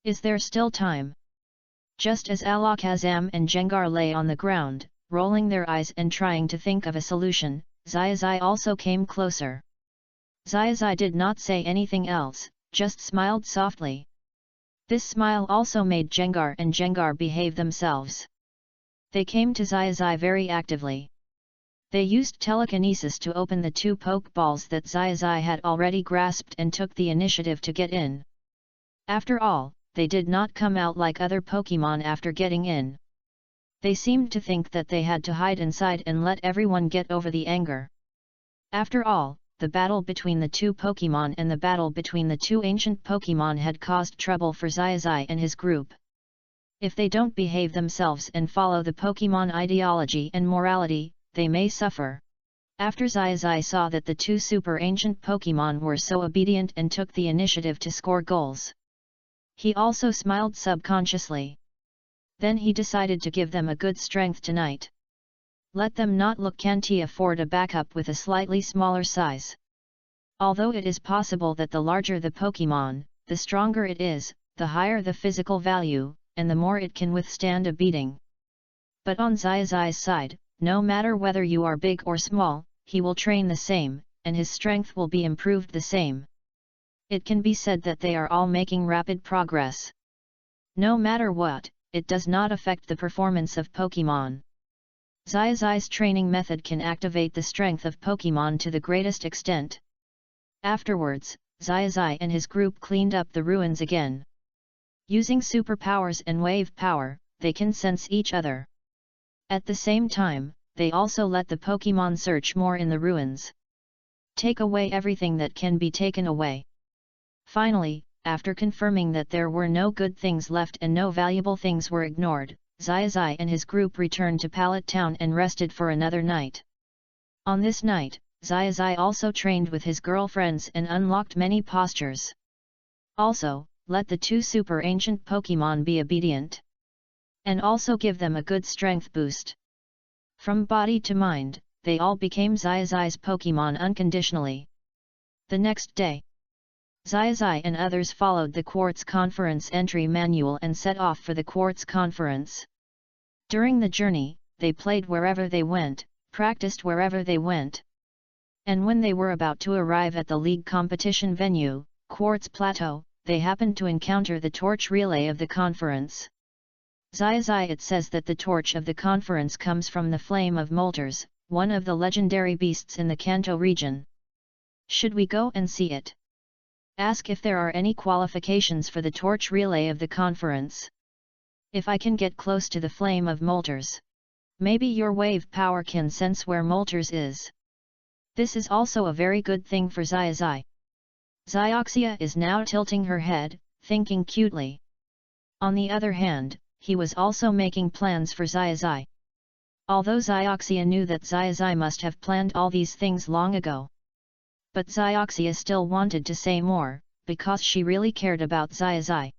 Is there still time? Just as Alakazam and Gengar lay on the ground, rolling their eyes and trying to think of a solution, Xiaozhi also came closer. Xiaozhi did not say anything else, just smiled softly. This smile also made Gengar and Gengar behave themselves. They came to Xiaozhi very actively. They used telekinesis to open the two Pokeballs that Xiaozhi had already grasped and took the initiative to get in. After all, they did not come out like other Pokemon after getting in. They seemed to think that they had to hide inside and let everyone get over the anger. After all, the battle between the two Pokemon and the battle between the two ancient Pokemon had caused trouble for Xiaozhi and his group. If they don't behave themselves and follow the Pokemon ideology and morality, they may suffer. After Xiaozhi saw that the two super ancient Pokemon were so obedient and took the initiative to score goals, he also smiled subconsciously. Then he decided to give them a good strength tonight. Let them not look can't afford a backup with a slightly smaller size. Although it is possible that the larger the Pokemon, the stronger it is, the higher the physical value, and the more it can withstand a beating. But on Xiaozhi's side, no matter whether you are big or small, he will train the same, and his strength will be improved the same. It can be said that they are all making rapid progress. No matter what, it does not affect the performance of Pokemon. Xiaozhi's training method can activate the strength of Pokemon to the greatest extent. Afterwards, Xiaozhi and his group cleaned up the ruins again. Using superpowers and wave power, they can sense each other. At the same time, they also let the Pokemon search more in the ruins. Take away everything that can be taken away. Finally, after confirming that there were no good things left and no valuable things were ignored, Xiaozhi and his group returned to Pallet Town and rested for another night. On this night, Xiaozhi also trained with his girlfriends and unlocked many postures. Also, let the 2 super ancient Pokemon be obedient. And also give them a good strength boost. From body to mind, they all became Xiaozhi's Pokemon unconditionally. The next day, Xiaozhi and others followed the Quartz Conference entry manual and set off for the Quartz Conference. During the journey, they played wherever they went, practiced wherever they went. And when they were about to arrive at the league competition venue, Quartz Plateau, they happened to encounter the torch relay of the conference. Xiaozhi, it says that the torch of the conference comes from the flame of Moltres, one of the legendary beasts in the Kanto region. Should we go and see it? Ask if there are any qualifications for the torch relay of the conference. If I can get close to the flame of Moltres, maybe your wave power can sense where Moltres is. This is also a very good thing for Xiaozhi. Xiaoxia is now tilting her head, thinking cutely. On the other hand, he was also making plans for Xiaozhi. Although Xiaoxia knew that Xiaozhi must have planned all these things long ago. But Xiaoxia still wanted to say more, because she really cared about Xiaozhi.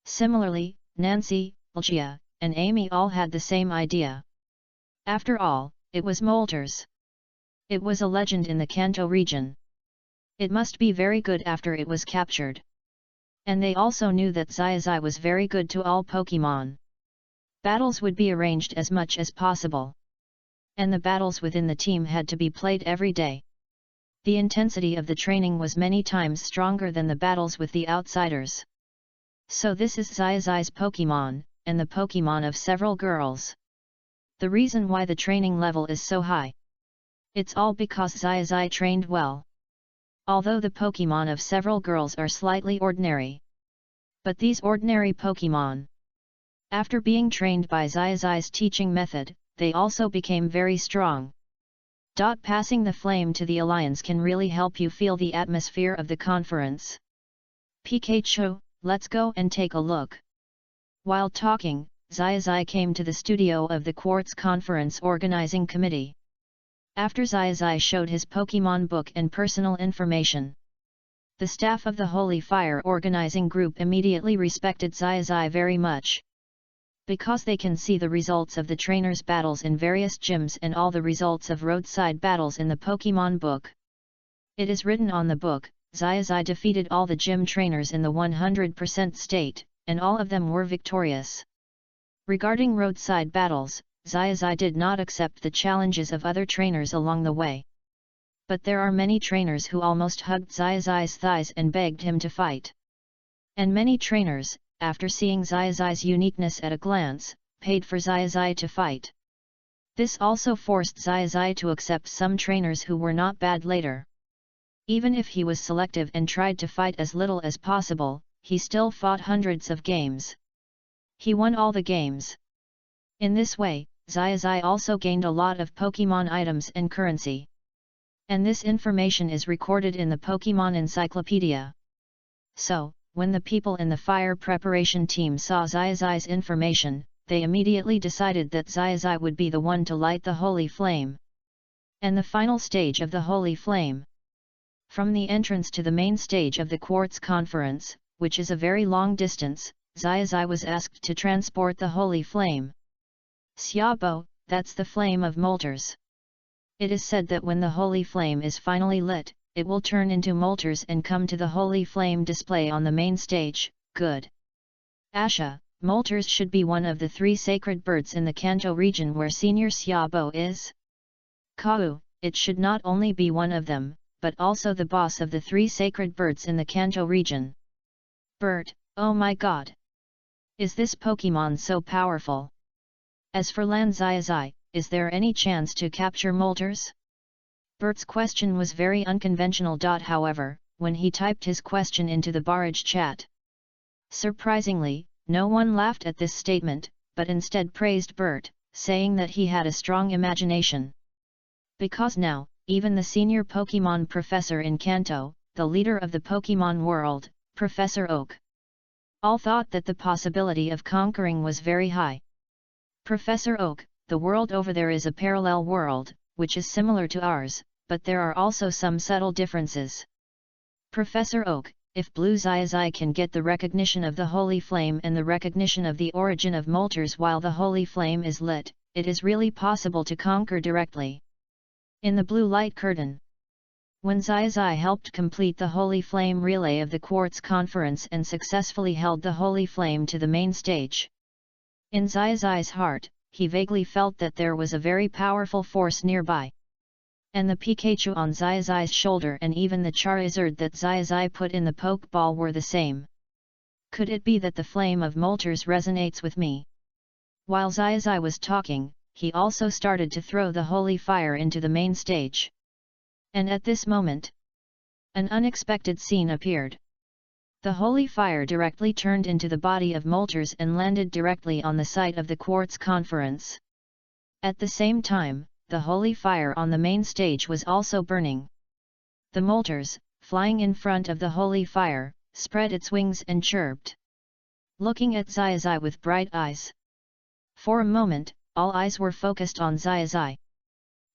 Similarly, Nancy, Lucia, and Amy all had the same idea. After all, it was Moltres. It was a legend in the Kanto region. It must be very good after it was captured. And they also knew that Xiaozhi was very good to all Pokemon. Battles would be arranged as much as possible. And the battles within the team had to be played every day. The intensity of the training was many times stronger than the battles with the outsiders. So this is Xiaozhi's Pokemon, and the Pokemon of several girls. The reason why the training level is so high. It's all because Xiaozhi trained well. Although the Pokemon of several girls are slightly ordinary. But these ordinary Pokemon, after being trained by Xiaozhi's teaching method, they also became very strong. Passing the flame to the alliance can really help you feel the atmosphere of the conference. Pikachu, let's go and take a look. While talking, Xiaozhi came to the studio of the Quartz Conference Organizing Committee. After Xiaozhi showed his Pokemon book and personal information, the staff of the Holy Fire Organizing Group immediately respected Xiaozhi very much. Because they can see the results of the trainers' battles in various gyms and all the results of roadside battles in the Pokemon book. It is written on the book, Xiaozhi defeated all the gym trainers in the 100% state, and all of them were victorious. Regarding roadside battles, Xiaozhi did not accept the challenges of other trainers along the way. But there are many trainers who almost hugged Xiaozhi's thighs and begged him to fight. And many trainers, after seeing Xiaozhi's uniqueness at a glance, paid for Xiaozhi to fight. This also forced Xiaozhi to accept some trainers who were not bad later. Even if he was selective and tried to fight as little as possible, he still fought hundreds of games. He won all the games. In this way, Xiaozhi also gained a lot of Pokemon items and currency. And this information is recorded in the Pokemon Encyclopedia. So, when the people in the fire preparation team saw Xiaozhi's information, they immediately decided that Xiaozhi would be the one to light the Holy Flame. And the final stage of the Holy Flame. From the entrance to the main stage of the Quartz Conference, which is a very long distance, Xiaozhi was asked to transport the Holy Flame. Xiaobo, that's the flame of Moltres. It is said that when the Holy Flame is finally lit, it will turn into Moltres and come to the Holy Flame display on the main stage. Good. Asha, Moltres should be one of the 3 sacred birds in the Kanto region where Senior Xiaobo is. Kau, it should not only be one of them, but also the boss of the 3 sacred birds in the Kanto region. Bert, oh my god! Is this Pokemon so powerful? As for Lan Xiaozhi, is there any chance to capture Moltres? Bert's question was very unconventional. However, when he typed his question into the barrage chat, surprisingly, no one laughed at this statement, but instead praised Bert, saying that he had a strong imagination. Because now, even the senior Pokemon professor in Kanto, the leader of the Pokemon world, Professor Oak, all thought that the possibility of conquering was very high. Professor Oak, the world over there is a parallel world, which is similar to ours, but there are also some subtle differences. Professor Oak, if Blue Xiaozhi can get the recognition of the Holy Flame and the recognition of the origin of Moltres while the Holy Flame is lit, it is really possible to conquer directly. In the Blue Light Curtain, when Xiaozhi helped complete the Holy Flame relay of the Quartz Conference and successfully held the Holy Flame to the main stage, in Xiaozhi's heart, he vaguely felt that there was a very powerful force nearby. And the Pikachu on Xiaozhi's shoulder and even the Charizard that Xiaozhi put in the Pokeball were the same. Could it be that the flame of Moltres resonates with me? While Xiaozhi was talking, he also started to throw the holy fire into the main stage. And at this moment, an unexpected scene appeared. The holy fire directly turned into the body of Moltres and landed directly on the site of the Quartz Conference. At the same time, the holy fire on the main stage was also burning. The Moltres, flying in front of the holy fire, spread its wings and chirped, looking at Xiaozhi with bright eyes. For a moment, all eyes were focused on Xiaozhi.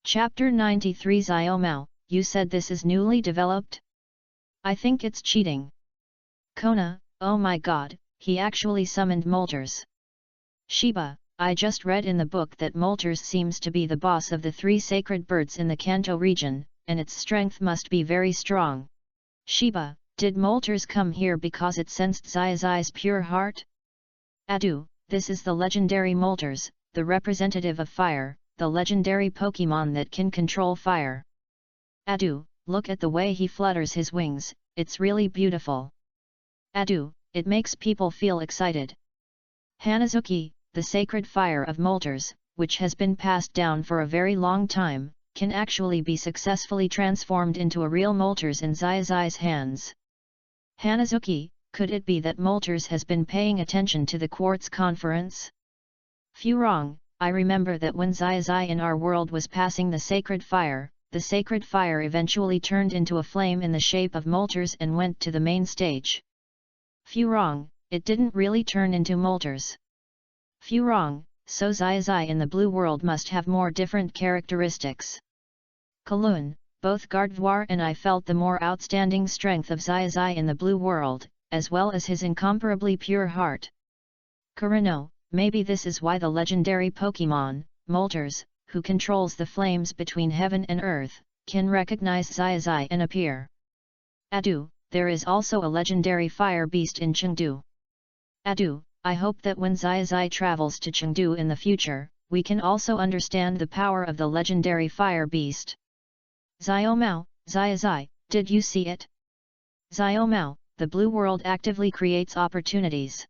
Chapter 93 Xiaomao, you said this is newly developed? I think it's cheating. Kona, oh my god, he actually summoned Moltres. Shiba, I just read in the book that Moltres seems to be the boss of the 3 sacred birds in the Kanto region, and its strength must be very strong. Shiba, did Moltres come here because it sensed Xiaozhi's pure heart? Adu, this is the legendary Moltres, the representative of fire, the legendary Pokemon that can control fire. Adu, look at the way he flutters his wings, it's really beautiful. Adu, it makes people feel excited. Hanazuki, the sacred fire of Moltres, which has been passed down for a very long time, can actually be successfully transformed into a real Moltres in Xiaozhi's hands. Hanazuki, could it be that Moltres has been paying attention to the Quartz Conference? Few wrong, I remember that when Xiaozhi in our world was passing the sacred fire eventually turned into a flame in the shape of Moltres and went to the main stage. Few wrong, it didn't really turn into Moltres. Few wrong, so Xiaozhi in the blue world must have more different characteristics. Kaloon, both Gardevoir and I felt the more outstanding strength of Xiaozhi in the blue world, as well as his incomparably pure heart. Kurino, maybe this is why the legendary Pokemon, Moltres, who controls the flames between heaven and earth, can recognize Xiaozhi and appear. Adu, there is also a legendary fire beast in Chengdu. Adu, I hope that when Xiaozhi travels to Chengdu in the future, we can also understand the power of the legendary fire beast. Xiaomao, Xiaozhi, did you see it? Xiaomao, the blue world actively creates opportunities.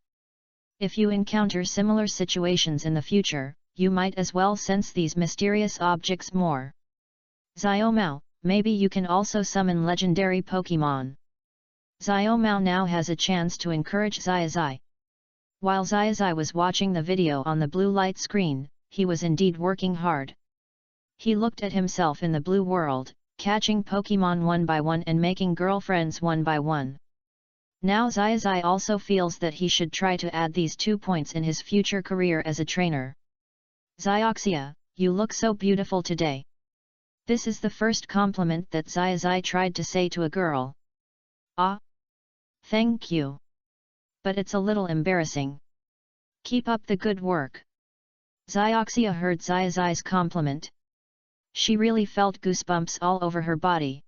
If you encounter similar situations in the future, you might as well sense these mysterious objects more. Xiaomao, maybe you can also summon legendary Pokemon. Xiaomao now has a chance to encourage Xiaozhi. While Xiaozhi was watching the video on the blue light screen, he was indeed working hard. He looked at himself in the blue world, catching Pokemon one by one and making girlfriends one by one. Now Xiaozhi also feels that he should try to add these 2 points in his future career as a trainer. Xiaoxia, you look so beautiful today. This is the first compliment that Xiaozhi tried to say to a girl. Ah! Thank you. But it's a little embarrassing. Keep up the good work. Xiaoxia heard Xiaozhi's compliment. She really felt goosebumps all over her body.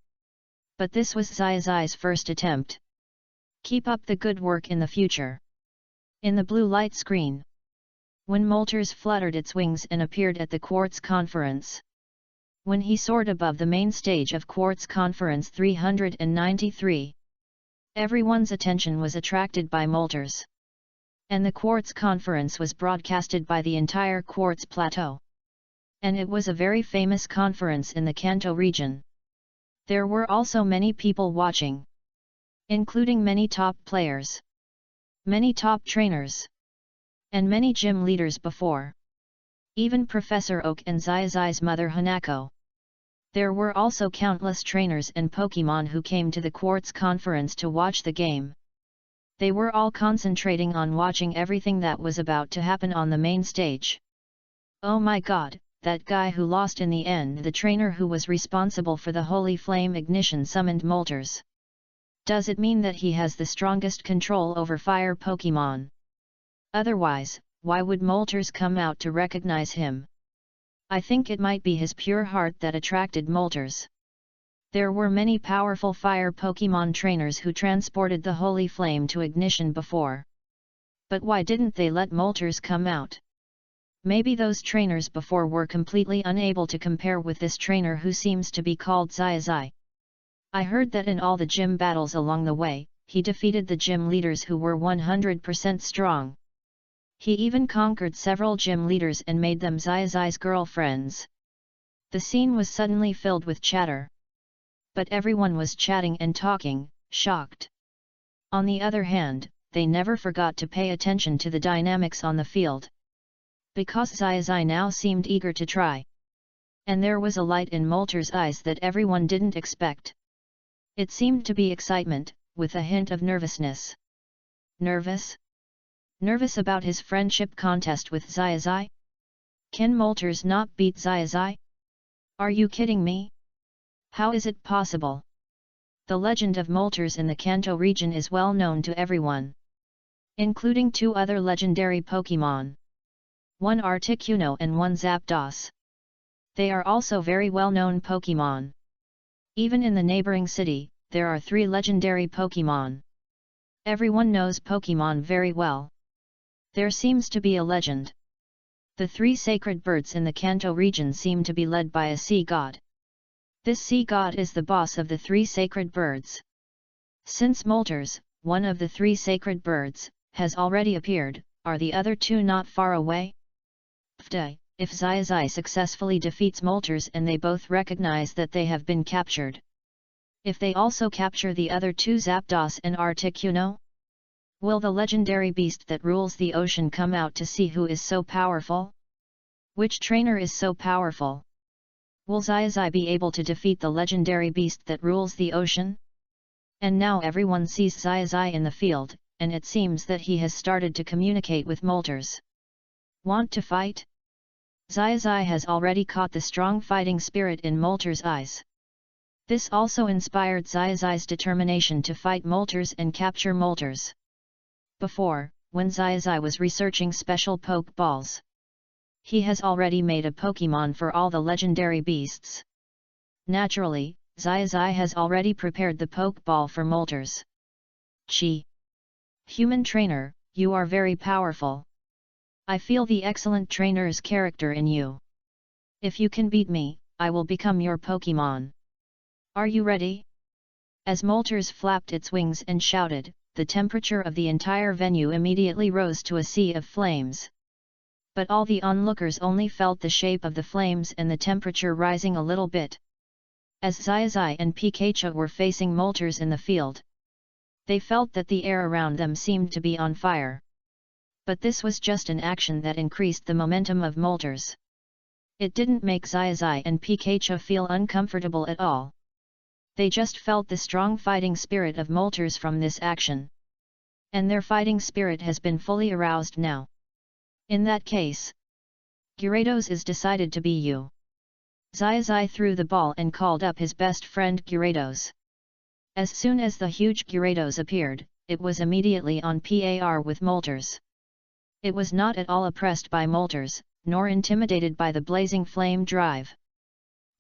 But this was Xiaozhi's first attempt. Keep up the good work in the future. In the blue light screen, when Moltres fluttered its wings and appeared at the Quartz Conference. When he soared above the main stage of Quartz Conference 393. Everyone's attention was attracted by Moltres. And the Quartz Conference was broadcasted by the entire Quartz Plateau. And it was a very famous conference in the Kanto region. There were also many people watching, including many top players, many top trainers, and many gym leaders before. Even Professor Oak and Xiaozhi's mother Hanako. There were also countless trainers and Pokemon who came to the Quartz conference to watch the game. They were all concentrating on watching everything that was about to happen on the main stage. Oh my god, that guy who lost in the end, the trainer who was responsible for the Holy Flame ignition summoned Moltres. Does it mean that he has the strongest control over fire Pokemon? Otherwise, why would Moltres come out to recognize him? I think it might be his pure heart that attracted Moltres. There were many powerful fire Pokemon trainers who transported the Holy Flame to ignition before. But why didn't they let Moltres come out? Maybe those trainers before were completely unable to compare with this trainer who seems to be called Xiaozhi. I heard that in all the gym battles along the way, he defeated the gym leaders who were 100% strong. He even conquered several gym leaders and made them Xiaozhi's girlfriends. The scene was suddenly filled with chatter. But everyone was chatting and talking, shocked. On the other hand, they never forgot to pay attention to the dynamics on the field. Because Xiaozhi now seemed eager to try. And there was a light in Moltres' eyes that everyone didn't expect. It seemed to be excitement, with a hint of nervousness. Nervous? Nervous about his friendship contest with Xiaozhi? Can Moltres not beat Xiaozhi? Are you kidding me? How is it possible? The legend of Moltres in the Kanto region is well known to everyone. Including two other legendary Pokemon. One Articuno and one Zapdos. They are also very well-known Pokemon. Even in the neighboring city, there are 3 legendary Pokemon. Everyone knows Pokemon very well. There seems to be a legend. The 3 sacred birds in the Kanto region seem to be led by a sea god. This sea god is the boss of the 3 sacred birds. Since Moltres, one of the 3 sacred birds, has already appeared, are the other 2 not far away? If Xiaozhi successfully defeats Moltres and they both recognize that they have been captured. If they also capture the other 2 Zapdos and Articuno? Will the legendary beast that rules the ocean come out to see who is so powerful? Which trainer is so powerful? Will Xiaozhi be able to defeat the legendary beast that rules the ocean? And now everyone sees Xiaozhi in the field, and it seems that he has started to communicate with Moltres. Want to fight? Xiaozhi has already caught the strong fighting spirit in Moltres' eyes. This also inspired Xiaozhi's determination to fight Moltres and capture Moltres. Before, when Xiaozhi was researching special Pokeballs, he has already made a Pokemon for all the legendary beasts. Naturally, Xiaozhi has already prepared the Pokeball for Moltres. Chi. Human trainer, you are very powerful. I feel the excellent trainer's character in you. If you can beat me, I will become your Pokemon. Are you ready? As Moltres flapped its wings and shouted, the temperature of the entire venue immediately rose to a sea of flames. But all the onlookers only felt the shape of the flames and the temperature rising a little bit. As Xiaozhi and Pikachu were facing Moltres in the field, they felt that the air around them seemed to be on fire. But this was just an action that increased the momentum of Moltres. It didn't make Xiaozhi and Pikachu feel uncomfortable at all. They just felt the strong fighting spirit of Moltres from this action. And their fighting spirit has been fully aroused now. In that case, Gyarados is decided to be you. Xiaozhi threw the ball and called up his best friend Gyarados. As soon as the huge Gyarados appeared, it was immediately on par with Moltres. It was not at all oppressed by Moltres, nor intimidated by the blazing flame drive.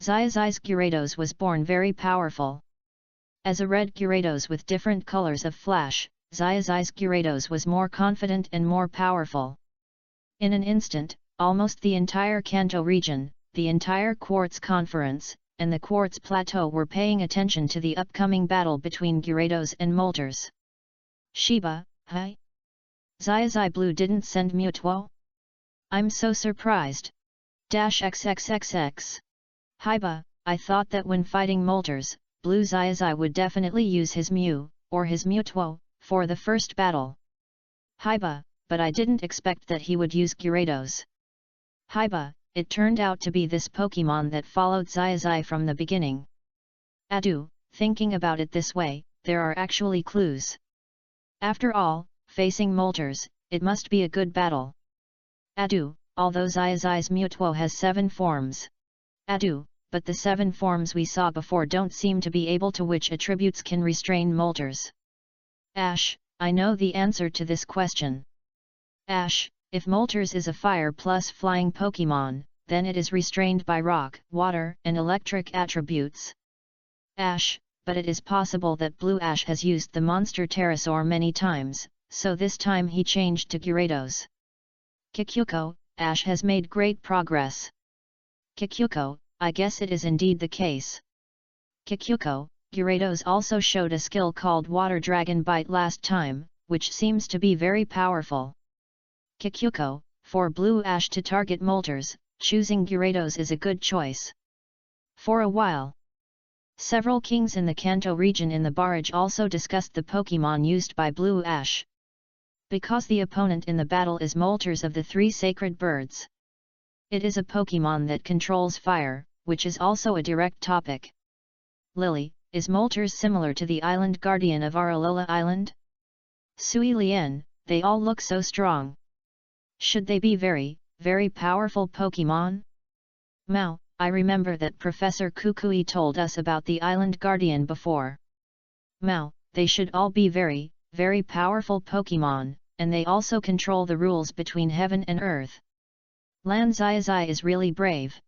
Xiaozhi's Gyarados was born very powerful. As a red Gyarados with different colors of flash, Xiaozhi's Gyarados was more confident and more powerful. In an instant, almost the entire Kanto region, the entire Quartz Conference, and the Quartz Plateau were paying attention to the upcoming battle between Gyarados and Moltres. Shiba, hi? Xiaozhi Blue didn't send Mewtwo? I'm so surprised. XXXX. Hiba, I thought that when fighting Moltres, Blue Xiaozhi would definitely use his Mew, or his Mewtwo, for the first battle. Hiba, but I didn't expect that he would use Gyarados. Haiba, it turned out to be this Pokemon that followed Xiaozhi from the beginning. Adu, thinking about it this way, there are actually clues. After all, facing Moltres, it must be a good battle. Adu, although Xiaozhi's Mewtwo has 7 forms. Adu, but the 7 forms we saw before don't seem to be able to which attributes can restrain Moltres. Ash, I know the answer to this question. Ash, if Moltres is a fire plus flying Pokemon, then it is restrained by rock, water, and electric attributes. Ash, but it is possible that Blue Ash has used the monster Pterosaur many times, so this time he changed to Gyarados. Kikyuko, Ash has made great progress. Kikyuko, I guess it is indeed the case. Kikyuko, Gyarados also showed a skill called Water Dragon Bite last time, which seems to be very powerful. Kikyuko, for Blue Ash to target Moltres, choosing Gyarados is a good choice. For a while, several kings in the Kanto region in the barrage also discussed the Pokemon used by Blue Ash. Because the opponent in the battle is Moltres of the 3 sacred birds. It is a Pokemon that controls fire, which is also a direct topic. Lily, is Moltres similar to the island guardian of Aralola Island? Sui Lien, they all look so strong. Should they be very, very powerful Pokemon? Mao, I remember that Professor Kukui told us about the island guardian before. Mao, they should all be very, very powerful Pokemon, and they also control the rules between heaven and earth. Lan Xiaozhi is really brave.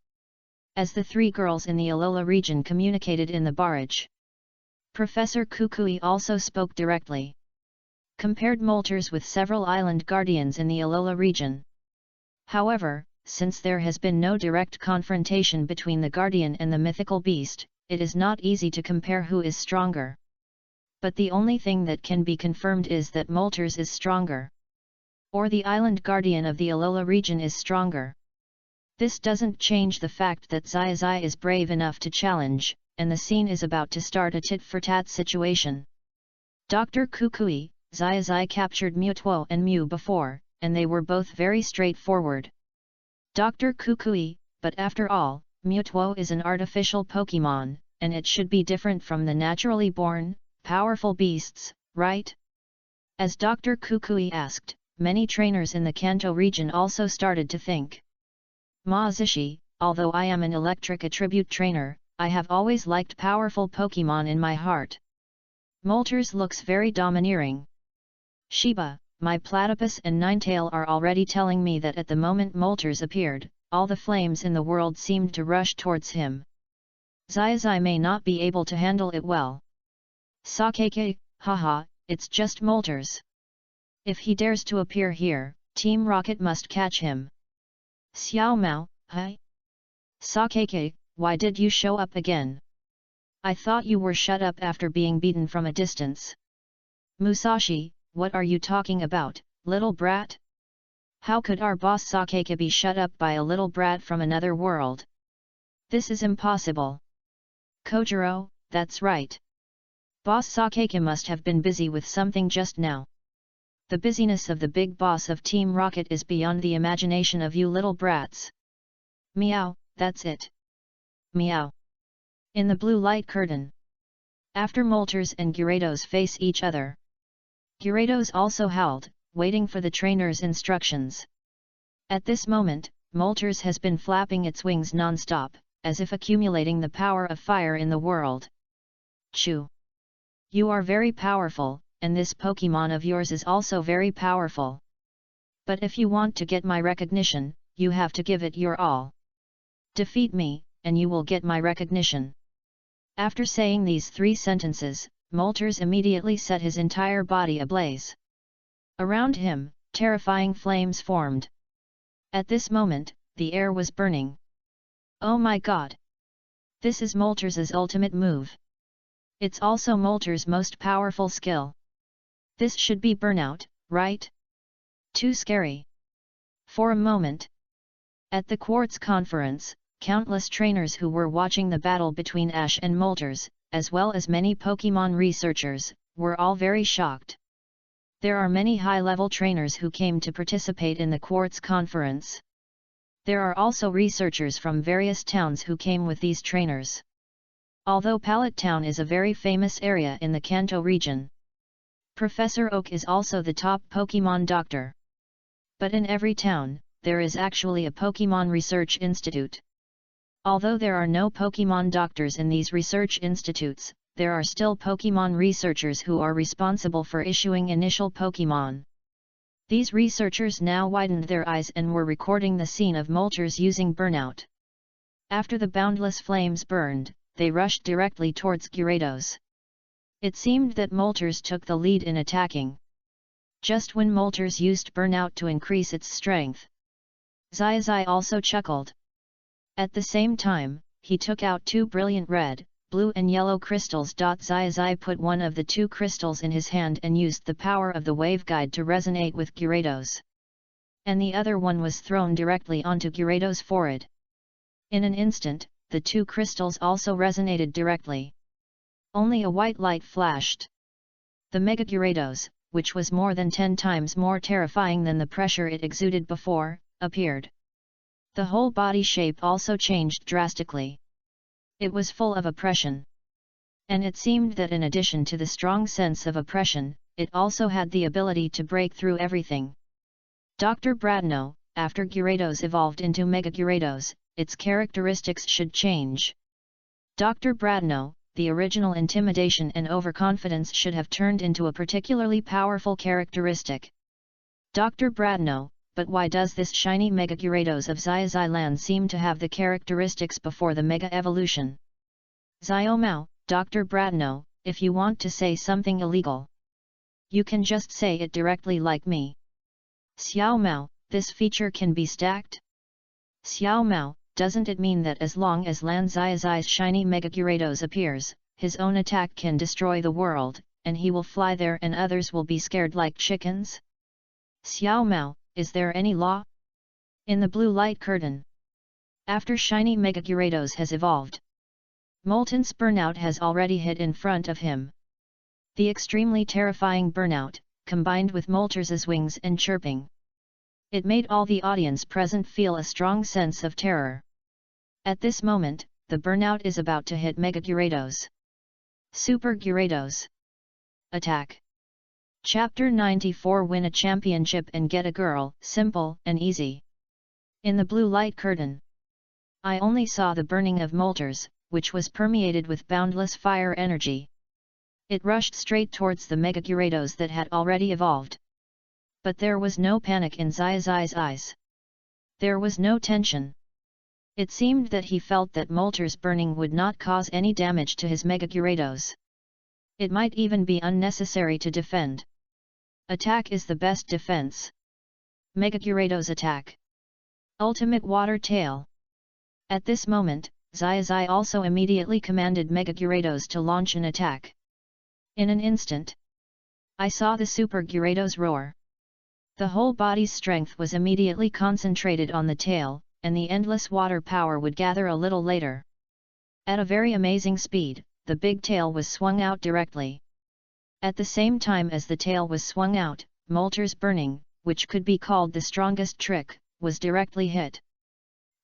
As the 3 girls in the Alola region communicated in the barrage, Professor Kukui also spoke directly. Compared Moltres with several island guardians in the Alola region. However, since there has been no direct confrontation between the guardian and the mythical beast, it is not easy to compare who is stronger. But the only thing that can be confirmed is that Moltres is stronger. Or the island guardian of the Alola region is stronger. This doesn't change the fact that Xiaozhi is brave enough to challenge, and the scene is about to start a tit-for-tat situation. Dr. Kukui, Xiaozhi captured Mewtwo and Mew before, and they were both very straightforward. Dr. Kukui, but after all, Mewtwo is an artificial Pokemon, and it should be different from the naturally born, powerful beasts, right? As Dr. Kukui asked, many trainers in the Kanto region also started to think. Ma Zishi, although I am an electric attribute trainer, I have always liked powerful Pokemon in my heart. Moltres looks very domineering. Shiba, my platypus and Ninetail are already telling me that at the moment Moltres appeared, all the flames in the world seemed to rush towards him. Xiaozhi may not be able to handle it well. Sakeke, haha, it's just Moltres. If he dares to appear here, Team Rocket must catch him. Xiao Mao, hi? Sakeke, why did you show up again? I thought you were shut up after being beaten from a distance. Musashi, what are you talking about, little brat? How could our boss Sakeke be shut up by a little brat from another world? This is impossible. Kojiro, that's right. Boss Sakeke must have been busy with something just now. The busyness of the big boss of Team Rocket is beyond the imagination of you little brats. Meow, that's it. Meow. In the blue light curtain. After Moltres and Gyarados face each other, Gyarados also howled, waiting for the trainer's instructions. At this moment, Moltres has been flapping its wings non-stop, as if accumulating the power of fire in the world. Chew! You are very powerful, and this Pokemon of yours is also very powerful. But if you want to get my recognition, you have to give it your all. Defeat me, and you will get my recognition. After saying these 3 sentences, Moltres immediately set his entire body ablaze. Around him, terrifying flames formed. At this moment, the air was burning. Oh my god! This is Moltres' ultimate move. It's also Moltres' most powerful skill. This should be burnout, right? Too scary. For a moment. At the Quartz Conference, countless trainers who were watching the battle between Ash and Moltres, as well as many Pokemon researchers, were all very shocked. There are many high-level trainers who came to participate in the Quartz Conference. There are also researchers from various towns who came with these trainers. Although Pallet Town is a very famous area in the Kanto region, Professor Oak is also the top Pokemon doctor. But in every town, there is actually a Pokemon Research Institute. Although there are no Pokemon doctors in these research institutes, there are still Pokemon researchers who are responsible for issuing initial Pokemon. These researchers now widened their eyes and were recording the scene of Moltres using burnout. After the boundless flames burned, they rushed directly towards Gyarados. It seemed that Moltres took the lead in attacking. Just when Moltres used burnout to increase its strength, Xiaozhi also chuckled. At the same time, he took out two brilliant red, blue and yellow crystals. Xiaozhi put one of the two crystals in his hand and used the power of the waveguide to resonate with Gyarados. And the other one was thrown directly onto Gyarados' forehead. In an instant, the two crystals also resonated directly. Only a white light flashed. The Mega Gyarados, which was more than 10 times more terrifying than the pressure it exuded before, appeared. The whole body shape also changed drastically. It was full of oppression. And it seemed that in addition to the strong sense of oppression, it also had the ability to break through everything. Dr. Bradno, after Gyarados evolved into Mega Gyarados, its characteristics should change. Dr. Bradno, the original intimidation and overconfidence should have turned into a particularly powerful characteristic. Dr. Bradno, but why does this shiny Mega Gyarados of Xiaozhi Land seem to have the characteristics before the Mega Evolution? Xiaomao, Dr. Bradno, if you want to say something illegal, you can just say it directly like me. Xiaomao, this feature can be stacked? Xiaomao, doesn't it mean that as long as Lan Xiaozhi's shiny Mega Gyarados appears, his own attack can destroy the world, and he will fly there and others will be scared like chickens? Xiaomao, is there any law? In the blue light curtain, after shiny Mega Gyarados has evolved, Molten's burnout has already hit in front of him. The extremely terrifying burnout, combined with Moltres' wings and chirping, it made all the audience present feel a strong sense of terror. At this moment, the burnout is about to hit Mega Gyarados. Super Gyarados. Attack. Chapter 94. Win a championship and get a girl, simple and easy. In the blue light curtain, I only saw the burning of Moltres, which was permeated with boundless fire energy. It rushed straight towards the Mega Gyarados that had already evolved. But there was no panic in Xiaozhi's eyes. There was no tension. It seemed that he felt that Moltres' burning would not cause any damage to his Mega Gyarados. It might even be unnecessary to defend. Attack is the best defense. Mega Gyarados attack. Ultimate Water Tail. At this moment, Xiaozhi also immediately commanded Mega Gyarados to launch an attack. In an instant, I saw the Super Gyarados roar. The whole body's strength was immediately concentrated on the tail, and the endless water power would gather a little later. At a very amazing speed, the big tail was swung out directly. At the same time as the tail was swung out, Moltres' burning, which could be called the strongest trick, was directly hit.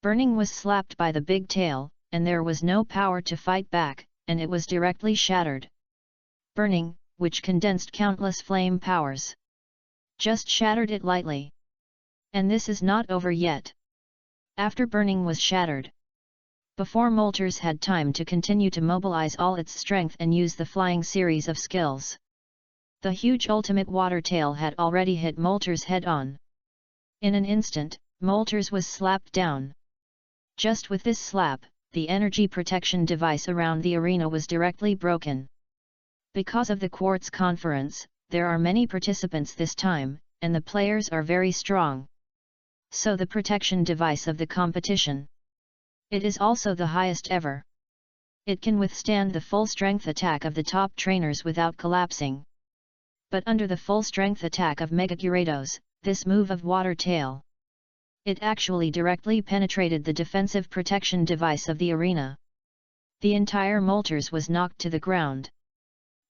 Burning was slapped by the big tail, and there was no power to fight back, and it was directly shattered. Burning, which condensed countless flame powers, just shattered it lightly. And this is not over yet. After burning was shattered, before Moltres had time to continue to mobilize all its strength and use the flying series of skills, the huge ultimate water tail had already hit Moltres head-on. In an instant, Moltres was slapped down. Just with this slap, the energy protection device around the arena was directly broken. Because of the Quartz Conference, there are many participants this time, and the players are very strong. So the protection device of the competition, it is also the highest ever. It can withstand the full strength attack of the top trainers without collapsing. But under the full strength attack of Mega Gyarados, this move of Water Tail, it actually directly penetrated the defensive protection device of the arena. The entire Moltres was knocked to the ground,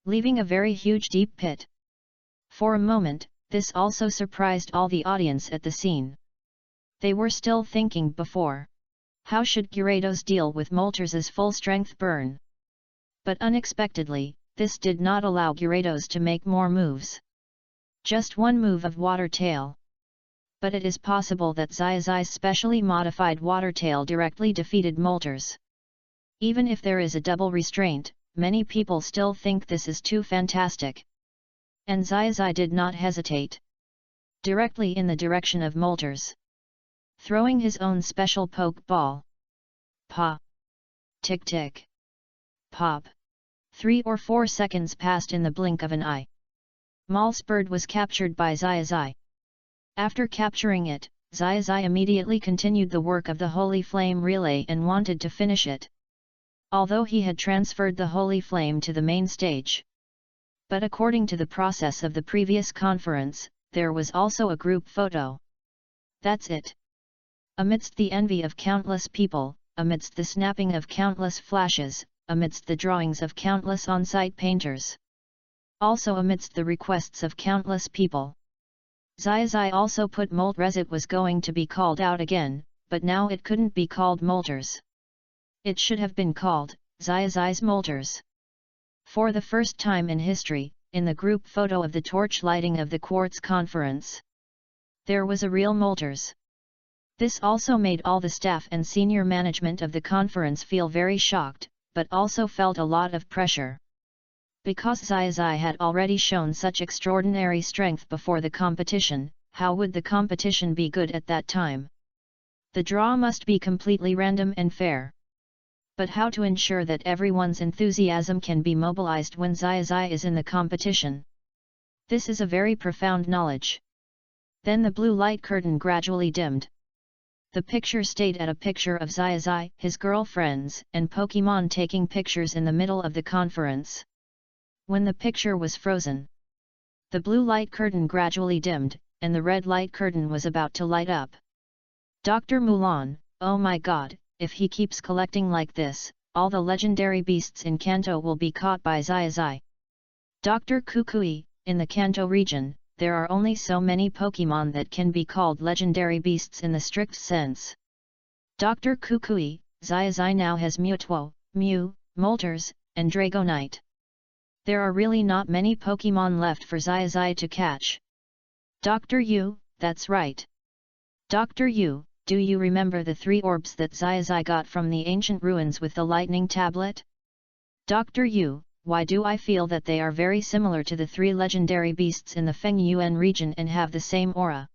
leaving a very huge deep pit. For a moment, this also surprised all the audience at the scene. They were still thinking before. How should Gyarados deal with Moltres' full-strength burn? But unexpectedly, this did not allow Gyarados to make more moves. Just one move of Water Tail. But it is possible that Xiaozhi's specially modified Water Tail directly defeated Moltres. Even if there is a double restraint, many people still think this is too fantastic. And Xiaozhi did not hesitate. Directly in the direction of Moltres. Throwing his own special poke ball. Pa! Tick tick! Pop! 3 or 4 seconds passed in the blink of an eye. Molspird was captured by Xiaozhi. After capturing it, Xiaozhi immediately continued the work of the Holy Flame Relay and wanted to finish it. Although he had transferred the Holy Flame to the main stage. But according to the process of the previous conference, there was also a group photo. That's it. Amidst the envy of countless people, amidst the snapping of countless flashes, amidst the drawings of countless on-site painters. Also amidst the requests of countless people. Xiaozhi also put Moltres. It was going to be called out again, but now it couldn't be called Moltres. It should have been called Xiaozhi's Moltres. For the first time in history, in the group photo of the torch lighting of the Quartz Conference, there was a real Moltres. This also made all the staff and senior management of the conference feel very shocked, but also felt a lot of pressure. Because Xiaozhi had already shown such extraordinary strength before the competition, how would the competition be good at that time? The draw must be completely random and fair. But how to ensure that everyone's enthusiasm can be mobilized when Xiaozhi is in the competition? This is a very profound knowledge. Then the blue light curtain gradually dimmed. The picture stayed at a picture of Xiaozhi, his girlfriends, and Pokémon taking pictures in the middle of the conference. When the picture was frozen, the blue light curtain gradually dimmed, and the red light curtain was about to light up. Dr. Mulan, oh my god, if he keeps collecting like this, all the legendary beasts in Kanto will be caught by Xiaozhi. Dr. Kukui, in the Kanto region, there are only so many Pokémon that can be called legendary beasts in the strict sense. Dr. Kukui, Xiaozhi now has Mewtwo, Mew, Moltres, and Dragonite. There are really not many Pokémon left for Xiaozhi to catch. Dr. Yu, that's right. Dr. Yu, do you remember the 3 orbs that Xiaozhi got from the ancient ruins with the lightning tablet? Dr. Yu, why do I feel that they are very similar to the 3 legendary beasts in the Fengyuan region and have the same aura?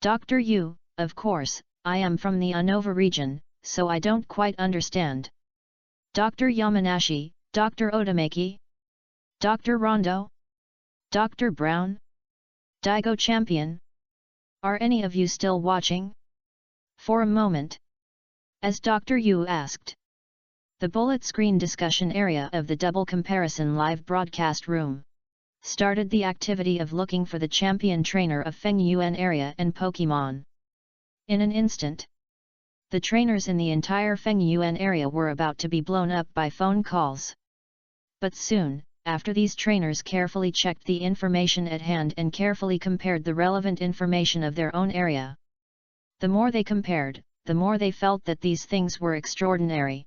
Dr. Yu, of course, I am from the Unova region, so I don't quite understand. Dr. Yamanashi, Dr. Otamaki? Dr. Rondo? Dr. Brown? Daigo Champion? Are any of you still watching? For a moment. As Dr. Yu asked. The bullet screen discussion area of the double comparison live broadcast room started the activity of looking for the champion trainer of Fengyuan area and Pokémon. In an instant, the trainers in the entire Fengyuan area were about to be blown up by phone calls. But soon, after these trainers carefully checked the information at hand and carefully compared the relevant information of their own area. The more they compared, the more they felt that these things were extraordinary.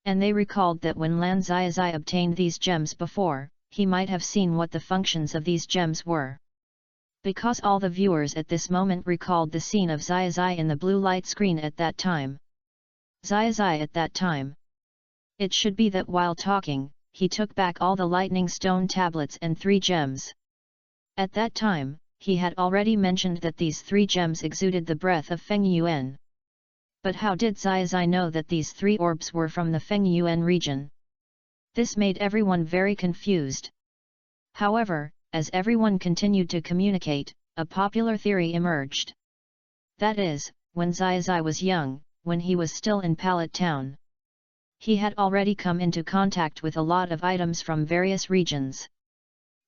And they recalled that when Lan Xiaozhi obtained these gems before, he might have seen what the functions of these gems were. Because all the viewers at this moment recalled the scene of Xiaozhi in the blue light screen at that time. Xiaozhi at that time. It should be that while talking, he took back all the lightning stone tablets and 3 gems. At that time, he had already mentioned that these 3 gems exuded the breath of Fengyuan. But how did Xiaozhi know that these 3 orbs were from the Fengyuan region? This made everyone very confused. However, as everyone continued to communicate, a popular theory emerged. That is, when Xiaozhi was young, when he was still in Pallet Town. He had already come into contact with a lot of items from various regions.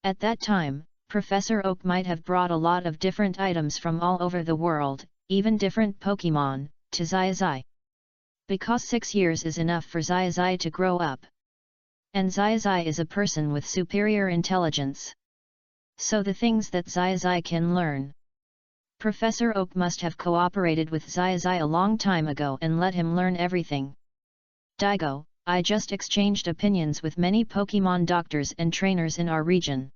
At that time, Professor Oak might have brought a lot of different items from all over the world, even different Pokémon, to Xiaozhi. Because 6 years is enough for Xiaozhi to grow up. And Xiaozhi is a person with superior intelligence. So the things that Xiaozhi can learn. Professor Oak must have cooperated with Xiaozhi a long time ago and let him learn everything. Daigo, I just exchanged opinions with many Pokemon doctors and trainers in our region.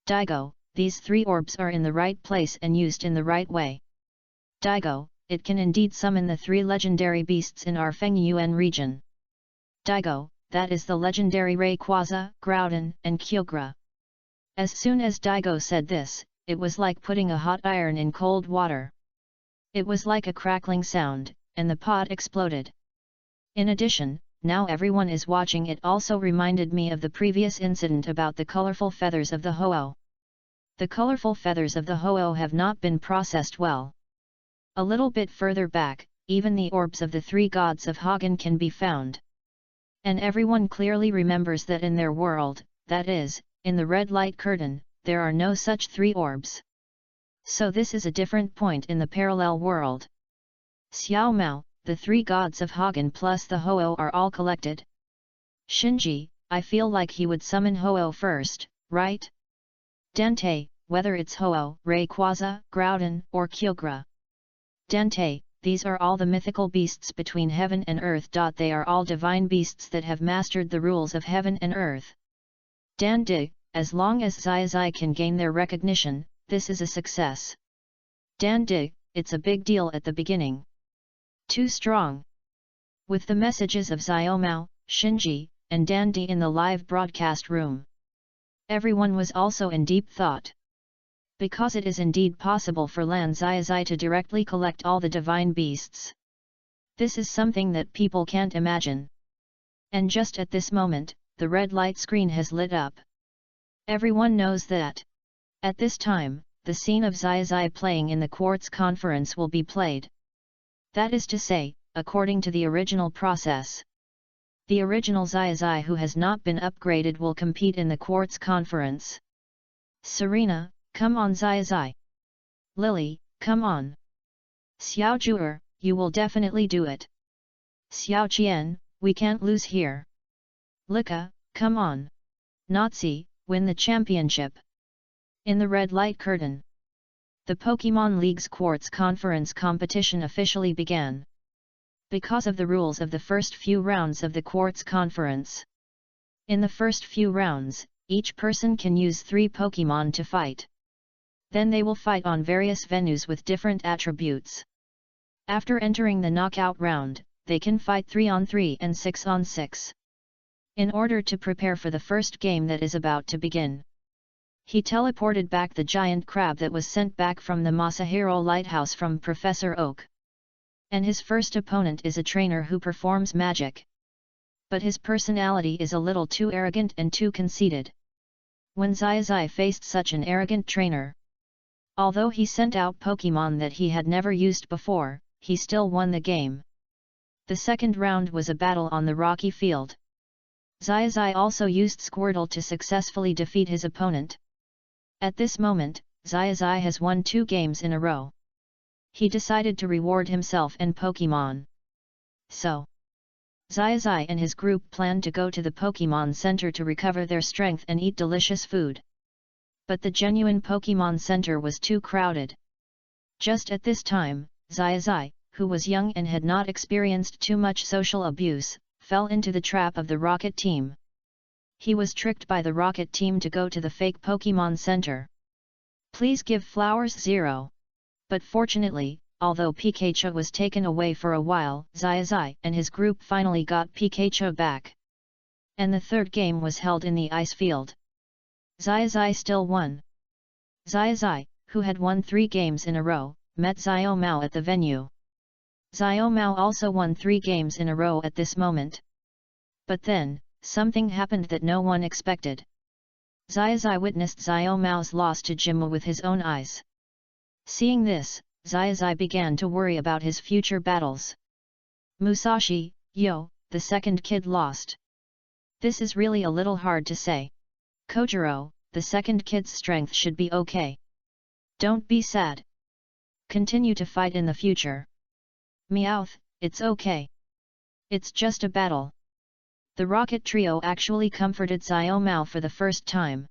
Daigo, these 3 orbs are in the right place and used in the right way. Daigo, it can indeed summon the 3 legendary beasts in our Fengyuan region. Daigo, that is the legendary Rayquaza, Groudon, and Kyogre. As soon as Daigo said this, it was like putting a hot iron in cold water. It was like a crackling sound, and the pot exploded. In addition, now everyone is watching. It also reminded me of the previous incident about the colorful feathers of the Ho-Oh. The colorful feathers of the Ho-Oh have not been processed well. A little bit further back, even the orbs of the 3 gods of Hagen can be found. And everyone clearly remembers that in their world, that is, in the red light curtain, there are no such 3 orbs. So this is a different point in the parallel world. Xiao Mao, the 3 gods of Hagen plus the Ho-Oh are all collected. Shinji, I feel like he would summon Ho-Oh first, right? Dante, whether it's Ho-Oh, Rayquaza, Groudon, or Kyogre. Dante, these are all the mythical beasts between heaven and earth. They are all divine beasts that have mastered the rules of heaven and earth. Dante, as long as Xiaozhi can gain their recognition, this is a success. Dante, it's a big deal at the beginning. Too strong. With the messages of Xiaomao, Shinji, and Dandy in the live broadcast room, everyone was also in deep thought. Because it is indeed possible for Lan Xiaozhi to directly collect all the divine beasts. This is something that people can't imagine. And just at this moment, the red light screen has lit up. Everyone knows that. At this time, the scene of Xiaozhi playing in the Quartz Conference will be played. That is to say, according to the original process. The original Xiaozhi who has not been upgraded will compete in the Quartz Conference. Serena, come on Xiaozhi. Lily, come on. Xiao Zhuer, you will definitely do it. Xiao Qian, we can't lose here. Lika, come on. Nazi, win the championship. In the red light curtain, the Pokemon League's Quartz Conference competition officially began. Because of the rules of the first few rounds of the Quartz Conference. In the first few rounds, each person can use 3 Pokemon to fight. Then they will fight on various venues with different attributes. After entering the knockout round, they can fight 3-on-3 and 6-on-6. In order to prepare for the first game that is about to begin, he teleported back the giant crab that was sent back from the Masahiro Lighthouse from Professor Oak. And his first opponent is a trainer who performs magic. But his personality is a little too arrogant and too conceited. When Xiaozhi faced such an arrogant trainer, although he sent out Pokemon that he had never used before, he still won the game. The second round was a battle on the rocky field. Xiaozhi also used Squirtle to successfully defeat his opponent. At this moment, Xiaozhi has won 2 games in a row. He decided to reward himself and Pokemon. So, Xiaozhi and his group planned to go to the Pokemon Center to recover their strength and eat delicious food. But the genuine Pokemon Center was too crowded. Just at this time, Xiaozhi, who was young and had not experienced too much social abuse, fell into the trap of the Rocket Team. He was tricked by the Rocket Team to go to the fake Pokemon Center. Please give flowers 0. But fortunately, although Pikachu was taken away for a while, Xiaozhi and his group finally got Pikachu back. And the third game was held in the ice field. Xiaozhi still won. Xiaozhi, who had won 3 games in a row, met Xiaomao at the venue. Xiaomao also won 3 games in a row at this moment. But then, something happened that no one expected. Xiaozhi witnessed Xiaomao's loss to Jimmu with his own eyes. Seeing this, Xiaozhi began to worry about his future battles. Musashi, yo, the second kid lost. This is really a little hard to say. Kojiro, the second kid's strength should be okay. Don't be sad. Continue to fight in the future. Meowth, it's okay. It's just a battle. The Rocket Trio actually comforted Xiaomao for the first time.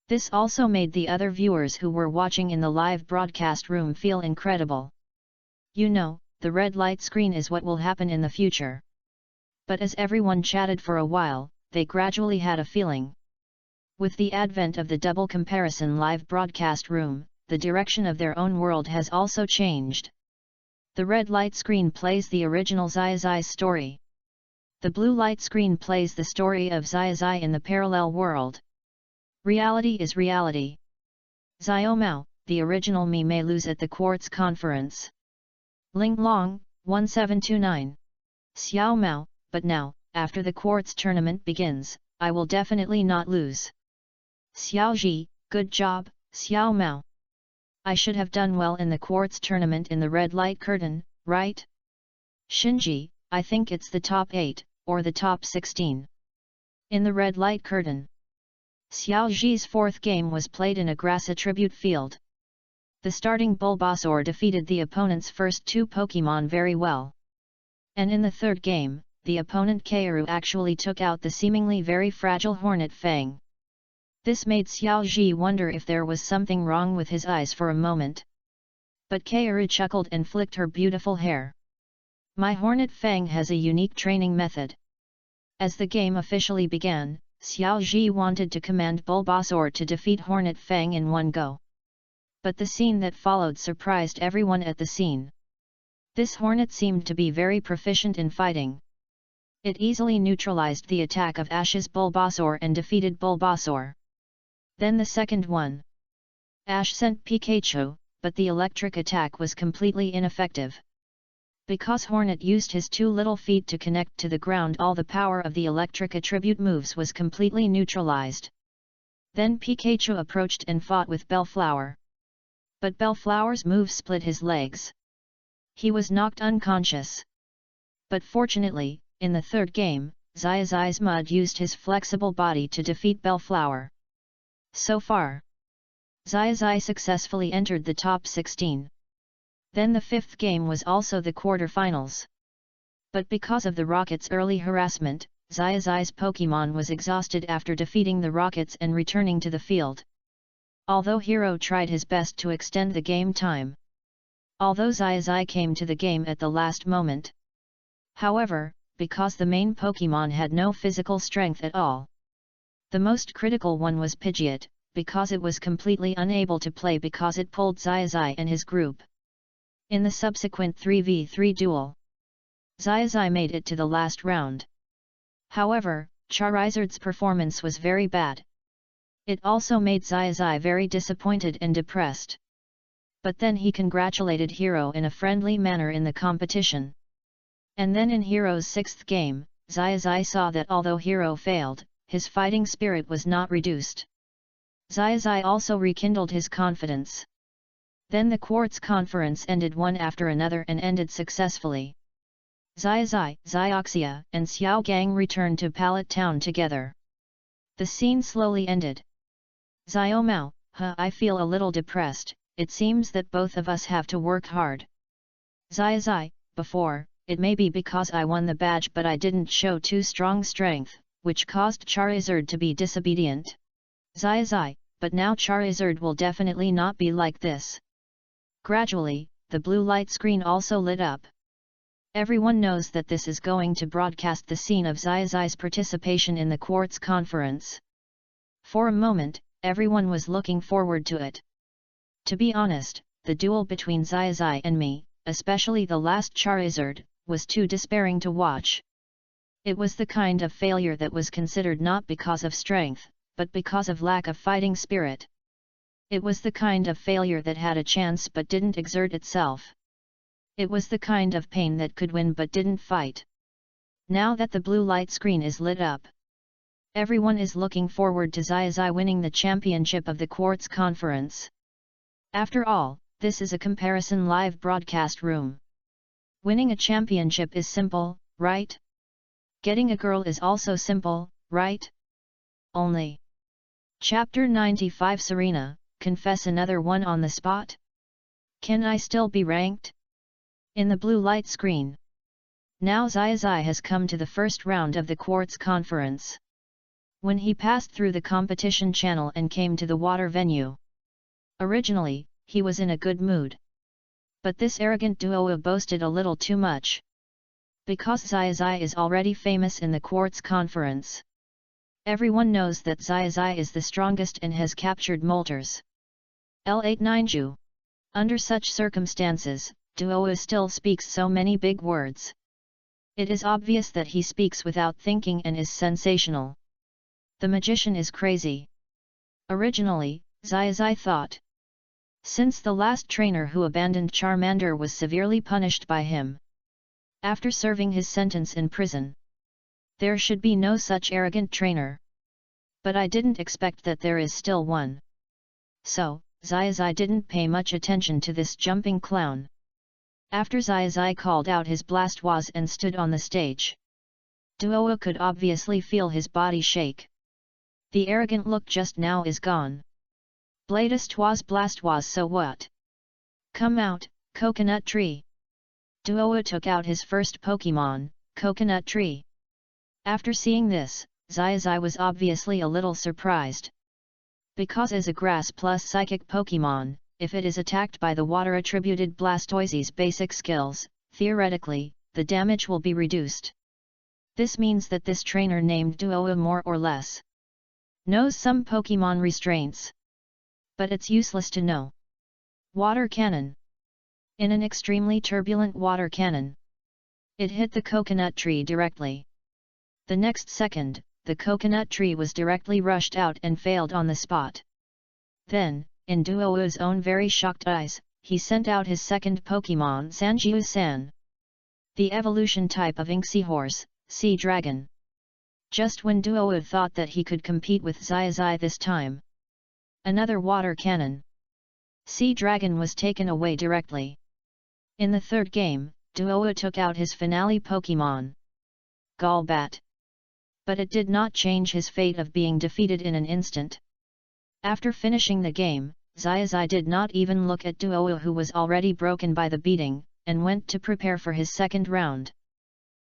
This also made the other viewers who were watching in the live broadcast room feel incredible. You know, the red light screen is what will happen in the future. But as everyone chatted for a while, they gradually had a feeling. With the advent of the double comparison live broadcast room, the direction of their own world has also changed. The red light screen plays the original Xiaozhi's story. The blue light screen plays the story of Xiaozhi in the parallel world. Reality is reality. Xiao Mao, the original me may lose at the Quartz conference. Ling Long, 1729. Xiao Mao, but now, after the Quartz tournament begins, I will definitely not lose. Xiaozhi, good job, Xiao Mao. I should have done well in the Quartz tournament in the red light curtain, right? Shinji, I think it's the top 8, or the top 16. In the red light curtain. Xiaozhi's fourth game was played in a grass attribute field. The starting Bulbasaur defeated the opponent's first 2 Pokémon very well. And in the third game, the opponent Kaoru actually took out the seemingly very fragile Hornet Fang. This made Xiaozhi wonder if there was something wrong with his eyes for a moment. But Kaoru chuckled and flicked her beautiful hair. My Hornet Fang has a unique training method. As the game officially began, Xiaozhi wanted to command Bulbasaur to defeat Hornet Fang in one go. But the scene that followed surprised everyone at the scene. This Hornet seemed to be very proficient in fighting. It easily neutralized the attack of Ash's Bulbasaur and defeated Bulbasaur. Then the second one. Ash sent Pikachu, but the electric attack was completely ineffective. Because Hornet used his 2 little feet to connect to the ground, all the power of the electric attribute moves was completely neutralized. Then Pikachu approached and fought with Bellflower. But Bellflower's move split his legs. He was knocked unconscious. But fortunately, in the third game, Xiaozhi's Mud used his flexible body to defeat Bellflower. So far, Xiaozhi successfully entered the top 16. Then the fifth game was also the quarterfinals. But because of the Rockets' early harassment, Xiaozhi's Pokémon was exhausted after defeating the Rockets and returning to the field. Although Hero tried his best to extend the game time. Although Xiaozhi came to the game at the last moment. However, because the main Pokémon had no physical strength at all. The most critical one was Pidgeot, because it was completely unable to play because it pulled Xiaozhi and his group. In the subsequent 3v3 duel, Xiaozhi made it to the last round. However, Charizard's performance was very bad. It also made Xiaozhi very disappointed and depressed. But then he congratulated Hero in a friendly manner in the competition. And then in Hero's sixth game, Xiaozhi saw that although Hero failed, his fighting spirit was not reduced. Xiaozhi also rekindled his confidence. Then the Quartz conference ended one after another and ended successfully. Xiaozhi, Xiaoxia, and Xiaogang returned to Pallet Town together. The scene slowly ended. Xiao Mao, I feel a little depressed, it seems that both of us have to work hard. Xiaozhi, before, it may be because I won the badge but I didn't show too strong strength, which caused Charizard to be disobedient. Xiaozhi, but now Charizard will definitely not be like this. Gradually, the blue light screen also lit up. Everyone knows that this is going to broadcast the scene of Xiaozhi's participation in the Quartz conference. For a moment, everyone was looking forward to it. To be honest, the duel between Xiaozhi and me, especially the last Charizard, was too despairing to watch. It was the kind of failure that was considered not because of strength, but because of lack of fighting spirit. It was the kind of failure that had a chance but didn't exert itself. It was the kind of pain that could win but didn't fight. Now that the blue light screen is lit up, everyone is looking forward to Xiaozhi winning the championship of the Quartz conference. After all, this is a comparison live broadcast room. Winning a championship is simple, right? Getting a girl is also simple, right? Only. Chapter 95 Serena, confess another one on the spot? Can I still be ranked? In the blue light screen. Now Xiaozhi has come to the first round of the Quartz conference. when he passed through the competition channel and came to the water venue. Originally, he was in a good mood. But this arrogant Duo boasted a little too much. Because Xiaozhi is already famous in the Quartz Conference. Everyone knows that Xiaozhi is the strongest and has captured Molters. L89Ju. Under such circumstances, Duo still speaks so many big words. It is obvious that he speaks without thinking and is sensational. The magician is crazy. Originally, Xiaozhi thought. Since the last trainer who abandoned Charmander was severely punished by him. After serving his sentence in prison. There should be no such arrogant trainer. But I didn't expect that there is still one. So, Xiaozhi didn't pay much attention to this jumping clown. After Xiaozhi called out his blastwas and stood on the stage. Duo could obviously feel his body shake. The arrogant look just now is gone. Bladestwas blastwas, so what? Come out, coconut tree. Duo took out his first Pokemon, Coconut Tree. After seeing this, Xiaozhi was obviously a little surprised. Because as a grass plus psychic Pokemon, if it is attacked by the water-attributed Blastoise's basic skills, theoretically, the damage will be reduced. This means that this trainer named Duo more or less knows some Pokemon restraints. But it's useless to know. Water Cannon. In an extremely turbulent water cannon. It hit the coconut tree directly. The next second, the coconut tree was directly rushed out and failed on the spot. Then, in Duo's own very shocked eyes, he sent out his second Pokemon Sanjiu-san. The evolution type of Ink Seahorse, Sea Dragon. Just when Duo thought that he could compete with Xiaozhi this time. Another water cannon. Sea Dragon was taken away directly. In the third game, Duo took out his finale Pokemon. Golbat. But it did not change his fate of being defeated in an instant. After finishing the game, Xiaozhi did not even look at Duo, who was already broken by the beating, and went to prepare for his second round.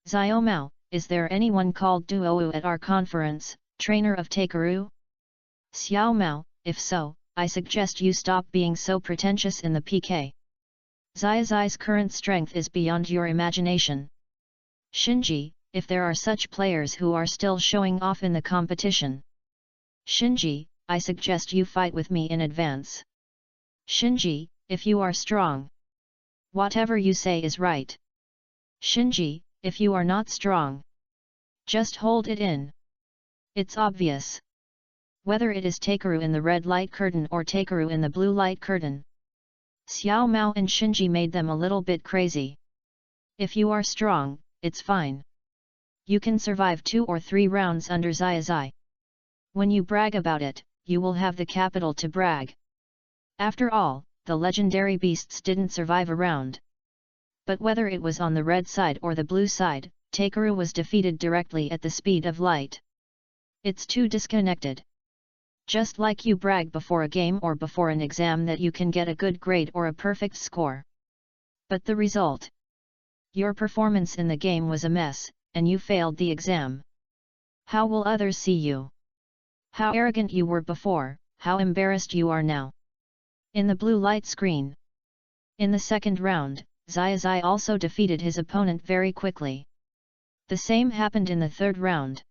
Xiaomao, is there anyone called Duo at our conference, trainer of Takeru? Xiaomao, if so, I suggest you stop being so pretentious in the PK. Xiaozhi's current strength is beyond your imagination. Shinji, if there are such players who are still showing off in the competition. Shinji, I suggest you fight with me in advance. Shinji, if you are strong. Whatever you say is right. Shinji, if you are not strong. Just hold it in. It's obvious. Whether it is Takeru in the red light curtain or Takeru in the blue light curtain. Xiao Mao and Shinji made them a little bit crazy. If you are strong, it's fine. You can survive 2 or 3 rounds under Xiaozhi. When you brag about it, you will have the capital to brag. After all, the legendary beasts didn't survive a round. But whether it was on the red side or the blue side, Takeru was defeated directly at the speed of light. It's too disconnected. Just like you brag before a game or before an exam that you can get a good grade or a perfect score. But the result? Your performance in the game was a mess, and you failed the exam. How will others see you? How arrogant you were before, how embarrassed you are now. In the blue light screen. In the second round, Xiaozhi also defeated his opponent very quickly. The same happened in the third round.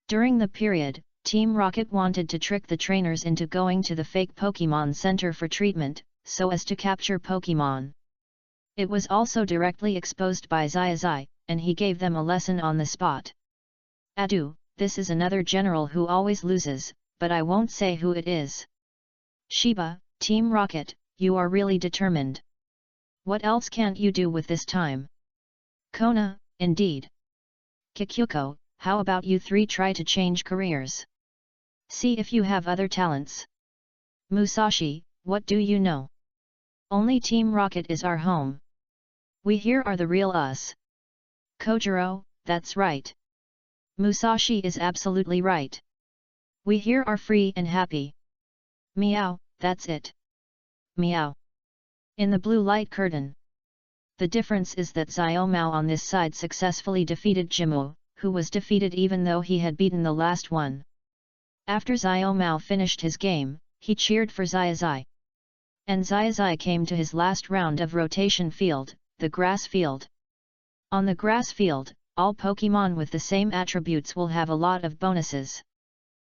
During the period, Team Rocket wanted to trick the trainers into going to the fake Pokemon Center for treatment, so as to capture Pokemon. It was also directly exposed by Xiaozhi, and he gave them a lesson on the spot. Adu, this is another general who always loses, but I won't say who it is. Shiba, Team Rocket, you are really determined. What else can't you do with this time? Kona, indeed. Kikyuko, how about you 3 try to change careers? See if you have other talents. Musashi, what do you know? Only Team Rocket is our home. We here are the real us. Kojiro, that's right. Musashi is absolutely right. We here are free and happy. Meow, that's it. Meow. In the blue light curtain. The difference is that Xiaomao on this side successfully defeated Jimu, who was defeated even though he had beaten the last one. After Xiaomao finished his game, he cheered for Xiaozhi. And Xiaozhi came to his last round of rotation field, the grass field. On the grass field, all Pokémon with the same attributes will have a lot of bonuses.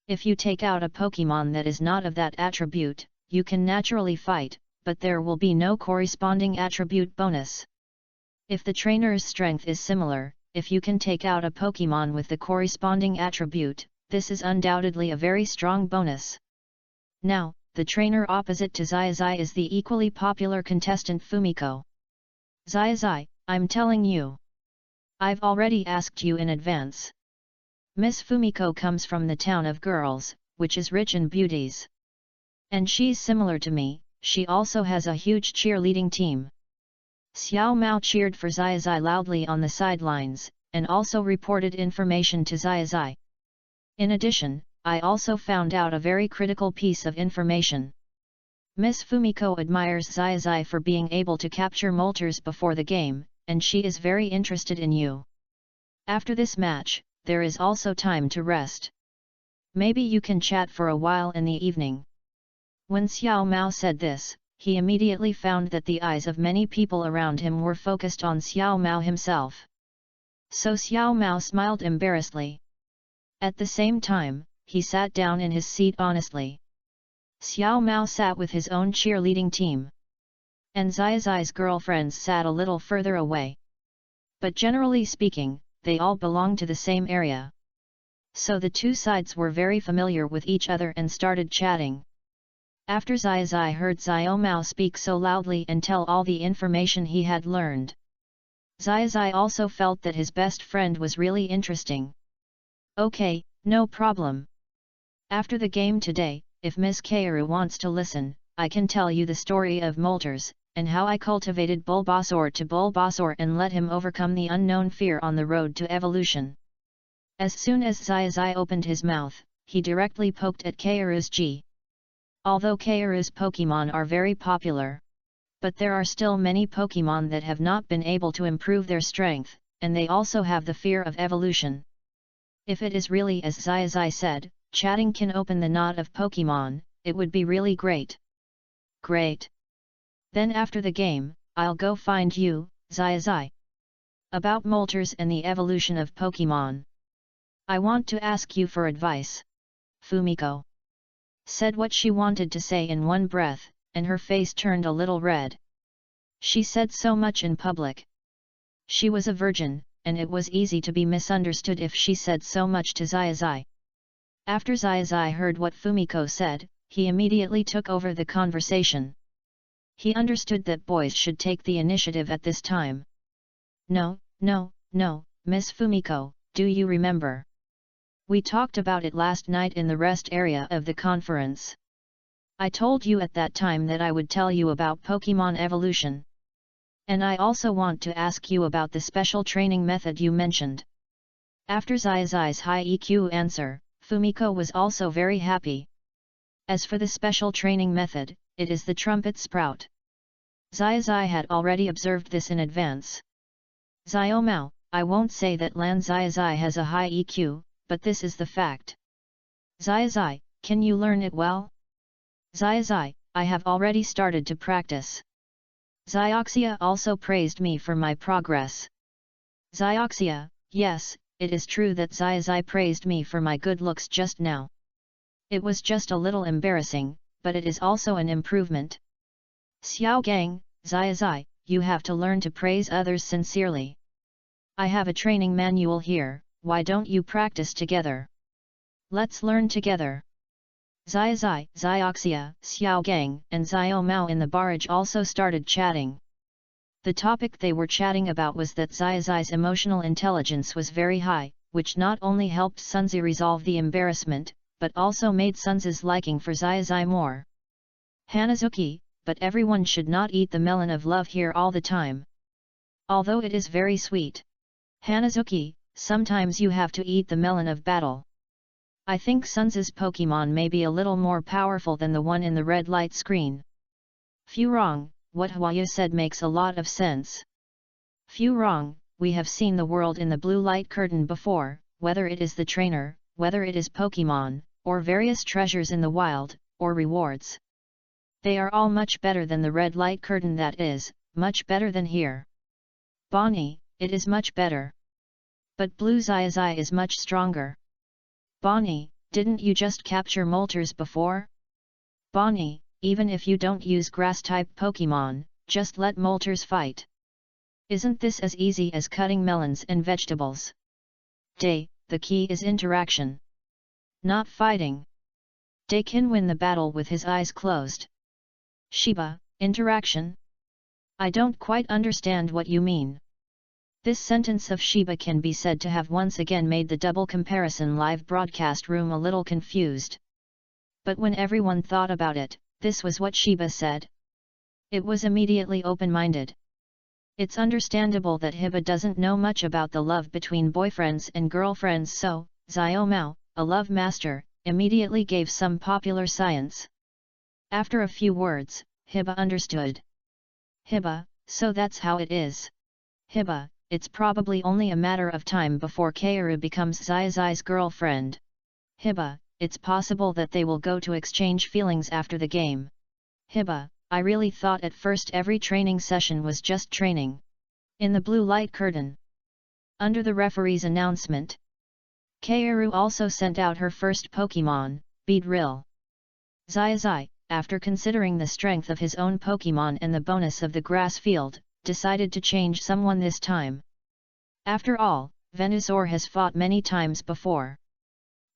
If you take out a Pokémon that is not of that attribute, you can naturally fight, but there will be no corresponding attribute bonus. If the trainer's strength is similar, if you can take out a Pokémon with the corresponding attribute, this is undoubtedly a very strong bonus. Now, the trainer opposite to Xiaozhi is the equally popular contestant Fumiko. Xiaozhi, I'm telling you. I've already asked you in advance. Miss Fumiko comes from the town of girls, which is rich in beauties. And she's similar to me, she also has a huge cheerleading team. Xiaomao cheered for Xiaozhi loudly on the sidelines, and also reported information to Xiaozhi. In addition, I also found out a very critical piece of information. Miss Fumiko admires Xiaozhi for being able to capture molters before the game, and she is very interested in you. After this match, there is also time to rest. Maybe you can chat for a while in the evening. When Xiaomao said this, he immediately found that the eyes of many people around him were focused on Xiaomao himself. So Xiaomao smiled embarrassedly. At the same time, he sat down in his seat honestly. Xiaomao sat with his own cheerleading team. And Xiaozhi's girlfriends sat a little further away. But generally speaking, they all belong to the same area. So the two sides were very familiar with each other and started chatting. After Xiaozhi heard Xiaomao speak so loudly and tell all the information he had learned, Xiaozhi also felt that his best friend was really interesting. Okay, no problem. After the game today, if Miss Kaoru wants to listen, I can tell you the story of Moltres, and how I cultivated Bulbasaur to Bulbasaur and let him overcome the unknown fear on the road to evolution. As soon as Xiaozhi opened his mouth, he directly poked at Kaoru's G. Although Kaoru's Pokémon are very popular, but there are still many Pokémon that have not been able to improve their strength, and they also have the fear of evolution. If it is really as Xiaozhi said, chatting can open the knot of Pokémon, it would be really great. Great. Then after the game, I'll go find you, Xiaozhi. About Moltres and the evolution of Pokémon. I want to ask you for advice. Fumiko said what she wanted to say in one breath, and her face turned a little red. She said so much in public. She was a virgin, and it was easy to be misunderstood if she said so much to Xiaozhi. After Xiaozhi heard what Fumiko said, he immediately took over the conversation. He understood that boys should take the initiative at this time. No, Miss Fumiko, do you remember? We talked about it last night in the rest area of the conference. I told you at that time that I would tell you about Pokémon evolution. And I also want to ask you about the special training method you mentioned. After Xiaozhi's high EQ answer, Fumiko was also very happy. As for the special training method, it is the trumpet sprout. Xiaozhi had already observed this in advance. Xiaomao, I won't say that Lan Xiaozhi has a high EQ, but this is the fact. Xiaozhi, can you learn it well? Xiaozhi, I have already started to practice. Xiaoxia also praised me for my progress. Xiaoxia, yes, it is true that Xiaozhi praised me for my good looks just now. It was just a little embarrassing, but it is also an improvement. Xiaogang, Xiaozhi, you have to learn to praise others sincerely. I have a training manual here, why don't you practice together? Let's learn together. Xiaozhi, Xiaoxia, Xiaogang, and Xiaomao in the barrage also started chatting. The topic they were chatting about was that Xiaozhi's emotional intelligence was very high, which not only helped Sunzi resolve the embarrassment, but also made Sunzi's liking for Xiaozhi more. Hanazuki, but everyone should not eat the melon of love here all the time. Although it is very sweet. Hanazuki, sometimes you have to eat the melon of battle. I think Sunzi's Pokémon may be a little more powerful than the one in the red light screen. Few wrong, what Huaya said makes a lot of sense. Few wrong, we have seen the world in the blue light curtain before, whether it is the trainer, whether it is Pokémon, or various treasures in the wild, or rewards. They are all much better than the red light curtain, that is, much better than here. Bonnie, it is much better. But blue Xiaozhi is much stronger. Bonnie, didn't you just capture molters before? Bonnie, even if you don't use grass-type Pokemon, just let molters fight. Isn't this as easy as cutting melons and vegetables? Day, the key is interaction. Not fighting. Day can win the battle with his eyes closed. Shiba, interaction? I don't quite understand what you mean. This sentence of Shiba can be said to have once again made the double comparison live broadcast room a little confused. But when everyone thought about it, this was what Shiba said. It was immediately open-minded. It's understandable that Hiba doesn't know much about the love between boyfriends and girlfriends, so, Xiaomao, a love master, immediately gave some popular science. After a few words, Hiba understood. Hiba, so that's how it is. Hiba, it's probably only a matter of time before Kaoru becomes Xiaozhi's girlfriend. Hiba, it's possible that they will go to exchange feelings after the game. Hiba, I really thought at first every training session was just training. In the blue light curtain. Under the referee's announcement, Kaoru also sent out her first Pokemon, Beedrill. Xiaozhi, after considering the strength of his own Pokemon and the bonus of the grass field, decided to change someone this time. After all, Venusaur has fought many times before.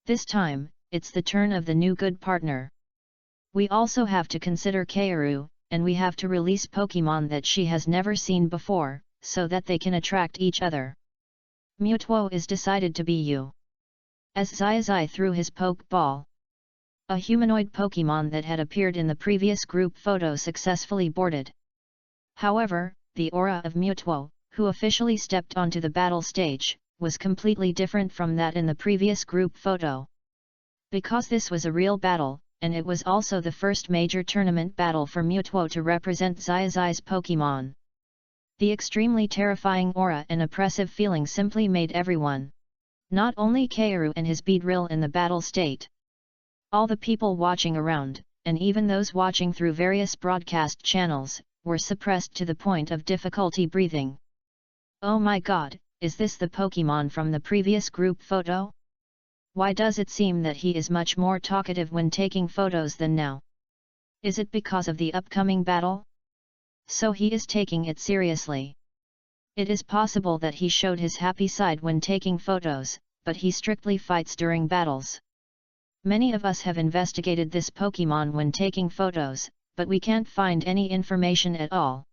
This time, it's the turn of the new good partner. We also have to consider Kaoru, and we have to release Pokemon that she has never seen before, so that they can attract each other. Mewtwo is decided to be you. As Xiaozhi threw his Pokeball, a humanoid Pokemon that had appeared in the previous group photo successfully boarded. However, the aura of Mewtwo, who officially stepped onto the battle stage, was completely different from that in the previous group photo. Because this was a real battle, and it was also the first major tournament battle for Mewtwo to represent Xiaozhi's Pokemon. The extremely terrifying aura and oppressive feeling simply made everyone, not only Kaoru and his Beedrill, in the battle state. All the people watching around, and even those watching through various broadcast channels, were suppressed to the point of difficulty breathing. Oh my god, is this the Pokemon from the previous group photo? Why does it seem that he is much more talkative when taking photos than now? Is it because of the upcoming battle? So he is taking it seriously. It is possible that he showed his happy side when taking photos, but he strictly fights during battles. Many of us have investigated this Pokemon when taking photos, but we can't find any information at all.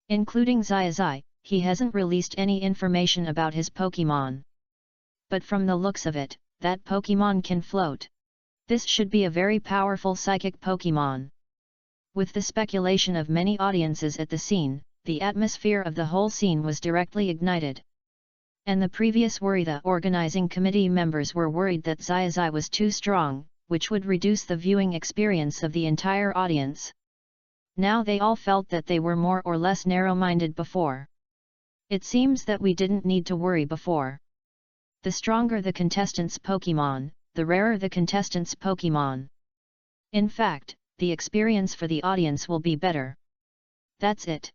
Including Xiaozhi, he hasn't released any information about his Pokemon. But from the looks of it, that Pokemon can float. This should be a very powerful psychic Pokemon. With the speculation of many audiences at the scene, the atmosphere of the whole scene was directly ignited. And the previous worry, the organizing committee members were worried that Xiaozhi was too strong, which would reduce the viewing experience of the entire audience. Now they all felt that they were more or less narrow-minded before. It seems that we didn't need to worry before. The stronger the contestant's Pokemon, the rarer the contestant's Pokemon. In fact, the experience for the audience will be better. That's it.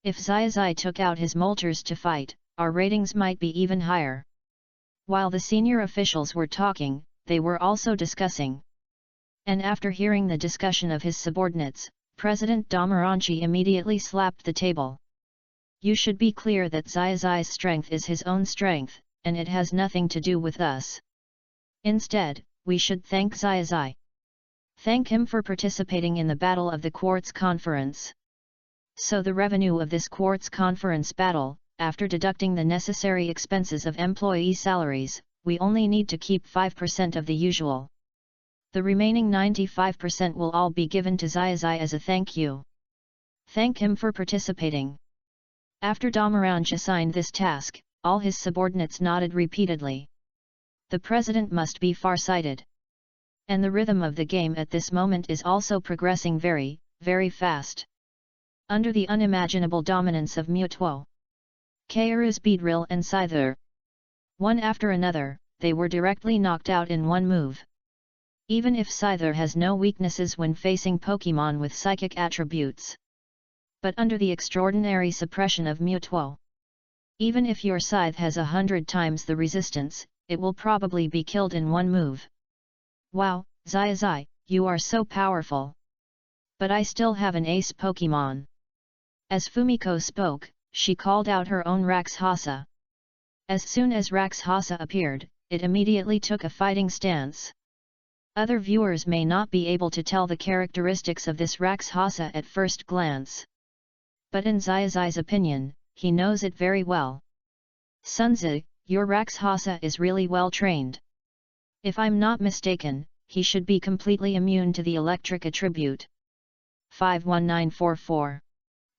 If Xiaozhi took out his molters to fight, our ratings might be even higher. While the senior officials were talking, they were also discussing. And after hearing the discussion of his subordinates, President Damaranchi immediately slapped the table. You should be clear that Xiaozhi's strength is his own strength, and it has nothing to do with us. Instead, we should thank Xiaozhi. Thank him for participating in the Battle of the Quartz Conference. So the revenue of this Quartz Conference battle, after deducting the necessary expenses of employee salaries, we only need to keep 5% of the usual. The remaining 95% will all be given to Xiaozhi as a thank you. Thank him for participating. After Damaranch assigned this task, all his subordinates nodded repeatedly. The president must be far-sighted. And the rhythm of the game at this moment is also progressing very, very fast. Under the unimaginable dominance of Mewtwo, Kaoru's Beedrill and Scyther, one after another, they were directly knocked out in one move. Even if Scyther has no weaknesses when facing Pokémon with psychic attributes. But under the extraordinary suppression of Mewtwo, even if your Scythe has 100 times the resistance, it will probably be killed in one move. Wow, Xiaozhi, you are so powerful. But I still have an ace Pokémon. As Fumiko spoke, she called out her own Rakshasa. As soon as Rakshasa appeared, it immediately took a fighting stance. Other viewers may not be able to tell the characteristics of this Rakshasa at first glance. But in Xiaozhi's opinion, he knows it very well. Sunzi, your Rakshasa is really well trained. If I'm not mistaken, he should be completely immune to the electric attribute. 51944.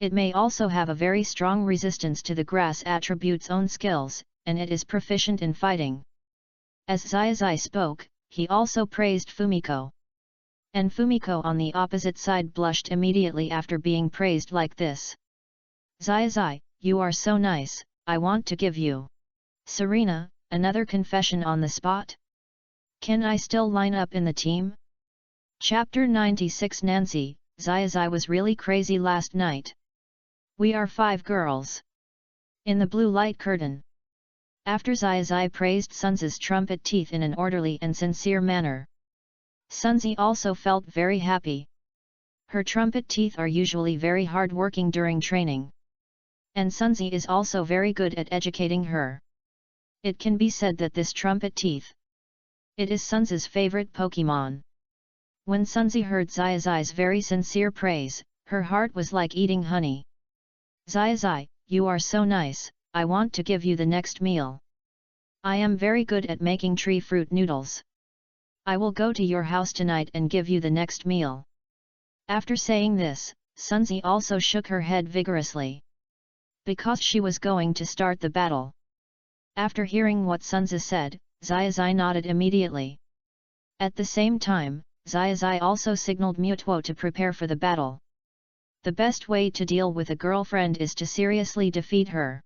It may also have a very strong resistance to the grass attribute's own skills, and it is proficient in fighting. As Xiaozhi spoke, he also praised Fumiko. And Fumiko on the opposite side blushed immediately after being praised like this. Xiaozhi, you are so nice, I want to give you. Serena, another confession on the spot? Can I still line up in the team? Chapter 96 Nancy, Xiaozhi was really crazy last night. We are 5 girls. In the blue light curtain. After Xiaozhi praised Sunzi's trumpet teeth in an orderly and sincere manner, Sunzi also felt very happy. Her trumpet teeth are usually very hard-working during training. And Sunzi is also very good at educating her. It can be said that this trumpet teeth, it is Sunzi's favorite Pokémon. When Sunzi heard Xiaozhi's very sincere praise, her heart was like eating honey. Xiaozhi, you are so nice, I want to give you the next meal. I am very good at making tree fruit noodles. I will go to your house tonight and give you the next meal. After saying this, Sunzi also shook her head vigorously. Because she was going to start the battle. After hearing what Sunzi said, Xiaozhi nodded immediately. At the same time, Xiaozhi also signaled Mewtwo to prepare for the battle. The best way to deal with a girlfriend is to seriously defeat her.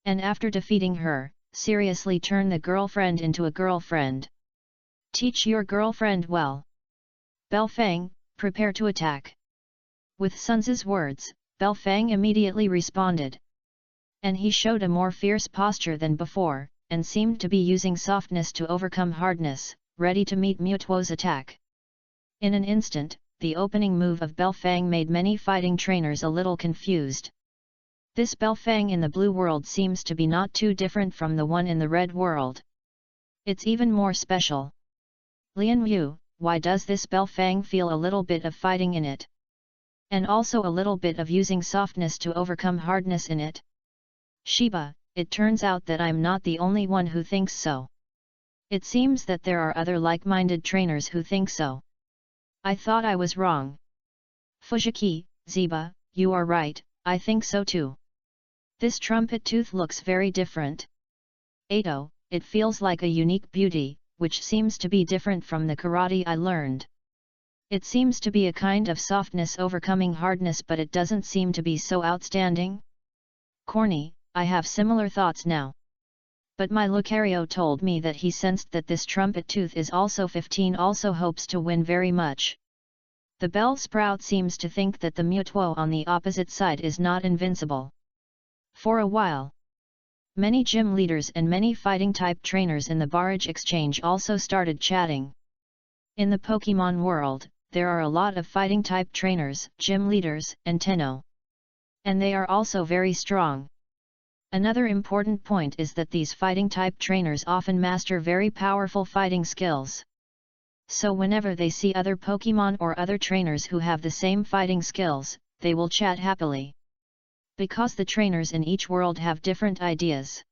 And after defeating her, seriously turn the girlfriend into a girlfriend. Teach your girlfriend well. Belfang, prepare to attack. With Sunzi's words, Belfang immediately responded. And he showed a more fierce posture than before, and seemed to be using softness to overcome hardness, ready to meet Mewtwo's attack. In an instant, the opening move of Belfang made many fighting trainers a little confused. This Belfang in the blue world seems to be not too different from the one in the red world. It's even more special. Lian Yu, why does this Belfang feel a little bit of fighting in it? And also a little bit of using softness to overcome hardness in it? Shiba, it turns out that I'm not the only one who thinks so. It seems that there are other like-minded trainers who think so. I thought I was wrong. Fujiki, Ziba, you are right, I think so too. This trumpet tooth looks very different. Ato, it feels like a unique beauty, which seems to be different from the karate I learned. It seems to be a kind of softness overcoming hardness, but it doesn't seem to be so outstanding. Corny, I have similar thoughts now. But my Lucario told me that he sensed that this trumpet tooth is also 15, also hopes to win very much. The Bell Sprout seems to think that the Mewtwo on the opposite side is not invincible. For a while, many gym leaders and many fighting-type trainers in the Barrage Exchange also started chatting. In the Pokémon world, there are a lot of fighting-type trainers, gym leaders, and Tenno. And they are also very strong. Another important point is that these fighting-type trainers often master very powerful fighting skills. So whenever they see other Pokémon or other trainers who have the same fighting skills, they will chat happily. Because the trainers in each world have different ideas.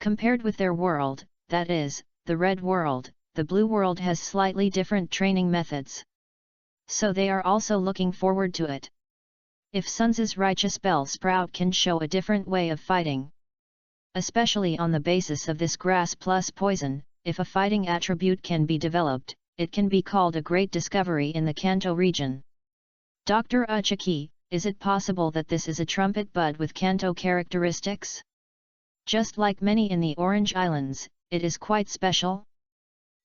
Compared with their world, that is, the red world, the blue world has slightly different training methods. So they are also looking forward to it. If Sunzi's righteous Bell Sprout can show a different way of fighting, especially on the basis of this grass plus poison, if a fighting attribute can be developed, it can be called a great discovery in the Kanto region. Dr. Uchiki, is it possible that this is a trumpet bud with Kanto characteristics? Just like many in the Orange Islands, it is quite special?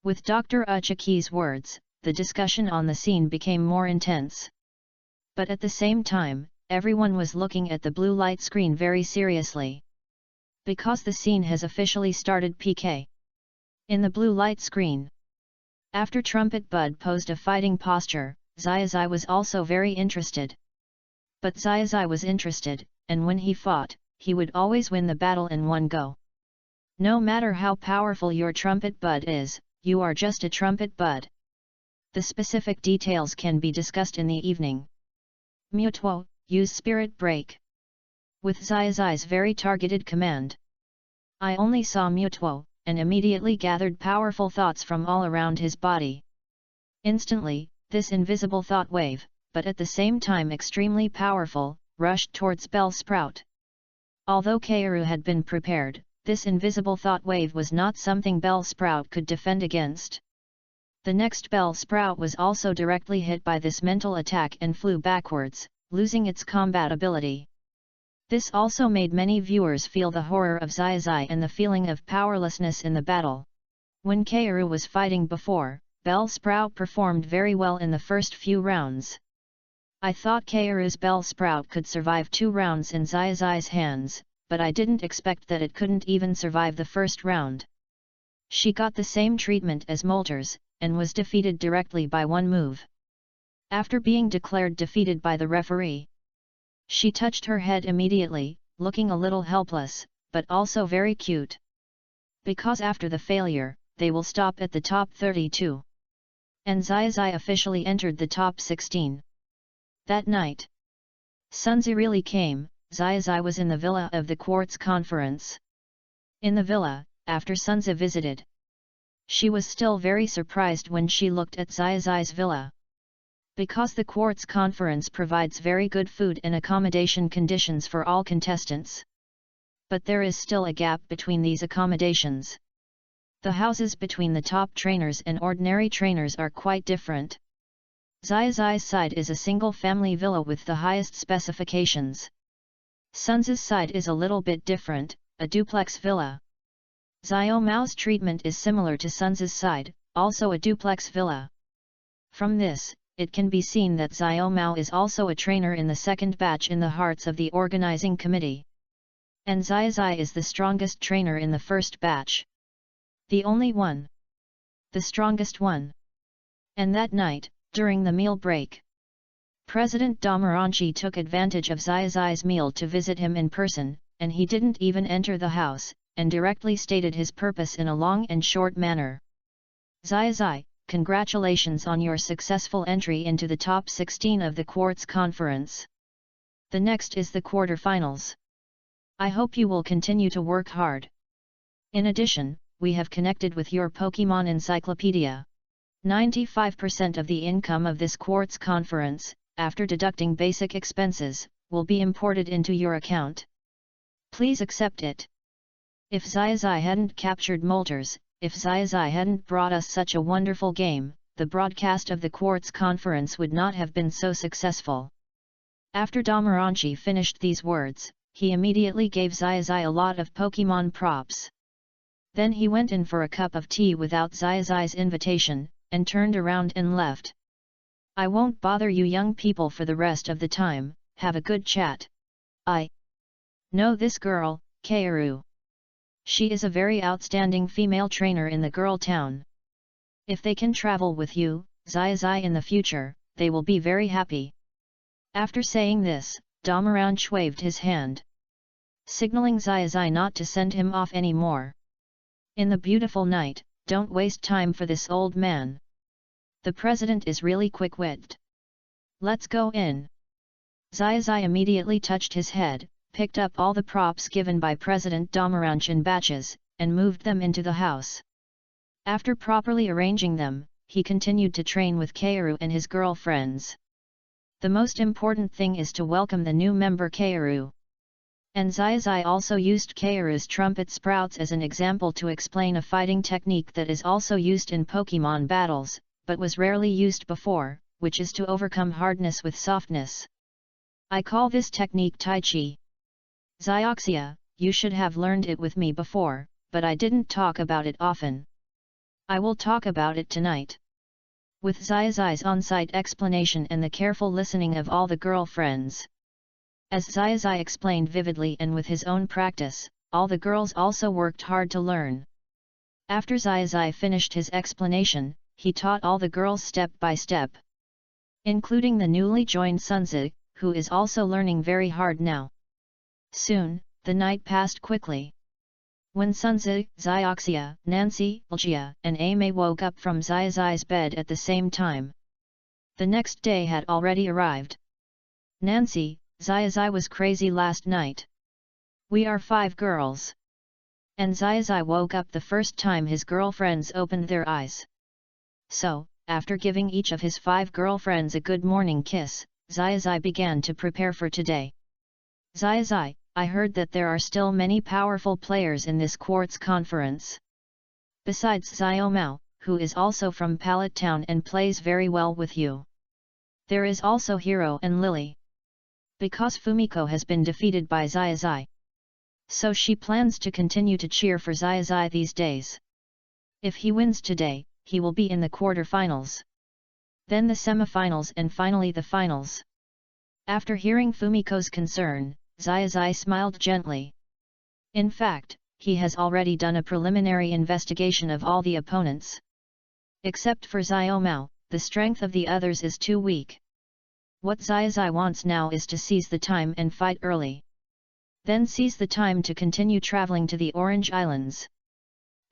With Dr. Uchiki's words, the discussion on the scene became more intense. But at the same time, everyone was looking at the blue light screen very seriously. Because the scene has officially started PK. In the blue light screen. After Trumpet Bud posed a fighting posture, Xiaozhi was also very interested. But Xiaozhi was interested, and when he fought, he would always win the battle in one go. No matter how powerful your Trumpet Bud is, you are just a Trumpet Bud. The specific details can be discussed in the evening. Mutuo, use Spirit Break. With Xiaozhi's very targeted command, I only saw Mutuo, and immediately gathered powerful thoughts from all around his body. Instantly, this invisible thought wave, but at the same time extremely powerful, rushed towards Bell Sprout. Although Kaoru had been prepared, this invisible thought wave was not something Bell Sprout could defend against. The next Bell Sprout was also directly hit by this mental attack and flew backwards, losing its combat ability. This also made many viewers feel the horror of Xiaozhi and the feeling of powerlessness in the battle. When Kaoru was fighting before, Bell Sprout performed very well in the first few rounds. I thought Kaoru's Bell Sprout could survive 2 rounds in Xiaozhi's hands, but I didn't expect that it couldn't even survive the first round. She got the same treatment as Molters, and was defeated directly by one move. After being declared defeated by the referee, she touched her head immediately, looking a little helpless, but also very cute. Because after the failure, they will stop at the top 32. And Xiaozhi officially entered the top 16. That night, Sunzi really came. Xiaozhi was in the villa of the Quartz Conference. In the villa, after Sunzi visited, she was still very surprised when she looked at Xiaozhi's villa. Because the Quartz Conference provides very good food and accommodation conditions for all contestants. But there is still a gap between these accommodations. The houses between the top trainers and ordinary trainers are quite different. Xiaozhi's side is a single-family villa with the highest specifications. Sunzi's side is a little bit different, a duplex villa. Xiao Mao's treatment is similar to Sunzi's side, also a duplex villa. From this, it can be seen that Xiao Mao is also a trainer in the second batch in the hearts of the organizing committee. And Xiaozhi is the strongest trainer in the first batch. The only one. The strongest one. And that night, during the meal break, President Damaranchi took advantage of Xiaozhi's meal to visit him in person, and he didn't even enter the house, and directly stated his purpose in a long and short manner. Xiaozhi, congratulations on your successful entry into the top 16 of the Quartz Conference. The next is the quarterfinals. I hope you will continue to work hard. In addition, we have connected with your Pokemon Encyclopedia. 95% of the income of this Quartz Conference, after deducting basic expenses, will be imported into your account. Please accept it. If Xiaozhi hadn't captured Molters, if Xiaozhi hadn't brought us such a wonderful game, the broadcast of the Quartz Conference would not have been so successful. After Damaranchi finished these words, he immediately gave Xiaozhi a lot of Pokemon props. Then he went in for a cup of tea without Xiaozhi's invitation, and turned around and left. I won't bother you young people for the rest of the time, have a good chat. I know this girl, Kaoru. She is a very outstanding female trainer in the girl town. If they can travel with you, Xiaozhi, in the future, they will be very happy. After saying this, Damaranch waved his hand, signaling Xiaozhi not to send him off anymore. In the beautiful night, don't waste time for this old man. The president is really quick-witted. Let's go in. Xiaozhi immediately touched his head, picked up all the props given by President Damaranch in batches, and moved them into the house. After properly arranging them, he continued to train with Kaoru and his girlfriends. The most important thing is to welcome the new member Kaoru. And Xiaozhi also used Kaoru's trumpet sprouts as an example to explain a fighting technique that is also used in Pokemon battles, but was rarely used before, which is to overcome hardness with softness. I call this technique Tai Chi. Xiaoxia, you should have learned it with me before, but I didn't talk about it often. I will talk about it tonight. with Xiaozhi's on-site explanation and the careful listening of all the girlfriends. As Xiaozhi explained vividly and with his own practice, all the girls also worked hard to learn. After Xiaozhi finished his explanation, he taught all the girls step by step, including the newly joined Sunzi, who is also learning very hard now. Soon, the night passed quickly. When Sunzi, Xiaoxia, Nancy, Ljia, and Aimei woke up from Xiaozhi's bed at the same time. The next day had already arrived. Nancy, Xiaozhi was crazy last night. We are 5 girls. And Xiaozhi woke up the first time his girlfriends opened their eyes. So, after giving each of his 5 girlfriends a good morning kiss, Xiaozhi began to prepare for today. Xiaozhi, I heard that there are still many powerful players in this quartz conference. Besides Xiao Mao, who is also from Pallet Town and plays very well with you. There is also Hero and Lily. Because Fumiko has been defeated by Xiaozhi, so she plans to continue to cheer for Xiaozhi these days. If he wins today, he will be in the quarter-finals. Then the semi-finals and finally the finals. After hearing Fumiko's concern, Xiaozhi smiled gently. In fact, he has already done a preliminary investigation of all the opponents. Except for Xiao Mao, the strength of the others is too weak. What Xiaozhi wants now is to seize the time and fight early. Then seize the time to continue traveling to the Orange Islands.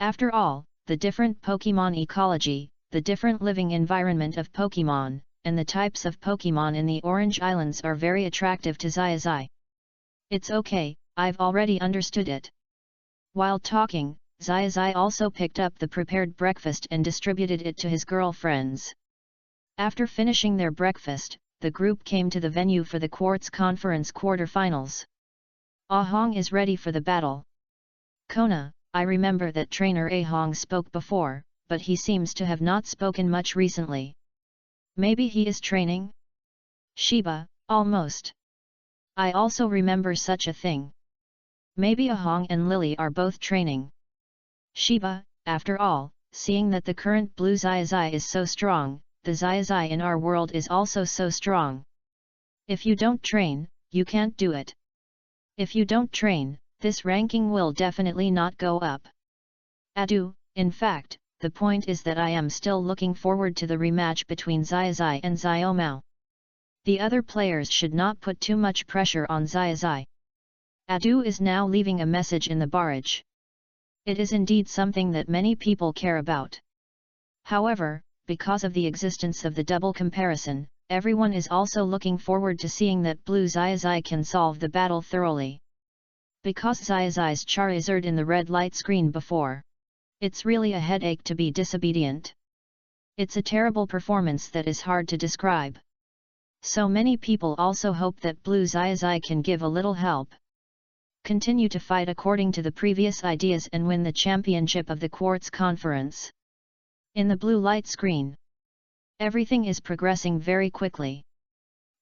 After all, the different Pokémon ecology, the different living environment of Pokémon, and the types of Pokémon in the Orange Islands are very attractive to Xiaozhi. It's okay, I've already understood it. While talking, Xiaozhi also picked up the prepared breakfast and distributed it to his girlfriends. After finishing their breakfast, the group came to the venue for the Quartz Conference quarterfinals. Ahong is ready for the battle. Kona, I remember that trainer Ahong spoke before, but he seems to have not spoken much recently. Maybe he is training? Shiba, almost. I also remember such a thing. Maybe Ahong and Lily are both training. Shiba, after all, seeing that the current blue Xiaozhi is so strong, the Xiaozhi in our world is also so strong. If you don't train, you can't do it. If you don't train, this ranking will definitely not go up. Adu, in fact, the point is that I am still looking forward to the rematch between Xiaozhi and Xiao Mao. The other players should not put too much pressure on Xiaozhi. Adu is now leaving a message in the barrage. It is indeed something that many people care about. However, because of the existence of the double comparison, everyone is also looking forward to seeing that blue Xiaozhi can solve the battle thoroughly. Because Xiaozhi's Charizard in the red light screen before. It's really a headache to be disobedient. It's a terrible performance that is hard to describe. So many people also hope that blue Xiaozhi can give a little help. Continue to fight according to the previous ideas and win the championship of the Quartz Conference. In the blue light screen, everything is progressing very quickly.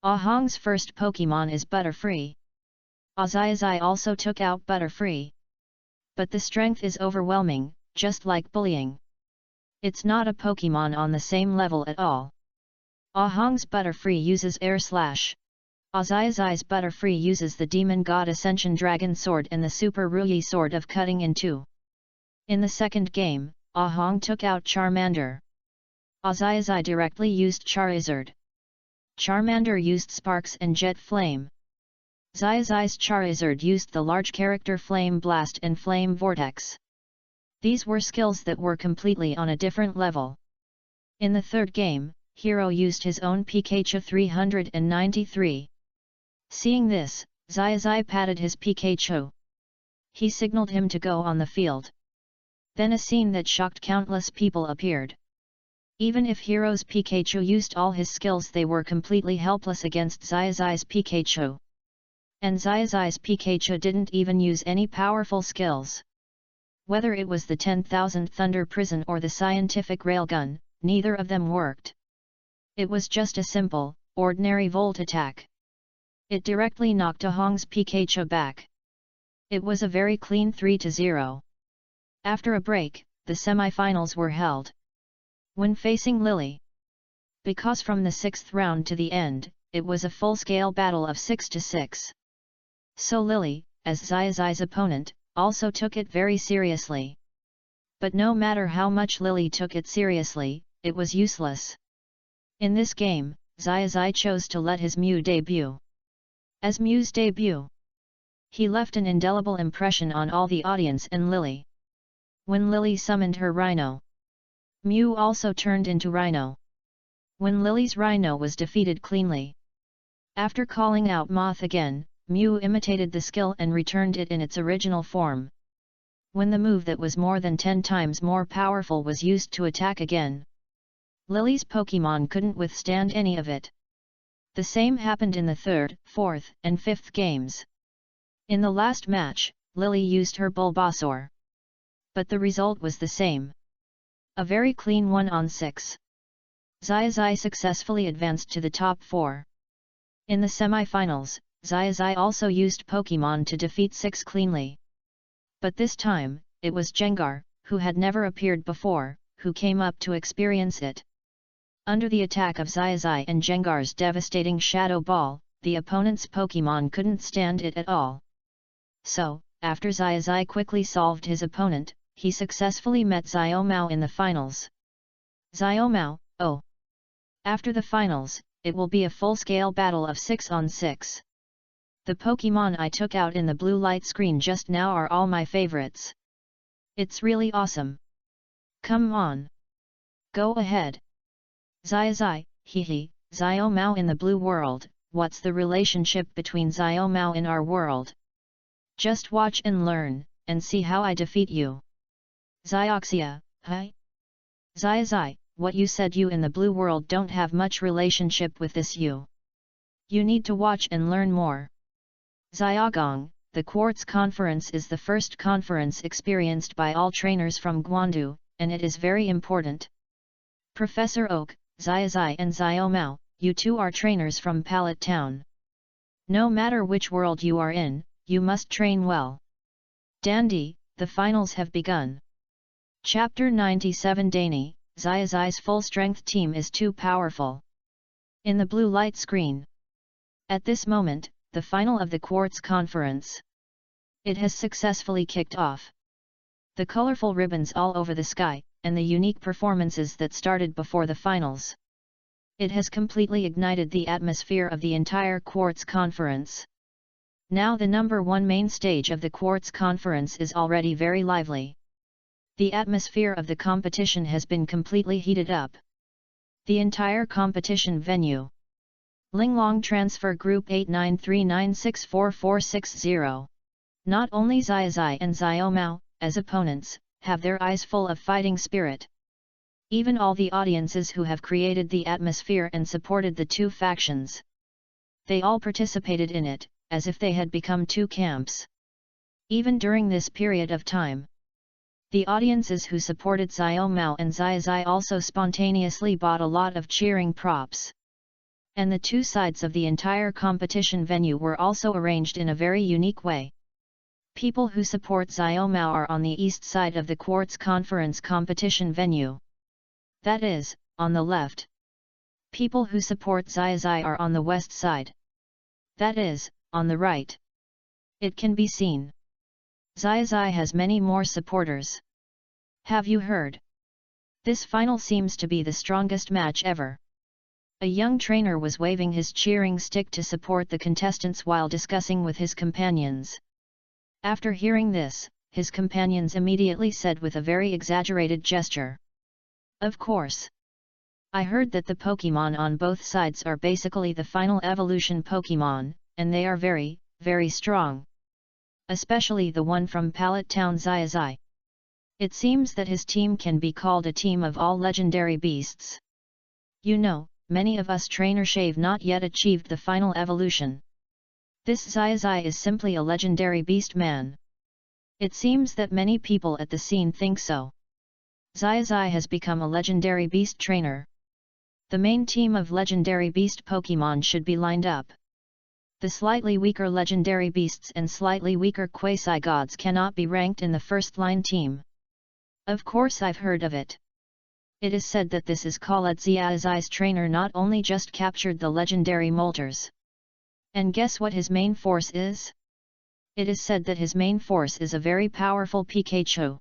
Ahong's first Pokémon is Butterfree. Xiaozhi also took out Butterfree. But the strength is overwhelming, just like bullying. It's not a Pokémon on the same level at all. Ahong's Butterfree uses Air Slash. Xiaozhi's Butterfree uses the Demon God Ascension Dragon Sword and the Super Ruyi Sword of Cutting in Two. In the second game, Ahong took out Charmander. Xiaozhi directly used Charizard. Charmander used Sparks and Jet Flame. Xiaozhi's Charizard used the large character Flame Blast and Flame Vortex. These were skills that were completely on a different level. In the third game, Hero used his own Pikachu 393. Seeing this, Xiaozhi patted his Pikachu. He signaled him to go on the field. Then a scene that shocked countless people appeared. Even if Hero's Pikachu used all his skills, they were completely helpless against Xiaozhi's Pikachu. And Xiaozhi's Pikachu didn't even use any powerful skills. Whether it was the 10,000 Thunder Prison or the scientific railgun, neither of them worked. It was just a simple, ordinary Volt attack. It directly knocked Ahong's Pikachu back. It was a very clean 3-0. After a break, the semi-finals were held. When facing Lily, Because from the 6th round to the end, it was a full-scale battle of 6-6. So Lily, as Xiaozhi's opponent, also took it very seriously. But no matter how much Lily took it seriously, it was useless. In this game, Xiaozhi chose to let his Mew debut. As Mew's debut, he left an indelible impression on all the audience and Lily. When Lily summoned her rhino, Mew also turned into rhino. When Lily's rhino was defeated cleanly, after calling out Moth again, Mew imitated the skill and returned it in its original form. When the move that was more than 10 times more powerful was used to attack again, Lily's Pokémon couldn't withstand any of it. The same happened in the 3rd, 4th, and 5th games. In the last match, Lily used her Bulbasaur. But the result was the same. A very clean 1-on-6. Xiaozhi successfully advanced to the top 4. In the semi-finals, Xiaozhi also used Pokémon to defeat 6 cleanly. But this time, it was Gengar, who had never appeared before, who came up to experience it. Under the attack of Xiaozhi and Gengar's devastating Shadow Ball, the opponent's Pokémon couldn't stand it at all. So, after Xiaozhi quickly solved his opponent, he successfully met Xiaomao in the finals. Xiaomao, oh! After the finals, it will be a full-scale battle of 6-on-6. The Pokémon I took out in the blue light screen just now are all my favorites. It's really awesome. Come on. Go ahead. Xiaozhi, hehe, Xiaomao in the blue world, what's the relationship between Xiaomao in our world? Just watch and learn, and see how I defeat you. Xiaoxia, hi? Xiaozhi, what you said you in the blue world don't have much relationship with this you. You need to watch and learn more. Xiaogong, the Quartz Conference is the first conference experienced by all trainers from Guandu, and it is very important. Professor Oak, Xiaozhi and Xiaomao, you two are trainers from Pallet Town. No matter which world you are in, you must train well. Dandy, the finals have begun. Chapter 97 Dani, Xiaozhi's full-strength team is too powerful. In the blue light screen. At this moment, the final of the Quartz Conference. It has successfully kicked off. The colorful ribbons all over the sky, and the unique performances that started before the finals. It has completely ignited the atmosphere of the entire Quartz Conference. Now the number 1 main stage of the Quartz Conference is already very lively. The atmosphere of the competition has been completely heated up. The entire competition venue. Linglong Transfer Group 8939644460. Not only Xiaozhi and Xiaomao, as opponents, have their eyes full of fighting spirit. Even all the audiences who have created the atmosphere and supported the two factions. They all participated in it, as if they had become two camps. Even during this period of time, the audiences who supported Xiaomao and Xiaozhi also spontaneously bought a lot of cheering props. And the two sides of the entire competition venue were also arranged in a very unique way. People who support Xiaomao are on the east side of the Quartz Conference competition venue. That is, on the left. People who support Xiaozhi are on the west side. That is, on the right. It can be seen. Xiaozhi has many more supporters. Have you heard? This final seems to be the strongest match ever. A young trainer was waving his cheering stick to support the contestants while discussing with his companions. After hearing this, his companions immediately said with a very exaggerated gesture. Of course. I heard that the Pokémon on both sides are basically the final evolution Pokémon, and they are very, very strong. Especially the one from Pallet Town Xiaozhi. It seems that his team can be called a team of all legendary beasts. You know, many of us trainers have not yet achieved the final evolution. This Xiaozhi is simply a legendary beast man. It seems that many people at the scene think so. Xiaozhi has become a legendary beast trainer. The main team of legendary beast Pokémon should be lined up. The slightly weaker legendary beasts and slightly weaker quasi-gods cannot be ranked in the first-line team. Of course I've heard of it. It is said that this is called Xiaozhi's trainer not only just captured the legendary molters. And guess what his main force is? It is said that his main force is a very powerful Pikachu.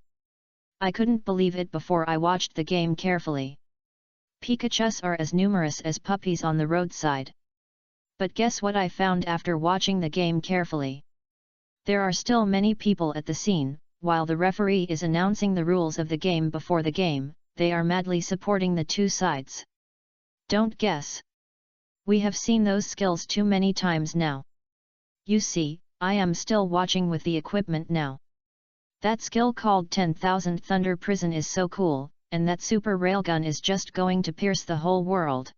I couldn't believe it before I watched the game carefully. Pikachus are as numerous as puppies on the roadside. But guess what I found after watching the game carefully? There are still many people at the scene, while the referee is announcing the rules of the game before the game, they are madly supporting the two sides. Don't guess. We have seen those skills too many times now. You see, I am still watching with the equipment now. That skill called 10,000 Thunder Prison is so cool, and that super railgun is just going to pierce the whole world.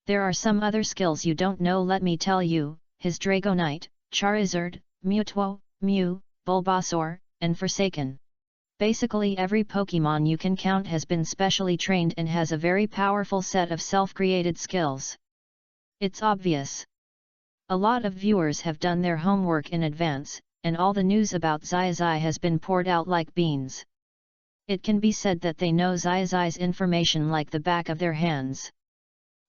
There are some other skills you don't know, let me tell you, his Dragonite, Charizard, Mewtwo, Mew, Bulbasaur, and Forsaken. Basically every Pokemon you can count has been specially trained and has a very powerful set of self-created skills. It's obvious. A lot of viewers have done their homework in advance, and all the news about Xiaozhi has been poured out like beans. It can be said that they know Xiaozhi's information like the back of their hands.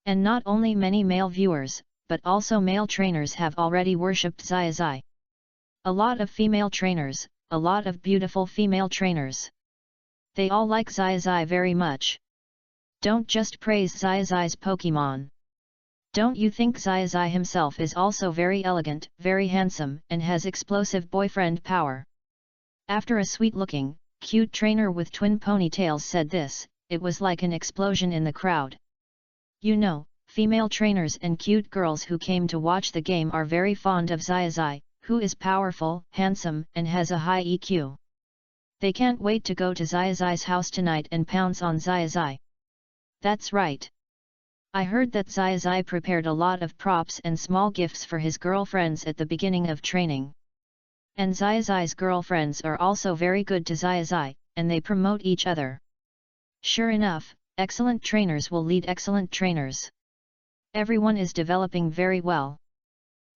And not only many male viewers, but also male trainers have already worshipped Xiaozhi. A lot of female trainers, a lot of beautiful female trainers. They all like Xiaozhi very much. Don't just praise Xiaozhi's Pokemon. Don't you think Xiaozhi himself is also very elegant, very handsome, and has explosive boyfriend power? After a sweet-looking, cute trainer with twin ponytails said this, it was like an explosion in the crowd. You know, female trainers and cute girls who came to watch the game are very fond of Xiaozhi, who is powerful, handsome, and has a high EQ. They can't wait to go to Xiaozhi's house tonight and pounce on Xiaozhi. That's right. I heard that Xiaozhi prepared a lot of props and small gifts for his girlfriends at the beginning of training. And Xiaozhi's girlfriends are also very good to Xiaozhi, and they promote each other. Sure enough, excellent trainers will lead excellent trainers. Everyone is developing very well.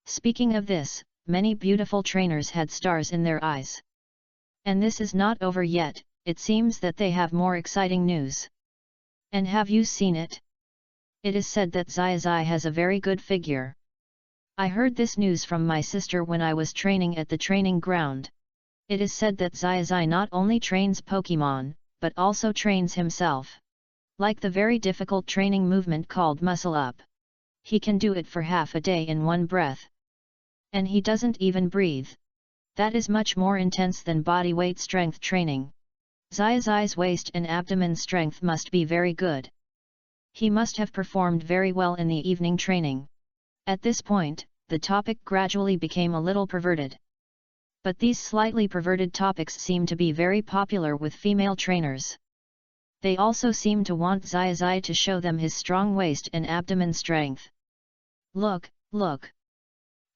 Speaking of this, many beautiful trainers had stars in their eyes. And this is not over yet, it seems that they have more exciting news. And have you seen it? It is said that Xiaozhi has a very good figure. I heard this news from my sister when I was training at the training ground. It is said that Xiaozhi not only trains Pokemon, but also trains himself. Like the very difficult training movement called muscle up. He can do it for half a day in one breath. And he doesn't even breathe. That is much more intense than body weight strength training. Xiaozhi's waist and abdomen strength must be very good. He must have performed very well in the evening training. At this point, the topic gradually became a little perverted. But these slightly perverted topics seem to be very popular with female trainers. They also seem to want Xiaozhi to show them his strong waist and abdomen strength. Look, look.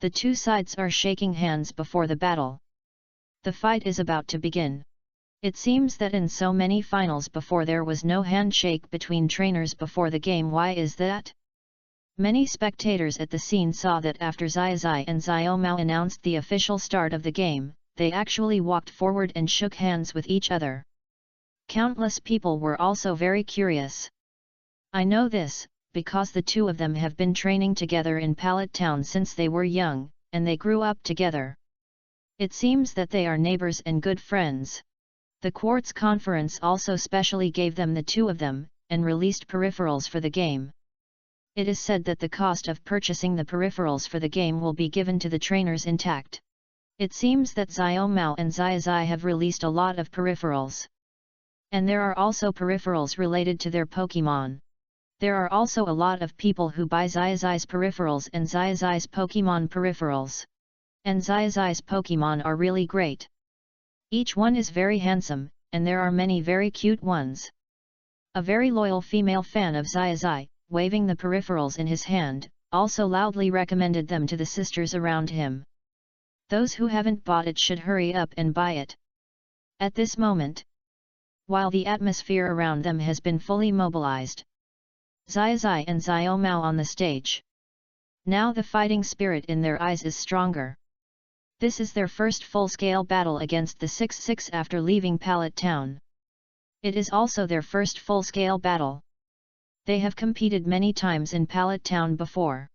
The two sides are shaking hands before the battle. The fight is about to begin. It seems that in so many finals before there was no handshake between trainers before the game. Why is that? Many spectators at the scene saw that after Xiaozhi and Xiaomao announced the official start of the game, they actually walked forward and shook hands with each other. Countless people were also very curious. I know this, because the two of them have been training together in Pallet Town since they were young, and they grew up together. It seems that they are neighbors and good friends. The Quartz Conference also specially gave them the two of them, and released peripherals for the game. It is said that the cost of purchasing the peripherals for the game will be given to the trainers intact. It seems that Xiaomao and Xiaozhi have released a lot of peripherals. And there are also peripherals related to their Pokemon. There are also a lot of people who buy Xiaozhi's peripherals and Xiaozhi's Pokemon peripherals. And Xiaozhi's Pokemon are really great. Each one is very handsome, and there are many very cute ones. A very loyal female fan of Xiaozhi, waving the peripherals in his hand, also loudly recommended them to the sisters around him. Those who haven't bought it should hurry up and buy it. At this moment, while the atmosphere around them has been fully mobilized, Xiaozhi and Xiaomao on the stage. Now the fighting spirit in their eyes is stronger. This is their first full-scale battle against the 6-6 after leaving Pallet Town. It is also their first full-scale battle. They have competed many times in Pallet Town before.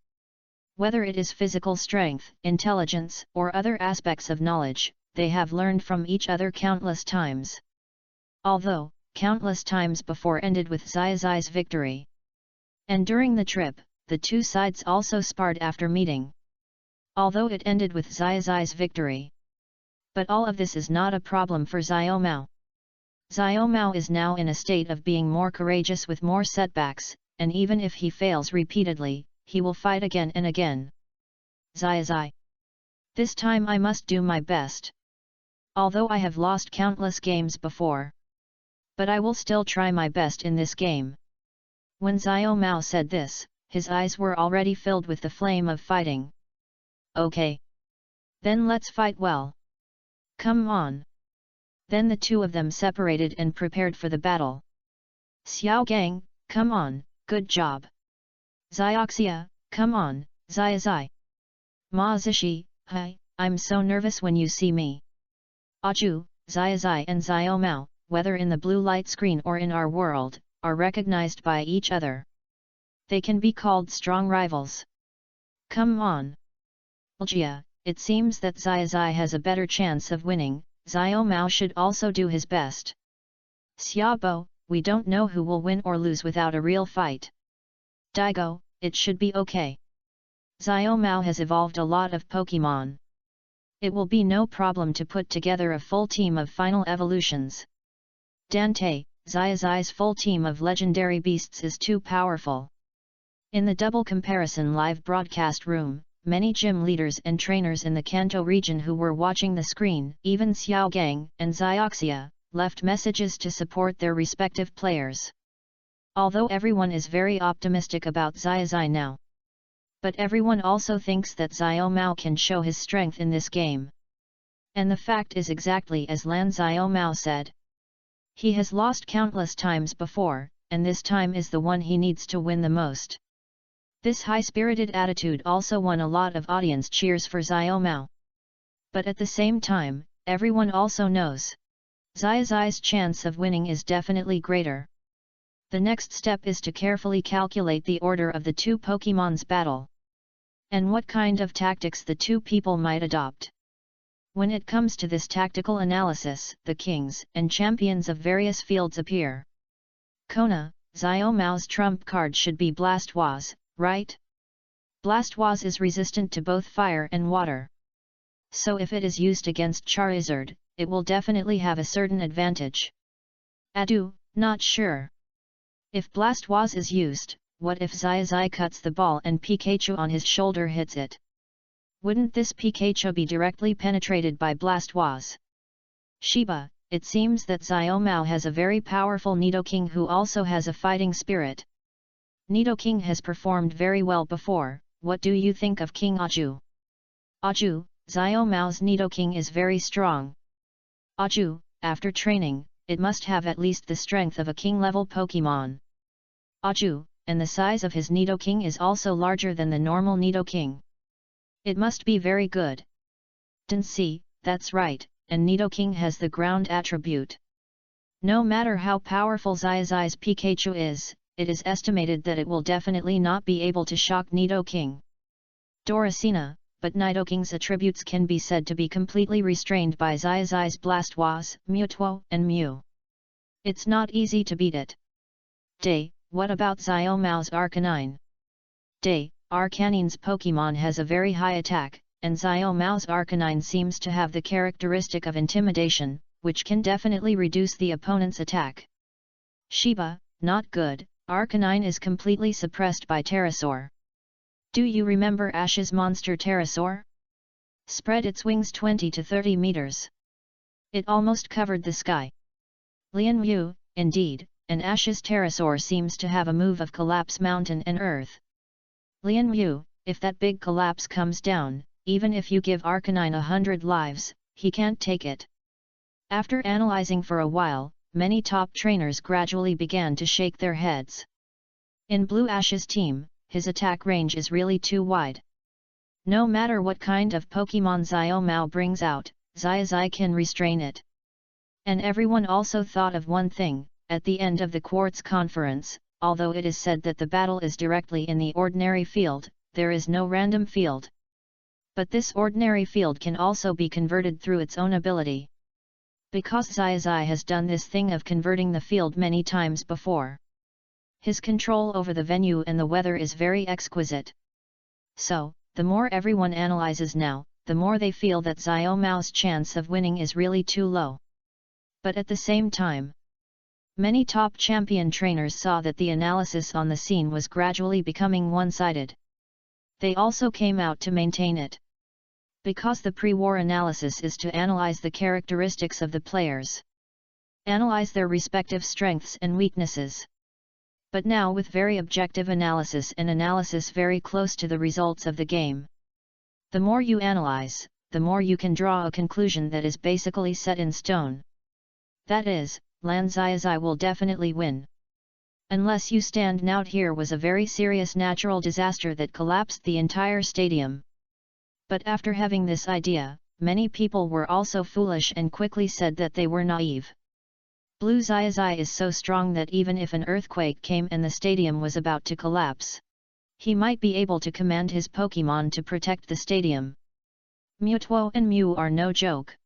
Whether it is physical strength, intelligence, or other aspects of knowledge, they have learned from each other countless times. Although, countless times before ended with Xiaozhi's victory. And during the trip, the two sides also sparred after meeting. Although it ended with Xiaozhi's victory. But all of this is not a problem for Xiao Mao. Xiao Mao is now in a state of being more courageous with more setbacks, and even if he fails repeatedly, he will fight again and again. Xiaozhi. This time I must do my best. Although I have lost countless games before. But I will still try my best in this game. When Xiao Mao said this, his eyes were already filled with the flame of fighting. Okay. Then let's fight well. Come on. Then the two of them separated and prepared for the battle. Xiao Gang, come on, good job. Xiaoxia, come on, Xiaozhi. Ma Zishi, hi, I'm so nervous when you see me. Aju, Xiaozhi and Xiao Mao, whether in the blue light screen or in our world, are recognized by each other. They can be called strong rivals. Come on. Jia, it seems that Xiaozhi has a better chance of winning, Xiao Mao should also do his best. Xiaobo, we don't know who will win or lose without a real fight. Daigo, it should be okay. Xiao Mao has evolved a lot of Pokemon. It will be no problem to put together a full team of final evolutions. Dante, Xiaozhi's full team of legendary beasts is too powerful. In the double comparison live broadcast room, many gym leaders and trainers in the Kanto region who were watching the screen, even Xiao Gang and Xiaoxia, left messages to support their respective players. Although everyone is very optimistic about Xiaozhi now. But everyone also thinks that Xiao Mao can show his strength in this game. And the fact is exactly as Lan Xiao Mao said. He has lost countless times before, and this time is the one he needs to win the most. This high-spirited attitude also won a lot of audience cheers for Xiao Mao. But at the same time, everyone also knows. Xiaozhi's chance of winning is definitely greater. The next step is to carefully calculate the order of the two Pokemon's battle. And what kind of tactics the two people might adopt. When it comes to this tactical analysis, the kings and champions of various fields appear. Kona, Xiao Mao's trump card should be Blastoise, right? Blastoise is resistant to both fire and water. So if it is used against Charizard, it will definitely have a certain advantage. Adu, not sure. If Blastoise is used, what if Xiaozhi cuts the ball and Pikachu on his shoulder hits it? Wouldn't this Pikachu be directly penetrated by Blastoise? Shiba, it seems that Xiao Mao has a very powerful Nidoking who also has a fighting spirit. Nidoking has performed very well before, what do you think of King Aju? Aju, Xiao Mao's Nidoking is very strong. Aju, after training, it must have at least the strength of a king-level Pokemon. Aju, and the size of his Nidoking is also larger than the normal Nidoking. It must be very good. Densi, that's right, and Nidoking has the ground attribute. No matter how powerful Xiaozhi's Pikachu is, it is estimated that it will definitely not be able to shock Nidoking. Doracina, but Nidoking's attributes can be said to be completely restrained by Xiaozhi's Blastoise, Mewtwo, and Mew. It's not easy to beat it. Day, what about Xiao Mao's Arcanine? Day, Arcanine's Pokemon has a very high attack, and Xiao Mao's Arcanine seems to have the characteristic of intimidation, which can definitely reduce the opponent's attack. Shiba, not good, Arcanine is completely suppressed by Pterosaur. Do you remember Ash's monster Pterosaur? Spread its wings 20 to 30 meters. It almost covered the sky. Lian Yu, indeed, and Ash's Pterosaur seems to have a move of collapse mountain and earth. Lian Yu, if that big collapse comes down, even if you give Arcanine 100 lives, he can't take it. After analyzing for a while, many top trainers gradually began to shake their heads. In Blue Ash's team, his attack range is really too wide. No matter what kind of Pokemon Xiao Mao brings out, Xiaozhi can restrain it. And everyone also thought of one thing, at the end of the Quartz Conference, although it is said that the battle is directly in the ordinary field, there is no random field. But this ordinary field can also be converted through its own ability. Because Xiaozhi has done this thing of converting the field many times before. His control over the venue and the weather is very exquisite. So, the more everyone analyzes now, the more they feel that Xiao Mao's chance of winning is really too low. But at the same time, many top champion trainers saw that the analysis on the scene was gradually becoming one-sided. They also came out to maintain it. Because the pre-war analysis is to analyze the characteristics of the players. Analyze their respective strengths and weaknesses. But now with very objective analysis and analysis very close to the results of the game. The more you analyze, the more you can draw a conclusion that is basically set in stone. That is, Lan Xiaozhi will definitely win. Unless you stand out, here was a very serious natural disaster that collapsed the entire stadium. But after having this idea, many people were also foolish and quickly said that they were naive. Blue Xiaozhi is so strong that even if an earthquake came and the stadium was about to collapse, he might be able to command his Pokemon to protect the stadium. Mewtwo and Mew are no joke.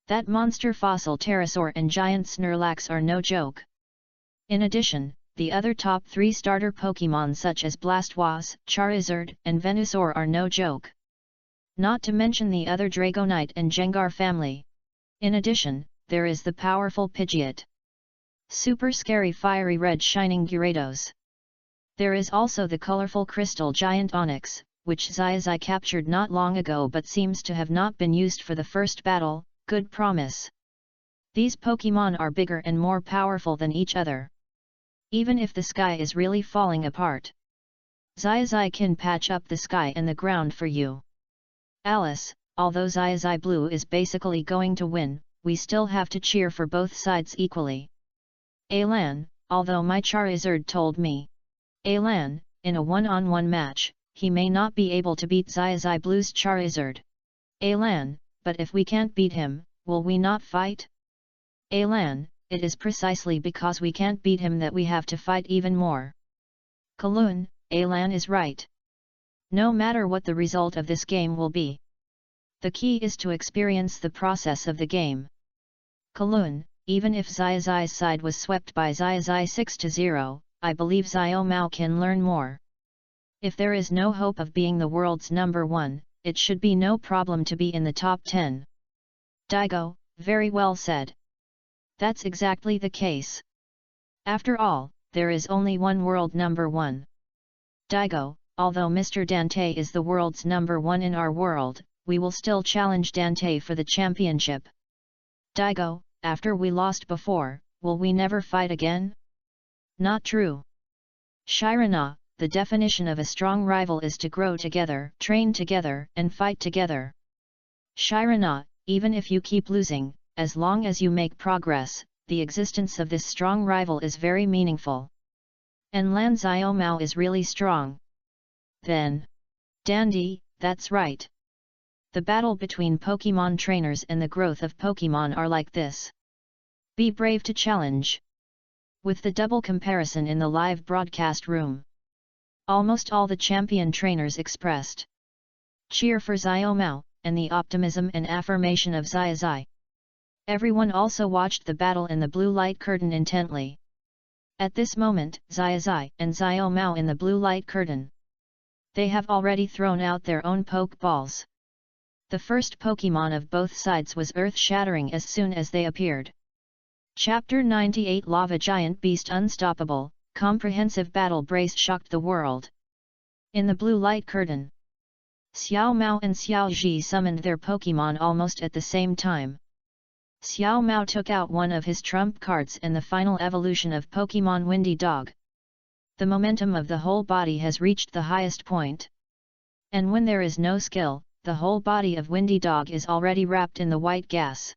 That monster fossil pterosaur and giant Snorlax are no joke. In addition, the other top 3 starter Pokemon such as Blastoise, Charizard, and Venusaur are no joke. Not to mention the other Dragonite and Gengar family. In addition, there is the powerful Pidgeot. Super scary fiery red shining Gyarados. There is also the colorful crystal giant Onix, which Xiaozhi captured not long ago but seems to have not been used for the first battle. Good promise. These Pokemon are bigger and more powerful than each other. Even if the sky is really falling apart, Xiaozhi can patch up the sky and the ground for you. Alice, although Xiaozhi Blue is basically going to win, we still have to cheer for both sides equally. Alan, although my Charizard told me, Alan, in a one-on-one match, he may not be able to beat Xiaozhi Blue's Charizard. Alan, but if we can't beat him, will we not fight? Alan, it is precisely because we can't beat him that we have to fight even more. Kaloon, Alan is right. No matter what the result of this game will be, the key is to experience the process of the game. Kaloon, even if Xiaozhi's side was swept by Xiaozhi 6-0, I believe Xiao Mao can learn more. If there is no hope of being the world's number 1, it should be no problem to be in the top 10. Daigo, very well said. That's exactly the case. After all, there is only one world number 1. Daigo, although Mr. Dante is the world's number 1 in our world, we will still challenge Dante for the championship. Daigo, after we lost before, will we never fight again? Not true. Shirana, the definition of a strong rival is to grow together, train together, and fight together. Shirana, even if you keep losing, as long as you make progress, the existence of this strong rival is very meaningful. And Lan Xiao Mao is really strong. Then, Dandy, that's right. The battle between Pokemon trainers and the growth of Pokemon are like this. Be brave to challenge. With the double comparison in the live broadcast room, almost all the champion trainers expressed cheer for Xiao Mao, and the optimism and affirmation of Xiaozhi. Everyone also watched the battle in the blue light curtain intently. At this moment, Xiaozhi and Xiao Mao in the blue light curtain. They have already thrown out their own Pokeballs. The first Pokemon of both sides was earth-shattering as soon as they appeared. Chapter 98 Lava Giant Beast Unstoppable, Comprehensive Battle Brace shocked the world. In the blue light curtain, Xiao Mao and Xiaozhi summoned their Pokemon almost at the same time. Xiao Mao took out one of his trump cards and the final evolution of Pokemon Windy Dog. The momentum of the whole body has reached the highest point. And when there is no skill, the whole body of Windy Dog is already wrapped in the white gas.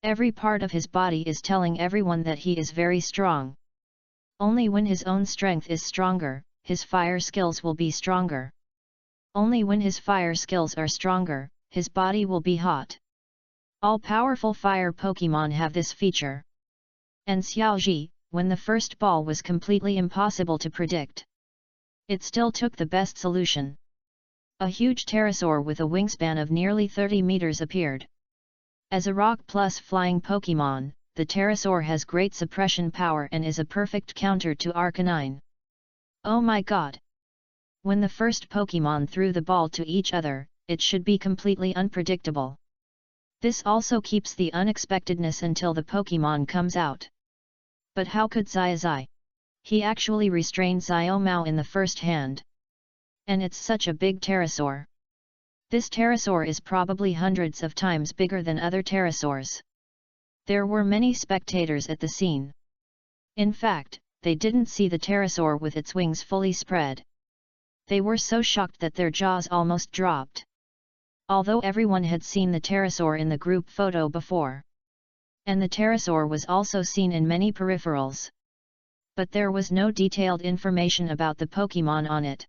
Every part of his body is telling everyone that he is very strong. Only when his own strength is stronger, his fire skills will be stronger. Only when his fire skills are stronger, his body will be hot. All powerful fire Pokemon have this feature. And Xiaozhi, when the first ball was completely impossible to predict. It still took the best solution. A huge pterosaur with a wingspan of nearly 30 meters appeared. As a rock plus flying Pokémon, the pterosaur has great suppression power and is a perfect counter to Arcanine. Oh my god! When the first Pokémon threw the ball to each other, it should be completely unpredictable. This also keeps the unexpectedness until the Pokémon comes out. But how could Xiaozhi? He actually restrained Xiaomao in the first hand. And it's such a big pterosaur. This pterosaur is probably hundreds of times bigger than other pterosaurs. There were many spectators at the scene. In fact, they didn't see the pterosaur with its wings fully spread. They were so shocked that their jaws almost dropped. Although everyone had seen the pterosaur in the group photo before. And the pterosaur was also seen in many peripherals. But there was no detailed information about the Pokémon on it.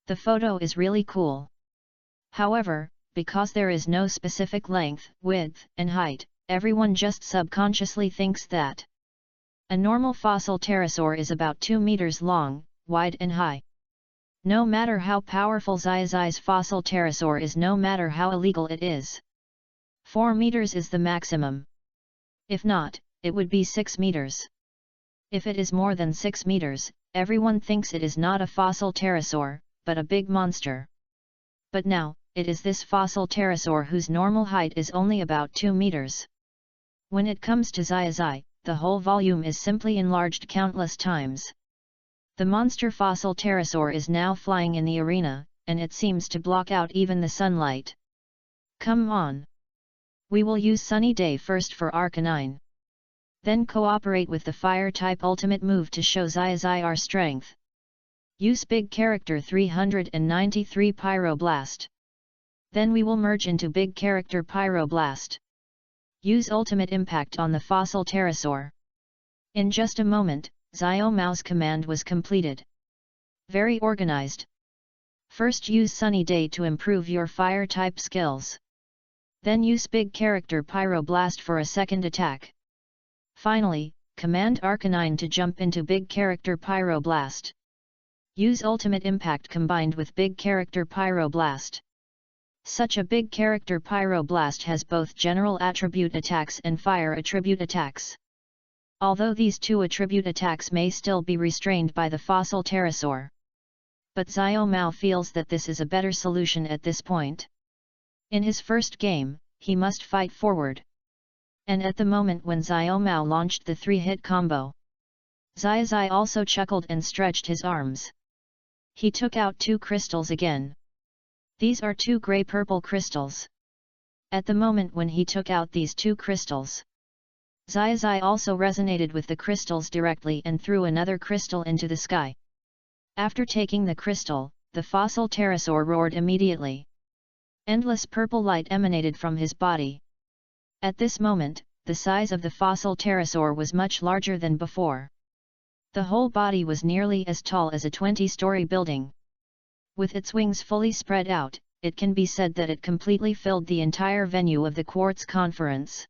The photo is really cool. However, because there is no specific length, width, and height, everyone just subconsciously thinks that a normal fossil pterosaur is about 2 meters long, wide and high. No matter how powerful Xiaozhi's fossil pterosaur is, no matter how illegal it is. 4 meters is the maximum. If not, it would be 6 meters. If it is more than 6 meters, everyone thinks it is not a fossil pterosaur, but a big monster. But now, it is this fossil pterosaur whose normal height is only about 2 meters. When it comes to Xiaozhi, the whole volume is simply enlarged countless times. The monster fossil pterosaur is now flying in the arena, and it seems to block out even the sunlight. Come on! We will use Sunny Day first for Arcanine. Then cooperate with the Fire-type ultimate move to show Xiaozhi our strength. Use Big Character 393 Pyroblast. Then we will merge into Big Character Pyroblast. Use Ultimate Impact on the fossil pterosaur. In just a moment, Xiaomao's command was completed. Very organized. First use Sunny Day to improve your Fire-type skills. Then use Big Character Pyroblast for a second attack. Finally, command Arcanine to jump into Big Character Pyroblast. Use Ultimate Impact combined with Big Character Pyroblast. Such a Big Character Pyroblast has both general attribute attacks and fire attribute attacks. Although these two attribute attacks may still be restrained by the fossil pterosaur. But Xiaomao feels that this is a better solution at this point. In his first game, he must fight forward. And at the moment when Xiaomao launched the 3-hit combo, Xiaozhi also chuckled and stretched his arms. He took out 2 crystals again. These are 2 grey-purple crystals. At the moment when he took out these 2 crystals, Xiaozhi also resonated with the crystals directly and threw another crystal into the sky. After taking the crystal, the fossil pterosaur roared immediately. Endless purple light emanated from his body. At this moment, the size of the fossil pterosaur was much larger than before. The whole body was nearly as tall as a 20-story building. With its wings fully spread out, it can be said that it completely filled the entire venue of the Quartz Conference.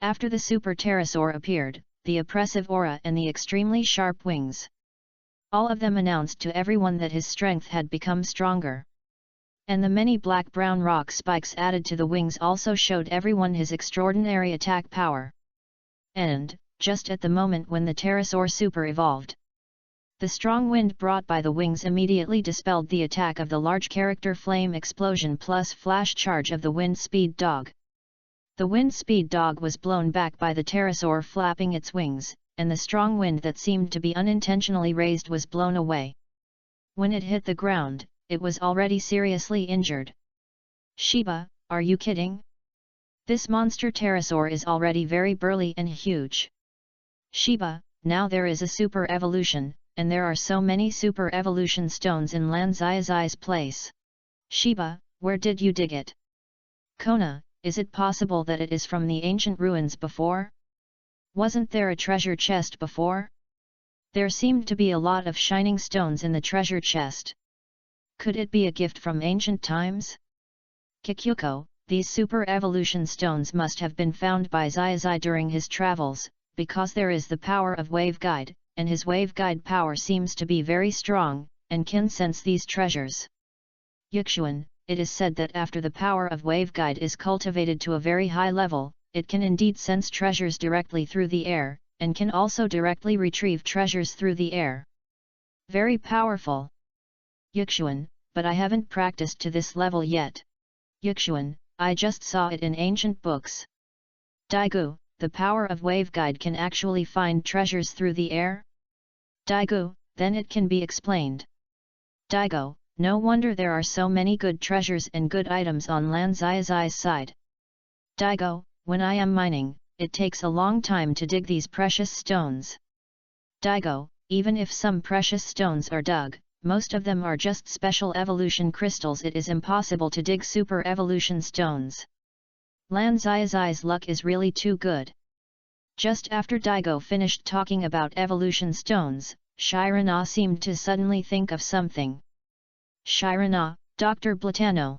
After the super pterosaur appeared, the oppressive aura and the extremely sharp wings. All of them announced to everyone that his strength had become stronger. And the many black-brown rock spikes added to the wings also showed everyone his extraordinary attack power. And, just at the moment when the pterosaur super evolved, the strong wind brought by the wings immediately dispelled the attack of the large character flame explosion plus flash charge of the wind speed dog. The wind speed dog was blown back by the pterosaur flapping its wings, and the strong wind that seemed to be unintentionally raised was blown away. When it hit the ground, it was already seriously injured. Shiba, are you kidding? This monster pterosaur is already very burly and huge. Shiba, now there is a super evolution, and there are so many super evolution stones in Lan Xiaozhi's place. Shiba, where did you dig it? Kona, is it possible that it is from the ancient ruins before? Wasn't there a treasure chest before? There seemed to be a lot of shining stones in the treasure chest. Could it be a gift from ancient times? Kikyuko, these super evolution stones must have been found by Xiaozhi during his travels, because there is the power of waveguide, and his waveguide power seems to be very strong, and can sense these treasures. Yixuan, it is said that after the power of waveguide is cultivated to a very high level, it can indeed sense treasures directly through the air, and can also directly retrieve treasures through the air. Very powerful. Yixuan, but I haven't practiced to this level yet. Yixuan, I just saw it in ancient books. Daigu, the power of waveguide can actually find treasures through the air? Daigu, then it can be explained. Daigo, no wonder there are so many good treasures and good items on Lan Xiaozhi's side. Daigo, when I am mining, it takes a long time to dig these precious stones. Daigo, even if some precious stones are dug, most of them are just special evolution crystals. It is impossible to dig super evolution stones. Lan Xiaozhi's luck is really too good. Just after Daigo finished talking about evolution stones, Shirana seemed to suddenly think of something. Shirana, Dr. Blatano.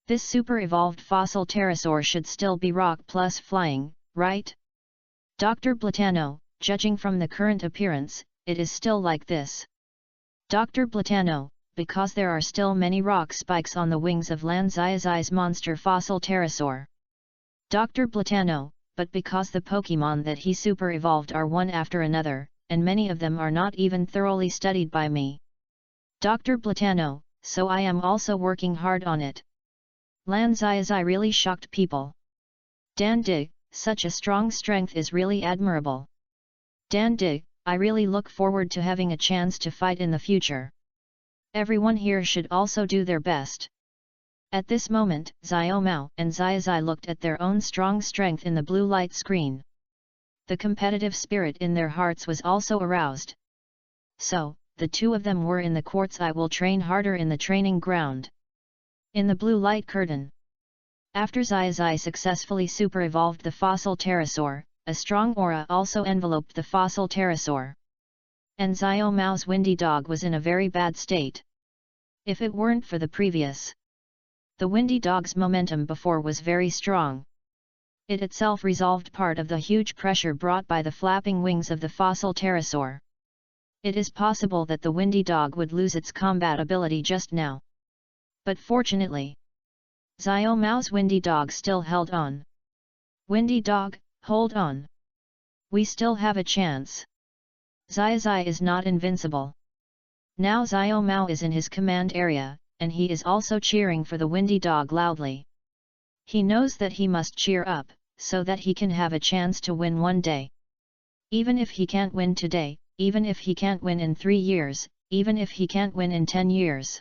This super-evolved fossil pterosaur should still be rock plus flying, right? Dr. Blatano, judging from the current appearance, it is still like this. Dr. Blatano, because there are still many rock spikes on the wings of Lan Xiaozhi's monster fossil pterosaur. Dr. Blatano, but because the Pokémon that he super-evolved are one after another, and many of them are not even thoroughly studied by me. Dr. Blatano, so I am also working hard on it. Lan Xiaozhi really shocked people. Dan Dig, such a strong strength is really admirable. Dan Dig, I really look forward to having a chance to fight in the future. Everyone here should also do their best. At this moment, Xiao Mao and Xiaozhi looked at their own strong strength in the blue light screen. The competitive spirit in their hearts was also aroused. So, the two of them were in the quartz. I will train harder in the training ground. In the blue light curtain. After Xiaozhi successfully super-evolved the fossil pterosaur, a strong aura also enveloped the fossil pterosaur. And Xiao Mao's windy dog was in a very bad state. If it weren't for the previous. The windy dog's momentum before was very strong. It itself resolved part of the huge pressure brought by the flapping wings of the fossil pterosaur. It is possible that the windy dog would lose its combat ability just now. But fortunately, Xiao Mao's windy dog still held on. Windy dog, hold on. We still have a chance. Xiaozhi is not invincible. Now Xiao Mao is in his command area, and he is also cheering for the windy dog loudly. He knows that he must cheer up, so that he can have a chance to win one day. Even if he can't win today, even if he can't win in 3 years, even if he can't win in 10 years.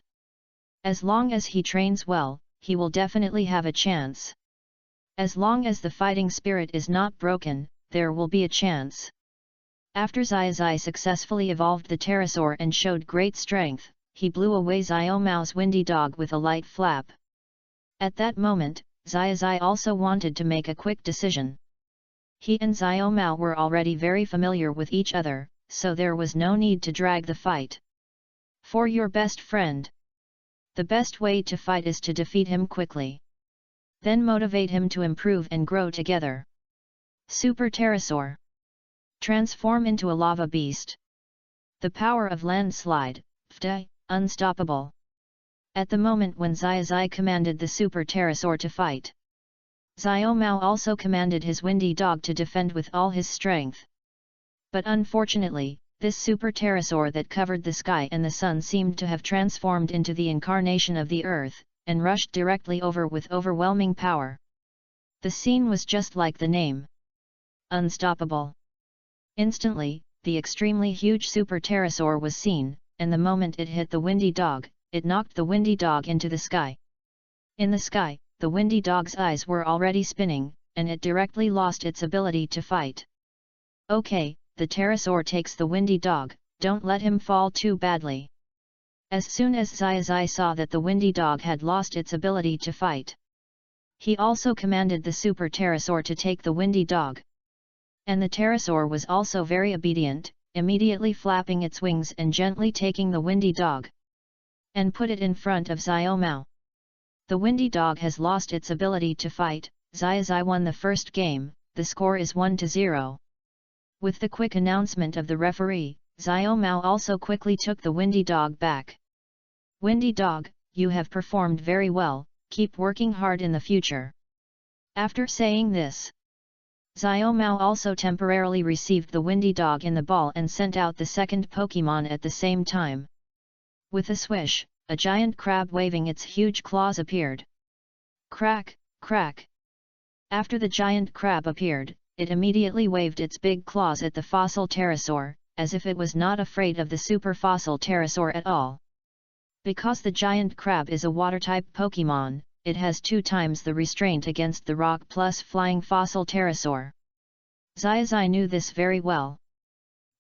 As long as he trains well, he will definitely have a chance. As long as the fighting spirit is not broken, there will be a chance. After Xiaozhi successfully evolved the pterosaur and showed great strength, he blew away Xiao Mao's windy dog with a light flap. At that moment, Xiaozhi also wanted to make a quick decision. He and Xiao Mao were already very familiar with each other, so there was no need to drag the fight. For your best friend. The best way to fight is to defeat him quickly. Then motivate him to improve and grow together. Super Pterosaur. Transform into a lava beast. The power of landslide, Fde, unstoppable. At the moment when Xiaozhi commanded the Super Pterosaur to fight, Xiao Mao also commanded his windy dog to defend with all his strength. But unfortunately, this Super Pterosaur that covered the sky and the sun seemed to have transformed into the incarnation of the earth, and rushed directly over with overwhelming power. The scene was just like the name. Unstoppable. Instantly, the extremely huge Super Pterosaur was seen, and the moment it hit the windy dog, it knocked the windy dog into the sky. In the sky, the windy dog's eyes were already spinning, and it directly lost its ability to fight. Okay, the pterosaur takes the windy dog, don't let him fall too badly. As soon as Xiaozhi saw that the windy dog had lost its ability to fight, he also commanded the super pterosaur to take the windy dog. And the pterosaur was also very obedient, immediately flapping its wings and gently taking the windy dog and put it in front of Xiao Mao. The windy dog has lost its ability to fight. Xiaozhi won the first game, the score is 1-0. With the quick announcement of the referee, Xiao Mao also quickly took the Windy Dog back. Windy Dog, you have performed very well, keep working hard in the future. After saying this, Xiao Mao also temporarily received the Windy Dog in the ball and sent out the second Pokémon at the same time. With a swish, a giant crab waving its huge claws appeared. Crack, crack. After the giant crab appeared, it immediately waved its big claws at the fossil pterosaur, as if it was not afraid of the super fossil pterosaur at all. Because the giant crab is a water-type Pokémon, it has 2 times the restraint against the rock plus flying fossil pterosaur. Xiaozhi knew this very well.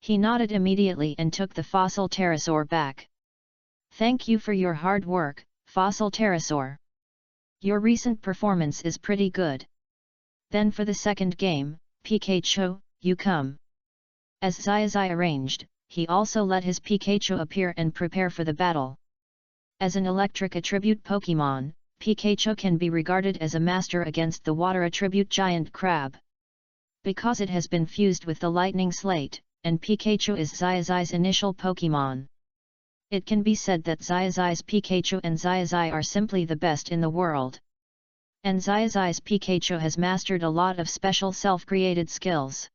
He nodded immediately and took the fossil pterosaur back. Thank you for your hard work, fossil pterosaur. Your recent performance is pretty good. Then for the second game, Pikachu, you come. As Xiaozhi arranged, he also let his Pikachu appear and prepare for the battle. As an electric attribute Pokémon, Pikachu can be regarded as a master against the water attribute giant crab. Because it has been fused with the lightning slate, and Pikachu is Xiaozhi's initial Pokémon. It can be said that Xiaozhi's Pikachu and Xiaozhi are simply the best in the world. And Xiaozhi's Pikachu has mastered a lot of special self-created skills.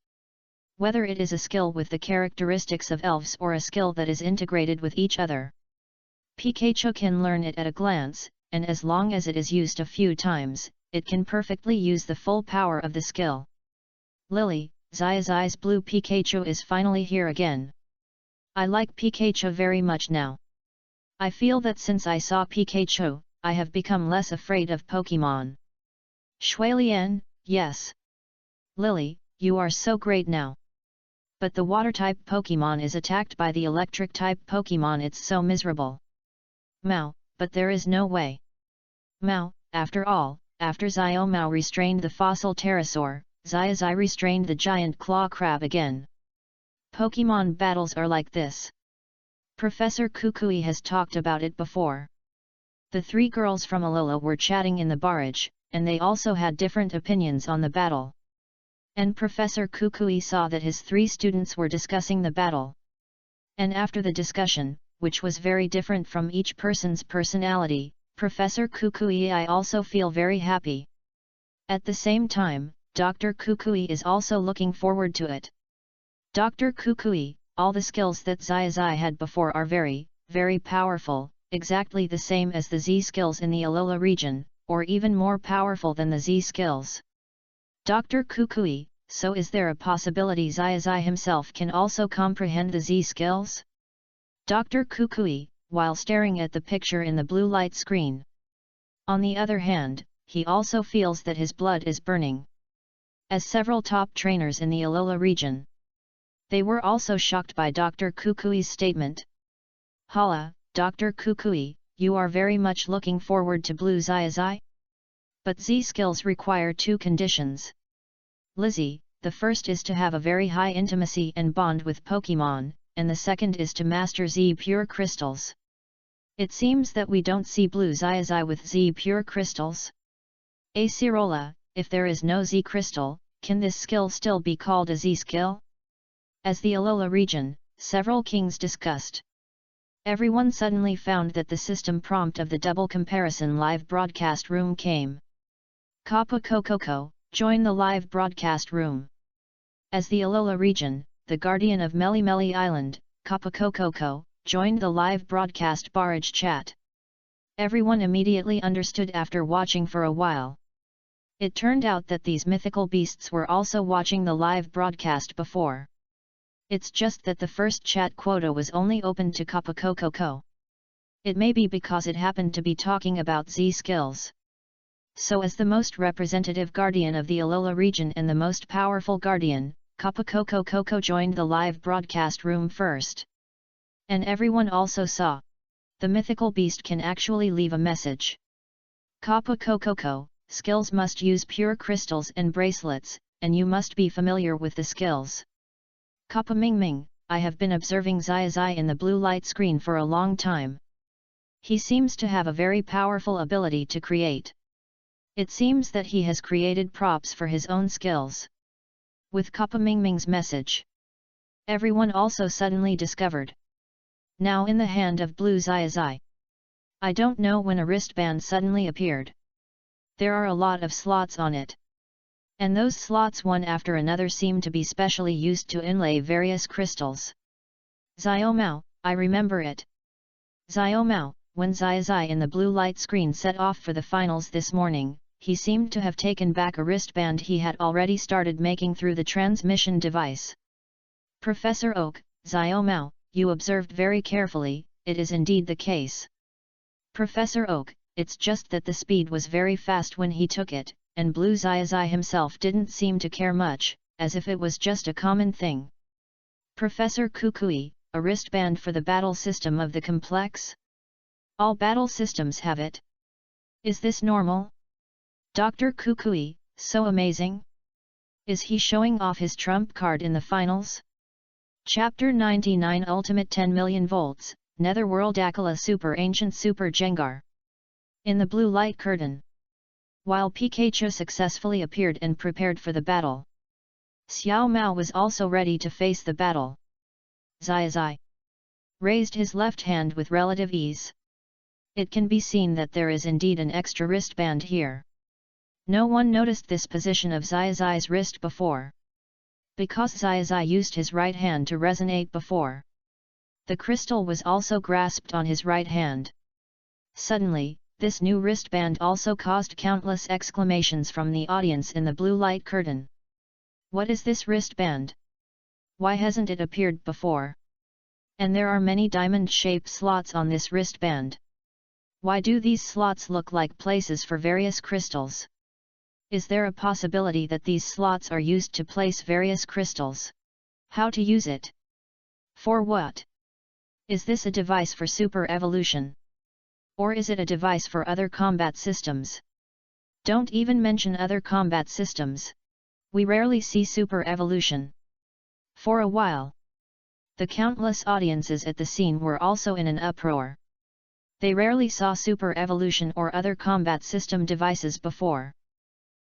Whether it is a skill with the characteristics of elves or a skill that is integrated with each other, Pikachu can learn it at a glance, and as long as it is used a few times, it can perfectly use the full power of the skill. Lily, Xiaozhi's blue Pikachu is finally here again. I like Pikachu very much now. I feel that since I saw Pikachu, I have become less afraid of Pokémon. Shuilian, yes. Lily, you are so great now. But the water-type Pokémon is attacked by the electric-type Pokémon, it's so miserable. Mao, but there is no way. Mao, after all, after Xiao Mao restrained the fossil pterosaur, Xiaozhi restrained the giant claw crab again. Pokémon battles are like this. Professor Kukui has talked about it before. The 3 girls from Alola were chatting in the barrage, and they also had different opinions on the battle. And Professor Kukui saw that his 3 students were discussing the battle. And after the discussion, which was very different from each person's personality, Professor Kukui I also feel very happy. At the same time, Dr. Kukui is also looking forward to it. Dr. Kukui, all the skills that Xiaozhi had before are very, very powerful, exactly the same as the Z skills in the Alola region, or even more powerful than the Z skills. Dr. Kukui, so is there a possibility Xiaozhi himself can also comprehend the Z skills? Dr. Kukui, while staring at the picture in the blue light screen. On the other hand, he also feels that his blood is burning. As several top trainers in the Alola region, they were also shocked by Dr. Kukui's statement. Hala, Dr. Kukui, you are very much looking forward to Blue Xiaozhi? But Z skills require 2 conditions. Lizzie, the first is to have a very high intimacy and bond with Pokémon, and the second is to master Z pure crystals. It seems that we don't see Blue Xiaozhi with Z pure crystals. Acerola, if there is no Z crystal, can this skill still be called a Z skill? As the Alola region, several kings discussed. Everyone suddenly found that the system prompt of the double comparison live broadcast room came. Kappa Kokoko, join the live broadcast room. As the Alola region, the guardian of Melimeli Island, Kappa Kokoko, joined the live broadcast barrage chat. Everyone immediately understood after watching for a while. It turned out that these mythical beasts were also watching the live broadcast before. It's just that the first chat quota was only open to Kappa Kokoko. It may be because it happened to be talking about Z skills. So as the most representative guardian of the Alola region and the most powerful guardian, Kappa Kokoko joined the live broadcast room first. And everyone also saw. The mythical beast can actually leave a message. Kappa Kokoko, skills must use pure crystals and bracelets, and you must be familiar with the skills. Kappa Mingming, I have been observing Xiaozhi in the blue light screen for a long time. He seems to have a very powerful ability to create. It seems that he has created props for his own skills. With Kappa Mingming's message, everyone also suddenly discovered. Now in the hand of Blue Xiaozhi. I don't know when a wristband suddenly appeared. There are a lot of slots on it. And those slots one after another seem to be specially used to inlay various crystals. Xiao Mao, I remember it. Xiao Mao, when Xiaozhi in the blue light screen set off for the finals this morning, he seemed to have taken back a wristband he had already started making through the transmission device. Professor Oak, Xiao Mao, you observed very carefully, it is indeed the case. Professor Oak, it's just that the speed was very fast when he took it, and Blue Xiaozhi himself didn't seem to care much, as if it was just a common thing. Professor Kukui, a wristband for the battle system of the complex? All battle systems have it. Is this normal? Dr. Kukui, so amazing? Is he showing off his trump card in the finals? Chapter 99 Ultimate 10 million volts, Netherworld Akala Super Ancient Super Jengar. In the blue light curtain. While Pikachu successfully appeared and prepared for the battle, Xiao Mao was also ready to face the battle. Xiaozhi raised his left hand with relative ease. It can be seen that there is indeed an extra wristband here. No one noticed this position of Xiaozhi's wrist before. Because Xiaozhi used his right hand to resonate before. The crystal was also grasped on his right hand. Suddenly, this new wristband also caused countless exclamations from the audience in the blue light curtain. What is this wristband? Why hasn't it appeared before? And there are many diamond-shaped slots on this wristband. Why do these slots look like places for various crystals? Is there a possibility that these slots are used to place various crystals? How to use it? For what? Is this a device for super evolution? Or is it a device for other combat systems? Don't even mention other combat systems. We rarely see super evolution. For a while, the countless audiences at the scene were also in an uproar. They rarely saw super evolution or other combat system devices before.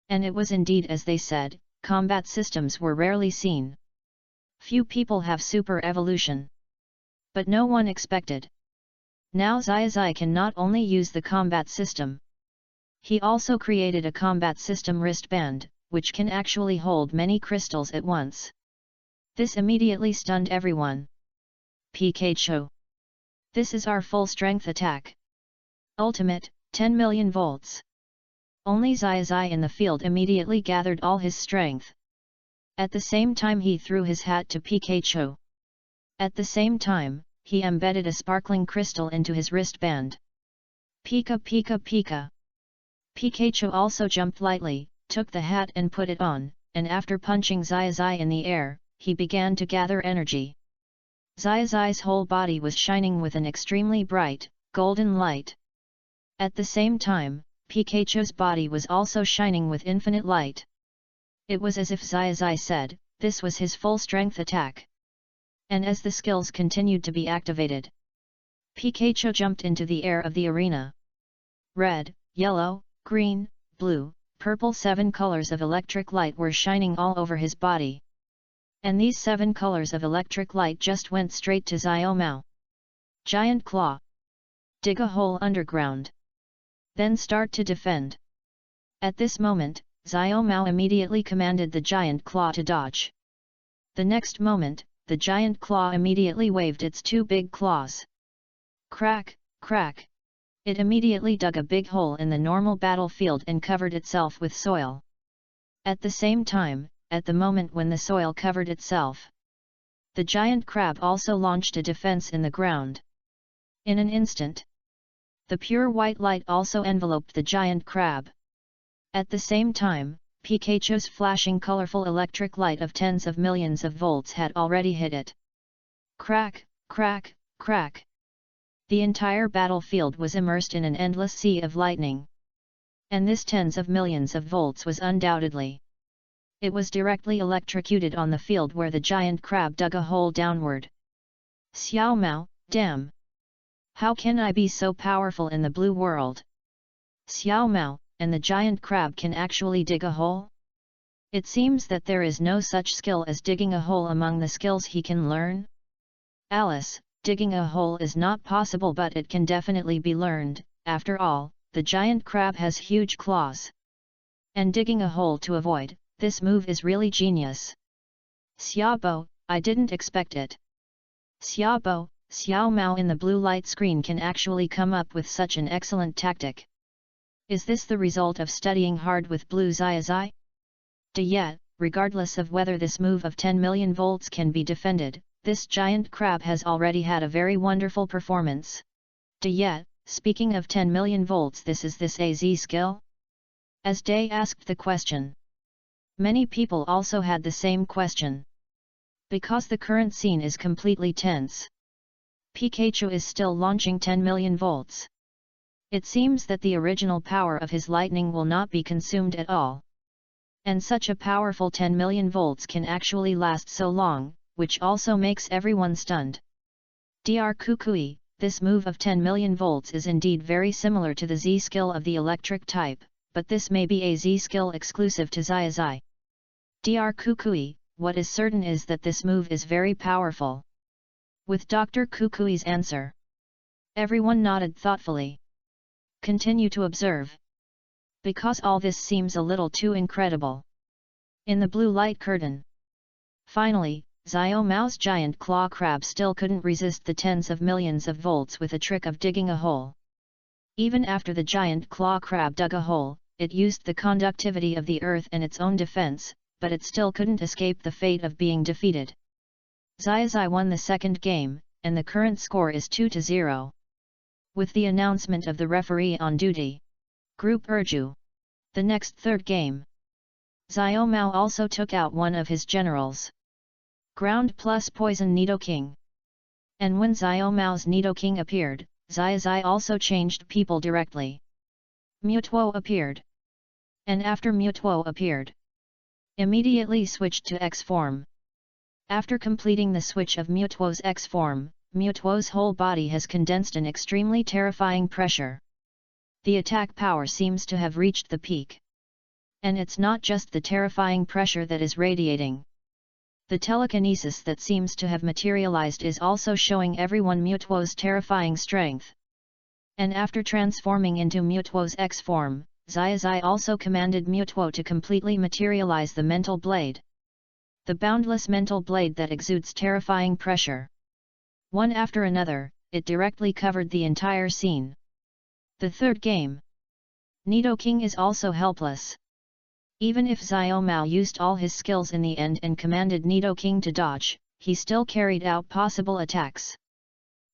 And it was indeed as they said, combat systems were rarely seen. Few people have super evolution. But no one expected. Now Xiaozhi can not only use the combat system. He also created a combat system wristband, which can actually hold many crystals at once. This immediately stunned everyone. Pikachu. This is our full strength attack. Ultimate, 10 million volts. Only Xiaozhi in the field immediately gathered all his strength. At the same time he threw his hat to Pikachu. At the same time, he embedded a sparkling crystal into his wristband. Pika pika pika. Pikachu also jumped lightly, took the hat and put it on, and after punching Xiaozhi in the air, he began to gather energy. Xiaozhi's whole body was shining with an extremely bright, golden light. At the same time, Pikachu's body was also shining with infinite light. It was as if Xiaozhi said, this was his full strength attack. And as the skills continued to be activated, Pikachu jumped into the air of the arena. Red, yellow, green, blue, purple 7 colors of electric light were shining all over his body. And these 7 colors of electric light just went straight to Xiao Mao. Giant Claw. Dig a hole underground. Then start to defend. At this moment, Xiao Mao immediately commanded the Giant Claw to dodge. The next moment, the Giant Claw immediately waved its 2 big claws. Crack, crack. It immediately dug a big hole in the normal battlefield and covered itself with soil. At the same time, at the moment when the soil covered itself, the giant crab also launched a defense in the ground. In an instant, the pure white light also enveloped the giant crab. At the same time, Pikachu's flashing colorful electric light of tens of millions of volts had already hit it. Crack, crack, crack. The entire battlefield was immersed in an endless sea of lightning. And this tens of millions of volts was undoubtedly. It was directly electrocuted on the field where the giant crab dug a hole downward. Xiao Mao, damn! How can I be so powerful in the blue world? Xiao Mao, and the giant crab can actually dig a hole? It seems that there is no such skill as digging a hole among the skills he can learn. Alice, digging a hole is not possible, but it can definitely be learned. After all, the giant crab has huge claws. And digging a hole to avoid, this move is really genius. Xiaobo, I didn't expect it. Xiaobo, Xiao Mao in the blue light screen can actually come up with such an excellent tactic. Is this the result of studying hard with blue Xiaozhi? Yet, regardless of whether this move of 10 million volts can be defended, this giant crab has already had a very wonderful performance. Yet, speaking of 10 million volts, this AZ skill? As Day asked the question. Many people also had the same question. Because the current scene is completely tense. Pikachu is still launching 10 million volts. It seems that the original power of his lightning will not be consumed at all. And such a powerful 10 million volts can actually last so long, which also makes everyone stunned. Dr. Kukui, this move of 10 million volts is indeed very similar to the Z skill of the electric type, but this may be a Z skill exclusive to Xiaozhi. Dr. Kukui, what is certain is that this move is very powerful. With Dr. Kukui's answer, everyone nodded thoughtfully. Continue to observe. Because all this seems a little too incredible. In the blue light curtain. Finally, Xiao Mao's giant claw crab still couldn't resist the tens of millions of volts with a trick of digging a hole. Even after the giant claw crab dug a hole, it used the conductivity of the earth and its own defense, but it still couldn't escape the fate of being defeated. Xiaozhi won the second game, and the current score is 2-0. With the announcement of the referee on duty. Group Urju. The next third game. Xiao Mao also took out one of his generals. Ground plus Poison Nidoking. And when Xiao Mao's Nidoking appeared, Xiaozhi also changed people directly. Mutuo appeared. And after Mutuo appeared, immediately switched to X form. After completing the switch of Mutuo's X form, Mutuo's whole body has condensed an extremely terrifying pressure. The attack power seems to have reached the peak. And it's not just the terrifying pressure that is radiating. The telekinesis that seems to have materialized is also showing everyone Mutuo's terrifying strength. And after transforming into Mutuo's X form, Xiaozhi also commanded Mutuo to completely materialize the mental blade. The boundless mental blade that exudes terrifying pressure. One after another, it directly covered the entire scene. The third game. Nidoking is also helpless. Even if Xiao Mao used all his skills in the end and commanded Nidoking to dodge, he still carried out possible attacks.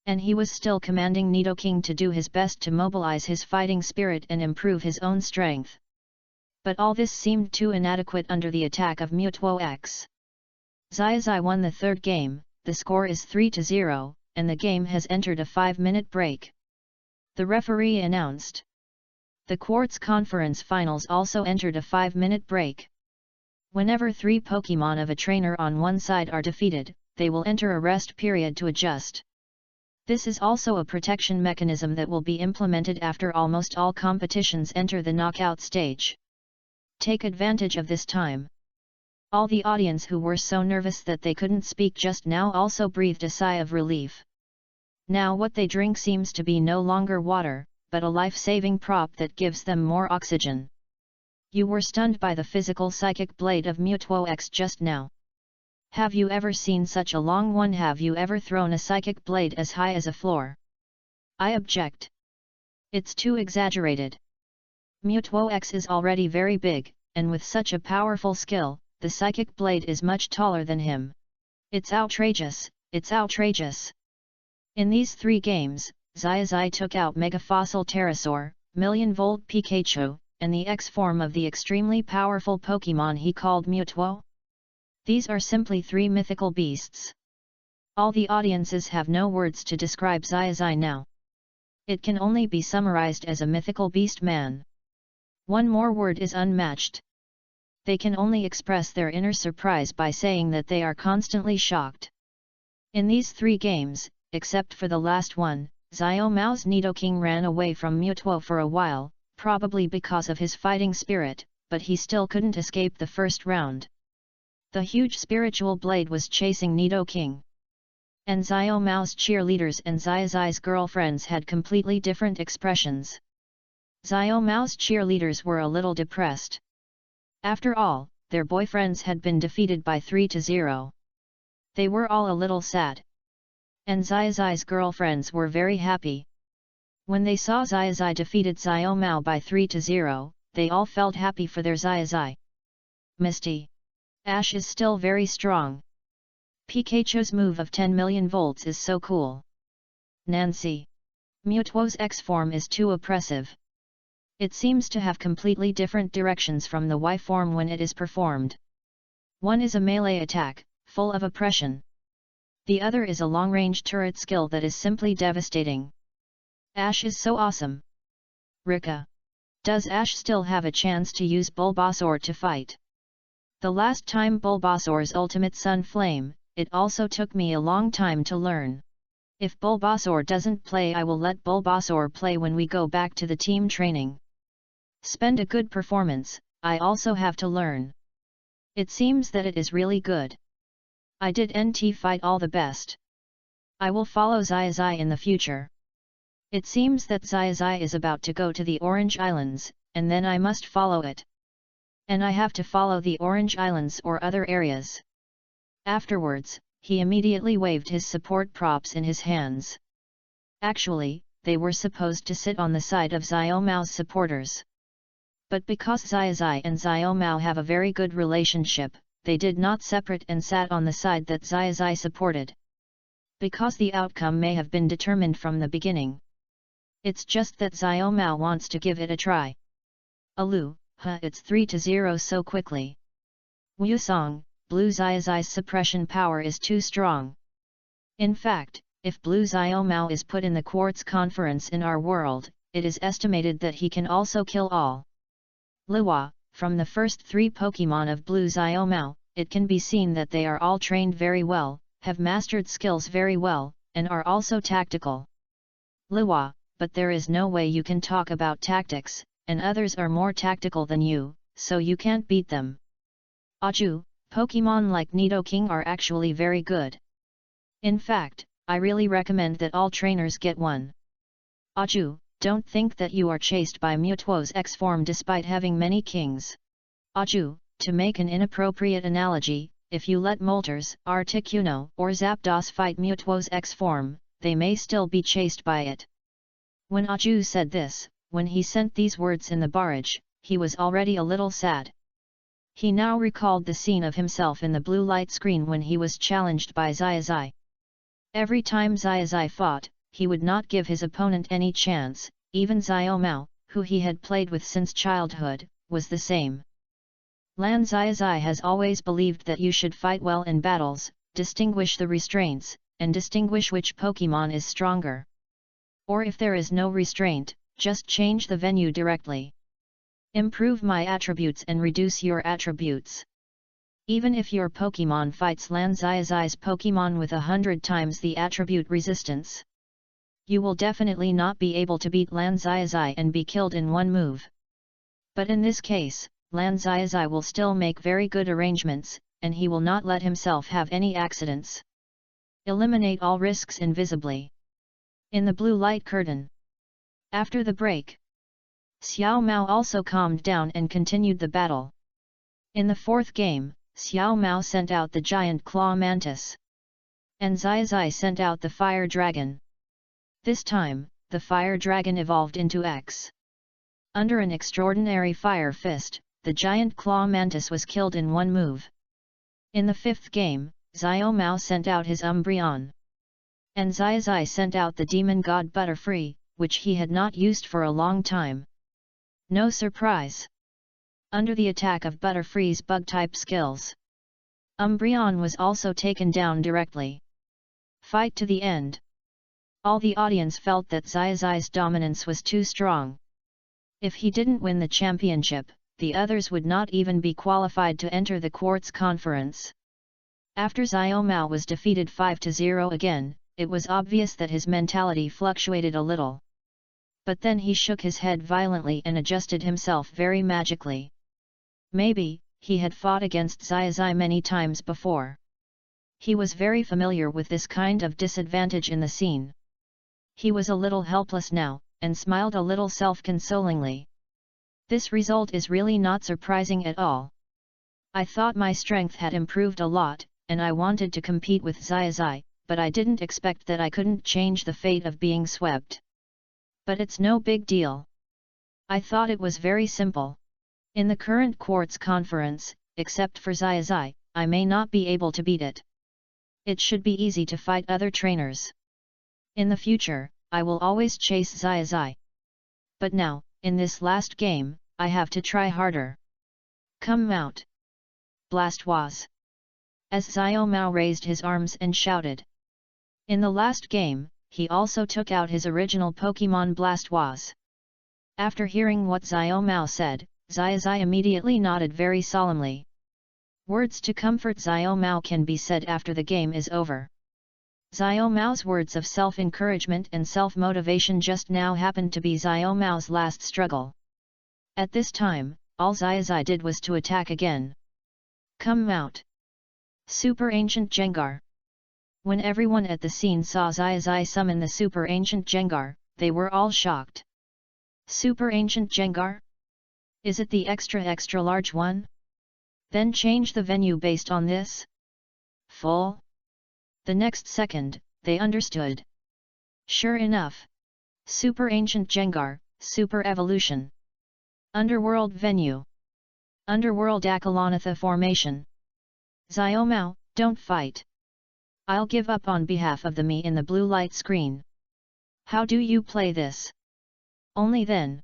And he was still commanding Nidoking to do his best to mobilize his fighting spirit and improve his own strength. But all this seemed too inadequate under the attack of Mutuo X. Xiaozhi won the third game, the score is 3-0, and the game has entered a 5-minute break. The referee announced. The Quartz Conference Finals also entered a 5-minute break. Whenever 3 Pokémon of a trainer on one side are defeated, they will enter a rest period to adjust. This is also a protection mechanism that will be implemented after almost all competitions enter the knockout stage. Take advantage of this time. All the audience who were so nervous that they couldn't speak just now also breathed a sigh of relief. Now what they drink seems to be no longer water, but a life-saving prop that gives them more oxygen. You were stunned by the physical psychic blade of Mutuo X just now. Have you ever seen such a long one? Have you ever thrown a psychic blade as high as a floor? I object. It's too exaggerated. Mutuo X is already very big, and with such a powerful skill, the psychic blade is much taller than him. It's outrageous, it's outrageous. In these 3 games, Xiaozhi took out Mega Fossil Pterosaur, Million Volt Pikachu, and the X form of the extremely powerful Pokémon he called Mutuo. These are simply 3 mythical beasts. All the audiences have no words to describe Xiaozhi now. It can only be summarized as a mythical beast man. One more word is unmatched. They can only express their inner surprise by saying that they are constantly shocked. In these 3 games, except for the last one, Xiao Mao's Nidoking ran away from Mutuo for a while, probably because of his fighting spirit, but he still couldn't escape the first round. The huge spiritual blade was chasing Nidoking. And Xiao Mao's cheerleaders and Xiaozhi's girlfriends had completely different expressions. Xiao Mao's cheerleaders were a little depressed. After all, their boyfriends had been defeated by 3-0. They were all a little sad. And Xiaozhi's girlfriends were very happy. When they saw Xiaozhi defeated Xiao Mao by 3-0, they all felt happy for their Xiaozhi. Misty. Ash is still very strong. Pikachu's move of 10 million volts is so cool. Nancy. Mewtwo's X form is too oppressive. It seems to have completely different directions from the Y form when it is performed. One is a melee attack, full of oppression. The other is a long-range turret skill that is simply devastating. Ash is so awesome. Rika. Does Ash still have a chance to use Bulbasaur to fight? The last time Bulbasaur's ultimate Sun Flame, it also took me a long time to learn. If Bulbasaur doesn't play, I will let Bulbasaur play when we go back to the team training. Spend a good performance, I also have to learn. It seems that it is really good. I did NT fight all the best. I will follow Xiaozhi in the future. It seems that Xiaozhi is about to go to the Orange Islands, and then I must follow it. And I have to follow the Orange Islands or other areas. Afterwards, he immediately waved his support props in his hands. Actually, they were supposed to sit on the side of Xiao Mao's supporters. But because Xiaozhi and Xiao Mao have a very good relationship, they did not separate and sat on the side that Xiaozhi supported. Because the outcome may have been determined from the beginning. It's just that Xiao Mao wants to give it a try. Alu, it's 3-0 so quickly. Wusong, Blue Xiaozhi's suppression power is too strong. In fact, if Blue Xiao Mao is put in the Quartz Conference in our world, it is estimated that he can also kill all. Lua, from the first 3 Pokémon of Blue Xiao Mao, it can be seen that they are all trained very well, have mastered skills very well, and are also tactical. Lua, but there is no way you can talk about tactics, and others are more tactical than you, so you can't beat them. Aju, Pokémon like Nidoking are actually very good. In fact, I really recommend that all trainers get one. Aju, don't think that you are chased by Mewtwo's X form despite having many kings. Aju, to make an inappropriate analogy, if you let Moltres, Articuno or Zapdos fight Mewtwo's X form, they may still be chased by it. When Aju said this, when he sent these words in the barrage, he was already a little sad. He now recalled the scene of himself in the blue light screen when he was challenged by Xiaozhi. Every time Xiaozhi fought, he would not give his opponent any chance. Even Xiao Mao, who he had played with since childhood, was the same. Lan Xiaozhi has always believed that you should fight well in battles, distinguish the restraints, and distinguish which Pokémon is stronger. Or if there is no restraint, just change the venue directly. Improve my attributes and reduce your attributes. Even if your Pokémon fights Lan Xiaozhi's Pokémon with 100 times the attribute resistance, you will definitely not be able to beat Lan Xiaozhi and be killed in one move. But in this case, Lan Xiaozhi will still make very good arrangements, and he will not let himself have any accidents. Eliminate all risks invisibly. In the blue light curtain. After the break, Xiao Mao also calmed down and continued the battle. In the 4th game, Xiao Mao sent out the giant claw mantis. And Xiaozhi sent out the fire dragon. This time, the fire dragon evolved into X. Under an extraordinary fire fist, the giant claw mantis was killed in one move. In the 5th game, Xiao Mao sent out his Umbreon. And Xiaozhi sent out the demon god Butterfree, which he had not used for a long time. No surprise. Under the attack of Butterfree's bug-type skills, Umbreon was also taken down directly. Fight to the end. All the audience felt that Xiaozhi's dominance was too strong. If he didn't win the championship, the others would not even be qualified to enter the Quartz Conference. After Xiao Mao was defeated 5-0 again, it was obvious that his mentality fluctuated a little. But then he shook his head violently and adjusted himself very magically. Maybe, he had fought against Xiaozhi many times before. He was very familiar with this kind of disadvantage in the scene. He was a little helpless now, and smiled a little self-consolingly. This result is really not surprising at all. I thought my strength had improved a lot, and I wanted to compete with Xiaozhi, but I didn't expect that I couldn't change the fate of being swept. But it's no big deal. I thought it was very simple. In the current quartz conference, except for Xiaozhi, I may not be able to beat it. It should be easy to fight other trainers. In the future, I will always chase Xiaozhi. But now, in this last game, I have to try harder. Come out! Blast was. As Xiao Mao raised his arms and shouted. In the last game, he also took out his original Pokemon Blastoise. After hearing what Xiao Mao said, Xiaozhi immediately nodded very solemnly. Words to comfort Xiao Mao can be said after the game is over. Xiao Mao's words of self-encouragement and self-motivation just now happened to be Xiao Mao's last struggle. At this time, all Xiaozhi did was to attack again. Come out! Super Ancient Jengar! When everyone at the scene saw Xiaozhi summon the Super Ancient Jengar, they were all shocked. Super Ancient Jengar? Is it the extra large one? Then change the venue based on this? Full? The next second, they understood. Sure enough. Super Ancient Jengar, Super Evolution. Underworld Venue. Underworld Akalonatha Formation. Xiao Mao, don't fight. I'll give up on behalf of the me in the blue light screen. How do you play this? Only then.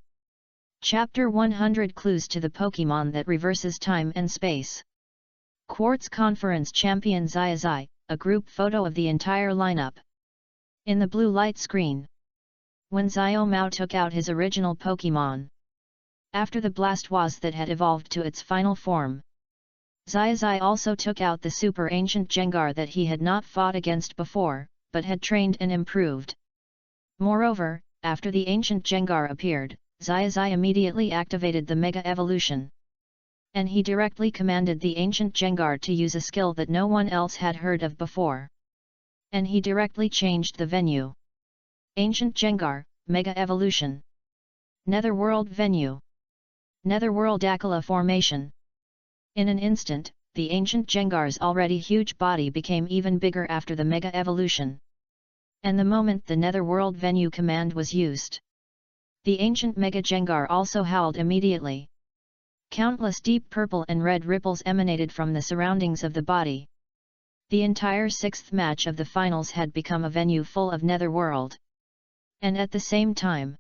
Chapter 100 Clues to the Pokemon that reverses time and space. Quartz Conference Champion Xiaozhi, a group photo of the entire lineup. In the blue light screen. When Xiao Mao took out his original Pokemon. After the Blastoise that had evolved to its final form. Xiaozhi also took out the Super Ancient Jengar that he had not fought against before, but had trained and improved. Moreover, after the Ancient Jengar appeared, Xiaozhi immediately activated the Mega Evolution. And he directly commanded the Ancient Jengar to use a skill that no one else had heard of before. And he directly changed the venue. Ancient Jengar, Mega Evolution. Netherworld Venue. Netherworld Akala Formation. In an instant, the Ancient Jengar's already huge body became even bigger after the Mega Evolution. And the moment the Netherworld Venue command was used, the Ancient Mega Jengar also howled immediately. Countless deep purple and red ripples emanated from the surroundings of the body. The entire sixth match of the finals had become a venue full of Netherworld. And at the same time,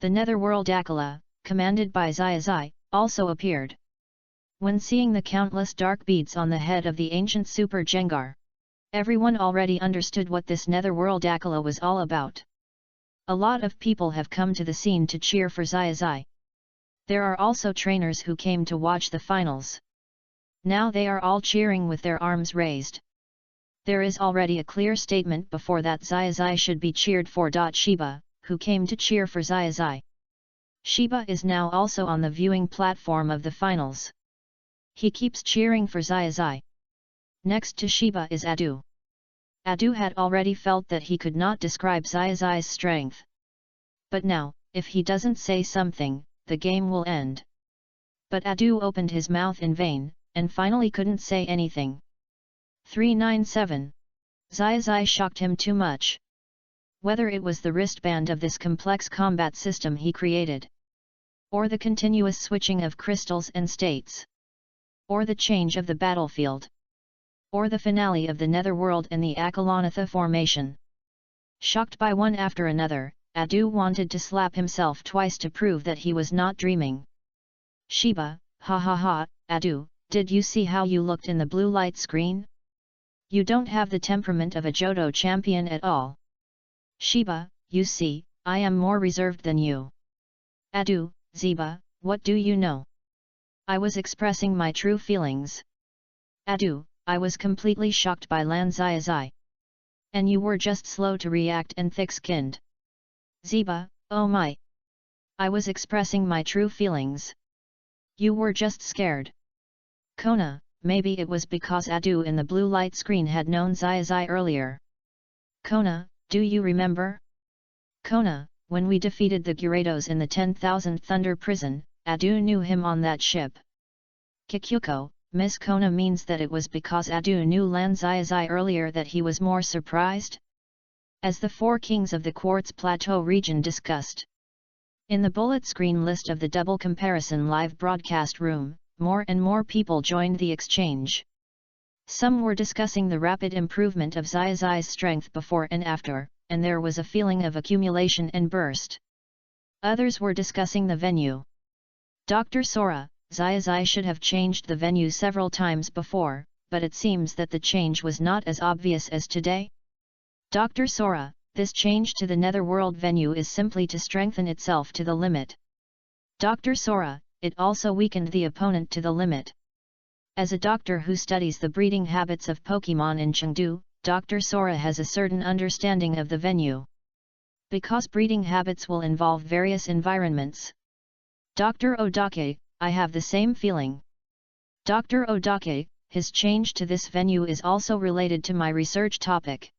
the Netherworld Akala, commanded by Xiaozhi, also appeared. When seeing the countless dark beads on the head of the ancient Super Jengar, everyone already understood what this Netherworld Akala was all about. A lot of people have come to the scene to cheer for Xiaozhi. There are also trainers who came to watch the finals. Now they are all cheering with their arms raised. There is already a clear statement before that Xiaozhi should be cheered for. Shiba, who came to cheer for Xiaozhi. Shiba is now also on the viewing platform of the finals. He keeps cheering for Xiaozhi. Next to Shiba is Adu. Adu had already felt that he could not describe Xiaozhi's strength. But now, if he doesn't say something, the game will end. But Adu opened his mouth in vain, and finally couldn't say anything. 397. Xiaozhi shocked him too much. Whether it was the wristband of this complex combat system he created, or the continuous switching of crystals and states, or the change of the battlefield, or the finale of the Netherworld and the Akalonatha formation. Shocked by one after another, Adu wanted to slap himself twice to prove that he was not dreaming. Shiba, ha ha ha, Adu, did you see how you looked in the blue light screen? You don't have the temperament of a Johto champion at all. Shiba, you see, I am more reserved than you. Adu, Ziba, what do you know? I was expressing my true feelings. Adu, I was completely shocked by Lan Xiaozhi. And you were just slow to react and thick-skinned. Ziba, oh my! I was expressing my true feelings. You were just scared. Kona, maybe it was because Adu in the blue light screen had known Xiaozhi earlier. Kona, do you remember? Kona, when we defeated the Gyarados in the 10,000 Thunder Prison, Adu knew him on that ship. Kikyuko, Miss Kona means that it was because Adu knew Lan Xiaozhi earlier that he was more surprised? As the four kings of the Quartz Plateau region discussed. In the bullet screen list of the double comparison live broadcast room, more and more people joined the exchange. Some were discussing the rapid improvement of Xiaozhi's strength before and after, and there was a feeling of accumulation and burst. Others were discussing the venue. Dr. Sora, Xiaozhi should have changed the venue several times before, but it seems that the change was not as obvious as today. Dr. Sora, this change to the Netherworld venue is simply to strengthen itself to the limit. Dr. Sora, it also weakened the opponent to the limit. As a doctor who studies the breeding habits of Pokémon in Chengdu, Dr. Sora has a certain understanding of the venue. Because breeding habits will involve various environments. Dr. Odake, I have the same feeling. Dr. Odake, his change to this venue is also related to my research topic.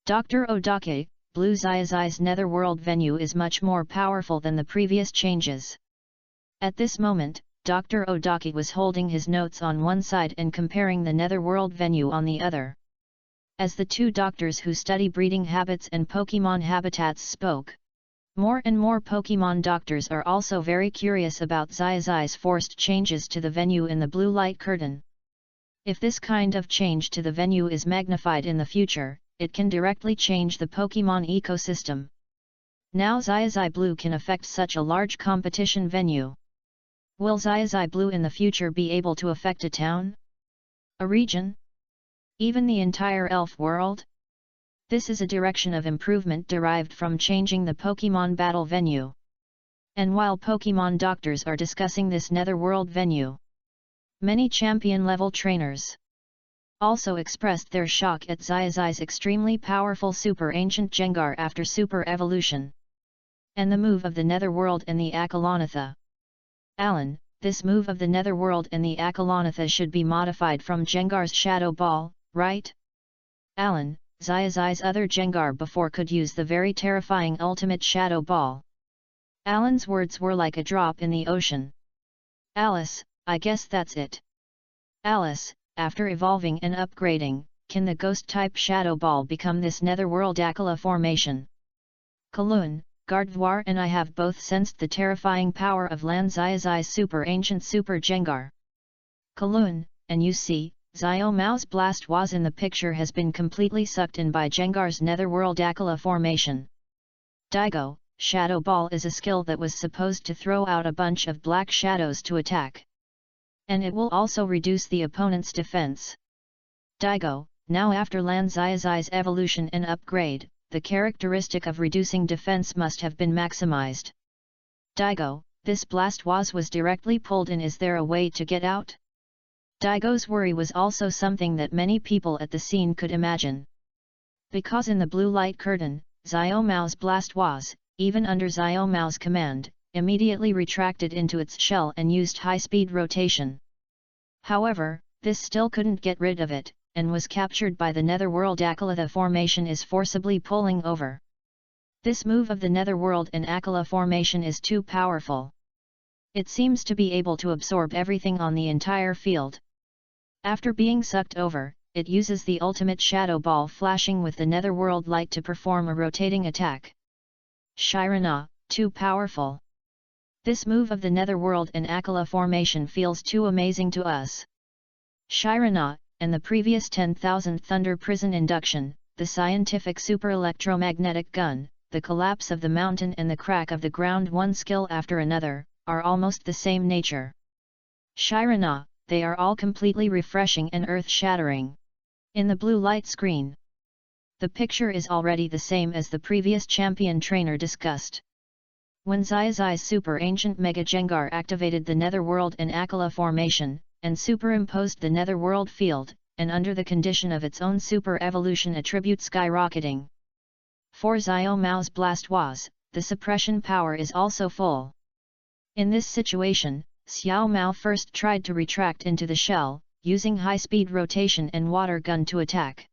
Dr. Odake, Blue Xiaozhi's Netherworld venue is much more powerful than the previous changes. At this moment, Dr. Odake was holding his notes on one side and comparing the Netherworld venue on the other. As the two doctors who study breeding habits and Pokémon habitats spoke, more and more Pokémon doctors are also very curious about Xiaozhi's forced changes to the venue in the blue light curtain. If this kind of change to the venue is magnified in the future, it can directly change the Pokémon ecosystem. Now Xiaozhi Blue can affect such a large competition venue. Will Xiaozhi Blue in the future be able to affect a town? A region? Even the entire elf world? This is a direction of improvement derived from changing the Pokémon battle venue. And while Pokémon doctors are discussing this Netherworld venue, many champion-level trainers also expressed their shock at Xiaozhi's extremely powerful Super Ancient Gengar after Super Evolution, and the move of the Netherworld and the Akalonatha. Alan, this move of the Netherworld and the Akalonatha should be modified from Gengar's Shadow Ball, right? Alan, Xiaozhi's other Gengar before could use the very terrifying Ultimate Shadow Ball. Alan's words were like a drop in the ocean. Alice, I guess that's it. Alice, after evolving and upgrading, can the Ghost-type Shadow Ball become this Netherworld Akala formation? Kaloon, Gardevoir and I have both sensed the terrifying power of Lan Xiaozhi's Super Ancient Super Gengar. Kaloon, and you see, Xiao Mao's Blast was in the picture has been completely sucked in by Gengar's Netherworld Akala formation. Daigo, Shadow Ball is a skill that was supposed to throw out a bunch of black shadows to attack. And it will also reduce the opponent's defense. Daigo, now after Lan Xiaozhi's evolution and upgrade, the characteristic of reducing defense must have been maximized. Daigo, this Blast was directly pulled in. Is there a way to get out? Daigo's worry was also something that many people at the scene could imagine. Because in the blue light curtain, Xiao Mao's Blast even under Xiao Mao's command, immediately retracted into its shell and used high-speed rotation. However, this still couldn't get rid of it, and was captured by the Netherworld Akala. The formation is forcibly pulling over. This move of the Netherworld and Akala formation is too powerful. It seems to be able to absorb everything on the entire field. After being sucked over, it uses the ultimate Shadow Ball flashing with the Netherworld light to perform a rotating attack. Shirana, too powerful. This move of the Netherworld and Akala formation feels too amazing to us. Shirana, and the previous 10,000 Thunder Prison induction, the scientific super electromagnetic gun, the collapse of the mountain and the crack of the ground, one skill after another, are almost the same nature. Shirana, they are all completely refreshing and earth-shattering. In the blue light screen, the picture is already the same as the previous champion trainer discussed. When Xiaozhi's Super Ancient Mega Gengar activated the Netherworld and Akala formation, and superimposed the Netherworld field, and under the condition of its own super evolution attribute skyrocketing. For Xiao Mao's Blast the suppression power is also full. In this situation, Xiao Mao first tried to retract into the shell, using high-speed rotation and water gun to attack.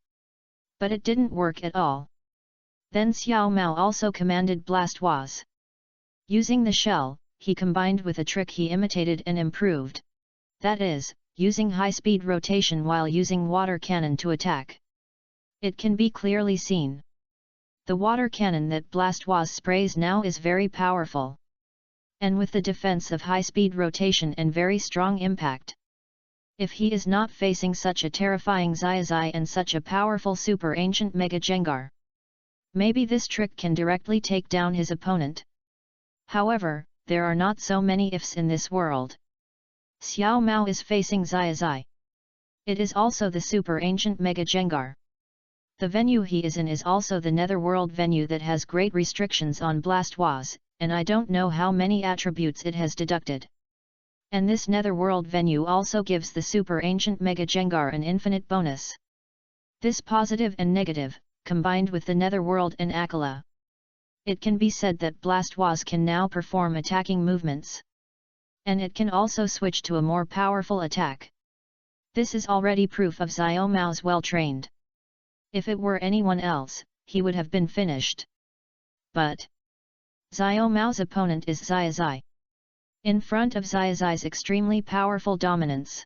But it didn't work at all. Then Xiao Mao also commanded Blastoise. Using the shell, he combined with a trick he imitated and improved. That is, using high-speed rotation while using water cannon to attack. It can be clearly seen. The water cannon that Blastoise sprays now is very powerful. And with the defense of high-speed rotation and very strong impact. If he is not facing such a terrifying Xiaozhi and such a powerful super ancient Mega Jengar, maybe this trick can directly take down his opponent. However, there are not so many ifs in this world. Xiao Mao is facing Xiaozhi. It is also the super ancient Mega Jengar. The venue he is in is also the Netherworld venue that has great restrictions on Blastoise, and I don't know how many attributes it has deducted. And this Netherworld venue also gives the super ancient Mega Jengar an infinite bonus. This positive and negative, combined with the Netherworld and Akala. It can be said that Blastoise can now perform attacking movements. And it can also switch to a more powerful attack. This is already proof of Xiao Mao's well-trained. If it were anyone else, he would have been finished. But Xiao Mao's opponent is Xiaozhi. In front of Xiaozhi's extremely powerful dominance.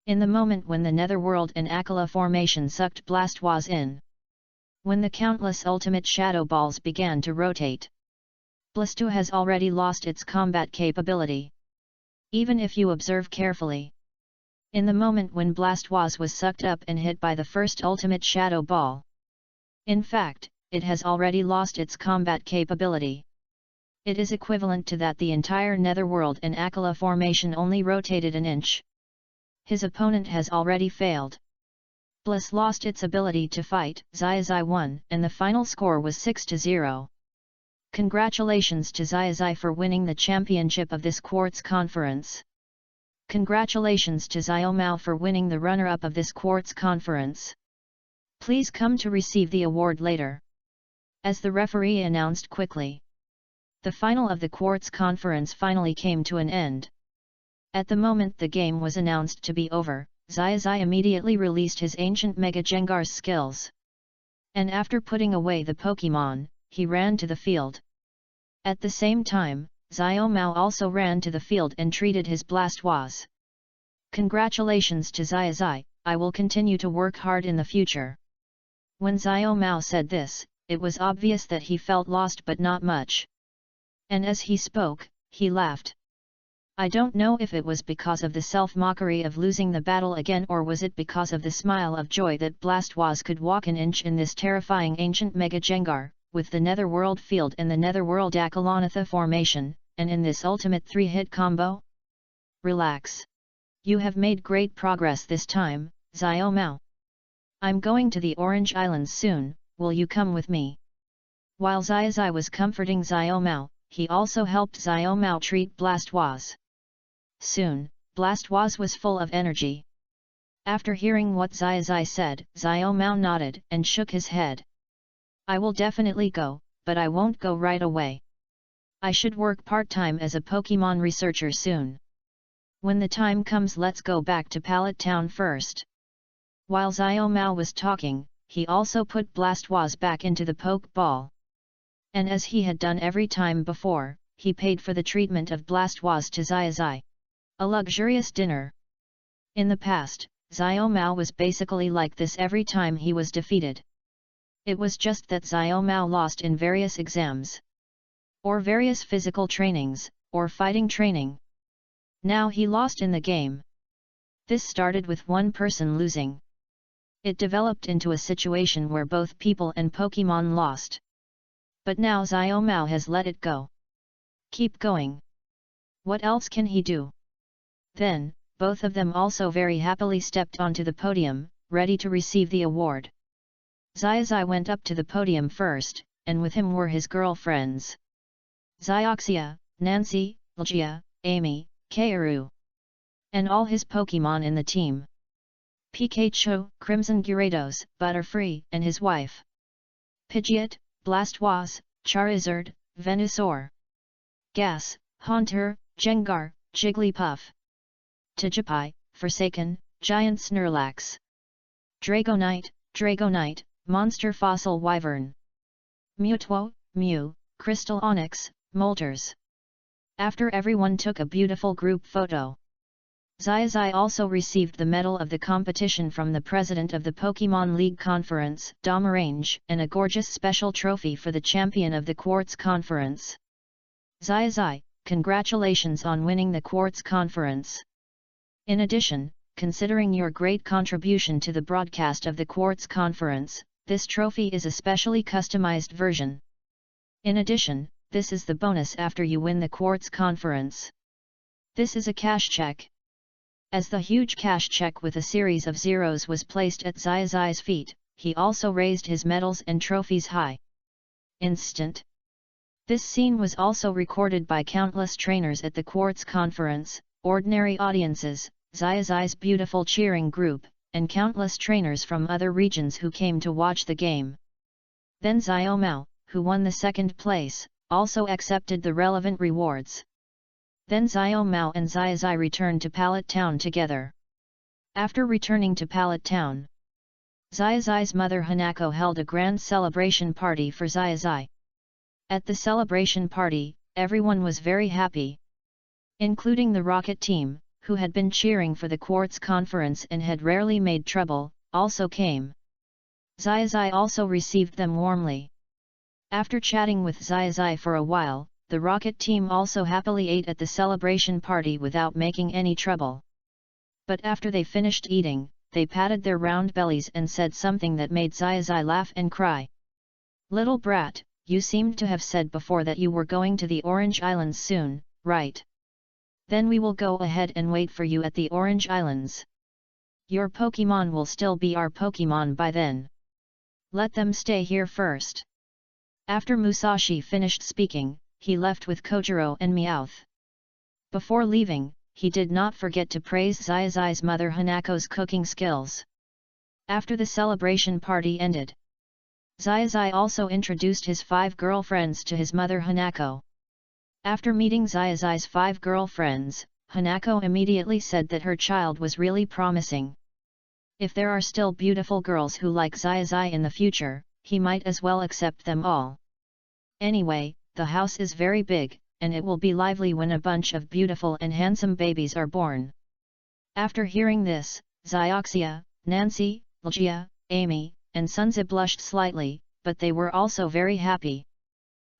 In the moment when the Netherworld and Akala formation sucked Blastoise in. When the countless ultimate shadow balls began to rotate. Blastoise has already lost its combat capability. Even if you observe carefully. In the moment when Blastoise was sucked up and hit by the first ultimate shadow ball. In fact, it has already lost its combat capability. It is equivalent to that the entire Netherworld and Akala formation only rotated an inch. His opponent has already failed. Bliss lost its ability to fight, Xiaozhi won, and the final score was 6-0. Congratulations to Xiaozhi for winning the championship of this Quartz Conference. Congratulations to Xiao Mao for winning the runner-up of this Quartz Conference. Please come to receive the award later. As the referee announced quickly. The final of the Quartz Conference finally came to an end. At the moment the game was announced to be over, Xiaozhi immediately released his ancient Mega Jengar's skills. And after putting away the Pokémon, he ran to the field. At the same time, Xiao Mao also ran to the field and treated his Blastoise. Congratulations to Xiaozhi, I will continue to work hard in the future. When Xiao Mao said this, it was obvious that he felt lost but not much. And as he spoke, he laughed. I don't know if it was because of the self-mockery of losing the battle again or was it because of the smile of joy that Blastoise could walk an inch in this terrifying ancient Mega Jengar, with the Netherworld field and the Netherworld Akalanatha formation, and in this ultimate 3-hit combo? Relax. You have made great progress this time, Xiao Mao. I'm going to the Orange Islands soon, will you come with me? While Xiaozhi was comforting Xiao Mao, he also helped Xiao Mao treat Blastoise. Soon, Blastoise was full of energy. After hearing what Xiaozhi said, Xiao Mao nodded and shook his head. I will definitely go, but I won't go right away. I should work part-time as a Pokémon researcher soon. When the time comes let's go back to Pallet Town first. While Xiao Mao was talking, he also put Blastoise back into the Pokeball. And as he had done every time before, he paid for the treatment of Blastoise to Xiaozhi. A luxurious dinner. In the past, Xiao Mao was basically like this every time he was defeated. It was just that Xiao Mao lost in various exams. Or various physical trainings, or fighting training. Now he lost in the game. This started with one person losing. It developed into a situation where both people and Pokémon lost. But now Xiao Mao has let it go. Keep going. What else can he do? Then, both of them also very happily stepped onto the podium, ready to receive the award. Xiaozhi went up to the podium first, and with him were his girlfriends. Xiaoxia, Nancy, Lgia, Amy, Kaoru. And all his Pokémon in the team. Pikachu, Crimson Gyarados, Butterfree, and his wife. Pidgeot, Blastoise, Charizard, Venusaur. Gas, Haunter, Gengar, Jigglypuff, Tijipai, Forsaken, Giant Snorlax, Dragonite, Monster Fossil Wyvern, Mewtwo, Mew, Crystal Onyx, Moltres. After everyone took a beautiful group photo, Xiaozhi also received the medal of the competition from the president of the Pokémon League Conference, Domarange, and a gorgeous special trophy for the champion of the Quartz Conference. Xiaozhi, congratulations on winning the Quartz Conference. In addition, considering your great contribution to the broadcast of the Quartz Conference, this trophy is a specially customized version. In addition, this is the bonus after you win the Quartz Conference. This is a cash check. As the huge cash check with a series of zeros was placed at Xiaozhi's feet, he also raised his medals and trophies high. Instant. This scene was also recorded by countless trainers at the Quartz Conference, ordinary audiences, Xiaozhi's beautiful cheering group, and countless trainers from other regions who came to watch the game. Then Xiao Mao, who won the second place, also accepted the relevant rewards. Then Xiao Mao and Xiaozhi returned to Pallet Town together. After returning to Pallet Town, Xiaozhi's mother Hanako held a grand celebration party for Xiaozhi. At the celebration party, everyone was very happy, including the Rocket team, who had been cheering for the Quartz Conference and had rarely made trouble, also came. Xiaozhi also received them warmly. After chatting with Xiaozhi for a while, the Rocket team also happily ate at the celebration party without making any trouble. But after they finished eating, they patted their round bellies and said something that made Xiaozhi laugh and cry. "Little brat, you seemed to have said before that you were going to the Orange Islands soon, right? Then we will go ahead and wait for you at the Orange Islands. Your Pokémon will still be our Pokémon by then. Let them stay here first." After Musashi finished speaking, he left with Kojiro and Meowth. Before leaving, he did not forget to praise Xiaozhi's mother Hanako's cooking skills. After the celebration party ended, Xiaozhi also introduced his 5 girlfriends to his mother Hanako. After meeting Xiaozhi's 5 girlfriends, Hanako immediately said that her child was really promising. If there are still beautiful girls who like Xiaozhi in the future, he might as well accept them all. Anyway, the house is very big, and it will be lively when a bunch of beautiful and handsome babies are born. After hearing this, Xiaoxia, Nancy, Ligia, Amy, and Sunzi blushed slightly, but they were also very happy.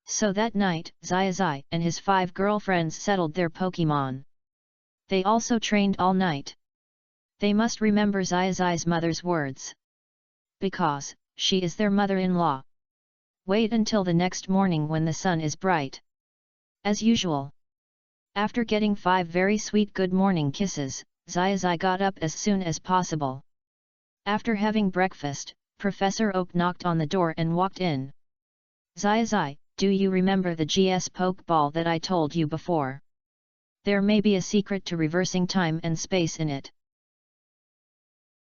So that night, Xiaozhi and his 5 girlfriends settled their Pokémon. They also trained all night. They must remember Xiaozhi's mother's words, because she is their mother-in-law. Wait until the next morning when the sun is bright. As usual. After getting 5 very sweet good morning kisses, Xiaozhi got up as soon as possible. After having breakfast, Professor Oak knocked on the door and walked in. "Xiaozhi, do you remember the GS Pokeball that I told you before? There may be a secret to reversing time and space in it.